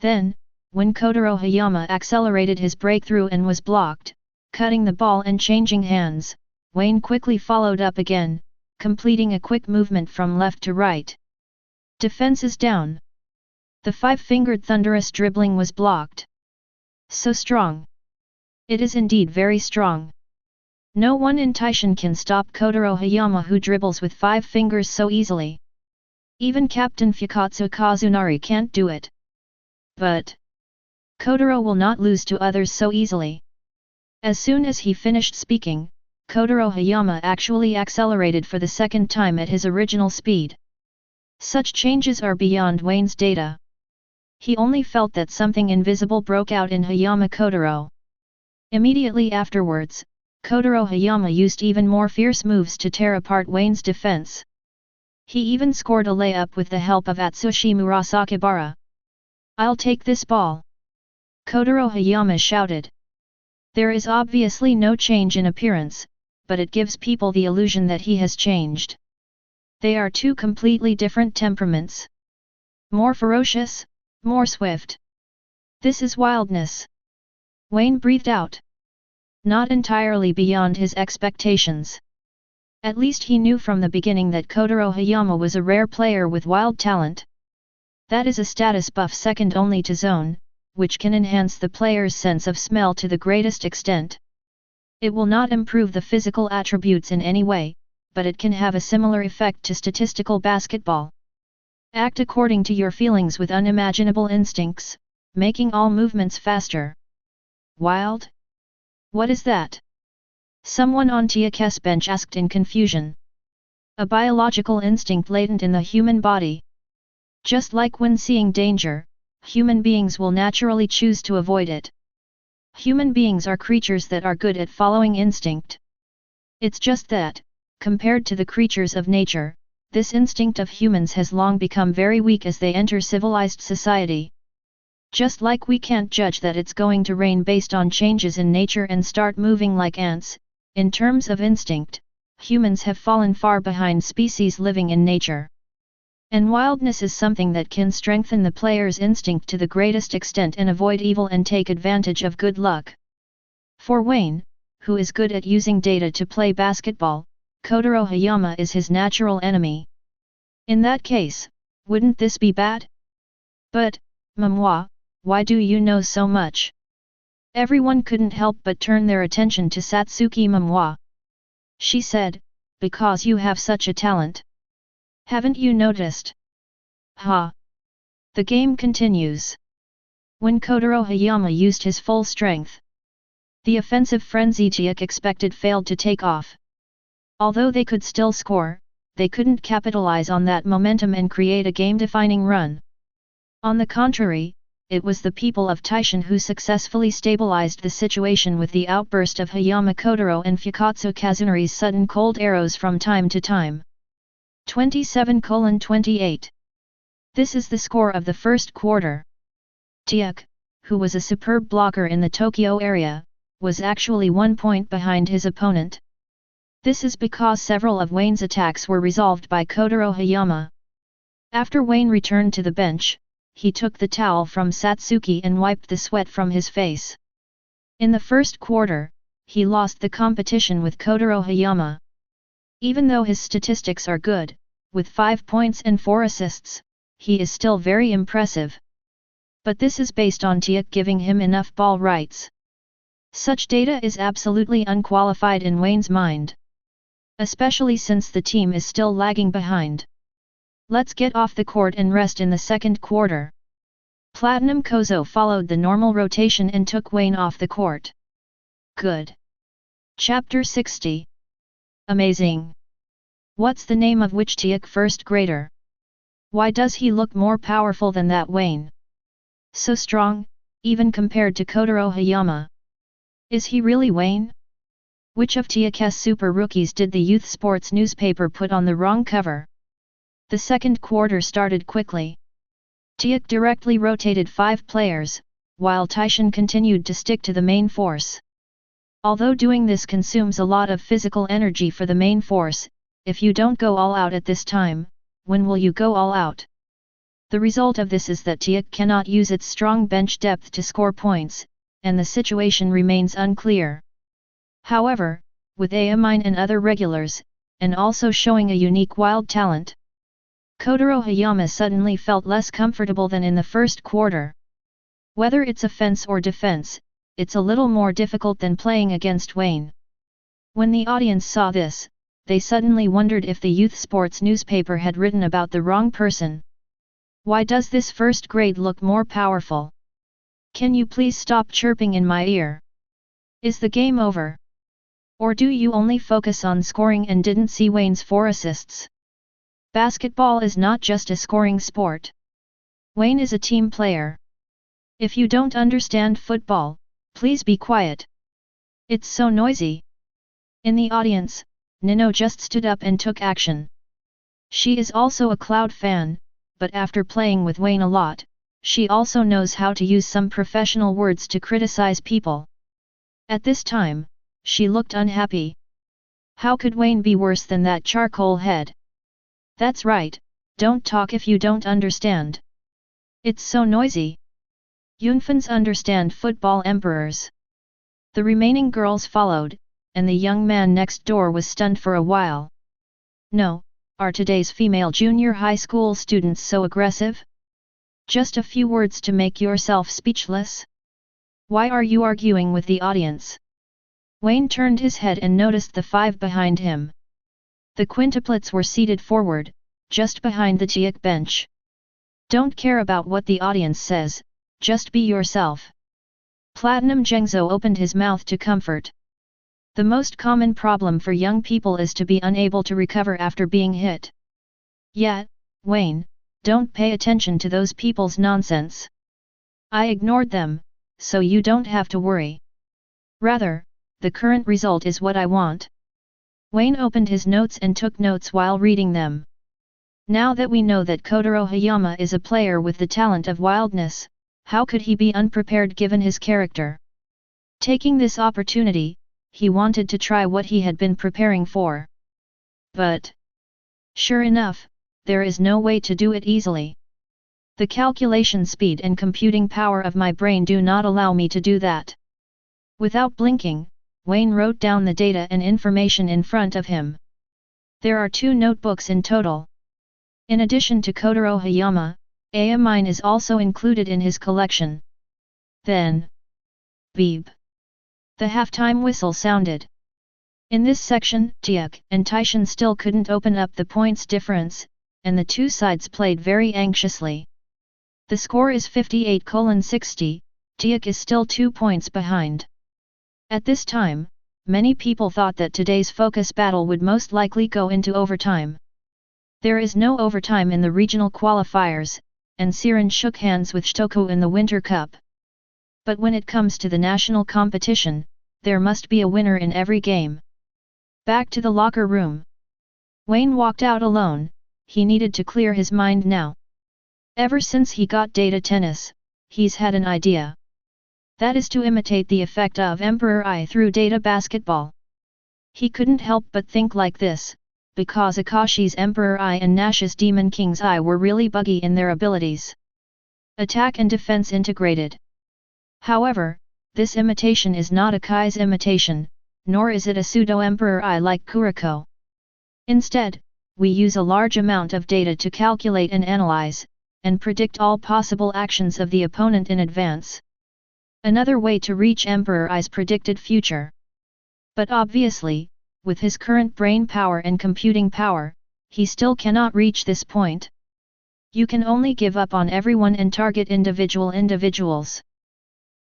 Then, when Kotaro Hayama accelerated his breakthrough and was blocked, cutting the ball and changing hands, Wayne quickly followed up again, completing a quick movement from left to right. Defense is down. The 5-fingered thunderous dribbling was blocked. So strong. It is indeed very strong. No one in Taishan can stop Kotaro Hayama who dribbles with 5 fingers so easily. Even Captain Fukatsu Kazunari can't do it. But Kotaro will not lose to others so easily. As soon as he finished speaking, Kotaro Hayama actually accelerated for the second time at his original speed. Such changes are beyond Wayne's data. He only felt that something invisible broke out in Hayama Kotaro. Immediately afterwards, Kotaro Hayama used even more fierce moves to tear apart Wayne's defense. He even scored a layup with the help of Atsushi Murasakibara. "I'll take this ball!" Kotaro Hayama shouted. There is obviously no change in appearance, but it gives people the illusion that he has changed. They are 2 completely different temperaments. More ferocious, more swift. This is wildness. Wayne breathed out. Not entirely beyond his expectations. At least he knew from the beginning that Kotaro Hayama was a rare player with wild talent. That is a status buff second only to zone, which can enhance the player's sense of smell to the greatest extent. It will not improve the physical attributes in any way, but it can have a similar effect to statistical basketball. Act according to your feelings with unimaginable instincts, making all movements faster. Wild? What is that? Someone on Teikō's bench asked in confusion. A biological instinct latent in the human body. Just like when seeing danger, human beings will naturally choose to avoid it. Human beings are creatures that are good at following instinct. It's just that, compared to the creatures of nature, this instinct of humans has long become very weak as they enter civilized society. Just like we can't judge that it's going to rain based on changes in nature and start moving like ants, in terms of instinct, humans have fallen far behind species living in nature. And wildness is something that can strengthen the player's instinct to the greatest extent and avoid evil and take advantage of good luck. For Wayne, who is good at using data to play basketball, Kotaro Hayama is his natural enemy. In that case, wouldn't this be bad? But, Mamoa, why do you know so much? Everyone couldn't help but turn their attention to Satsuki Mamoa. She said, because you have such a talent. Haven't you noticed? Ha! The game continues. When Kotaro Hayama used his full strength, the offensive frenzy Teikō expected failed to take off. Although they could still score, they couldn't capitalize on that momentum and create a game-defining run. On the contrary, it was the people of Taishan who successfully stabilized the situation with the outburst of Hayama Kotaro and Fukatsu Kazunori's sudden cold arrows from time to time. 27:28. This is the score of the first quarter. Teikō, who was a superb blocker in the Tokyo area, was actually 1 point behind his opponent. This is because several of Wayne's attacks were resolved by Kotaro Hayama. After Wayne returned to the bench, he took the towel from Satsuki and wiped the sweat from his face. In the first quarter, he lost the competition with Kotaro Hayama. Even though his statistics are good, with 5 points and 4 assists, he is still very impressive. But this is based on Teikō giving him enough ball rights. Such data is absolutely unqualified in Wayne's mind. Especially since the team is still lagging behind. Let's get off the court and rest in the second quarter. Platinum Kozo followed the normal rotation and took Wayne off the court. Good. Chapter 60. Amazing. What's the name of which Teikō first grader? Why does he look more powerful than that Wayne? So strong, even compared to Kotaro Hayama. Is he really Wayne? Which of Teikō's super rookies did the youth sports newspaper put on the wrong cover? The second quarter started quickly. Teikō directly rotated 5 players, while Taishan continued to stick to the main force. Although doing this consumes a lot of physical energy for the main force, if you don't go all out at this time, when will you go all out? The result of this is that Teikō cannot use its strong bench depth to score points, and the situation remains unclear. However, with Amine and other regulars, and also showing a unique wild talent, Kotaro Hayama suddenly felt less comfortable than in the first quarter. Whether it's offense or defense, it's a little more difficult than playing against Wayne. When the audience saw this, they suddenly wondered if the youth sports newspaper had written about the wrong person. Why does this first grade look more powerful? Can you please stop chirping in my ear? Is the game over? Or do you only focus on scoring and didn't see Wayne's 4 assists? Basketball is not just a scoring sport. Wayne is a team player. If you don't understand football, please be quiet. It's so noisy. In the audience, Nino just stood up and took action. She is also a Cloud fan, but after playing with Wayne a lot, she also knows how to use some professional words to criticize people. At this time, she looked unhappy. How could Wayne be worse than that charcoal head? That's right, don't talk if you don't understand. It's so noisy. Yunfans understand football emperors. The remaining girls followed, and the young man next door was stunned for a while. No, are today's female junior high school students so aggressive? Just a few words to make yourself speechless? Why are you arguing with the audience? Wayne turned his head and noticed the 5 behind him. The quintuplets were seated forward, just behind the Teikō bench. Don't care about what the audience says, just be yourself. Platinum Gengzo opened his mouth to comfort. The most common problem for young people is to be unable to recover after being hit. Yet, Wayne, don't pay attention to those people's nonsense. I ignored them, so you don't have to worry. Rather, the current result is what I want. Wayne opened his notes and took notes while reading them. Now that we know that Kotaro Hayama is a player with the talent of wildness, how could he be unprepared given his character? Taking this opportunity, he wanted to try what he had been preparing for. But, sure enough, there is no way to do it easily. The calculation speed and computing power of my brain do not allow me to do that. Without blinking, Wayne wrote down the data and information in front of him. There are 2 notebooks in total. In addition to Kotaro Hayama, Amine is also included in his collection. Then, beep. The halftime whistle sounded. In this section, Teikō and Taishan still couldn't open up the points difference, and the 2 sides played very anxiously. The score is 58:60, Teikō is still 2 points behind. At this time, many people thought that today's focus battle would most likely go into overtime. There is no overtime in the regional qualifiers, and Siren shook hands with Shitoko in the Winter Cup. But when it comes to the national competition, there must be a winner in every game. Back to the locker room. Wayne walked out alone. He needed to clear his mind now. Ever since he got data tennis, he's had an idea. That is to imitate the effect of Emperor Eye through data basketball. He couldn't help but think like this, because Akashi's Emperor Eye and Nash's Demon King's Eye were really buggy in their abilities. Attack and defense integrated. However, this imitation is not Akai's imitation, nor is it a pseudo-Emperor Eye like Kuroko. Instead, we use a large amount of data to calculate and analyze, and predict all possible actions of the opponent in advance. Another way to reach Emperor Eye's predicted future. But obviously, with his current brain power and computing power, he still cannot reach this point. You can only give up on everyone and target individuals.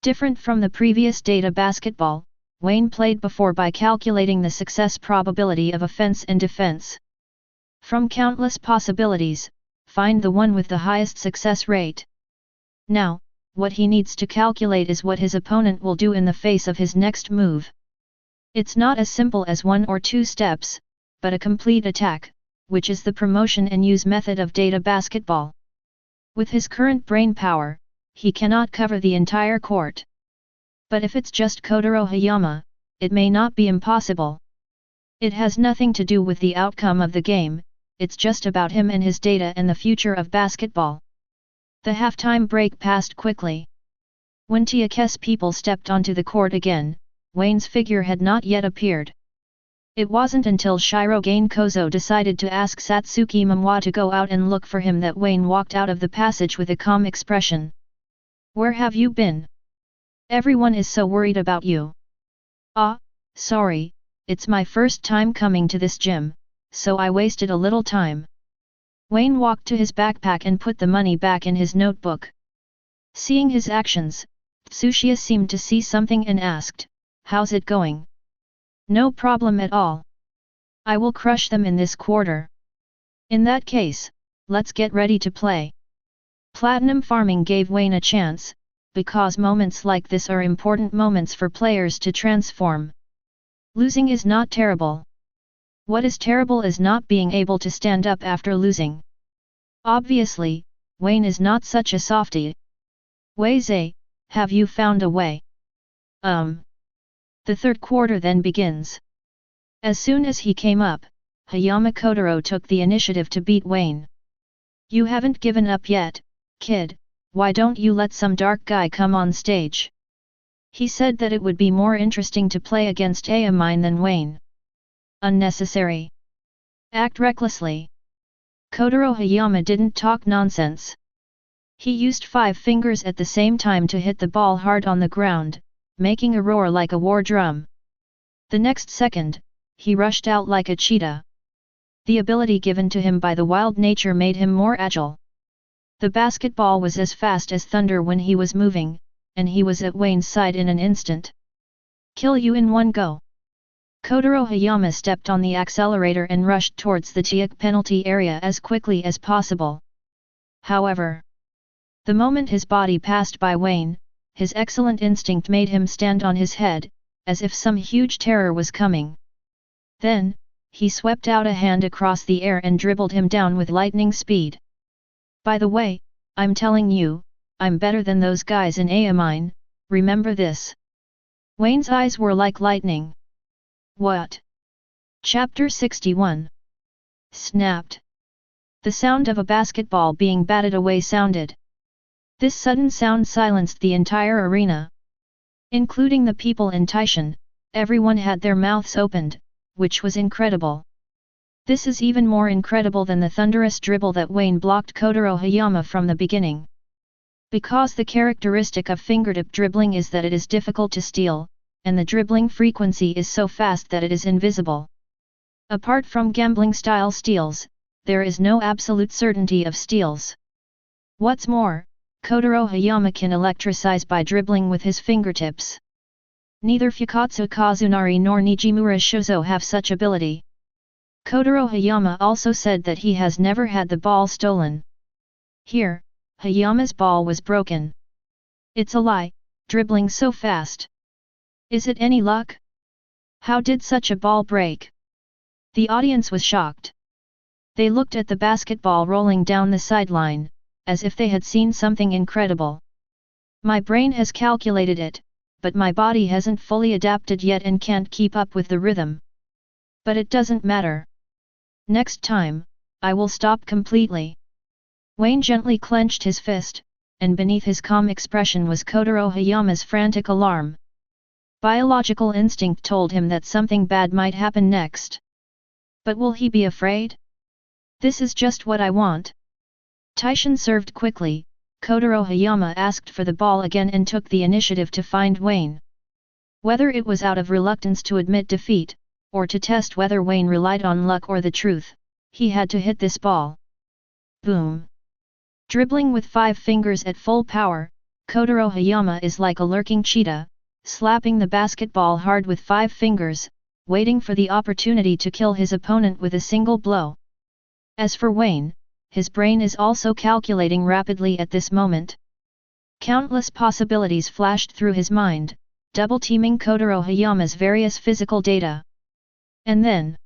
Different from the previous data basketball, Wayne played before by calculating the success probability of offense and defense. From countless possibilities, find the one with the highest success rate. Now, what he needs to calculate is what his opponent will do in the face of his next move. It's not as simple as 1 or 2 steps, but a complete attack, which is the promotion and use method of data basketball. With his current brain power, he cannot cover the entire court. But if it's just Kotaro Hayama, it may not be impossible. It has nothing to do with the outcome of the game, it's just about him and his data and the future of basketball. The halftime break passed quickly. When Teikō's people stepped onto the court again, Wayne's figure had not yet appeared. It wasn't until Shirogane Kozo decided to ask Satsuki Momoa to go out and look for him that Wayne walked out of the passage with a calm expression. "Where have you been? Everyone is so worried about you." "Ah, sorry, it's my first time coming to this gym, so I wasted a little time." Wayne walked to his backpack and put the money back in his notebook. Seeing his actions, Tsuchiya seemed to see something and asked, "How's it going?" "No problem at all. I will crush them in this quarter." "In that case, let's get ready to play." Platinum farming gave Wayne a chance, because moments like this are important moments for players to transform. Losing is not terrible. What is terrible is not being able to stand up after losing. Obviously, Wayne is not such a softie. "Waze, have you found a way?" The third quarter then begins. As soon as he came up, Hayama Kotaro took the initiative to beat Wayne. "You haven't given up yet, kid, why don't you let some dark guy come on stage?" He said that it would be more interesting to play against Ayamine than Wayne. Unnecessary. Act recklessly. Kotaro Hayama didn't talk nonsense. He used 5 fingers at the same time to hit the ball hard on the ground, making a roar like a war drum. The next second, he rushed out like a cheetah. The ability given to him by the wild nature made him more agile. The basketball was as fast as thunder when he was moving, and he was at Wayne's side in an instant. "Kill you in one go." Kotaro Hayama stepped on the accelerator and rushed towards the Teikō penalty area as quickly as possible. However, the moment his body passed by Wayne, his excellent instinct made him stand on his head, as if some huge terror was coming. Then, he swept out a hand across the air and dribbled him down with lightning speed. "By the way, I'm telling you, I'm better than those guys in Ayamine, remember this." Wayne's eyes were like lightning. "What?" Chapter 61. Snapped. The sound of a basketball being batted away sounded. This sudden sound silenced the entire arena. Including the people in Taishan, everyone had their mouths opened, which was incredible. This is even more incredible than the thunderous dribble that Wayne blocked Kotaro Hayama from the beginning. Because the characteristic of fingertip dribbling is that it is difficult to steal, and the dribbling frequency is so fast that it is invisible. Apart from gambling-style steals, there is no absolute certainty of steals. What's more, Kotaro Hayama can electricize by dribbling with his fingertips. Neither Fukatsu Kazunari nor Nijimura Shozo have such ability. Kotaro Hayama also said that he has never had the ball stolen. Here, Hayama's ball was broken. It's a lie, dribbling so fast. Is it any luck? How did such a ball break? The audience was shocked. They looked at the basketball rolling down the sideline, as if they had seen something incredible. My brain has calculated it, but my body hasn't fully adapted yet and can't keep up with the rhythm. But it doesn't matter. Next time, I will stop completely. Wayne gently clenched his fist, and beneath his calm expression was Kotaro Hayama's frantic alarm. Biological instinct told him that something bad might happen next. But will he be afraid? This is just what I want. Taishan served quickly. Kotaro Hayama asked for the ball again and took the initiative to find Wayne. Whether it was out of reluctance to admit defeat, or to test whether Wayne relied on luck or the truth, he had to hit this ball. Boom! Dribbling with 5 fingers at full power, Kotaro Hayama is like a lurking cheetah, slapping the basketball hard with 5 fingers, waiting for the opportunity to kill his opponent with a single blow. As for Wayne, his brain is also calculating rapidly at this moment. Countless possibilities flashed through his mind, double-teaming Kotaro Hayama's various physical data. And then,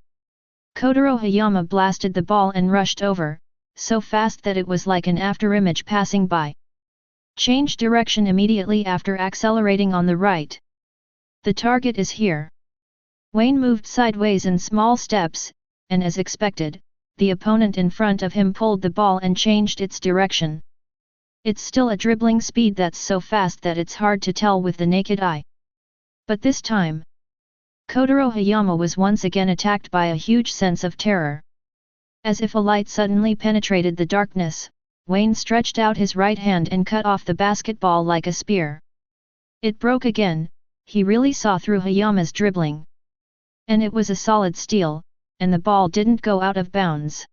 Kotaro Hayama blasted the ball and rushed over, so fast that it was like an afterimage passing by. Change direction immediately after accelerating on the right. The target is here. Wayne moved sideways in small steps, and as expected, the opponent in front of him pulled the ball and changed its direction. It's still a dribbling speed that's so fast that it's hard to tell with the naked eye. But this time, Kotaro Hayama was once again attacked by a huge sense of terror. As if a light suddenly penetrated the darkness, Wayne stretched out his right hand and cut off the basketball like a spear. It broke again. He really saw through Hayama's dribbling. And it was a solid steal, and the ball didn't go out of bounds.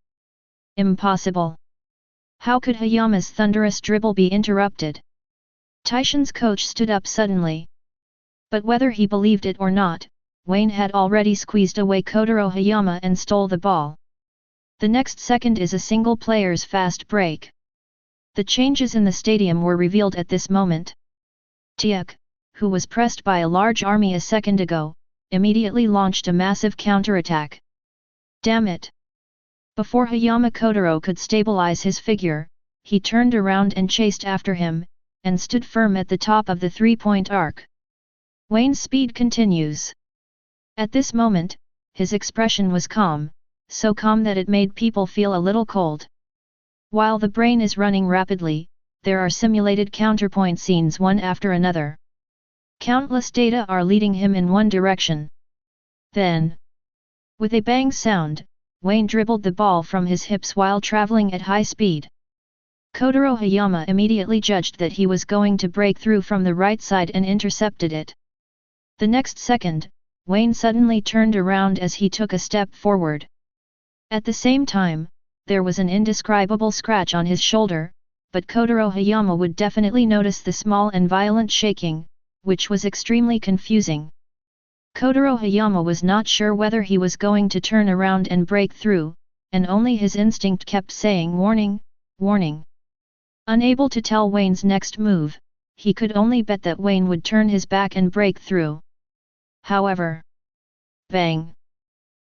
Impossible! How could Hayama's thunderous dribble be interrupted? Taishan's coach stood up suddenly. But whether he believed it or not, Wayne had already squeezed away Kotaro Hayama and stole the ball. The next second is a single player's fast break. The changes in the stadium were revealed at this moment. Teikō, who was pressed by a large army a second ago, immediately launched a massive counterattack. Damn it! Before Hayama Kotaro could stabilize his figure, he turned around and chased after him, and stood firm at the top of the 3-point arc. Wayne's speed continues. At this moment, his expression was calm, so calm that it made people feel a little cold. While the brain is running rapidly, there are simulated counterpoint scenes one after another. Countless data are leading him in one direction. Then, with a bang sound, Wayne dribbled the ball from his hips while traveling at high speed. Kotaro Hayama immediately judged that he was going to break through from the right side and intercepted it. The next second, Wayne suddenly turned around as he took a step forward. At the same time, there was an indescribable scratch on his shoulder, but Kotaro Hayama would definitely notice the small and violent shaking, which was extremely confusing. Kotaro Hayama was not sure whether he was going to turn around and break through, and only his instinct kept saying warning, warning. Unable to tell Wayne's next move, he could only bet that Wayne would turn his back and break through. However, bang!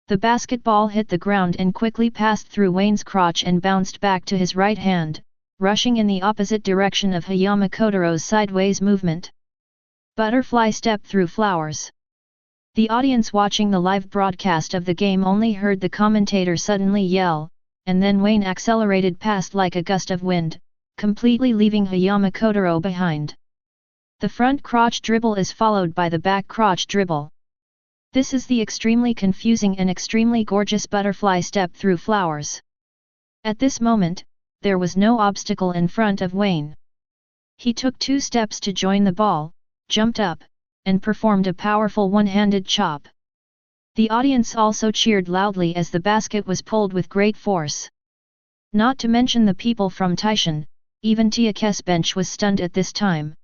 The basketball hit the ground and quickly passed through Wayne's crotch and bounced back to his right hand, rushing in the opposite direction of Hayama Kotaro's sideways movement. Butterfly step through flowers. The audience watching the live broadcast of the game only heard the commentator suddenly yell, and then Wayne accelerated past like a gust of wind, completely leaving Hayama Kotaro behind. The front crotch dribble is followed by the back crotch dribble. This is the extremely confusing and extremely gorgeous butterfly step through flowers. At this moment, there was no obstacle in front of Wayne. He took 2 steps to join the ball, jumped up, and performed a powerful one-handed chop. The audience also cheered loudly as the basket was pulled with great force. Not to mention the people from Taishan, even Teikō's bench was stunned at this time.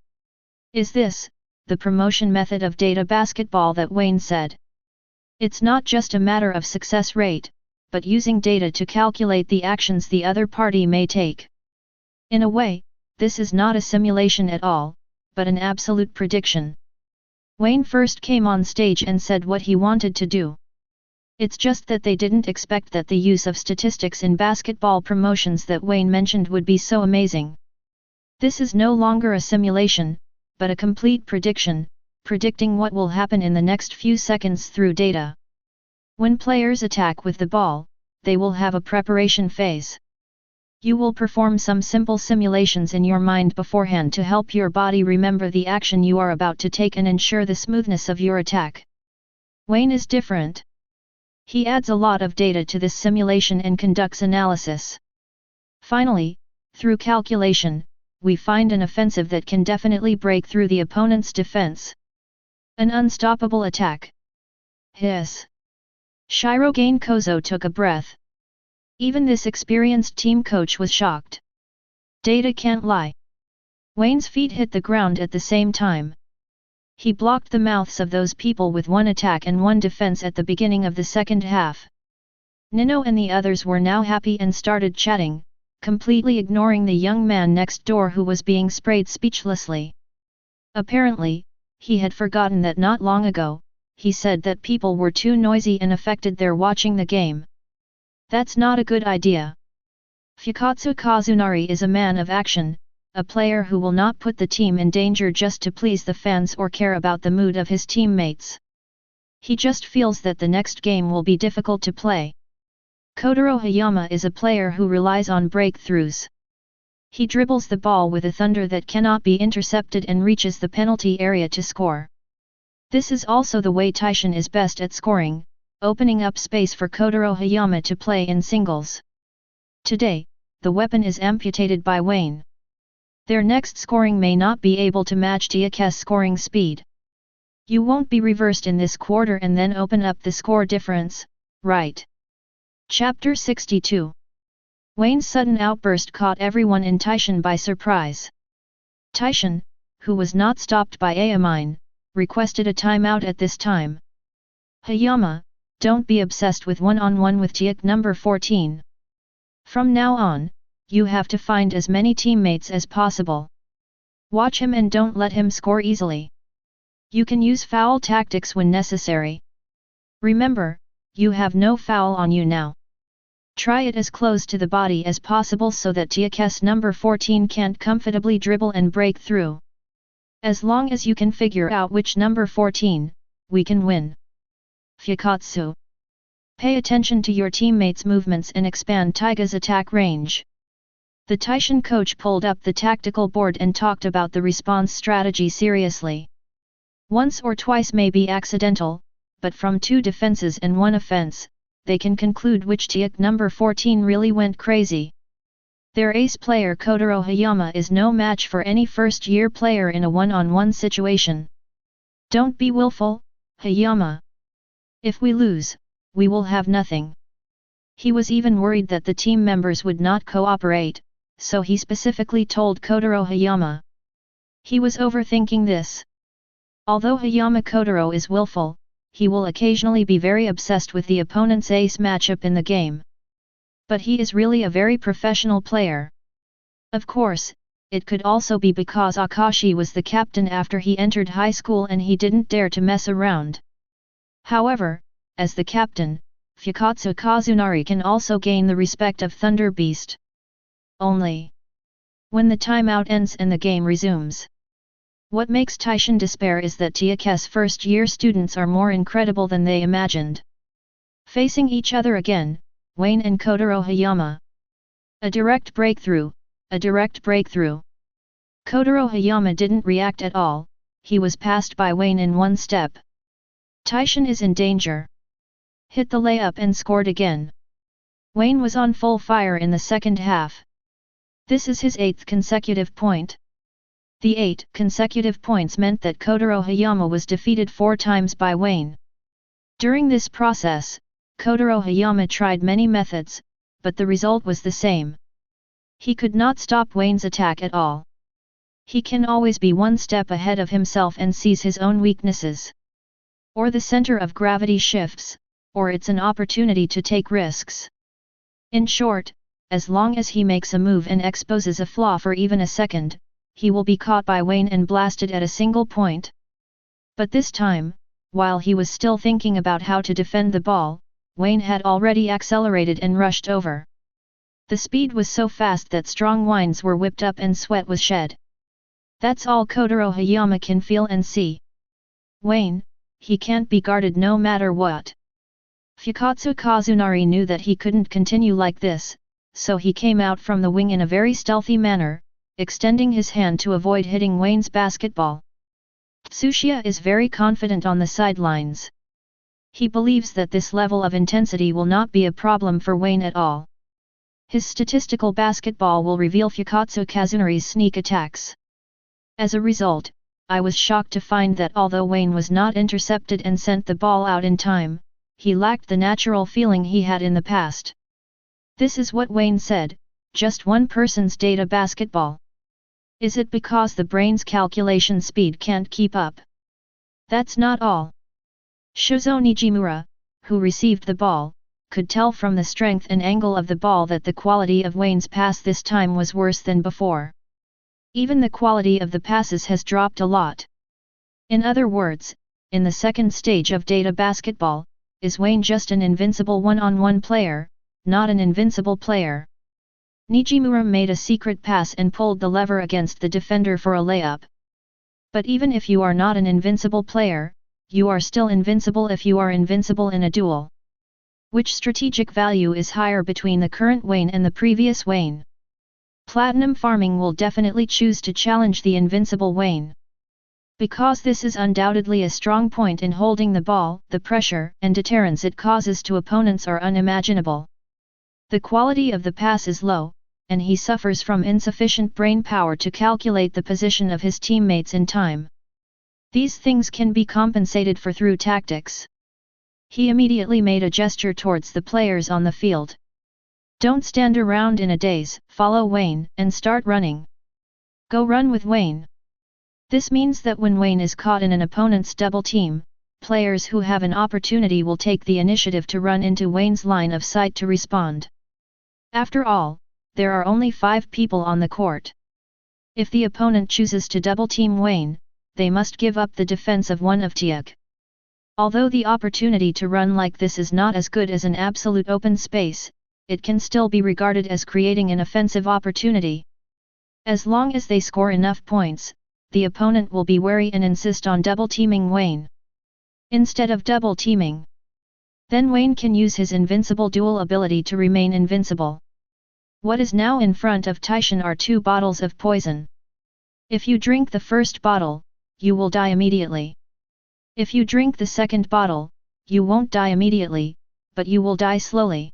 Is this the promotion method of data basketball that Wayne said? It's not just a matter of success rate, but using data to calculate the actions the other party may take. In a way, this is not a simulation at all, but an absolute prediction. Wayne first came on stage and said what he wanted to do. It's just that they didn't expect that the use of statistics in basketball promotions that Wayne mentioned would be so amazing. This is no longer a simulation, but a complete prediction, predicting what will happen in the next few seconds through data. When players attack with the ball, they will have a preparation phase. You will perform some simple simulations in your mind beforehand to help your body remember the action you are about to take and ensure the smoothness of your attack. Wayne is different. He adds a lot of data to this simulation and conducts analysis. Finally, through calculation, we find an offensive that can definitely break through the opponent's defense. An unstoppable attack. Hiss. Shirogane Kozo took a breath. Even this experienced team coach was shocked. Data can't lie. Wayne's feet hit the ground at the same time. He blocked the mouths of those people with one attack and one defense at the beginning of the second half. Nino and the others were now happy and started chatting, completely ignoring the young man next door who was being sprayed speechlessly. Apparently, he had forgotten that not long ago, he said that people were too noisy and affected their watching the game. That's not a good idea. Fukatsu Kazunari is a man of action, a player who will not put the team in danger just to please the fans or care about the mood of his teammates. He just feels that the next game will be difficult to play. Kotaro Hayama is a player who relies on breakthroughs. He dribbles the ball with a thunder that cannot be intercepted and reaches the penalty area to score. This is also the way Taishin is best at scoring, opening up space for Kotaro Hayama to play in singles. Today, the weapon is amputated by Wayne. Their next scoring may not be able to match Teikō's scoring speed. You won't be reversed in this quarter and then open up the score difference, right? Chapter 62. Wayne's sudden outburst caught everyone in Taishin by surprise. Taishin, who was not stopped by Amine, requested a timeout at this time. Hayama, don't be obsessed with one-on-one with Teikō number 14. From now on, you have to find as many teammates as possible. Watch him and don't let him score easily. You can use foul tactics when necessary. Remember, you have no foul on you now. Try it as close to the body as possible so that Teikō's number 14 can't comfortably dribble and break through. As long as you can figure out which number 14, we can win. Fukatsu. Pay attention to your teammates' movements and expand Teikō's attack range. The Taishin coach pulled up the tactical board and talked about the response strategy seriously. Once or twice may be accidental, but from 2 defenses and 1 offense, they can conclude which Teikō number 14 really went crazy. Their ace player Kotaro Hayama is no match for any first-year player in a one-on-one situation. Don't be willful, Hayama. If we lose, we will have nothing. He was even worried that the team members would not cooperate, so he specifically told Kotaro Hayama. He was overthinking this. Although Hayama Kotaro is willful, he will occasionally be very obsessed with the opponent's ace matchup in the game. But he is really a very professional player. Of course, it could also be because Akashi was the captain after he entered high school and he didn't dare to mess around. However, as the captain, Fukatsu Kazunari can also gain the respect of Thunder Beast. Only when the timeout ends and the game resumes. What makes Taishin despair is that Teikō's first-year students are more incredible than they imagined. Facing each other again, Wayne and Kotaro Hayama. A direct breakthrough, a direct breakthrough. Kotaro Hayama didn't react at all, he was passed by Wayne in 1 step. Taishin is in danger. Hit the layup and scored again. Wayne was on full fire in the second half. This is his 8th consecutive point. The 8 consecutive points meant that Kotaro Hayama was defeated 4 times by Wayne. During this process, Kotaro Hayama tried many methods, but the result was the same. He could not stop Wayne's attack at all. He can always be 1 step ahead of himself and sees his own weaknesses. Or the center of gravity shifts, or it's an opportunity to take risks. In short, as long as he makes a move and exposes a flaw for even a second, he will be caught by Wayne and blasted at a single point. But this time, while he was still thinking about how to defend the ball, Wayne had already accelerated and rushed over. The speed was so fast that strong winds were whipped up and sweat was shed. That's all Kotaro Hayama can feel and see. Wayne, he can't be guarded no matter what. Fukatsu Kazunari knew that he couldn't continue like this, so he came out from the wing in a very stealthy manner, extending his hand to avoid hitting Wayne's basketball. Tsuchiya is very confident on the sidelines. He believes that this level of intensity will not be a problem for Wayne at all. His statistical basketball will reveal Fukatsu Kazunari's sneak attacks. As a result, I was shocked to find that although Wayne was not intercepted and sent the ball out in time, he lacked the natural feeling he had in the past. This is what Wayne said, just one person's data basketball. Is it because the brain's calculation speed can't keep up? That's not all. Shozo Nijimura, who received the ball, could tell from the strength and angle of the ball that the quality of Wayne's pass this time was worse than before. Even the quality of the passes has dropped a lot. In other words, in the second stage of data basketball, is Wayne just an invincible one-on-one player, not an invincible player? Nijimura made a secret pass and pulled the lever against the defender for a layup. But even if you are not an invincible player, you are still invincible if you are invincible in a duel. Which strategic value is higher between the current Wayne and the previous Wayne? Platinum Farming will definitely choose to challenge the invincible Wayne. Because this is undoubtedly a strong point in holding the ball, the pressure and deterrence it causes to opponents are unimaginable. The quality of the pass is low, and he suffers from insufficient brain power to calculate the position of his teammates in time. These things can be compensated for through tactics. He immediately made a gesture towards the players on the field. Don't stand around in a daze, follow Wayne, and start running. Go run with Wayne. This means that when Wayne is caught in an opponent's double team, players who have an opportunity will take the initiative to run into Wayne's line of sight to respond. After all, there are only 5 people on the court. If the opponent chooses to double-team Wayne, they must give up the defense of one of Teikō. Although the opportunity to run like this is not as good as an absolute open space, it can still be regarded as creating an offensive opportunity. As long as they score enough points, the opponent will be wary and insist on double-teaming Wayne. Instead of double-teaming, then Wayne can use his invincible duel ability to remain invincible. What is now in front of Taishin are 2 bottles of poison. If you drink the first bottle, you will die immediately. If you drink the second bottle, you won't die immediately, but you will die slowly.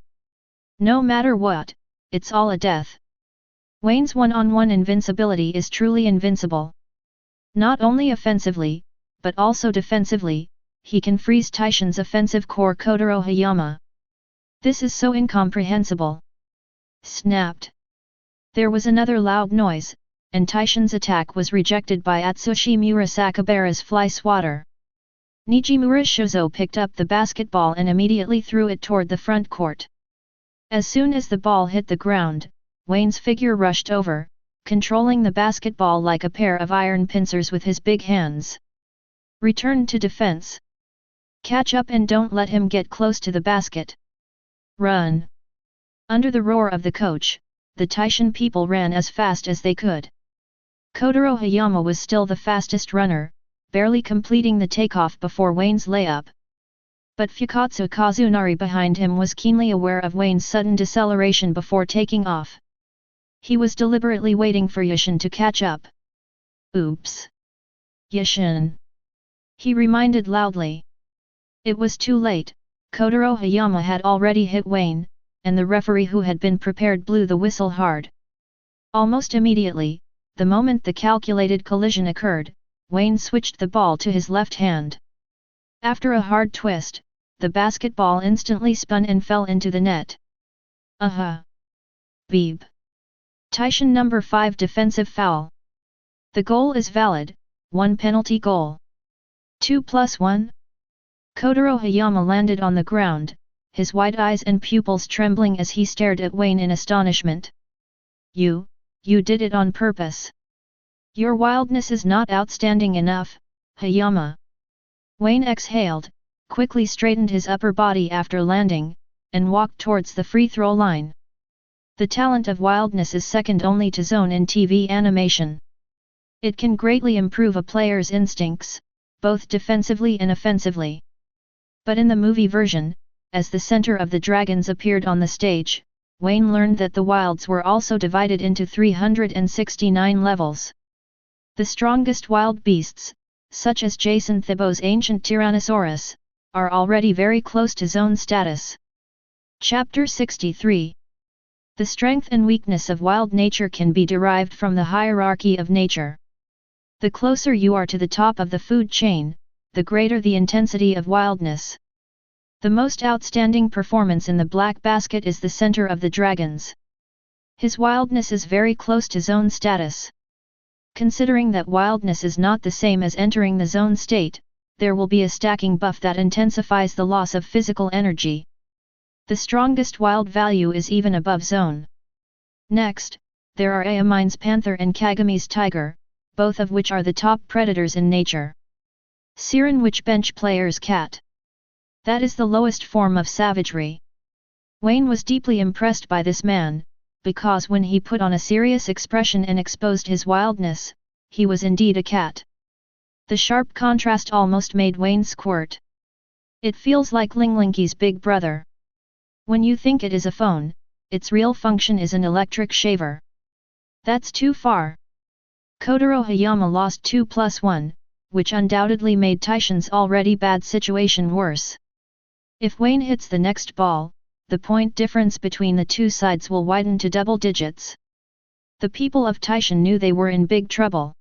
No matter what, it's all a death. Wayne's one-on-one invincibility is truly invincible. Not only offensively, but also defensively, he can freeze Taishin's offensive core Kotaro Hayama. This is so incomprehensible. Snapped. There was another loud noise, and Taishin's attack was rejected by Atsushi Murasakibara's fly swatter. Nijimura Shozo picked up the basketball and immediately threw it toward the front court. As soon as the ball hit the ground, Wayne's figure rushed over, controlling the basketball like a pair of iron pincers with his big hands. Return to defense. Catch up and don't let him get close to the basket. Run. Under the roar of the coach, the Taishin people ran as fast as they could. Kotaro Hayama was still the fastest runner, barely completing the takeoff before Wayne's layup. But Fukatsu Kazunari behind him was keenly aware of Wayne's sudden deceleration before taking off. He was deliberately waiting for Yashin to catch up. Oops! Yashin! He reminded loudly. It was too late, Kotaro Hayama had already hit Wayne, and the referee who had been prepared blew the whistle hard. Almost immediately, the moment the calculated collision occurred, Wayne switched the ball to his left hand. After a hard twist, the basketball instantly spun and fell into the net. Beep. Taishin number 5 defensive foul. The goal is valid, 1 penalty goal. 2+1? Kotaro Hayama landed on the ground, his wide eyes and pupils trembling as he stared at Wayne in astonishment. You did it on purpose. Your wildness is not outstanding enough, Hayama. Wayne exhaled, quickly straightened his upper body after landing, and walked towards the free throw line. The talent of wildness is second only to zone in TV animation. It can greatly improve a player's instincts, both defensively and offensively. But in the movie version, as the center of the dragons appeared on the stage, Wayne learned that the wilds were also divided into 369 levels. The strongest wild beasts, such as Jason Thibault's ancient Tyrannosaurus, are already very close to zone status. Chapter 63. The strength and weakness of wild nature can be derived from the hierarchy of nature. The closer you are to the top of the food chain, the greater the intensity of wildness. The most outstanding performance in the black basket is the center of the dragons. His wildness is very close to zone status. Considering that wildness is not the same as entering the zone state, there will be a stacking buff that intensifies the loss of physical energy. The strongest wild value is even above zone. Next, there are Ayamine's panther and Kagami's tiger, both of which are the top predators in nature. Siren which bench player's cat. That is the lowest form of savagery. Wayne was deeply impressed by this man, because when he put on a serious expression and exposed his wildness, he was indeed a cat. The sharp contrast almost made Wayne squirt. It feels like Linglinky's big brother. When you think it is a phone, its real function is an electric shaver. That's too far. Kotaro Hayama lost 2+1, which undoubtedly made Taishan's already bad situation worse. If Wayne hits the next ball, the point difference between the two sides will widen to double digits. The people of Taishan knew they were in big trouble.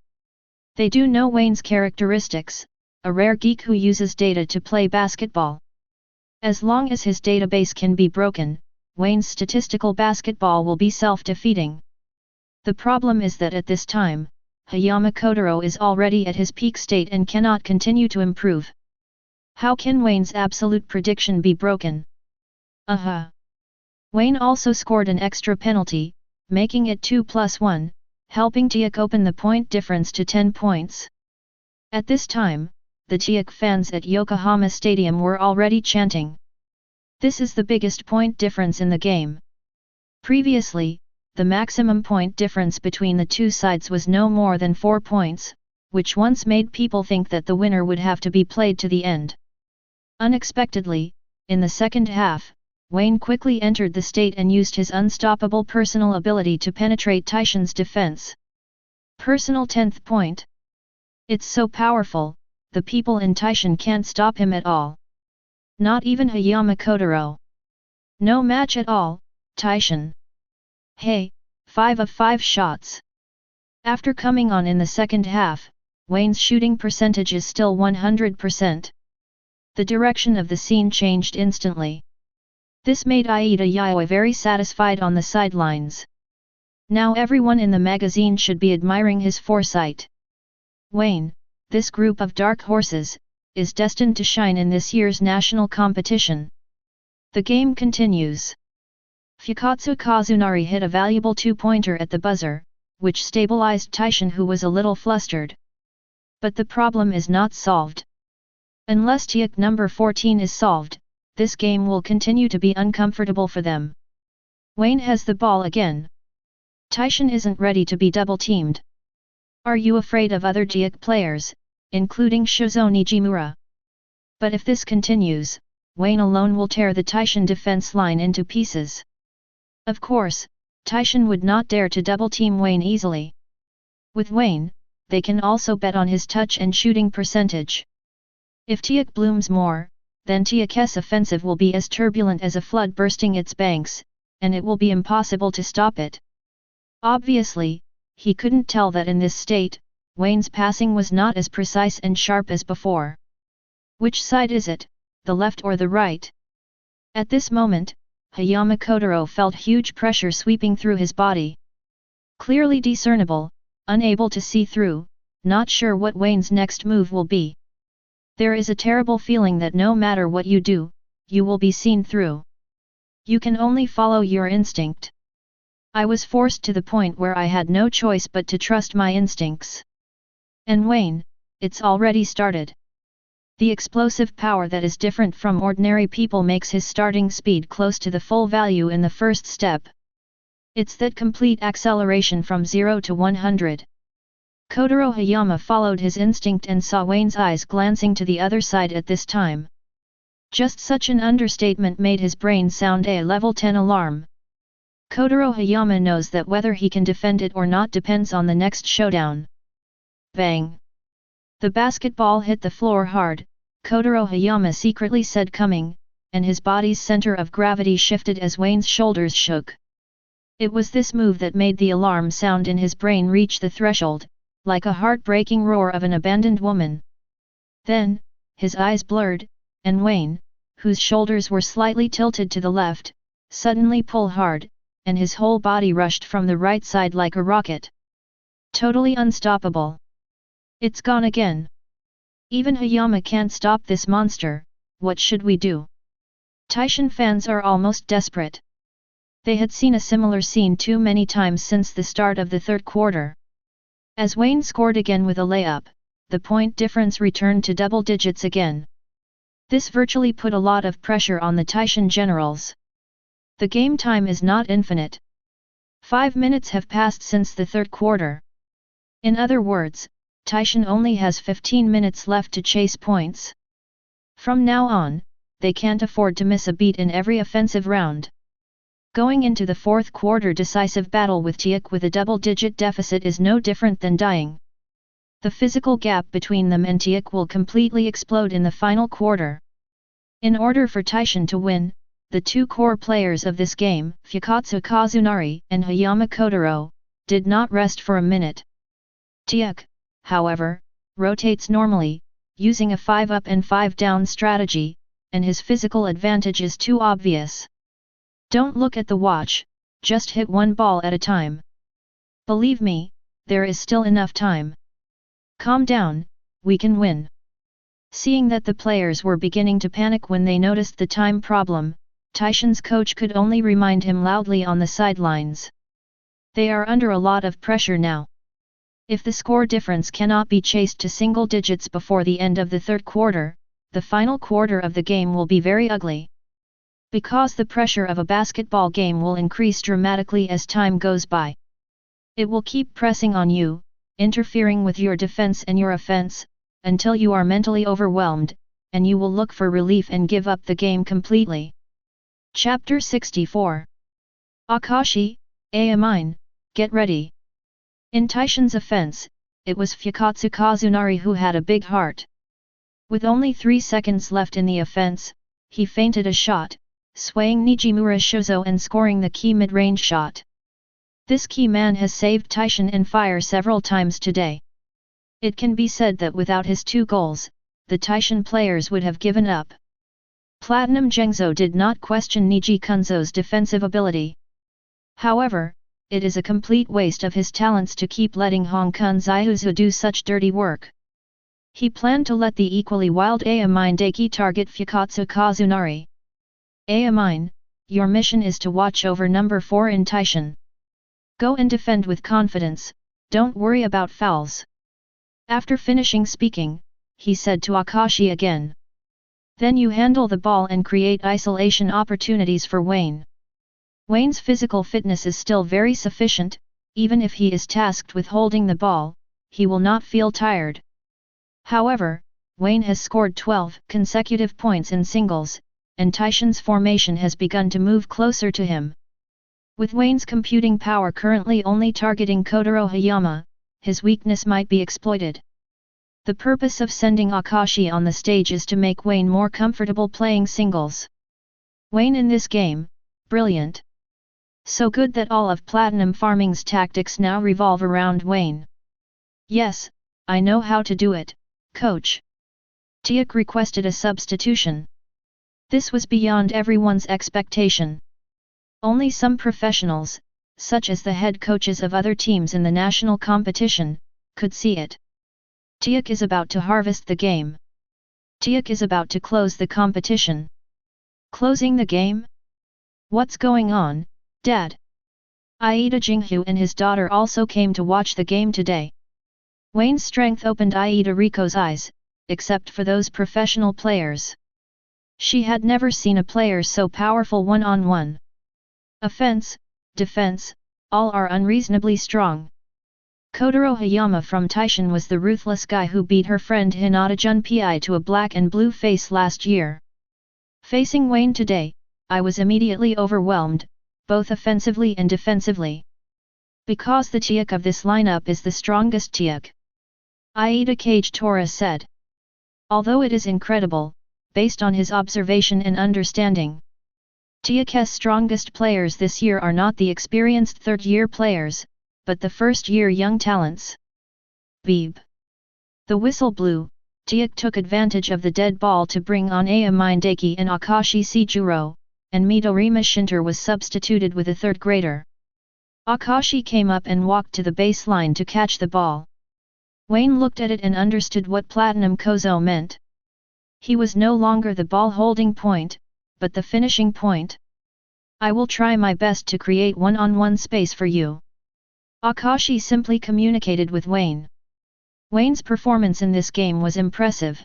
They do know Wayne's characteristics, a rare geek who uses data to play basketball. As long as his database can be broken, Wayne's statistical basketball will be self-defeating. The problem is that at this time, Hayama Kotaro is already at his peak state and cannot continue to improve. How can Wayne's absolute prediction be broken? Wayne also scored an extra penalty, making it 2+1, helping Teikō open the point difference to 10 points. At this time, the Teikō fans at Yokohama Stadium were already chanting. This is the biggest point difference in the game. Previously, the maximum point difference between the two sides was no more than 4 points, which once made people think that the winner would have to be played to the end. Unexpectedly, in the second half, Wayne quickly entered the state and used his unstoppable personal ability to penetrate Taishan's defense. Personal 10th point. It's so powerful, the people in Taishan can't stop him at all. Not even Hayama Kotaro. No match at all, Taishan. Hey, 5 of 5 shots. After coming on in the second half, Wayne's shooting percentage is still 100%. The direction of the scene changed instantly. This made Aida Yayoi very satisfied on the sidelines. Now everyone in the magazine should be admiring his foresight. Wayne, this group of dark horses, is destined to shine in this year's national competition. The game continues. Fukatsu Kazunari hit a valuable two-pointer at the buzzer, which stabilized Taishan, who was a little flustered. But the problem is not solved. Unless Teikō number 14 is solved, this game will continue to be uncomfortable for them. Wayne has the ball again. Taishan isn't ready to be double-teamed. Are you afraid of other Teikō players, including Shizo Nijimura? But if this continues, Wayne alone will tear the Taishan defense line into pieces. Of course, Taishan would not dare to double-team Wayne easily. With Wayne, they can also bet on his touch and shooting percentage. If Teikō blooms more, then Teikō's offensive will be as turbulent as a flood bursting its banks, and it will be impossible to stop it. Obviously, he couldn't tell that in this state, Wayne's passing was not as precise and sharp as before. Which side is it, the left or the right? At this moment, Hayama Kotaro felt huge pressure sweeping through his body. Clearly discernible, unable to see through, not sure what Wayne's next move will be. There is a terrible feeling that no matter what you do, you will be seen through. You can only follow your instinct. I was forced to the point where I had no choice but to trust my instincts. And Wayne, it's already started. The explosive power that is different from ordinary people makes his starting speed close to the full value in the first step. It's that complete acceleration from 0 to 100. Kotaro Hayama followed his instinct and saw Wayne's eyes glancing to the other side at this time. Just such an understatement made his brain sound a level 10 alarm. Kotaro Hayama knows that whether he can defend it or not depends on the next showdown. Bang! The basketball hit the floor hard, Kotaro Hayama secretly said coming, and his body's center of gravity shifted as Wayne's shoulders shook. It was this move that made the alarm sound in his brain reach the threshold, like a heart-breaking roar of an abandoned woman. Then, his eyes blurred, and Wayne, whose shoulders were slightly tilted to the left, suddenly pulled hard, and his whole body rushed from the right side like a rocket. Totally unstoppable. It's gone again. Even Hayama can't stop this monster, what should we do? Taishan fans are almost desperate. They had seen a similar scene too many times since the start of the third quarter. As Wayne scored again with a layup, the point difference returned to double digits again. This virtually put a lot of pressure on the Taishan generals. The game time is not infinite. 5 minutes have passed since the third quarter. In other words, Taishan only has 15 minutes left to chase points. From now on, they can't afford to miss a beat in every offensive round. Going into the fourth quarter decisive battle with Teikō with a double-digit deficit is no different than dying. The physical gap between them and Teikō will completely explode in the final quarter. In order for Taishan to win, the two core players of this game, Fukkatsu Kazunari and Hayama Kotaro, did not rest for a minute. Teikō, however, rotates normally, using a 5-up and 5-down strategy, and his physical advantage is too obvious. Don't look at the watch, just hit one ball at a time. Believe me, there is still enough time. Calm down, we can win. Seeing that the players were beginning to panic when they noticed the time problem, Taishan's coach could only remind him loudly on the sidelines. They are under a lot of pressure now. If the score difference cannot be chased to single digits before the end of the third quarter, the final quarter of the game will be very ugly. Because the pressure of a basketball game will increase dramatically as time goes by. It will keep pressing on you, interfering with your defense and your offense, until you are mentally overwhelmed, and you will look for relief and give up the game completely. Chapter 64. Akashi, Amine, get ready. In Taishan's offense, it was Fukkatsu Kazunari who had a big heart. With only 3 seconds left in the offense, he feinted a shot, swaying Nijimura Shozo and scoring the key mid-range shot. This key man has saved Taishan and Fire several times today. It can be said that without his 2 goals, the Taishan players would have given up. Platinum Gengzo did not question Niji Kunzo's defensive ability. However, it is a complete waste of his talents to keep letting Hong Kun Zaihuzu do such dirty work. He planned to let the equally wild Amine Deki target Fukkatsu Kazunari. Amine, your mission is to watch over number 4 in Taishan. Go and defend with confidence, don't worry about fouls. After finishing speaking, he said to Akashi again. Then you handle the ball and create isolation opportunities for Wayne. Wayne's physical fitness is still very sufficient, even if he is tasked with holding the ball, he will not feel tired. However, Wayne has scored 12 consecutive points in singles, and Taishan's formation has begun to move closer to him. With Wayne's computing power currently only targeting Kotaro Hayama, his weakness might be exploited. The purpose of sending Akashi on the stage is to make Wayne more comfortable playing singles. Wayne in this game, brilliant. So good that all of Platinum Farming's tactics now revolve around Wayne. Yes, I know how to do it, coach. Teikō requested a substitution. This was beyond everyone's expectation. Only some professionals, such as the head coaches of other teams in the national competition, could see it. Teikō is about to harvest the game. Teikō is about to close the competition. Closing the game? What's going on, Dad? Aida Jinghu and his daughter also came to watch the game today. Wayne's strength opened Aida Riko's eyes, except for those professional players. She had never seen a player so powerful one-on-one. Offense, defense, all are unreasonably strong. Kotaro Hayama from Taishan was the ruthless guy who beat her friend Hinata Junpei to a black and blue face last year. Facing Wayne today, I was immediately overwhelmed, both offensively and defensively. Because the Teikō of this lineup is the strongest Teikō. Aida Kage Tora said. Although it is incredible, based on his observation and understanding. Teikō's strongest players this year are not the experienced third-year players, but the first-year young talents. Beep. The whistle blew. Teikō took advantage of the dead ball to bring on Aya Mindaki and Akashi Sejuro, and Midorima Shinter was substituted with a third grader. Akashi came up and walked to the baseline to catch the ball. Wayne looked at it and understood what Platinum Kozo meant. He was no longer the ball-holding point, but the finishing point. I will try my best to create one-on-one space for you. Akashi simply communicated with Wayne. Wayne's performance in this game was impressive.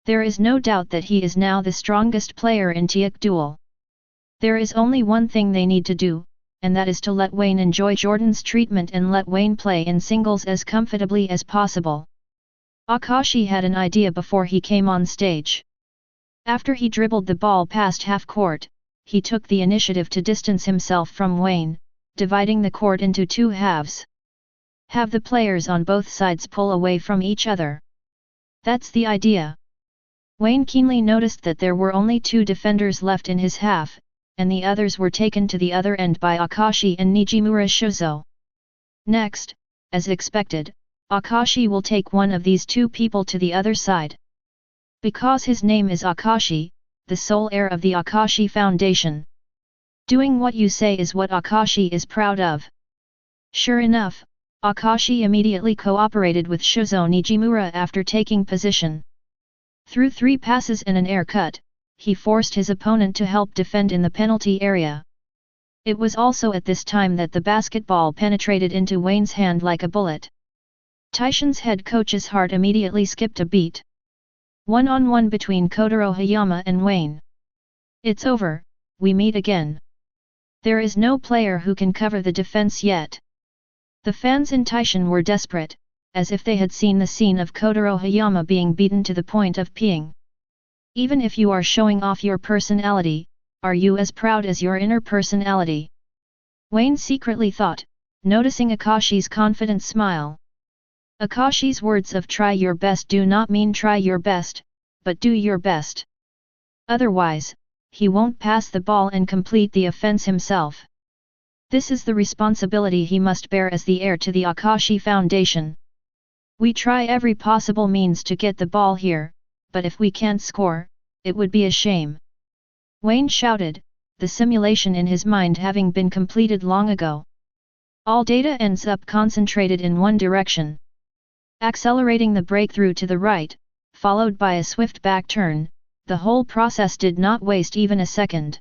There is no doubt that he is now the strongest player in Teikō Duel. There is only one thing they need to do, and that is to let Wayne enjoy Jordan's treatment and let Wayne play in singles as comfortably as possible. Akashi had an idea before he came on stage. After he dribbled the ball past half-court, he took the initiative to distance himself from Wayne, dividing the court into two halves. Have the players on both sides pull away from each other. That's the idea. Wayne keenly noticed that there were only two defenders left in his half, and the others were taken to the other end by Akashi and Nijimura Shozo. Next, as expected, Akashi will take one of these two people to the other side. Because his name is Akashi, the sole heir of the Akashi Foundation. Doing what you say is what Akashi is proud of. Sure enough, Akashi immediately cooperated with Shozo Nijimura after taking position. Through 3 passes and an air cut, he forced his opponent to help defend in the penalty area. It was also at this time that the basketball penetrated into Wayne's hand like a bullet. Taishan's head coach's heart immediately skipped a beat. One-on-one between Kotaro Hayama and Wayne. It's over, we meet again. There is no player who can cover the defense yet. The fans in Taishan were desperate, as if they had seen the scene of Kotaro Hayama being beaten to the point of peeing. Even if you are showing off your personality, are you as proud as your inner personality? Wayne secretly thought, noticing Akashi's confident smile. Akashi's words of try your best do not mean try your best, but do your best. Otherwise, he won't pass the ball and complete the offense himself. This is the responsibility he must bear as the heir to the Akashi Foundation. We try every possible means to get the ball here, but if we can't score, it would be a shame. Wayne shouted, the simulation in his mind having been completed long ago. All data ends up concentrated in one direction. Accelerating the breakthrough to the right, followed by a swift back turn, the whole process did not waste even a second.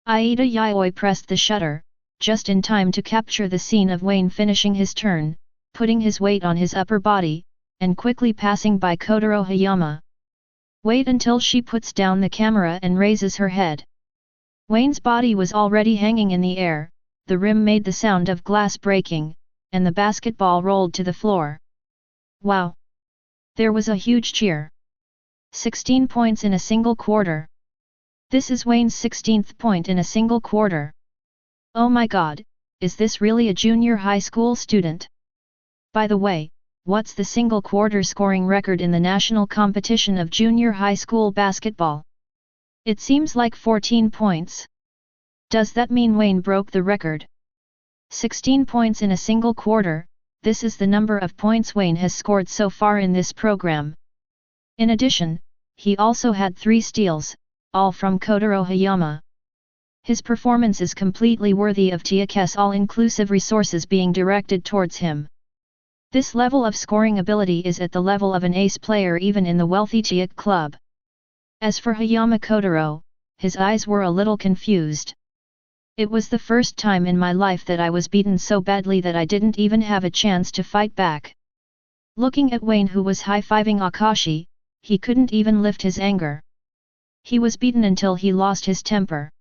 Aida Yayoi pressed the shutter, just in time to capture the scene of Wayne finishing his turn, putting his weight on his upper body, and quickly passing by Kotaro Hayama. Wait until she puts down the camera and raises her head. Wayne's body was already hanging in the air, the rim made the sound of glass breaking, and the basketball rolled to the floor. Wow! There was a huge cheer. 16 points in a single quarter. This is Wayne's 16th point in a single quarter. Oh my god, is this really a junior high school student? By the way, what's the single quarter scoring record in the national competition of junior high school basketball? It seems like 14 points. Does that mean Wayne broke the record? 16 points in a single quarter, this is the number of points Wayne has scored so far in this program. In addition, he also had 3 steals, all from Kotaro Hayama. His performance is completely worthy of Teikō's all-inclusive resources being directed towards him. This level of scoring ability is at the level of an ace player even in the wealthy Teikō club. As for Hayama Kotaro, his eyes were a little confused. It was the first time in my life that I was beaten so badly that I didn't even have a chance to fight back. Looking at Wayne, who was high-fiving Akashi, he couldn't even lift his anger. He was beaten until he lost his temper.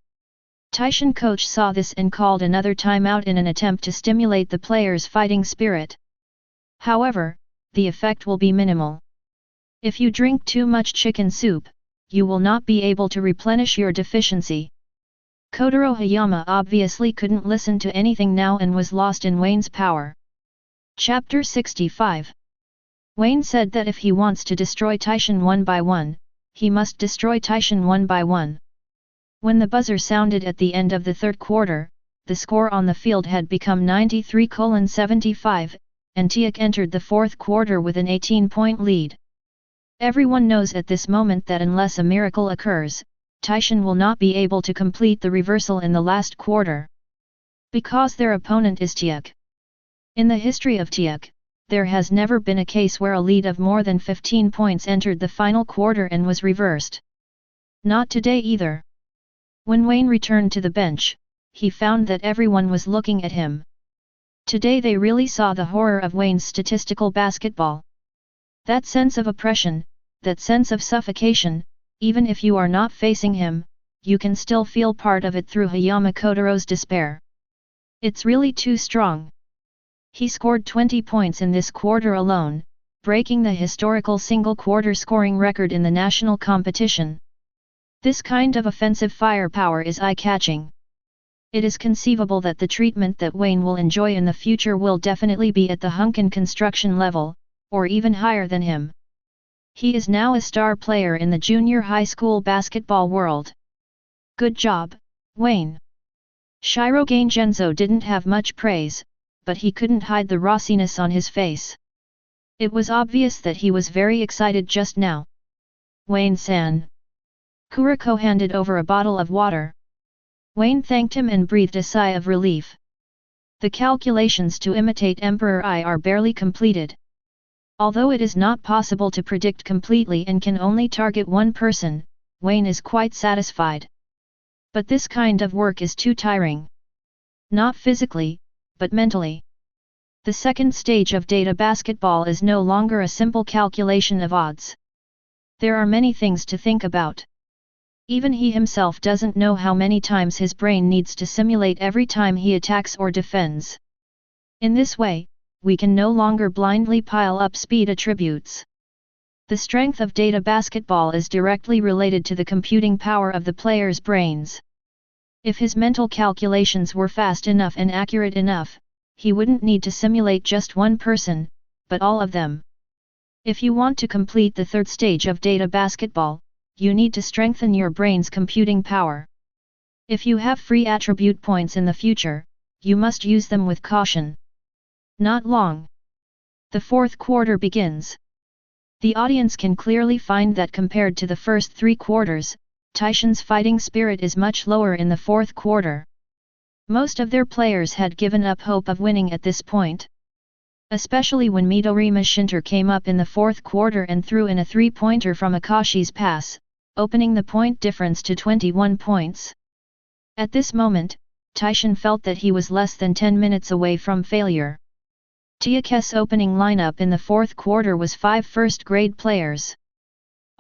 Taishan coach saw this and called another timeout in an attempt to stimulate the players' fighting spirit. However, the effect will be minimal. If you drink too much chicken soup, you will not be able to replenish your deficiency. Kotaro Hayama obviously couldn't listen to anything now and was lost in Wayne's power. Chapter 65. Wayne said that if he wants to destroy Taishan one by one, he must destroy Taishan one by one. When the buzzer sounded at the end of the third quarter, the score on the field had become 93-75, and Teikō entered the fourth quarter with an 18-point lead. Everyone knows at this moment that unless a miracle occurs, Taishan will not be able to complete the reversal in the last quarter. Because their opponent is Teikō. In the history of Teikō, there has never been a case where a lead of more than 15 points entered the final quarter and was reversed. Not today either. When Wayne returned to the bench, he found that everyone was looking at him. Today they really saw the horror of Wayne's statistical basketball. That sense of oppression, that sense of suffocation, even if you are not facing him, you can still feel part of it through Hayama Kotaro's despair. It's really too strong. He scored 20 points in this quarter alone, breaking the historical single-quarter scoring record in the national competition. This kind of offensive firepower is eye-catching. It is conceivable that the treatment that Wayne will enjoy in the future will definitely be at the Hunkin construction level, or even higher than him. He is now a star player in the junior high school basketball world. Good job, Wayne. Shirogane Genzo didn't have much praise, but he couldn't hide the rossiness on his face. It was obvious that he was very excited just now. Wayne-san. Kuroko handed over a bottle of water. Wayne thanked him and breathed a sigh of relief. The calculations to imitate Emperor I are barely completed. Although it is not possible to predict completely and can only target one person, Wayne is quite satisfied. But this kind of work is too tiring. Not physically, but mentally. The second stage of data basketball is no longer a simple calculation of odds. There are many things to think about. Even he himself doesn't know how many times his brain needs to simulate every time he attacks or defends. In this way, we can no longer blindly pile up speed attributes. The strength of data basketball is directly related to the computing power of the player's brains. If his mental calculations were fast enough and accurate enough, he wouldn't need to simulate just one person, but all of them. If you want to complete the third stage of data basketball, you need to strengthen your brain's computing power. If you have free attribute points in the future, you must use them with caution. Not long. The fourth quarter begins. The audience can clearly find that compared to the first three quarters, Taishan's fighting spirit is much lower in the fourth quarter. Most of their players had given up hope of winning at this point. Especially when Midorima Shinter came up in the fourth quarter and threw in a three-pointer from Akashi's pass, opening the point difference to 21 points. At this moment, Taishan felt that he was less than 10 minutes away from failure. Teikō's opening lineup in the fourth quarter was 5 first-grade players.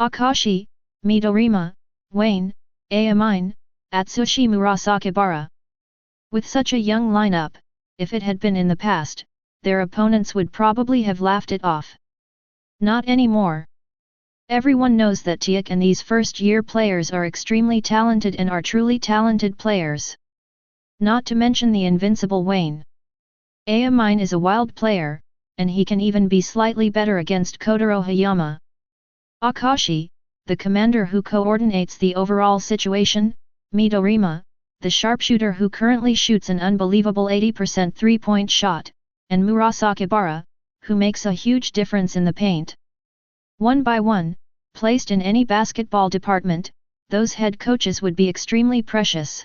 Akashi, Midorima, Wayne, Ayamine, Atsushi Murasakibara. With such a young lineup, if it had been in the past, their opponents would probably have laughed it off. Not anymore. Everyone knows that Teikō and these first-year players are extremely talented and are truly talented players. Not to mention the invincible Wayne. Ayamine is a wild player, and he can even be slightly better against Kotaro Hayama. Akashi, the commander who coordinates the overall situation, Midorima, the sharpshooter who currently shoots an unbelievable 80% three-point shot, and Murasakibara, who makes a huge difference in the paint. One by one, placed in any basketball department, those head coaches would be extremely precious.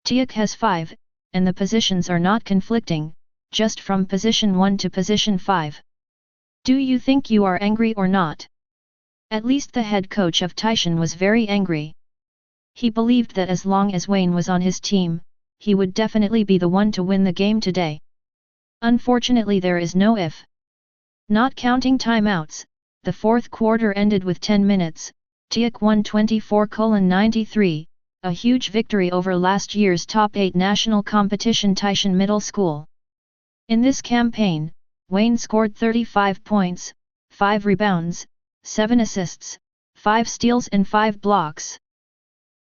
Teikō has 5, and the positions are not conflicting, just from position 1 to position 5. Do you think you are angry or not? At least the head coach of Taishan was very angry. He believed that as long as Wayne was on his team, he would definitely be the one to win the game today. Unfortunately, there is no if. Not counting timeouts, the fourth quarter ended with 10 minutes, Teikō won 24-93, a huge victory over last year's top 8 national competition Taishan Middle School. In this campaign, Wayne scored 35 points, 5 rebounds, 7 assists, 5 steals and 5 blocks.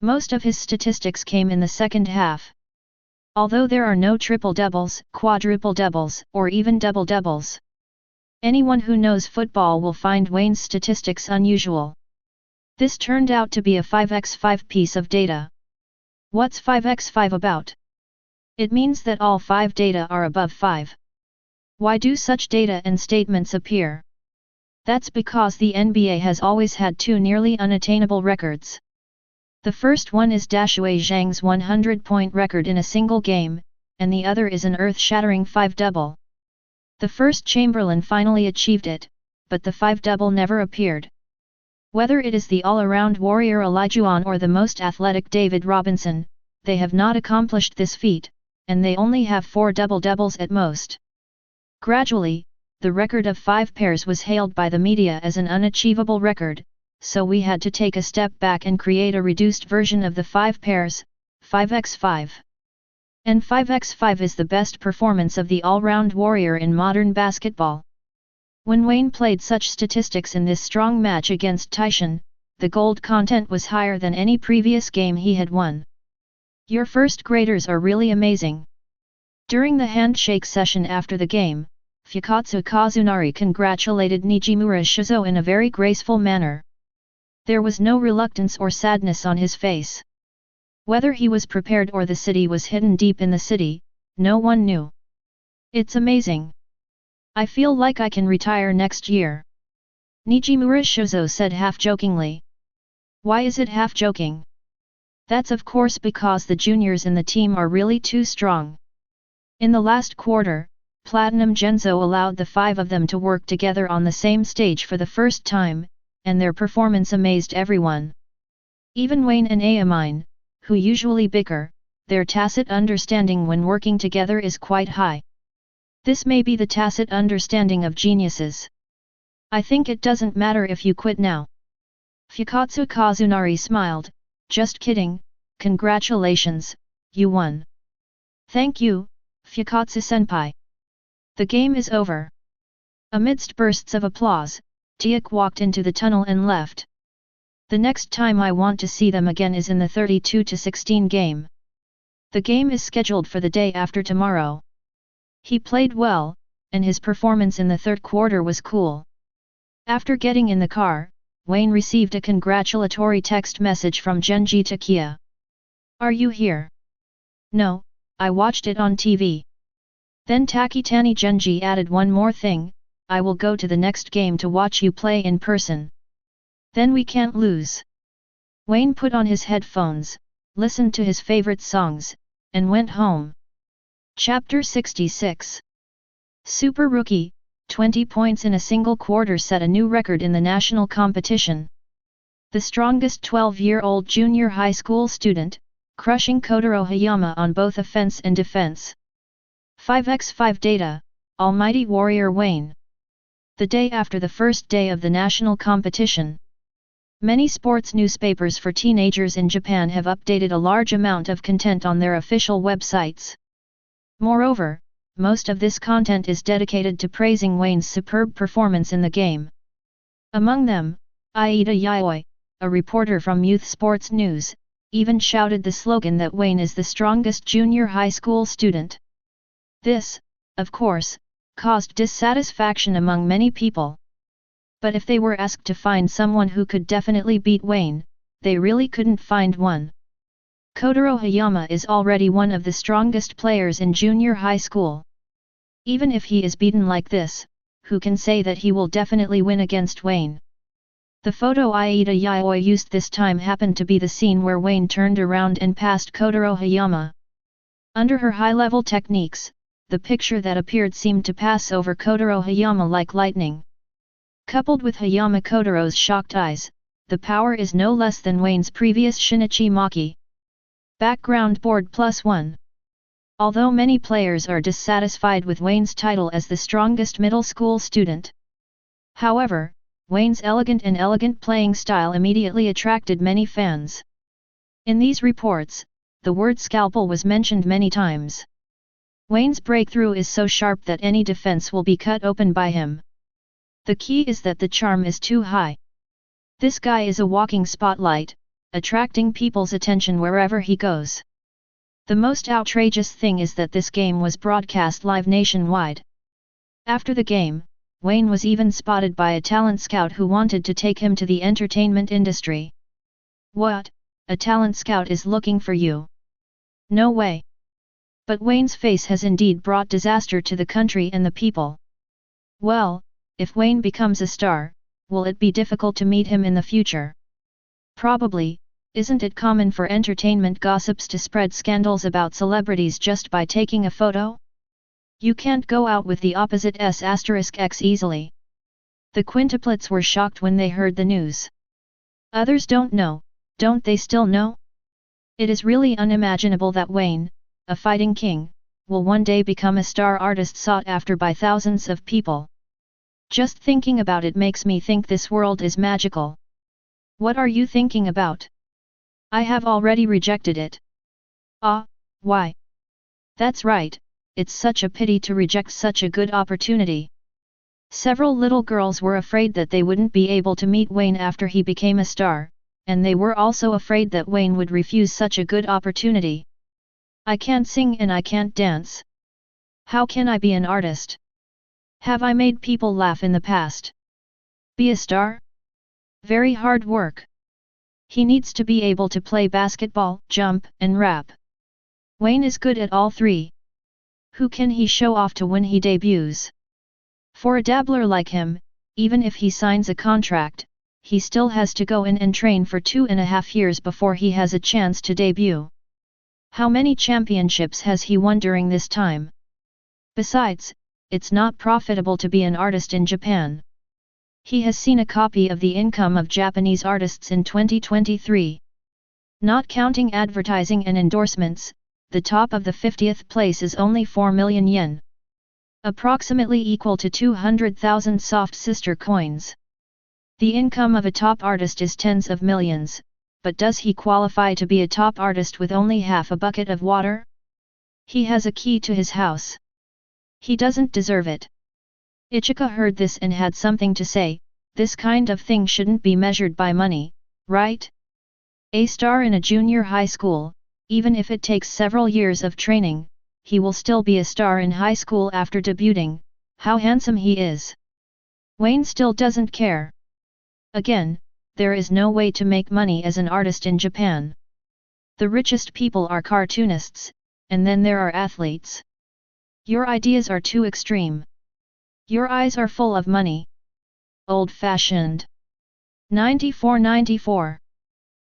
Most of his statistics came in the second half. Although there are no triple-doubles, quadruple-doubles, or even double-doubles. Anyone who knows football will find Wayne's statistics unusual. This turned out to be a 5x5 piece of data. What's 5x5 about? It means that all 5 data are above 5. Why do such data and statements appear? That's because the NBA has always had 2 nearly unattainable records. The first one is Shui Zhang's 100-point record in a single game, and the other is an earth-shattering 5-double. The first Chamberlain finally achieved it, but the 5-double never appeared. Whether it is the all-around warrior Olajuwon or the most athletic David Robinson, they have not accomplished this feat, and they only have 4 double-doubles at most. Gradually, the record of 5 pairs was hailed by the media as an unachievable record, so we had to take a step back and create a reduced version of the 5 pairs, 5x5. And 5x5 is the best performance of the all-round warrior in modern basketball. When Wayne played such statistics in this strong match against Taishan, the gold content was higher than any previous game he had won. Your first graders are really amazing. During the handshake session after the game, Fukatsu Kazunari congratulated Nijimura Shizo in a very graceful manner. There was no reluctance or sadness on his face. Whether he was prepared or the city was hidden deep in the city, no one knew. It's amazing. I feel like I can retire next year. Nijimura Shizo said half-jokingly. Why is it half-joking? That's of course because the juniors in the team are really too strong. In the last quarter, Platinum Genzo allowed the 5 of them to work together on the same stage for the first time, and their performance amazed everyone. Even Wayne and Ayamine, who usually bicker, their tacit understanding when working together is quite high. This may be the tacit understanding of geniuses. I think it doesn't matter if you quit now. Fukatsu Kazunari smiled, just kidding, congratulations, you won. Thank you, Fukatsu-senpai. The game is over. Amidst bursts of applause, Teikō walked into the tunnel and left. The next time I want to see them again is in the 32-16 game. The game is scheduled for the day after tomorrow. He played well, and his performance in the third quarter was cool. After getting in the car, Wayne received a congratulatory text message from Genji Takia. Are you here? No, I watched it on TV. Then Takitani Genji added one more thing, I will go to the next game to watch you play in person. Then we can't lose. Wayne put on his headphones, listened to his favorite songs, and went home. Chapter 66. Super Rookie, 20 points in a single quarter set a new record in the national competition. The strongest 12-year-old junior high school student, crushing Kotaro Hayama on both offense and defense. 5x5 data, Almighty Warrior Wayne. The day after the first day of the national competition. Many sports newspapers for teenagers in Japan have updated a large amount of content on their official websites. Moreover, most of this content is dedicated to praising Wayne's superb performance in the game. Among them, Aida Yayoi, a reporter from Youth Sports News, even shouted the slogan that Wayne is the strongest junior high school student. This, of course, caused dissatisfaction among many people. But if they were asked to find someone who could definitely beat Wayne, they really couldn't find one. Kotaro Hayama is already one of the strongest players in junior high school. Even if he is beaten like this, who can say that he will definitely win against Wayne? The photo Aida Yayoi used this time happened to be the scene where Wayne turned around and passed Kotaro Hayama. Under her high-level techniques, the picture that appeared seemed to pass over Kotaro Hayama like lightning. Coupled with Hayama Kotaro's shocked eyes, the power is no less than Wayne's previous Shinichi Maki. Background board +1. Although many players are dissatisfied with Wayne's title as the strongest middle school student. However, Wayne's elegant playing style immediately attracted many fans. In these reports, the word scalpel was mentioned many times. Wayne's breakthrough is so sharp that any defense will be cut open by him. The key is that the charm is too high. This guy is a walking spotlight, attracting people's attention wherever he goes. The most outrageous thing is that this game was broadcast live nationwide. After the game, Wayne was even spotted by a talent scout who wanted to take him to the entertainment industry. What? A talent scout is looking for you? No way. But Wayne's face has indeed brought disaster to the country and the people. Well, if Wayne becomes a star, will it be difficult to meet him in the future? Probably. Isn't it common for entertainment gossips to spread scandals about celebrities just by taking a photo? You can't go out with the opposite S**x easily. The quintuplets were shocked when they heard the news. Others don't know, don't they still know? It is really unimaginable that Wayne, a fighting king, will one day become a star artist sought after by thousands of people. Just thinking about it makes me think this world is magical. What are you thinking about? I have already rejected it. Ah, why? That's right, it's such a pity to reject such a good opportunity. Several little girls were afraid that they wouldn't be able to meet Wayne after he became a star, and they were also afraid that Wayne would refuse such a good opportunity. I can't sing and I can't dance. How can I be an artist? Have I made people laugh in the past? Be a star? Very hard work. He needs to be able to play basketball, jump, and rap. Wayne is good at all three. Who can he show off to when he debuts? For a dabbler like him, even if he signs a contract, he still has to go in and train for 2.5 years before he has a chance to debut. How many championships has he won during this time? Besides, it's not profitable to be an artist in Japan. He has seen a copy of the income of Japanese artists in 2023. Not counting advertising and endorsements, the top of the 50th place is only 4 million yen. Approximately equal to 200,000 soft sister coins. The income of a top artist is tens of millions, but does he qualify to be a top artist with only half a bucket of water? He has a key to his house. He doesn't deserve it. Ichika heard this and had something to say. This kind of thing shouldn't be measured by money, right? A star in a junior high school, even if it takes several years of training, he will still be a star in high school after debuting. How handsome he is. Wayne still doesn't care. Again, there is no way to make money as an artist in Japan. The richest people are cartoonists, and then there are athletes. Your ideas are too extreme. Your eyes are full of money. Old-fashioned. 94.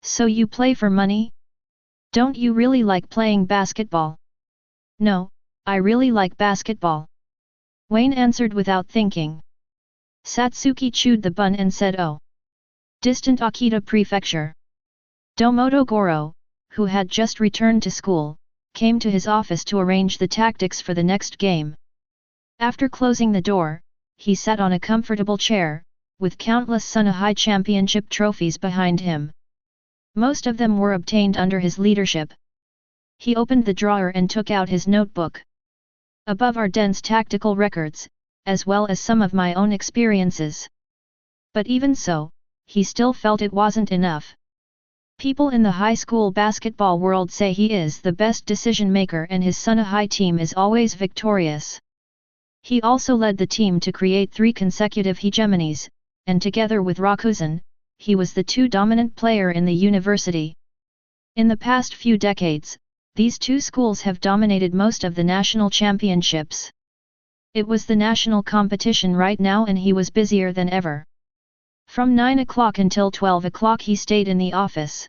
So you play for money? Don't you really like playing basketball? No, I really like basketball. Wayne answered without thinking. Satsuki chewed the bun and said, oh. Distant Akita Prefecture. Domoto Goro, who had just returned to school, came to his office to arrange the tactics for the next game. After closing the door, he sat on a comfortable chair, with countless Sunahai championship trophies behind him. Most of them were obtained under his leadership. He opened the drawer and took out his notebook. Above are dense tactical records, as well as some of my own experiences. But even so, he still felt it wasn't enough. People in the high school basketball world say he is the best decision maker and his Sunahai team is always victorious. He also led the team to create 3 consecutive hegemonies, and together with Rakuzan, he was the 2 dominant player in the university. In the past few decades, these 2 schools have dominated most of the national championships. It was the national competition right now and he was busier than ever. From 9 o'clock until 12 o'clock he stayed in the office.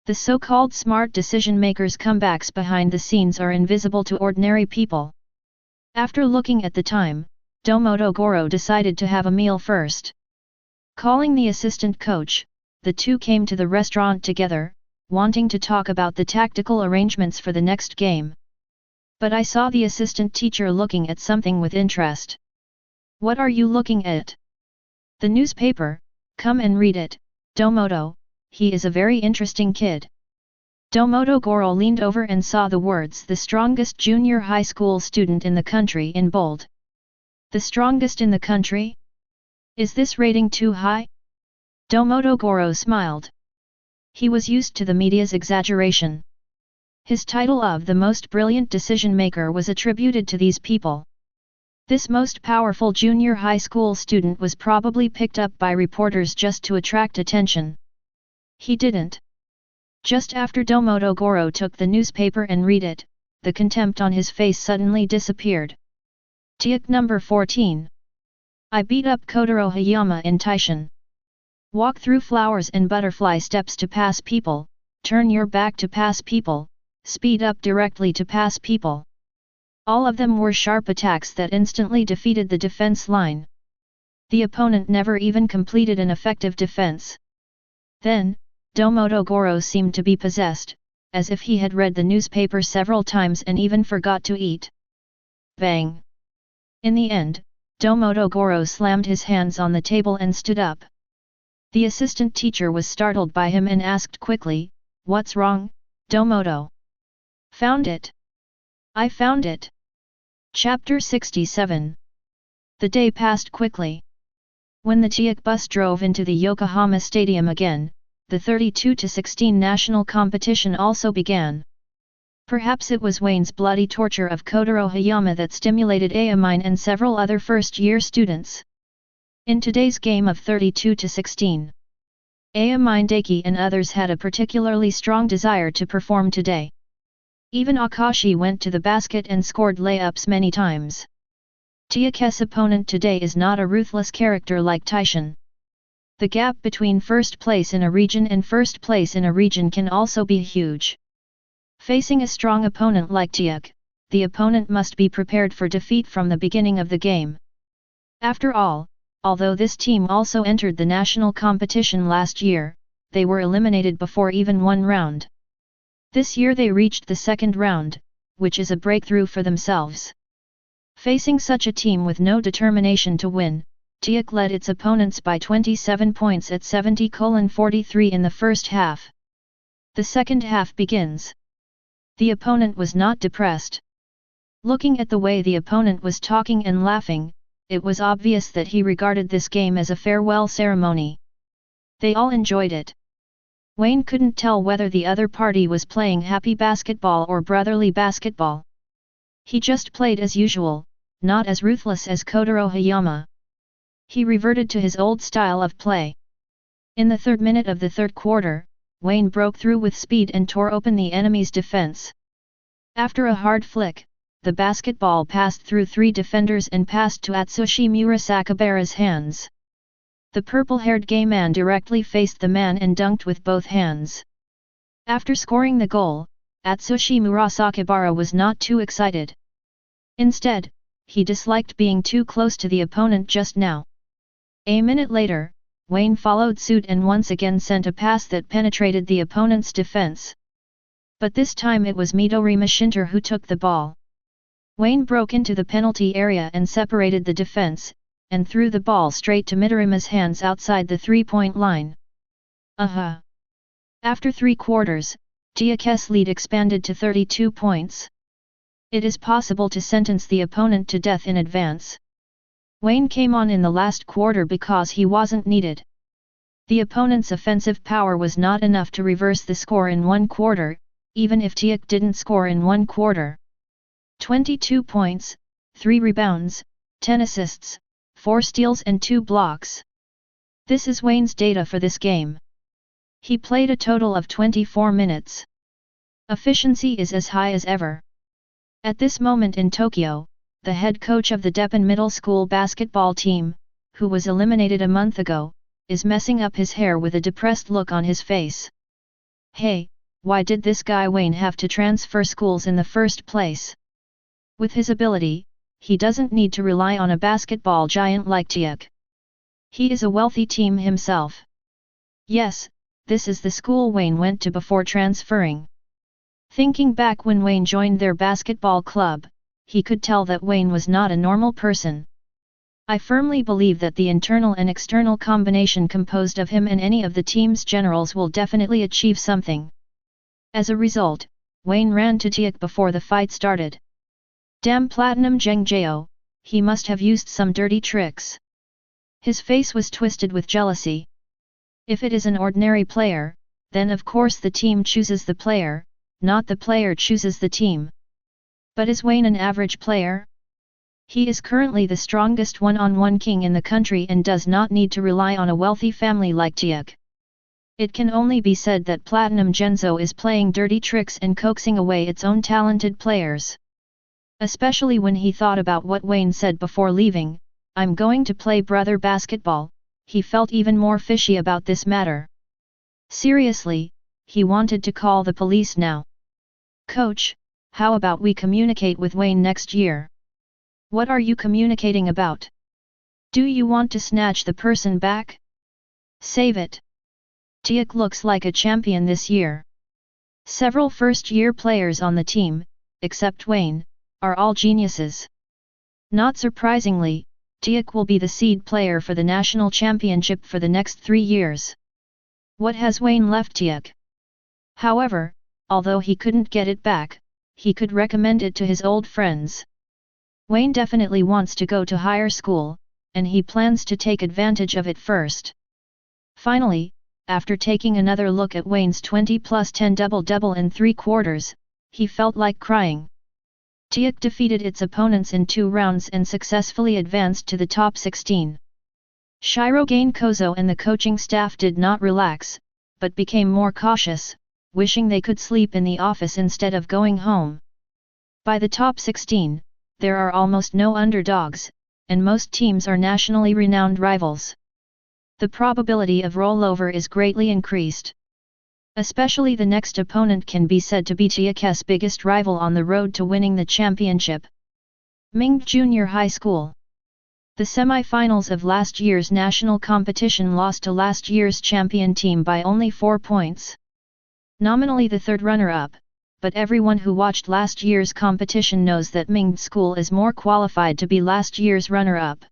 The so-called smart decision-makers' comebacks behind the scenes are invisible to ordinary people. After looking at the time, Domoto Goro decided to have a meal first. Calling the assistant coach, the two came to the restaurant together, wanting to talk about the tactical arrangements for the next game. But I saw the assistant teacher looking at something with interest. What are you looking at? The newspaper, come and read it, Domoto, he is a very interesting kid. Domoto Goro leaned over and saw the words the strongest junior high school student in the country in bold. The strongest in the country? Is this rating too high? Domoto Goro smiled. He was used to the media's exaggeration. His title of the most brilliant decision-maker was attributed to these people. This most powerful junior high school student was probably picked up by reporters just to attract attention. He didn't. Just after Domoto Goro took the newspaper and read it, the contempt on his face suddenly disappeared. Teikō number 14. I beat up Kotaro Hayama in Taishin. Walk through flowers and butterfly steps to pass people, turn your back to pass people, speed up directly to pass people. All of them were sharp attacks that instantly defeated the defense line. The opponent never even completed an effective defense. Then, Domoto Goro seemed to be possessed, as if he had read the newspaper several times and even forgot to eat. Bang! In the end, Domoto Goro slammed his hands on the table and stood up. The assistant teacher was startled by him and asked quickly, "What's wrong, Domoto?" "Found it. I found it." Chapter 67. The day passed quickly. When the Teikō bus drove into the Yokohama Stadium again, the 32-16 national competition also began. Perhaps it was Wayne's bloody torture of Kotaro Hayama that stimulated Ayamine and several other first-year students. In today's game of 32-16, Ayamine Daiki and others had a particularly strong desire to perform today. Even Akashi went to the basket and scored layups many times. Teikō's opponent today is not a ruthless character like Taishin. The gap between first place in a region and first place in a region can also be huge. Facing a strong opponent like Teikō, the opponent must be prepared for defeat from the beginning of the game. After all, although this team also entered the national competition last year, they were eliminated before even one round. This year they reached the second round, which is a breakthrough for themselves. Facing such a team with no determination to win, Teikō led its opponents by 27 points at 70-43 in the first half. The second half begins. The opponent was not depressed. Looking at the way the opponent was talking and laughing, it was obvious that he regarded this game as a farewell ceremony. They all enjoyed it. Wayne couldn't tell whether the other party was playing happy basketball or brotherly basketball. He just played as usual, not as ruthless as Kotaro Hayama. He reverted to his old style of play. In the third minute of the third quarter, Wayne broke through with speed and tore open the enemy's defense. After a hard flick, the basketball passed through three defenders and passed to Atsushi Murasakibara's hands. The purple-haired gay man directly faced the man and dunked with both hands. After scoring the goal, Atsushi Murasakibara was not too excited. Instead, he disliked being too close to the opponent just now. A minute later, Wayne followed suit and once again sent a pass that penetrated the opponent's defense. But this time it was Midori Mashinter who took the ball. Wayne broke into the penalty area and separated the defense, and threw the ball straight to Midorima's hands outside the three-point line. After 3 quarters, Teikō's lead expanded to 32 points. It is possible to sentence the opponent to death in advance. Wayne came on in the last quarter because he wasn't needed. The opponent's offensive power was not enough to reverse the score in 1 quarter, even if Teikō didn't score in 1 quarter. 22 points, 3 rebounds, 10 assists, 4 steals and 2 blocks. This is Wayne's data for this game. He played a total of 24 minutes. Efficiency is as high as ever. At this moment in Tokyo, the head coach of the Deppan Middle School basketball team, who was eliminated a month ago, is messing up his hair with a depressed look on his face. Hey, why did this guy Wayne have to transfer schools in the first place? With his ability, he doesn't need to rely on a basketball giant like Teikō. He is a wealthy team himself. Yes, this is the school Wayne went to before transferring. Thinking back when Wayne joined their basketball club, he could tell that Wayne was not a normal person. I firmly believe that the internal and external combination composed of him and any of the team's generals will definitely achieve something. As a result, Wayne ran to Teikō before the fight started. Damn Platinum Jengjao, he must have used some dirty tricks. His face was twisted with jealousy. If it is an ordinary player, then of course the team chooses the player, not the player chooses the team. But is Wayne an average player? He is currently the strongest one-on-one king in the country and does not need to rely on a wealthy family like Teikō. It can only be said that Platinum Genzo is playing dirty tricks and coaxing away its own talented players. Especially when he thought about what Wayne said before leaving, "I'm going to play brother basketball," he felt even more fishy about this matter. Seriously, he wanted to call the police now. "Coach, how about we communicate with Wayne next year?" "What are you communicating about? Do you want to snatch the person back? Save it. Teikō looks like a champion this year. Several first-year players on the team, except Wayne, are all geniuses. Not surprisingly, Teikō will be the seed player for the national championship for the next 3 years. What has Wayne left Teikō? However, although he couldn't get it back, he could recommend it to his old friends. Wayne definitely wants to go to higher school, and he plans to take advantage of it first." Finally, after taking another look at Wayne's 20+10 double-double in 3 quarters, he felt like crying. Teikō defeated its opponents in 2 rounds and successfully advanced to the top 16. Shirogane Kozo and the coaching staff did not relax, but became more cautious, wishing they could sleep in the office instead of going home. By the top 16, there are almost no underdogs, and most teams are nationally renowned rivals. The probability of rollover is greatly increased. Especially the next opponent can be said to be Teikō's biggest rival on the road to winning the championship. Ming Junior High School. The semi-finals of last year's national competition lost to last year's champion team by only 4 points. Nominally the third runner-up, but everyone who watched last year's competition knows that Ming School is more qualified to be last year's runner-up.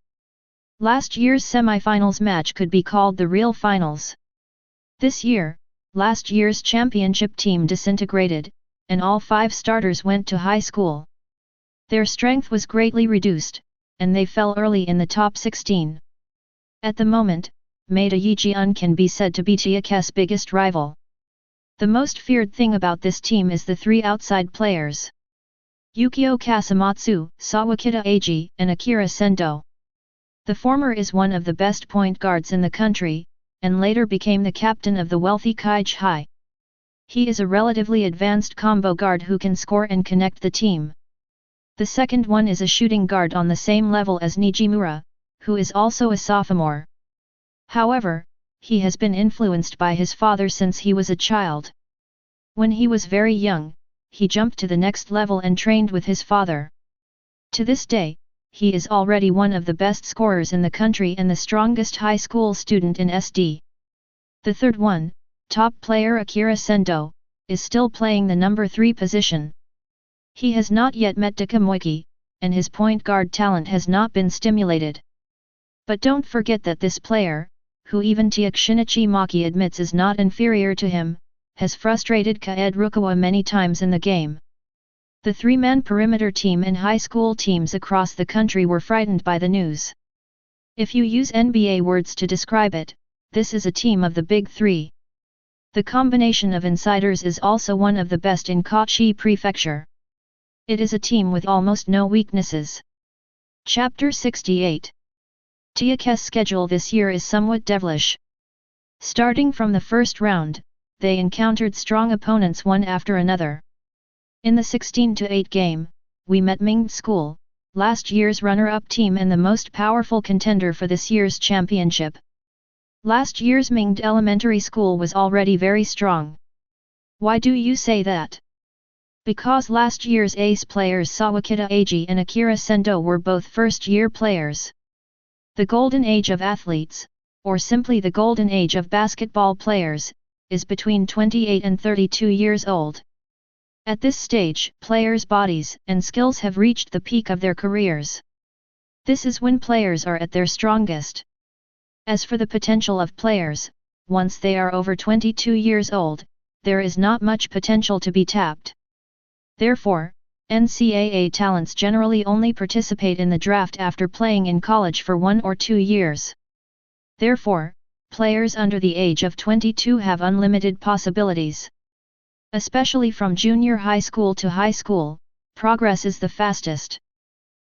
Last year's semi-finals match could be called the real finals. This year, last year's championship team disintegrated, and all 5 starters went to high school. Their strength was greatly reduced, and they fell early in the top 16. At the moment, Maeda Yijian can be said to be Teikō's biggest rival. The most feared thing about this team is the 3 outside players: Yukio Kasumatsu, Sawakita Eiji, and Akira Sendo. The former is one of the best point guards in the country, and later became the captain of the wealthy Kaiji High. He is a relatively advanced combo guard who can score and connect the team. The second one is a shooting guard on the same level as Nijimura, who is also a sophomore. However, he has been influenced by his father since he was a child. When he was very young, he jumped to the next level and trained with his father. To this day, he is already one of the best scorers in the country and the strongest high school student in SD. The third one, top player Akira Sendo, is still playing the number 3 position. He has not yet met Dakamoiki, and his point guard talent has not been stimulated. But don't forget that this player, who even Teikō Shinichi Maki admits is not inferior to him, has frustrated Kaed Rukawa many times in the game. The 3-man perimeter team and high school teams across the country were frightened by the news. If you use NBA words to describe it, this is a team of the Big 3. The combination of insiders is also one of the best in Kochi Prefecture. It is a team with almost no weaknesses. Chapter 68. Teikō's schedule this year is somewhat devilish. Starting from the first round, they encountered strong opponents one after another. In the 16-8 game, we met Ming School, last year's runner-up team and the most powerful contender for this year's championship. Last year's Ming Elementary School was already very strong. Why do you say that? Because last year's ace players Sawakita Eiji and Akira Sendo were both first-year players. The golden age of athletes, or simply the golden age of basketball players, is between 28 and 32 years old. At this stage, players' bodies and skills have reached the peak of their careers. This is when players are at their strongest. As for the potential of players, once they are over 22 years old, there is not much potential to be tapped. Therefore, NCAA talents generally only participate in the draft after playing in college for 1 or 2 years. Therefore, players under the age of 22 have unlimited possibilities. Especially from junior high school to high school, progress is the fastest.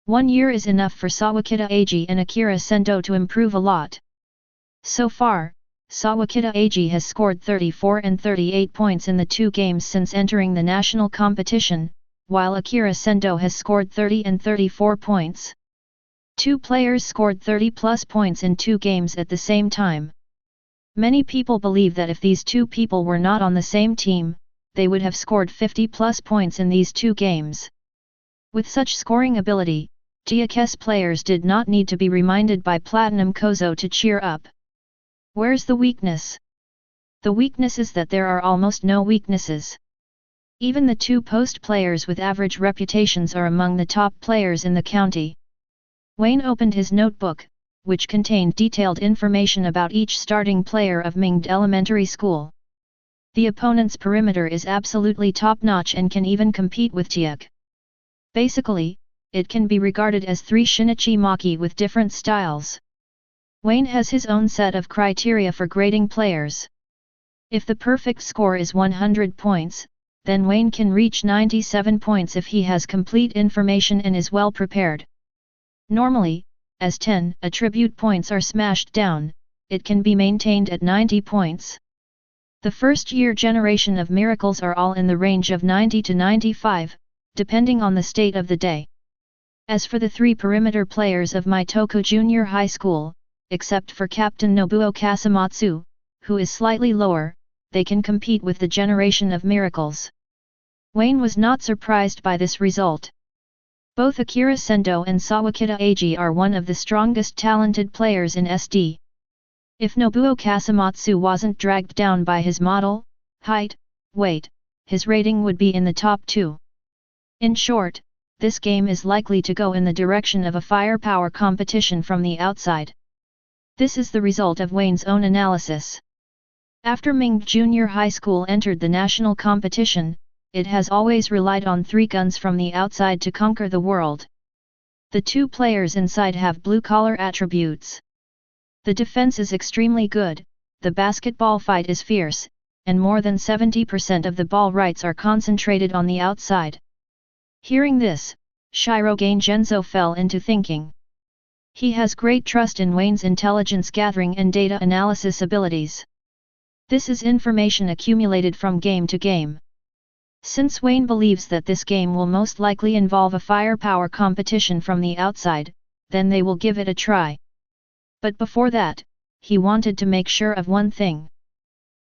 1 year is enough for Sawakita Eiji and Akira Sendo to improve a lot. So far, Sawakita Eiji has scored 34 and 38 points in the 2 games since entering the national competition, while Akira Sendo has scored 30 and 34 points. 2 players scored 30+ points in 2 games at the same time. Many people believe that if these 2 people were not on the same team, they would have scored 50+ points in these 2 games. With such scoring ability, Teikō's players did not need to be reminded by Platinum Kozo to cheer up. Where's the weakness? The weakness is that there are almost no weaknesses. Even the 2 post players with average reputations are among the top players in the county. Wayne opened his notebook, which contained detailed information about each starting player of Mingde Elementary School. The opponent's perimeter is absolutely top-notch and can even compete with Teikō. Basically, it can be regarded as 3 Shinichi Maki with different styles. Wayne has his own set of criteria for grading players. If the perfect score is 100 points, then Wayne can reach 97 points if he has complete information and is well prepared. Normally, as 10 attribute points are smashed down, it can be maintained at 90 points. The first-year generation of miracles are all in the range of 90 to 95, depending on the state of the day. As for the 3 perimeter players of Teikō Junior High School, except for Captain Nobuo Kasumatsu, who is slightly lower, they can compete with the generation of miracles. Wayne was not surprised by this result. Both Akira Sendo and Sawakita Eiji are one of the strongest talented players in SD. If Nobuo Kasumatsu wasn't dragged down by his model, height, weight, his rating would be in the top 2. In short, this game is likely to go in the direction of a firepower competition from the outside. This is the result of Wayne's own analysis. After Mingde Junior High School entered the national competition, it has always relied on 3 guns from the outside to conquer the world. The 2 players inside have blue-collar attributes. The defense is extremely good, the basketball fight is fierce, and more than 70% of the ball rights are concentrated on the outside. Hearing this, Shirogane Genzo fell into thinking. He has great trust in Wayne's intelligence gathering and data analysis abilities. This is information accumulated from game to game. Since Wayne believes that this game will most likely involve a firepower competition from the outside, then they will give it a try. But before that, he wanted to make sure of one thing.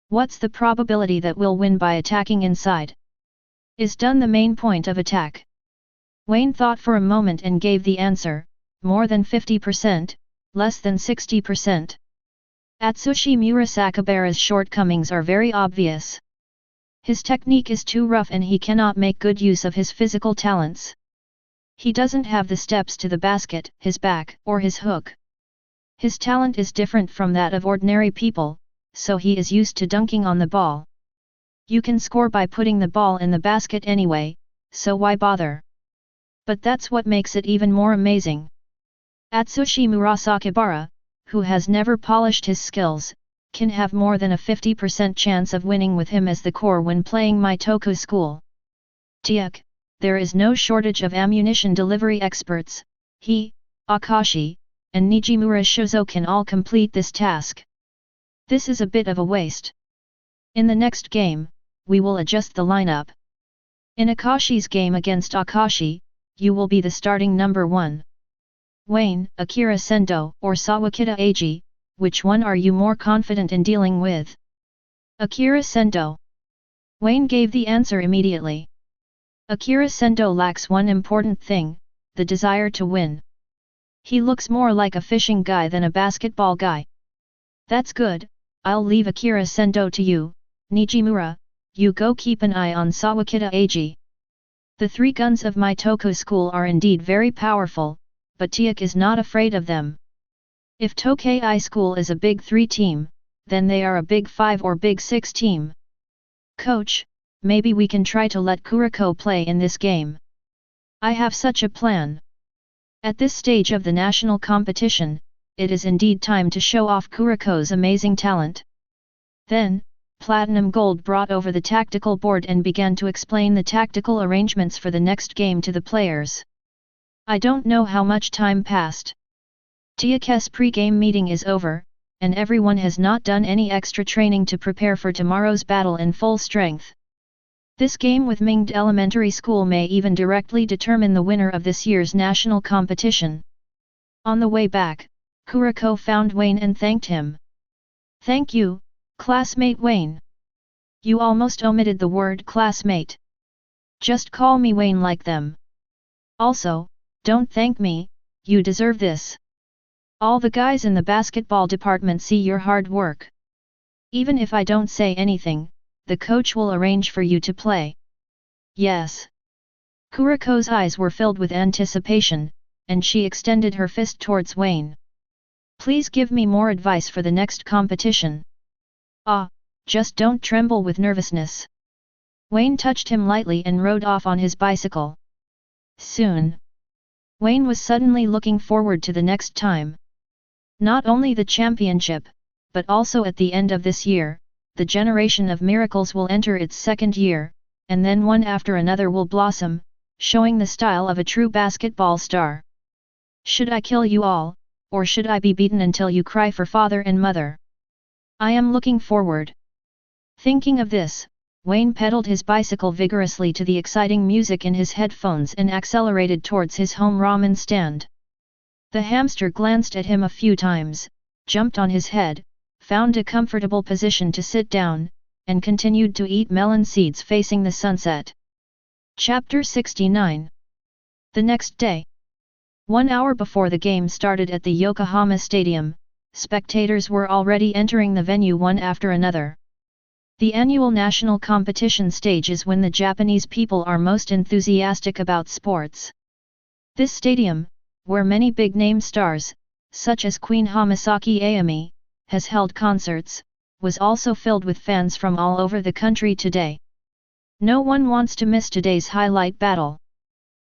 What's the probability that we'll win by attacking inside? Is done the main point of attack? Wayne thought for a moment and gave the answer, more than 50%, less than 60%. Atsushi Murasakibara's shortcomings are very obvious. His technique is too rough and he cannot make good use of his physical talents. He doesn't have the steps to the basket, his back, or his hook. His talent is different from that of ordinary people, so he is used to dunking on the ball. You can score by putting the ball in the basket anyway, so why bother? But that's what makes it even more amazing. Atsushi Murasakibara, who has never polished his skills, can have more than a 50% chance of winning with him as the core when playing Teikō School. Teikō, there is no shortage of ammunition delivery experts. He, Akashi, and Nijimura Shozo can all complete this task. This is a bit of a waste. In the next game, we will adjust the lineup. In Akashi's game against Akashi, you will be the starting number 1. Wayne, Akira Sendo, or Sawakita Eiji, which one are you more confident in dealing with? Akira Sendo. Wayne gave the answer immediately. Akira Sendo lacks one important thing, the desire to win. He looks more like a fishing guy than a basketball guy. That's good, I'll leave Akira Sendo to you, Nijimura, you go keep an eye on Sawakita Eiji. The 3 guns of my Teikō school are indeed very powerful, but Teikō is not afraid of them. If Tokai school is a big 3 team, then they are a big 5 or big 6 team. Coach, maybe we can try to let Kuroko play in this game. I have such a plan. At this stage of the national competition, it is indeed time to show off Kuroko's amazing talent. Then, Platinum Gold brought over the tactical board and began to explain the tactical arrangements for the next game to the players. I don't know how much time passed. Teikō's pre-game meeting is over, and everyone has not done any extra training to prepare for tomorrow's battle in full strength. This game with Mingde Elementary School may even directly determine the winner of this year's national competition. On the way back, Kuroko found Wayne and thanked him. Thank you, classmate Wayne. You almost omitted the word classmate. Just call me Wayne like them. Also, don't thank me, you deserve this. All the guys in the basketball department see your hard work. Even if I don't say anything, the coach will arrange for you to play. Yes. Kuroko's eyes were filled with anticipation, and she extended her fist towards Wayne. Please give me more advice for the next competition. Ah, just don't tremble with nervousness. Wayne touched him lightly and rode off on his bicycle. Soon. Wayne was suddenly looking forward to the next time. Not only the championship, but also at the end of this year, the generation of miracles will enter its 2nd year, and then one after another will blossom, showing the style of a true basketball star. Should I kill you all, or should I be beaten until you cry for father and mother? I am looking forward. Thinking of this, Wayne pedaled his bicycle vigorously to the exciting music in his headphones and accelerated towards his home ramen stand. The hamster glanced at him a few times, jumped on his head, found a comfortable position to sit down, and continued to eat melon seeds facing the sunset. Chapter 69. The next day. 1 hour before the game started at the Yokohama Stadium, spectators were already entering the venue one after another. The annual national competition stage is when the Japanese people are most enthusiastic about sports. This stadium, where many big-name stars, such as Queen Hamasaki Ayumi, has held concerts, was also filled with fans from all over the country today. No one wants to miss today's highlight battle.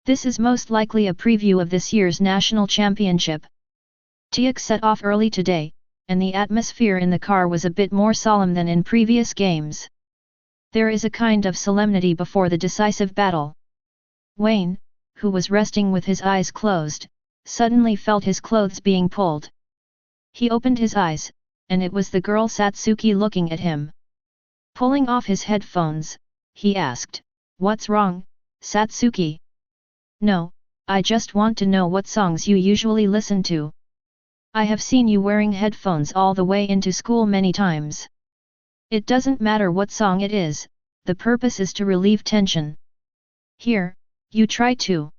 This is most likely a preview of this year's national championship. Teikō set off early today, and the atmosphere in the car was a bit more solemn than in previous games. There is a kind of solemnity before the decisive battle. Wayne, who was resting with his eyes closed, suddenly felt his clothes being pulled. He opened his eyes, and it was the girl Satsuki looking at him. Pulling off his headphones, he asked, "What's wrong, Satsuki?" "No, I just want to know what songs you usually listen to. I have seen you wearing headphones all the way into school many times. It doesn't matter what song it is, the purpose is to relieve tension. Here, you try to."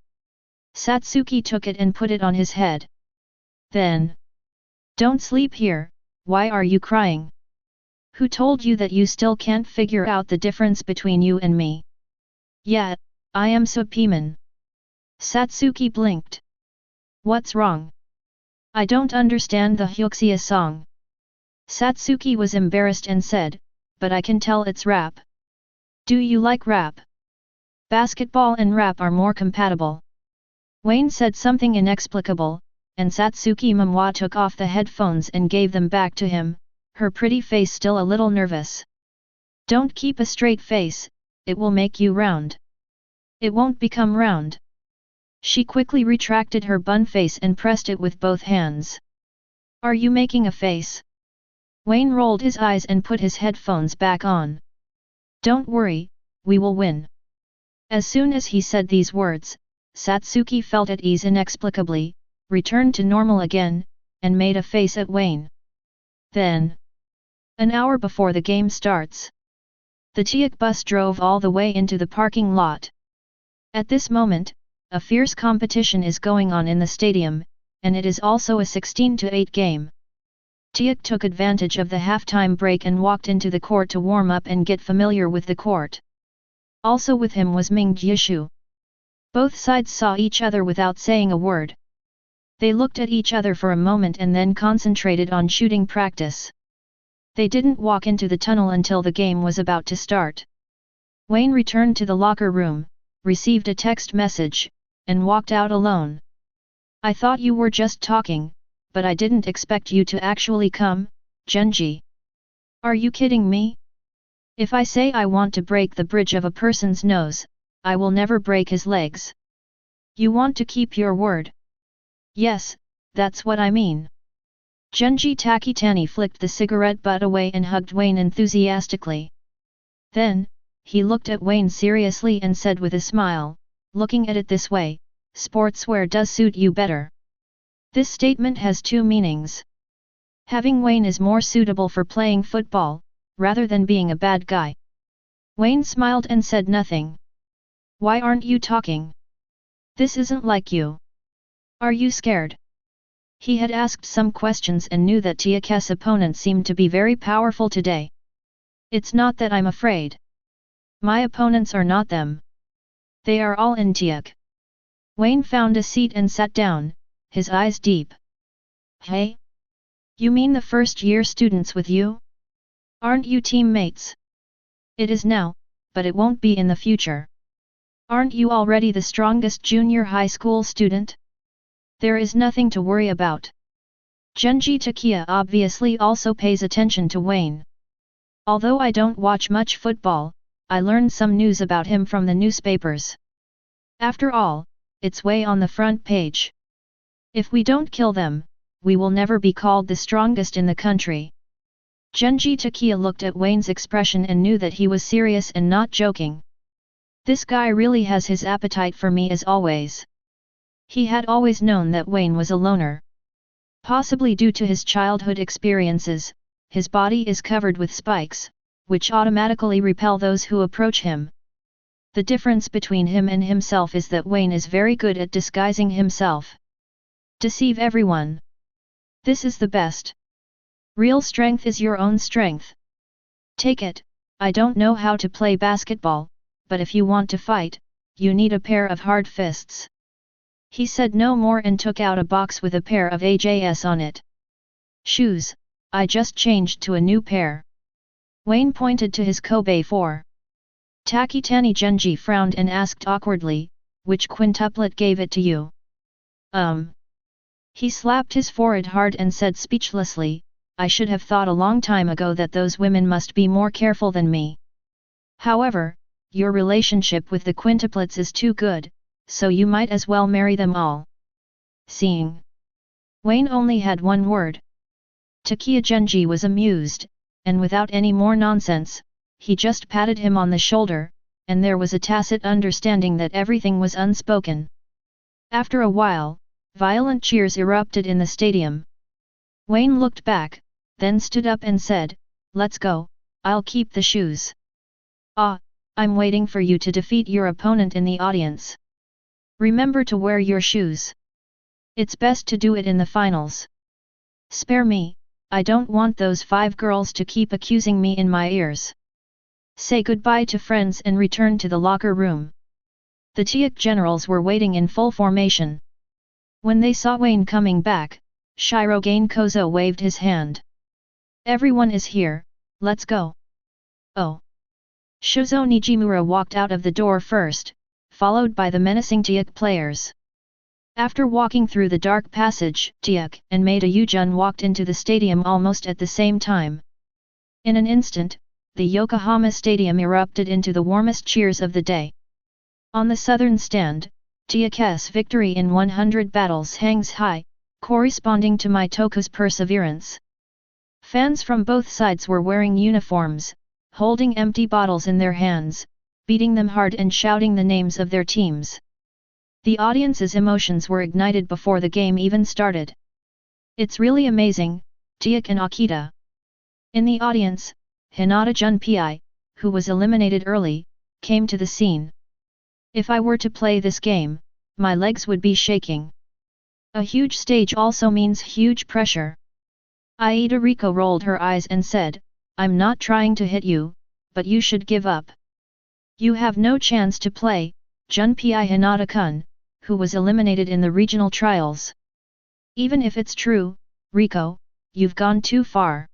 Satsuki took it and put it on his head. Then, "Don't sleep here, why are you crying? Who told you that you still can't figure out the difference between you and me?" "Yeah, I am Supiman." Satsuki blinked. "What's wrong? I don't understand the Hyuxia song." Satsuki was embarrassed and said, "But I can tell it's rap." "Do you like rap? Basketball and rap are more compatible." Wayne said something inexplicable, and Satsuki Momoi took off the headphones and gave them back to him, her pretty face still a little nervous. "Don't keep a straight face, it will make you round." "It won't become round." She quickly retracted her bun face and pressed it with both hands. "Are you making a face?" Wayne rolled his eyes and put his headphones back on. "Don't worry, we will win." As soon as he said these words, Satsuki felt at ease inexplicably, returned to normal again, and made a face at Wayne. Then, an hour before the game starts, the Teikō bus drove all the way into the parking lot. At this moment, a fierce competition is going on in the stadium, and it is also a 16-8 game. Teikō took advantage of the halftime break and walked into the court to warm up and get familiar with the court. Also with him was Ming Yishu. Both sides saw each other without saying a word. They looked at each other for a moment and then concentrated on shooting practice. They didn't walk into the tunnel until the game was about to start. Wayne returned to the locker room, received a text message, and walked out alone. I thought you were just talking, but I didn't expect you to actually come, Genji. Are you kidding me? If I say I want to break the bridge of a person's nose, I will never break his legs. You want to keep your word? Yes, that's what I mean. Genji Takitani flicked the cigarette butt away and hugged Wayne enthusiastically. Then, he looked at Wayne seriously and said with a smile, looking at it this way, sportswear does suit you better. This statement has two meanings. Having Wayne is more suitable for playing football, rather than being a bad guy. Wayne smiled and said nothing. Why aren't you talking? This isn't like you. Are you scared? He had asked some questions and knew that Teikō's opponent seemed to be very powerful today. It's not that I'm afraid. My opponents are not them. They are all in Teikō. Wayne found a seat and sat down, his eyes deep. Hey? You mean the first-year students with you? Aren't you teammates? It is now, but it won't be in the future. Aren't you already the strongest junior high school student? There is nothing to worry about. Genji Takia obviously also pays attention to Wayne. Although I don't watch much football, I learned some news about him from the newspapers. After all, it's way on the front page. If we don't kill them, we will never be called the strongest in the country. Genji Takia looked at Wayne's expression and knew that he was serious and not joking. This guy really has his appetite for me as always. He had always known that Wayne was a loner. Possibly due to his childhood experiences, his body is covered with spikes, which automatically repel those who approach him. The difference between him and himself is that Wayne is very good at disguising himself. Deceive everyone. This is the best. Real strength is your own strength. Take it, I don't know how to play basketball, but if you want to fight, you need a pair of hard fists. He said no more and took out a box with a pair of AJS on it. Shoes, I just changed to a new pair. Wayne pointed to his Kobe 4. Takitani Genji frowned and asked awkwardly, which quintuplet gave it to you? He slapped his forehead hard and said speechlessly, I should have thought a long time ago that those women must be more careful than me. However, your relationship with the quintuplets is too good, so you might as well marry them all. Seeing. Wayne only had one word. Takia Genji was amused, and without any more nonsense, he just patted him on the shoulder, and there was a tacit understanding that everything was unspoken. After a while, violent cheers erupted in the stadium. Wayne looked back, then stood up and said, Let's go, I'll keep the shoes. Ah, I'm waiting for you to defeat your opponent in the audience. Remember to wear your shoes. It's best to do it in the finals. Spare me, I don't want those 5 girls to keep accusing me in my ears. Say goodbye to friends and return to the locker room. The Teikō generals were waiting in full formation. When they saw Wayne coming back, Shirogane Kozo waved his hand. Everyone is here, let's go. Oh. Shuzo Nijimura walked out of the door first, followed by the menacing Teikō players. After walking through the dark passage, Teikō and Maeda Yujun walked into the stadium almost at the same time. In an instant, the Yokohama Stadium erupted into the warmest cheers of the day. On the southern stand, Teikō's victory in 100 battles hangs high, corresponding to Maitoku's perseverance. Fans from both sides were wearing uniforms, holding empty bottles in their hands, beating them hard and shouting the names of their teams. The audience's emotions were ignited before the game even started. It's really amazing, Teikō and Akita. In the audience, Hinata Junpei, who was eliminated early, came to the scene. If I were to play this game, my legs would be shaking. A huge stage also means huge pressure. Aida Riko rolled her eyes and said, I'm not trying to hit you, but you should give up. You have no chance to play, Junpei Hinata-kun, who was eliminated in the regional trials. Even if it's true, Riko, you've gone too far.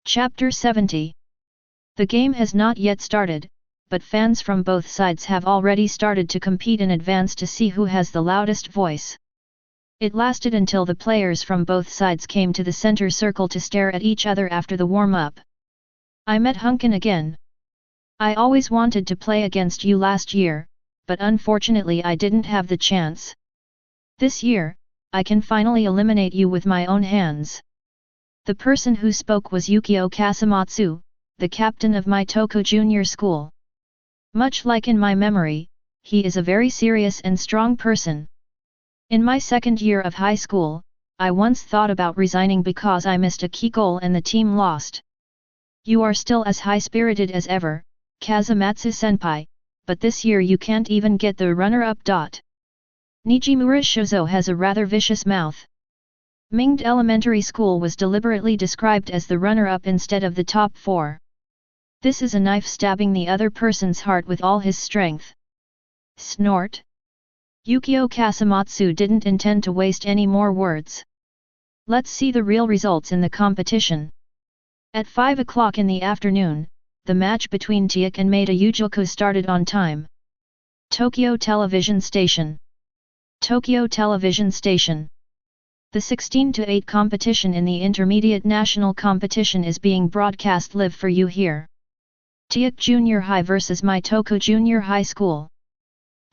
Chapter 70. The game has not yet started, but fans from both sides have already started to compete in advance to see who has the loudest voice. It lasted until the players from both sides came to the center circle to stare at each other after the warm-up. I met Hunkin again. I always wanted to play against you last year, but unfortunately I didn't have the chance. This year, I can finally eliminate you with my own hands. The person who spoke was Yukio Kasumatsu, the captain of my Teikō Junior School. Much like in my memory, he is a very serious and strong person. In my second year of high school, I once thought about resigning because I missed a key goal and the team lost. You are still as high-spirited as ever, Kazumatsu-senpai, but this year you can't even get the runner-up. Nijimura Shozo has a rather vicious mouth. Mingde Elementary School was deliberately described as the runner-up instead of the top 4. This is a knife stabbing the other person's heart with all his strength. Snort. Yukio Kasumatsu didn't intend to waste any more words. Let's see the real results in the competition. At 5 o'clock in the afternoon, the match between Teikō and Maeda Ujoko started on time. Tokyo Television Station. Tokyo Television Station. The 16-8 competition in the Intermediate National Competition is being broadcast live for you here. Teikō Junior High vs Teikō Junior High School.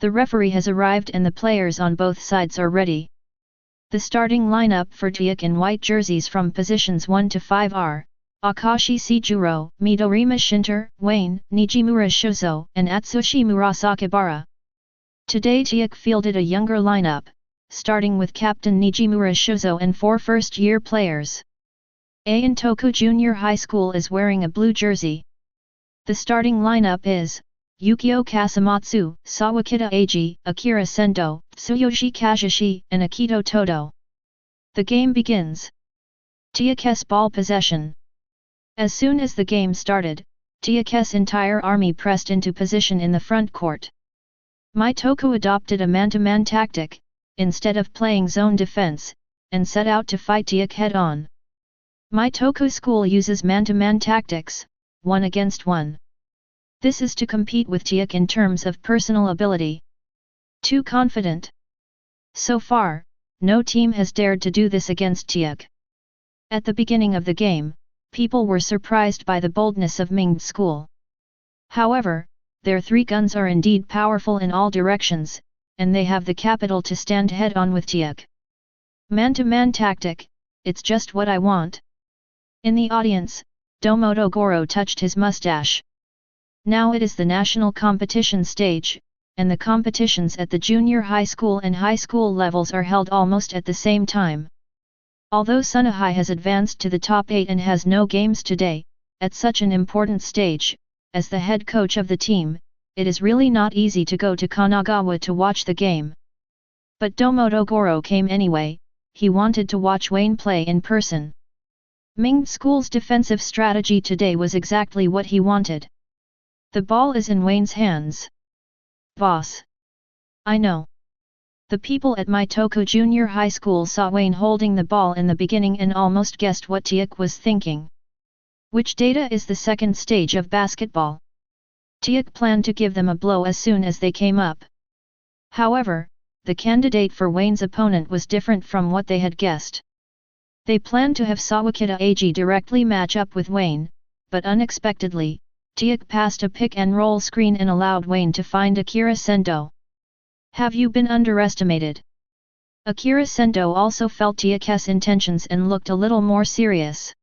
The referee has arrived and the players on both sides are ready. The starting lineup for Teikō in white jerseys from positions 1 to 5 are Akashi Shijuro, Midorima Shinter, Wayne, Nijimura Shozo, and Atsushi Murasakibara. Today Teikō fielded a younger lineup, starting with Captain Nijimura Shozo and 4 first-year players. A in Teikō Junior High School is wearing a blue jersey. The starting lineup is Yukio Kasumatsu, Sawakita Eiji, Akira Sendo, Tsuyoshi Kazushi, and Akito Todo. The game begins. Teikō's ball possession. As soon as the game started, Teikō's entire army pressed into position in the front court. Teikō adopted a man-to-man tactic, instead of playing zone defense, and set out to fight Teikō head-on. Teikō school uses man-to-man tactics, 1 against 1. This is to compete with Teikō in terms of personal ability. Too confident. So far, no team has dared to do this against Teikō. At the beginning of the game, people were surprised by the boldness of Mingde School. However, their 3 guns are indeed powerful in all directions, and they have the capital to stand head-on with Teikō. Man-to-man tactic, it's just what I want. In the audience, Domoto Goro touched his mustache. Now it is the national competition stage, and the competitions at the junior high school and high school levels are held almost at the same time. Although Sunahai has advanced to the top 8 and has no games today, at such an important stage, as the head coach of the team, it is really not easy to go to Kanagawa to watch the game. But Domoto Goro came anyway, he wanted to watch Wayne play in person. Mingde School's defensive strategy today was exactly what he wanted. The ball is in Wayne's hands. Boss. I know. The people at Teikō Junior High School saw Wayne holding the ball in the beginning and almost guessed what Teikō was thinking. Which data is the second stage of basketball? Teikō planned to give them a blow as soon as they came up. However, the candidate for Wayne's opponent was different from what they had guessed. They planned to have Sawakita Eiji directly match up with Wayne, but unexpectedly, Teikō passed a pick-and-roll screen and allowed Wayne to find Akira Sendo. Have you been underestimated? Akira Sendo also felt Teikō's intentions and looked a little more serious.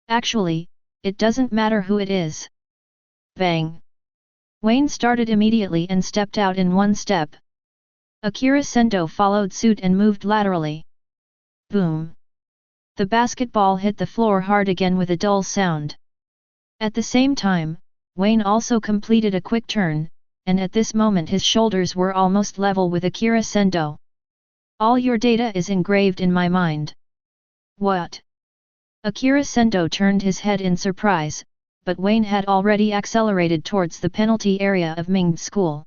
Actually, it doesn't matter who it is. Bang! Wayne started immediately and stepped out in 1 step. Akira Sendo followed suit and moved laterally. Boom! The basketball hit the floor hard again with a dull sound. At the same time, Wayne also completed a quick turn, and at this moment his shoulders were almost level with Akira Sendo. All your data is engraved in my mind. What? Akira Sendo turned his head in surprise, but Wayne had already accelerated towards the penalty area of Ming's school.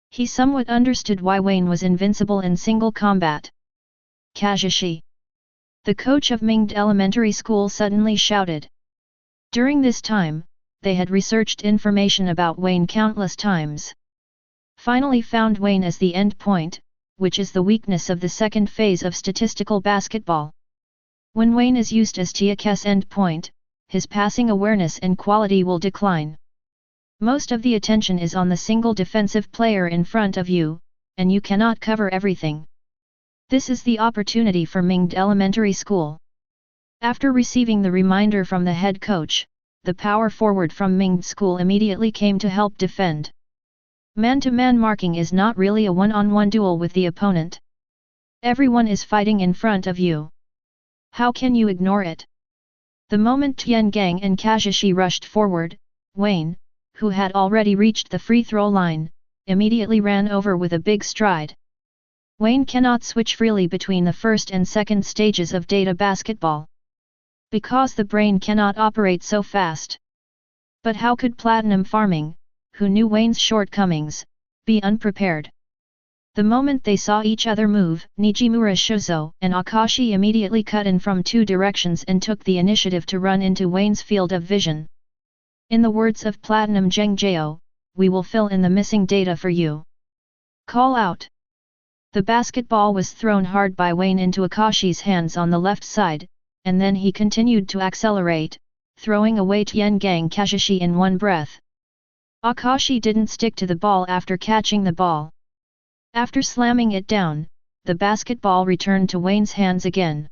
He somewhat understood why Wayne was invincible in single combat. Kazushi! The coach of Mingde Elementary School suddenly shouted. During this time, they had researched information about Wayne countless times. Finally found Wayne as the end point, which is the weakness of the second phase of statistical basketball. When Wayne is used as Teikō's end point, his passing awareness and quality will decline. Most of the attention is on the single defensive player in front of you, and you cannot cover everything. This is the opportunity for Mingde Elementary School. After receiving the reminder from the head coach, the power forward from Mingde School immediately came to help defend. Man-to-man marking is not really a one-on-one duel with the opponent. Everyone is fighting in front of you. How can you ignore it? The moment Tiangang and Kazushi rushed forward, Wayne, who had already reached the free throw line, immediately ran over with a big stride. Wayne cannot switch freely between the first and second stages of data basketball, because the brain cannot operate so fast. But how could Platinum Farming, who knew Wayne's shortcomings, be unprepared? The moment they saw each other move, Nijimura Shozo and Akashi immediately cut in from two directions and took the initiative to run into Wayne's field of vision. In the words of Platinum Jengjeo, we will fill in the missing data for you. Call out. The basketball was thrown hard by Wayne into Akashi's hands on the left side, and then he continued to accelerate, throwing away Tiangang Kazushi in one breath. Akashi didn't stick to the ball after catching the ball. After slamming it down, the basketball returned to Wayne's hands again.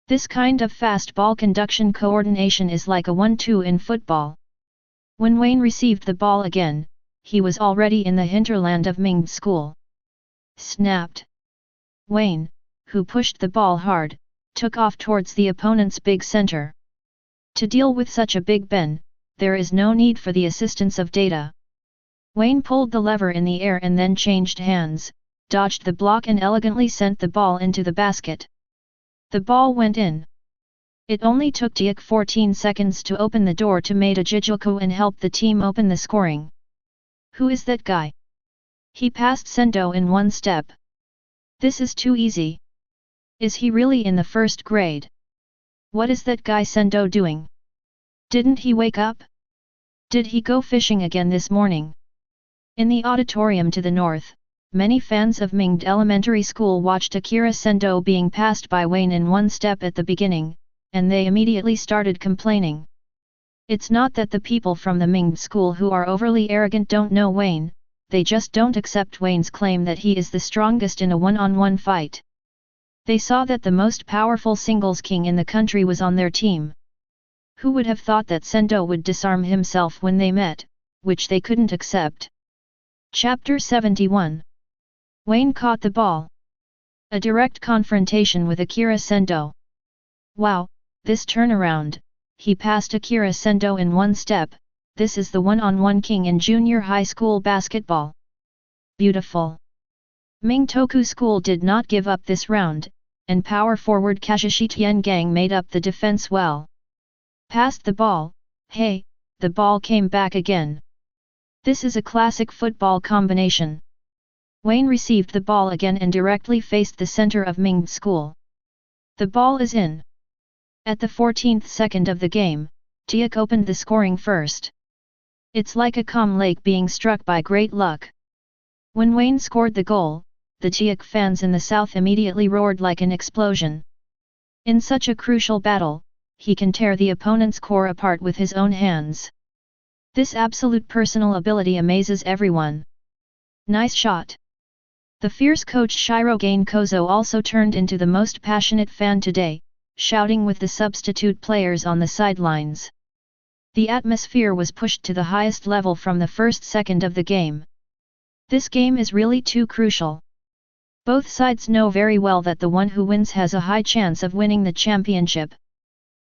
This kind of fast ball conduction coordination is like a 1-2 in football. When Wayne received the ball again, he was already in the hinterland of Mingde School. Snapped. Wayne, who pushed the ball hard, took off towards the opponent's big center. To deal with such a big Ben, there is no need for the assistance of data. Wayne pulled the lever in the air and then changed hands, dodged the block and elegantly sent the ball into the basket. The ball went in. It only took Teikō 14 seconds to open the door to Maeda Jijuku and help the team open the scoring. Who is that guy? He passed Sendo in one step. This is too easy. Is he really in the first grade? What is that guy Sendo doing? Didn't he wake up? Did he go fishing again this morning? In the auditorium to the north, many fans of Mingde Elementary School watched Akira Sendo being passed by Wayne in one step at the beginning, and they immediately started complaining. It's not that the people from the Mingde School who are overly arrogant don't know Wayne, they just don't accept Wayne's claim that he is the strongest in a one-on-one fight. They saw that the most powerful singles king in the country was on their team. Who would have thought that Sendo would disarm himself when they met, which they couldn't accept. Chapter 71. Wayne caught the ball. A direct confrontation with Akira Sendo. Wow, this turnaround, he passed Akira Sendo in one step. This is the one-on-one king in junior high school basketball. Beautiful. Mingtoku School did not give up this round, and power forward Kazushi Tiangang made up the defense well. Passed the ball, hey, the ball came back again. This is a classic football combination. Wayne received the ball again and directly faced the center of Mingde School. The ball is in. At the 14th second of the game, Teikō opened the scoring first. It's like a calm lake being struck by great luck. When Wayne scored the goal, the Teikō fans in the south immediately roared like an explosion. In such a crucial battle, he can tear the opponent's core apart with his own hands. This absolute personal ability amazes everyone. Nice shot. The fierce coach Shirogane Kozo also turned into the most passionate fan today, shouting with the substitute players on the sidelines. The atmosphere was pushed to the highest level from the first second of the game. This game is really too crucial. Both sides know very well that the one who wins has a high chance of winning the championship.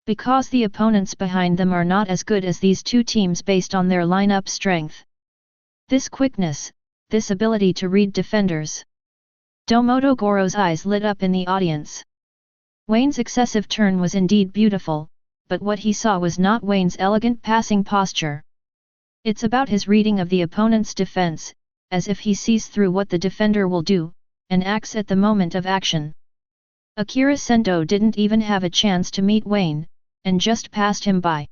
Because the opponents behind them are not as good as these two teams based on their lineup strength. This quickness, this ability to read defenders. Domoto Goro's eyes lit up in the audience. Wayne's excessive turn was indeed beautiful, but what he saw was not Wayne's elegant passing posture. It's about his reading of the opponent's defense, as if he sees through what the defender will do, and acts at the moment of action. Akira Sendo didn't even have a chance to meet Wayne, and just passed him by.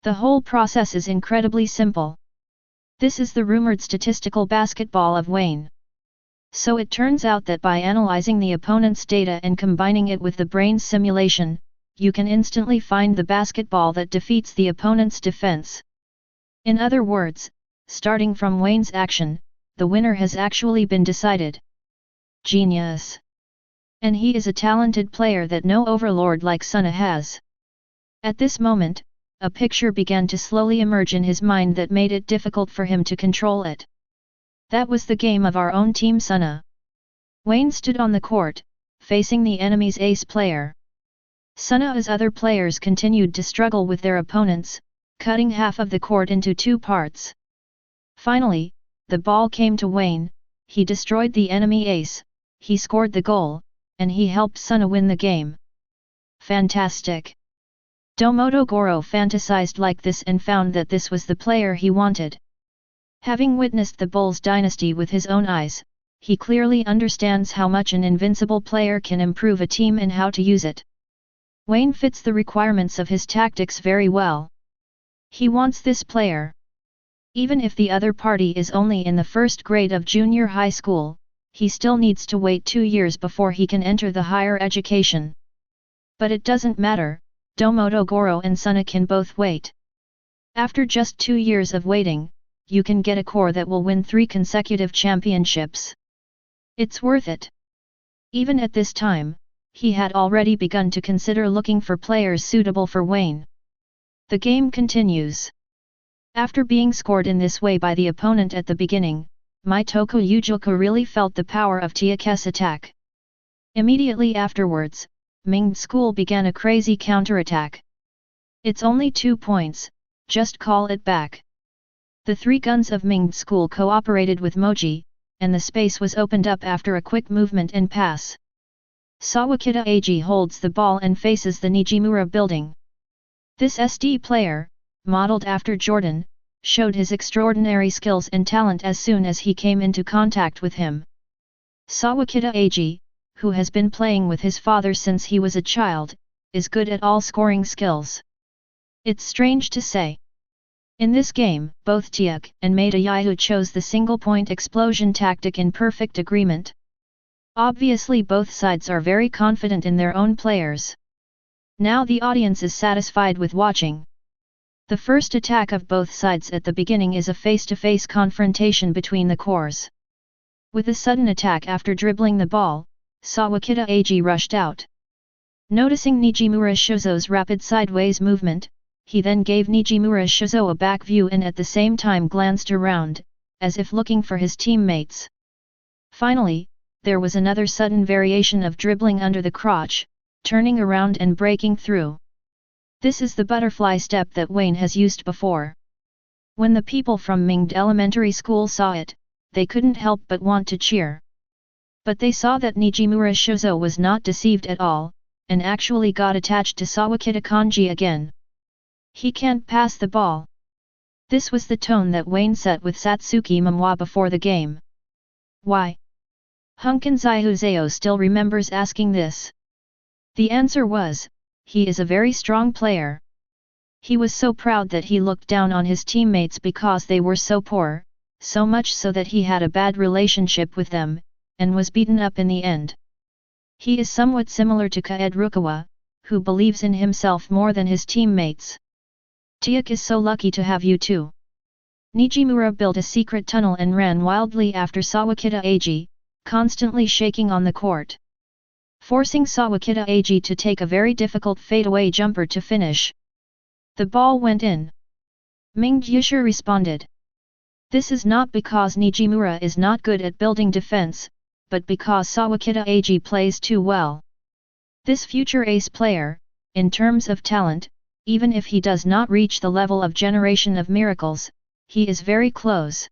The whole process is incredibly simple. This is the rumored statistical basketball of Wayne. So it turns out that by analyzing the opponent's data and combining it with the brain's simulation, you can instantly find the basketball that defeats the opponent's defense. In other words, starting from Wayne's action, the winner has actually been decided. Genius! And he is a talented player that no overlord like Suna has. At this moment, a picture began to slowly emerge in his mind that made it difficult for him to control it. That was the game of our own team Suna. Wayne stood on the court, facing the enemy's ace player. Suna as other players continued to struggle with their opponents, cutting half of the court into two parts. Finally, the ball came to Wayne, he destroyed the enemy ace, he scored the goal, and he helped Suna win the game. Fantastic! Domodogoro fantasized like this and found that this was the player he wanted. Having witnessed the Bulls dynasty with his own eyes, he clearly understands how much an invincible player can improve a team and how to use it. Wayne fits the requirements of his tactics very well. He wants this player. Even if the other party is only in the first grade of junior high school, he still needs to wait 2 years before he can enter the higher education. But it doesn't matter, Domodogoro and Suna can both wait. After just 2 years of waiting, you can get a core that will win 3 consecutive championships. It's worth it. Even at this time, he had already begun to consider looking for players suitable for Wayne. The game continues. After being scored in this way by the opponent at the beginning, Mitoko Ujoku really felt the power of Teikō's attack. Immediately afterwards, Ming's school began a crazy counterattack. It's only 2 points, just call it back. The 3 guns of Ming's school cooperated with Moji, and the space was opened up after a quick movement and pass. Sawakita Eiji holds the ball and faces the Nijimura building. This SD player, modeled after Jordan, showed his extraordinary skills and talent as soon as he came into contact with him. Sawakita Eiji, who has been playing with his father since he was a child, is good at all scoring skills. It's strange to say. In this game, both Teikō and Maeda Yayu chose the single-point explosion tactic in perfect agreement. Obviously both sides are very confident in their own players. Now the audience is satisfied with watching. The first attack of both sides at the beginning is a face-to-face confrontation between the cores. With a sudden attack after dribbling the ball, Sawakita Eiji rushed out. Noticing Nijimura Shizo's rapid sideways movement, he then gave Nijimura Shizo a back view and at the same time glanced around, as if looking for his teammates. Finally, there was another sudden variation of dribbling under the crotch, turning around and breaking through. This is the butterfly step that Wayne has used before. When the people from Mingde Elementary School saw it, they couldn't help but want to cheer. But they saw that Nijimura Shizo was not deceived at all, and actually got attached to Sawakita Kanji again. He can't pass the ball. This was the tone that Wayne set with Satsuki Momoi before the game. Why? Hunkin Zaihuzeo still remembers asking this. The answer was, he is a very strong player. He was so proud that he looked down on his teammates because they were so poor, so much so that he had a bad relationship with them, and was beaten up in the end. He is somewhat similar to Kaed Rukawa, who believes in himself more than his teammates. Teikō is so lucky to have you too. Nijimura built a secret tunnel and ran wildly after Sawakita Eiji, constantly shaking on the court. Forcing Sawakita Eiji to take a very difficult fadeaway jumper to finish. The ball went in. Mingde Yusha responded. This is not because Nijimura is not good at building defense, but because Sawakita Eiji plays too well. This future ace player, in terms of talent, even if he does not reach the level of Generation of Miracles, he is very close.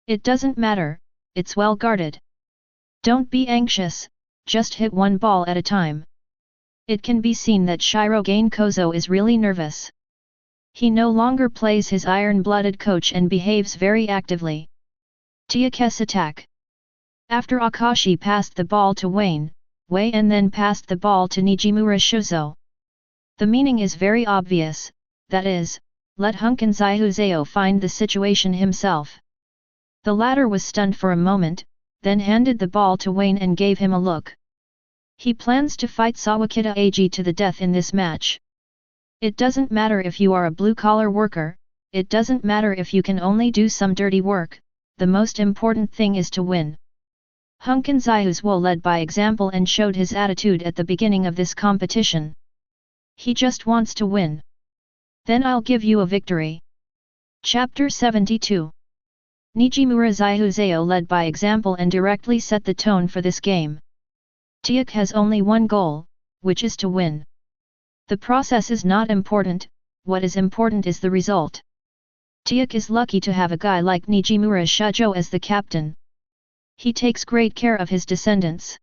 It doesn't matter, it's well guarded. Don't be anxious, just hit one ball at a time. It can be seen that Shirogane Kozo is really nervous. He no longer plays his iron-blooded coach and behaves very actively. Teikō's attack. After Akashi passed the ball to Wei and then passed the ball to Nijimura Shuzo. The meaning is very obvious, that is, let Hunkin Zaihuzeo find the situation himself. The latter was stunned for a moment, then handed the ball to Wei and gave him a look. He plans to fight Sawakita Ag to the death in this match. It doesn't matter if you are a blue-collar worker, it doesn't matter if you can only do some dirty work, the most important thing is to win. Hunkin Zaihuzeo led by example and showed his attitude at the beginning of this competition. He just wants to win. Then I'll give you a victory. Chapter 72. Nijimura Zaihuzeo led by example and directly set the tone for this game. Teikō has only one goal, which is to win. The process is not important, what is important is the result. Teikō is lucky to have a guy like Nijimura Shujo as the captain. He takes great care of his descendants.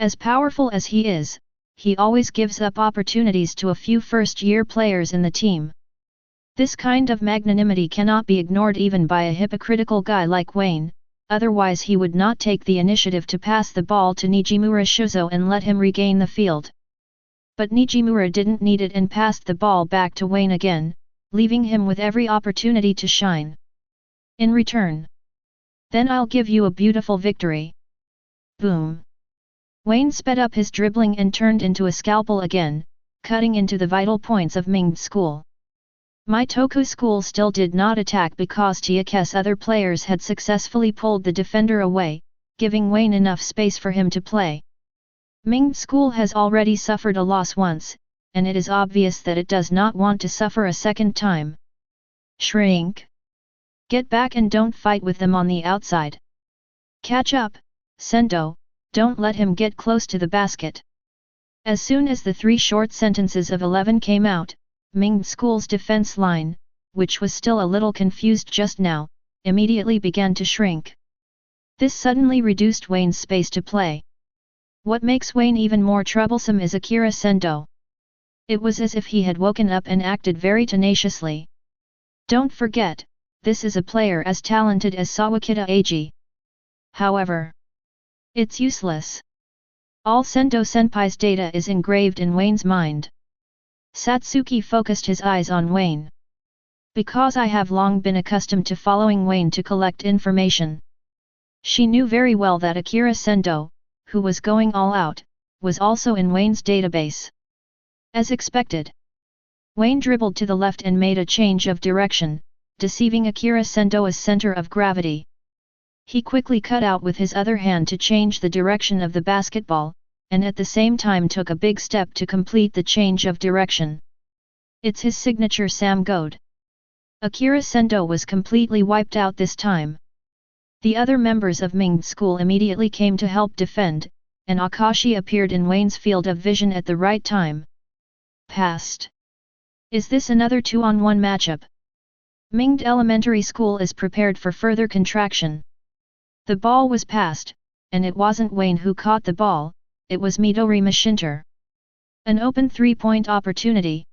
As powerful as he is, he always gives up opportunities to a few first-year players in the team. This kind of magnanimity cannot be ignored even by a hypocritical guy like Wei, otherwise he would not take the initiative to pass the ball to Nijimura Shuzo and let him regain the field. But Nijimura didn't need it and passed the ball back to Wei again, leaving him with every opportunity to shine. In return. Then I'll give you a beautiful victory. Boom. Wei sped up his dribbling and turned into a scalpel again, cutting into the vital points of Ming's school. Teikō school still did not attack because Teikō's other players had successfully pulled the defender away, giving Wei enough space for him to play. Ming's school has already suffered a loss once, and it is obvious that it does not want to suffer a second time. Shrink. Get back and don't fight with them on the outside. Catch up, Sendo, don't let him get close to the basket. As soon as the 3 short sentences of 11 came out, Ming School's defense line, which was still a little confused just now, immediately began to shrink. This suddenly reduced Wei's space to play. What makes Wei even more troublesome is Akira Sendo. It was as if he had woken up and acted very tenaciously. Don't forget, this is a player as talented as Sawakita Ag. However, it's useless. All Sendo Senpai's data is engraved in Wei's mind. Satsuki focused his eyes on Wei. Because I have long been accustomed to following Wei to collect information. She knew very well that Akira Sendo, who was going all out, was also in Wei's database. As expected. Wei dribbled to the left and made a change of direction, deceiving Akira Sendo's center of gravity. He quickly cut out with his other hand to change the direction of the basketball, and at the same time took a big step to complete the change of direction. It's his signature Sam Goad. Akira Sendo was completely wiped out this time. The other members of Ming's school immediately came to help defend, and Akashi appeared in Wei's field of vision at the right time. Passed. Is this another 2-on-1 matchup? Ming's elementary school is prepared for further contraction. The ball was passed, and it wasn't Wei who caught the ball, it was Midori Mashinter. An open 3-point opportunity.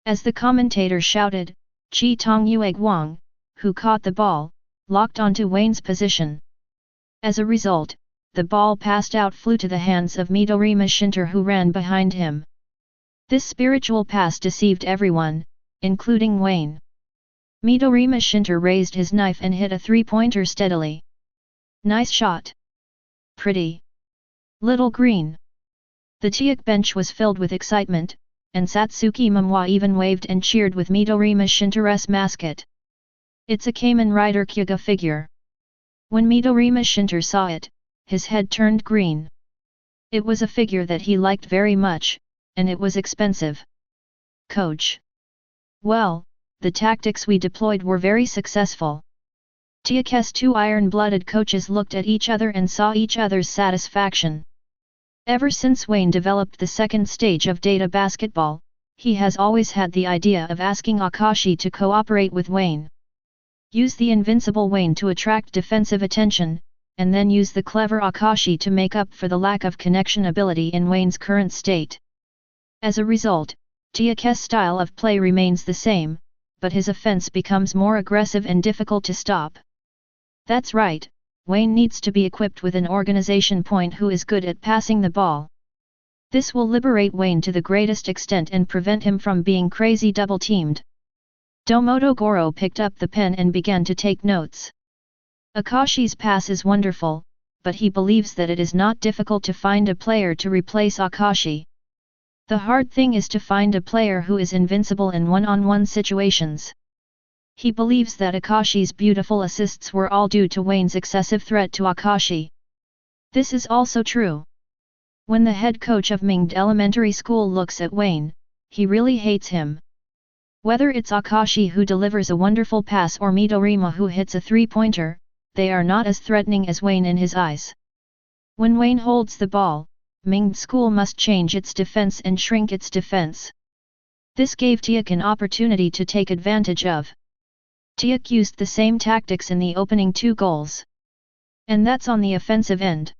As the commentator shouted, Chi Tong Yue Guang, who caught the ball, locked onto Wei's position. As a result, the ball passed out flew to the hands of Midori Mashinter who ran behind him. This spiritual pass deceived everyone, including Wei. Midori Mashinter raised his knife and hit a 3-pointer steadily. Nice shot. Pretty. Little green. The Teikō bench was filled with excitement, and Satsuki Momoi even waved and cheered with Midori Mashinter's mascot. It's a Kamen Rider Kyuga figure. When Midori Mashinter saw it, his head turned green. It was a figure that he liked very much, and it was expensive. Coach. Well, the tactics we deployed were very successful. Teikō's 2 iron-blooded coaches looked at each other and saw each other's satisfaction. Ever since Wei developed the second stage of data basketball, he has always had the idea of asking Akashi to cooperate with Wei. Use the invincible Wei to attract defensive attention, and then use the clever Akashi to make up for the lack of connection ability in Wei's current state. As a result, Teikō's style of play remains the same, but his offense becomes more aggressive and difficult to stop. That's right, Wayne needs to be equipped with an organization point who is good at passing the ball. This will liberate Wayne to the greatest extent and prevent him from being crazy double-teamed. Domodogoro picked up the pen and began to take notes. Akashi's pass is wonderful, but he believes that it is not difficult to find a player to replace Akashi. The hard thing is to find a player who is invincible in one-on-one situations. He believes that Akashi's beautiful assists were all due to Wayne's excessive threat to Akashi. This is also true. When the head coach of Mingde Elementary School looks at Wayne, he really hates him. Whether it's Akashi who delivers a wonderful pass or Midorima who hits a three-pointer, they are not as threatening as Wayne in his eyes. When Wayne holds the ball, Mingde School must change its defense and shrink its defense. This gave Teikō an opportunity to take advantage of. Teikō used the same tactics in the opening 2 goals. And that's on the offensive end.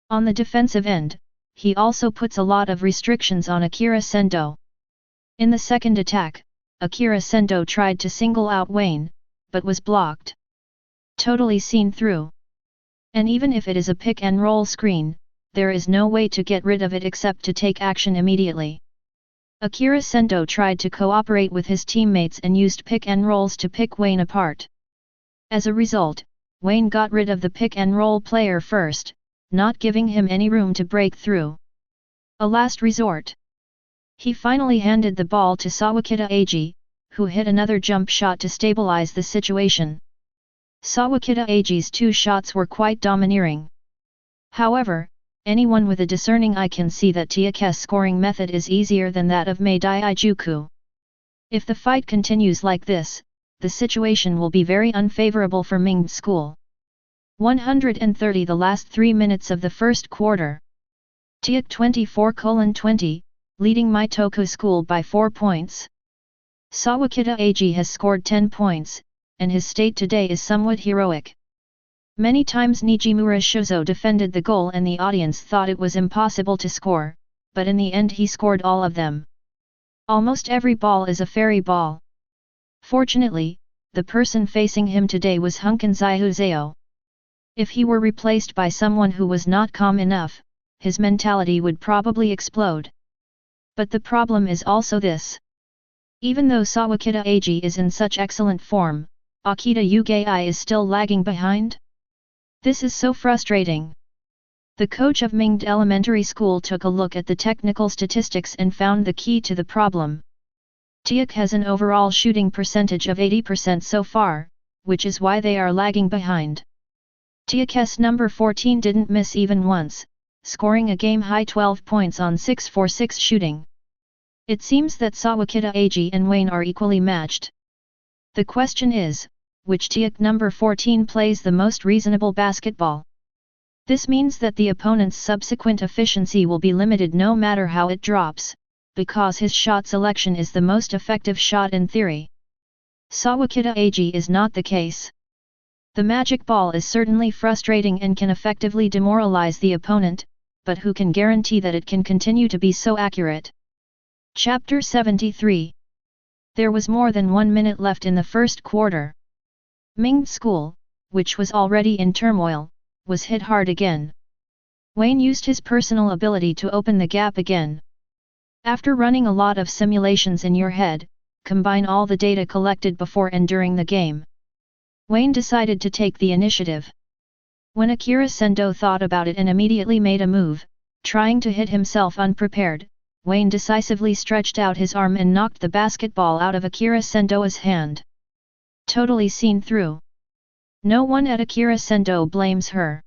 On the defensive end, he also puts a lot of restrictions on Akira Sendo. In the second attack, Akira Sendo tried to single out Wayne, but was blocked. Totally seen through. And even if it is a pick and roll screen, there is no way to get rid of it except to take action immediately. Akira Sendo tried to cooperate with his teammates and used pick and rolls to pick Wayne apart. As a result, Wayne got rid of the pick and roll player first, not giving him any room to break through. A last resort. He finally handed the ball to Sawakita Eiji, who hit another jump shot to stabilize the situation. Sawakita Eiji's 2 shots were quite domineering. However, anyone with a discerning eye can see that Teikō's scoring method is easier than that of Meidai Ijuku. If the fight continues like this, the situation will be very unfavorable for Mingde School. 130 The last 3 minutes of the first quarter. Teikō 24:20, leading Meitoko School by 4 points. Sawakita Eiji has scored 10 points, and his state today is somewhat heroic. Many times Nijimura Shozo defended the goal and the audience thought it was impossible to score, but in the end he scored all of them. Almost every ball is a fairy ball. Fortunately, the person facing him today was Hunkan Zaihuzeo. If he were replaced by someone who was not calm enough, his mentality would probably explode. But the problem is also this. Even though Sawakita Eiji is in such excellent form, Akita Ugai is still lagging behind? This is so frustrating. The coach of Mingde Elementary School took a look at the technical statistics and found the key to the problem. Teikō has an overall shooting percentage of 80% so far, which is why they are lagging behind. Teikō's number 14 didn't miss even once, scoring a game-high 12 points on 6-for-6 shooting. It seems that Sawakita Eiji and Wayne are equally matched. The question is, which Teikō number 14 plays the most reasonable basketball? This means that the opponent's subsequent efficiency will be limited no matter how it drops, because his shot selection is the most effective shot in theory. Sawakita Eiji is not the case. The magic ball is certainly frustrating and can effectively demoralize the opponent, but who can guarantee that it can continue to be so accurate? Chapter 73. There was more than 1 minute left in the first quarter. Mingde School, which was already in turmoil, was hit hard again. Wayne used his personal ability to open the gap again. After running a lot of simulations in your head, combine all the data collected before and during the game. Wayne decided to take the initiative. When Akira Sendo thought about it and immediately made a move, trying to hit himself unprepared, Wayne decisively stretched out his arm and knocked the basketball out of Akira Sendo's hand. Totally seen through. No one at Akira Sendo blames her.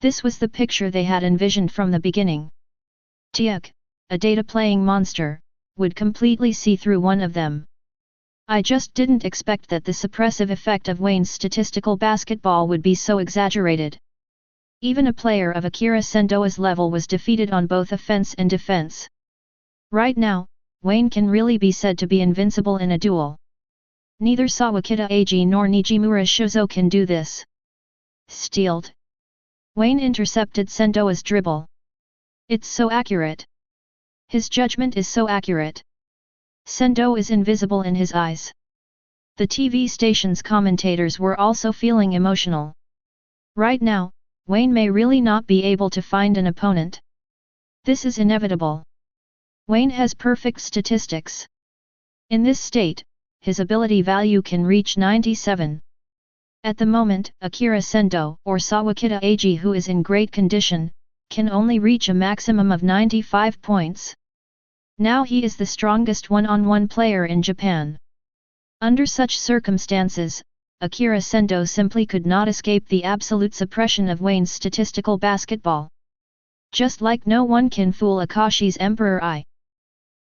This was the picture they had envisioned from the beginning. Teikō, a data-playing monster, would completely see through one of them. I just didn't expect that the suppressive effect of Wayne's statistical basketball would be so exaggerated. Even a player of Akira Sendo's level was defeated on both offense and defense. Right now, Wayne can really be said to be invincible in a duel. Neither Sawakita Eiji nor Nijimura Shozo can do this. Stealed. Wayne intercepted Sendo's dribble. It's so accurate. His judgment is so accurate. Sendo is invisible in his eyes. The TV station's commentators were also feeling emotional. Right now, Wayne may really not be able to find an opponent. This is inevitable. Wayne has perfect statistics. In this state, his ability value can reach 97. At the moment, Akira Sendo, or Sawakita Eiji, who is in great condition, can only reach a maximum of 95 points. Now he is the strongest one-on-one player in Japan. Under such circumstances, Akira Sendo simply could not escape the absolute suppression of Wayne's statistical basketball. Just like no one can fool Akashi's Emperor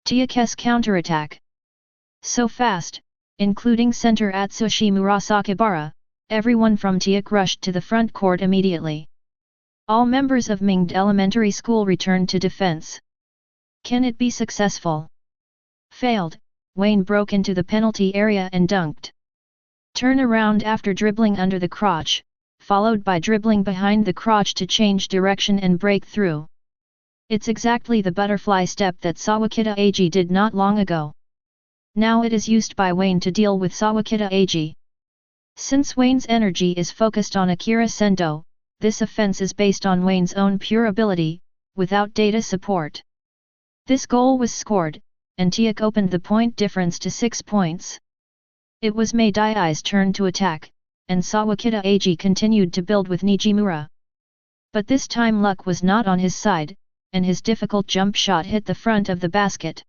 Teikō's counterattack. So fast, including center Atsushi Murasakibara, everyone from Teikō rushed to the front court immediately. All members of Mingde Elementary School returned to defense. Can it be successful? Failed, Wayne broke into the penalty area and dunked. Turn around after dribbling under the crotch, followed by dribbling behind the crotch to change direction and break through. It's exactly the butterfly step that Sawakita Eiji did not long ago. Now it is used by Wayne to deal with Sawakita Eiji. Since Wayne's energy is focused on Akira Sendo, this offense is based on Wayne's own pure ability, without data support. This goal was scored, and Teikō opened the point difference to 6 points. It was Meidai's turn to attack, and Sawakita Eiji continued to build with Nijimura. But this time luck was not on his side, and his difficult jump shot hit the front of the basket.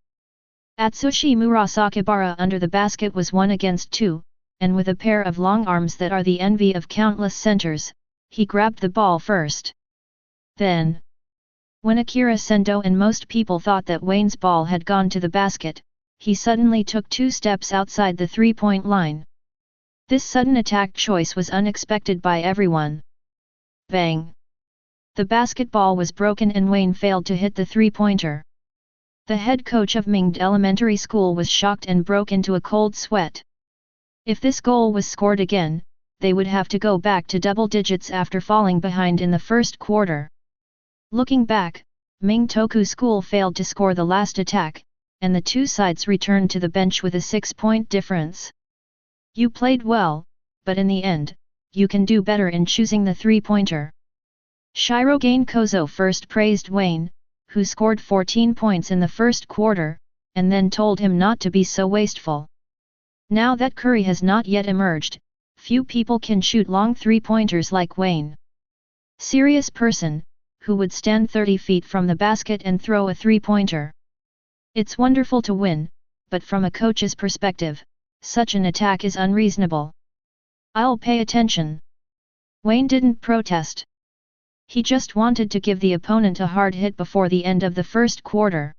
Atsushi Murasakibara under the basket was 1 against 2, and with a pair of long arms that are the envy of countless centers, he grabbed the ball first. Then, when Akira Sendo and most people thought that Wayne's ball had gone to the basket, he suddenly took 2 steps outside the 3-point line. This sudden attack choice was unexpected by everyone. Bang! The basketball was broken and Wayne failed to hit the 3-pointer. The head coach of Mingde Elementary School was shocked and broke into a cold sweat. If this goal was scored again, they would have to go back to double digits after falling behind in the first quarter. Looking back, Mingtoku School failed to score the last attack, and the two sides returned to the bench with a 6-point difference. You played well, but in the end, you can do better in choosing the 3-pointer. Shirogane Kozo first praised Wayne, who scored 14 points in the first quarter, and then told him not to be so wasteful. Now that Curry has not yet emerged, few people can shoot long 3-pointers like Wayne. Serious person, who would stand 30 feet from the basket and throw a 3-pointer. It's wonderful to win, but from a coach's perspective, such an attack is unreasonable. I'll pay attention. Wayne didn't protest. He just wanted to give the opponent a hard hit before the end of the first quarter.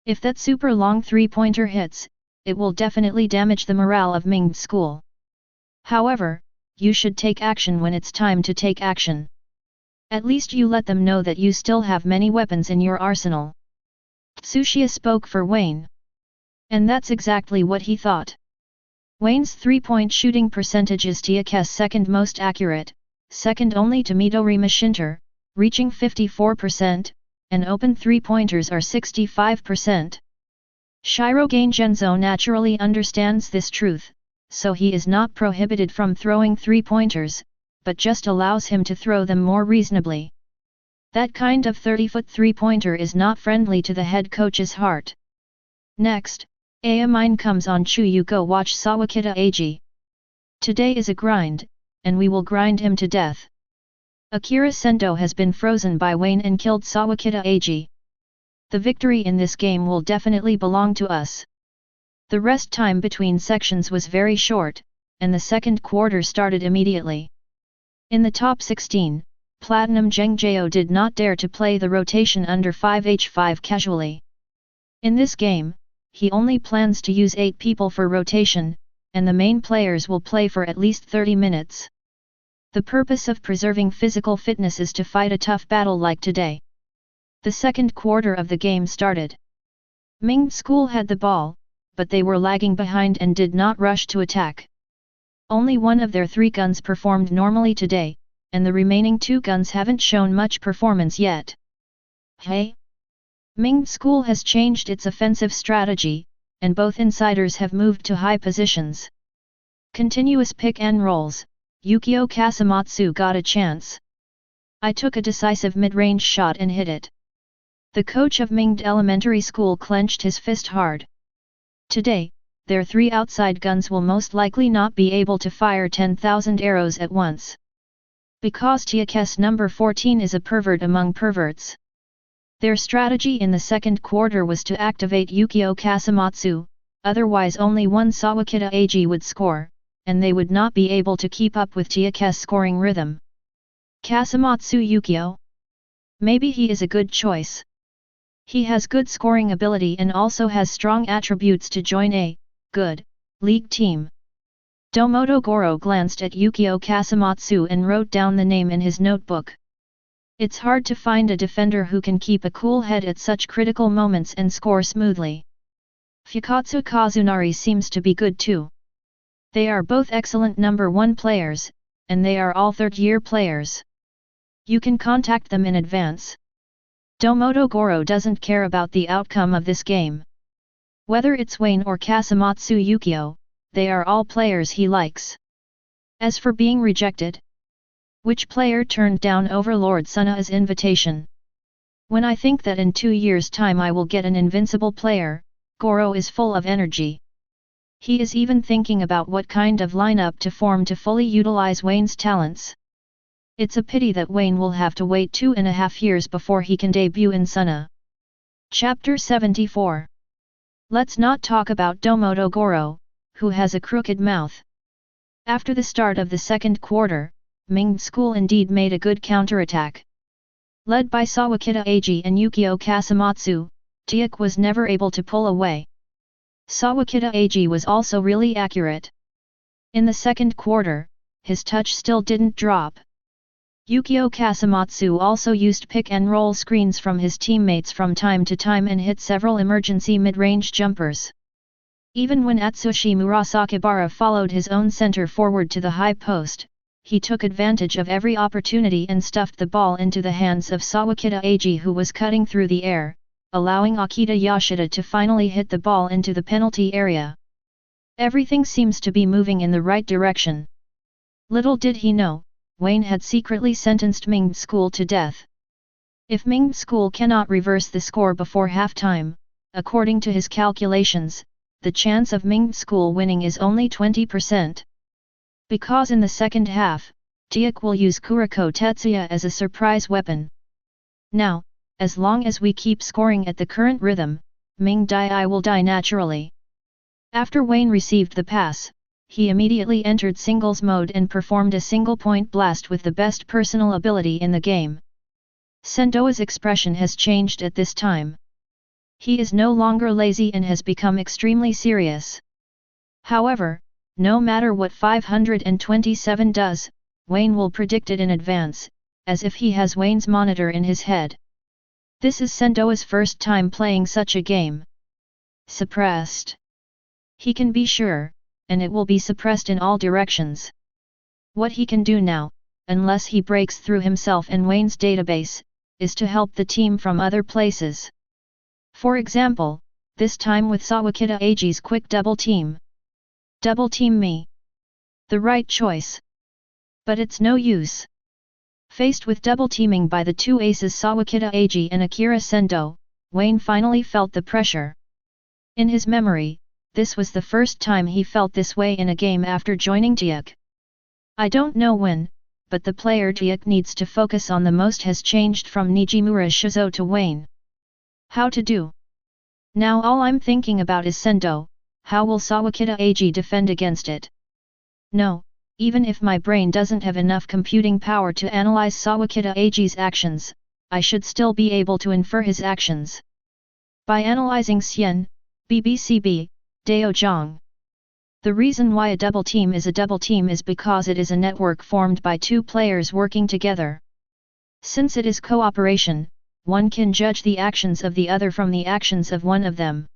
If that super long 3-pointer hits, it will definitely damage the morale of Mingde School. However, you should take action when it's time to take action. At least you let them know that you still have many weapons in your arsenal. Tsuchiya spoke for Wayne. And that's exactly what he thought. Wayne's 3-point shooting percentage is Teikō's second most accurate, second only to Midori Mashinter, reaching 54%, and open 3-pointers are 65%. Shirogane Genzo naturally understands this truth, so he is not prohibited from throwing 3-pointers, but just allows him to throw them more reasonably. That kind of 30-foot 3-pointer is not friendly to the head coach's heart. Next, Ayamine comes on. You go watch Sawakita Eiji. Today is a grind, and we will grind him to death. Akira Sendo has been frozen by Wayne and killed Sawakita Eiji. The victory in this game will definitely belong to us. The rest time between sections was very short, and the second quarter started immediately. In the top 16, Platinum Jengjeo did not dare to play the rotation under 5h5 casually. In this game, he only plans to use 8 people for rotation, and the main players will play for at least 30 minutes. The purpose of preserving physical fitness is to fight a tough battle like today. The second quarter of the game started. Mingde School had the ball, but they were lagging behind and did not rush to attack. Only one of their 3 guns performed normally today, and the remaining 2 guns haven't shown much performance yet. Hey! Ming School has changed its offensive strategy, and both insiders have moved to high positions. Continuous pick and rolls, Yukio Kasumatsu got a chance. I took a decisive mid-range shot and hit it. The coach of Mingde Elementary School clenched his fist hard. Today, their 3 outside guns will most likely not be able to fire 10,000 arrows at once. Because Teikō's number 14 is a pervert among perverts. Their strategy in the second quarter was to activate Yukio Kasumatsu, otherwise only one Sawakita Ag would score, and they would not be able to keep up with Teikō's scoring rhythm. Kasumatsu Yukio? Maybe he is a good choice. He has good scoring ability and also has strong attributes to join a good league team. Domoto Goro glanced at Yukio Kasumatsu and wrote down the name in his notebook. It's hard to find a defender who can keep a cool head at such critical moments and score smoothly. Fukatsu Kazunari seems to be good too. They are both excellent number 1 players, and they are all third-year players. You can contact them in advance. Domoto Goro doesn't care about the outcome of this game. Whether it's Wayne or Kasumatsu Yukio, they are all players he likes. As for being rejected, which player turned down Overlord Suna's invitation? When I think that in 2 years' time I will get an invincible player, Goro is full of energy. He is even thinking about what kind of lineup to form to fully utilize Wayne's talents. It's a pity that Wayne will have to wait 2.5 years before he can debut in Suna. Chapter 74. Let's not talk about Domoto Goro, who has a crooked mouth. After the start of the second quarter, Mingde School indeed made a good counterattack. Led by Sawakita Ag and Yukio Kasumatsu, Teikō was never able to pull away. Sawakita Ag was also really accurate. In the second quarter, his touch still didn't drop. Yukio Kasumatsu also used pick-and-roll screens from his teammates from time to time and hit several emergency mid-range jumpers. Even when Atsushi Murasakibara followed his own center forward to the high post, he took advantage of every opportunity and stuffed the ball into the hands of Sawakita Ag, who was cutting through the air, allowing Akita Yoshida to finally hit the ball into the penalty area. Everything seems to be moving in the right direction. Little did he know, Wayne had secretly sentenced Mingde School to death. If Mingde School cannot reverse the score before halftime, according to his calculations, the chance of Mingde School winning is only 20%. Because in the second half, Teikō will use Kuroko Tetsuya as a surprise weapon. Now, as long as we keep scoring at the current rhythm, Mingde I will die naturally. After Wayne received the pass, he immediately entered singles mode and performed a single-point blast with the best personal ability in the game. Sendoa's expression has changed at this time. He is no longer lazy and has become extremely serious. However, no matter what 527 does, Wayne will predict it in advance, as if he has Wayne's monitor in his head. This is Sendoa's first time playing such a game. Suppressed. He can be sure, and it will be suppressed in all directions. What he can do now, unless he breaks through himself and Wayne's database, is to help the team from other places. For example, this time with Sawakita Ag's quick double team. Double team me. The right choice. But it's no use. Faced with double teaming by the two aces Sawakita Ag and Akira Sendo, Wayne finally felt the pressure. In his memory, this was the first time he felt this way in a game after joining Teikō. I don't know when, but the player Teikō needs to focus on the most has changed from Nijimura Shizo to Wayne. How to do? Now all I'm thinking about is Sendo, how will Sawakita Ag defend against it? No, even if my brain doesn't have enough computing power to analyze Sawakita Ag's actions, I should still be able to infer his actions. By analyzing Xian, BBCB, Daojong. The reason why a double team is because it is a network formed by two players working together. Since it is cooperation, one can judge the actions of the other from the actions of one of them.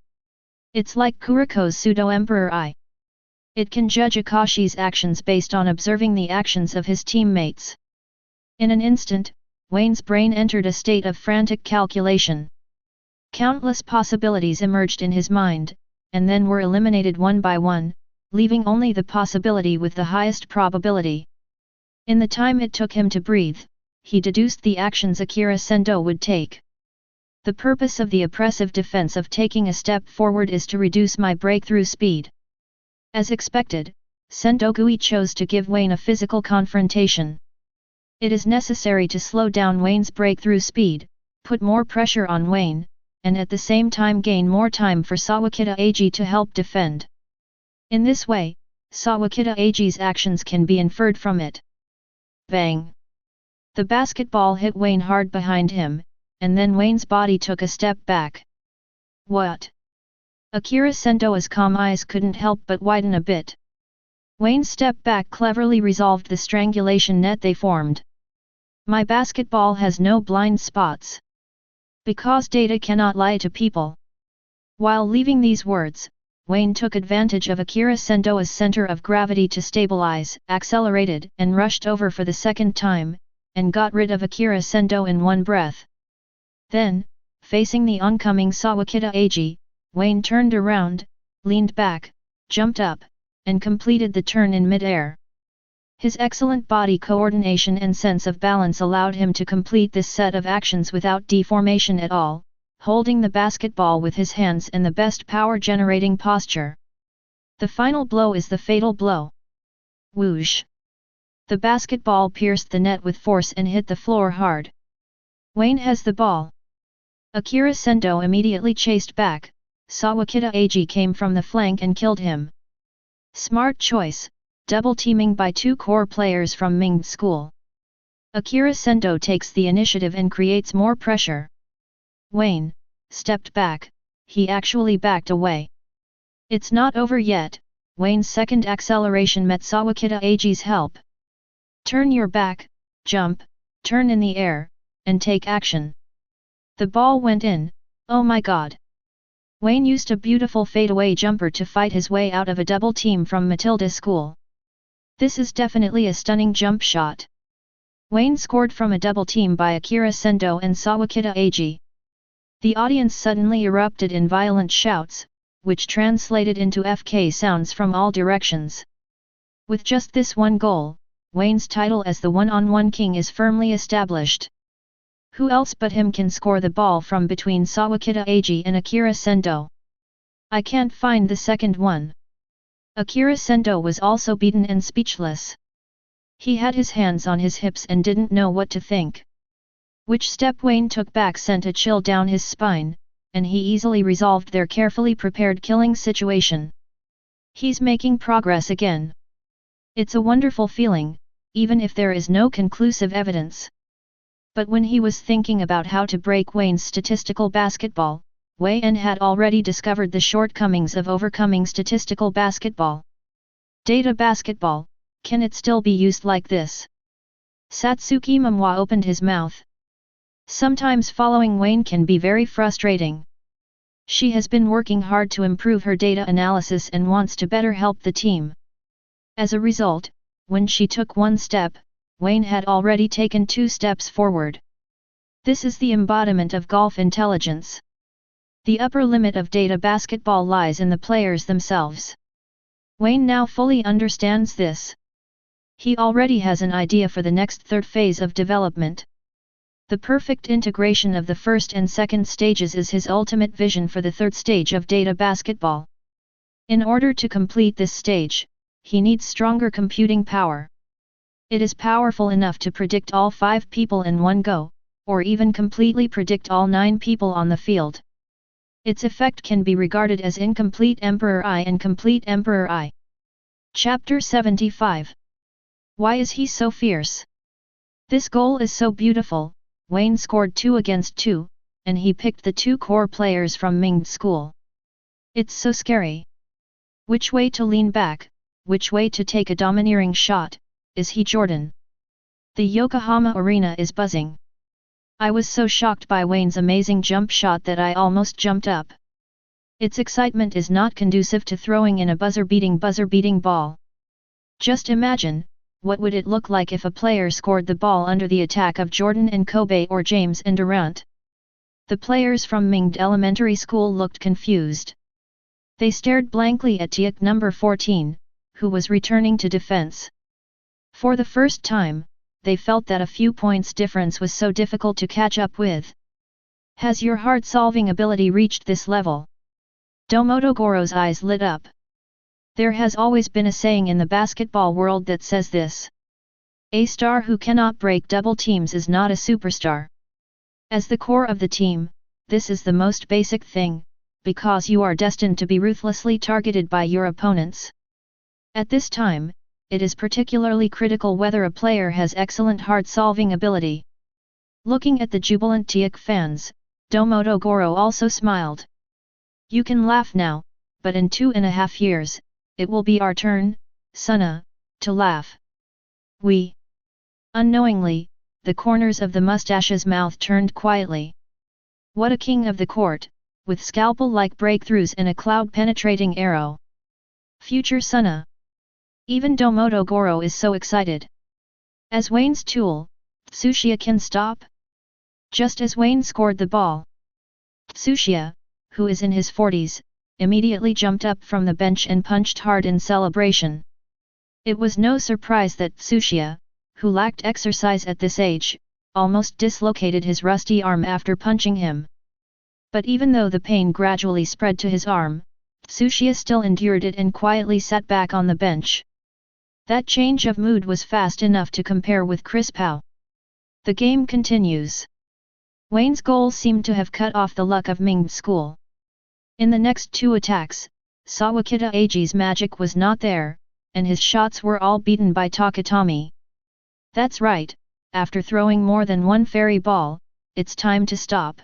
It's like Kuroko's pseudo-emperor I. It can judge Akashi's actions based on observing the actions of his teammates. In an instant, Wayne's brain entered a state of frantic calculation. Countless possibilities emerged in his mind, and then were eliminated one by one, leaving only the possibility with the highest probability. In the time it took him to breathe, he deduced the actions Akira Sendo would take. The purpose of the oppressive defense of taking a step forward is to reduce my breakthrough speed. As expected, Sendogui chose to give Wayne a physical confrontation. It is necessary to slow down Wayne's breakthrough speed, put more pressure on Wayne, and at the same time gain more time for Sawakita Eiji to help defend. In this way, Sawakita Eiji's actions can be inferred from it. Bang! The basketball hit Wayne hard behind him, and then Wayne's body took a step back. What? Akira Sendo's calm eyes couldn't help but widen a bit. Wayne's step back cleverly resolved the strangulation net they formed. My basketball has no blind spots. Because data cannot lie to people. While leaving these words, Wayne took advantage of Akira Sendo's center of gravity to stabilize, accelerated, and rushed over for the second time, and got rid of Akira Sendo in one breath. Then, facing the oncoming Sawakita Eiji, Wayne turned around, leaned back, jumped up, and completed the turn in mid-air. His excellent body coordination and sense of balance allowed him to complete this set of actions without deformation at all, holding the basketball with his hands in the best power-generating posture. The final blow is the fatal blow. Whoosh! The basketball pierced the net with force and hit the floor hard. Wayne has the ball. Akira Sendo immediately chased back. Sawakita Eiji came from the flank and killed him. Smart choice, double teaming by two core players from Ming School. Akira Sendo takes the initiative and creates more pressure. Wayne stepped back, he actually backed away. It's not over yet, Wayne's second acceleration met Sawakita Eiji's help. Turn your back, jump, turn in the air, and take action. The ball went in, oh my god. Wayne used a beautiful fadeaway jumper to fight his way out of a double team from Matilda School. This is definitely a stunning jump shot. Wayne scored from a double team by Akira Sendo and Sawakita Eiji. The audience suddenly erupted in violent shouts, which translated into FK sounds from all directions. With just this one goal, Wayne's title as the one-on-one king is firmly established. Who else but him can score the ball from between Sawakita Eiji and Akira Sendo? I can't find the second one. Akira Sendo was also beaten and speechless. He had his hands on his hips and didn't know what to think. Which step Wayne took back sent a chill down his spine, and he easily resolved their carefully prepared killing situation. He's making progress again. It's a wonderful feeling, even if there is no conclusive evidence. But when he was thinking about how to break Wayne's statistical basketball, Wayne had already discovered the shortcomings of overcoming statistical basketball. Data basketball, can it still be used like this? Satsuki Momoi opened his mouth. Sometimes following Wayne can be very frustrating. She has been working hard to improve her data analysis and wants to better help the team. As a result, when she took one step, Wayne had already taken 2 steps forward. This is the embodiment of golf intelligence. The upper limit of data basketball lies in the players themselves. Wayne now fully understands this. He already has an idea for the next third phase of development. The perfect integration of the first and second stages is his ultimate vision for the third stage of data basketball. In order to complete this stage, he needs stronger computing power. It is powerful enough to predict all 5 people in one go, or even completely predict all 9 people on the field. Its effect can be regarded as incomplete Emperor I and complete Emperor I. Chapter 75. Why is he so fierce? This goal is so beautiful. Wayne scored 2 against 2, and he picked the 2 core players from Ming School. It's so scary. Which way to lean back, which way to take a domineering shot, is he Jordan? The Yokohama arena is buzzing. I was so shocked by Wayne's amazing jump shot that I almost jumped up. Its excitement is not conducive to throwing in a buzzer-beating ball. Just imagine, what would it look like if a player scored the ball under the attack of Jordan and Kobe or James and Durant? The players from Mingde Elementary School looked confused. They stared blankly at Teikō number 14, who was returning to defense. For the first time, they felt that a few points difference was so difficult to catch up with. Has your hard-solving ability reached this level? Domodogoro's eyes lit up. There has always been a saying in the basketball world that says this. A star who cannot break double teams is not a superstar. As the core of the team, this is the most basic thing, because you are destined to be ruthlessly targeted by your opponents. At this time, it is particularly critical whether a player has excellent hard-solving ability. Looking at the jubilant Teikō fans, Domodogoro also smiled. You can laugh now, but in 2.5 years, it will be our turn, Suna, to laugh. We. Unknowingly, the corners of the mustache's mouth turned quietly. What a king of the court, with scalpel-like breakthroughs and a cloud-penetrating arrow. Future Suna. Even Domodogoro is so excited. As Wayne's tool, Tsuchiya can stop? Just as Wayne scored the ball. Tsuchiya, who is in his 40s, immediately jumped up from the bench and punched hard in celebration. It was no surprise that Tsuchiya, who lacked exercise at this age, almost dislocated his rusty arm after punching him. But even though the pain gradually spread to his arm, Tsuchiya still endured it and quietly sat back on the bench. That change of mood was fast enough to compare with Chris Pao. The game continues. Wayne's goal seemed to have cut off the luck of Mingde School. In the next 2 attacks, Sawakita Aji's magic was not there, and his shots were all beaten by Takatomi. That's right, after throwing more than one fairy ball, it's time to stop.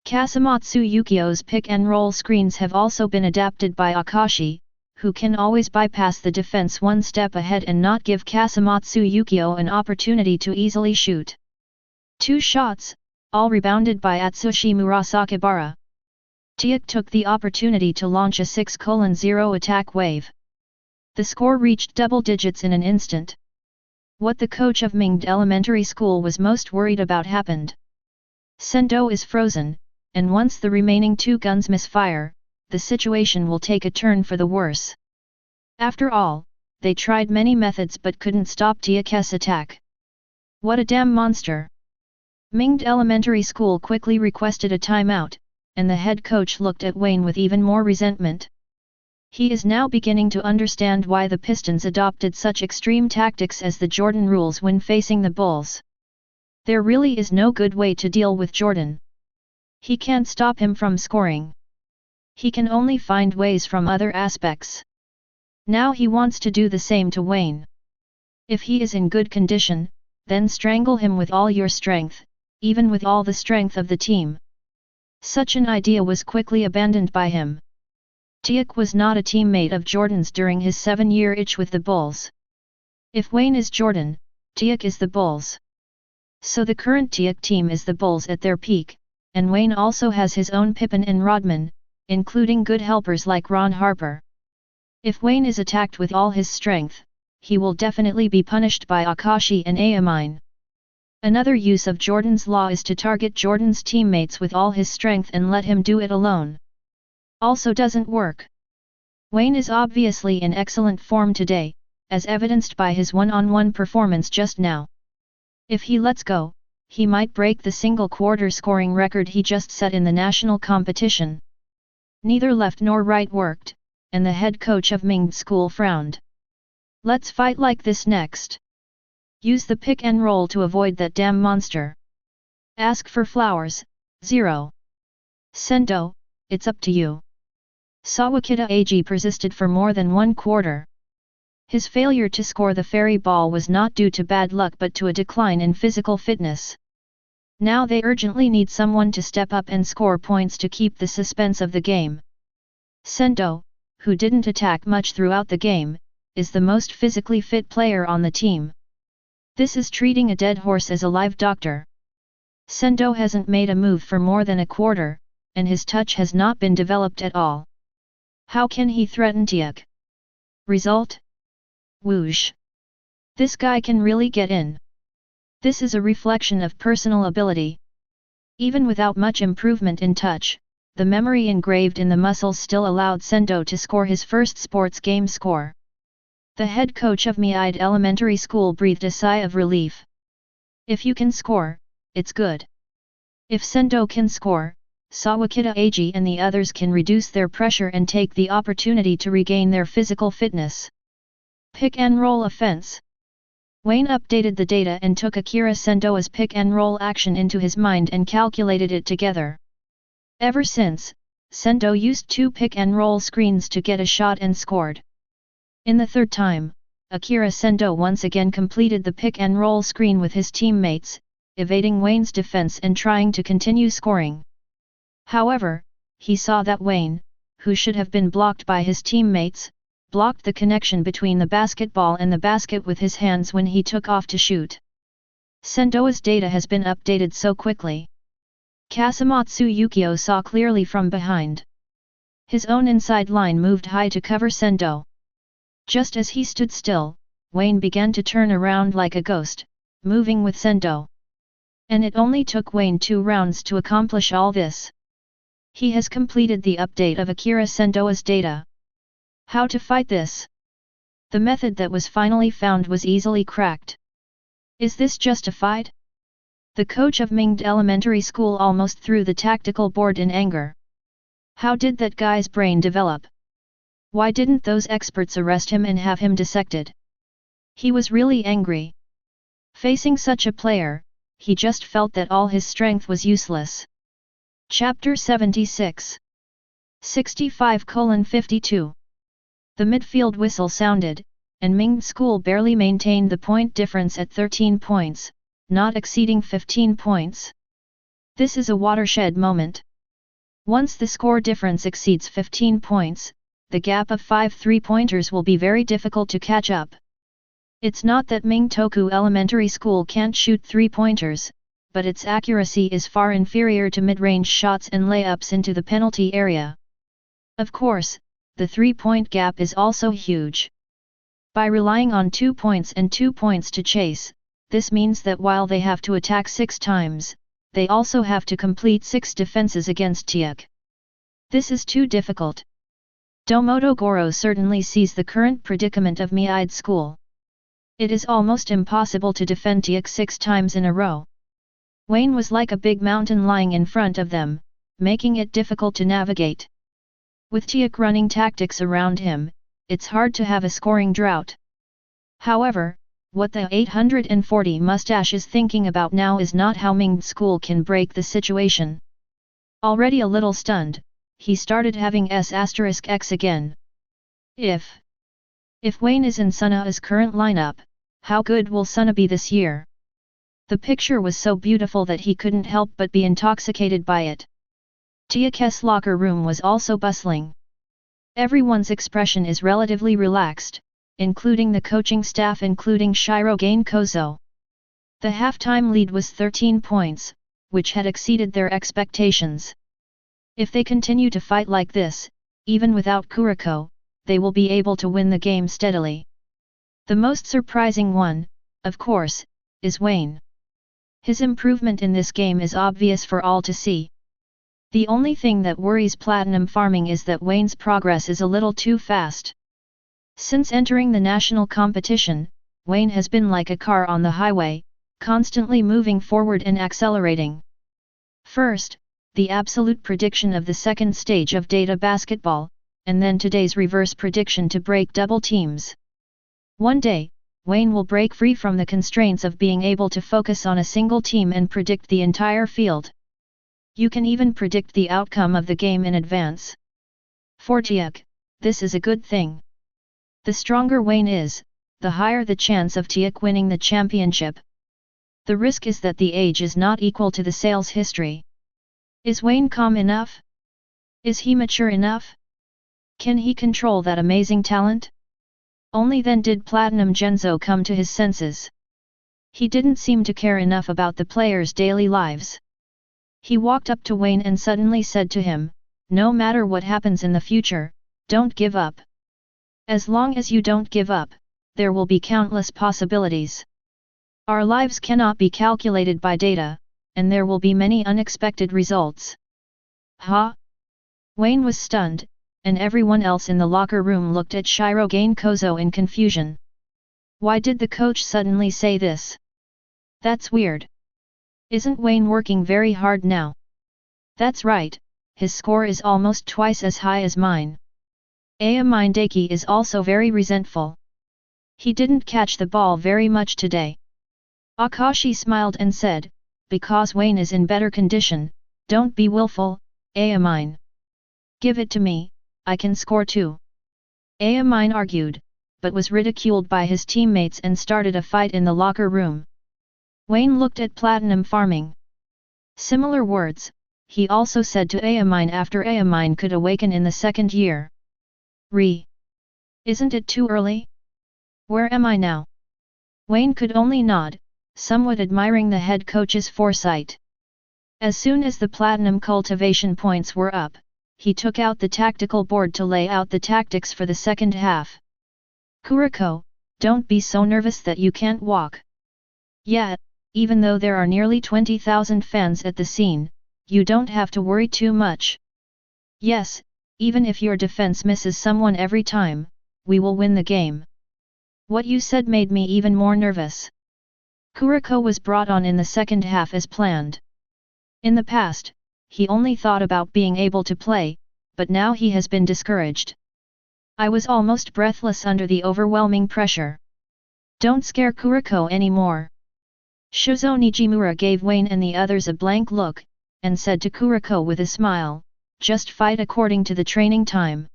Kasumatsu Yukio's pick-and-roll screens have also been adapted by Akashi, who can always bypass the defense one step ahead and not give Kasumatsu Yukio an opportunity to easily shoot. 2 shots, all rebounded by Atsushi Murasakibara. Teikō took the opportunity to launch a 6:0 attack wave. The score reached double digits in an instant. What the coach of Mingde Elementary School was most worried about happened. Sendo is frozen, and once the remaining 2 guns misfire, the situation will take a turn for the worse. After all, they tried many methods but couldn't stop Teikō's attack. What a damn monster! Mingde Elementary School quickly requested a timeout, and the head coach looked at Wayne with even more resentment. He is now beginning to understand why the Pistons adopted such extreme tactics as the Jordan rules when facing the Bulls. There really is no good way to deal with Jordan. He can't stop him from scoring. He can only find ways from other aspects. Now he wants to do the same to Wayne. If he is in good condition, then strangle him with all your strength, even with all the strength of the team. Such an idea was quickly abandoned by him. Teikō was not a teammate of Jordan's during his 7-year itch with the Bulls. If Wayne is Jordan, Teikō is the Bulls. So the current Teikō team is the Bulls at their peak, and Wayne also has his own Pippen and Rodman, including good helpers like Ron Harper. If Wayne is attacked with all his strength, he will definitely be punished by Akashi and Amine. Another use of Jordan's law is to target Jordan's teammates with all his strength and let him do it alone. Also doesn't work. Wayne is obviously in excellent form today, as evidenced by his one-on-one performance just now. If he lets go, he might break the single-quarter scoring record he just set in the national competition. Neither left nor right worked, and the head coach of Mingde School frowned. Let's fight like this next. Use the pick and roll to avoid that damn monster. Ask for flowers, 0. Sendo, it's up to you. Sawakita Aji persisted for more than 1 quarter. His failure to score the fairy ball was not due to bad luck but to a decline in physical fitness. Now they urgently need someone to step up and score points to keep the suspense of the game. Sendo, who didn't attack much throughout the game, is the most physically fit player on the team. This is treating a dead horse as a live doctor. Sendo hasn't made a move for more than a quarter, and his touch has not been developed at all. How can he threaten Teikō? Result? Whoosh! This guy can really get in. This is a reflection of personal ability. Even without much improvement in touch, the memory engraved in the muscles still allowed Sendo to score his first sports game score. The head coach of Miide Elementary School breathed a sigh of relief. If you can score, it's good. If Sendo can score, Sawakita Eiji and the others can reduce their pressure and take the opportunity to regain their physical fitness. Pick and roll offense. Wayne updated the data and took Akira Sendo's pick and roll action into his mind and calculated it together. Ever since, Sendo used 2 pick and roll screens to get a shot and scored. In the third time, Akira Sendo once again completed the pick and roll screen with his teammates, evading Wayne's defense and trying to continue scoring. However, he saw that Wayne, who should have been blocked by his teammates, blocked the connection between the basketball and the basket with his hands when he took off to shoot. Sendo's data has been updated so quickly. Kasumatsu Yukio saw clearly from behind. His own inside line moved high to cover Sendo. Just as he stood still, Wayne began to turn around like a ghost, moving with Sendo. And it only took Wayne 2 rounds to accomplish all this. He has completed the update of Akira Sendo's data. How to fight this? The method that was finally found was easily cracked. Is this justified? The coach of Mingde Elementary School almost threw the tactical board in anger. How did that guy's brain develop? Why didn't those experts arrest him and have him dissected? He was really angry. Facing such a player, he just felt that all his strength was useless. Chapter 76 65:52 The midfield whistle sounded, and Mingde School barely maintained the point difference at 13 points, not exceeding 15 points. This is a watershed moment. Once the score difference exceeds 15 points, the gap of 5 3-pointers will be very difficult to catch up. It's not that Mingtoku Elementary School can't shoot 3-pointers, but its accuracy is far inferior to mid-range shots and layups into the penalty area. Of course, the 3-point gap is also huge. By relying on 2 points and 2 points to chase, this means that while they have to attack 6 times, they also have to complete 6 defenses against Teikō. This is too difficult. Domoto Goro certainly sees the current predicament of Miide School. It is almost impossible to defend Teikō 6 times in a row. Wayne was like a big mountain lying in front of them, making it difficult to navigate. With Teikō running tactics around him, it's hard to have a scoring drought. However, what the 840 mustache is thinking about now is not how Mingde School can break the situation. Already a little stunned, he started having S*X again. If Wayne is in Suna's current lineup, how good will Suna be this year? The picture was so beautiful that he couldn't help but be intoxicated by it. Teikō's locker room was also bustling. Everyone's expression is relatively relaxed, including the coaching staff including Shirogane Kozo. The halftime lead was 13 points, which had exceeded their expectations. If they continue to fight like this, even without Kuroko, they will be able to win the game steadily. The most surprising one, of course, is Wayne. His improvement in this game is obvious for all to see. The only thing that worries Platinum Farming is that Wayne's progress is a little too fast. Since entering the national competition, Wayne has been like a car on the highway, constantly moving forward and accelerating. First, the absolute prediction of the second stage of data basketball, and then today's reverse prediction to break double teams. One day, Wayne will break free from the constraints of being able to focus on a single team and predict the entire field. You can even predict the outcome of the game in advance. For Teikō, this is a good thing. The stronger Wayne is, the higher the chance of Teikō winning the championship. The risk is that the age is not equal to the sales history. Is Wayne calm enough? Is he mature enough? Can he control that amazing talent? Only then did Platinum Genzo come to his senses. He didn't seem to care enough about the players' daily lives. He walked up to Wayne and suddenly said to him, "No matter what happens in the future, don't give up. As long as you don't give up, there will be countless possibilities. Our lives cannot be calculated by data, and there will be many unexpected results. Huh? Wayne was stunned, and everyone else in the locker room looked at Shirogane Kozo in confusion. Why did the coach suddenly say this? That's weird. Isn't Wayne working very hard now? That's right, his score is almost twice as high as mine. Mindaki is also very resentful. He didn't catch the ball very much today. Akashi smiled and said, because Wayne is in better condition, don't be willful, Mine. Give it to me, I can score too. Mine argued, but was ridiculed by his teammates and started a fight in the locker room. Wayne looked at Platinum Farming. Similar words, he also said to Mine after Mine could awaken in the second year. Isn't it too early? Where am I now? Wayne could only nod, somewhat admiring the head coach's foresight. As soon as the platinum cultivation points were up, he took out the tactical board to lay out the tactics for the second half. Kuroko, don't be so nervous that you can't walk. Yeah, even though there are nearly 20,000 fans at the scene, you don't have to worry too much. Yes, even if your defense misses someone every time, we will win the game. What you said made me even more nervous. Kuroko was brought on in the second half as planned. In the past, he only thought about being able to play, but now he has been discouraged. I was almost breathless under the overwhelming pressure. Don't scare Kuroko anymore. Shuzo Nijimura gave Wayne and the others a blank look, and said to Kuroko with a smile, just fight according to the training time.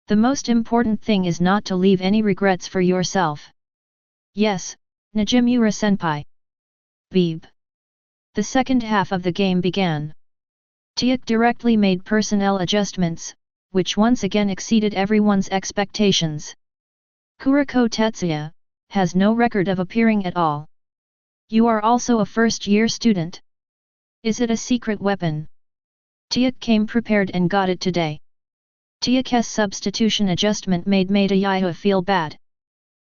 The most important thing is not to leave any regrets for yourself. Yes, Nijimura-senpai. Beep. The second half of the game began. Teikō directly made personnel adjustments, which once again exceeded everyone's expectations. Kuroko Tetsuya has no record of appearing at all. You are also a first-year student. Is it a secret weapon? Teikō came prepared and got it today. Teikō's substitution adjustment made Maeda feel bad.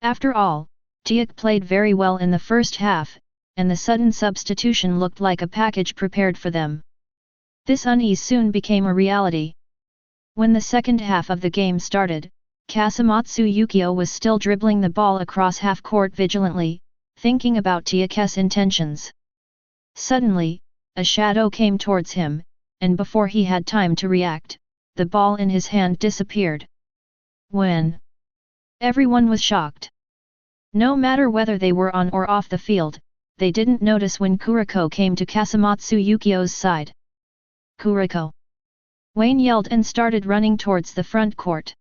After all, Teikō played very well in the first half, and the sudden substitution looked like a package prepared for them. This unease soon became a reality. When the second half of the game started, Kasumatsu Yukio was still dribbling the ball across half-court vigilantly, thinking about Teikō's intentions. Suddenly, a shadow came towards him, and before he had time to react, the ball in his hand disappeared. When? Everyone was shocked. No matter whether they were on or off the field, they didn't notice when Kuroko came to Kasumatsu Yukio's side. Kuroko! Wayne yelled and started running towards the front court.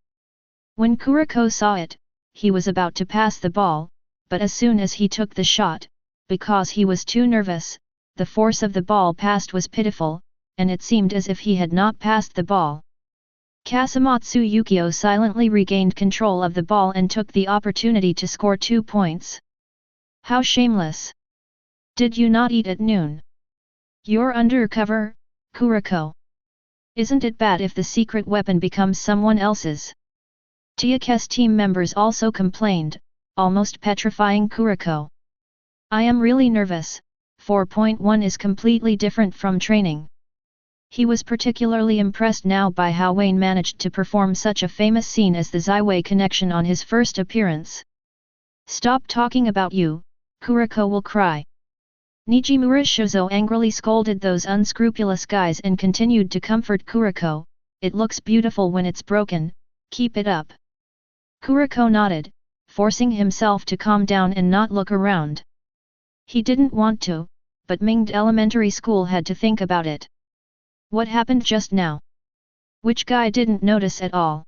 When Kuroko saw it, he was about to pass the ball, but as soon as he took the shot, because he was too nervous, the force of the ball passed was pitiful, and it seemed as if he had not passed the ball. Kasumatsu Yukio silently regained control of the ball and took the opportunity to score 2 points. How shameless! Did you not eat at noon? You're undercover, Kuroko. Isn't it bad if the secret weapon becomes someone else's? Teikō's team members also complained, almost petrifying Kuroko. I am really nervous, 4.1 is completely different from training. He was particularly impressed now by how Wayne managed to perform such a famous scene as the Zaiwei connection on his first appearance. Stop talking about you, Kuroko will cry. Nijimura Shuzo angrily scolded those unscrupulous guys and continued to comfort Kuroko, it looks beautiful when it's broken, keep it up. Kuroko nodded, forcing himself to calm down and not look around. He didn't want to, but Mingde Elementary School had to think about it. What happened just now? Which guy didn't notice at all?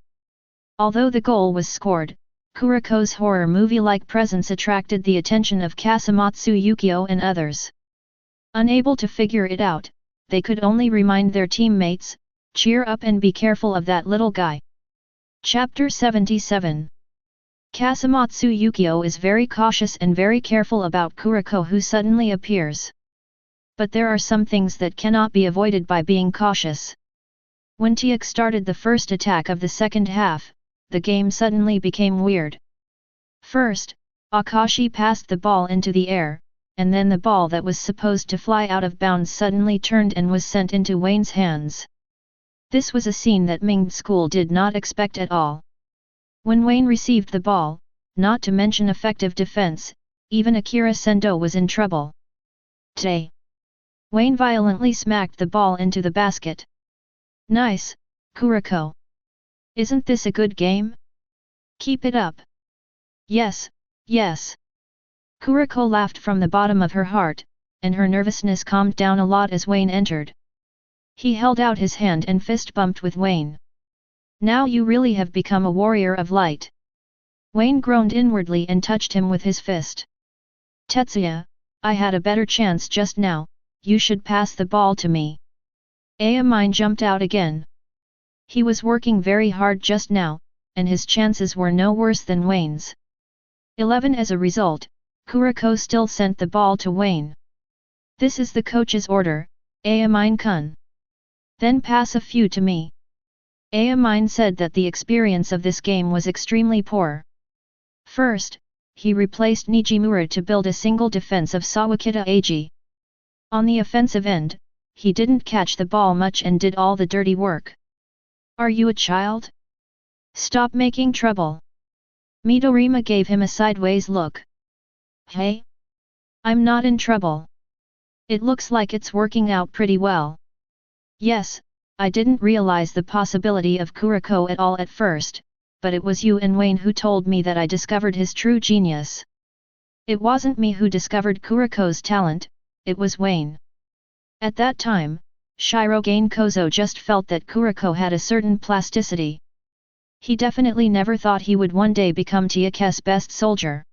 Although the goal was scored, Kuroko's horror movie-like presence attracted the attention of Kasumatsu Yukio and others. Unable to figure it out, they could only remind their teammates, cheer up and be careful of that little guy. Chapter 77. Kasumatsu Yukio is very cautious and very careful about Kuroko who suddenly appears. But there are some things that cannot be avoided by being cautious. When Teikō started the first attack of the second half, the game suddenly became weird. First, Akashi passed the ball into the air, and then the ball that was supposed to fly out of bounds suddenly turned and was sent into Wayne's hands. This was a scene that Ming's school did not expect at all. When Wayne received the ball, not to mention effective defense, even Akira Sendo was in trouble. Tay! Wayne violently smacked the ball into the basket. Nice, Kuroko. Isn't this a good game? Keep it up. Yes, yes. Kuroko laughed from the bottom of her heart, and her nervousness calmed down a lot as Wayne entered. He held out his hand and fist bumped with Wayne. Now you really have become a warrior of light. Wayne groaned inwardly and touched him with his fist. Tetsuya, I had a better chance just now, you should pass the ball to me. Mine jumped out again. He was working very hard just now, and his chances were no worse than Wayne's. 11 As a result, Kuroko still sent the ball to Wayne. This is the coach's order, Mine-kun. Then pass a few to me. Mine said that the experience of this game was extremely poor. First, he replaced Nijimura to build a single defense of Sawakita Agi. On the offensive end, he didn't catch the ball much and did all the dirty work. Are you a child? Stop making trouble. Midorima gave him a sideways look. Hey? I'm not in trouble. It looks like it's working out pretty well. Yes, I didn't realize the possibility of Kuroko at all at first, but it was you and Wayne who told me that I discovered his true genius. It wasn't me who discovered Kuroko's talent, it was Wayne. At that time, Shirogane Kozo just felt that Kuroko had a certain plasticity. He definitely never thought he would one day become Teikō's best soldier.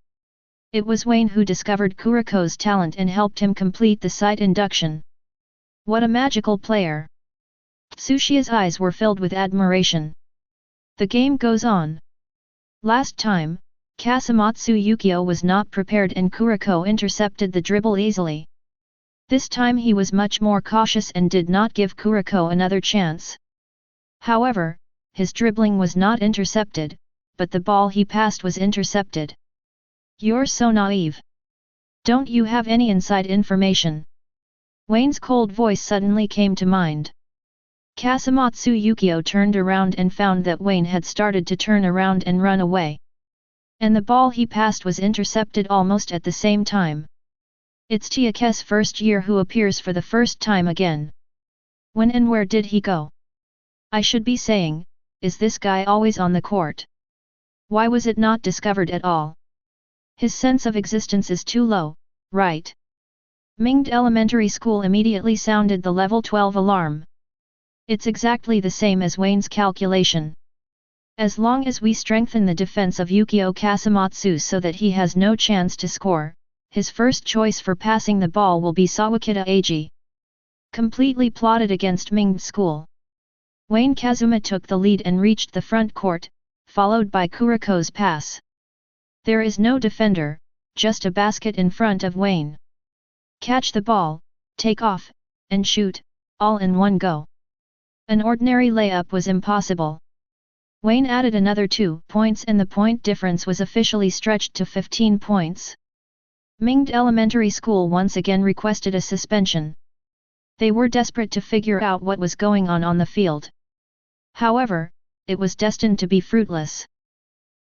It was Wayne who discovered Kuroko's talent and helped him complete the sight induction. What a magical player! Tsushiya's eyes were filled with admiration. The game goes on. Last time, Kasumatsu Yukio was not prepared and Kuroko intercepted the dribble easily. This time he was much more cautious and did not give Kuroko another chance. However, his dribbling was not intercepted, but the ball he passed was intercepted. You're so naive. Don't you have any inside information? Wayne's cold voice suddenly came to mind. Kasumatsu Yukio turned around and found that Wayne had started to turn around and run away. And the ball he passed was intercepted almost at the same time. It's Teikō's first year who appears for the first time again. When and where did he go? I should be saying, is this guy always on the court? Why was it not discovered at all? His sense of existence is too low, right? Mingde Elementary School immediately sounded the level 12 alarm. It's exactly the same as Wayne's calculation. As long as we strengthen the defense of Yukio Kasumatsu so that he has no chance to score, his first choice for passing the ball will be Sawakita Agi. Completely plotted against Mingde School. Wayne Kazuma took the lead and reached the front court, followed by Kuroko's pass. There is no defender, just a basket in front of Wayne. Catch the ball, take off, and shoot, all in one go. An ordinary layup was impossible. Wayne added another 2 points and the point difference was officially stretched to 15 points. Mingde Elementary School once again requested a suspension. They were desperate to figure out what was going on the field. However, it was destined to be fruitless.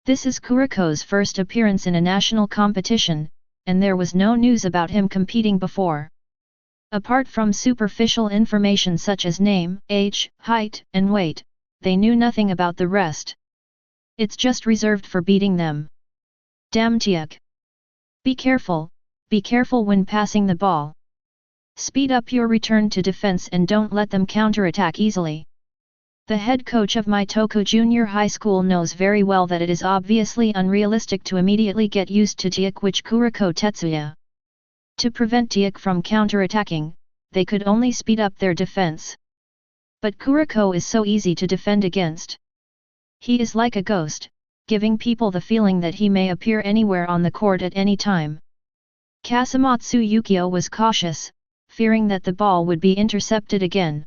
This is Kuroko's first appearance in a national competition, and there was no news about him competing before. Apart from superficial information such as name, age, height, and weight, they knew nothing about the rest. It's just reserved for beating them. Damn Teikō! Be careful when passing the ball. Speed up your return to defense and don't let them counterattack easily. The head coach of Teikō Junior High School knows very well that it is obviously unrealistic to immediately get used to Teikō which Kuroko Tetsuya. To prevent Teikō from counterattacking, they could only speed up their defense. But Kuroko is so easy to defend against. He is like a ghost, giving people the feeling that he may appear anywhere on the court at any time. Kasumatsu Yukio was cautious, fearing that the ball would be intercepted again.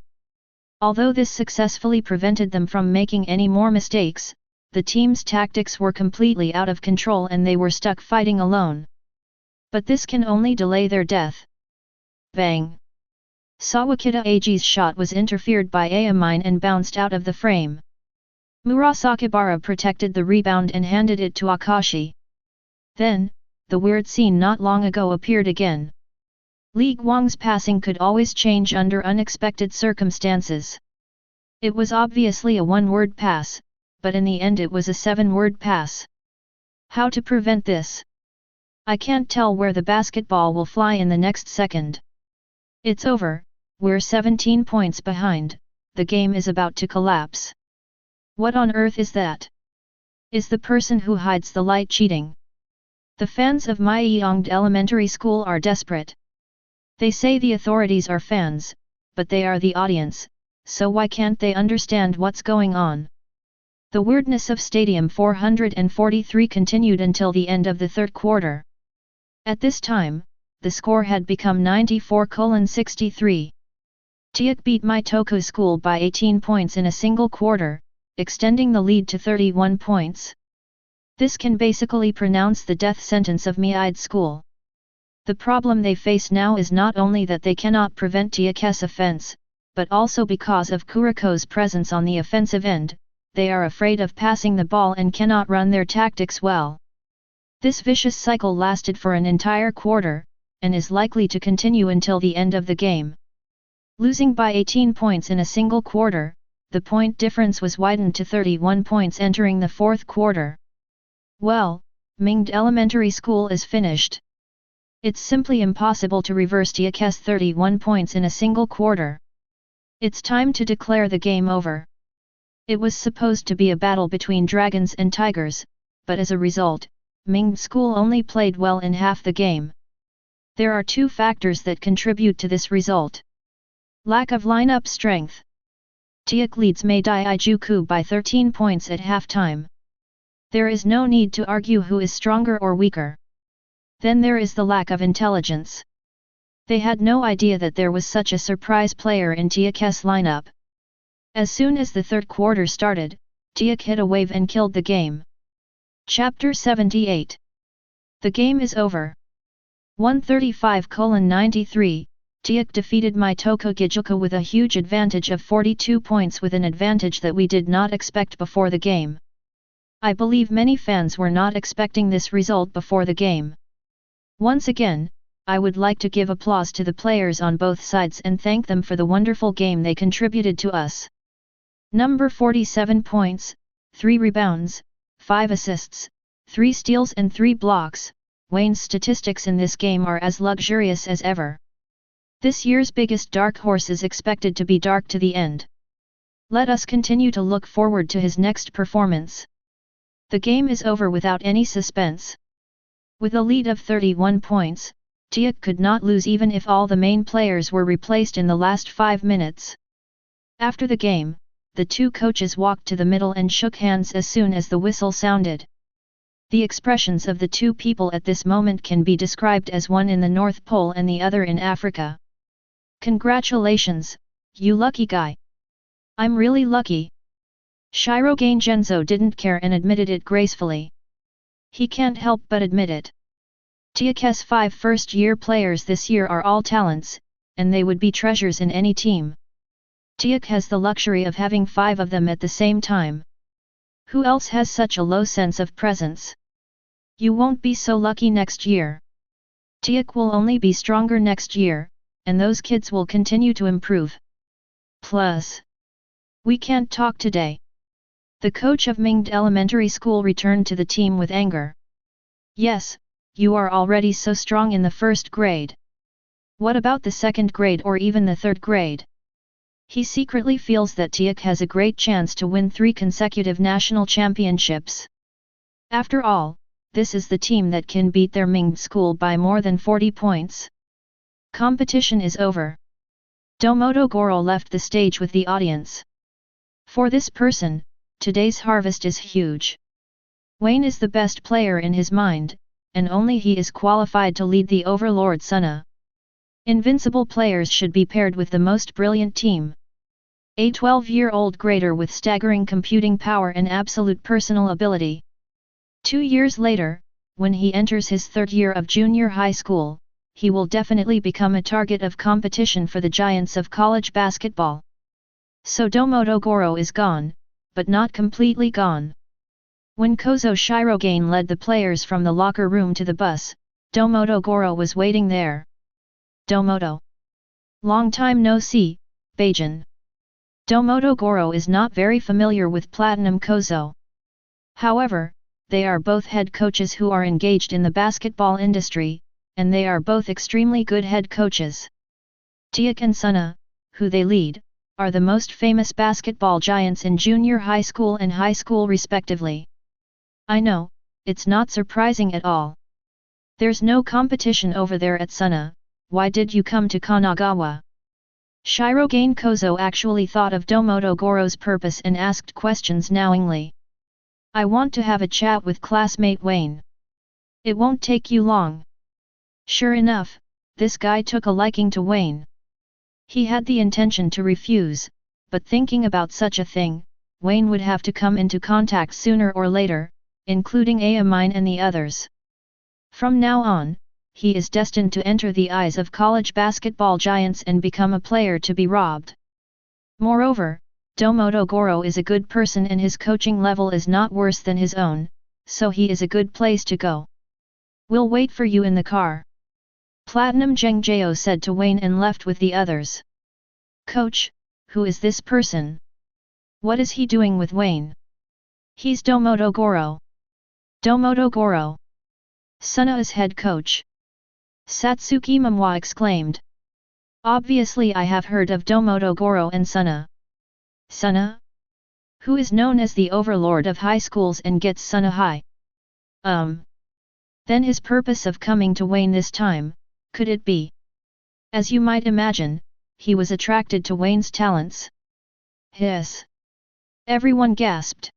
Although this successfully prevented them from making any more mistakes, the team's tactics were completely out of control and they were stuck fighting alone. But this can only delay their death. Bang! Sawakita Agee's shot was interfered by Ayamine and bounced out of the frame. Murasakibara protected the rebound and handed it to Akashi. Then, the weird scene not long ago appeared again. Li Guang's passing could always change under unexpected circumstances. It was obviously a one-word pass, but in the end it was a 7-word pass. How to prevent this? I can't tell where the basketball will fly in the next second. It's over, we're 17 points behind, the game is about to collapse. What on earth is that? Is the person who hides the light cheating? The fans of Myeongd Elementary School are desperate. They say the authorities are fans, but they are the audience, so why can't they understand what's going on? The weirdness of Stadium 443 continued until the end of the third quarter. At this time, the score had become 94-63. Teikō beat Mitoku School by 18 points in a single quarter, extending the lead to 31 points. This can basically pronounce the death sentence of Myeongd School. The problem they face now is not only that they cannot prevent Teikō's offense, but also because of Kuroko's presence on the offensive end, they are afraid of passing the ball and cannot run their tactics well. This vicious cycle lasted for an entire quarter, and is likely to continue until the end of the game. Losing by 18 points in a single quarter, the point difference was widened to 31 points entering the fourth quarter. Well, Mingde Elementary School is finished. It's simply impossible to reverse Teikō's 31 points in a single quarter. It's time to declare the game over. It was supposed to be a battle between dragons and tigers, but as a result, Mingde School only played well in half the game. There are two factors that contribute to this result. Lack of lineup strength. Teikō leads Meidaijuku by 13 points at halftime. There is no need to argue who is stronger or weaker. Then there is the lack of intelligence. They had no idea that there was such a surprise player in Teikō's lineup. As soon as the third quarter started, Teikō hit a wave and killed the game. Chapter 78. The game is over. 135-93, Teikō defeated Mitoku Gijuku with a huge advantage of 42 points, with an advantage that we did not expect before the game. I believe many fans were not expecting this result before the game. Once again, I would like to give applause to the players on both sides and thank them for the wonderful game they contributed to us. Number 47 points, 3 rebounds, 5 assists, 3 steals and 3 blocks. Wayne's statistics in this game are as luxurious as ever. This year's biggest dark horse is expected to be dark to the end. Let us continue to look forward to his next performance. The game is over without any suspense. With a lead of 31 points, Teikō could not lose even if all the main players were replaced in the last 5 minutes. After the game, the two coaches walked to the middle and shook hands as soon as the whistle sounded. The expressions of the two people at this moment can be described as one in the North Pole and the other in Africa. Congratulations, you lucky guy. I'm really lucky. Shirogane Genzo didn't care and admitted it gracefully. He can't help but admit it. Teikō's 5 first-year players this year are all talents, and they would be treasures in any team. Teikō has the luxury of having 5 of them at the same time. Who else has such a low sense of presence? You won't be so lucky next year. Teikō will only be stronger next year, and those kids will continue to improve. Plus, we can't talk today. The coach of Mingde Elementary School returned to the team with anger. Yes, you are already so strong in the first grade. What about the second grade or even the third grade? He secretly feels that Teikō has a great chance to win 3 consecutive national championships. After all, this is the team that can beat their Mingde school by more than 40 points. Competition is over. Domoto Goro left the stage with the audience. For this person, today's harvest is huge. Wayne is the best player in his mind, and only he is qualified to lead the Overlord Sunna. Invincible players should be paired with the most brilliant team. A 12-year-old grader with staggering computing power and absolute personal ability. 2 years later, when he enters his third year of junior high school, he will definitely become a target of competition for the giants of college basketball. So Domodogoro is gone, but not completely gone. When Kozo Shirogane led the players from the locker room to the bus, Domodogoro was waiting there. Domodo. Long time no see, Bajan. Domodogoro is not very familiar with Platinum Kozo. However, they are both head coaches who are engaged in the basketball industry, and they are both extremely good head coaches. Teikō and Suna, who they lead, are the most famous basketball giants in junior high school and high school respectively. I know, it's not surprising at all. There's no competition over there at Suna, why did you come to Kanagawa? Shirogane Kozo actually thought of Domodogoro's purpose and asked questions knowingly. I want to have a chat with classmate Wayne. It won't take you long. Sure enough, this guy took a liking to Wayne. He had the intention to refuse, but thinking about such a thing, Wayne would have to come into contact sooner or later, including Amine and the others. From now on, he is destined to enter the eyes of college basketball giants and become a player to be robbed. Moreover, Domodogoro is a good person and his coaching level is not worse than his own, so he is a good place to go. We'll wait for you in the car. Platinum Jengjao said to Wayne and left with the others. Coach, who is this person? What is he doing with Wayne? He's Domodogoro. Domodogoro. Suna is head coach. Satsuki Momoi exclaimed. Obviously I have heard of Domodogoro and Suna. Suna? Who is known as the overlord of high schools and gets Suna high? Then his purpose of coming to Wayne this time, could it be? As you might imagine, he was attracted to Wayne's talents. Hiss! Everyone gasped.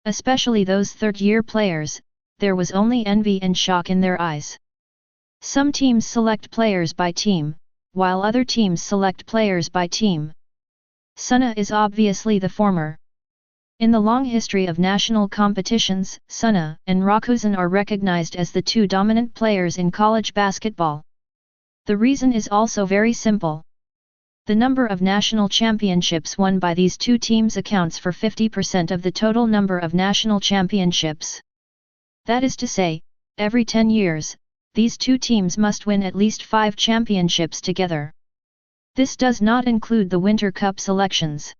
Especially those third-year players, there was only envy and shock in their eyes. Some teams select players by team, while other teams select players by team. Suna is obviously the former. In the long history of national competitions, Suna and Rakuzan are recognized as the two dominant players in college basketball. The reason is also very simple. The number of national championships won by these two teams accounts for 50% of the total number of national championships. That is to say, every 10 years, these two teams must win at least 5 championships together. This does not include the Winter Cup selections.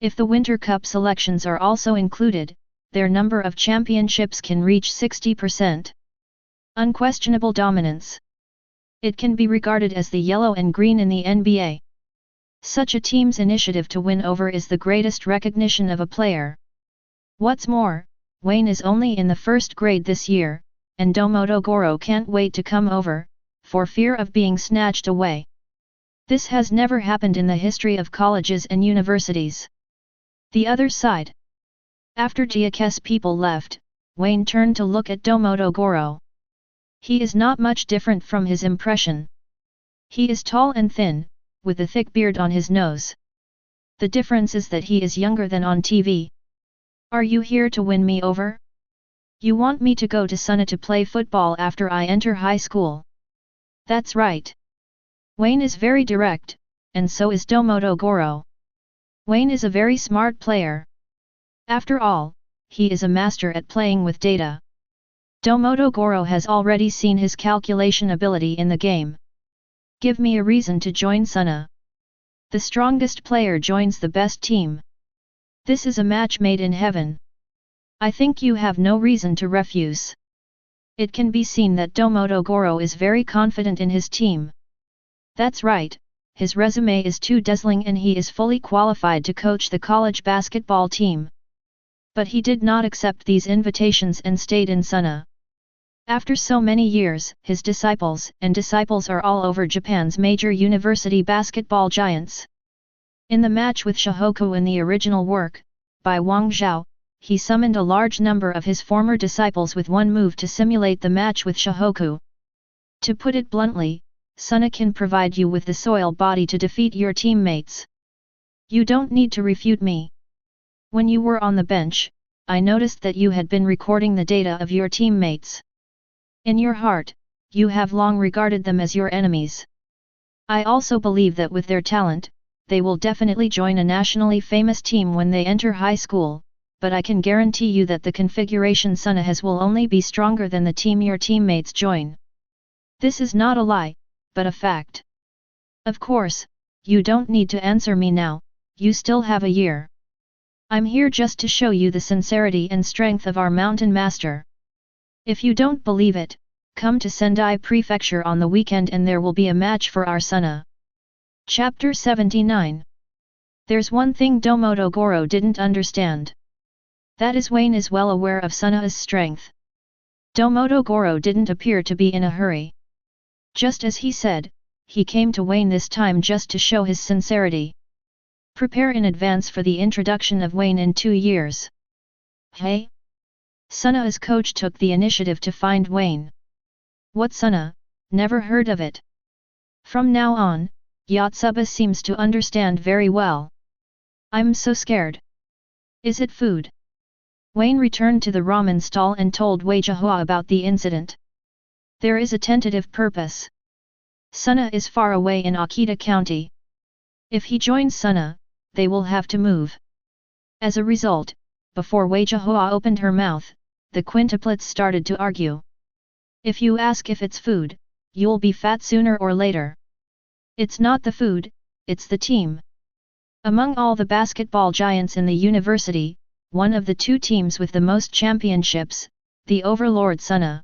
If the Winter Cup selections are also included, their number of championships can reach 60%. Unquestionable dominance. It can be regarded as the yellow and green in the NBA. Such a team's initiative to win over is the greatest recognition of a player. What's more, Wayne is only in the first grade this year, and Domodogoro can't wait to come over, for fear of being snatched away. This has never happened in the history of colleges and universities. The other side. After Teikō's people left, Wayne turned to look at Domodogoro. He is not much different from his impression. He is tall and thin, with a thick beard on his nose. The difference is that he is younger than on TV. Are you here to win me over? You want me to go to Suna to play football after I enter high school? That's right. Wayne is very direct, and so is Domodogoro. Wayne is a very smart player. After all, he is a master at playing with data. Domodogoro has already seen his calculation ability in the game. Give me a reason to join Suna. The strongest player joins the best team. This is a match made in heaven. I think you have no reason to refuse. It can be seen that Domodogoro is very confident in his team. That's right, his resume is too dazzling and he is fully qualified to coach the college basketball team. But he did not accept these invitations and stayed in Suna. After so many years, his disciples are all over Japan's major university basketball giants. In the match with Shohoku in the original work, by Wang Zhao, he summoned a large number of his former disciples with one move to simulate the match with Shohoku. To put it bluntly, Suna can provide you with the soil body to defeat your teammates. You don't need to refute me. When you were on the bench, I noticed that you had been recording the data of your teammates. In your heart, you have long regarded them as your enemies. I also believe that with their talent, they will definitely join a nationally famous team when they enter high school, but I can guarantee you that the configuration Suna has will only be stronger than the team your teammates join. This is not a lie, but a fact. Of course, you don't need to answer me now, you still have a year. I'm here just to show you the sincerity and strength of our mountain master. If you don't believe it, come to Sendai Prefecture on the weekend and there will be a match for our Suna. Chapter 79. There's one thing Domoto Goro didn't understand. That is Wayne is well aware of Suna's strength. Domoto Goro didn't appear to be in a hurry. Just as he said, he came to Wayne this time just to show his sincerity. Prepare in advance for the introduction of Wayne in 2 years. Hey? Suna's coach took the initiative to find Wayne. What Suna? Never heard of it. From now on, Yotsuba seems to understand very well. I'm so scared. Is it food? Wayne returned to the ramen stall and told Wei Jihua about the incident. There is a tentative purpose. Suna is far away in Akita County. If he joins Suna, they will have to move. As a result, before Wei Jihua opened her mouth, the quintuplets started to argue. If you ask if it's food, you'll be fat sooner or later. It's not the food, it's the team. Among all the basketball giants in the university, one of the 2 teams with the most championships, the Overlord Suna.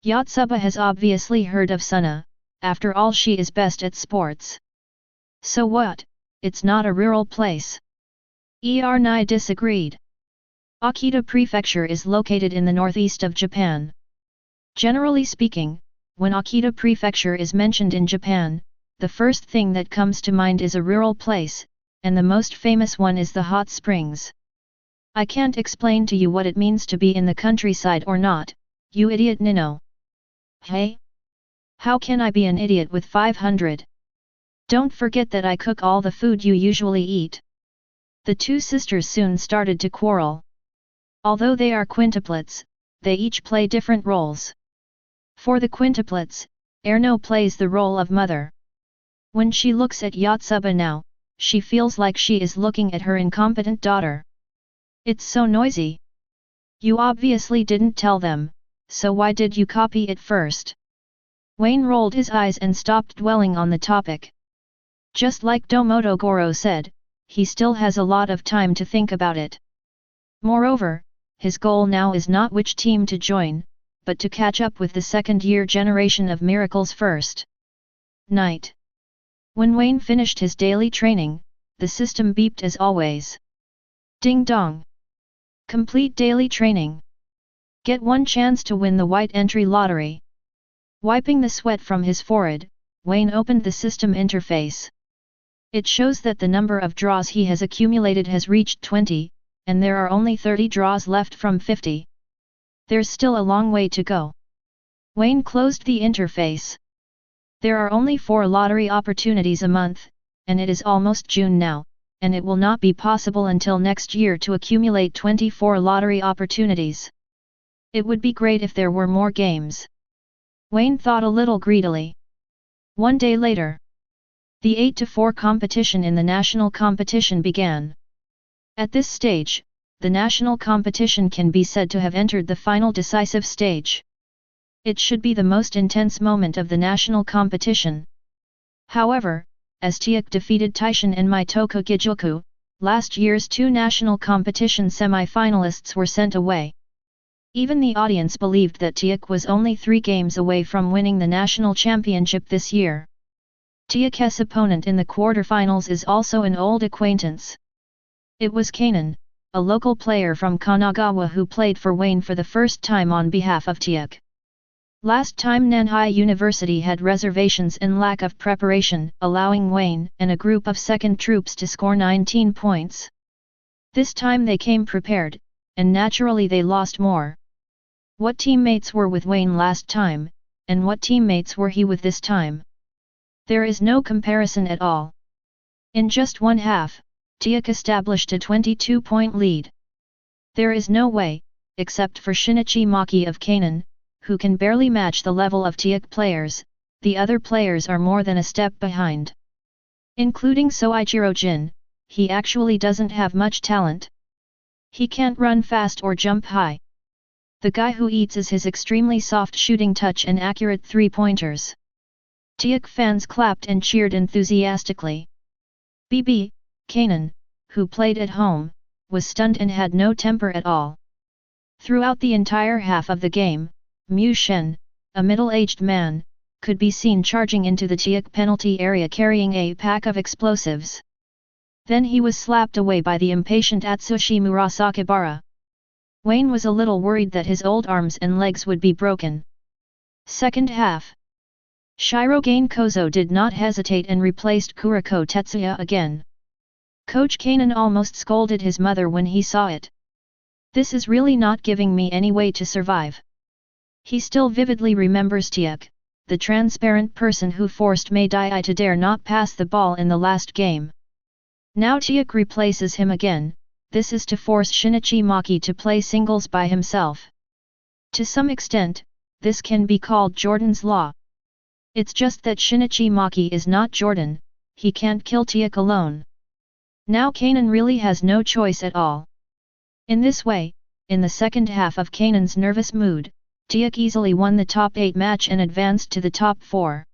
Yotsuba has obviously heard of Suna, after all she is best at sports. So what, it's not a rural place. Nai disagreed. Akita Prefecture is located in the northeast of Japan. Generally speaking, when Akita Prefecture is mentioned in Japan, the first thing that comes to mind is a rural place, and the most famous one is the hot springs. I can't explain to you what it means to be in the countryside or not, you idiot Nino. Hey? How can I be an idiot with 500? Don't forget that I cook all the food you usually eat. The 2 sisters soon started to quarrel. Although they are quintuplets, they each play different roles. For the quintuplets, Erno plays the role of mother. When she looks at Yotsuba now, she feels like she is looking at her incompetent daughter. It's so noisy. You obviously didn't tell them, so why did you copy it first? Wayne rolled his eyes and stopped dwelling on the topic. Just like Domoto Goro said, he still has a lot of time to think about it. Moreover, his goal now is not which team to join, but to catch up with the second-year generation of miracles first. Night. When Wayne finished his daily training, the system beeped as always. Ding dong. Complete daily training. Get 1 chance to win the white entry lottery. Wiping the sweat from his forehead, Wayne opened the system interface. It shows that the number of draws he has accumulated has reached 20, and there are only 30 draws left from 50. There's still a long way to go. Wayne closed the interface. There are only 4 lottery opportunities a month, and it is almost June now, and it will not be possible until next year to accumulate 24 lottery opportunities. It would be great if there were more games. Wayne thought a little greedily. 1 day later, the 8-4 competition in the national competition began. At this stage, the national competition can be said to have entered the final decisive stage. It should be the most intense moment of the national competition. However, as Teikō defeated Taishin and Mitoku Gijoku, last year's 2 national competition semi-finalists were sent away. Even the audience believed that Teikō was only 3 games away from winning the national championship this year. Teikō's opponent in the quarterfinals is also an old acquaintance. It was Kanan, a local player from Kanagawa who played for Wayne for the first time on behalf of Teikō. Last time Nanhai University had reservations and lack of preparation, allowing Wayne and a group of second troops to score 19 points. This time they came prepared, and naturally they lost more. What teammates were with Wayne last time, and what teammates were he with this time? There is no comparison at all. In just 1 half, Teikō established a 22-point lead. There is no way, except for Shinichi Maki of Kanan, who can barely match the level of Teikō players. The other players are more than a step behind. Including Soichiro Jin, he actually doesn't have much talent. He can't run fast or jump high. The guy who eats is his extremely soft shooting touch and accurate three-pointers. Teikō fans clapped and cheered enthusiastically. BB, Kanan, who played at home, was stunned and had no temper at all. Throughout the entire half of the game, Mu Shen, a middle-aged man, could be seen charging into the Teikō penalty area carrying a pack of explosives. Then he was slapped away by the impatient Atsushi Murasakibara. Wayne was a little worried that his old arms and legs would be broken. Second half. Shirogane Kozo did not hesitate and replaced Kuroko Tetsuya again. Coach Kanan almost scolded his mother when he saw it. This is really not giving me any way to survive. He still vividly remembers Teikō, the transparent person who forced Mei Dai to dare not pass the ball in the last game. Now Teikō replaces him again. This is to force Shinichi Maki to play singles by himself. To some extent, this can be called Jordan's Law. It's just that Shinichi Maki is not Jordan, he can't kill Teikō alone. Now Kanan really has no choice at all. In this way, in the second half of Kanan's nervous mood, Teikō easily won the top 8 match and advanced to the top 4.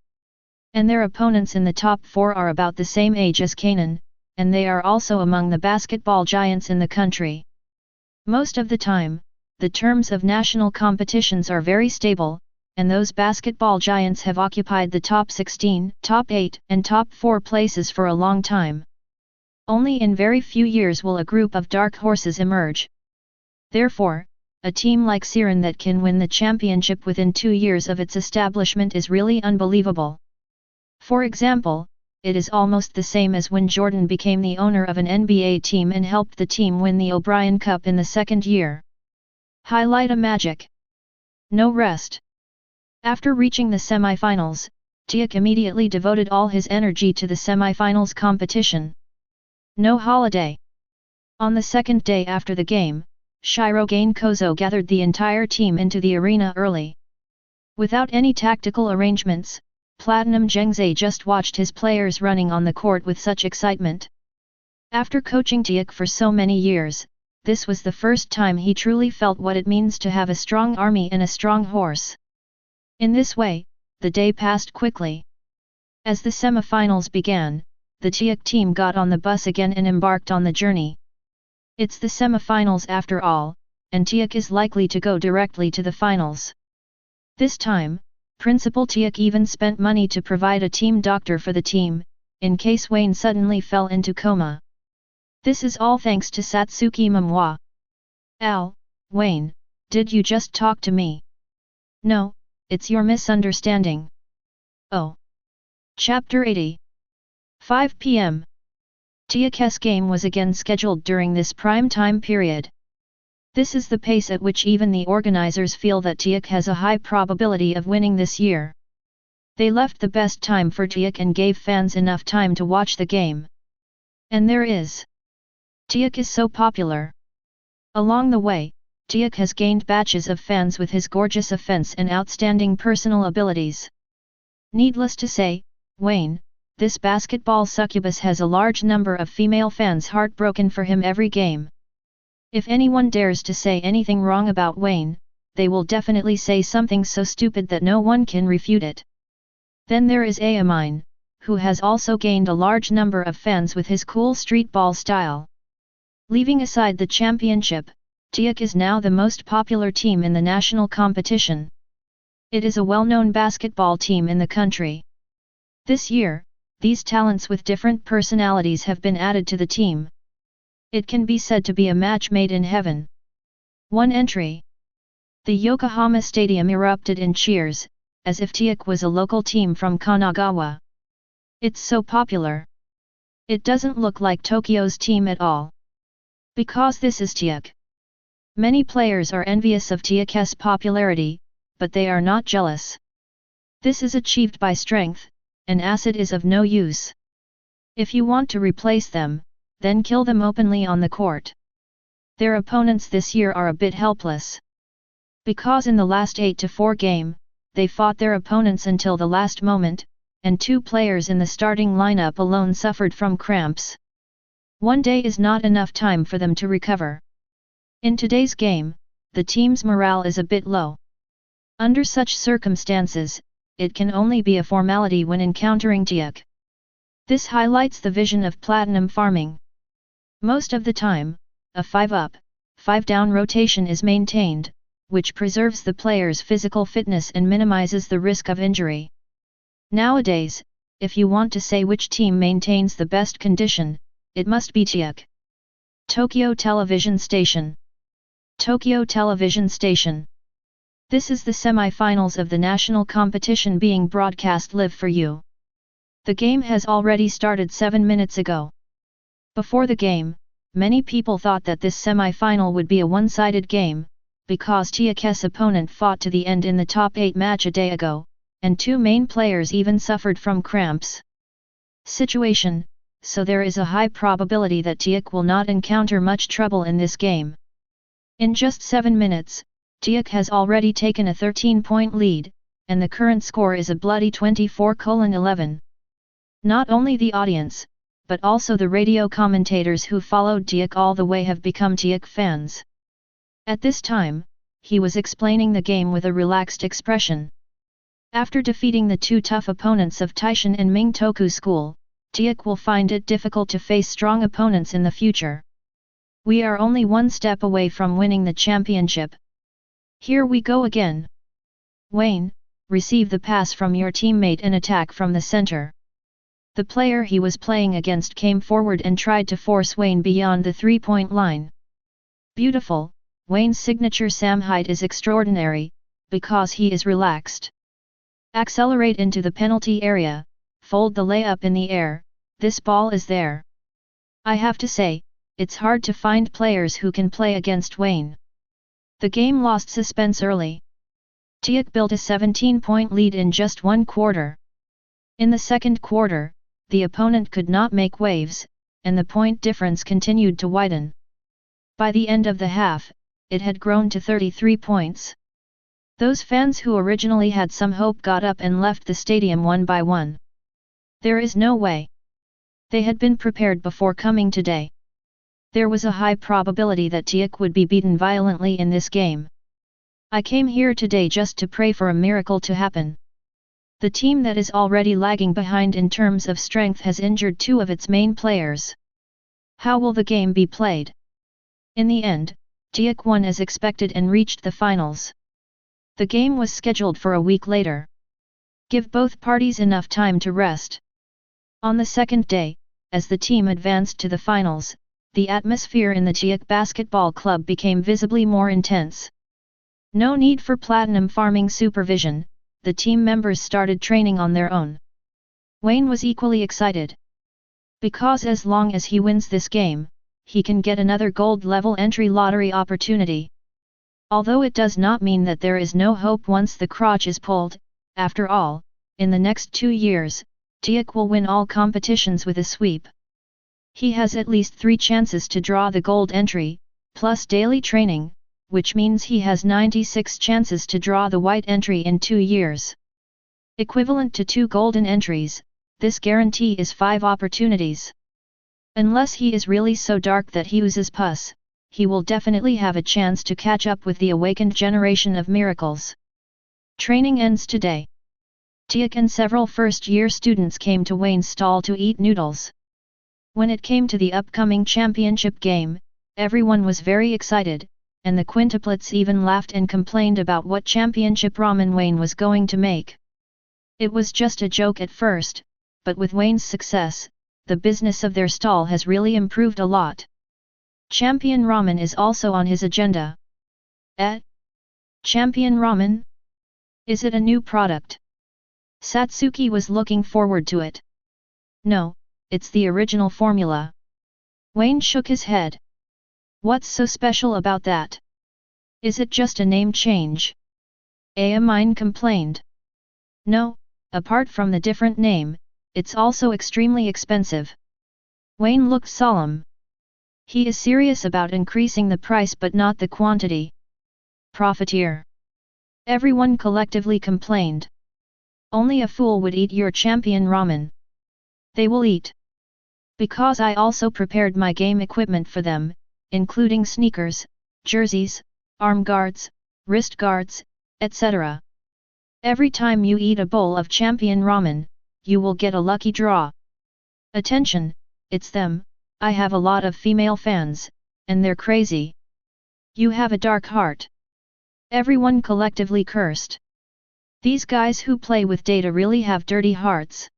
And their opponents in the top 4 are about the same age as Kanan, and they are also among the basketball giants in the country. Most of the time, the terms of national competitions are very stable, and those basketball giants have occupied the top 16, top 8, and top 4 places for a long time. Only in very few years will a group of dark horses emerge. Therefore, a team like Siren that can win the championship within 2 years of its establishment is really unbelievable. For example, it is almost the same as when Jordan became the owner of an NBA team and helped the team win the O'Brien Cup in the second year. Highlight a magic. No rest. After reaching the semi-finals, Teikō immediately devoted all his energy to the semi-finals competition. No holiday. On the second day after the game, Shirogane Kozo gathered the entire team into the arena early. Without any tactical arrangements, Platinum Jengze just watched his players running on the court with such excitement. After coaching Teikō for so many years, this was the first time he truly felt what it means to have a strong army and a strong horse. In this way, the day passed quickly. As the semifinals began, the Teikō team got on the bus again and embarked on the journey. It's the semifinals after all, and Teikō is likely to go directly to the finals. This time, Principal Teikō even spent money to provide a team doctor for the team, in case Wayne suddenly fell into coma. This is all thanks to Satsuki Momoi. Wayne, did you just talk to me? No, it's your misunderstanding. Oh. Chapter 80. 5 p.m. Teikō's game was again scheduled during this prime time period. This is the pace at which even the organizers feel that Teikō has a high probability of winning this year. They left the best time for Teikō and gave fans enough time to watch the game. And there is. Teikō is so popular. Along the way, Teikō has gained batches of fans with his gorgeous offense and outstanding personal abilities. Needless to say, Wayne, this basketball succubus has a large number of female fans heartbroken for him every game. If anyone dares to say anything wrong about Wayne, they will definitely say something so stupid that no one can refute it. Then there is Amine, who has also gained a large number of fans with his cool streetball style. Leaving aside the championship, Teikō is now the most popular team in the national competition. It is a well-known basketball team in the country. This year, these talents with different personalities have been added to the team. It can be said to be a match made in heaven. 1 entry. The Yokohama Stadium erupted in cheers, as if Teikō was a local team from Kanagawa. It's so popular. It doesn't look like Tokyo's team at all. Because this is Teikō. Many players are envious of Teikō's popularity, but they are not jealous. This is achieved by strength, and acid is of no use. If you want to replace them, then kill them openly on the court. Their opponents this year are a bit helpless. Because in the last 8-4 game, they fought their opponents until the last moment, and 2 players in the starting lineup alone suffered from cramps. One day is not enough time for them to recover. In today's game, the team's morale is a bit low. Under such circumstances, it can only be a formality when encountering Teikō. This highlights the vision of platinum farming. Most of the time, a 5-up, 5-down rotation is maintained, which preserves the player's physical fitness and minimizes the risk of injury. Nowadays, if you want to say which team maintains the best condition, it must be Teikō. Tokyo Television Station. Tokyo Television Station. This is the semi-finals of the national competition being broadcast live for you. The game has already started 7 minutes ago. Before the game, many people thought that this semi-final would be a one-sided game, because Teikō's opponent fought to the end in the top 8 match a day ago, and 2 main players even suffered from cramps. Situation, so there is a high probability that Teikō will not encounter much trouble in this game. In just 7 minutes, Teikō has already taken a 13-point lead, and the current score is a bloody 24-11. Not only the audience, but also the radio commentators who followed Teikō all the way have become Teikō fans. At this time, he was explaining the game with a relaxed expression. After defeating the 2 tough opponents of Taishan and Mingtoku School, Teikō will find it difficult to face strong opponents in the future. We are only 1 step away from winning the championship. Here we go again. Wayne, receive the pass from your teammate and attack from the center. The player he was playing against came forward and tried to force Wayne beyond the 3-point line. Beautiful, Wayne's signature Sam height is extraordinary, because he is relaxed. Accelerate into the penalty area, fold the layup in the air, this ball is there. I have to say, it's hard to find players who can play against Wayne. The game lost suspense early. Teikō built a 17-point lead in just 1 quarter. In the second quarter, the opponent could not make waves, and the point difference continued to widen. By the end of the half, it had grown to 33 points. Those fans who originally had some hope got up and left the stadium one by one. There is no way. They had been prepared before coming today. There was a high probability that Teikō would be beaten violently in this game. I came here today just to pray for a miracle to happen. The team that is already lagging behind in terms of strength has injured 2 of its main players. How will the game be played? In the end, Teikō won as expected and reached the finals. The game was scheduled for a week later. Give both parties enough time to rest. On the second day, as the team advanced to the finals, the atmosphere in the Teikō basketball club became visibly more intense. No need for platinum farming supervision, the team members started training on their own. Wayne was equally excited. Because as long as he wins this game, he can get another gold-level entry lottery opportunity. Although it does not mean that there is no hope once the crotch is pulled, after all, in the next 2 years, Teikō will win all competitions with a sweep. He has at least 3 chances to draw the gold entry, plus daily training, which means he has 96 chances to draw the white entry in 2 years. Equivalent to 2 golden entries, this guarantee is 5 opportunities. Unless he is really so dark that he uses pus, he will definitely have a chance to catch up with the awakened generation of miracles. Training ends today. Teikō and several first-year students came to Wayne's stall to eat noodles. When it came to the upcoming championship game, everyone was very excited, and the quintuplets even laughed and complained about what championship ramen Wayne was going to make. It was just a joke at first, but with Wayne's success, the business of their stall has really improved a lot. Champion Ramen is also on his agenda. Champion Ramen? Is it a new product? Satsuki was looking forward to it. No, it's the original formula. Wayne shook his head. What's so special about that? Is it just a name change? Mine complained. No, apart from the different name, it's also extremely expensive. Wayne looked solemn. He is serious about increasing the price but not the quantity. Profiteer. Everyone collectively complained. Only a fool would eat your champion ramen. They will eat. Because I also prepared my game equipment for them, including sneakers, jerseys, arm guards, wrist guards, etc. Every time you eat a bowl of champion ramen, you will get a lucky draw. Attention, it's them, I have a lot of female fans, and they're crazy. You have a dark heart. Everyone collectively cursed. These guys who play with data really have dirty hearts.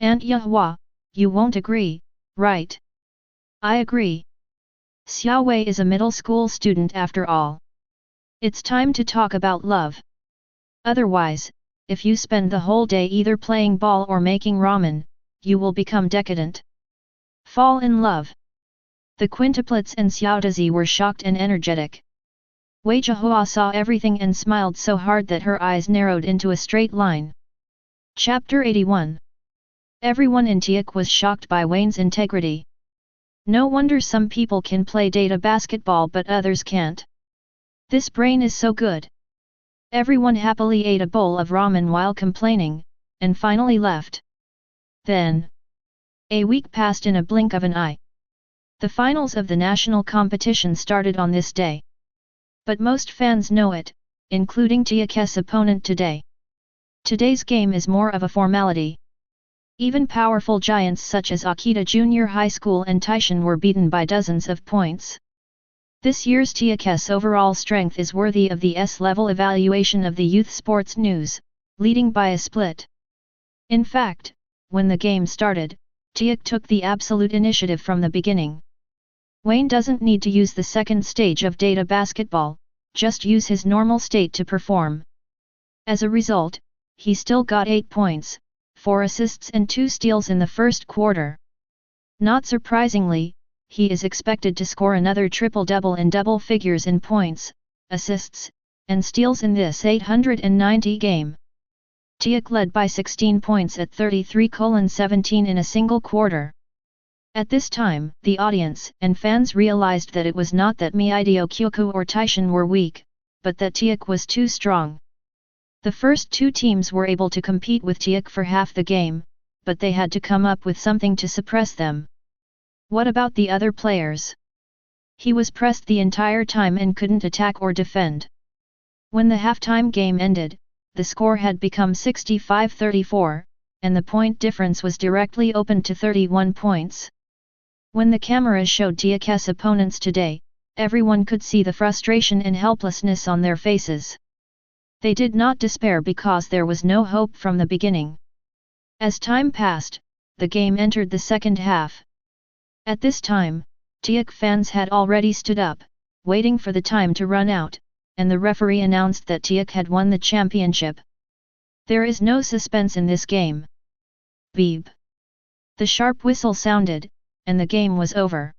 And Yahua, you won't agree, right? I agree. Xiaowei is a middle school student after all. It's time to talk about love. Otherwise, if you spend the whole day either playing ball or making ramen, you will become decadent. Fall in love. The quintuplets and Xiaodazi were shocked and energetic. Wei Zhihua saw everything and smiled so hard that her eyes narrowed into a straight line. Chapter 81. Everyone in Teikō was shocked by Wayne's integrity. No wonder some people can play data basketball but others can't. This brain is so good. Everyone happily ate a bowl of ramen while complaining, and finally left. Then, a week passed in a blink of an eye. The finals of the national competition started on this day. But most fans know it, including Teikō's opponent today. Today's game is more of a formality. Even powerful giants such as Akita Junior High School and Taishan were beaten by dozens of points. This year's Teikō's overall strength is worthy of the S-level evaluation of the youth sports news, leading by a split. In fact, when the game started, Teikō took the absolute initiative from the beginning. Wayne doesn't need to use the second stage of data basketball, just use his normal state to perform. As a result, he still got 8 points, 4 assists and 2 steals in the first quarter. Not surprisingly, he is expected to score another triple-double in double figures in points, assists, and steals in this 890 game. Teikō led by 16 points at 33:17 in a single quarter. At this time, the audience and fans realized that it was not that Meido Kyoku or Taishan were weak, but that Teikō was too strong. The first two teams were able to compete with Teikō for half the game, but they had to come up with something to suppress them. What about the other players? He was pressed the entire time and couldn't attack or defend. When the halftime game ended, the score had become 65-34, and the point difference was directly opened to 31 points. When the cameras showed Teikō's opponents today, everyone could see the frustration and helplessness on their faces. They did not despair because there was no hope from the beginning. As time passed, the game entered the second half. At this time, Teikō fans had already stood up, waiting for the time to run out, and the referee announced that Teikō had won the championship. There is no suspense in this game. Beep. The sharp whistle sounded, and the game was over.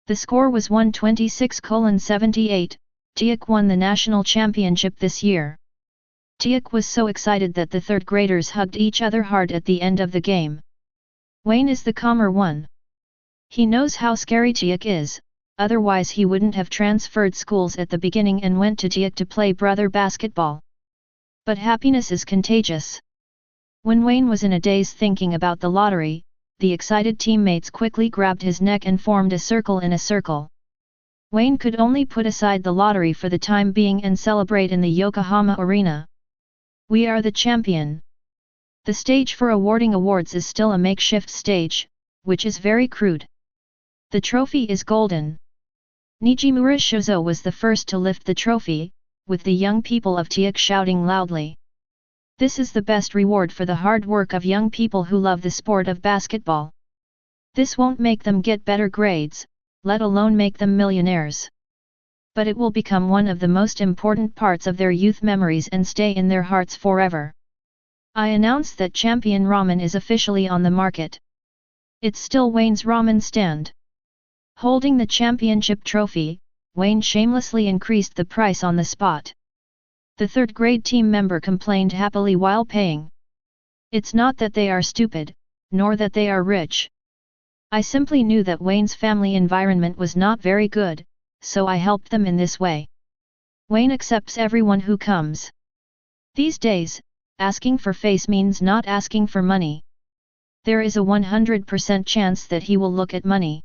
The score was 126:78, Teikō won the national championship this year. Teikō was so excited that the third graders hugged each other hard at the end of the game. Wayne is the calmer one. He knows how scary Teikō is, otherwise he wouldn't have transferred schools at the beginning and went to Teikō to play brother basketball. But happiness is contagious. When Wayne was in a daze thinking about the lottery, the excited teammates quickly grabbed his neck and formed a circle in a circle. Wayne could only put aside the lottery for the time being and celebrate in the Yokohama arena. We are the champion. The stage for awarding awards is still a makeshift stage, which is very crude. The trophy is golden. Nijimura Shozo was the first to lift the trophy, with the young people of Teikō shouting loudly. This is the best reward for the hard work of young people who love the sport of basketball. This won't make them get better grades, let alone make them millionaires. But it will become one of the most important parts of their youth memories and stay in their hearts forever. I announce that Champion Ramen is officially on the market. It's still Wayne's ramen stand. Holding the championship trophy, Wayne shamelessly increased the price on the spot. The third grade team member complained happily while paying. It's not that they are stupid, nor that they are rich. I simply knew that Wayne's family environment was not very good, so I helped them in this way. Wayne accepts everyone who comes. These days, asking for face means not asking for money. There is a 100% chance that he will look at money.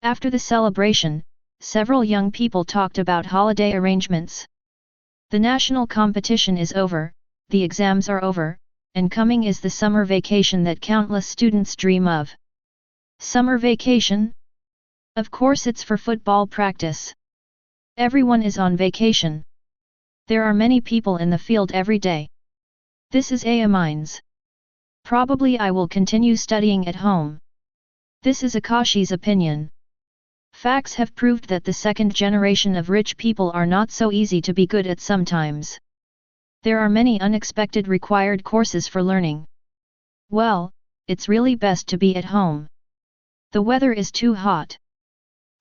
After the celebration, several young people talked about holiday arrangements. The national competition is over, the exams are over, and coming is the summer vacation that countless students dream of. Summer vacation? Of course it's for football practice. Everyone is on vacation. There are many people in the field every day. This is Ayamine's. Probably I will continue studying at home. This is Akashi's opinion. Facts have proved that the second generation of rich people are not so easy to be good at sometimes. There are many unexpected required courses for learning. Well, it's really best to be at home. The weather is too hot.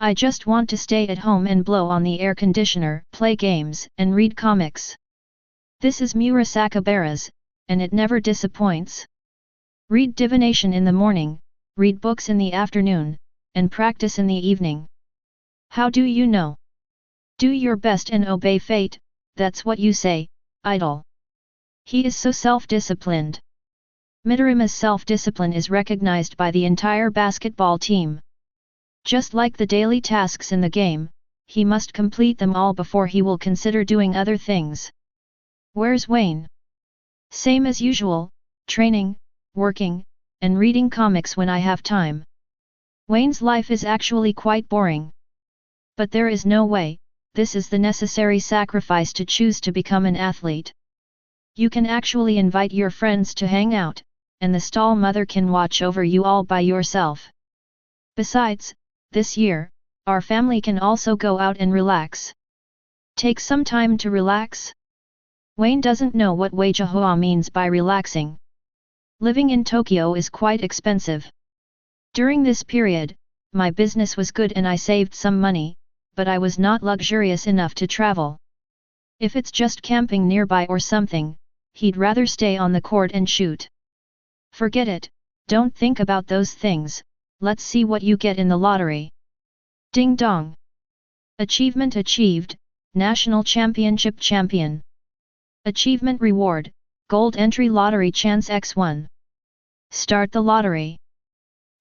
I just want to stay at home and blow on the air conditioner, play games, and read comics. This is Murasaka Bara's, and it never disappoints. Read divination in the morning, read books in the afternoon, and practice in the evening. How do you know? Do your best and obey fate, that's what you say, idol. He is so self-disciplined. Midorima's self-discipline is recognized by the entire basketball team. Just like the daily tasks in the game, he must complete them all before he will consider doing other things. Where's Wayne? Same as usual, training, working, and reading comics when I have time. Wayne's life is actually quite boring. But there is no way, this is the necessary sacrifice to choose to become an athlete. You can actually invite your friends to hang out, and the stall mother can watch over you all by yourself. Besides, this year, our family can also go out and relax. Take some time to relax? Wayne doesn't know what Waijahua means by relaxing. Living in Tokyo is quite expensive. During this period, my business was good and I saved some money, but I was not luxurious enough to travel. If it's just camping nearby or something, he'd rather stay on the court and shoot. Forget it, don't think about those things, let's see what you get in the lottery. Ding dong! Achievement achieved, National Championship champion. Achievement reward, Gold entry lottery chance x1. Start the lottery.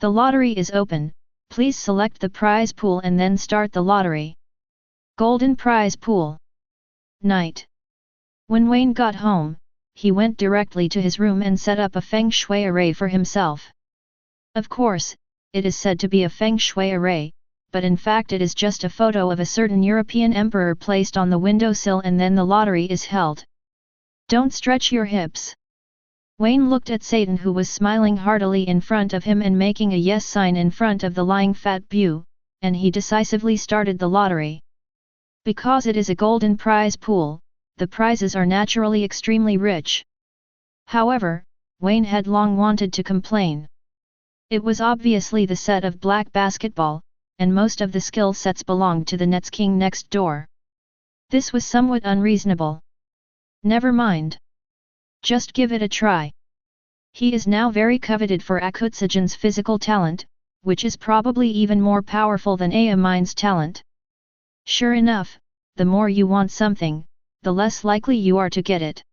The lottery is open, please select the prize pool and then start the lottery. Golden prize pool. Night. When Wayne got home, he went directly to his room and set up a feng shui array for himself. Of course, it is said to be a feng shui array, but in fact it is just a photo of a certain European emperor placed on the windowsill and then the lottery is held. Don't stretch your hips. Wayne looked at Satan, who was smiling heartily in front of him and making a yes sign in front of the lying fat beau, and he decisively started the lottery. Because it is a golden prize pool, the prizes are naturally extremely rich. However, Wayne had long wanted to complain. It was obviously the set of black basketball, and most of the skill sets belonged to the Nets king next door. This was somewhat unreasonable. Never mind. Just give it a try. He is now very coveted for Akutsugin's physical talent, which is probably even more powerful than Ayamine's talent. Sure enough, the more you want something, the less likely you are to get it.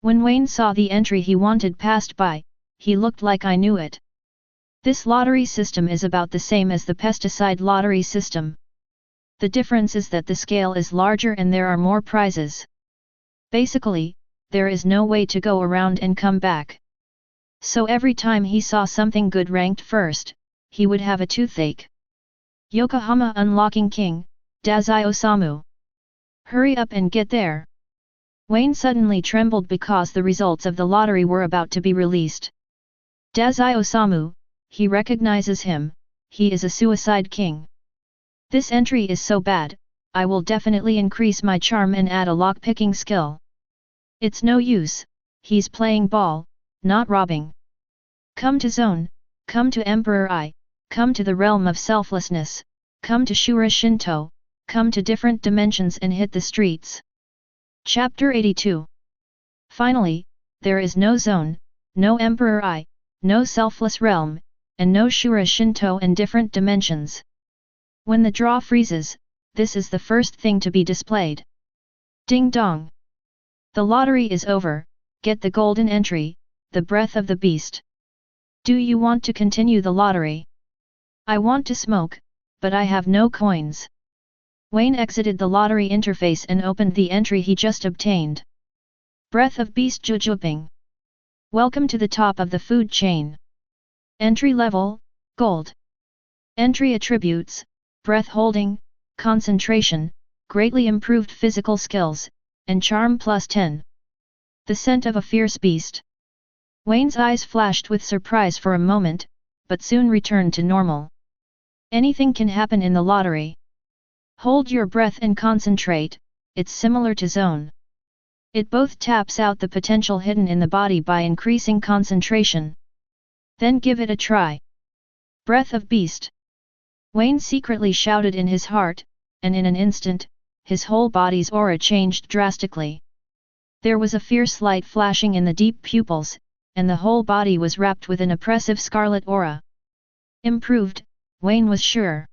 When Wayne saw the entry he wanted passed by, he looked like I knew it. This lottery system is about the same as the pesticide lottery system. The difference is that the scale is larger and there are more prizes. Basically, there is no way to go around and come back. So every time he saw something good ranked first, he would have a toothache. Yokohama Unlocking King, Dazai Osamu. Hurry up and get there. Wayne suddenly trembled because the results of the lottery were about to be released. Dazai Osamu, he recognizes him, he is a suicide king. This entry is so bad, I will definitely increase my charm and add a lock-picking skill. It's no use, he's playing ball, not robbing. Come to Zone, come to Emperor I, come to the realm of selflessness, come to Shura Shinto, come to different dimensions and hit the streets. Chapter 82. Finally, there is no zone, no Emperor I, no selfless realm, and no Shura Shinto and different dimensions. When the draw freezes, this is the first thing to be displayed. Ding dong! The lottery is over, get the golden entry, the breath of the beast. Do you want to continue the lottery? I want to smoke, but I have no coins. Wayne exited the lottery interface and opened the entry he just obtained. Breath of Beast Jujubing. Welcome to the top of the food chain. Entry level, Gold. Entry attributes, breath holding, concentration, greatly improved physical skills, and charm +10. The scent of a fierce beast. Wayne's eyes flashed with surprise for a moment, but soon returned to normal. Anything can happen in the lottery. Hold your breath and concentrate, it's similar to zone. It both taps out the potential hidden in the body by increasing concentration. Then give it a try. Breath of Beast. Wayne secretly shouted in his heart, and in an instant, his whole body's aura changed drastically. There was a fierce light flashing in the deep pupils, and the whole body was wrapped with an oppressive scarlet aura. Improved, Wayne was sure.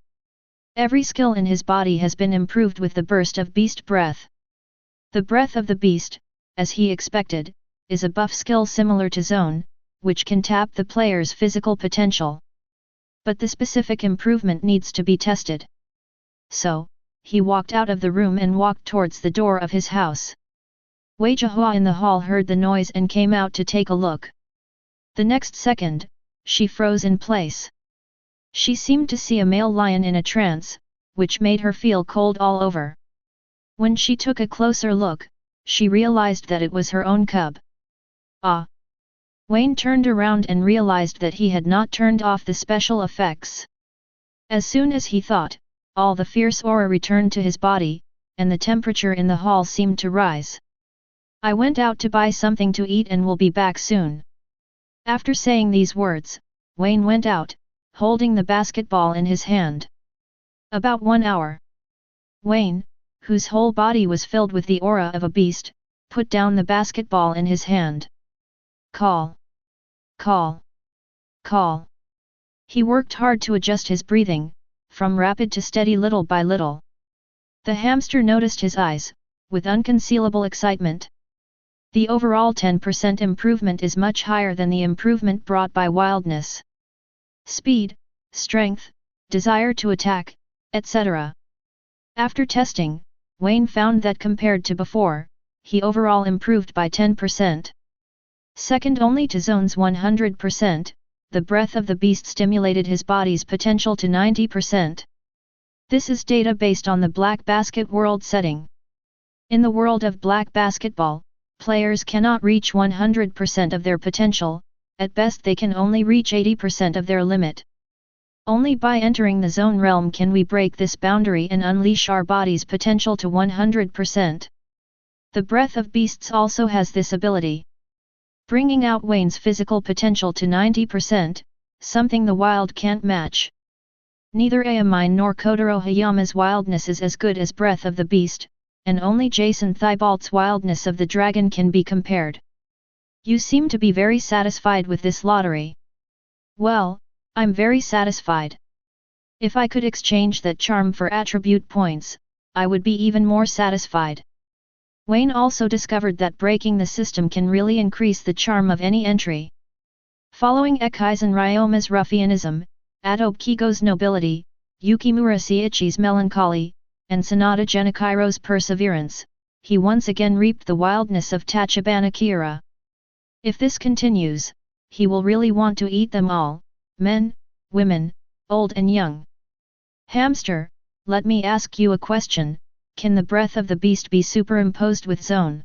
Every skill in his body has been improved with the burst of beast breath. The breath of the beast, as he expected, is a buff skill similar to zone, which can tap the player's physical potential. But the specific improvement needs to be tested. So, he walked out of the room and walked towards the door of his house. Wei Jihua in the hall heard the noise and came out to take a look. The next second, she froze in place. She seemed to see a male lion in a trance, which made her feel cold all over. When she took a closer look, she realized that it was her own cub. Ah! Wayne turned around and realized that he had not turned off the special effects. As soon as he thought, all the fierce aura returned to his body, and the temperature in the hall seemed to rise. I went out to buy something to eat and will be back soon. After saying these words, Wayne went out, holding the basketball in his hand. About 1 hour. Wayne, whose whole body was filled with the aura of a beast, put down the basketball in his hand. Call. Call. Call. He worked hard to adjust his breathing, from rapid to steady little by little. The hamster noticed his eyes, with unconcealable excitement. The overall 10% improvement is much higher than the improvement brought by wildness. Speed, strength, desire to attack, etc. After testing, Wayne found that compared to before, he overall improved by 10%. Second only to zone's 100%, the breath of the beast stimulated his body's potential to 90%. This is data based on the Black Basket world setting. In the world of Black Basketball, players cannot reach 100% of their potential, at best they can only reach 80% of their limit. Only by entering the zone realm can we break this boundary and unleash our body's potential to 100%. The breath of beasts also has this ability. Bringing out Wayne's physical potential to 90%, something the wild can't match. Neither Ayamine nor Kotaro Hayama's wildness is as good as breath of the beast, and only Jason Thibault's wildness of the dragon can be compared. You seem to be very satisfied with this lottery. Well, I'm very satisfied. If I could exchange that charm for attribute points, I would be even more satisfied. Wayne also discovered that breaking the system can really increase the charm of any entry. Following Ekizen Ryoma's ruffianism, Adobe Kigo's nobility, Yukimura Seiichi's melancholy, and Sanada Genikairo's perseverance, he once again reaped the wildness of Tachibana Kira. If this continues, he will really want to eat them all, men, women, old and young. Hamster, let me ask you a question, can the breath of the beast be superimposed with zone?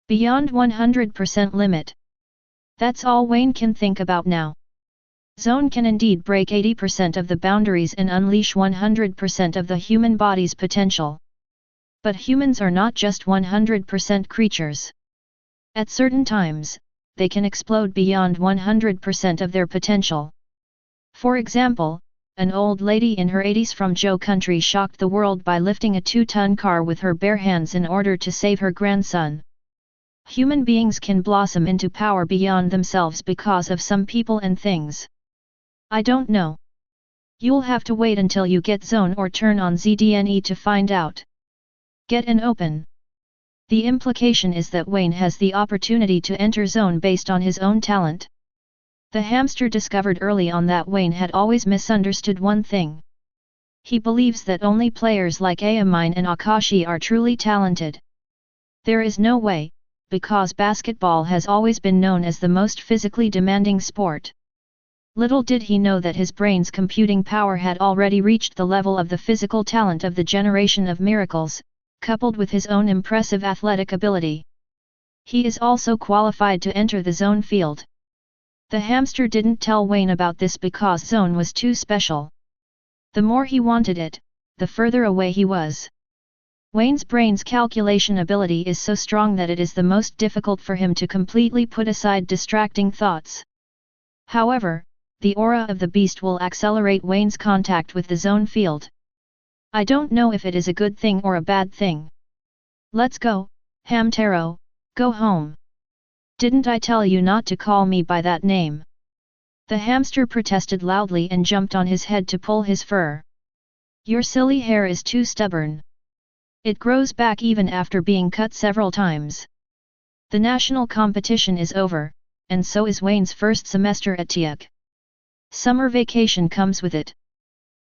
Beyond 100% limit. That's all Wayne can think about now. Zone can indeed break 80% of the boundaries and unleash 100% of the human body's potential. But humans are not just 100% creatures. At certain times, they can explode beyond 100% of their potential. For example, an old lady in her 80s from Zhou country shocked the world by lifting a 2-ton car with her bare hands in order to save her grandson. Human beings can blossom into power beyond themselves because of some people and things. I don't know. You'll have to wait until you get zone or turn on ZDNE to find out. Get an open. The implication is that Wayne has the opportunity to enter zone based on his own talent. The hamster discovered early on that Wayne had always misunderstood one thing. He believes that only players like Ayamine and Akashi are truly talented. There is no way, because basketball has always been known as the most physically demanding sport. Little did he know that his brain's computing power had already reached the level of the physical talent of the generation of miracles, coupled with his own impressive athletic ability. He is also qualified to enter the zone field. The hamster didn't tell Wayne about this because zone was too special. The more he wanted it, the further away he was. Wayne's brain's calculation ability is so strong that it is the most difficult for him to completely put aside distracting thoughts. However, the aura of the beast will accelerate Wayne's contact with the zone field. I don't know if it is a good thing or a bad thing. Let's go, Hamtaro, go home. Didn't I tell you not to call me by that name? The hamster protested loudly and jumped on his head to pull his fur. Your silly hair is too stubborn. It grows back even after being cut several times. The national competition is over, and so is Wayne's first semester at Teikō. Summer vacation comes with it.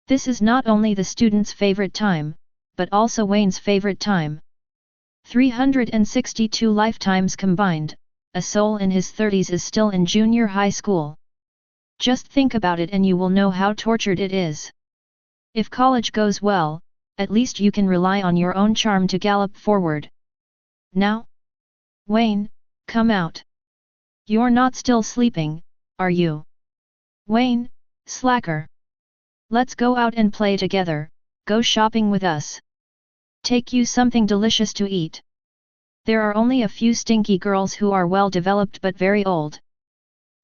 This is not only the student's favorite time, but also Wayne's favorite time. 362 lifetimes combined, a soul in his 30s is still in junior high school. Just think about it and you will know how tortured it is. If college goes well, at least you can rely on your own charm to gallop forward. Now? Wayne, come out. You're not still sleeping, are you? Wayne, slacker. Let's go out and play together, go shopping with us. Take you something delicious to eat. There are only a few stinky girls who are well developed but very old.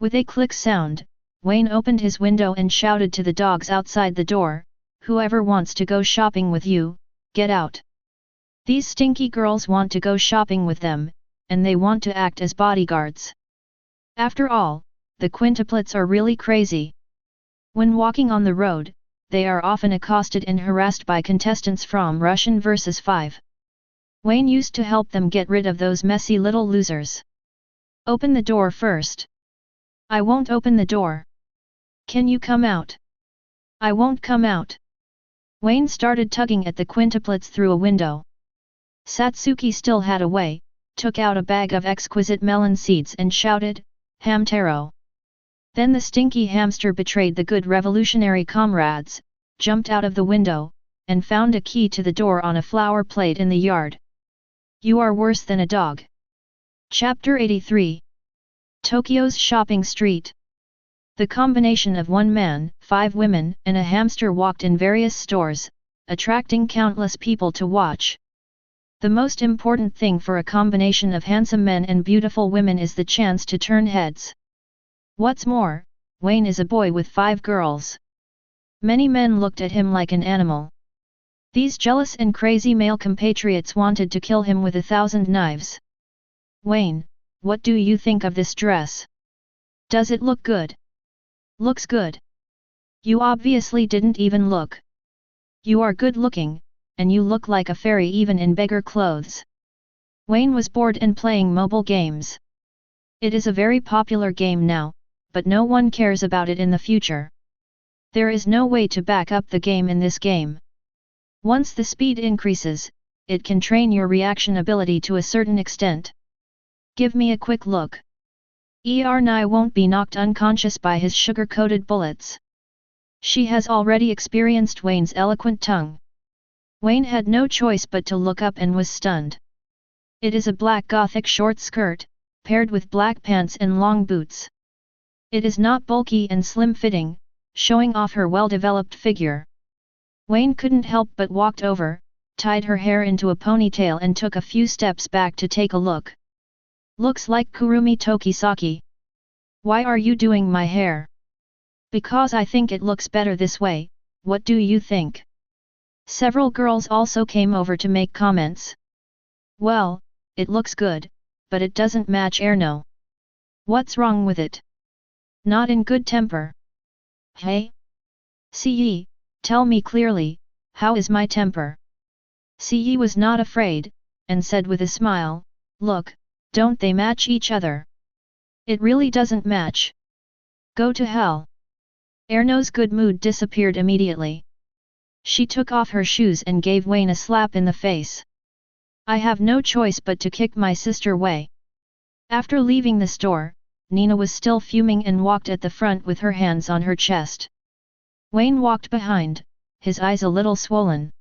With a click sound, Wayne opened his window and shouted to the dogs outside the door, whoever wants to go shopping with you, get out. These stinky girls want to go shopping with them, and they want to act as bodyguards. After all, the quintuplets are really crazy. When walking on the road, they are often accosted and harassed by contestants from Russian vs. 5. Wayne used to help them get rid of those messy little losers. Open the door first. I won't open the door. Can you come out? I won't come out. Wayne started tugging at the quintuplets through a window. Satsuki still had a way, took out a bag of exquisite melon seeds and shouted, Hamtaro. Then the stinky hamster betrayed the good revolutionary comrades, jumped out of the window, and found a key to the door on a flower plate in the yard. You are worse than a dog. Chapter 83. Tokyo's shopping street. The combination of one man, 5 women, and a hamster walked in various stores, attracting countless people to watch. The most important thing for a combination of handsome men and beautiful women is the chance to turn heads. What's more, Wayne is a boy with 5 girls. Many men looked at him like an animal. These jealous and crazy male compatriots wanted to kill him with 1,000 knives. Wayne, what do you think of this dress? Does it look good? Looks good. You obviously didn't even look. You are good looking, and you look like a fairy even in beggar clothes. Wayne was bored and playing mobile games. It is a very popular game now, but no one cares about it in the future. There is no way to back up the game in this game. Once the speed increases, it can train your reaction ability to a certain extent. Give me a quick look. Nai won't be knocked unconscious by his sugar-coated bullets. She has already experienced Wayne's eloquent tongue. Wayne had no choice but to look up and was stunned. It is a black gothic short skirt, paired with black pants and long boots. It is not bulky and slim-fitting, showing off her well-developed figure. Wayne couldn't help but walked over, tied her hair into a ponytail and took a few steps back to take a look. Looks like Kurumi Tokisaki. Why are you doing my hair? Because I think it looks better this way, what do you think? Several girls also came over to make comments. Well, it looks good, but it doesn't match Erno. What's wrong with it? Not in good temper. Hey? Siyi, tell me clearly, how is my temper? Siyi was not afraid, and said with a smile, "Look, don't they match each other? It really doesn't match. Go to hell." Erno's good mood disappeared immediately. She took off her shoes and gave Wayne a slap in the face. "I have no choice but to kick my sister Wei." After leaving the store, Nina was still fuming and walked at the front with her hands on her chest. Wayne walked behind, his eyes a little swollen.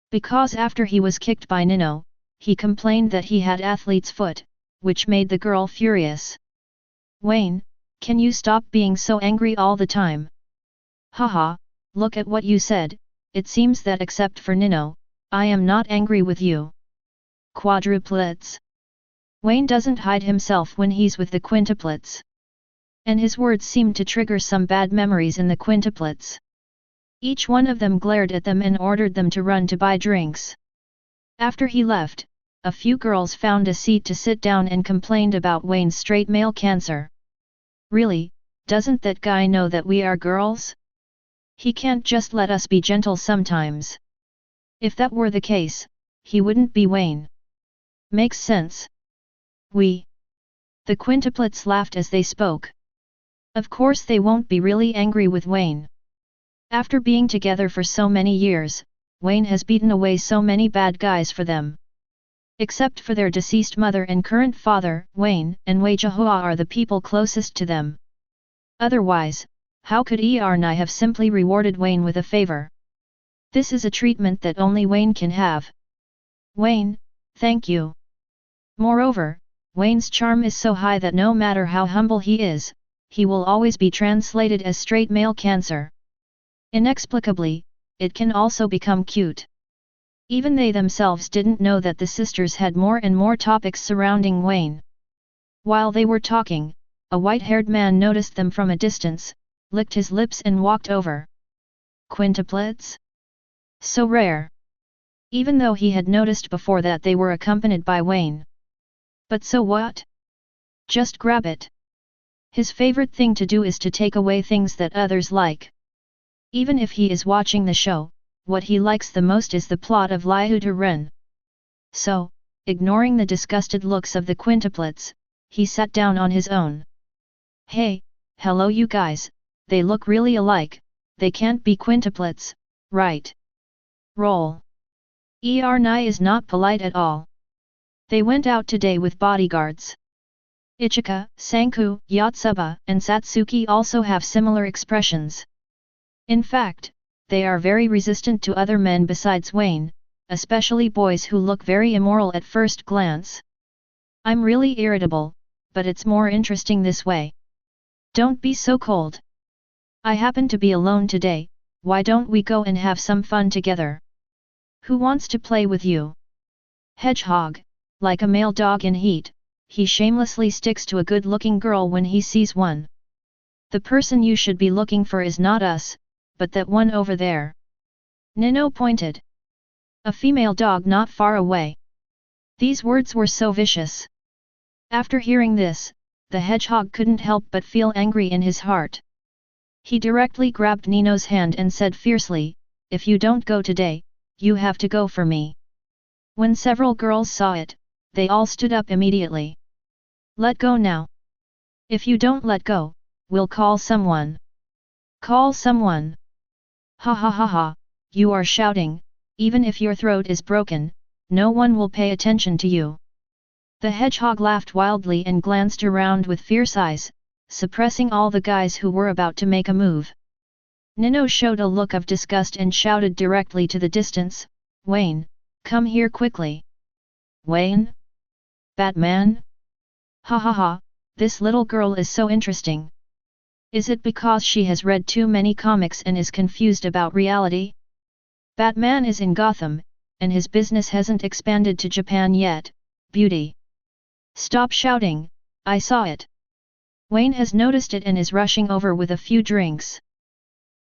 Because after he was kicked by Nino, he complained that he had athlete's foot, which made the girl furious. "Wayne, can you stop being so angry all the time?" "Haha, look at what you said, it seems that except for Nino, I am not angry with you." Quadruplets. Wayne doesn't hide himself when he's with the quintuplets. And his words seemed to trigger some bad memories in the quintuplets. Each one of them glared at them and ordered them to run to buy drinks. After he left, a few girls found a seat to sit down and complained about Wayne's straight male cancer. "Really, doesn't that guy know that we are girls? He can't just let us be gentle sometimes. If that were the case, he wouldn't be Wayne." "Makes sense." "We." The quintuplets laughed as they spoke. Of course they won't be really angry with Wayne. After being together for so many years, Wayne has beaten away so many bad guys for them. Except for their deceased mother and current father, Wayne and Wei Jihua are the people closest to them. Otherwise, how could Erni have simply rewarded Wayne with a favor? This is a treatment that only Wayne can have. "Wayne, thank you." Moreover, Wayne's charm is so high that no matter how humble he is, he will always be translated as straight male cancer. Inexplicably, it can also become cute. Even they themselves didn't know that the sisters had more and more topics surrounding Wayne. While they were talking, a white-haired man noticed them from a distance, licked his lips and walked over. Quintuplets? So rare. Even though he had noticed before that they were accompanied by Wayne. But so what? Just grab it. His favorite thing to do is to take away things that others like. Even if he is watching the show, what he likes the most is the plot of Liu de Ren. So, ignoring the disgusted looks of the quintuplets, he sat down on his own. "Hey, hello you guys, they look really alike, they can't be quintuplets, right?" Roll. Erni is not polite at all. They went out today with bodyguards. Ichika, Sanku, Yotsuba, and Satsuki also have similar expressions. In fact, they are very resistant to other men besides Wayne, especially boys who look very immoral at first glance. "I'm really irritable, but it's more interesting this way. Don't be so cold. I happen to be alone today, why don't we go and have some fun together? Who wants to play with you?" Hedgehog, like a male dog in heat, he shamelessly sticks to a good-looking girl when he sees one. "The person you should be looking for is not us, but that one over there." Nino pointed. A female dog not far away. These words were so vicious. After hearing this, the hedgehog couldn't help but feel angry in his heart. He directly grabbed Nino's hand and said fiercely, "If you don't go today, you have to go for me." When several girls saw it, they all stood up immediately. "Let go now. If you don't let go, we'll call someone." "Call someone? Ha ha ha ha, you are shouting, even if your throat is broken, no one will pay attention to you." The hedgehog laughed wildly and glanced around with fierce eyes, suppressing all the guys who were about to make a move. Nino showed a look of disgust and shouted directly to the distance, "Wayne, come here quickly." "Wayne? Batman? Ha ha ha, this little girl is so interesting. Is it because she has read too many comics and is confused about reality? Batman is in Gotham, and his business hasn't expanded to Japan yet, beauty. Stop shouting, I saw it." Wayne has noticed it and is rushing over with a few drinks.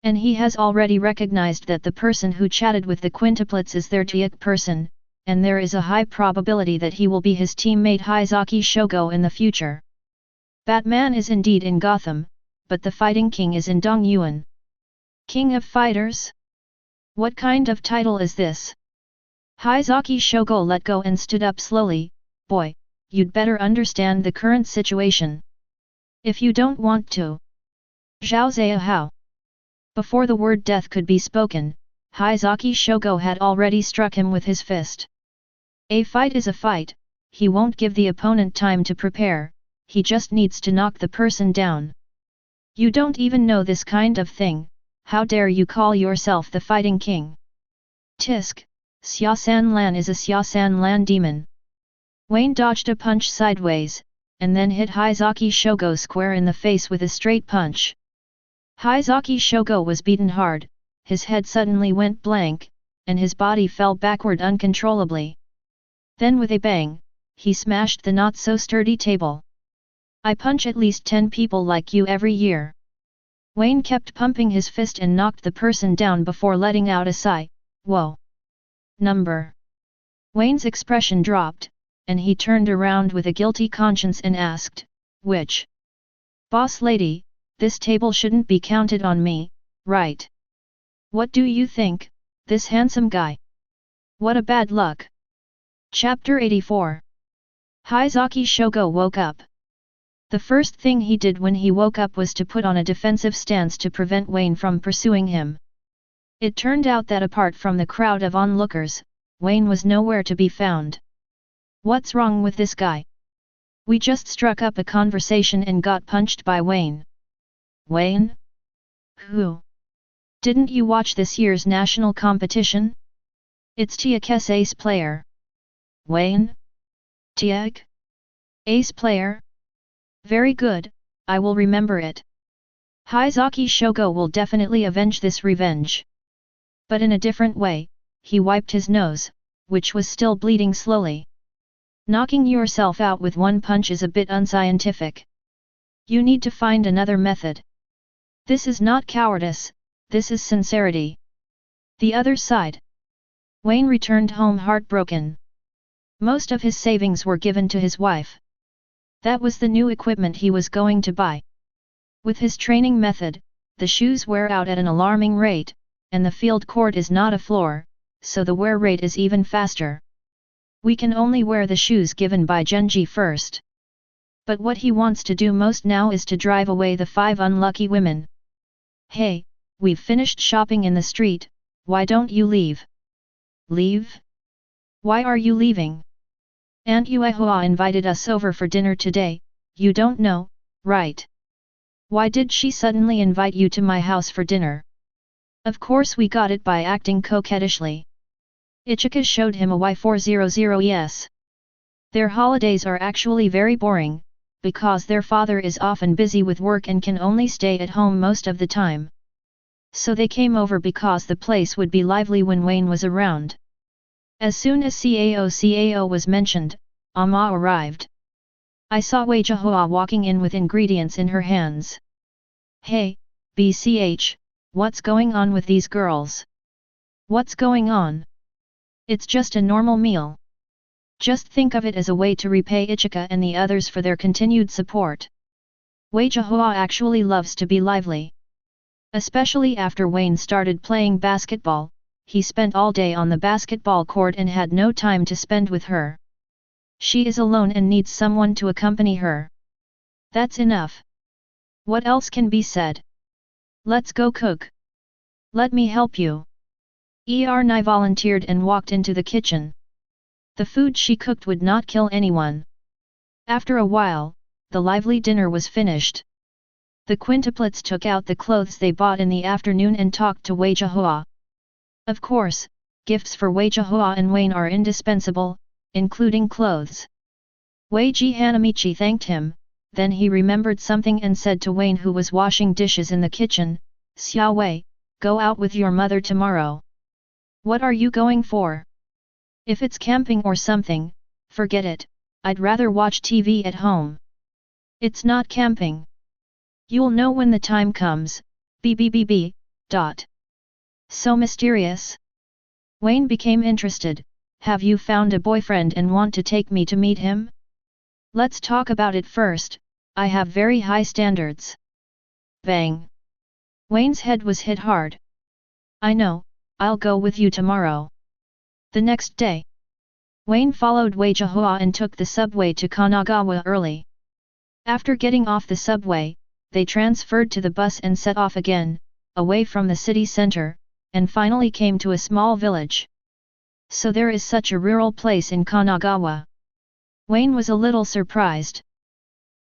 And he has already recognized that the person who chatted with the quintuplets is their Teikō person, and there is a high probability that he will be his teammate Hizaki Shogo in the future. Batman is indeed in Gotham, but the fighting king is in Dongyuan. King of Fighters? What kind of title is this? Hizaki Shogo let go and stood up slowly. Boy, you'd better understand the current situation. If you don't want to. Zhao Ziyahao. Before the word death could be spoken, Hizaki Shogo had already struck him with his fist. A fight is a fight, he won't give the opponent time to prepare, he just needs to knock the person down. You don't even know this kind of thing, how dare you call yourself the fighting king? Tisk, Xiaosan Lan is a Xiaosan Lan demon. Wayne dodged a punch sideways, and then hit Hizaki Shogo square in the face with a straight punch. Hizaki Shogo was beaten hard, his head suddenly went blank, and his body fell backward uncontrollably. Then with a bang, he smashed the not-so-sturdy table. I punch at least 10 people like you every year. Wayne kept pumping his fist and knocked the person down before letting out a sigh. Whoa! Number. Wayne's expression dropped, and he turned around with a guilty conscience and asked, which? Boss lady, this table shouldn't be counted on me, right? What do you think, this handsome guy? What a bad luck! Chapter 84. Hizaki Shogo woke up. The first thing he did when he woke up was to put on a defensive stance to prevent Wayne from pursuing him. It turned out that apart from the crowd of onlookers, Wayne was nowhere to be found. What's wrong with this guy? We just struck up a conversation and got punched by Wayne. Wayne? Who? Didn't you watch this year's national competition? It's Teikō's ace player. Wayne? Teikō? Ace player? Very good, I will remember it. Hizaki Shogo will definitely avenge this revenge. But in a different way, he wiped his nose, which was still bleeding slowly. Knocking yourself out with one punch is a bit unscientific. You need to find another method. This is not cowardice, this is sincerity. The other side. Wayne returned home heartbroken. Most of his savings were given to his wife. That was the new equipment he was going to buy. With his training method, the shoes wear out at an alarming rate, and the field court is not a floor, so the wear rate is even faster. We can only wear the shoes given by Genji first. But what he wants to do most now is to drive away the 5 unlucky women. Hey, we've finished shopping in the street, why don't you leave? Leave? Why are you leaving? Aunt Yuehua invited us over for dinner today, you don't know, right? Why did she suddenly invite you to my house for dinner? Of course we got it by acting coquettishly. Ichika showed him a Y400 yes. Their holidays are actually very boring, because their father is often busy with work and can only stay at home most of the time. So they came over because the place would be lively when Wayne was around. As soon as Cao was mentioned, Ama arrived. I saw Wei Jihua walking in with ingredients in her hands. Hey, BCH, what's going on with these girls? What's going on? It's just a normal meal. Just think of it as a way to repay Ichika and the others for their continued support. Wei Jihua actually loves to be lively. Especially after Wayne started playing basketball, he spent all day on the basketball court and had no time to spend with her. She is alone and needs someone to accompany her. That's enough. What else can be said? Let's go cook. Let me help you. Erni volunteered and walked into the kitchen. The food she cooked would not kill anyone. After a while, the lively dinner was finished. The quintuplets took out the clothes they bought in the afternoon and talked to Wei Jihua. Of course, gifts for Wei Jihua and Wayne are indispensable, including clothes. Wei Jihanamichi thanked him, then he remembered something and said to Wayne who was washing dishes in the kitchen, Xiao Wei, go out with your mother tomorrow. What are you going for? If it's camping or something, forget it, I'd rather watch TV at home. It's not camping. You'll know when the time comes, BBBB. So mysterious? Wayne became interested. Have you found a boyfriend and want to take me to meet him? Let's talk about it first, I have very high standards. Bang! Wayne's head was hit hard. I know, I'll go with you tomorrow. The next day, Wayne followed Wei Jihua and took the subway to Kanagawa early. After getting off the subway, they transferred to the bus and set off again, away from the city center, and finally came to a small village. So there is such a rural place in Kanagawa. Wayne was a little surprised.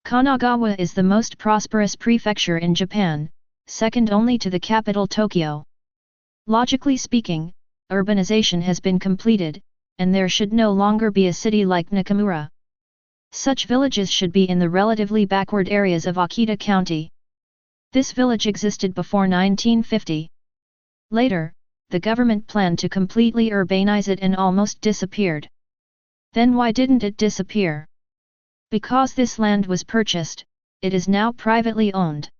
Kanagawa is the most prosperous prefecture in Japan, second only to the capital Tokyo. Logically speaking, urbanization has been completed, and there should no longer be a city like Nakamura. Such villages should be in the relatively backward areas of Akita County. This village existed before 1950. Later, the government planned to completely urbanize it and almost disappeared. Then why didn't it disappear? Because this land was purchased, it is now privately owned.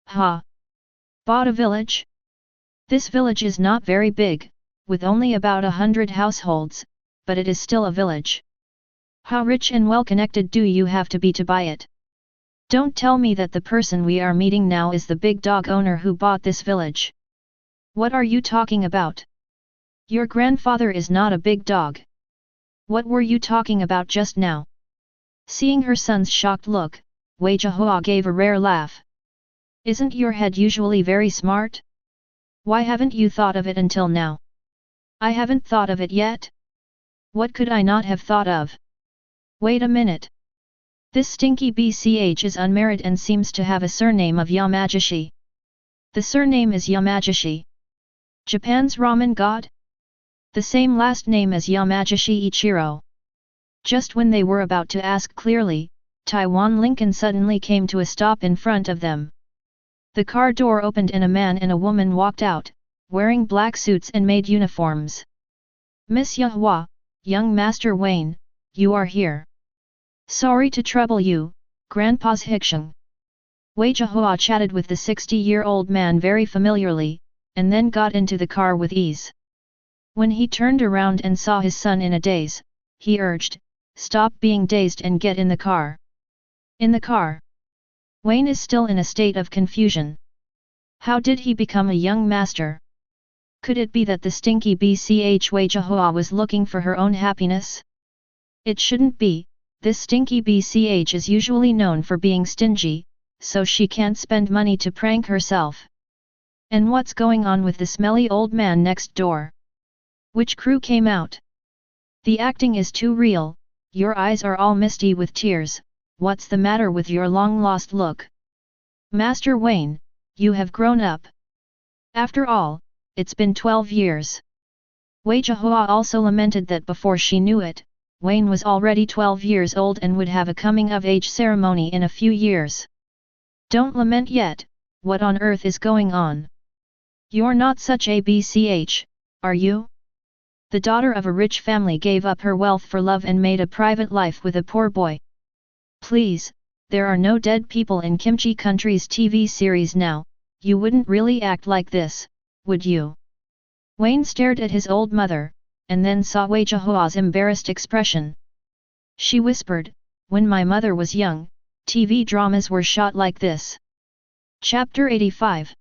Ha! Bought a village? This village is not very big, with only about 100 households, but it is still a village. How rich and well-connected do you have to be to buy it? Don't tell me that the person we are meeting now is the big dog owner who bought this village. What are you talking about? Your grandfather is not a big dog. What were you talking about just now? Seeing her son's shocked look, Wei Jihua gave a rare laugh. Isn't your head usually very smart? Why haven't you thought of it until now? I haven't thought of it yet? What could I not have thought of? Wait a minute. This stinky BCH is unmarried and seems to have a surname of Yamagishi. The surname is Yamagishi. Japan's ramen god? The same last name as Yamagishi Ichiro. Just when they were about to ask clearly, Taiwan Lincoln suddenly came to a stop in front of them. The car door opened and a man and a woman walked out, wearing black suits and maid uniforms. Miss Yahua, young Master Wayne, you are here. Sorry to trouble you, Grandpa's Hiksheng. Wei Jihua chatted with the 60-year-old man very familiarly, and then got into the car with ease. When he turned around and saw his son in a daze, he urged, "Stop being dazed and get in the car." In the car. Wayne is still in a state of confusion. How did he become a young master? Could it be that the stinky BCH Wei Jihua was looking for her own happiness? It shouldn't be. This stinky BCH is usually known for being stingy, so she can't spend money to prank herself. And what's going on with the smelly old man next door? Which crew came out? The acting is too real, your eyes are all misty with tears, what's the matter with your long-lost look? Master Wayne, you have grown up. After all, it's been 12 years. Wei Jihua also lamented that before she knew it, Wayne was already 12 years old and would have a coming-of-age ceremony in a few years. Don't lament yet, what on earth is going on? You're not such a BCH, are you? The daughter of a rich family gave up her wealth for love and made a private life with a poor boy. Please, there are no dead people in Kimchi Country's TV series now, you wouldn't really act like this, would you? Wayne stared at his old mother, and then saw Wei Jihua's embarrassed expression. She whispered, "When my mother was young, TV dramas were shot like this." Chapter 85.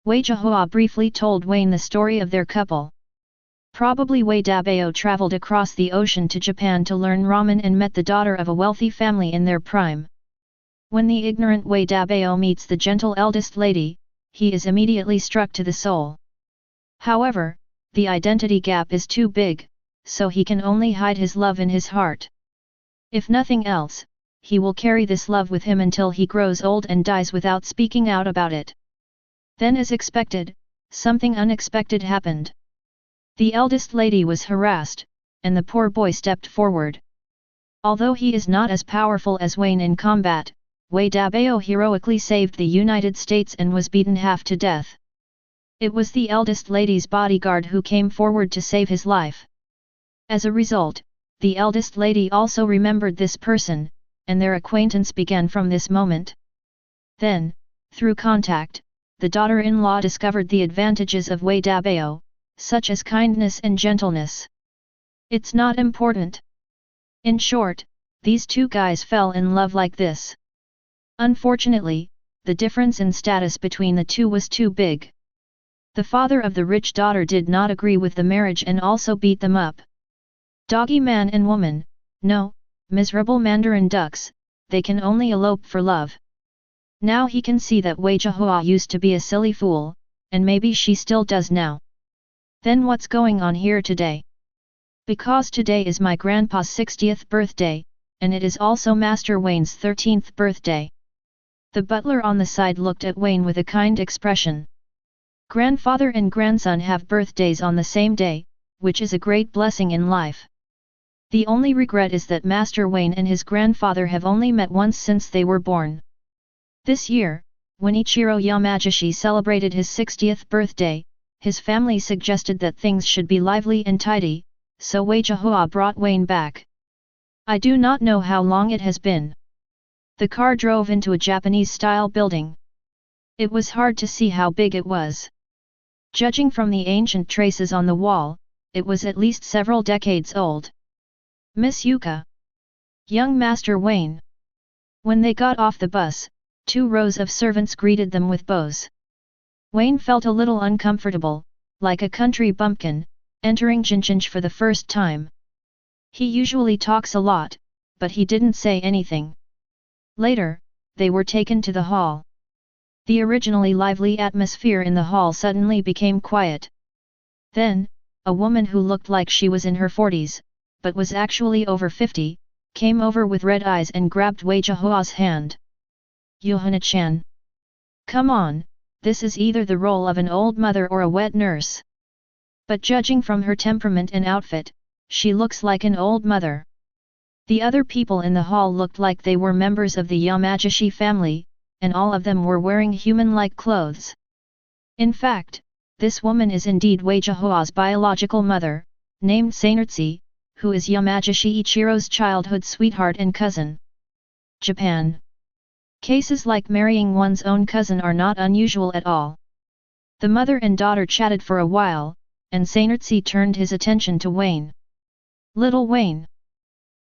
Wei Jihua briefly told Wayne the story of their couple. Probably Wei Dabao traveled across the ocean to Japan to learn ramen and met the daughter of a wealthy family in their prime. When the ignorant Wei Dabao meets the gentle eldest lady, he is immediately struck to the soul. However, the identity gap is too big, so he can only hide his love in his heart. If nothing else, he will carry this love with him until he grows old and dies without speaking out about it. Then as expected, something unexpected happened. The eldest lady was harassed, and the poor boy stepped forward. Although he is not as powerful as Wayne in combat, Wei Dabao heroically saved the United States and was beaten half to death. It was the eldest lady's bodyguard who came forward to save his life. As a result, the eldest lady also remembered this person, and their acquaintance began from this moment. Then, through contact, the daughter-in-law discovered the advantages of Wei Dabao, such as kindness and gentleness. It's not important. In short, these two guys fell in love like this. Unfortunately, the difference in status between the two was too big. The father of the rich daughter did not agree with the marriage and also beat them up. Doggy man and woman, no, miserable mandarin ducks, they can only elope for love. Now he can see that Wei Jihua used to be a silly fool, and maybe she still does now. Then what's going on here today? Because today is my grandpa's 60th birthday, and it is also Master Wayne's 13th birthday. The butler on the side looked at Wayne with a kind expression. Grandfather and grandson have birthdays on the same day, which is a great blessing in life. The only regret is that Master Wayne and his grandfather have only met once since they were born. This year, when Ichiro Yamagishi celebrated his 60th birthday, his family suggested that things should be lively and tidy, so Wei Jihua brought Wayne back. I do not know how long it has been. The car drove into a Japanese-style building. It was hard to see how big it was. Judging from the ancient traces on the wall, it was at least several decades old. Miss Yuka. Young Master Wayne. When they got off the bus, 2 rows of servants greeted them with bows. Wayne felt a little uncomfortable, like a country bumpkin, entering Jinjinj for the first time. He usually talks a lot, but he didn't say anything. Later, they were taken to the hall. The originally lively atmosphere in the hall suddenly became quiet. Then, a woman who looked like she was in her 40s, but was actually over 50, came over with red eyes and grabbed Wei Jihua's hand. Yohana-chan. Come on, this is either the role of an old mother or a wet nurse. But judging from her temperament and outfit, she looks like an old mother. The other people in the hall looked like they were members of the Yamagishi family, and all of them were wearing human-like clothes. In fact, this woman is indeed Wei Jihua's biological mother, named Sainertsi, who is Yamagishi Ichiro's childhood sweetheart and cousin. Japan. Cases like marrying one's own cousin are not unusual at all. The mother and daughter chatted for a while, and Sainertsi turned his attention to Wayne. Little Wayne.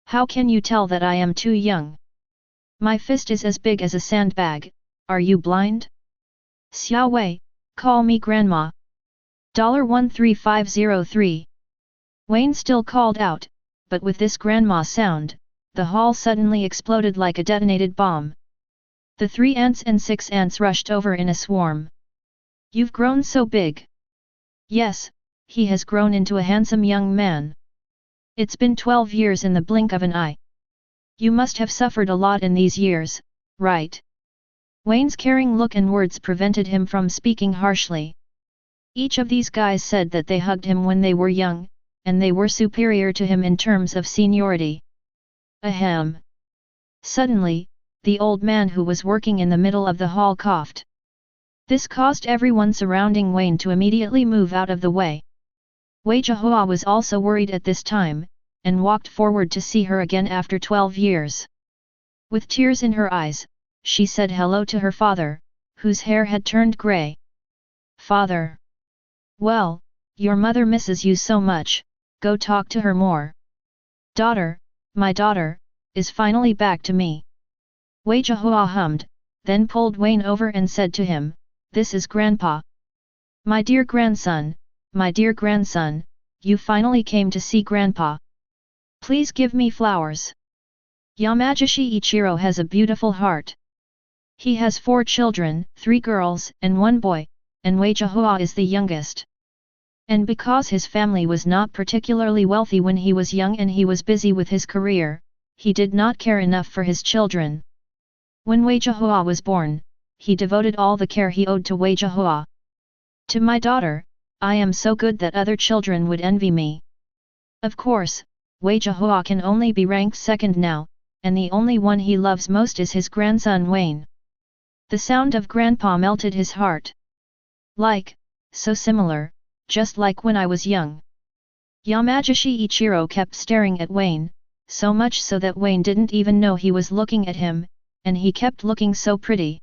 How can you tell that I am too young? My fist is as big as a sandbag, are you blind? Xiao Wei, call me grandma. $13503. Wayne still called out, but with this grandma sound, the hall suddenly exploded like a detonated bomb. The 3 ants and 6 ants rushed over in a swarm. You've grown so big. Yes, he has grown into a handsome young man. It's been 12 years in the blink of an eye. You must have suffered a lot in these years, right? Wayne's caring look and words prevented him from speaking harshly. Each of these guys said that they hugged him when they were young, and they were superior to him in terms of seniority. Ahem. Suddenly, the old man who was working in the middle of the hall coughed. This caused everyone surrounding Wayne to immediately move out of the way. Wei Jihua was also worried at this time, and walked forward to see her again after 12 years. With tears in her eyes, she said hello to her father, whose hair had turned grey. Father. Well, your mother misses you so much, go talk to her more. Daughter, my daughter, is finally back to me. Wei Jihua hummed, then pulled Wayne over and said to him, this is Grandpa. My dear grandson, you finally came to see Grandpa. Please give me flowers. Yamagishi Ichiro has a beautiful heart. He has 4 children, 3 girls and 1 boy, and Wei Jihua is the youngest. And because his family was not particularly wealthy when he was young and he was busy with his career, he did not care enough for his children. When Wei Jihua was born, he devoted all the care he owed to Wei Jihua. To my daughter, I am so good that other children would envy me. Of course, Wei Jihua can only be ranked 2nd now, and the only one he loves most is his grandson Wayne. The sound of Grandpa melted his heart. So similar, just like when I was young. Yamagishi Ichiro kept staring at Wayne, so much so that Wayne didn't even know he was looking at him, and he kept looking so pretty.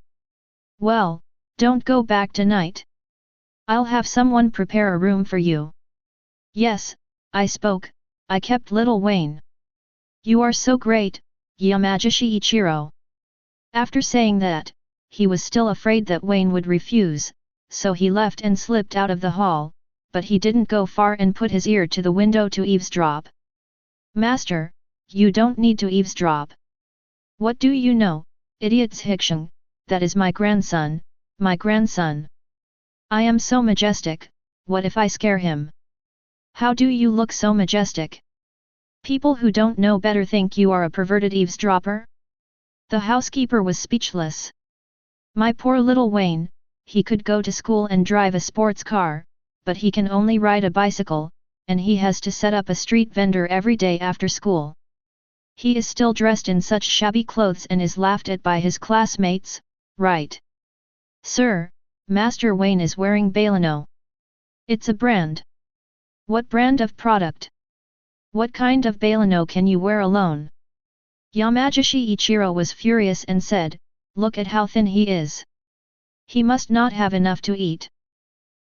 Well, don't go back tonight. I'll have someone prepare a room for you. Yes, I kept little Wayne. You are so great, Yamagishi Ichiro. After saying that, he was still afraid that Wayne would refuse, so he left and slipped out of the hall, but he didn't go far and put his ear to the window to eavesdrop. "Master, you don't need to eavesdrop. What do you know, idiots Hiksheng, that is my grandson, my grandson. I am so majestic, what if I scare him? How do you look so majestic? People who don't know better think you are a perverted eavesdropper?" The housekeeper was speechless. "My poor little Wayne, he could go to school and drive a sports car, but he can only ride a bicycle, and he has to set up a street vendor every day after school. He is still dressed in such shabby clothes and is laughed at by his classmates, right?" "Sir, Master Wayne is wearing Baleno. It's a brand." "What brand of product? What kind of Baleno can you wear alone?" Yamagishi Ichiro was furious and said, "Look at how thin he is. He must not have enough to eat.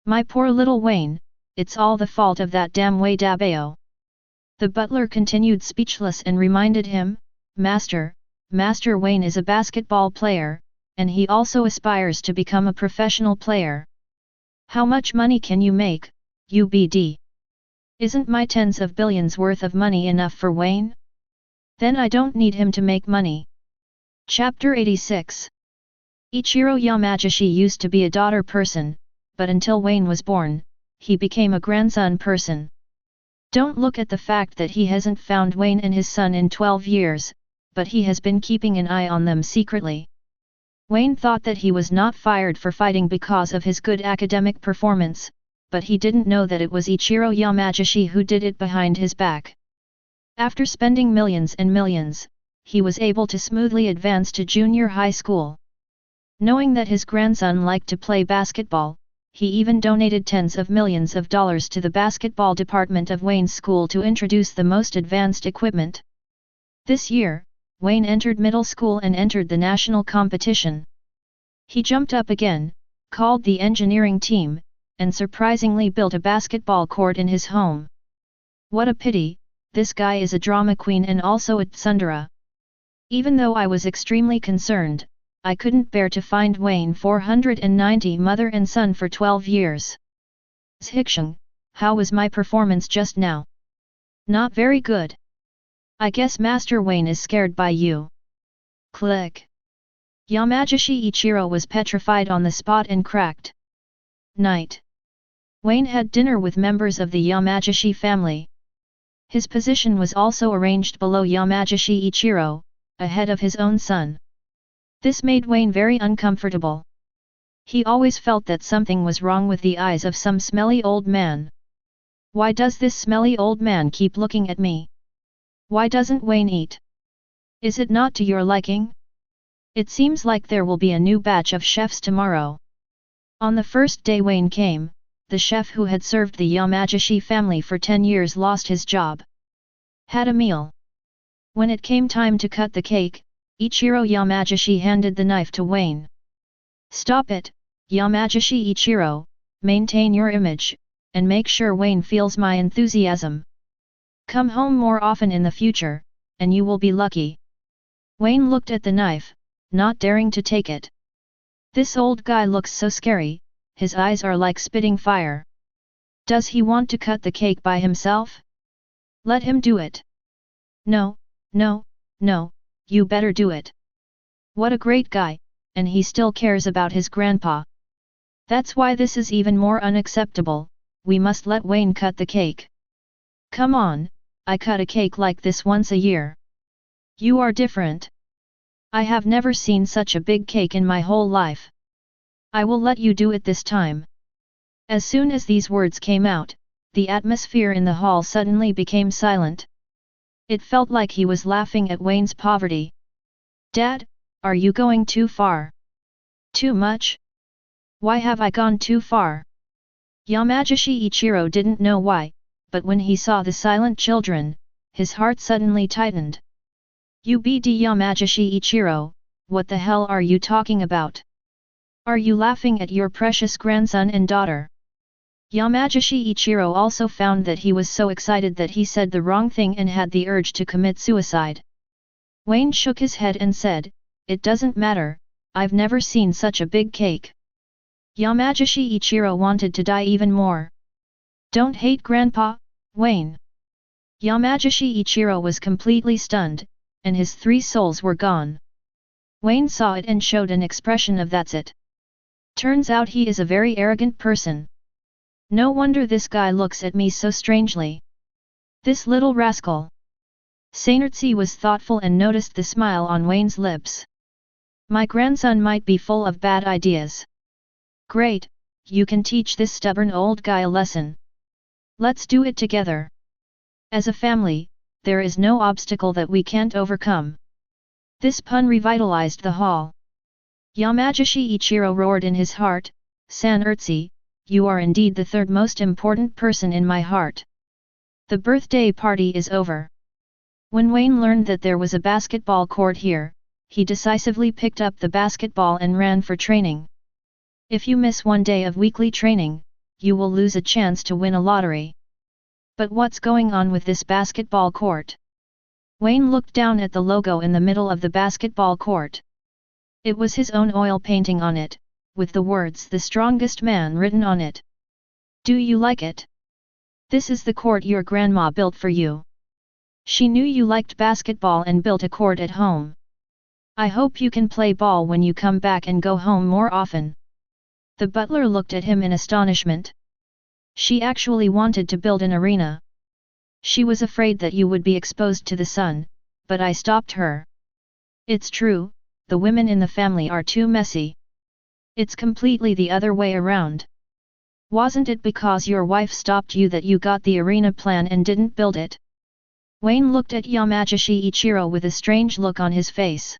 My poor little Wayne, it's all the fault of that damn Wei Dabao." The butler continued speechless and reminded him, Master Wayne is a basketball player, and he also aspires to become a professional player. How much money can you make, UBD? Isn't my tens of billions worth of money enough for Wayne? Then I don't need him to make money." Chapter 86. Ichiro Yamagishi used to be a daughter person, but until Wayne was born, he became a grandson person. Don't look at the fact that he hasn't found Wayne and his son in 12 years, but he has been keeping an eye on them secretly. Wayne thought that he was not fired for fighting because of his good academic performance, but he didn't know that it was Ichiro Yamagishi who did it behind his back. After spending millions and millions, he was able to smoothly advance to junior high school. Knowing that his grandson liked to play basketball, he even donated tens of millions of dollars to the basketball department of Wayne's school to introduce the most advanced equipment. This year, Wayne entered middle school and entered the national competition. He jumped up again, called the engineering team, and surprisingly built a basketball court in his home. What a pity, this guy is a drama queen and also a tsundere. Even though I was extremely concerned, I couldn't bear to find Wayne 490 mother and son for 12 years. Zhiksheng, how was my performance just now? Not very good. I guess Master Wayne is scared by you. Click. Yamagishi Ichiro was petrified on the spot and cracked. Night. Wayne had dinner with members of the Yamagishi family. His position was also arranged below Yamagishi Ichiro, ahead of his own son. This made Wayne very uncomfortable. He always felt that something was wrong with the eyes of some smelly old man. Why does this smelly old man keep looking at me? Why doesn't Wayne eat? Is it not to your liking? It seems like there will be a new batch of chefs tomorrow. On the first day Wayne came, the chef who had served the Yamagishi family for 10 years lost his job. Had a meal. When it came time to cut the cake, Ichiro Yamagishi handed the knife to Wayne. Stop it, Yamagishi Ichiro, maintain your image, and make sure Wayne feels my enthusiasm. Come home more often in the future, and you will be lucky. Wayne looked at the knife, not daring to take it. This old guy looks so scary, his eyes are like spitting fire. Does he want to cut the cake by himself? Let him do it. No, no, no, you better do it. What a great guy, and he still cares about his grandpa. That's why this is even more unacceptable, we must let Wayne cut the cake. Come on, I cut a cake like this once a year. You are different. I have never seen such a big cake in my whole life. I will let you do it this time. As soon as these words came out, the atmosphere in the hall suddenly became silent. It felt like he was laughing at Wayne's poverty. Dad, are you going too far? Too much? Why have I gone too far? Yamagishi Ichiro didn't know why, but when he saw the silent children, his heart suddenly tightened. UBD Yamagishi Ichiro, what the hell are you talking about? Are you laughing at your precious grandson and daughter? Yamagishi Ichiro also found that he was so excited that he said the wrong thing and had the urge to commit suicide. Wayne shook his head and said, It doesn't matter, I've never seen such a big cake. Yamagishi Ichiro wanted to die even more. Don't hate Grandpa, Wayne. Yamagishi Ichiro was completely stunned, and his 3 souls were gone. Wayne saw it and showed an expression of "that's it." Turns out he is a very arrogant person. No wonder this guy looks at me so strangely. This little rascal. Sainertsi was thoughtful and noticed the smile on Wayne's lips. My grandson might be full of bad ideas. Great, you can teach this stubborn old guy a lesson. Let's do it together. As a family, there is no obstacle that we can't overcome. This pun revitalized the hall. Yamagishi Ichiro roared in his heart, Sainertsi, you are indeed the 3rd most important person in my heart. The birthday party is over. When Wayne learned that there was a basketball court here, he decisively picked up the basketball and ran for training. If you miss 1 day of weekly training, you will lose a chance to win a lottery. But what's going on with this basketball court? Wayne looked down at the logo in the middle of the basketball court. It was his own oil painting on it, with the words "The Strongest Man" written on it. Do you like it? This is the court your grandma built for you. She knew you liked basketball and built a court at home. I hope you can play ball when you come back and go home more often. The butler looked at him in astonishment. She actually wanted to build an arena. She was afraid that you would be exposed to the sun, but I stopped her. It's true, the women in the family are too messy. It's completely the other way around. Wasn't it because your wife stopped you that you got the arena plan and didn't build it? Wayne looked at Yamagishi Ichiro with a strange look on his face.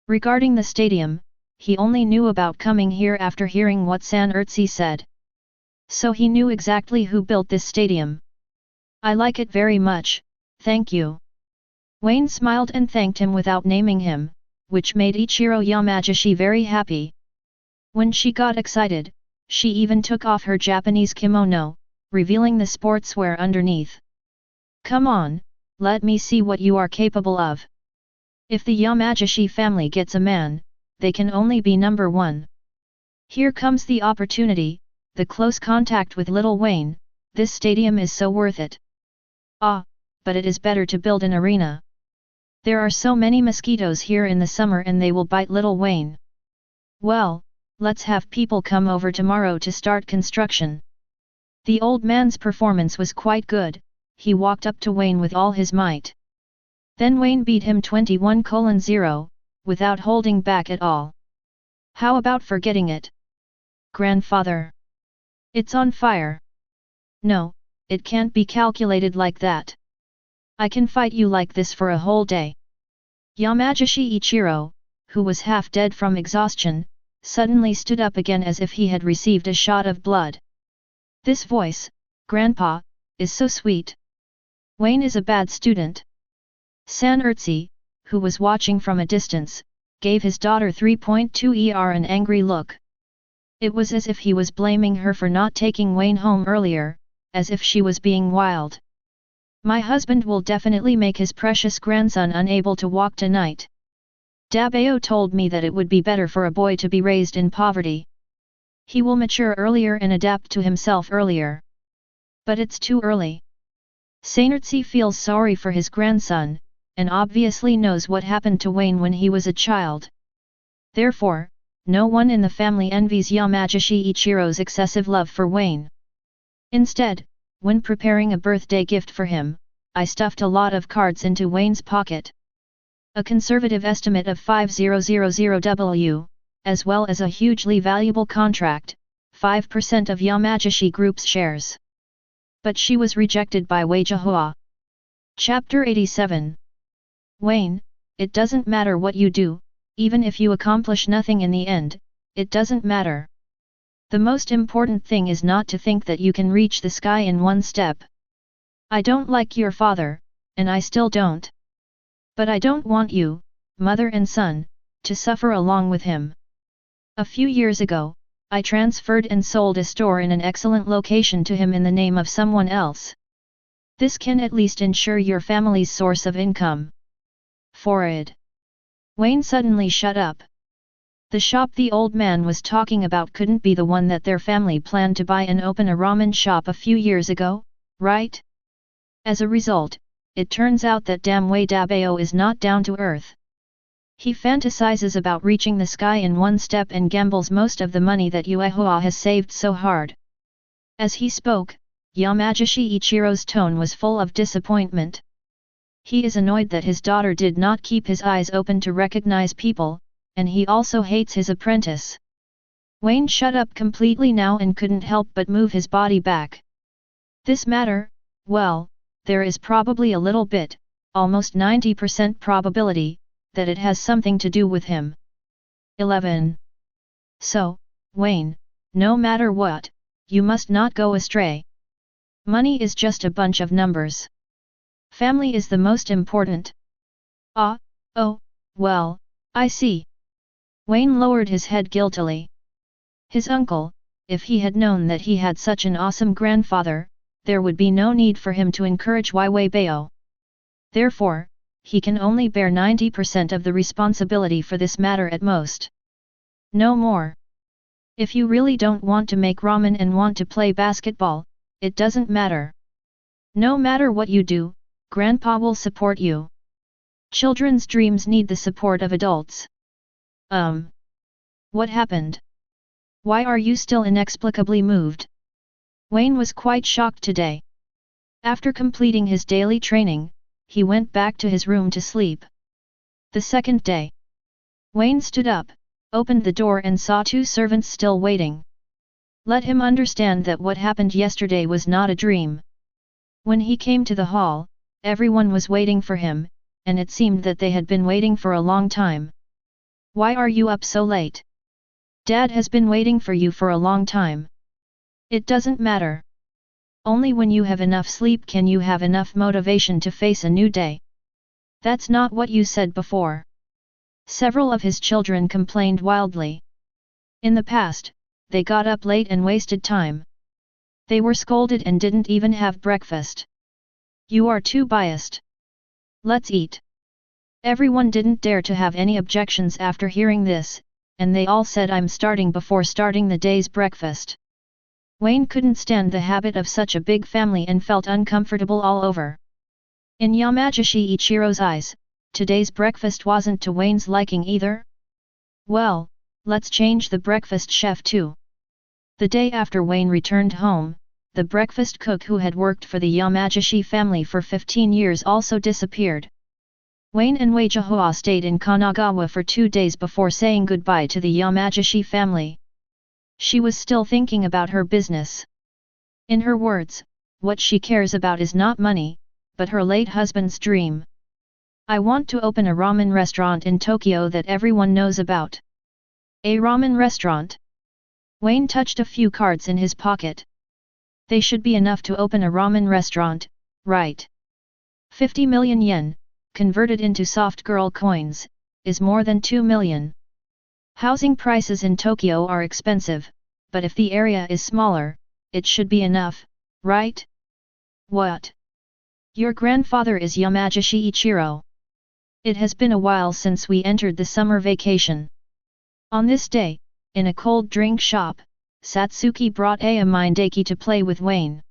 Regarding the stadium, he only knew about coming here after hearing what Sainertsi said. So he knew exactly who built this stadium. I like it very much, thank you. Wayne smiled and thanked him without naming him, which made Ichiro Yamagishi very happy. When she got excited, she even took off her Japanese kimono, revealing the sportswear underneath. Come on, let me see what you are capable of. If the Yamagishi family gets a man, they can only be number 1. Here comes the opportunity, the close contact with Little Wayne. This stadium is so worth it. Ah, but it is better to build an arena. There are so many mosquitoes here in the summer and they will bite Little Wayne. Well, let's have people come over tomorrow to start construction. The old man's performance was quite good. He walked up to Wayne with all his might. Then Wayne beat him 21:0, without holding back at all. How about forgetting it? Grandfather. It's on fire. No, it can't be calculated like that. I can fight you like this for a whole day. Yamagishi Ichiro, who was half dead from exhaustion, suddenly stood up again as if he had received a shot of blood. This voice, Grandpa, is so sweet. Wayne is a bad student. Sainertsi, who was watching from a distance, gave his daughter 3.2 an angry look. It was as if he was blaming her for not taking Wayne home earlier, as if she was being wild. My husband will definitely make his precious grandson unable to walk tonight. Dabeo told me that it would be better for a boy to be raised in poverty. He will mature earlier and adapt to himself earlier. But it's too early. Sainertsi feels sorry for his grandson, and obviously knows what happened to Wayne when he was a child. Therefore, no one in the family envies Yamagishi Ichiro's excessive love for Wayne. Instead, when preparing a birthday gift for him, I stuffed a lot of cards into Wayne's pocket. A conservative estimate of 5000W, as well as a hugely valuable contract, 5% of Yamagishi Group's shares. But she was rejected by Wei Jihua. Chapter 87. Wayne, it doesn't matter what you do, even if you accomplish nothing in the end, it doesn't matter. The most important thing is not to think that you can reach the sky in one step. I don't like your father, and I still don't. But I don't want you, mother and son, to suffer along with him. A few years ago, I transferred and sold a store in an excellent location to him in the name of someone else. This can at least ensure your family's source of income. Forward. Wayne suddenly shut up. The shop the old man was talking about couldn't be the one that their family planned to buy and open a ramen shop a few years ago, right? As a result, it turns out that Damway Dabao is not down to earth. He fantasizes about reaching the sky in one step and gambles most of the money that Uehua has saved so hard. As he spoke, Yamagishi Ichiro's tone was full of disappointment. He is annoyed that his daughter did not keep his eyes open to recognize people, and he also hates his apprentice. Wayne shut up completely now and couldn't help but move his body back. This matter, well, there is probably a little bit, almost 90% probability, that it has something to do with him. 11. So, Wayne, no matter what, you must not go astray. Money is just a bunch of numbers. Family is the most important. Oh, well, I see. Wayne lowered his head guiltily. His uncle, if he had known that he had such an awesome grandfather, there would be no need for him to encourage Wei Bao. Therefore, he can only bear 90% of the responsibility for this matter at most. No more. If you really don't want to make ramen and want to play basketball, it doesn't matter. No matter what you do, Grandpa will support you. Children's dreams need the support of adults. What happened? Why are you still inexplicably moved? Wayne was quite shocked today. After completing his daily training, he went back to his room to sleep. The second day, Wayne stood up, opened the door and saw two servants still waiting. Let him understand that what happened yesterday was not a dream. When he came to the hall, everyone was waiting for him, and it seemed that they had been waiting for a long time. Why are you up so late? Dad has been waiting for you for a long time. It doesn't matter. Only when you have enough sleep can you have enough motivation to face a new day. That's not what you said before. Several of his children complained wildly. In the past, they got up late and wasted time. They were scolded and didn't even have breakfast. You are too biased. Let's eat. Everyone didn't dare to have any objections after hearing this, and they all said I'm starting before starting the day's breakfast. Wayne couldn't stand the habit of such a big family and felt uncomfortable all over. In Yamagishi Ichiro's eyes, today's breakfast wasn't to Wayne's liking either. Well, let's change the breakfast chef too. The day after Wayne returned home, the breakfast cook who had worked for the Yamagishi family for 15 years also disappeared. Wayne and Wei Jihua stayed in Kanagawa for 2 days before saying goodbye to the Yamagishi family. She was still thinking about her business. In her words, what she cares about is not money, but her late husband's dream. I want to open a ramen restaurant in Tokyo that everyone knows about. A ramen restaurant? Wayne touched a few cards in his pocket. They should be enough to open a ramen restaurant, right? 50 million yen, converted into soft girl coins, is more than 2 million. Housing prices in Tokyo are expensive, but if the area is smaller, it should be enough, right? What? Your grandfather is Yamagishi Ichiro. It has been a while since we entered the summer vacation. On this day, in a cold drink shop, Satsuki brought Aya Mindaki to play with Wayne.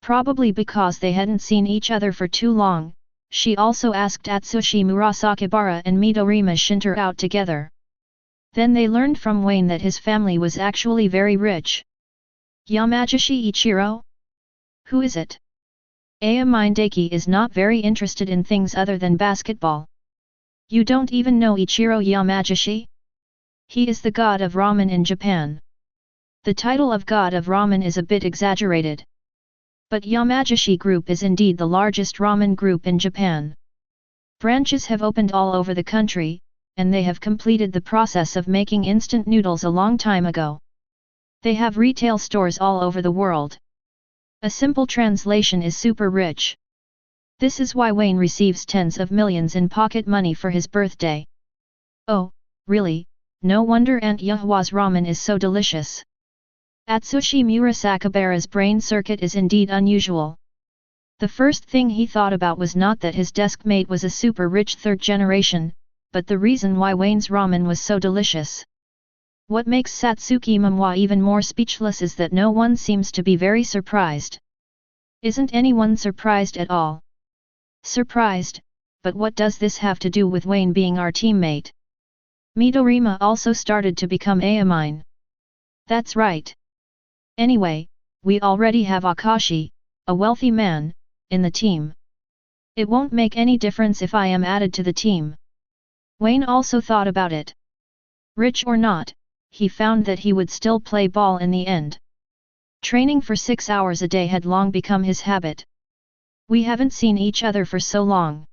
Probably because they hadn't seen each other for too long, she also asked Atsushi Murasakibara and Midorima Shinter out together. Then they learned from Wayne that his family was actually very rich. Yamagishi Ichiro? Who is it? Aya Mindaki is not very interested in things other than basketball. You don't even know Ichiro Yamagishi? He is the god of ramen in Japan. The title of god of ramen is a bit exaggerated. But Yamagishi Group is indeed the largest ramen group in Japan. Branches have opened all over the country, and they have completed the process of making instant noodles a long time ago. They have retail stores all over the world. A simple translation is super rich. This is why Wayne receives tens of millions in pocket money for his birthday. Oh, really? No wonder Aunt Yuhua's ramen is so delicious. Atsushi Murasakibara's brain circuit is indeed unusual. The first thing he thought about was not that his desk mate was a super rich third generation, but the reason why Wayne's ramen was so delicious. What makes Satsuki Momoi even more speechless is that no one seems to be very surprised. Isn't anyone surprised at all? Surprised, but what does this have to do with Wayne being our teammate? Midorima also started to become Aomine. That's right. Anyway, we already have Akashi, a wealthy man, in the team. It won't make any difference if I am added to the team. Wayne also thought about it. Rich or not, he found that he would still play ball in the end. Training for 6 hours a day had long become his habit. We haven't seen each other for so long.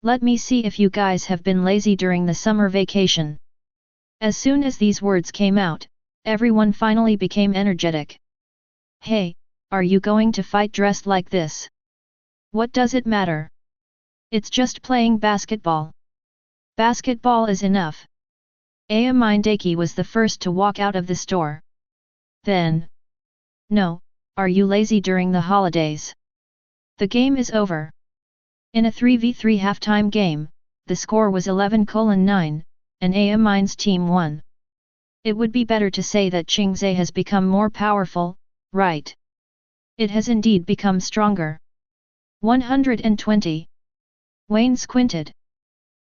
Let me see if you guys have been lazy during the summer vacation. As soon as these words came out, everyone finally became energetic. Hey, are you going to fight dressed like this? What does it matter? It's just playing basketball. Basketball is enough. Aomine Daiki was the first to walk out of the store. Then. No, are you lazy during the holidays? The game is over. In a 3v3 halftime game, the score was 11-9, and Aomine's team won. It would be better to say that Qingzhe has become more powerful, right? It has indeed become stronger. 120. Wayne squinted.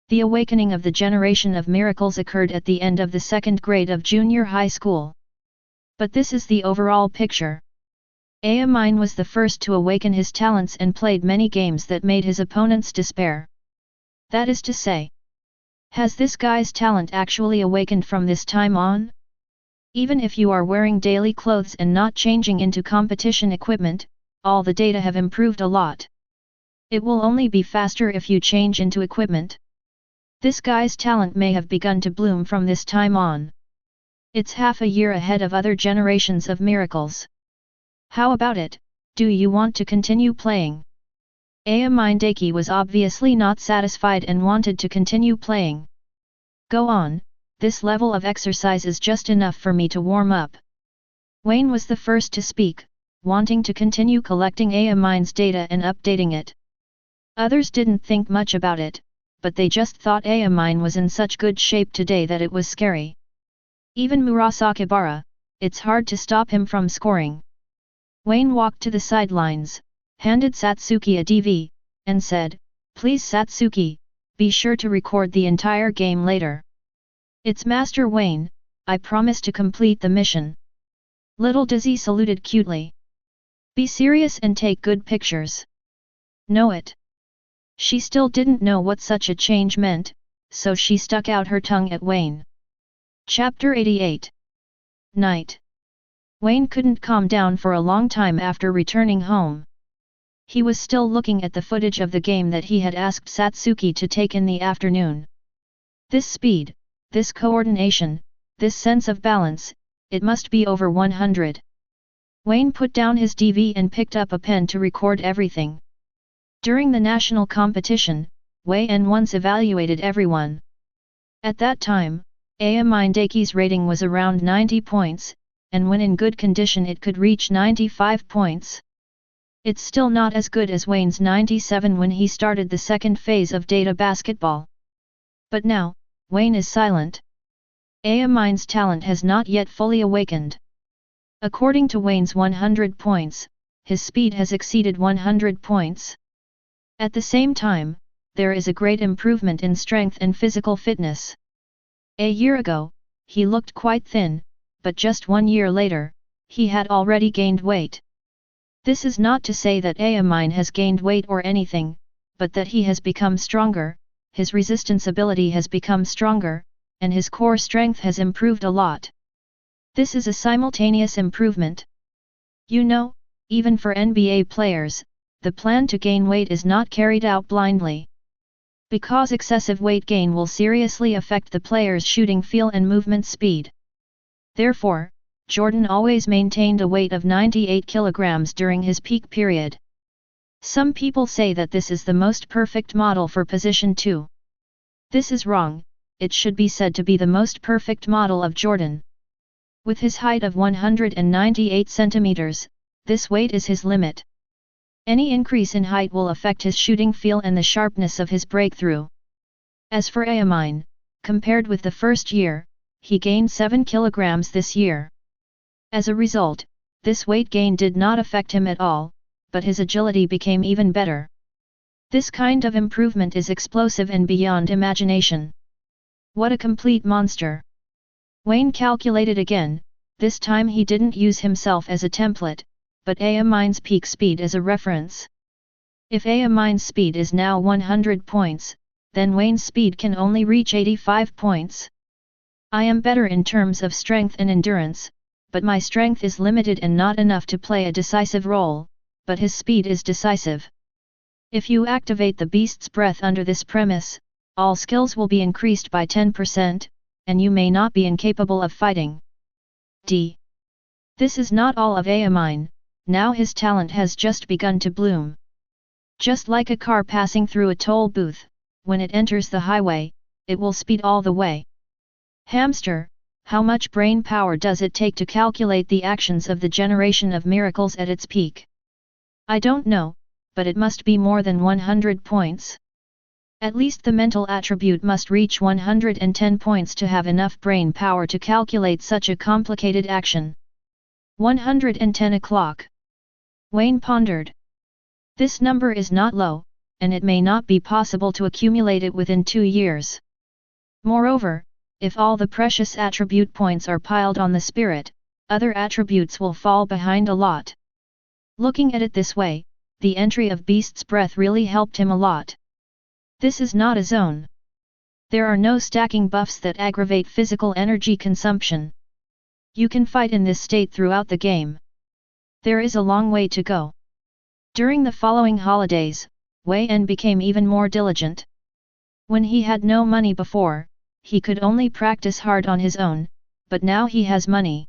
The awakening of the generation of miracles occurred at the end of the second grade of junior high school. But this is the overall picture. Aomine was the first to awaken his talents and played many games that made his opponents despair. That is to say, has this guy's talent actually awakened from this time on? Even if you are wearing daily clothes and not changing into competition equipment, all the data have improved a lot. It will only be faster if you change into equipment. This guy's talent may have begun to bloom from this time on. It's half a year ahead of other generations of miracles. How about it, do you want to continue playing? Aomine Daiki was obviously not satisfied and wanted to continue playing. Go on, this level of exercise is just enough for me to warm up. Wayne was the first to speak, wanting to continue collecting Aomine's data and updating it. Others didn't think much about it, but they just thought Aomine was in such good shape today that it was scary. Even Murasakibara, it's hard to stop him from scoring. Wayne walked to the sidelines, handed Satsuki a DV, and said, "Please Satsuki, be sure to record the entire game later." "It's Master Wayne, I promise to complete the mission." Little Dizzy saluted cutely. "Be serious and take good pictures." "Know it." She still didn't know what such a change meant, so she stuck out her tongue at Wayne. Chapter 88. Night. Wayne couldn't calm down for a long time after returning home. He was still looking at the footage of the game that he had asked Satsuki to take in the afternoon. This speed, this coordination, this sense of balance, it must be over 100. Wayne put down his DV and picked up a pen to record everything. During the national competition, Wayne once evaluated everyone. At that time, Aomine Daiki's rating was around 90 points, and when in good condition it could reach 95 points. It's still not as good as Wayne's 97 when he started the second phase of data basketball. But now, Wayne is silent. Aomine's talent has not yet fully awakened. According to Wayne's 100 points, his speed has exceeded 100 points. At the same time, there is a great improvement in strength and physical fitness. A year ago, he looked quite thin, but just 1 year later, he had already gained weight. This is not to say that Aomine has gained weight or anything, but that he has become stronger, his resistance ability has become stronger, and his core strength has improved a lot. This is a simultaneous improvement. You know, even for NBA players, the plan to gain weight is not carried out blindly. Because excessive weight gain will seriously affect the player's shooting feel and movement speed. Therefore, Jordan always maintained a weight of 98 kilograms during his peak period. Some people say that this is the most perfect model for position 2. This is wrong, it should be said to be the most perfect model of Jordan. With his height of 198 centimeters, this weight is his limit. Any increase in height will affect his shooting feel and the sharpness of his breakthrough. As for Aomine, compared with the first year, he gained 7 kilograms this year. As a result, this weight gain did not affect him at all, but his agility became even better. This kind of improvement is explosive and beyond imagination. What a complete monster! Wayne calculated again, this time he didn't use himself as a template, but Amine's peak speed as a reference. If Amine's speed is now 100 points, then Wayne's speed can only reach 85 points. I am better in terms of strength and endurance, but my strength is limited and not enough to play a decisive role, but his speed is decisive. If you activate the beast's breath under this premise, all skills will be increased by 10%, and you may not be incapable of fighting. D. This is not all of Amine, now his talent has just begun to bloom. Just like a car passing through a toll booth, when it enters the highway, it will speed all the way. Hamster, how much brain power does it take to calculate the actions of the generation of miracles at its peak? I don't know, but it must be more than 100 points. At least the mental attribute must reach 110 points to have enough brain power to calculate such a complicated action. 110 o'clock. Wayne pondered. This number is not low, and it may not be possible to accumulate it within 2 years. Moreover, if all the precious attribute points are piled on the spirit, other attributes will fall behind a lot. Looking at it this way, the entry of Beast's Breath really helped him a lot. This is not a zone. There are no stacking buffs that aggravate physical energy consumption. You can fight in this state throughout the game. There is a long way to go. During the following holidays, Wei En became even more diligent. When he had no money before, he could only practice hard on his own, but now he has money.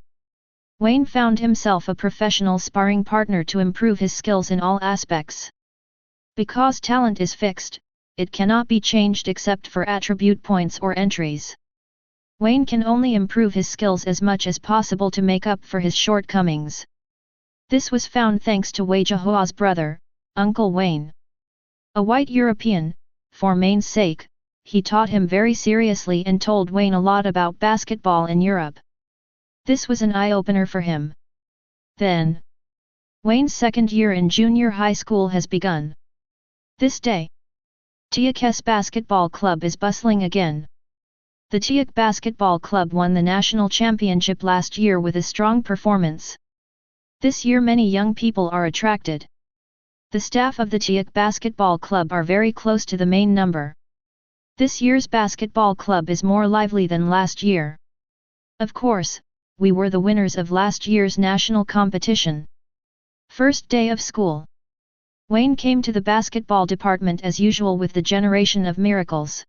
Wayne found himself a professional sparring partner to improve his skills in all aspects. Because talent is fixed, it cannot be changed except for attribute points or entries. Wayne can only improve his skills as much as possible to make up for his shortcomings. This was found thanks to Wei Jiahua's brother, Uncle Wayne. A white European, for Main's sake, he taught him very seriously and told Wayne a lot about basketball in Europe. This was an eye-opener for him. Then, Wayne's second year in junior high school has begun. This day, Teikō's basketball club is bustling again. The Teikō basketball club won the national championship last year with a strong performance. This year many young people are attracted. The staff of the Teikō basketball club are very close to the main number. This year's basketball club is more lively than last year. Of course, we were the winners of last year's national competition. First day of school. Wayne came to the basketball department as usual with the generation of miracles.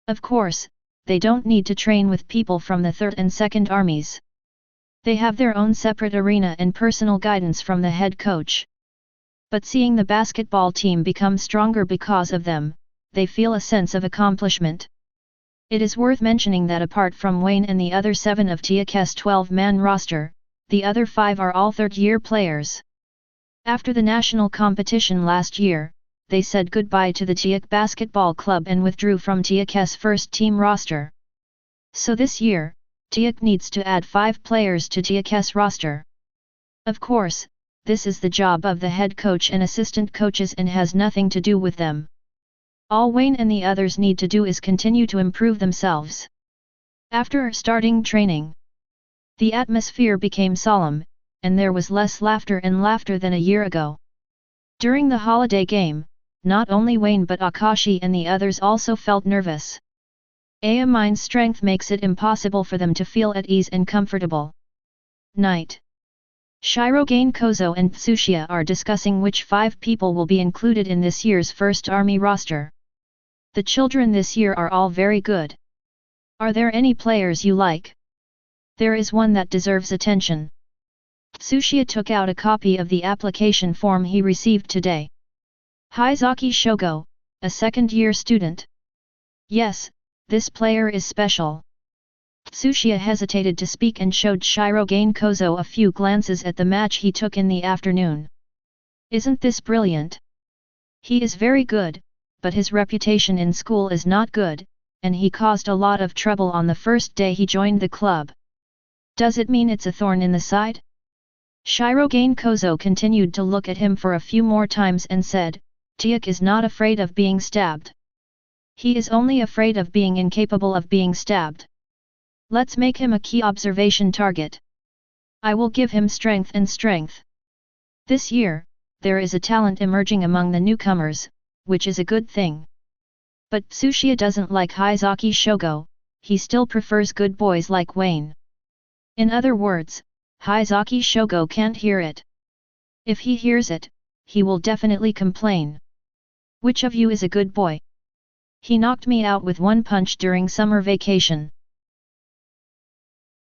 Of course, they don't need to train with people from the 3rd and 2nd armies. They have their own separate arena and personal guidance from the head coach. But seeing the basketball team become stronger because of them, they feel a sense of accomplishment. It is worth mentioning that apart from Wayne and the other 7 of Teikō's 12-man roster, the other 5 are all third-year players. After the national competition last year, they said goodbye to the Teikō basketball club and withdrew from Teikō's first-team roster. So this year, Teikō needs to add 5 players to Teikō's roster. Of course, this is the job of the head coach and assistant coaches and has nothing to do with them. All Wayne and the others need to do is continue to improve themselves. After starting training, the atmosphere became solemn, and there was less laughter than a year ago. During the holiday game, not only Wayne but Akashi and the others also felt nervous. Amine's strength makes it impossible for them to feel at ease and comfortable. Night. Shirogane Kozo and Tsuchiya are discussing which 5 people will be included in this year's first army roster. The children this year are all very good. Are there any players you like? There is one that deserves attention. Tsuchiya took out a copy of the application form he received today. Hizaki Shogo, a second-year student. Yes, this player is special. Tsuchiya hesitated to speak and showed Shirogane Kozo a few glances at the match he took in the afternoon. Isn't this brilliant? He is very good, but his reputation in school is not good, and he caused a lot of trouble on the first day he joined the club. Does it mean it's a thorn in the side? Shirogane Kozo continued to look at him for a few more times and said, Teikō is not afraid of being stabbed. He is only afraid of being incapable of being stabbed. Let's make him a key observation target. I will give him strength and strength. This year, there is a talent emerging among the newcomers, which is a good thing. But Tsuchiya doesn't like Hizaki Shogo, he still prefers good boys like Wayne. In other words, Hizaki Shogo can't hear it. If he hears it, he will definitely complain. Which of you is a good boy? He knocked me out with one punch during summer vacation.